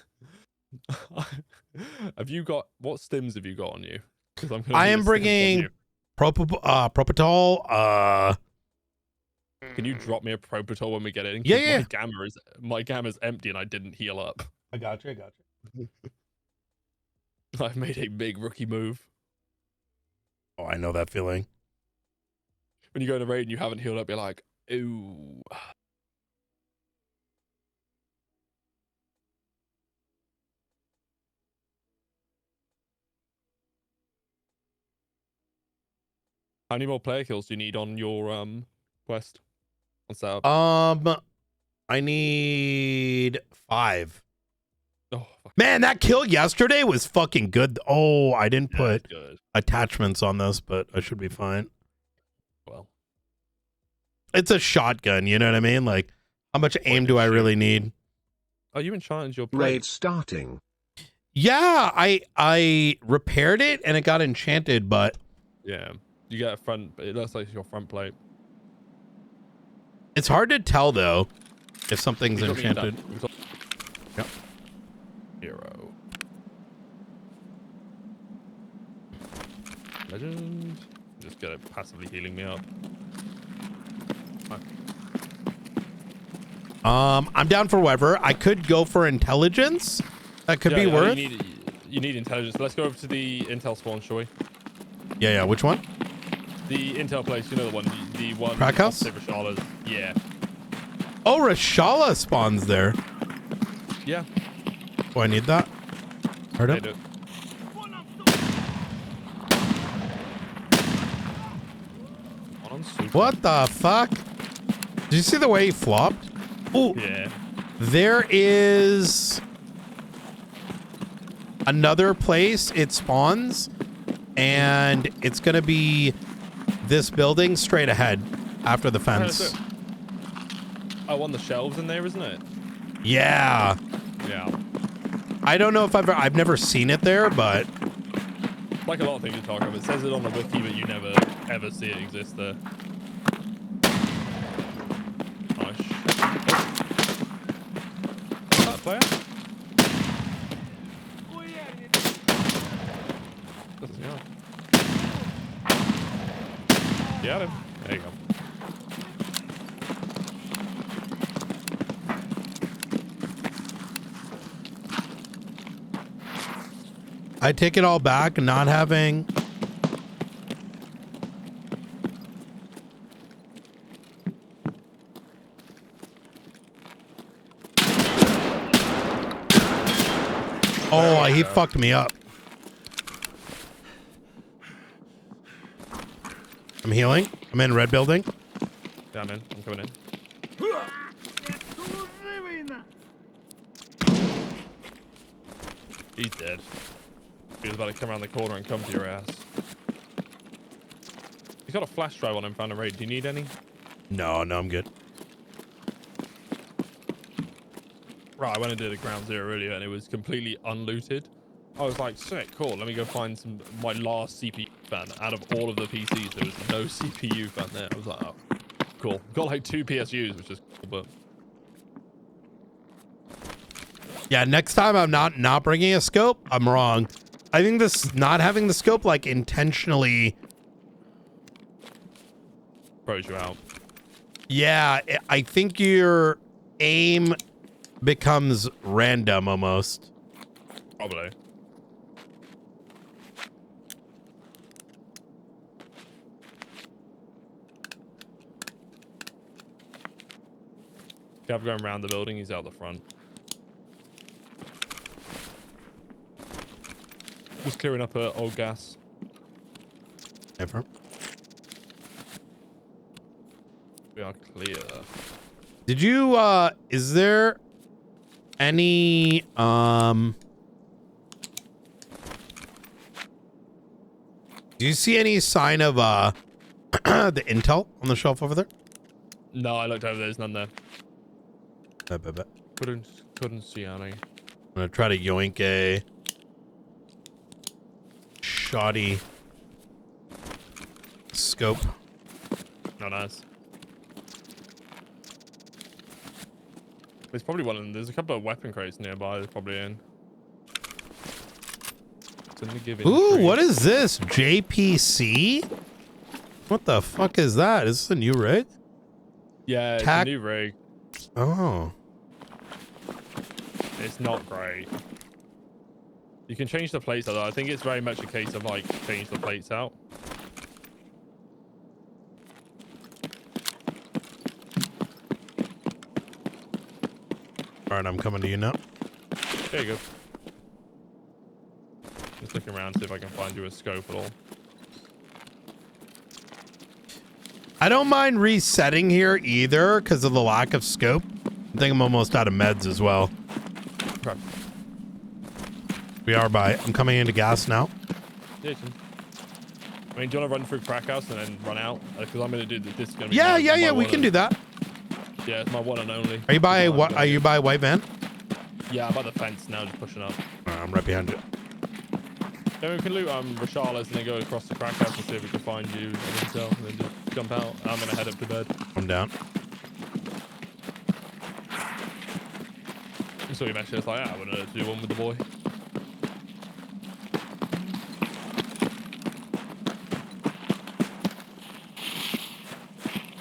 you got what stims have you got on you? I am bringing propitol. Can you drop me a propitol when we get in? Yeah. My gamma's empty and I didn't heal up. I got you. I've made a big rookie move. Oh, I know that feeling. When you go in a raid and you haven't healed up, you're like, ooh. How many more player kills do you need on your quest? What's that? I need 5. Oh, man, that kill yesterday was fucking good. Oh, I didn't put attachments on this, but I should be fine. Well, it's a shotgun, you know what I mean? Like, how much aim do I really need? Are you enchanted your raid starting? Yeah, I repaired it and it got enchanted, but yeah, you get a front. It looks like your front plate. It's hard to tell though if something's enchanted. Yep. Hero. Legend. Just get it passively healing me up. I'm down for whatever. I could go for intelligence. That could be worth. You need intelligence. Let's go over to the intel spawn, shall we? Yeah. Which one? The intel place. You know the one. The one. Crack house? Rashala's. Yeah. Oh, Rashala spawns there. Yeah. Oh, I need that. Heard him. What the fuck? Did you see the way he flopped? Oh, yeah. There is another place it spawns, and it's gonna be this building straight ahead after the fence. Oh, on the shelves in there, isn't it? Yeah. Yeah. I don't know if I've never seen it there, but like a lot of things you talk about, it says it on the wiki, but you never ever see it exist there. Nice. That player? Got him. There you go. I take it all back, not having. Oh, he fucked me up. I'm healing. I'm in red building. Yeah, man. I'm coming in. He's dead. He was about to come around the corner and come to your ass. He's got a flash drive on him, found a raid. Do you need any? No, I'm good. Right, I went and did a ground zero earlier and it was completely unlooted. I was like, sick, cool. Let me go find my last CPU fan. Out of all of the PCs, there was no CPU fan there. I was like, oh, cool. Got like 2 PSUs, which is cool, but Yeah, next time I'm not bringing a scope, I'm wrong. I think this not having the scope like intentionally throws you out. Yeah, I think your aim becomes random almost. Probably. Kev going around the building, he's out the front. Just clearing up old gas. Never. We are clear. Did you is there any do you see any sign of the intel on the shelf over there? No, I looked over there. There's none there. Bet. Couldn't see any. I'm gonna try to yoink a shoddy scope. No, nice. There's probably one. There's a couple of weapon crates nearby. There's probably in. Ooh, what is this? JPC? What the fuck is that? Is this a new rig? Yeah, it's a new rig. Oh. It's not great. You can change the plates, though. I think it's very much a case of like change the plates out. All right, I'm coming to you now. There you go. Just looking around, see if I can find you a scope at all. I don't mind resetting here either because of the lack of scope. I think I'm almost out of meds as well. Okay. We are by. I'm coming into gas now. Yeah, I mean, do you want to run through Crack House and then run out? Because I'm going to do this. Is gonna be Yeah. We can do that. Yeah, it's my one and only. Are you by what? Are you by a white van? Yeah, I'm by the fence now, just pushing up. I'm right behind you. Then we can loot Rashalis and then go across the Crack House and see if we can find you and then just jump out. I'm going to head up to bed. I'm down. So you mentioned it's like, I want to do one with the boy.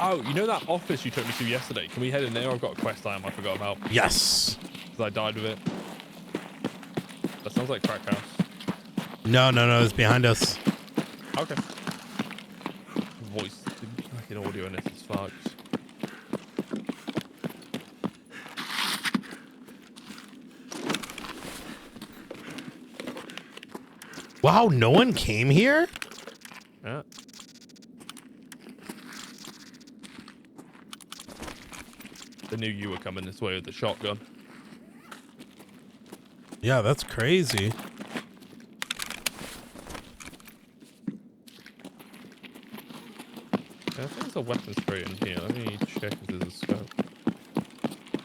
Oh, you know that office you took me to yesterday? Can we head in there? I've got a quest item I forgot about. Yes. Because I died with it. That sounds like Crack House. No, it's behind us. Okay. Voice, fucking audio in this is fucked. Wow, no one came here? Yeah. They knew you were coming this way with the shotgun. Yeah, that's crazy. Yeah, I think there's a weapons crate in here. Let me check if there's a scope.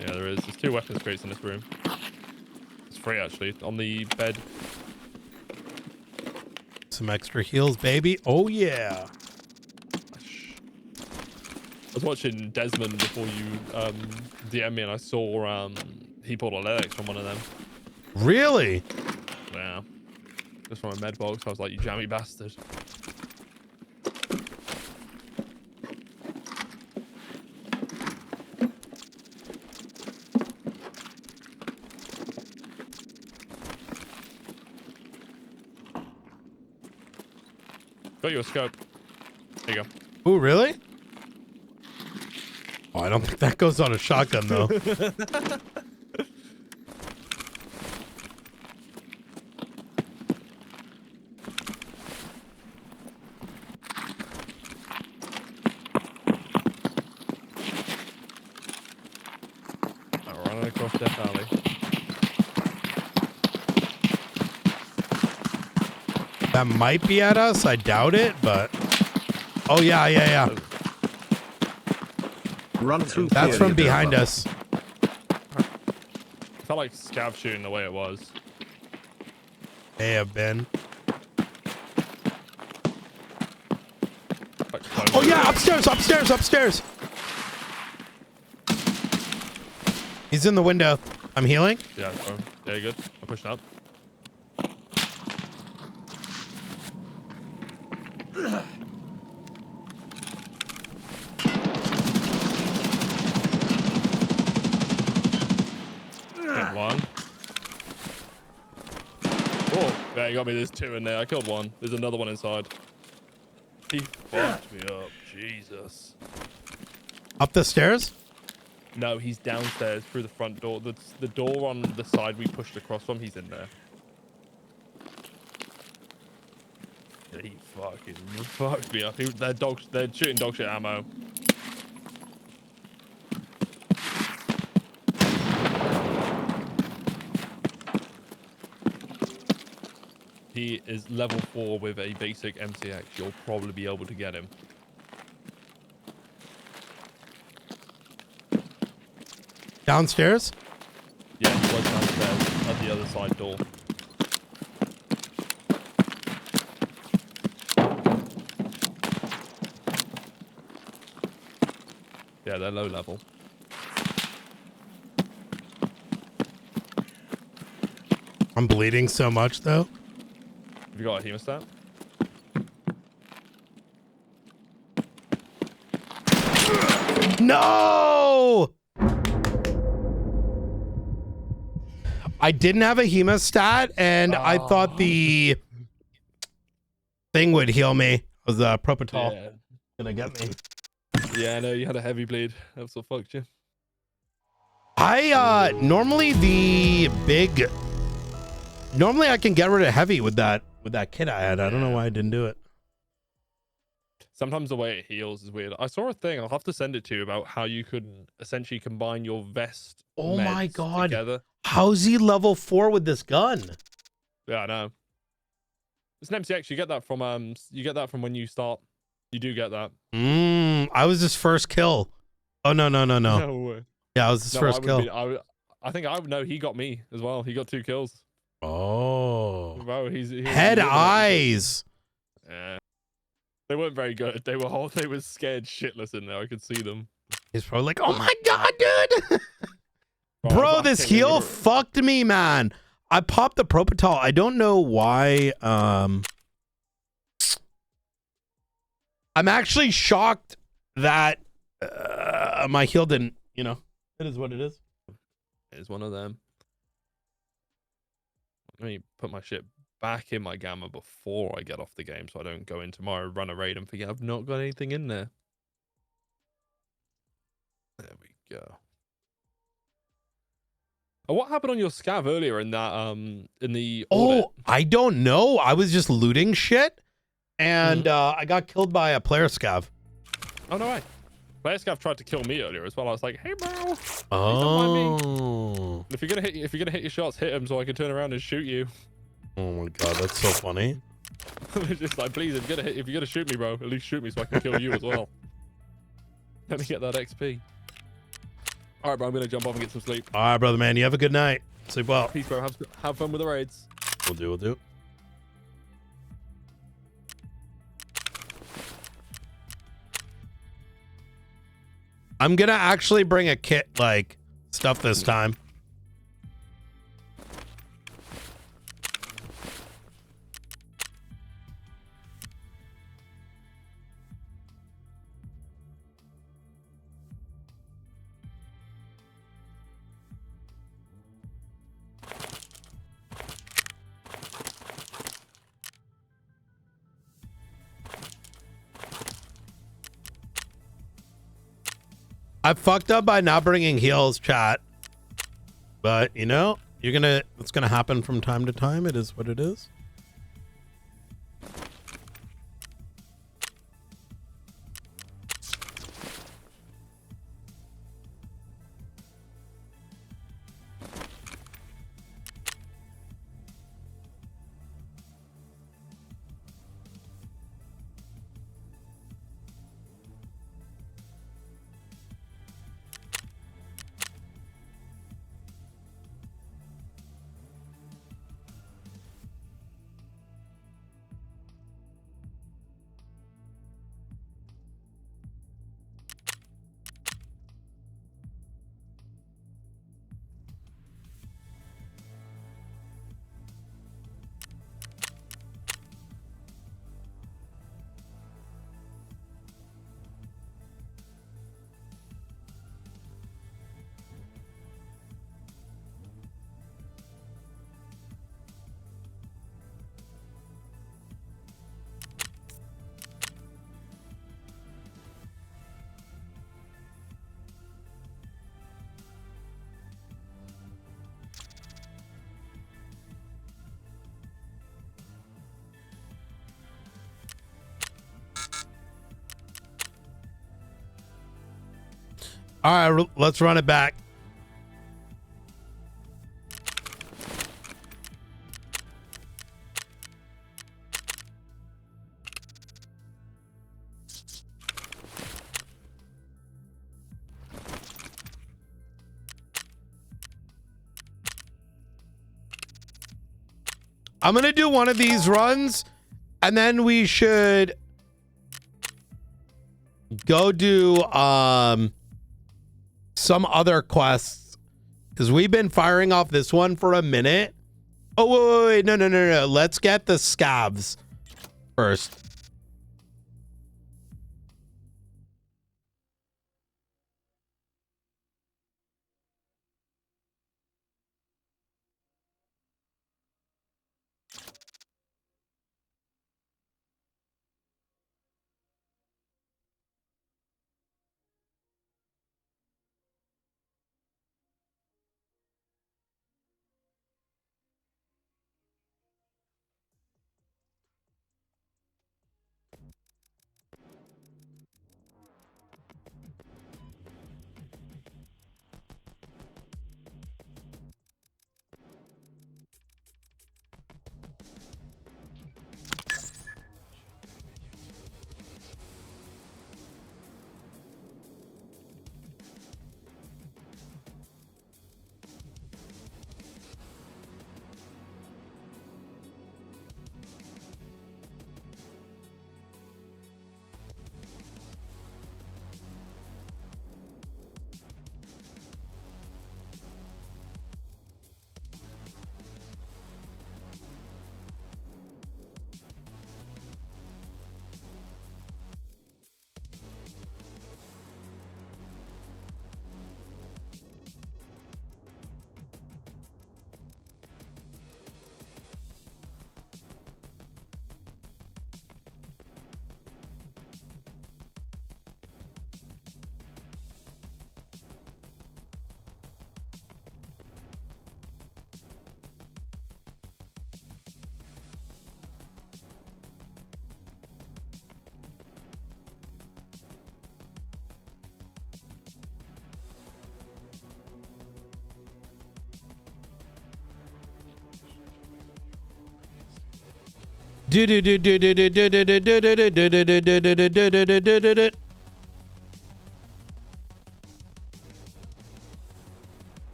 Yeah, there is. There's 2 weapons crates in this room. It's free, actually. On the bed. Some extra heals, baby. Oh, yeah. I was watching Desmond before you DM me, and I saw he pulled a Ledex from one of them. Really? Yeah. Just from a med box. I was like, you jammy bastard. Got you a scope. There you go. Oh, really? Oh, I don't think that goes on a shotgun, though. I'm running across Death Alley. That might be at us. I doubt it, but... Oh, yeah. Run through. That's from behind us. I felt like scav shooting the way it was. May have been. Oh, yeah, upstairs. He's in the window. I'm healing. Yeah, you're good. I'm pushing up. One. Oh, yeah, you got me. There's 2 in there. I killed one. There's another one inside. He fucked me up. Jesus. Up the stairs? No, he's downstairs through the front door. The door on the side we pushed across from, he's in there. He fucking fucked me up. They're shooting dog shit ammo. He is level 4 with a basic MCX. You'll probably be able to get him. Downstairs? Yeah, he was downstairs at the other side door. Yeah, they're low level. I'm bleeding so much though. Have you got a hemostat? No! I didn't have a hemostat, and I thought the thing would heal me. It was Propofol. Yeah. Gonna get me. Yeah, I know, you had a heavy bleed. That's what fucked you. I normally normally I can get rid of heavy with that kit I had. I don't know why I didn't do it. Sometimes the way it heals is weird. I saw a thing, I'll have to send it to you, about how you could essentially combine your vest Oh my meds god. together. How's he level 4 with this gun? Yeah, I know. It's an MCX. You get that from when you start. You do get that. I was his first kill. Oh no. No way. Yeah, I was his first kill. I think I would know. He got me as well. He got 2 kills. Oh. Bro, he's Head eyes. Yeah. They weren't very good. They were scared shitless in there. I could see them. He's probably like, oh my god, dude. Bro, Bro, this heal fucked me, man. I popped the Propofol. I don't know why. I'm actually shocked that my heal didn't, it is what it is. It's one of them. Let me put my shit back in my gamma before I get off the game so I don't go in tomorrow, run a raid and forget I've not got anything in there. There we go. What happened on your scav earlier in that in the audit? Oh, I don't know. I was just looting shit and I got killed by a player scav. Oh no way. Player scav tried to kill me earlier as well. I was like, hey bro. Oh. If you're gonna hit your shots, hit them so I can turn around and shoot you. Oh my god, that's so funny. It's just like, please, if you're gonna shoot me, bro, at least shoot me so I can kill you as well. Let me get that XP. All right, bro, I'm gonna jump off and get some sleep. All right, brother, man. You have a good night. Sleep well. Peace, bro. Have fun with the raids. We'll do. I'm gonna actually bring a kit like stuff this time. I fucked up by not bringing heals, chat. But, it's gonna happen from time to time. It is what it is. All right, let's run it back. I'm gonna do one of these runs, and then we should go do some other quests, because we've been firing off this one for a minute. Oh, wait, no. Let's get the scabs first.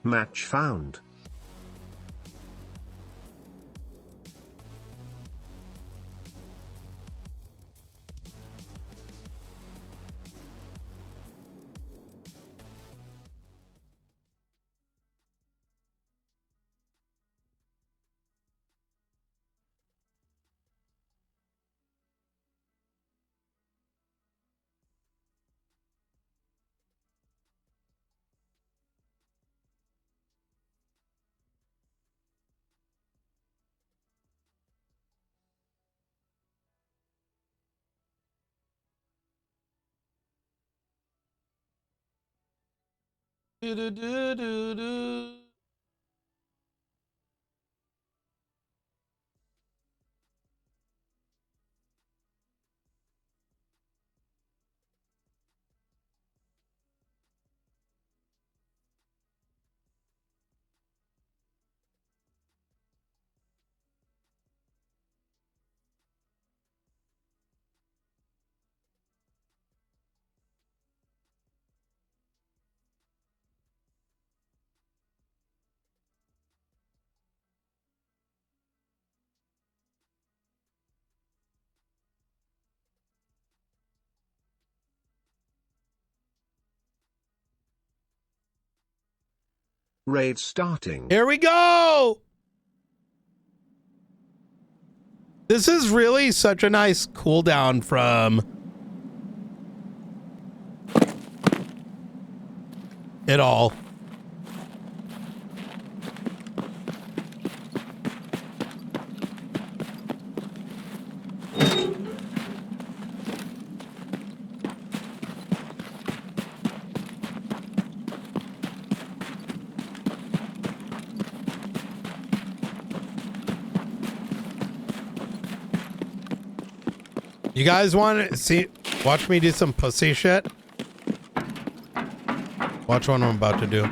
Match found. Raid starting. Here we go. This is really such a nice cooldown from it all. You guys want to see? Watch me do some pussy shit. Watch what I'm about to do.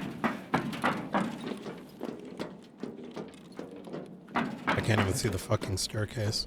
I can't even see the fucking staircase.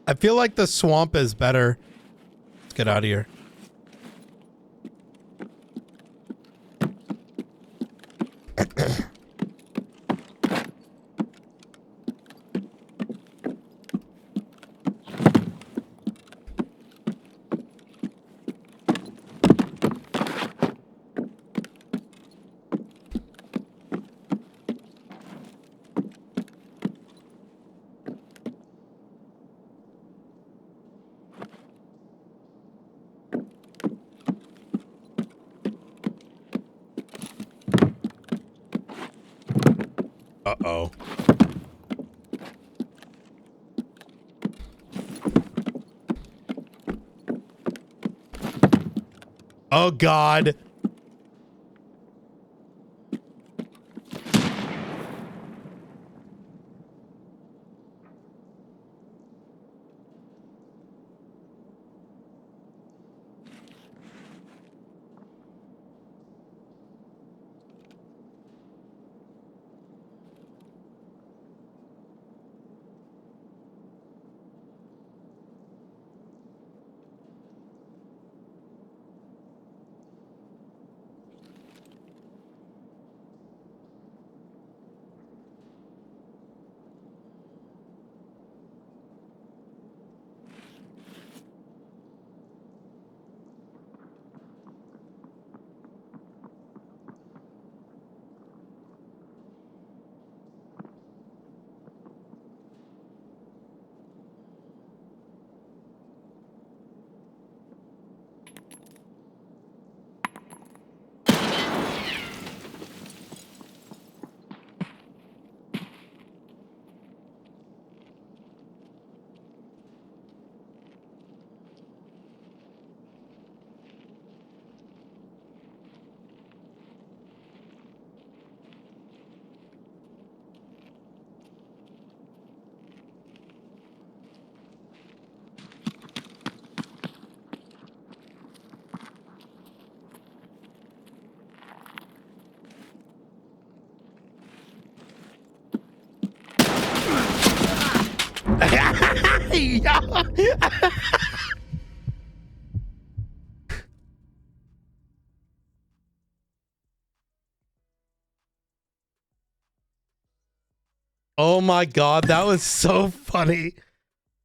I feel like the swamp is better. Let's get out of here. Uh-oh. Oh, God. Oh my God, that was so funny.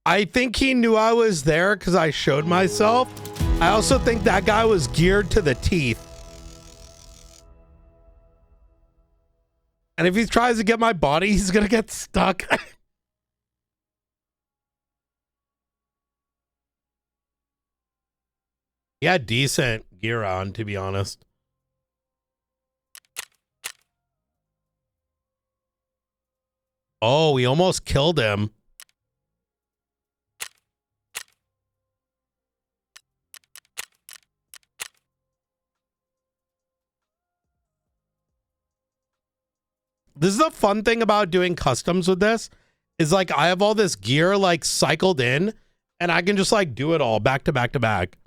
I think he knew I was there because I showed myself. I also think that guy was geared to the teeth. And if he tries to get my body, he's gonna get stuck. He had decent gear on, to be honest. Oh, we almost killed him. This is the fun thing about doing customs with this, is like I have all this gear like cycled in, and I can just like do it all back to back to back.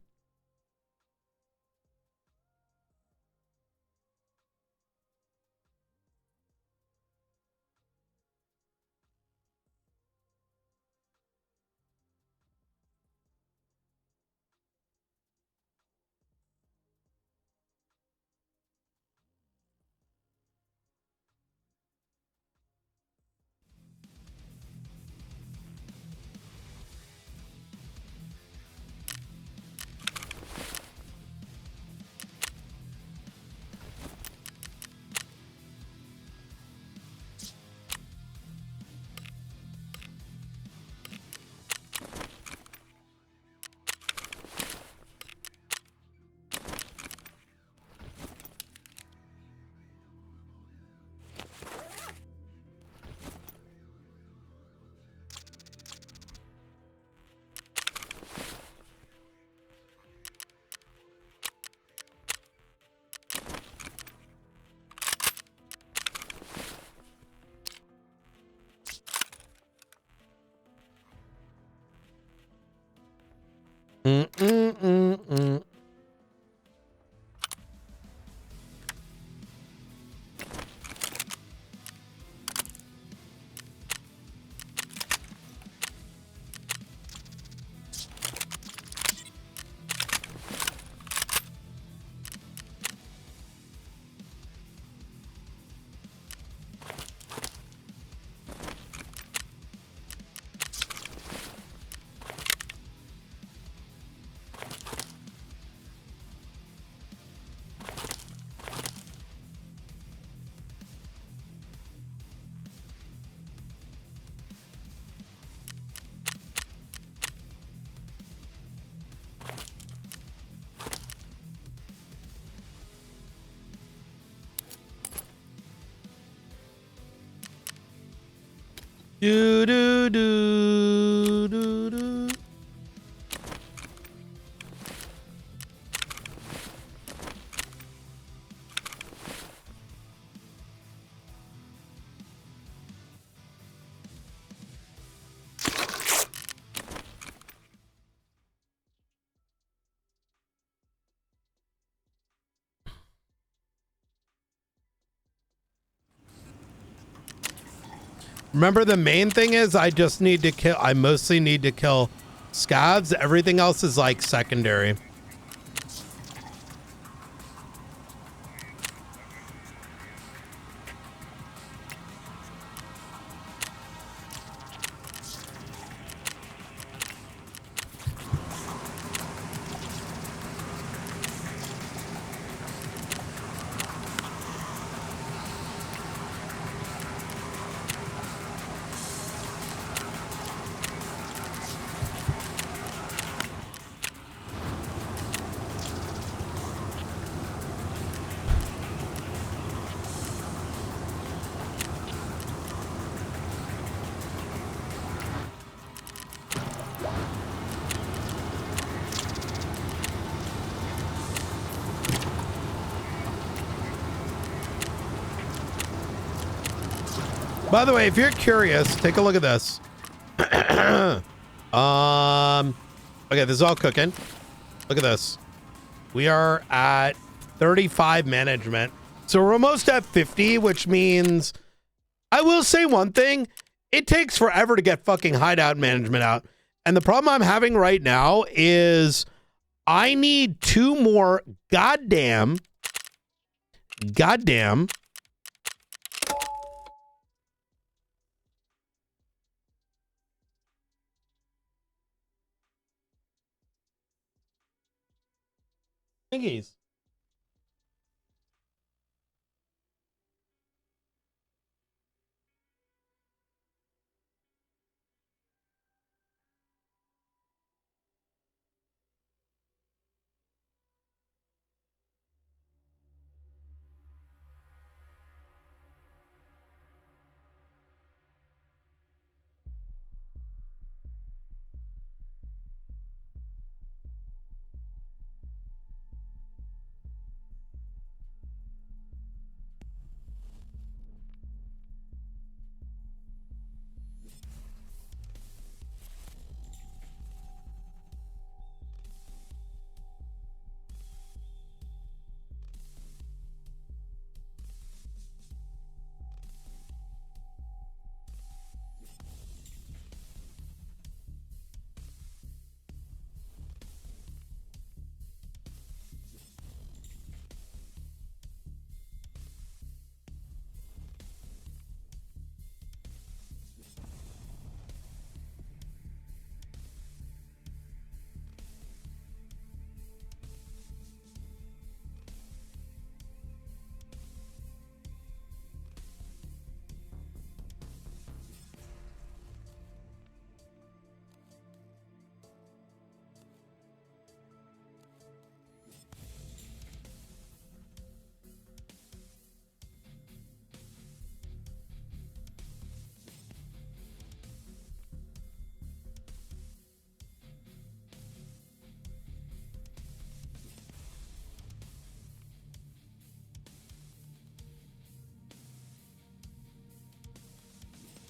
Do do do do do. Remember, the main thing is I just need to kill, I mostly need to kill scavs. Everything else is like secondary. By the way, if you're curious, take a look at this. Okay, this is all cooking. Look at this. We are at 35 management. So we're almost at 50, which means I will say one thing. It takes forever to get fucking hideout management out. And the problem I'm having right now is I need 2 more goddamn thingies.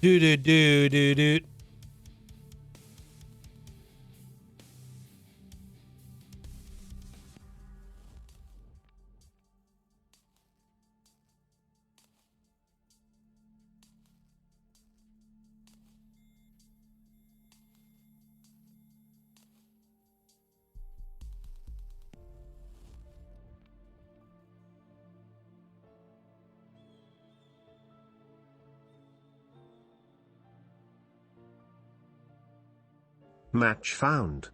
Do do do do do. Match found.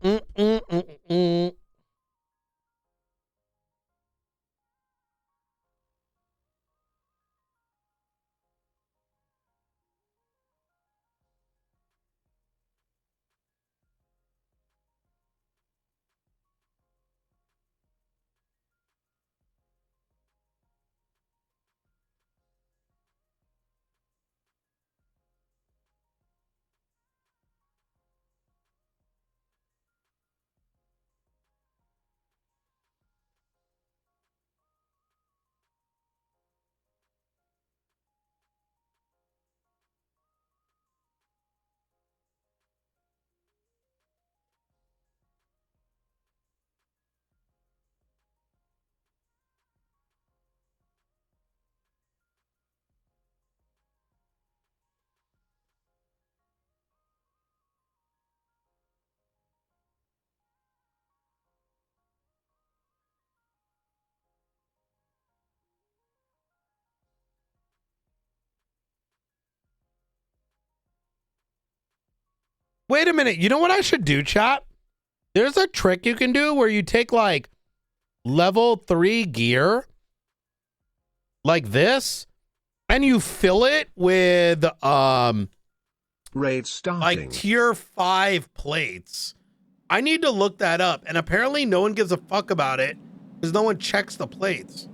Mm-mm-mm-mm. Wait a minute. You know what I should do, chat? There's a trick you can do where you take like level 3 gear like this and you fill it with Raid starting. like tier 5 plates. I need to look that up, and apparently no one gives a fuck about it because no one checks the plates.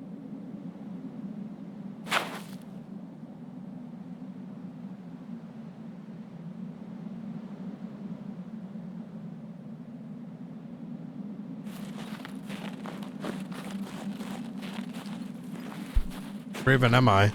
Where even am I?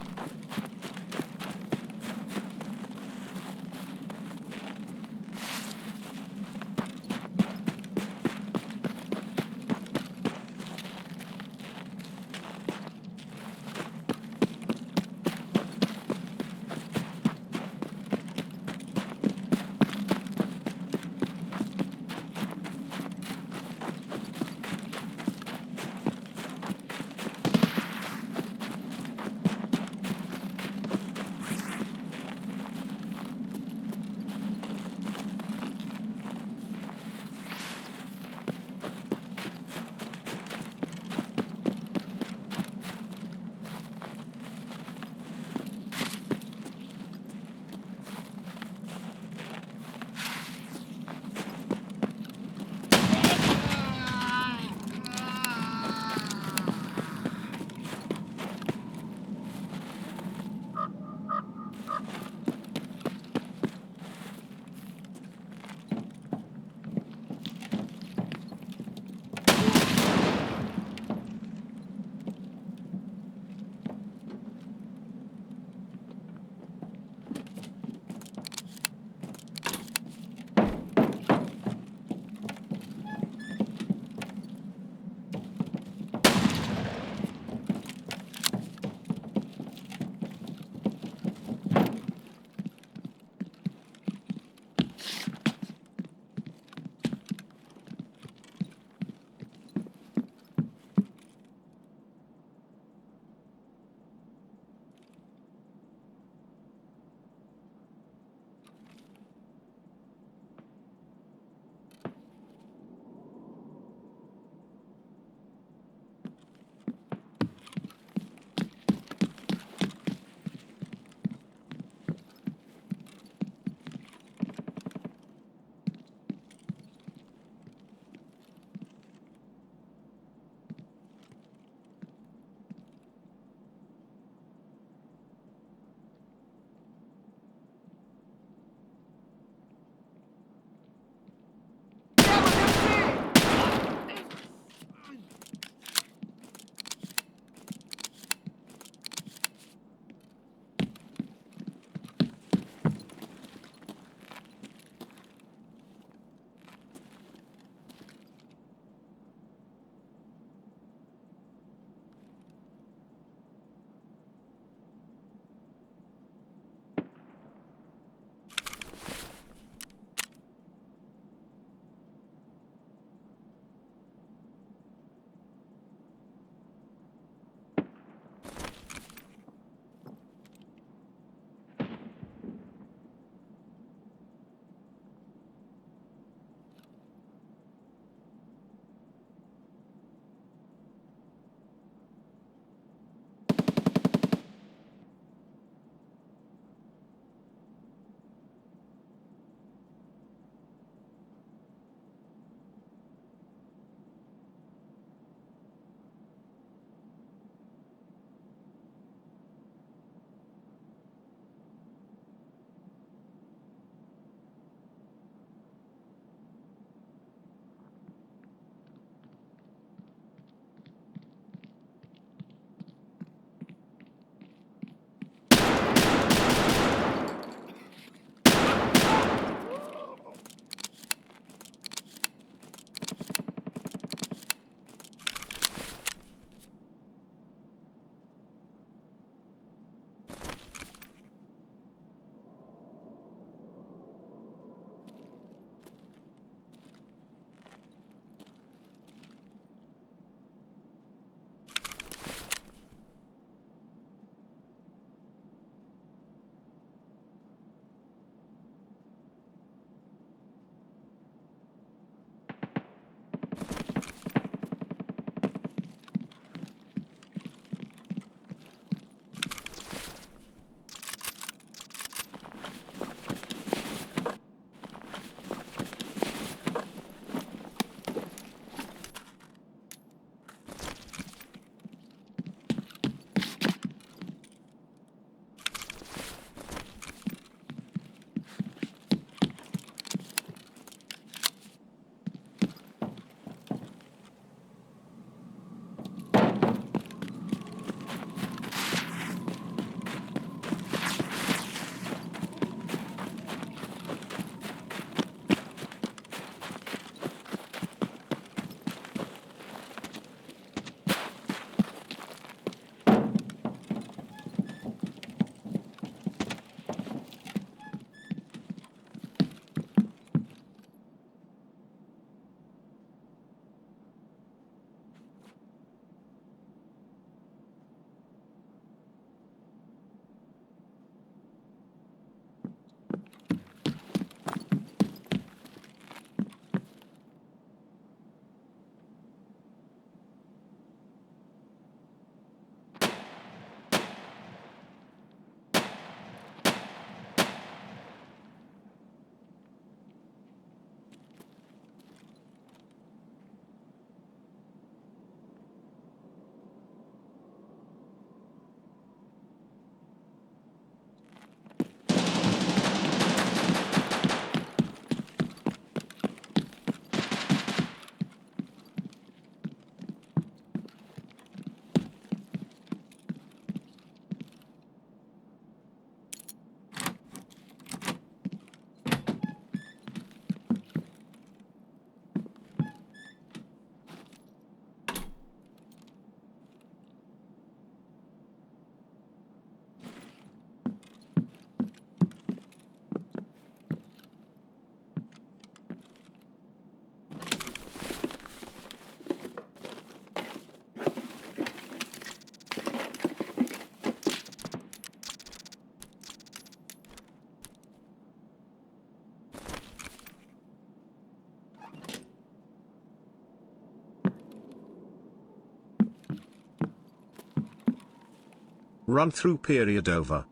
Run through period over.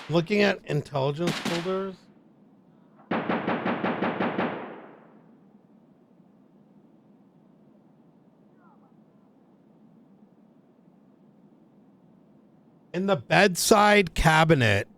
Looking at intelligence folders. In the bedside cabinet.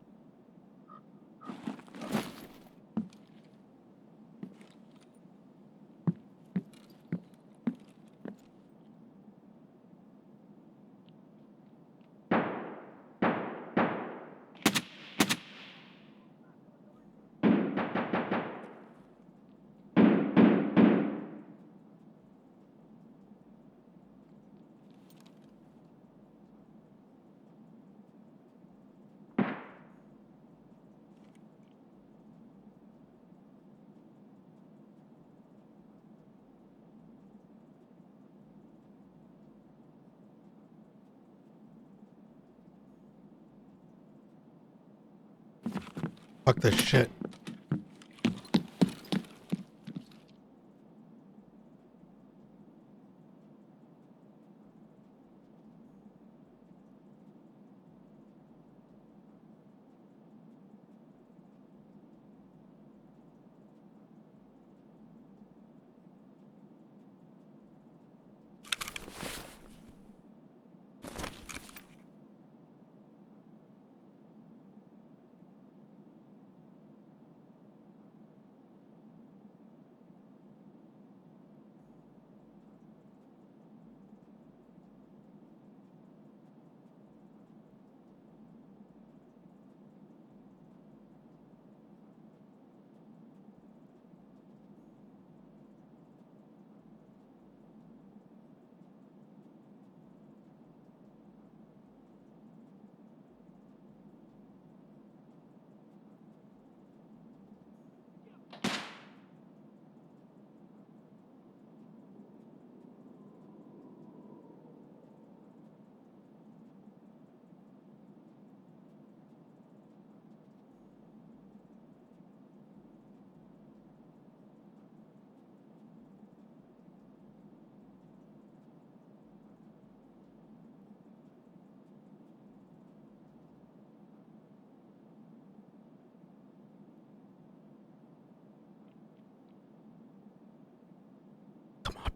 Fuck this shit.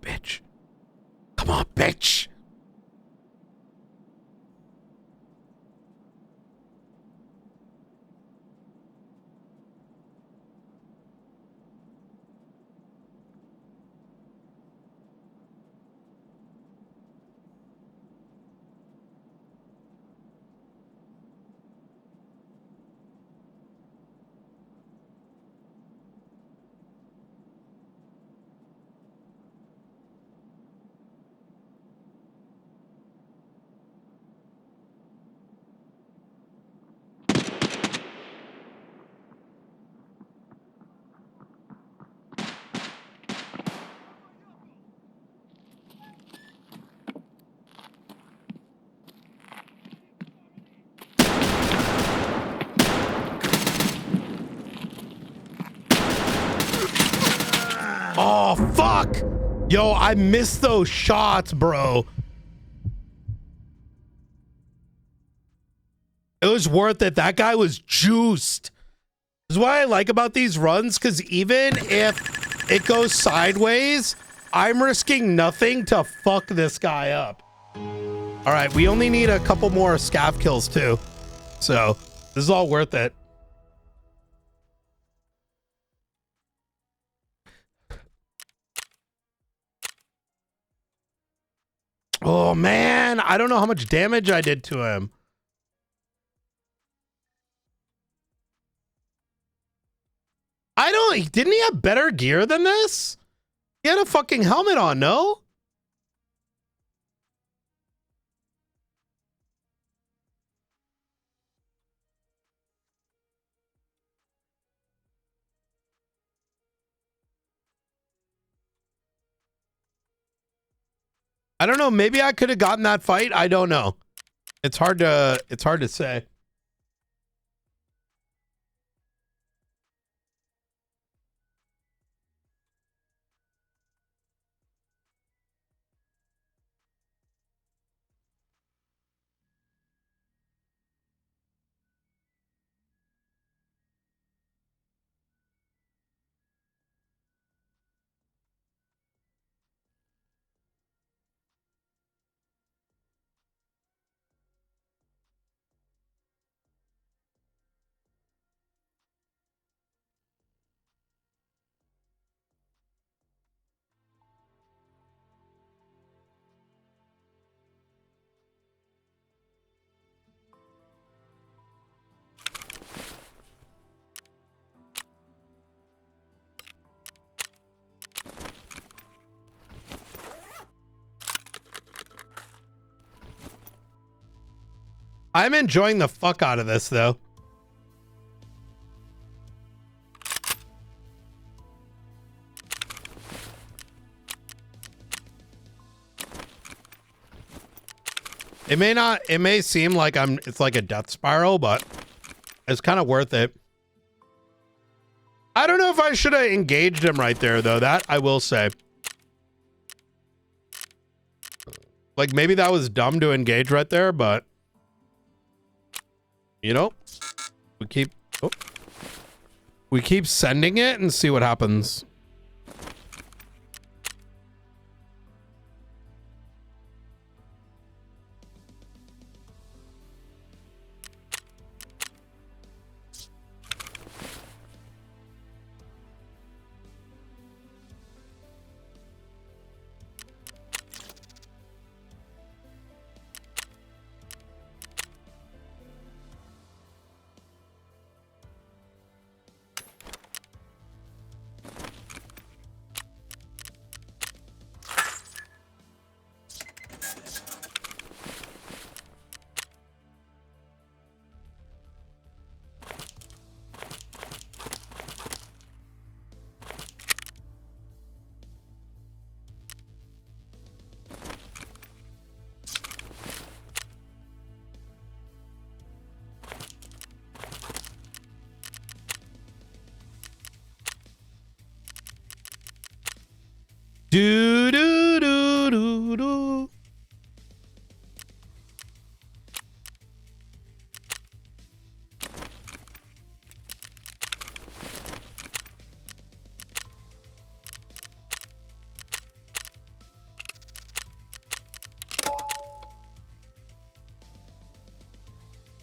Bitch. Come on, bitch. Oh, fuck. Yo, I missed those shots, bro. It was worth it. That guy was juiced. This is what I like about these runs, because even if it goes sideways, I'm risking nothing to fuck this guy up. All right, we only need a couple more scav kills too. So this is all worth it. Oh man, I don't know how much damage I did to him. Didn't he have better gear than this? He had a fucking helmet on, no? I don't know. Maybe I could have gotten that fight. I don't know. It's hard to say. I'm enjoying the fuck out of this though. It may seem like it's like a death spiral, but it's kind of worth it. I don't know if I should have engaged him right there though. That I will say. Like maybe that was dumb to engage right there, but you know, we keep sending it and see what happens. Do do do do do.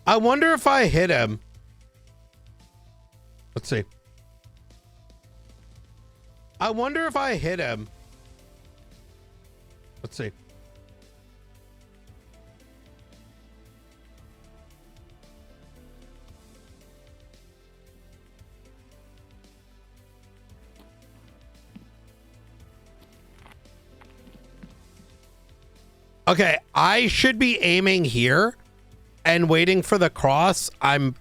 I wonder if I hit him. Let's see. I wonder if I hit him. Let's see. Okay, I should be aiming here and waiting for the cross. I'm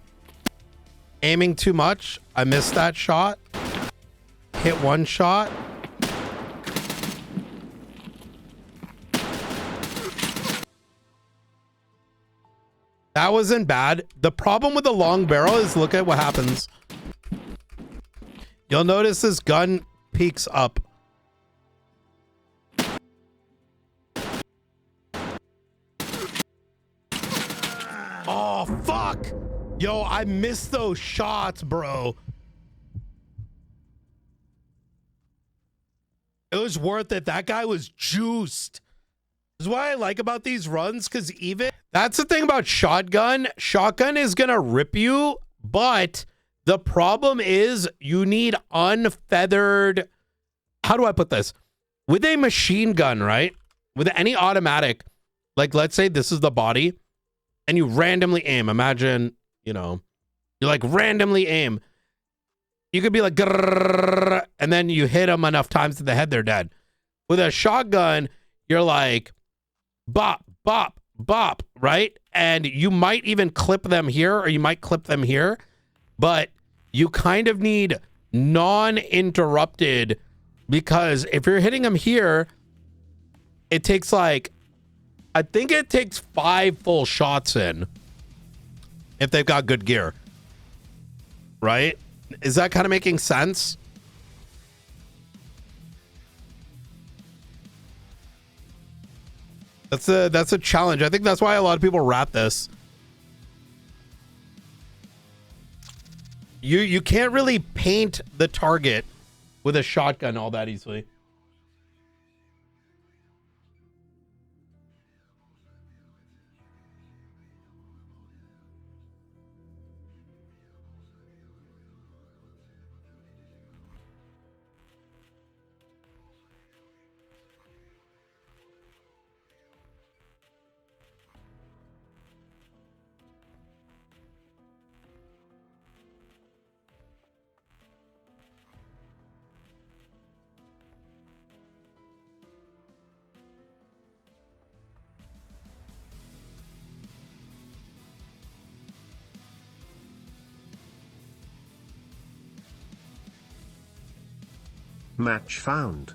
aiming too much. I missed that shot. Hit one shot. That wasn't bad. The problem with the long barrel is look at what happens. You'll notice this gun peaks up. Oh, fuck. Yo, I missed those shots, bro. It was worth it. That guy was juiced. This is what I like about these runs, because even that's the thing about shotgun. Shotgun is gonna rip you, but the problem is you need unfeathered. How do I put this? With a machine gun, right? With any automatic, like let's say this is the body, and you randomly aim. Imagine, you know, you like randomly aim. You could be like, grrr, and then you hit them enough times to the head, they're dead. With a shotgun, you're like, bop, bop, bop, right? And you might even clip them here, or you might clip them here, but you kind of need non-interrupted, because if you're hitting them here, it takes like I think it takes 5 full shots in if they've got good gear. Right? Is that kind of making sense? That's a challenge. I think that's why a lot of people rat this. You can't really paint the target with a shotgun all that easily. Match found.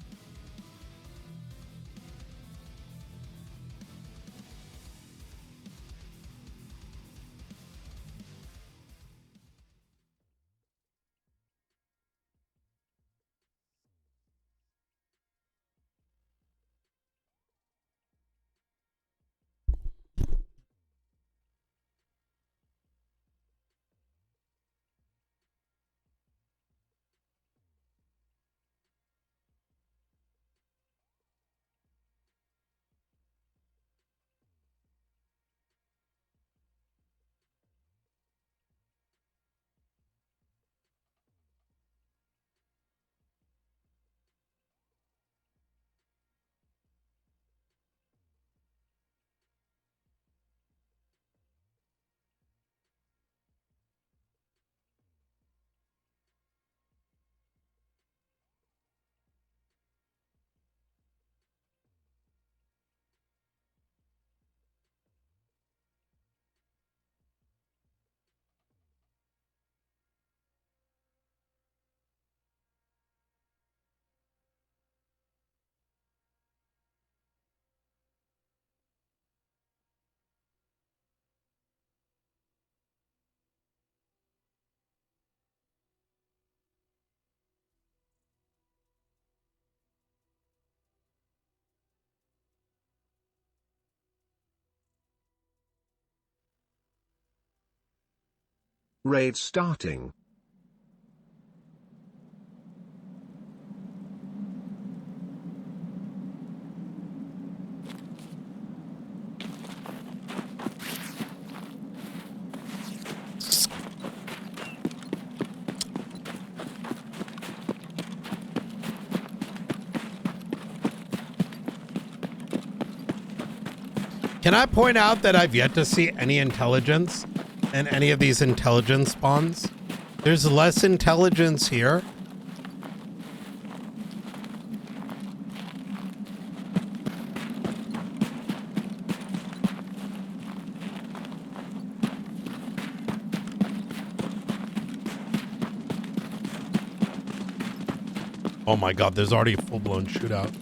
Raid starting. Can I point out that I've yet to see any intelligence in any of these intelligence spawns? There's less intelligence here. Oh my God, there's already a full-blown shootout.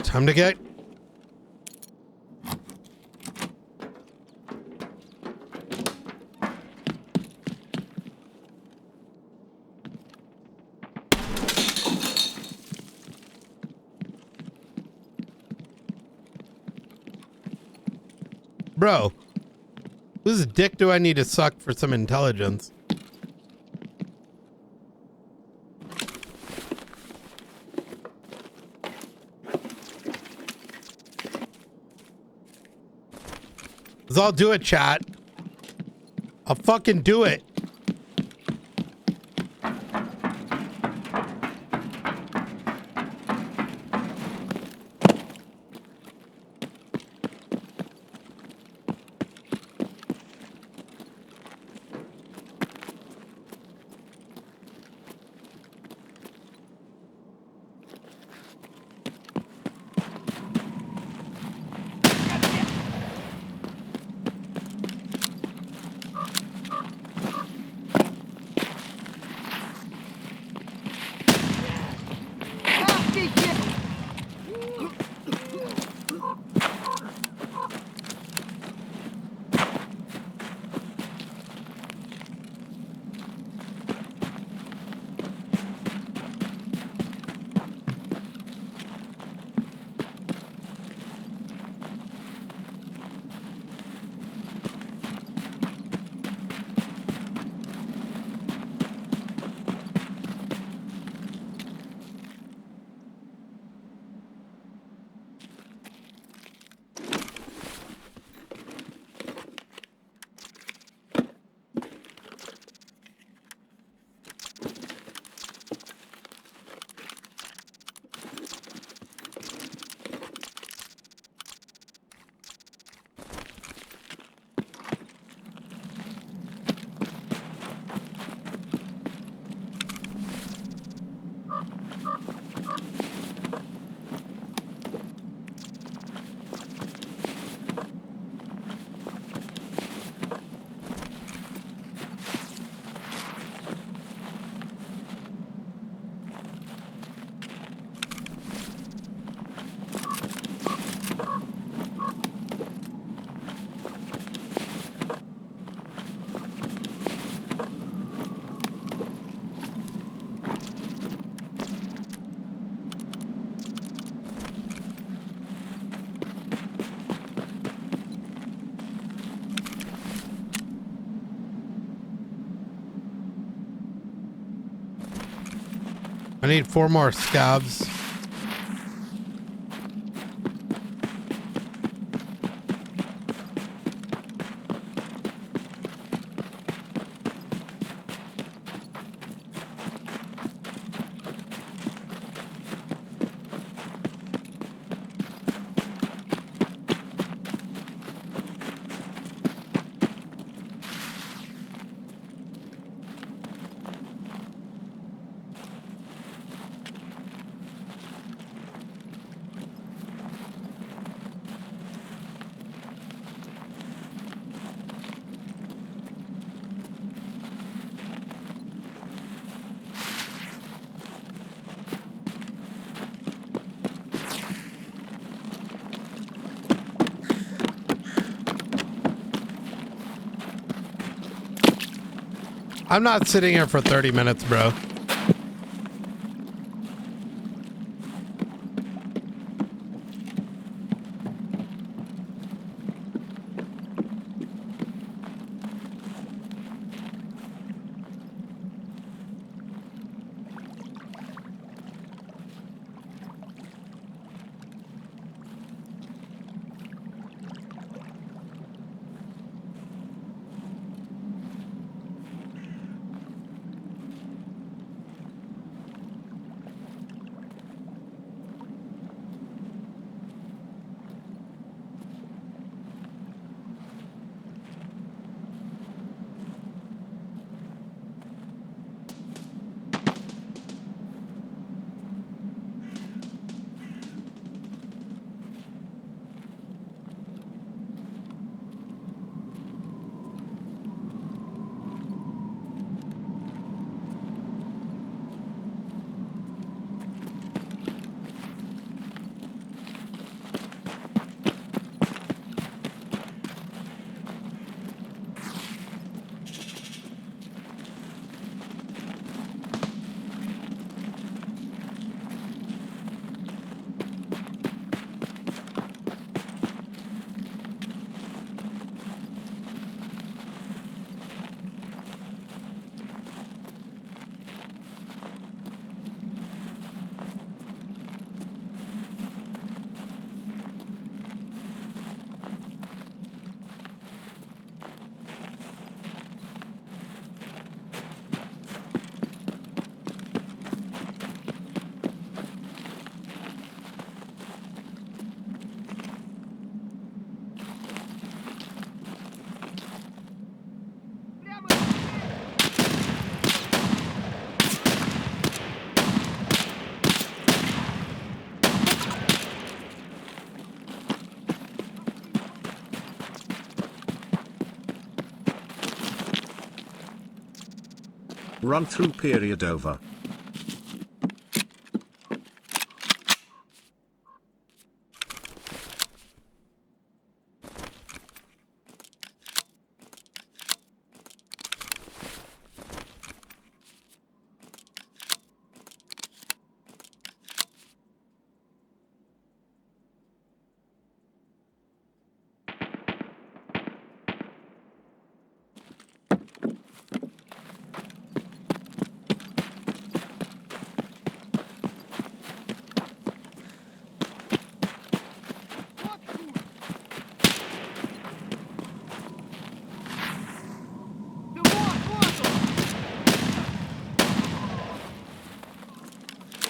Time to get... Bro, whose dick do I need to suck for some intelligence? Cause I'll do it, chat. I'll fucking do it. I need 4 more scabs. I'm not sitting here for 30 minutes, bro. Run through period over.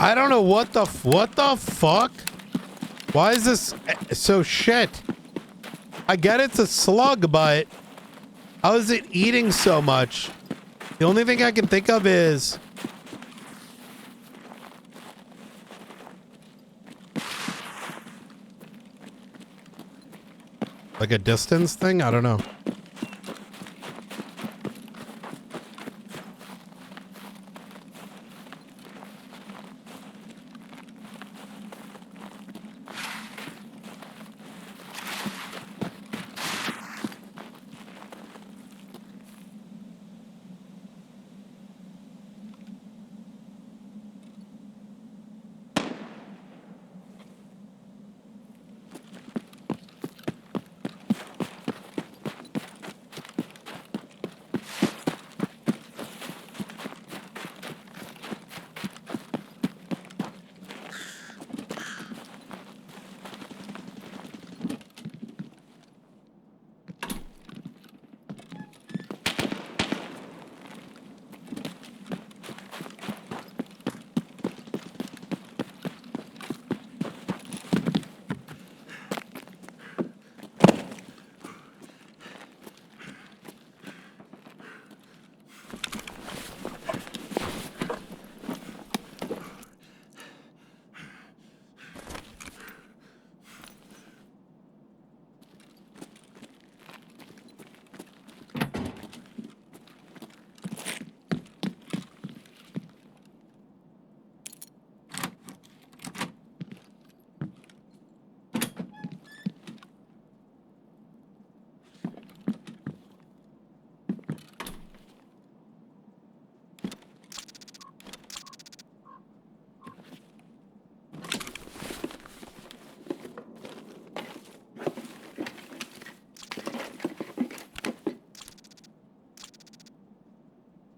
I don't know what the fuck? Why is this so shit? I get it's a slug, but how is it eating so much? The only thing I can think of is like a distance thing? I don't know.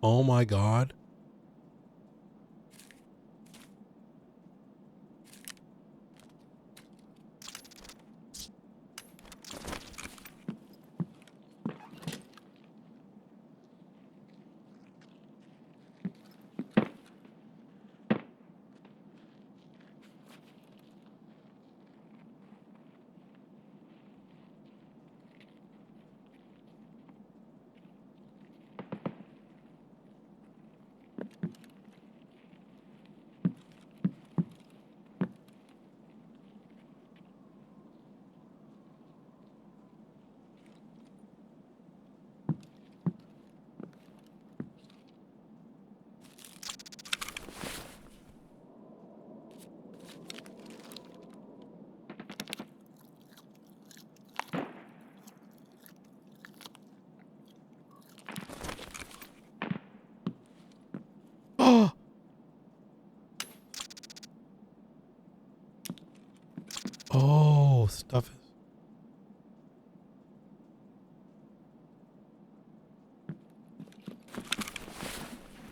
Oh my God. Oh, stuff is.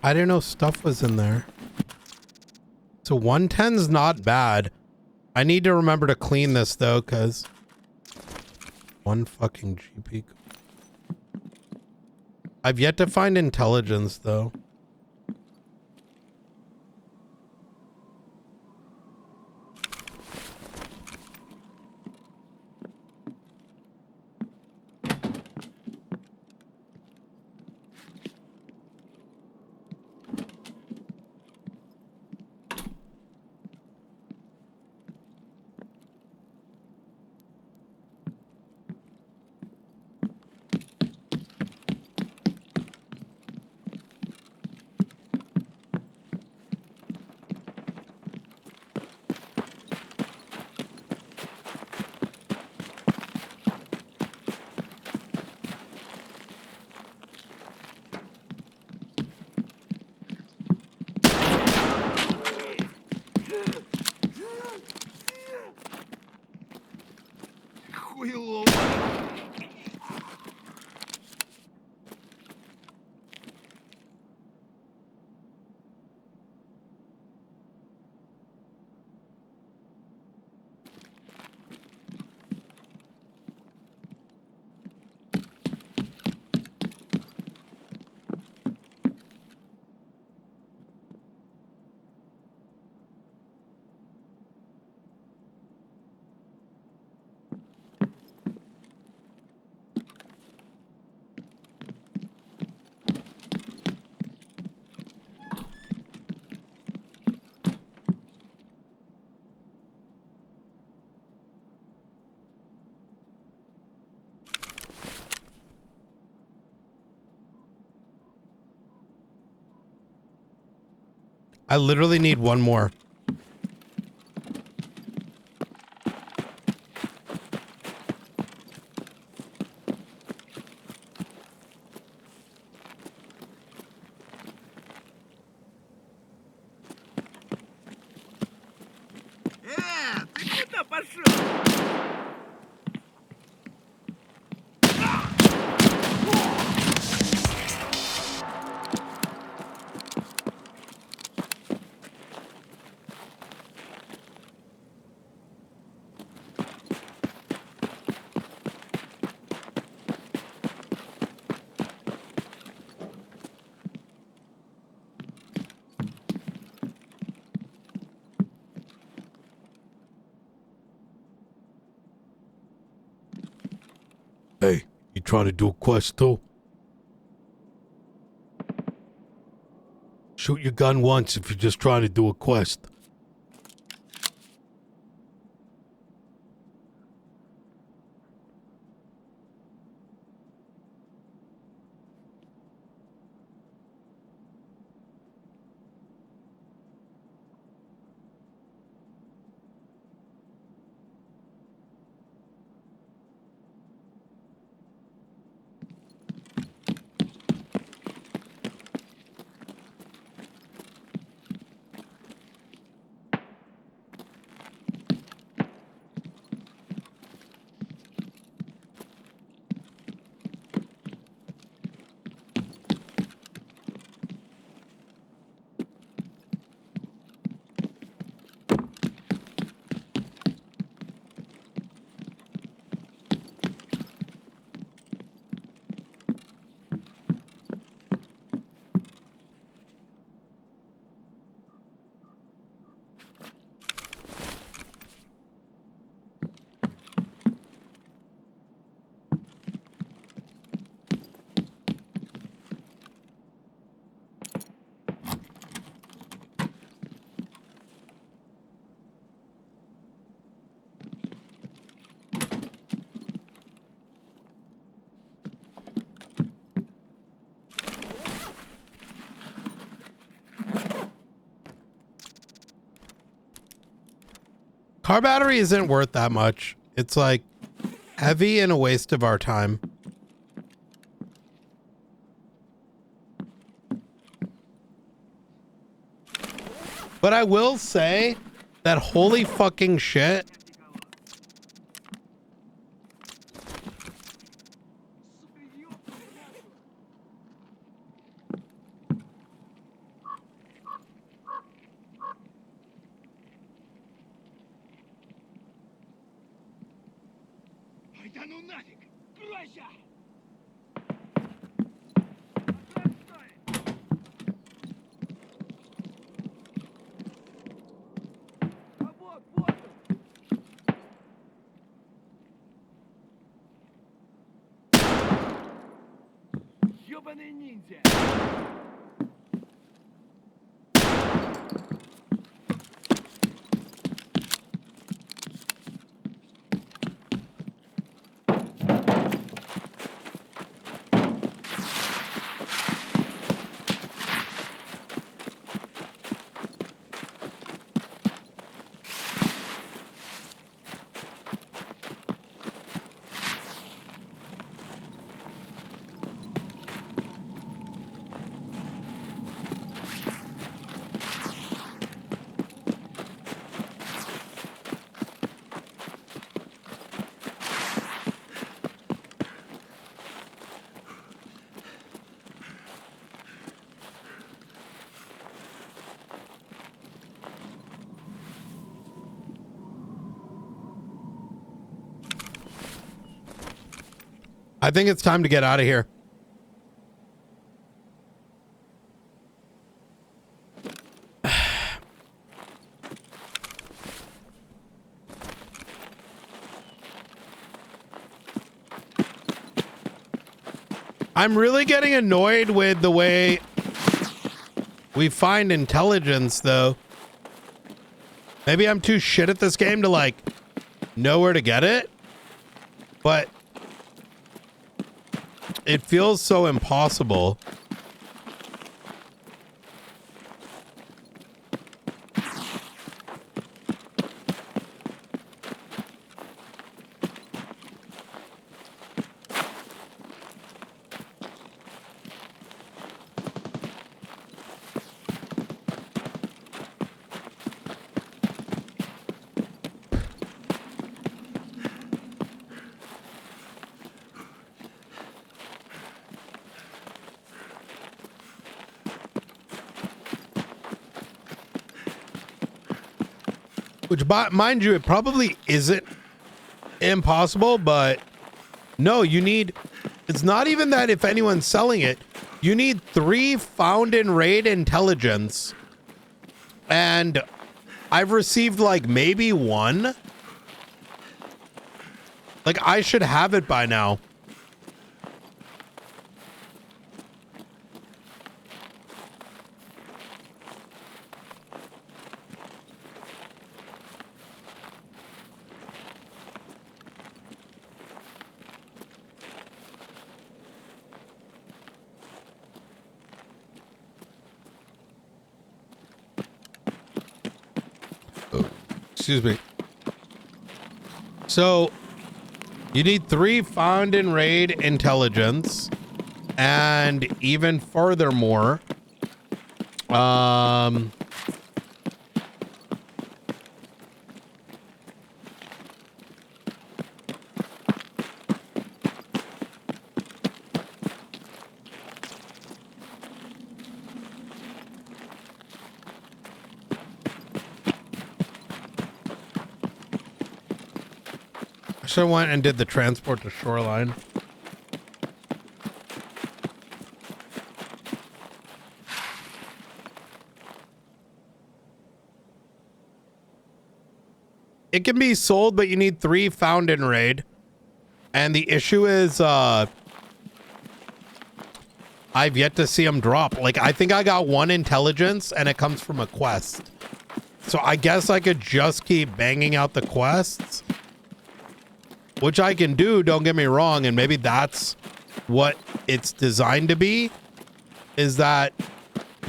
I didn't know stuff was in there. So 110's not bad. I need to remember to clean this though, because one fucking GP. I've yet to find intelligence though. I literally need one more. Hey, you trying to do a quest too? Shoot your gun once if you're just trying to do a quest. Car battery isn't worth that much. It's like heavy and a waste of our time. But I will say that holy fucking shit. I think it's time to get out of here. I'm really getting annoyed with the way we find intelligence, though. Maybe I'm too shit at this game to, like, know where to get it. But it feels so impossible. Which, mind you, it probably isn't impossible, but no, you need, it's not even that if anyone's selling it, you need 3 found in raid intelligence. And I've received like maybe 1. Like I should have it by now. Excuse me. So you need 3 found in raid intelligence, and even furthermore, I should have went and did the transport to shoreline. It can be sold, but you need 3 found in raid. And the issue is, I've yet to see them drop. Like, I think I got 1 intelligence and it comes from a quest. So I guess I could just keep banging out the quests, which I can do, don't get me wrong. And maybe that's what it's designed to be, is that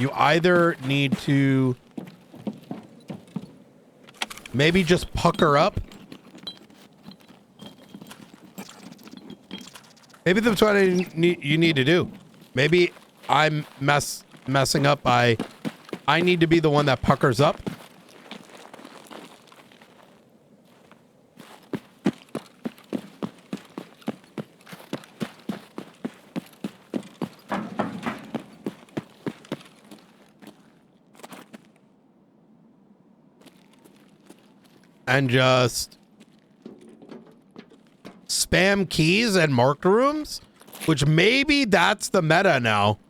you either need to maybe just pucker up. Maybe that's what you need to do. Maybe I'm messing up by, I need to be the one that puckers up. And just spam keys and marked rooms, which maybe that's the meta now.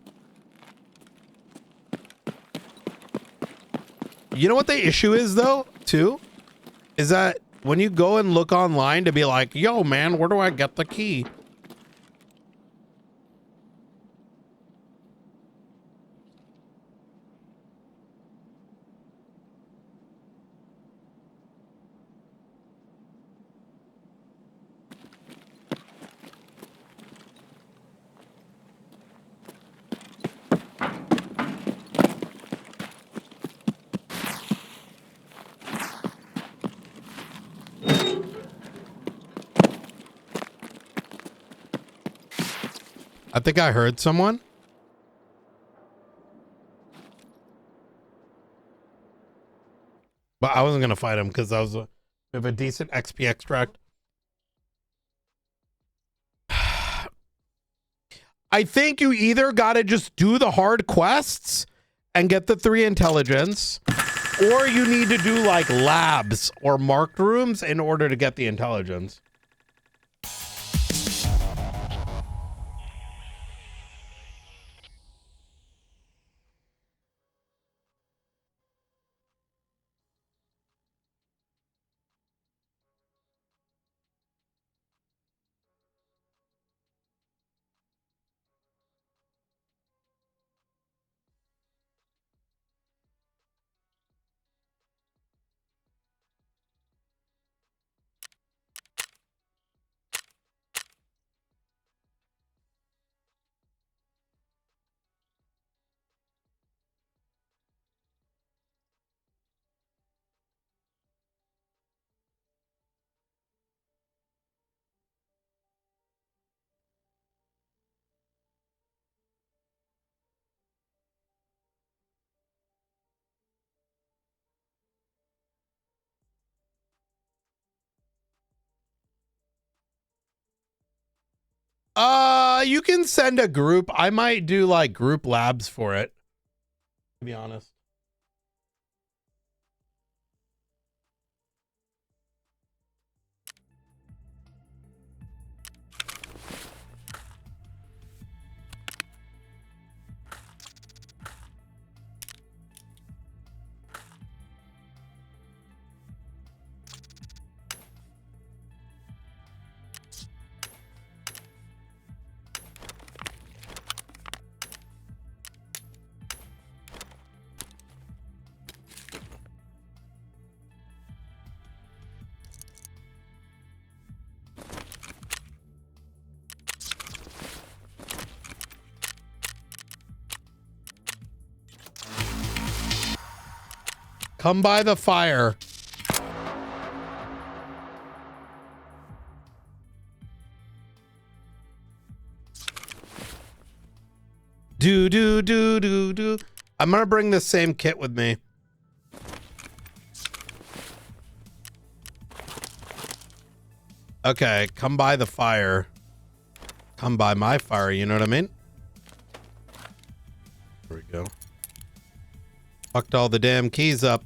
You know what the issue is though, too? Is that when you go and look online to be like, yo man, where do I get the key? I think I heard someone. But I wasn't going to fight him because I was we have a decent XP extract. I think you either got to just do the hard quests and get the 3 intelligence, or you need to do like labs or marked rooms in order to get the intelligence. You can send a group. I might do like group labs for it, to be honest. Come by the fire. Do. I'm gonna bring the same kit with me. Okay, come by the fire. Come by my fire, you know what I mean? There we go. Fucked all the damn keys up.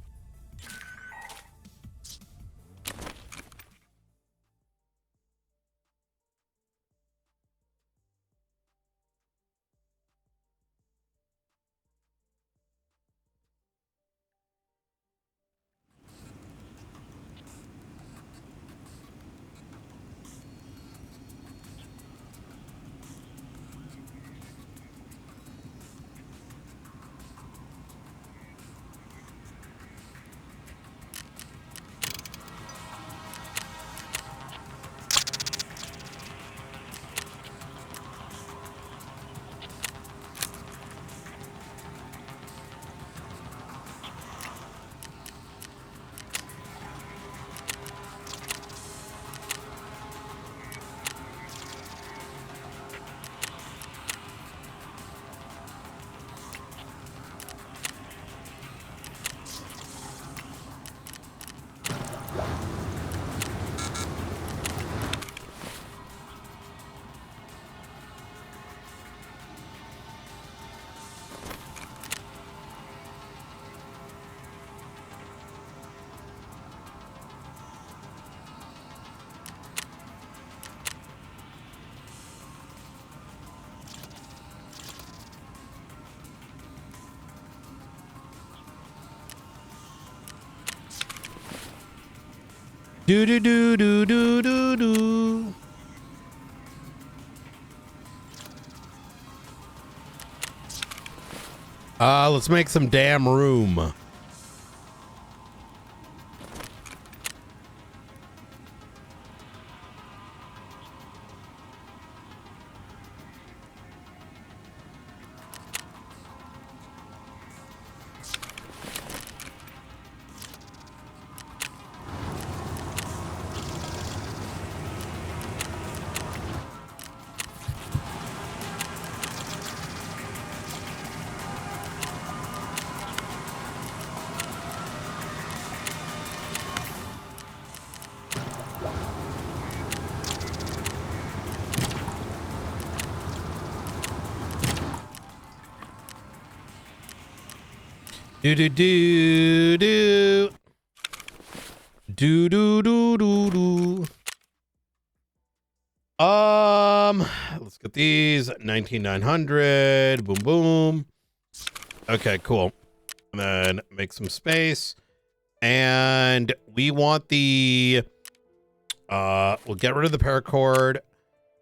Do. Let's make some damn room. Do. Do. Let's get these 19900. Boom, boom. Okay, cool. And then make some space. And we want the we'll get rid of the paracord.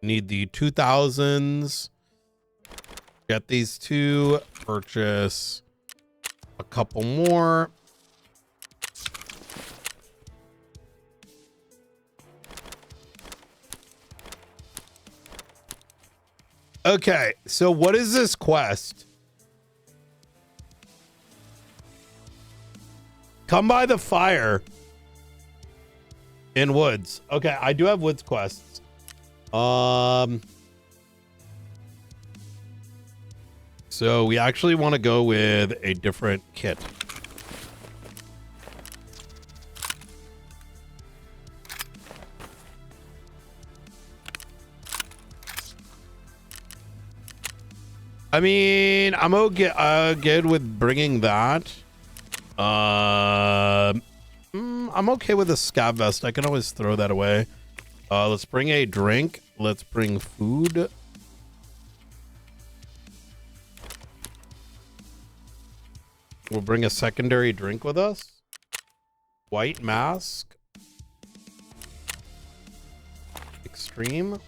Need the 2000s. Get these two. Purchase a couple more. Okay, so what is this quest? Come by the fire in woods. Okay, I do have woods quests. So we actually want to go with a different kit. I mean, I'm okay, good with bringing that. I'm okay with a scav vest. I can always throw that away. Let's bring a drink. Let's bring food. We'll bring a secondary drink with us. White mask. Extreme.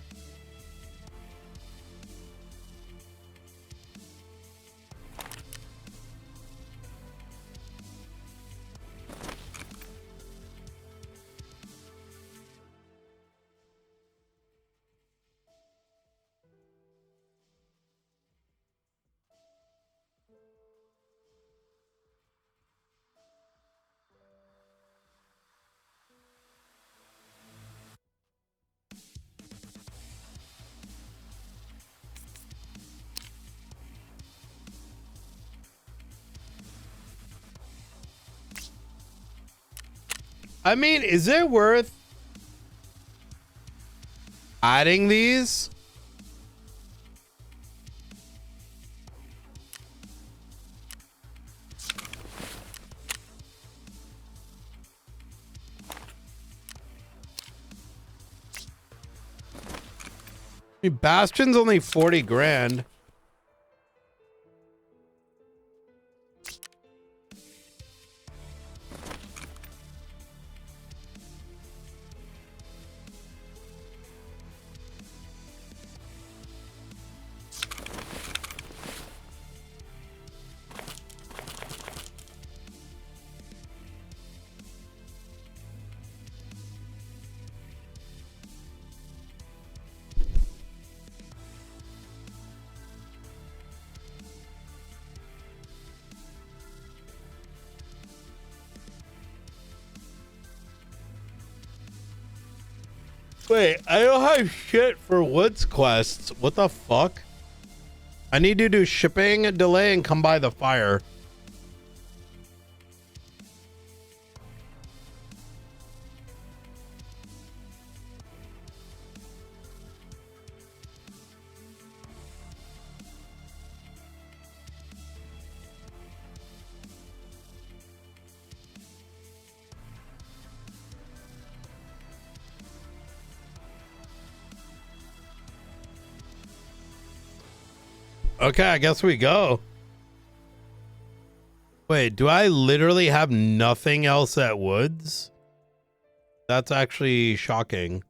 I mean, is it worth adding these? I mean, Bastion's only 40 grand. Wait, I don't have shit for Woods quests. What the fuck? I need to do shipping, delay, and come by the fire. Okay, I guess we go. Wait, do I literally have nothing else at Woods? That's actually shocking.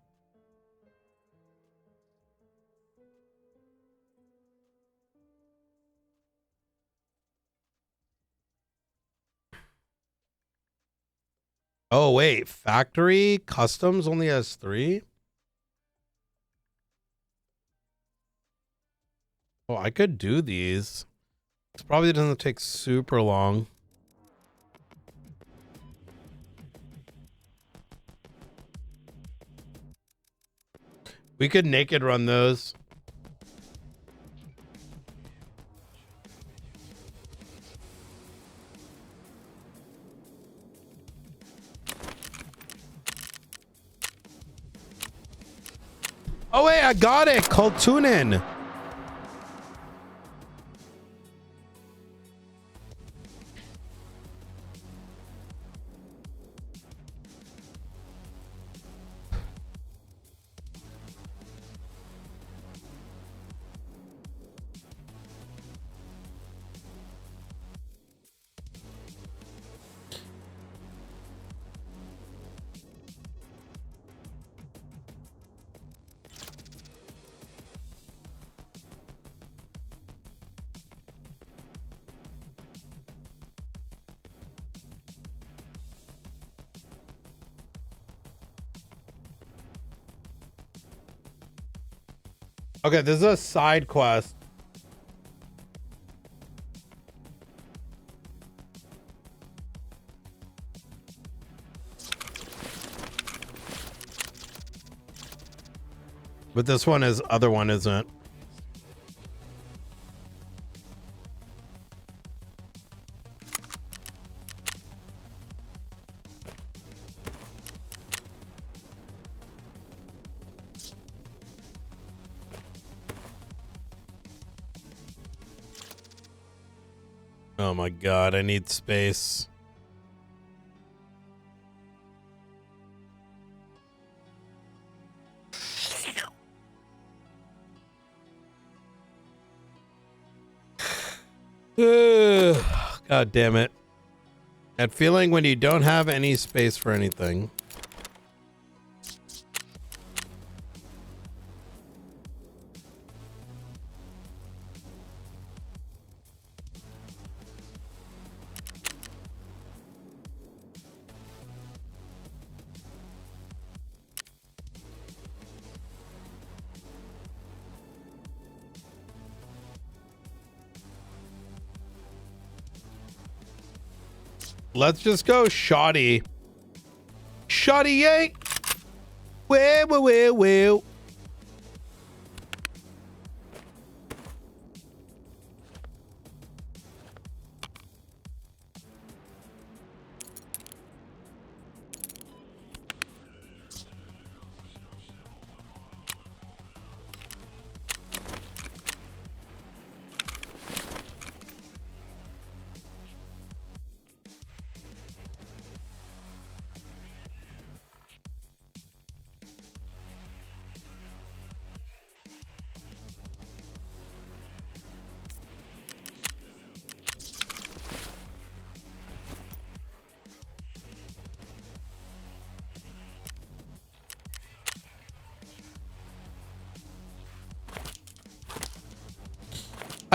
Oh, wait. Factory Customs only has 3? Oh, I could do these. This probably doesn't take super long. We could naked run those. Oh, wait, I got it. Called Tune In. Okay, this is a side quest. But this one is, other one isn't. Oh my god, I need space. God damn it. That feeling when you don't have any space for anything. Let's just go shoddy. Shoddy, yay! Well.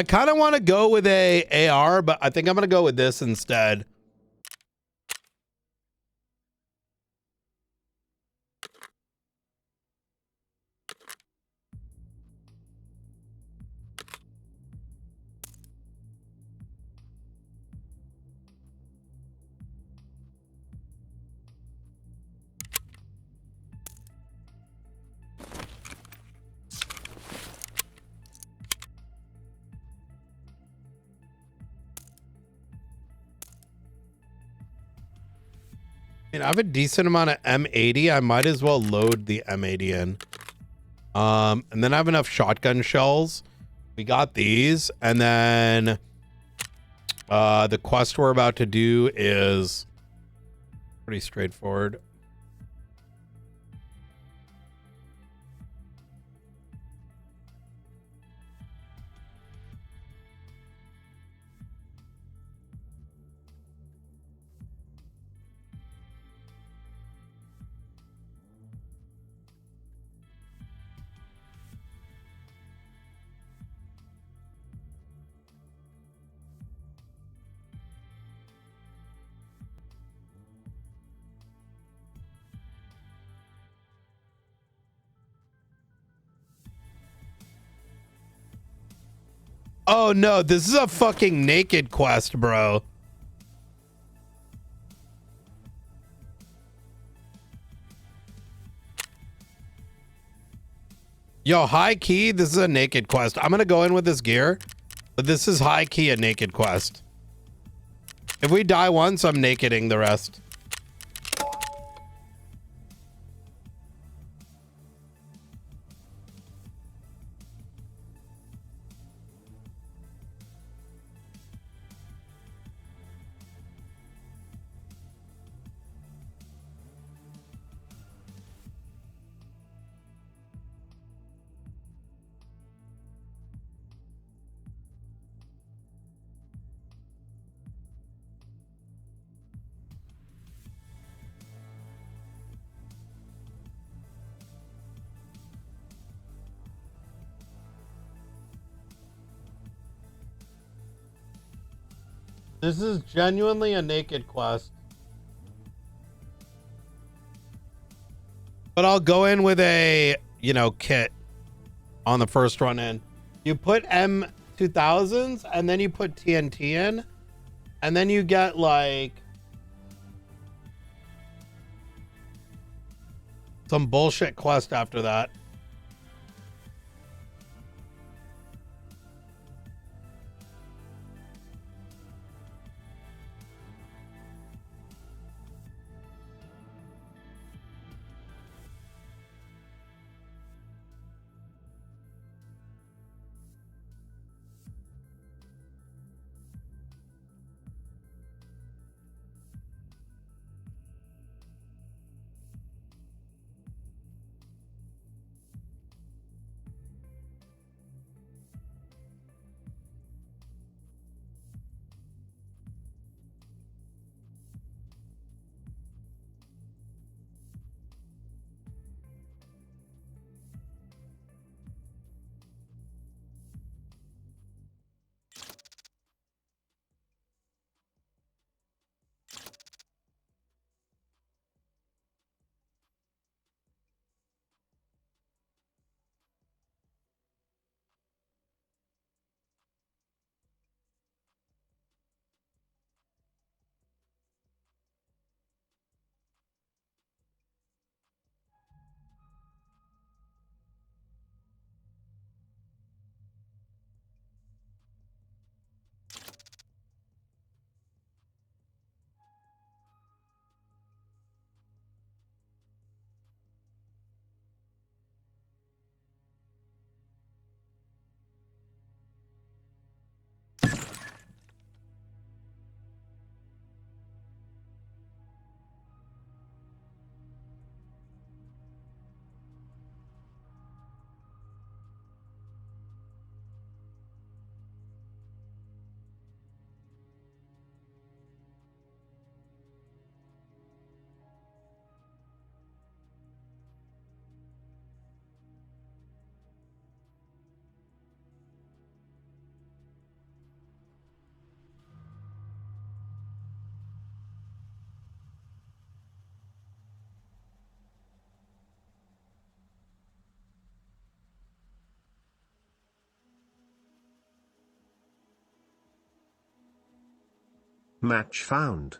I kind of want to go with a AR, but I think I'm going to go with this instead. I have a decent amount of M80. I might as well load the M80 in. And then I have enough shotgun shells. We got these. And then the quest we're about to do is pretty straightforward. Oh no, this is a fucking naked quest, bro. Yo, high key, this is a naked quest. I'm gonna go in with this gear, but this is high key a naked quest. If we die once, I'm nakeding the rest. This is genuinely a naked quest. But I'll go in with a, you know, kit on the first run in. You put M2000s and then you put TNT in. And then you get like some bullshit quest after that. Match found.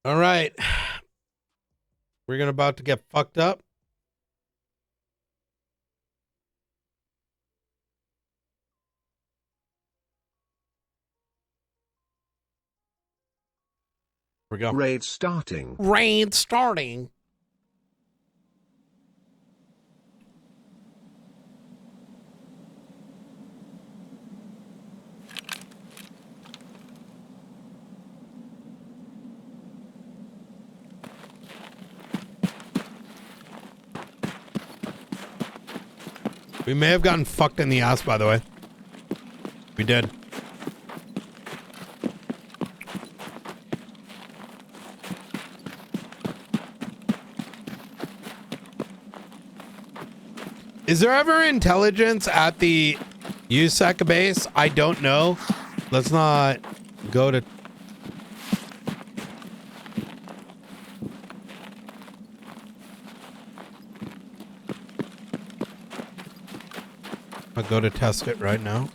All right. We're gonna about to get fucked up. Here we go. Raid starting. Raid starting. We may have gotten fucked in the ass, by the way. We did. Is there ever intelligence at the USEC base? I don't know. Let's not go to... I'll go to test it right now.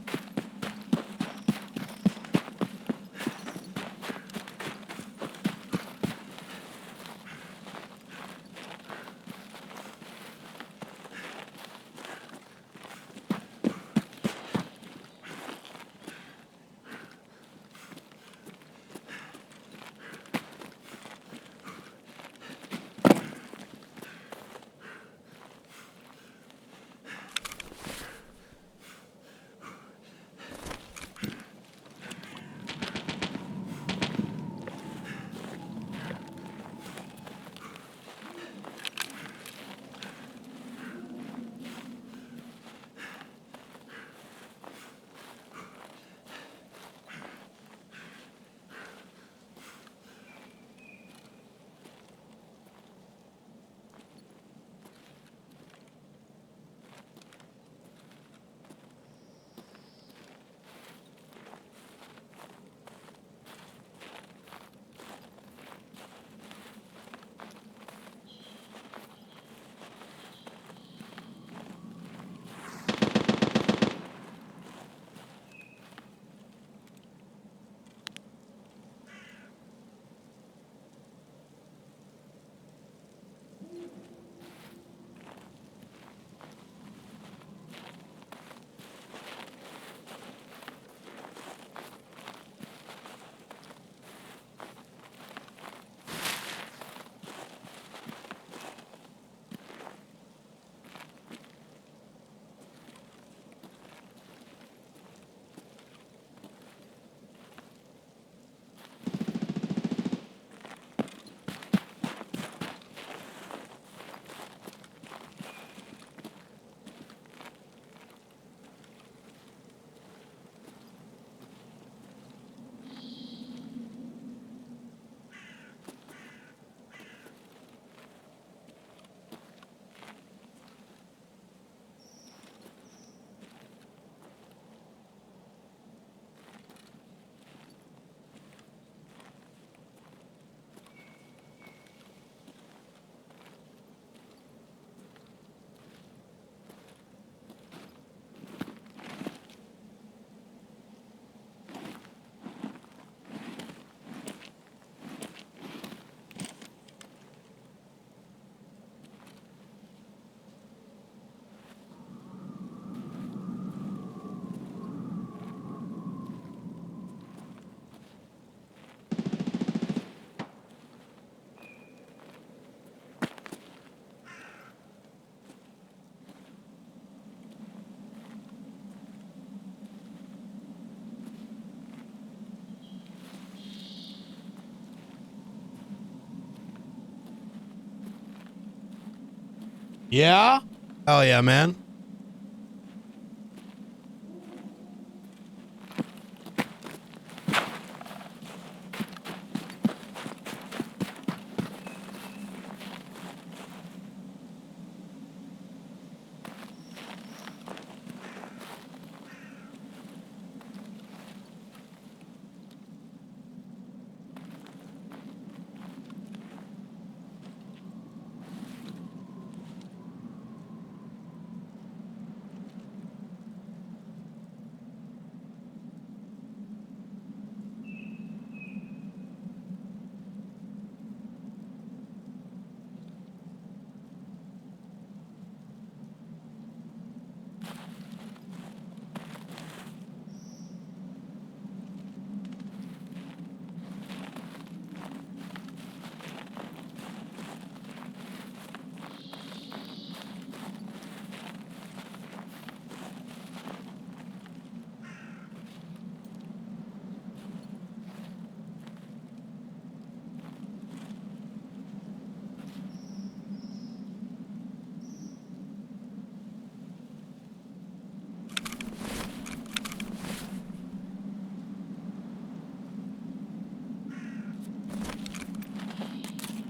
Yeah? Oh yeah, man.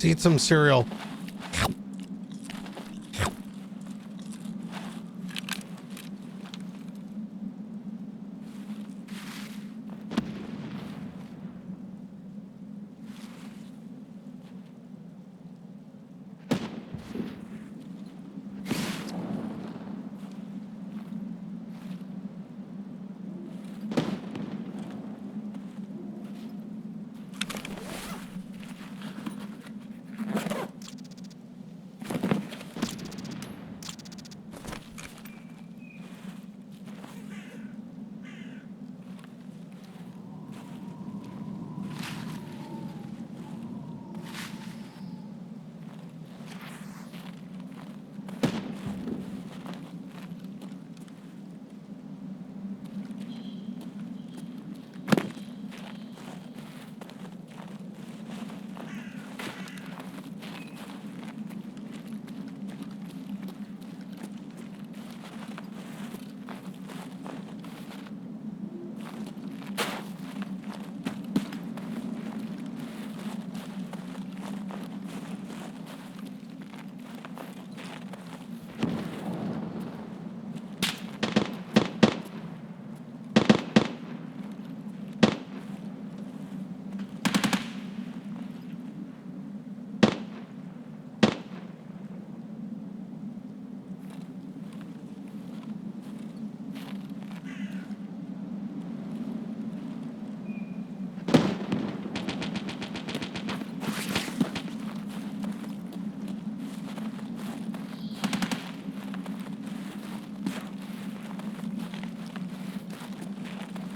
Let's eat some cereal.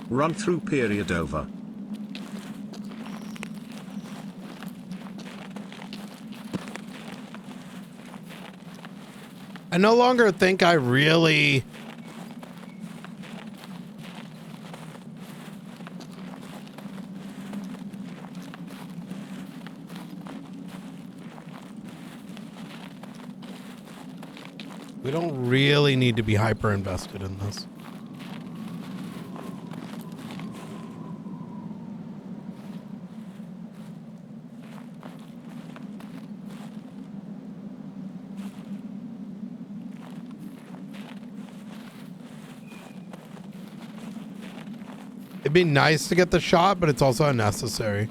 Run through period over. I no longer think I really we don't really need to be hyper invested in this. It'd be nice to get the shot, but it's also unnecessary.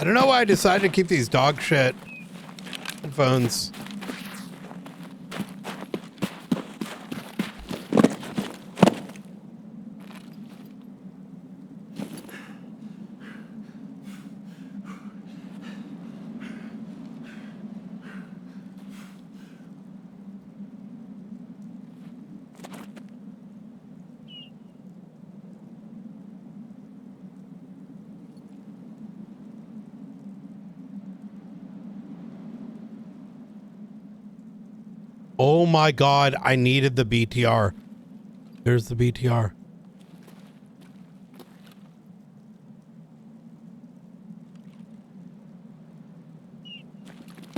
don't know why I decided to keep these dog shit headphones. Oh my God, I needed the BTR. There's the BTR.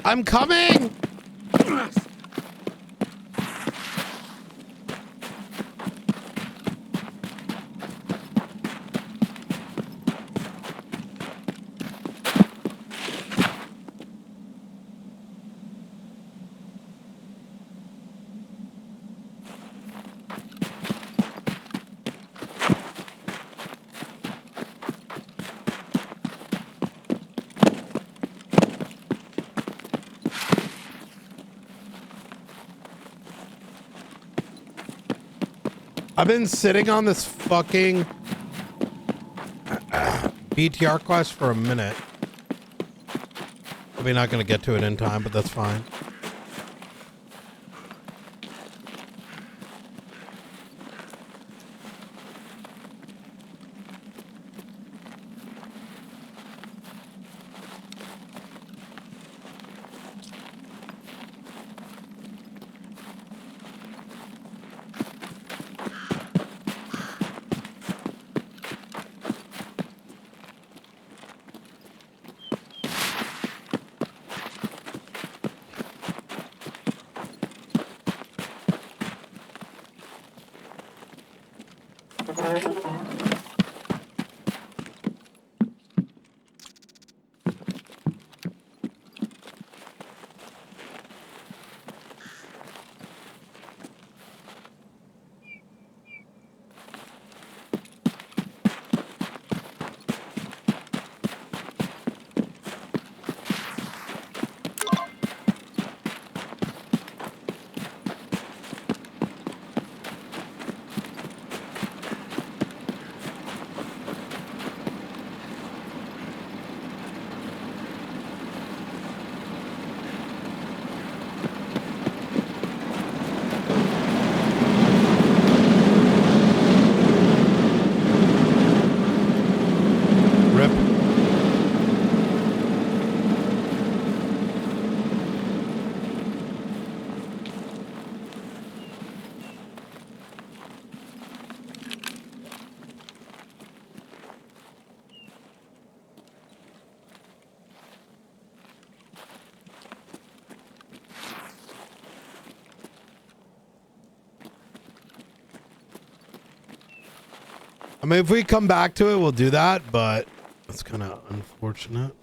I'm coming! I've been sitting on this fucking BTR quest for a minute. Probably not going to get to it in time, but that's fine. I mean, if we come back to it, we'll do that, but it's kind of unfortunate.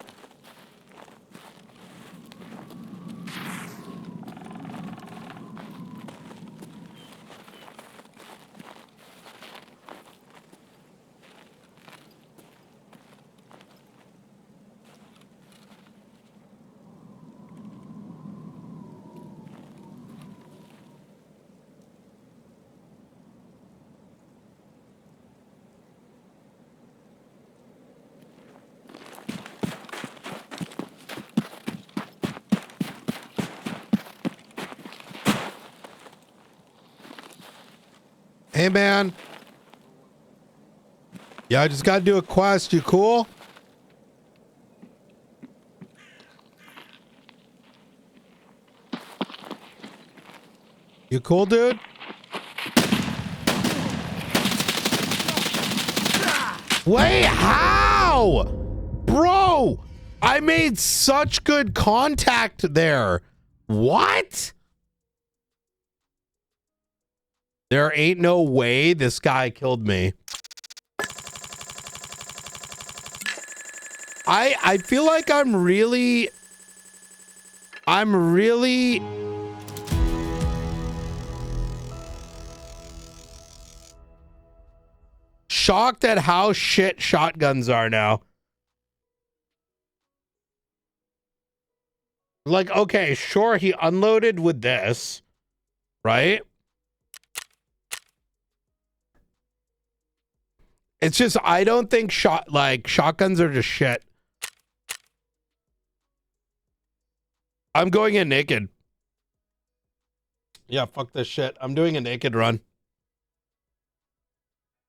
Hey, man. Yeah, I just got to do a quest. You cool? You cool, dude? Wait, how? Bro, I made such good contact there. What? There ain't no way this guy killed me. I feel like I'm really shocked at how shit shotguns are now. Like, okay, sure, he unloaded with this, right? It's just I don't think shotguns are just shit. I'm going in naked. Yeah, fuck this shit. I'm doing a naked run.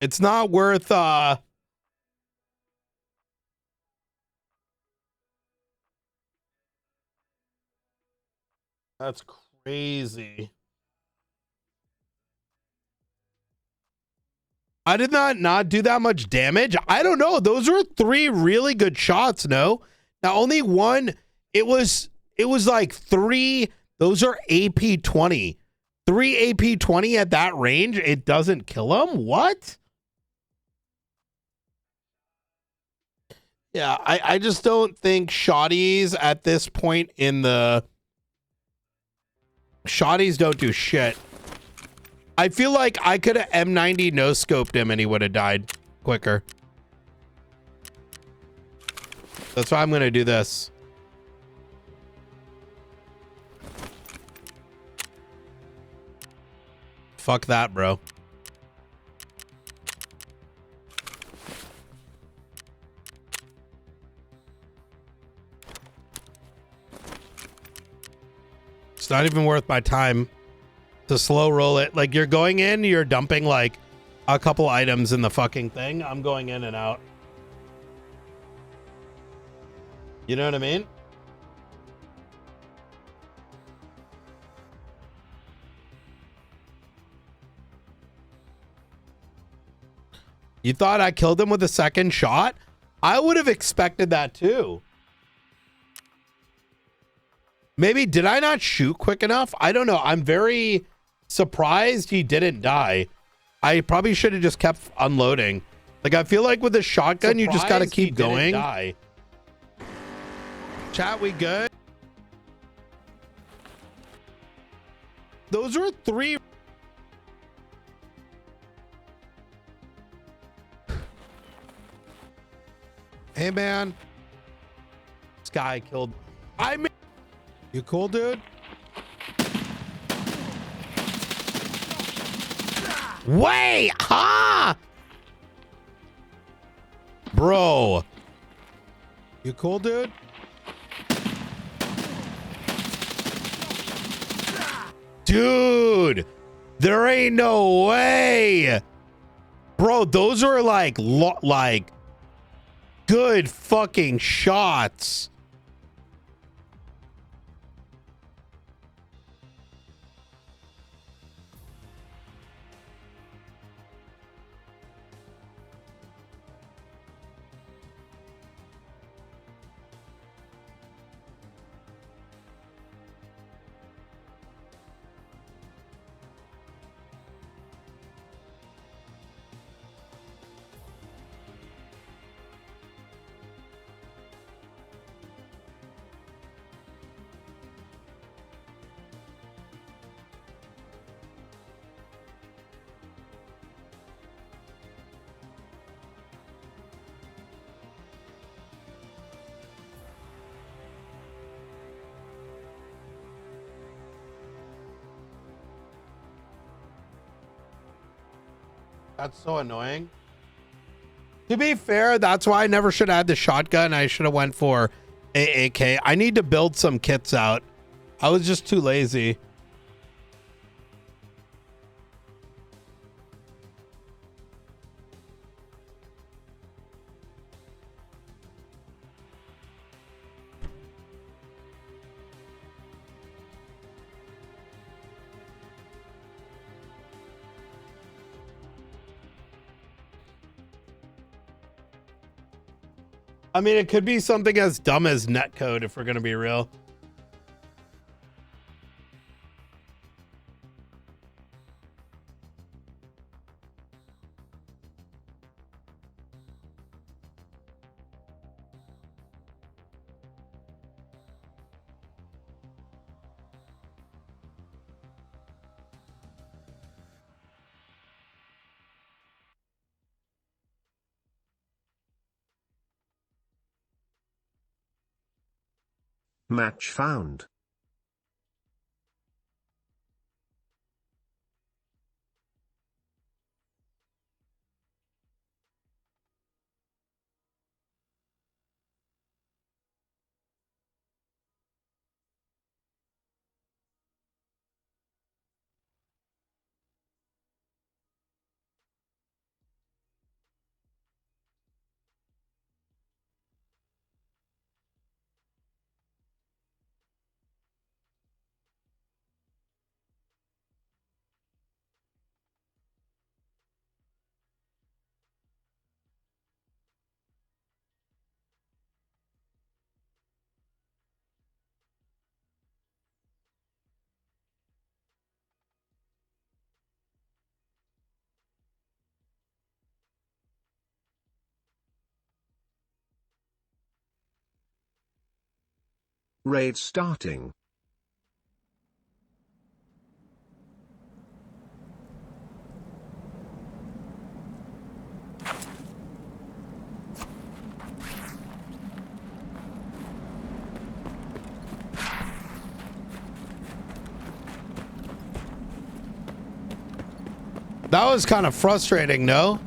It's not worth that's crazy. I did not do that much damage. I don't know. Those were 3 really good shots, no? Now only one, it was like 3, those are AP-20. 3 AP-20 at that range, it doesn't kill him? What? Yeah, I just don't think shotties at this point in the... Shotties don't do shit. I feel like I could have M90 no-scoped him and he would have died quicker. That's why I'm going to do this. Fuck that, bro. It's not even worth my time to slow roll it. Like, you're going in, you're dumping like a couple items in the fucking thing. I'm going in and out. You know what I mean? You thought I killed him with a second shot? I would have expected that too. Maybe, did I not shoot quick enough? I don't know. I'm very surprised he didn't die. I probably should have just kept unloading. Like, I feel like with a shotgun, you just got to keep going. Die. Chat, we good? Those were 3. Hey, man. This guy killed... You cool, dude? Wait! Huh? Bro. You cool, dude? Dude! There ain't no way! Bro, those are like good fucking shots. That's so annoying. To be fair, that's why I never should have had the shotgun. I should have went for AAK. I need to build some kits out. I was just too lazy. I mean, it could be something as dumb as netcode if we're going to be real. Match found. Raid starting. That was kind of frustrating, no?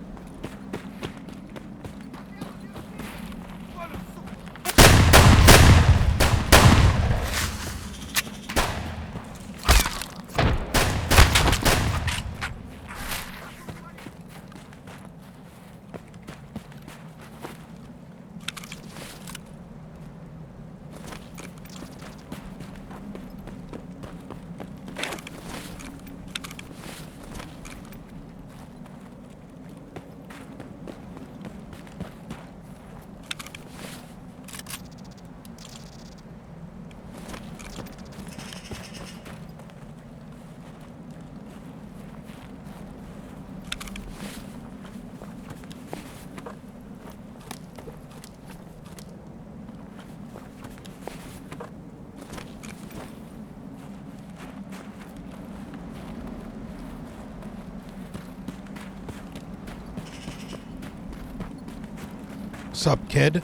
What's up, kid?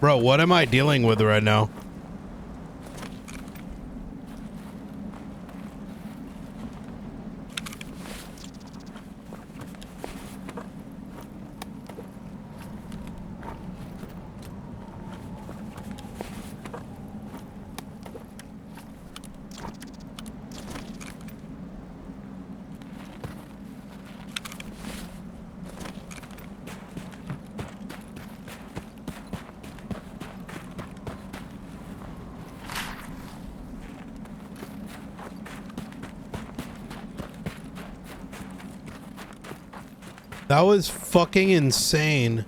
Bro, what am I dealing with right now? That was fucking insane.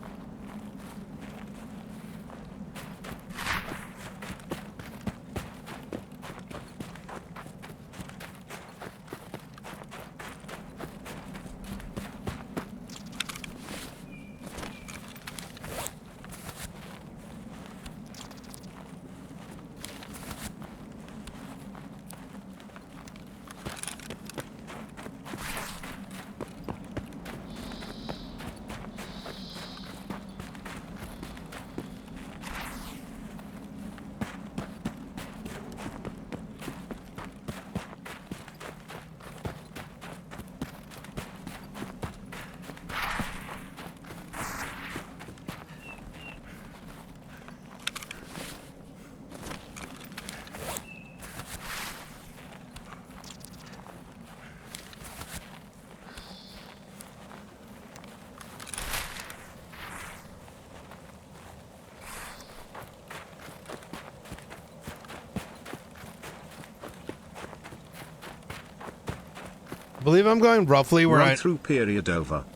I believe I'm going roughly where Run through period over.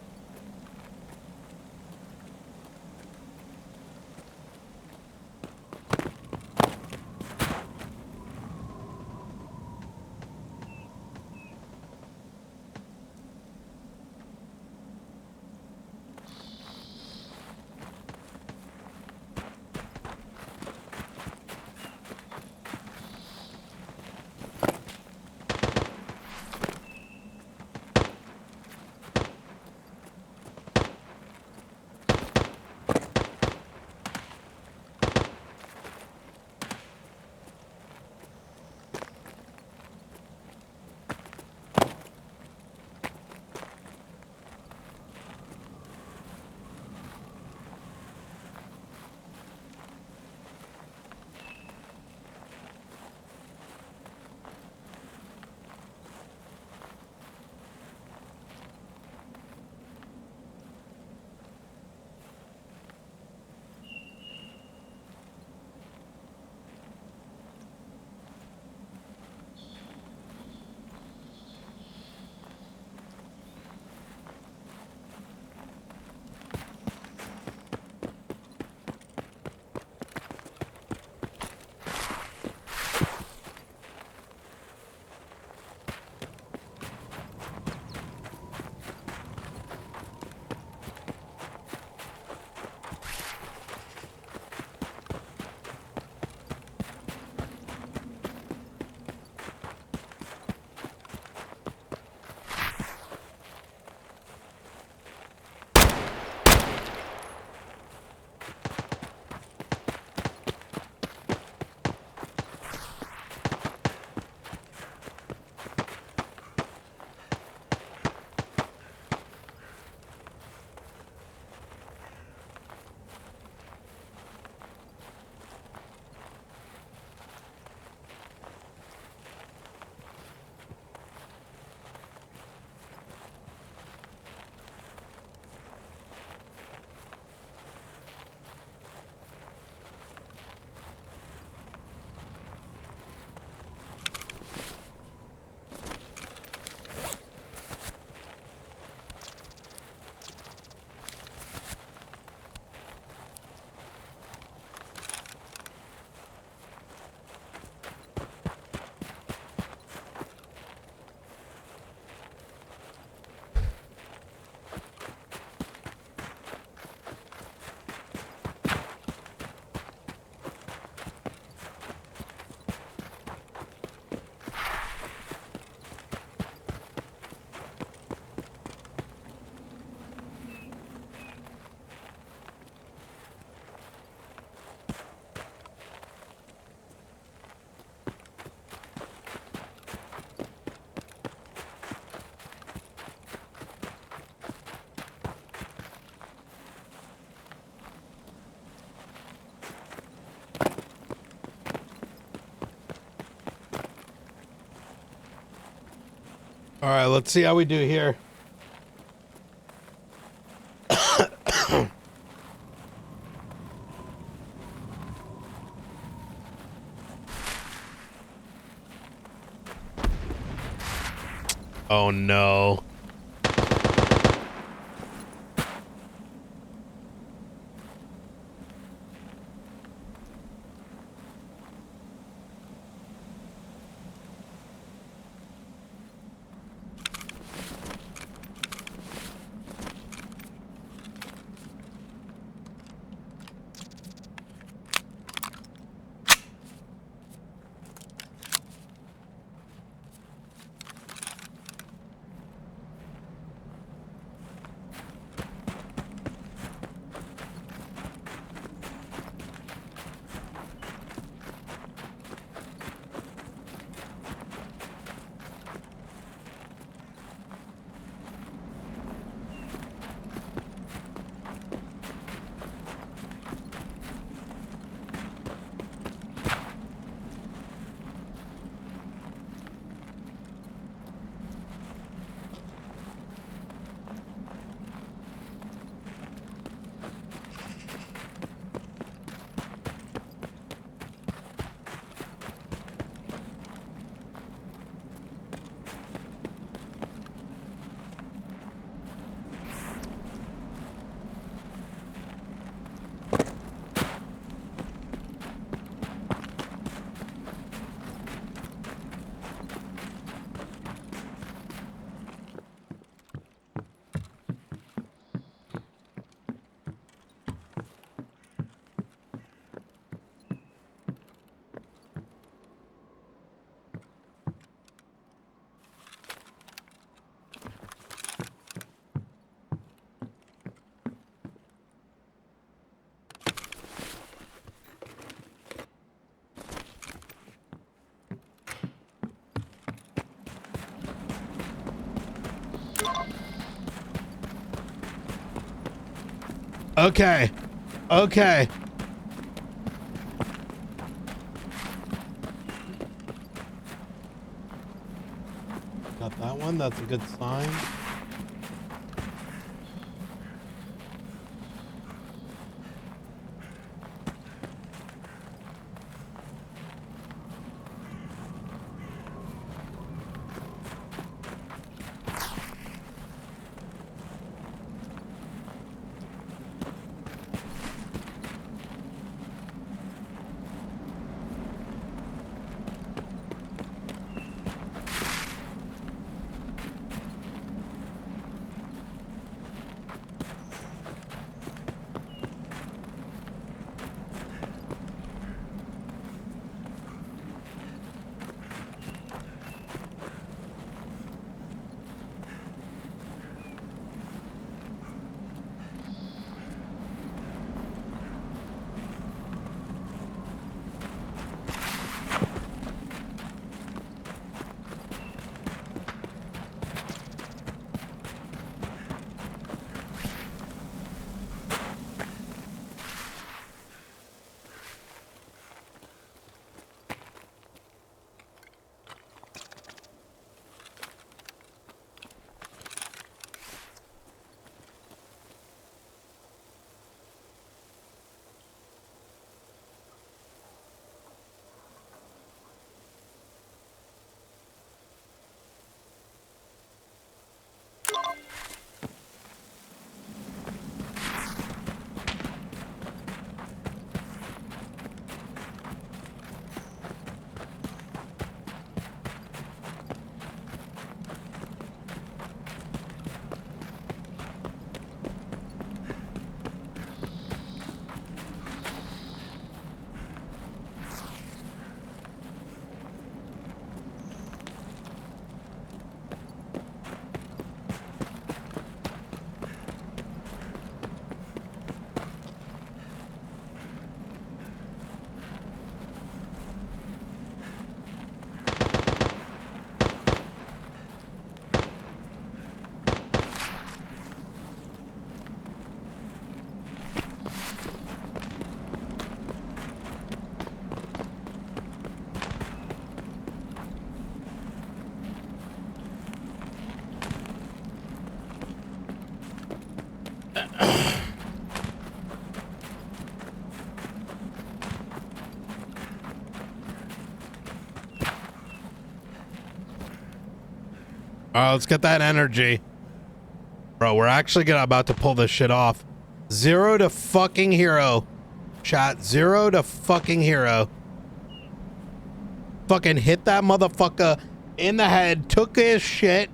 All right, let's see how we do here. Oh no. Okay. Okay. Got that one. That's a good sign. Let's get that energy. Bro, we're actually about to pull this shit off. 0 to fucking hero. Chat, 0 to fucking hero. Fucking hit that motherfucker in the head, took his shit.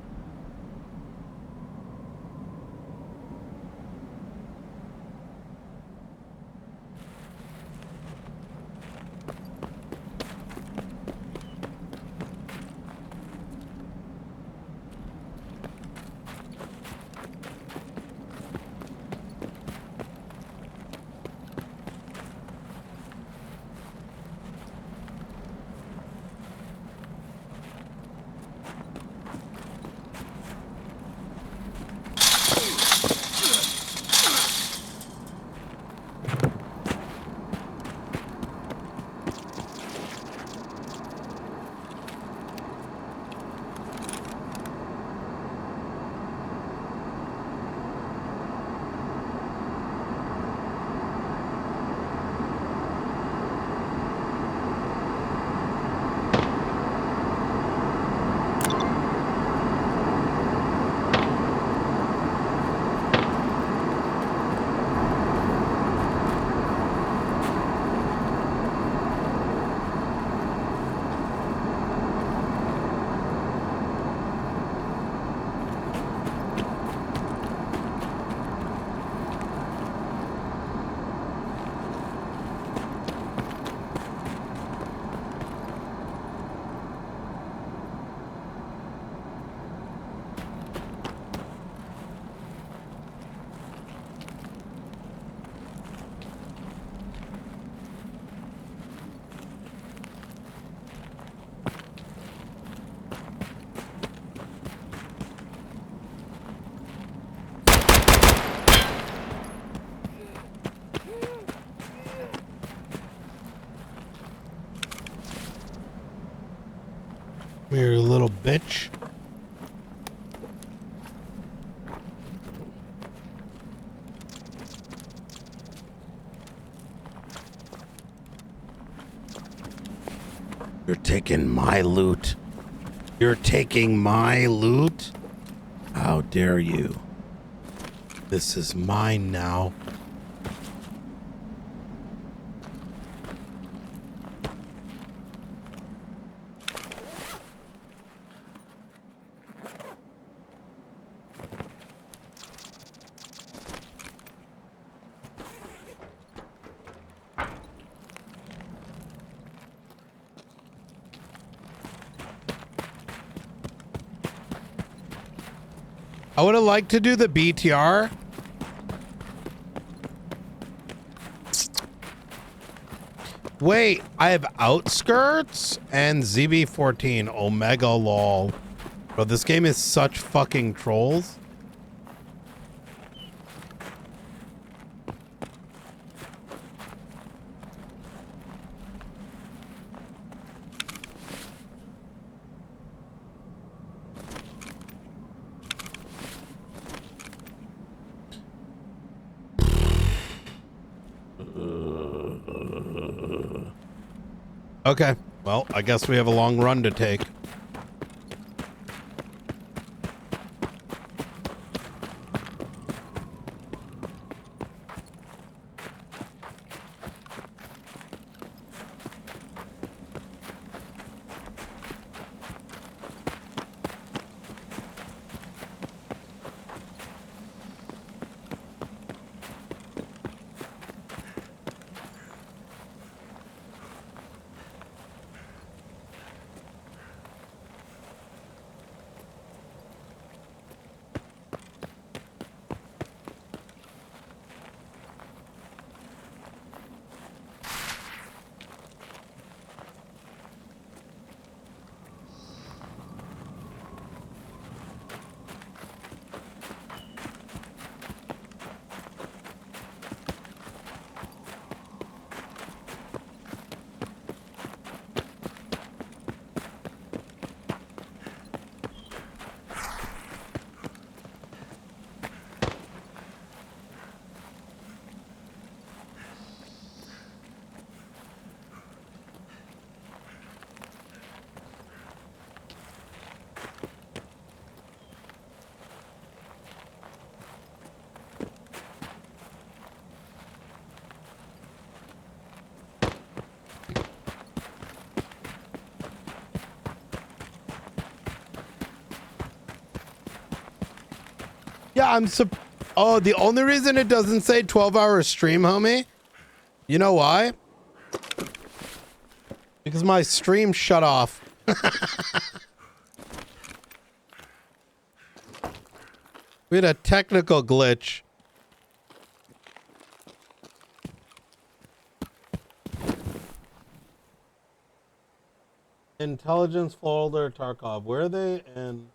You're a little bitch. You're taking my loot. You're taking my loot? How dare you? This is mine now. I would have liked to do the BTR. Wait, I have Outskirts and ZB14 Omega lol. Bro, this game is such fucking trolls. Okay, well, I guess we have a long run to take. Yeah, oh, the only reason it doesn't say 12-hour stream, homie, you know why? Because my stream shut off. We had a technical glitch. Intelligence folder, Tarkov. Where are they? And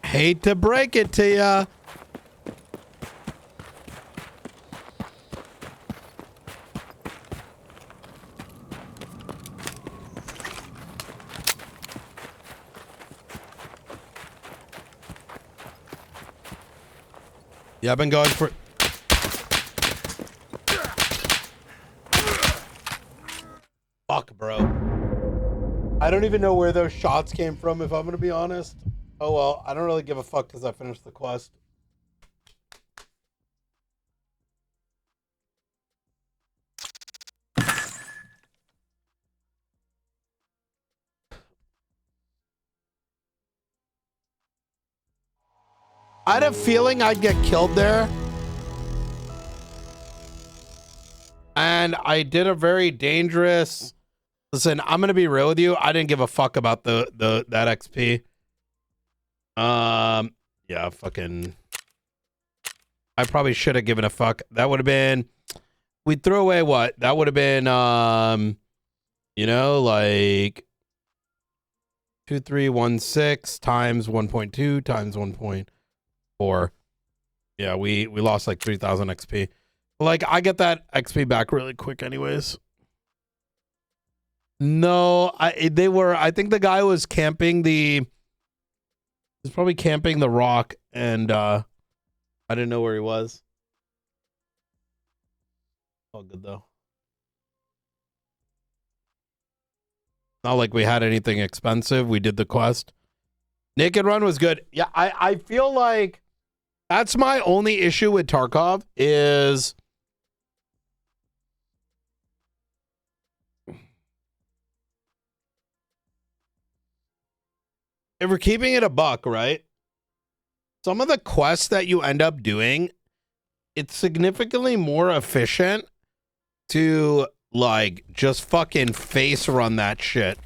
hate to break it to ya. Yeah, I've been going for... Fuck, bro. I don't even know where those shots came from, if I'm gonna be honest. Oh well, I don't really give a fuck because I finished the quest. I had a feeling I'd get killed there. And I did a very dangerous... Listen, I'm gonna be real with you. I didn't give a fuck about that XP. Yeah, fucking... I probably should have given a fuck. That would have been... We threw away what? That would have been, you know, like... 2316 times 1.2 times 1.4. Yeah, we lost like 3,000 XP. Like, I get that XP back really quick anyways. No, I think the guy was camping the... He's probably camping the rock, and I didn't know where he was. All good though. Not like we had anything expensive. We did the quest. Naked Run was good. Yeah, I feel like that's my only issue with Tarkov is... If we're keeping it a buck, right? Some of the quests that you end up doing, it's significantly more efficient to, like, just fucking face run that shit.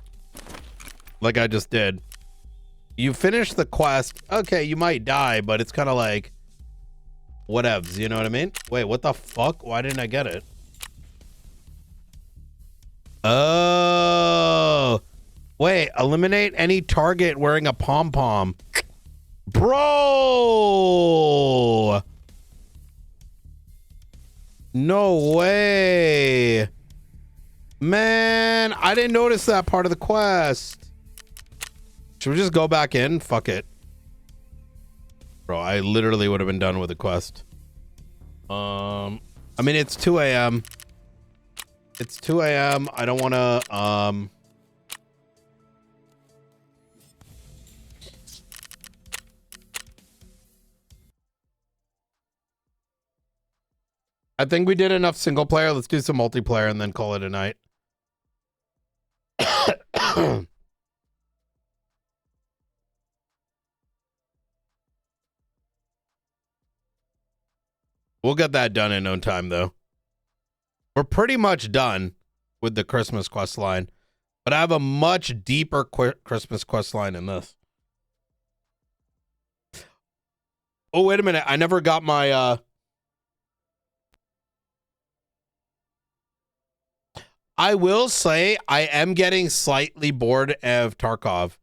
Like I just did. You finish the quest, okay, you might die, but it's kind of like, whatevs, you know what I mean? Wait, what the fuck? Why didn't I get it? Oh. Wait, eliminate any target wearing a pom-pom. Bro! No way. Man, I didn't notice that part of the quest. Should we just go back in? Fuck it. Bro, I literally would have been done with the quest. I mean, it's 2 a.m. It's 2 a.m. I don't want to, I think we did enough single player. Let's do some multiplayer and then call it a night. We'll get that done in no time, though. We're pretty much done with the Christmas quest line, but I have a much deeper Christmas quest line in this. Oh, wait a minute. I never got my, I will say I am getting slightly bored of Tarkov,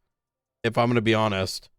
if I'm going to be honest.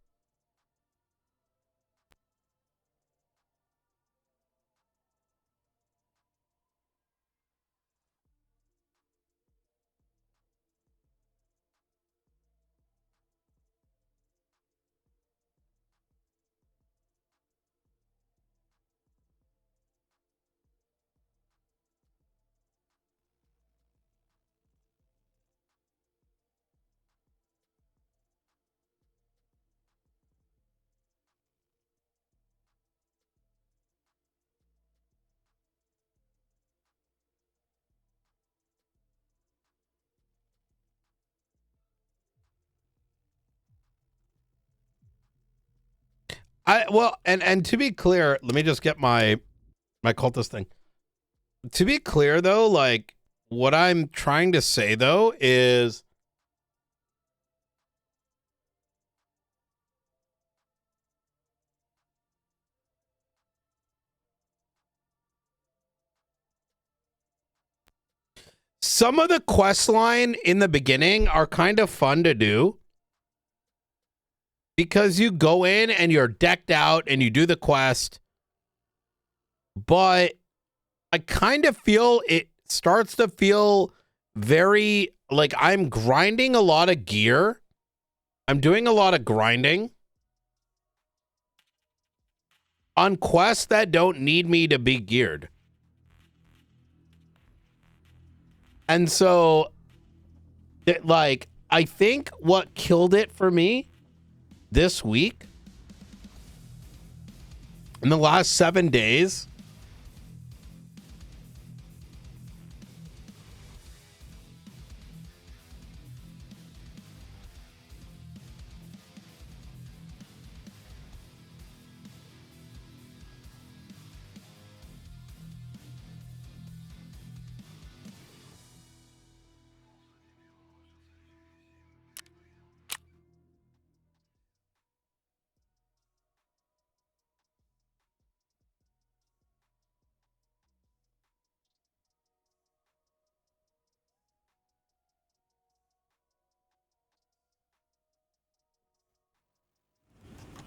And to be clear, let me just get my cultist thing. To be clear though, like what I'm trying to say though is some of the quest line in the beginning are kind of fun to do because you go in and you're decked out and you do the quest, but I kind of feel it starts to feel very like I'm grinding a lot of gear. I'm doing a lot of grinding on quests that don't need me to be geared. And so, like, I think what killed it for me this week, in the last 7 days,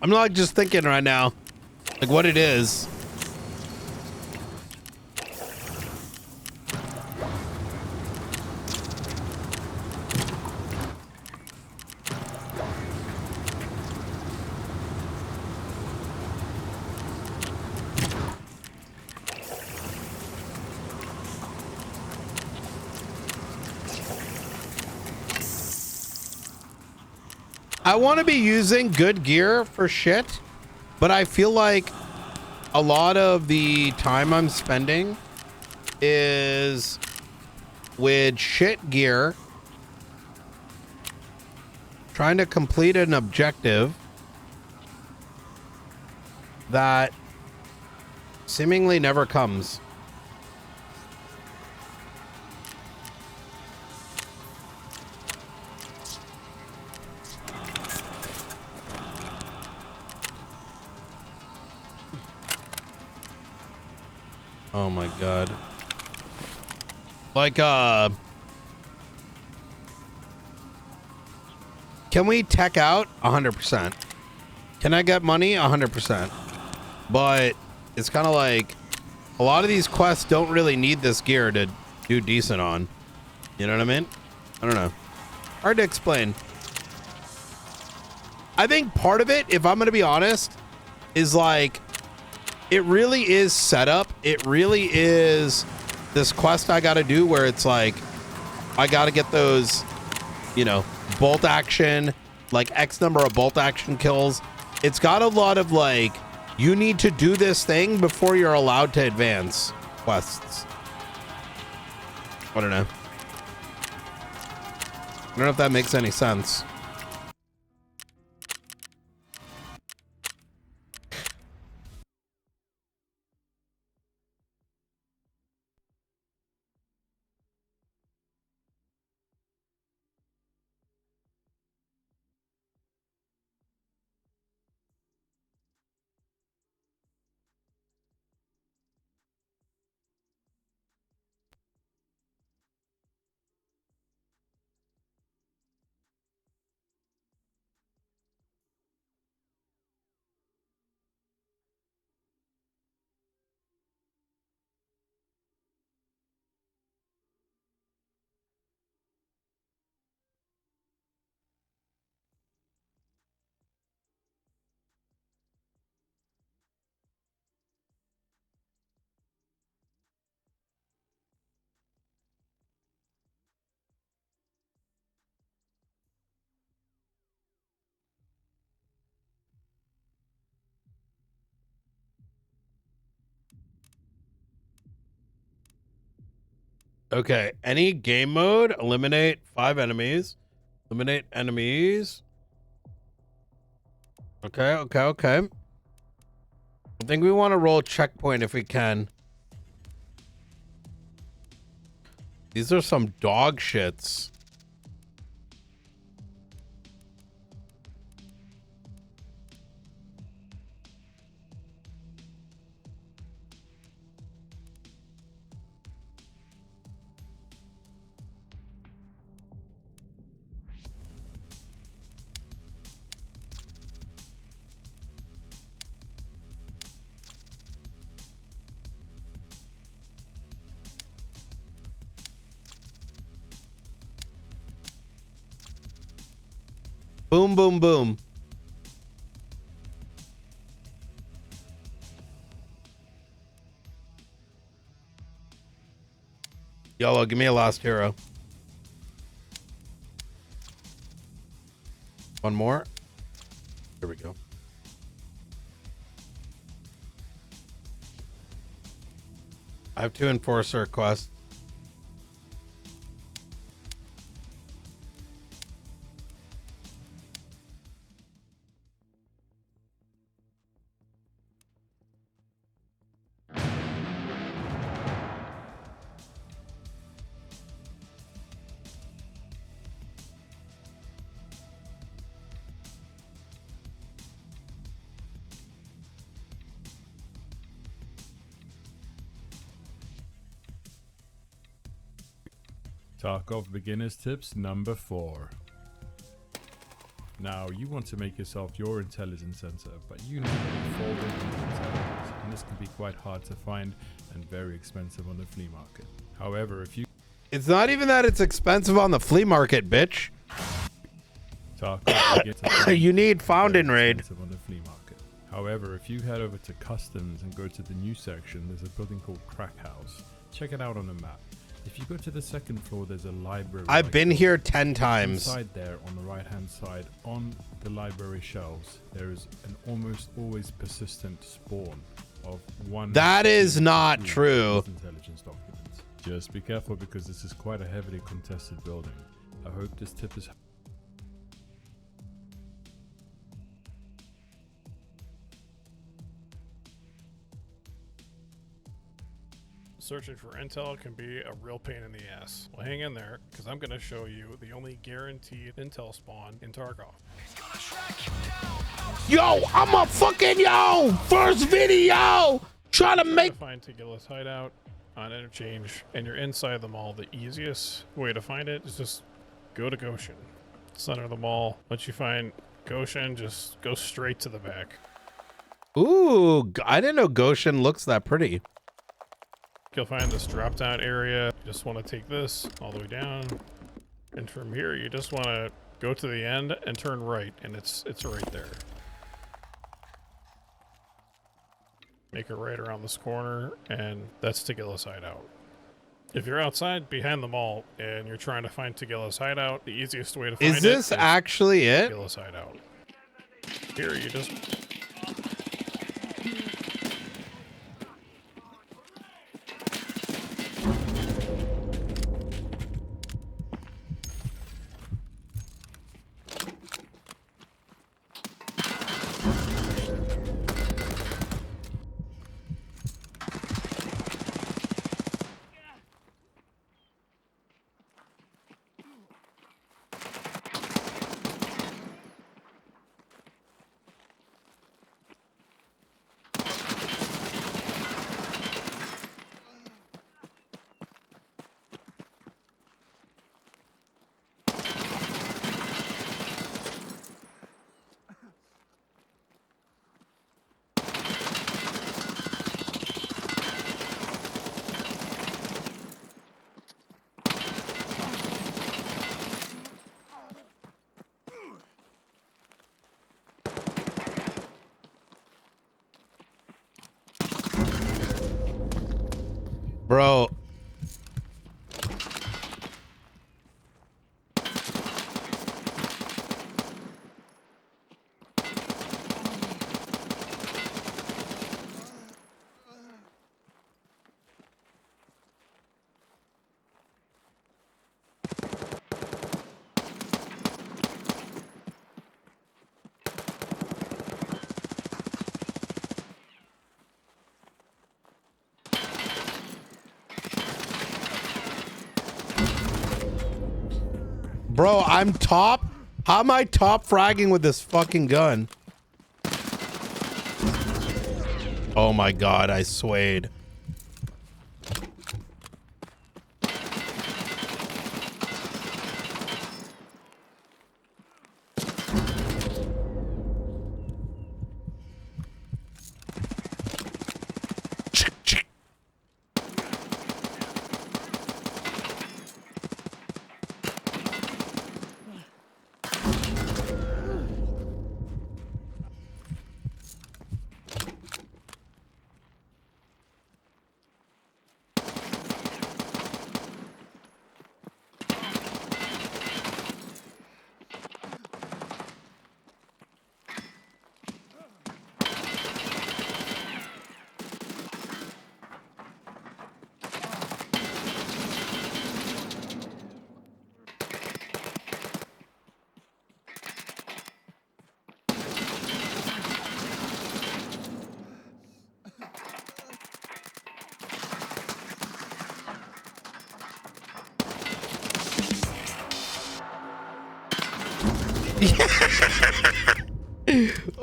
I'm not just thinking right now, like what it is. I want to be using good gear for shit, but I feel like a lot of the time I'm spending is with shit gear, trying to complete an objective that seemingly never comes. Oh my god. Like, can we tech out? 100%. Can I get money? 100%. But it's kind of like a lot of these quests don't really need this gear to do decent on. You know what I mean? I don't know. Hard to explain. I think part of it, if I'm going to be honest, is like, it really is setup. It really is this quest I got to do where it's like, I got to get those, you know, bolt action, like X number of bolt action kills. It's got a lot of like, you need to do this thing before you're allowed to advance quests. I don't know. I don't know if that makes any sense. Okay, any game mode, eliminate 5 enemies. Eliminate enemies. Okay. I think we want to roll checkpoint if we can. These are some dog shits. Boom, boom, boom. Yellow, give me a last hero. One more. There we go. I have 2 enforcer quests. Tarkov beginner's tips number 4. Now, you want to make yourself your intelligence center, but you need a folder of intelligence, and this can be quite hard to find and very expensive on the flea market. However, if you... It's not even that it's expensive on the flea market, bitch. Tarkov you need found in raid. On the flea market. However, if you head over to customs and go to the new section, there's a building called Crack House. Check it out on the map. If you go to the second floor, there's a library. I've been here 10 times. Inside there, on the right-hand side, on the library shelves, there is an almost always persistent spawn of one. That is not true. Intelligence documents. Just be careful because this is quite a heavily contested building. I hope this tip is. Searching for intel can be a real pain in the ass. Well, hang in there, because I'm going to show you the only guaranteed intel spawn in Tarkov. Yo, I'm a fucking first video trying to make. Find Tegilla's hideout on Interchange, and you're inside the mall. The easiest way to find it is just go to Goshen, center of the mall. Once you find Goshen, just go straight to the back. Ooh, I didn't know Goshen looks that pretty. You'll find this drop down area. You just want to take this all the way down, and from here you just want to go to the end and turn right, and it's right there. Make a right around this corner, and that's Tegilla's hideout. If you're outside behind the mall and you're trying to find Tegilla's hideout, the easiest way to find it is this actually it? Tegilla's hideout. Here you just. Bro. Bro, I'm top. How am I top fragging with this fucking gun? Oh my god, I swayed.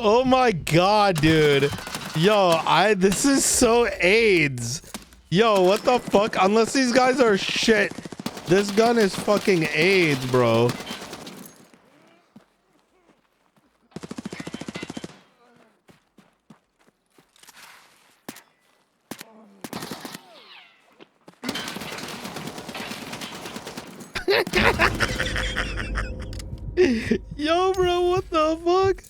Oh my god, dude. Yo, this is so AIDS. Yo, what the fuck? Unless these guys are shit, this gun is fucking AIDS, bro. Yo, bro, what the fuck?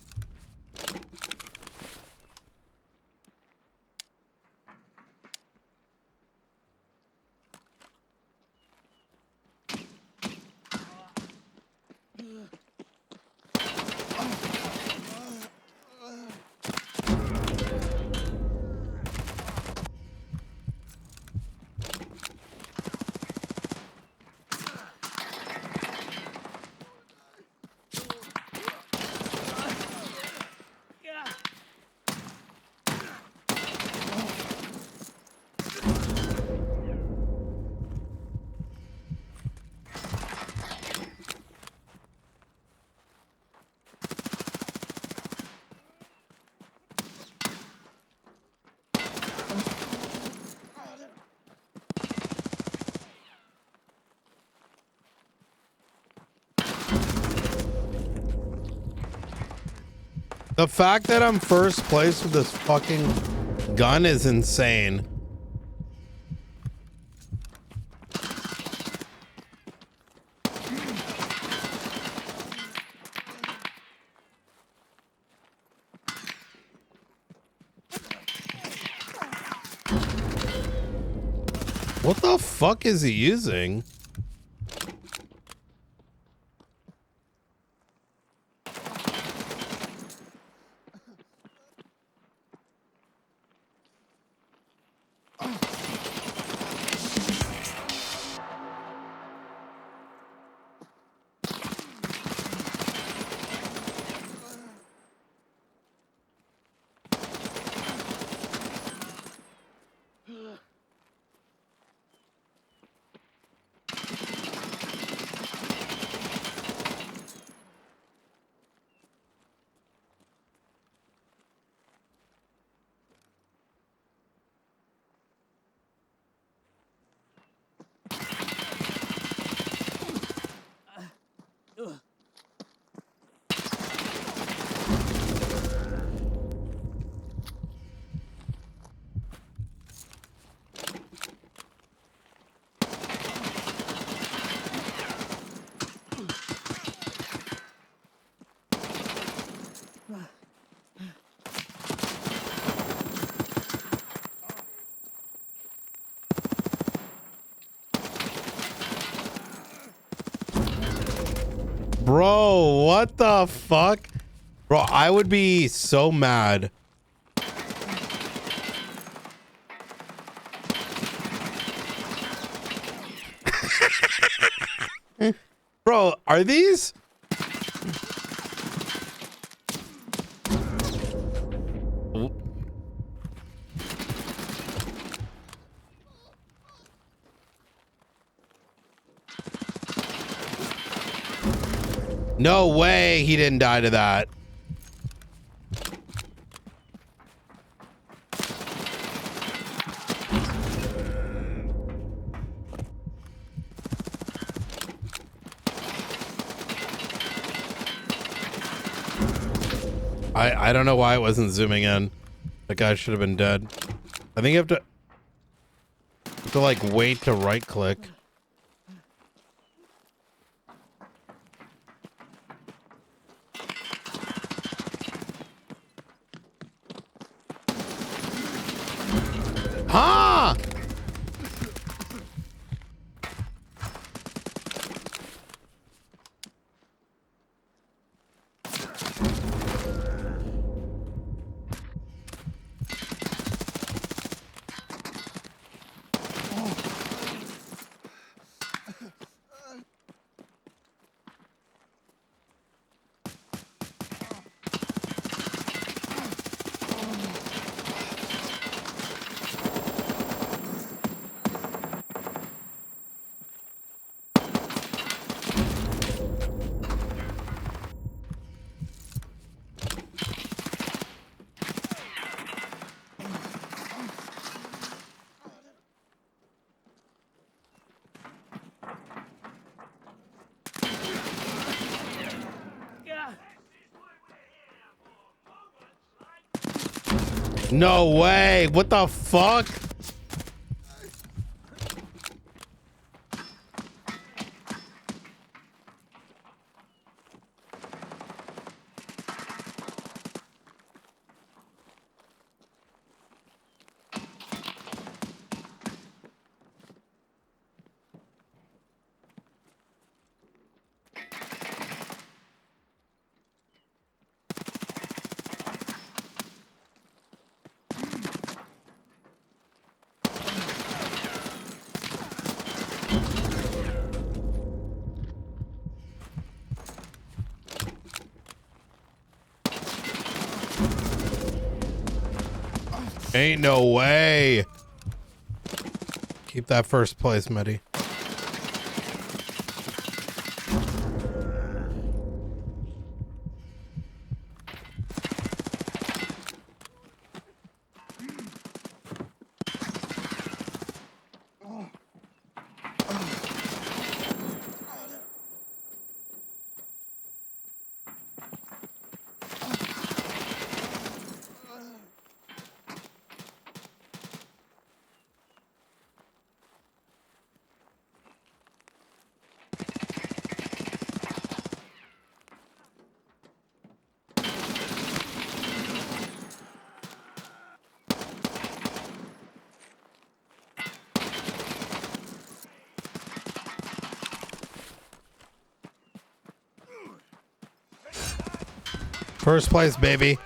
The fact that I'm first place with this fucking gun is insane. What the fuck is he using? Bro, what the fuck? Bro, I would be so mad. Bro, are these? No way he didn't die to that. I don't know why it wasn't zooming in. That guy should have been dead. I think you have to like wait to right click. Huh? No way. What the fuck? Ain't no way. Keep that first place, Mehdi. First place, baby.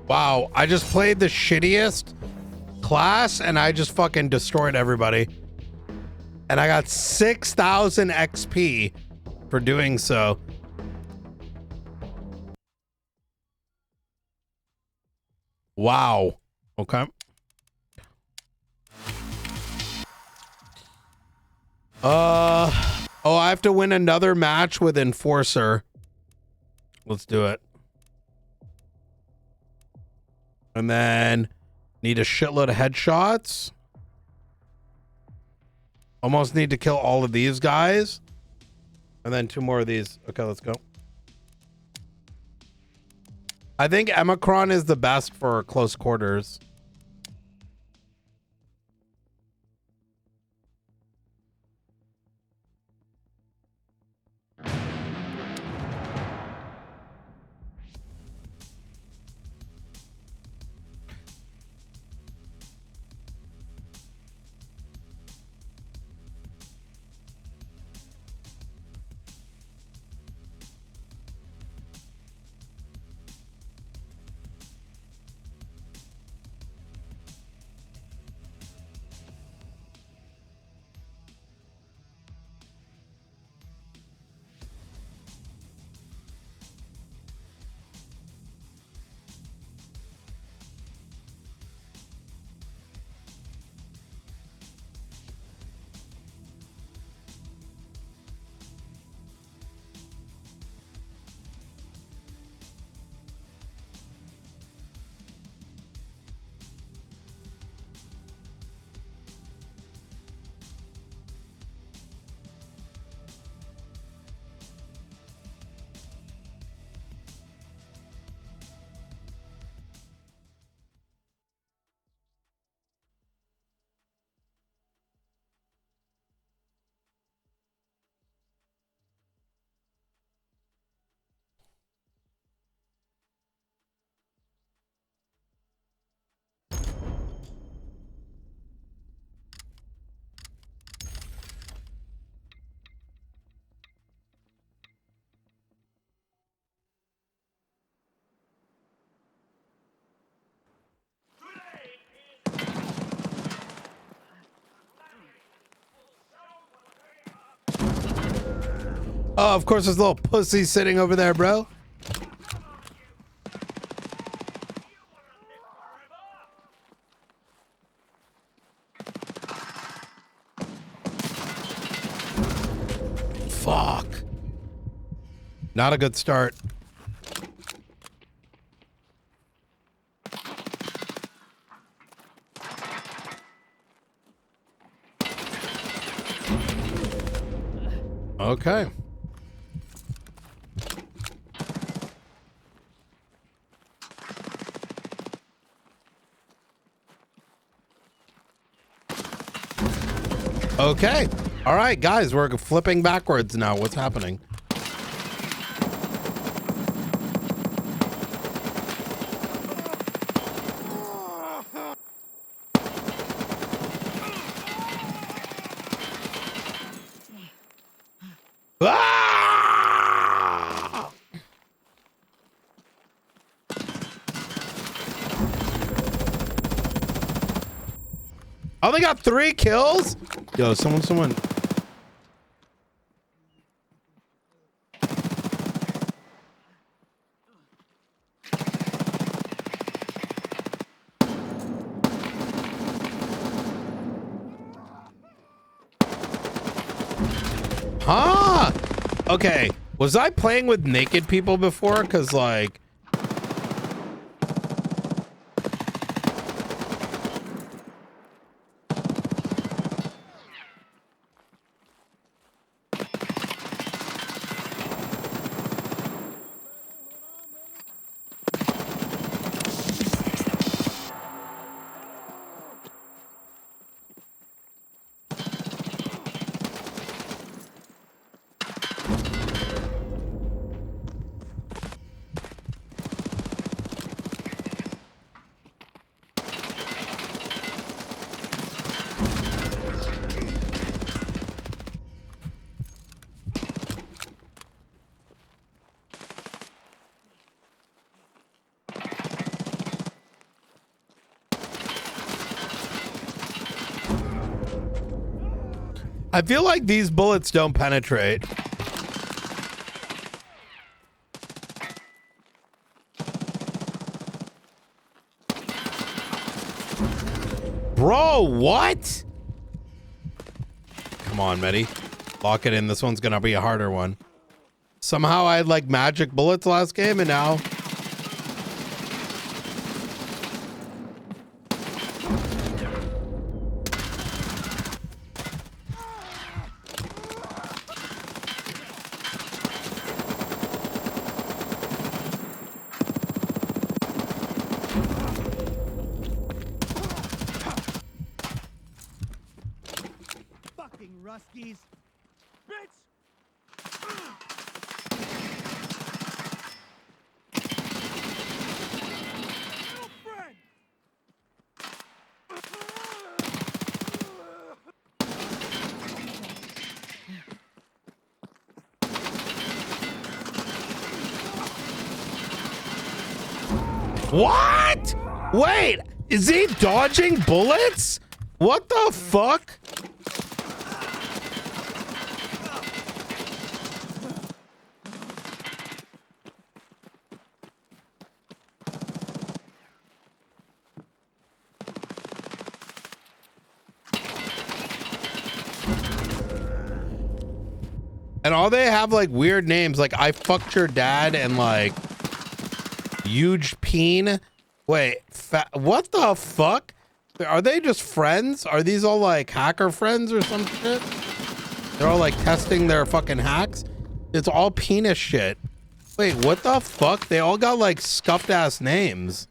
Wow, I just played the shittiest class and I just fucking destroyed everybody. And I got 6,000 XP for doing so. Wow. Okay. Oh, I have to win another match with Enforcer. Let's do it. And then need a shitload of headshots. Almost need to kill all of these guys. And then 2 more of these. Okay, let's go. I think Emicron is the best for close quarters. Oh, of course, there's a little pussy sitting over there, bro. Fuck. Not a good start. Okay. Okay. All right, guys, we're flipping backwards now. What's happening? Ah! I only got 3 kills? Yo, someone. Huh? Okay. Was I playing with naked people before? Because, like... I feel like these bullets don't penetrate. Bro, what? Come on, Medi. Lock it in. This one's gonna be a harder one. Somehow I had like magic bullets last game and now... Ruskies. Bitch! What? Wait, is he dodging bullets? What the fuck? And all they have like weird names like I fucked your dad and like huge peen. Wait, what the fuck? Are they just friends? Are these all like hacker friends or some shit? They're all like testing their fucking hacks. It's all penis shit. Wait, what the fuck? They all got like scuffed ass names.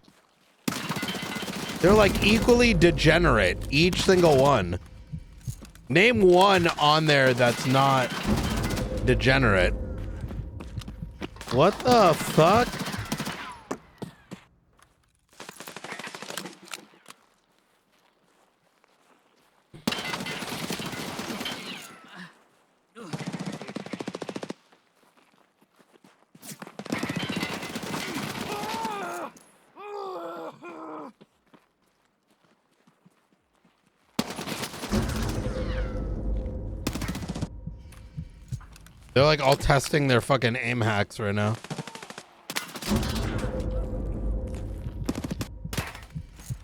They're like equally degenerate, each single one. Name one on there that's not degenerate. What the fuck? They're like all testing their fucking aim hacks right now.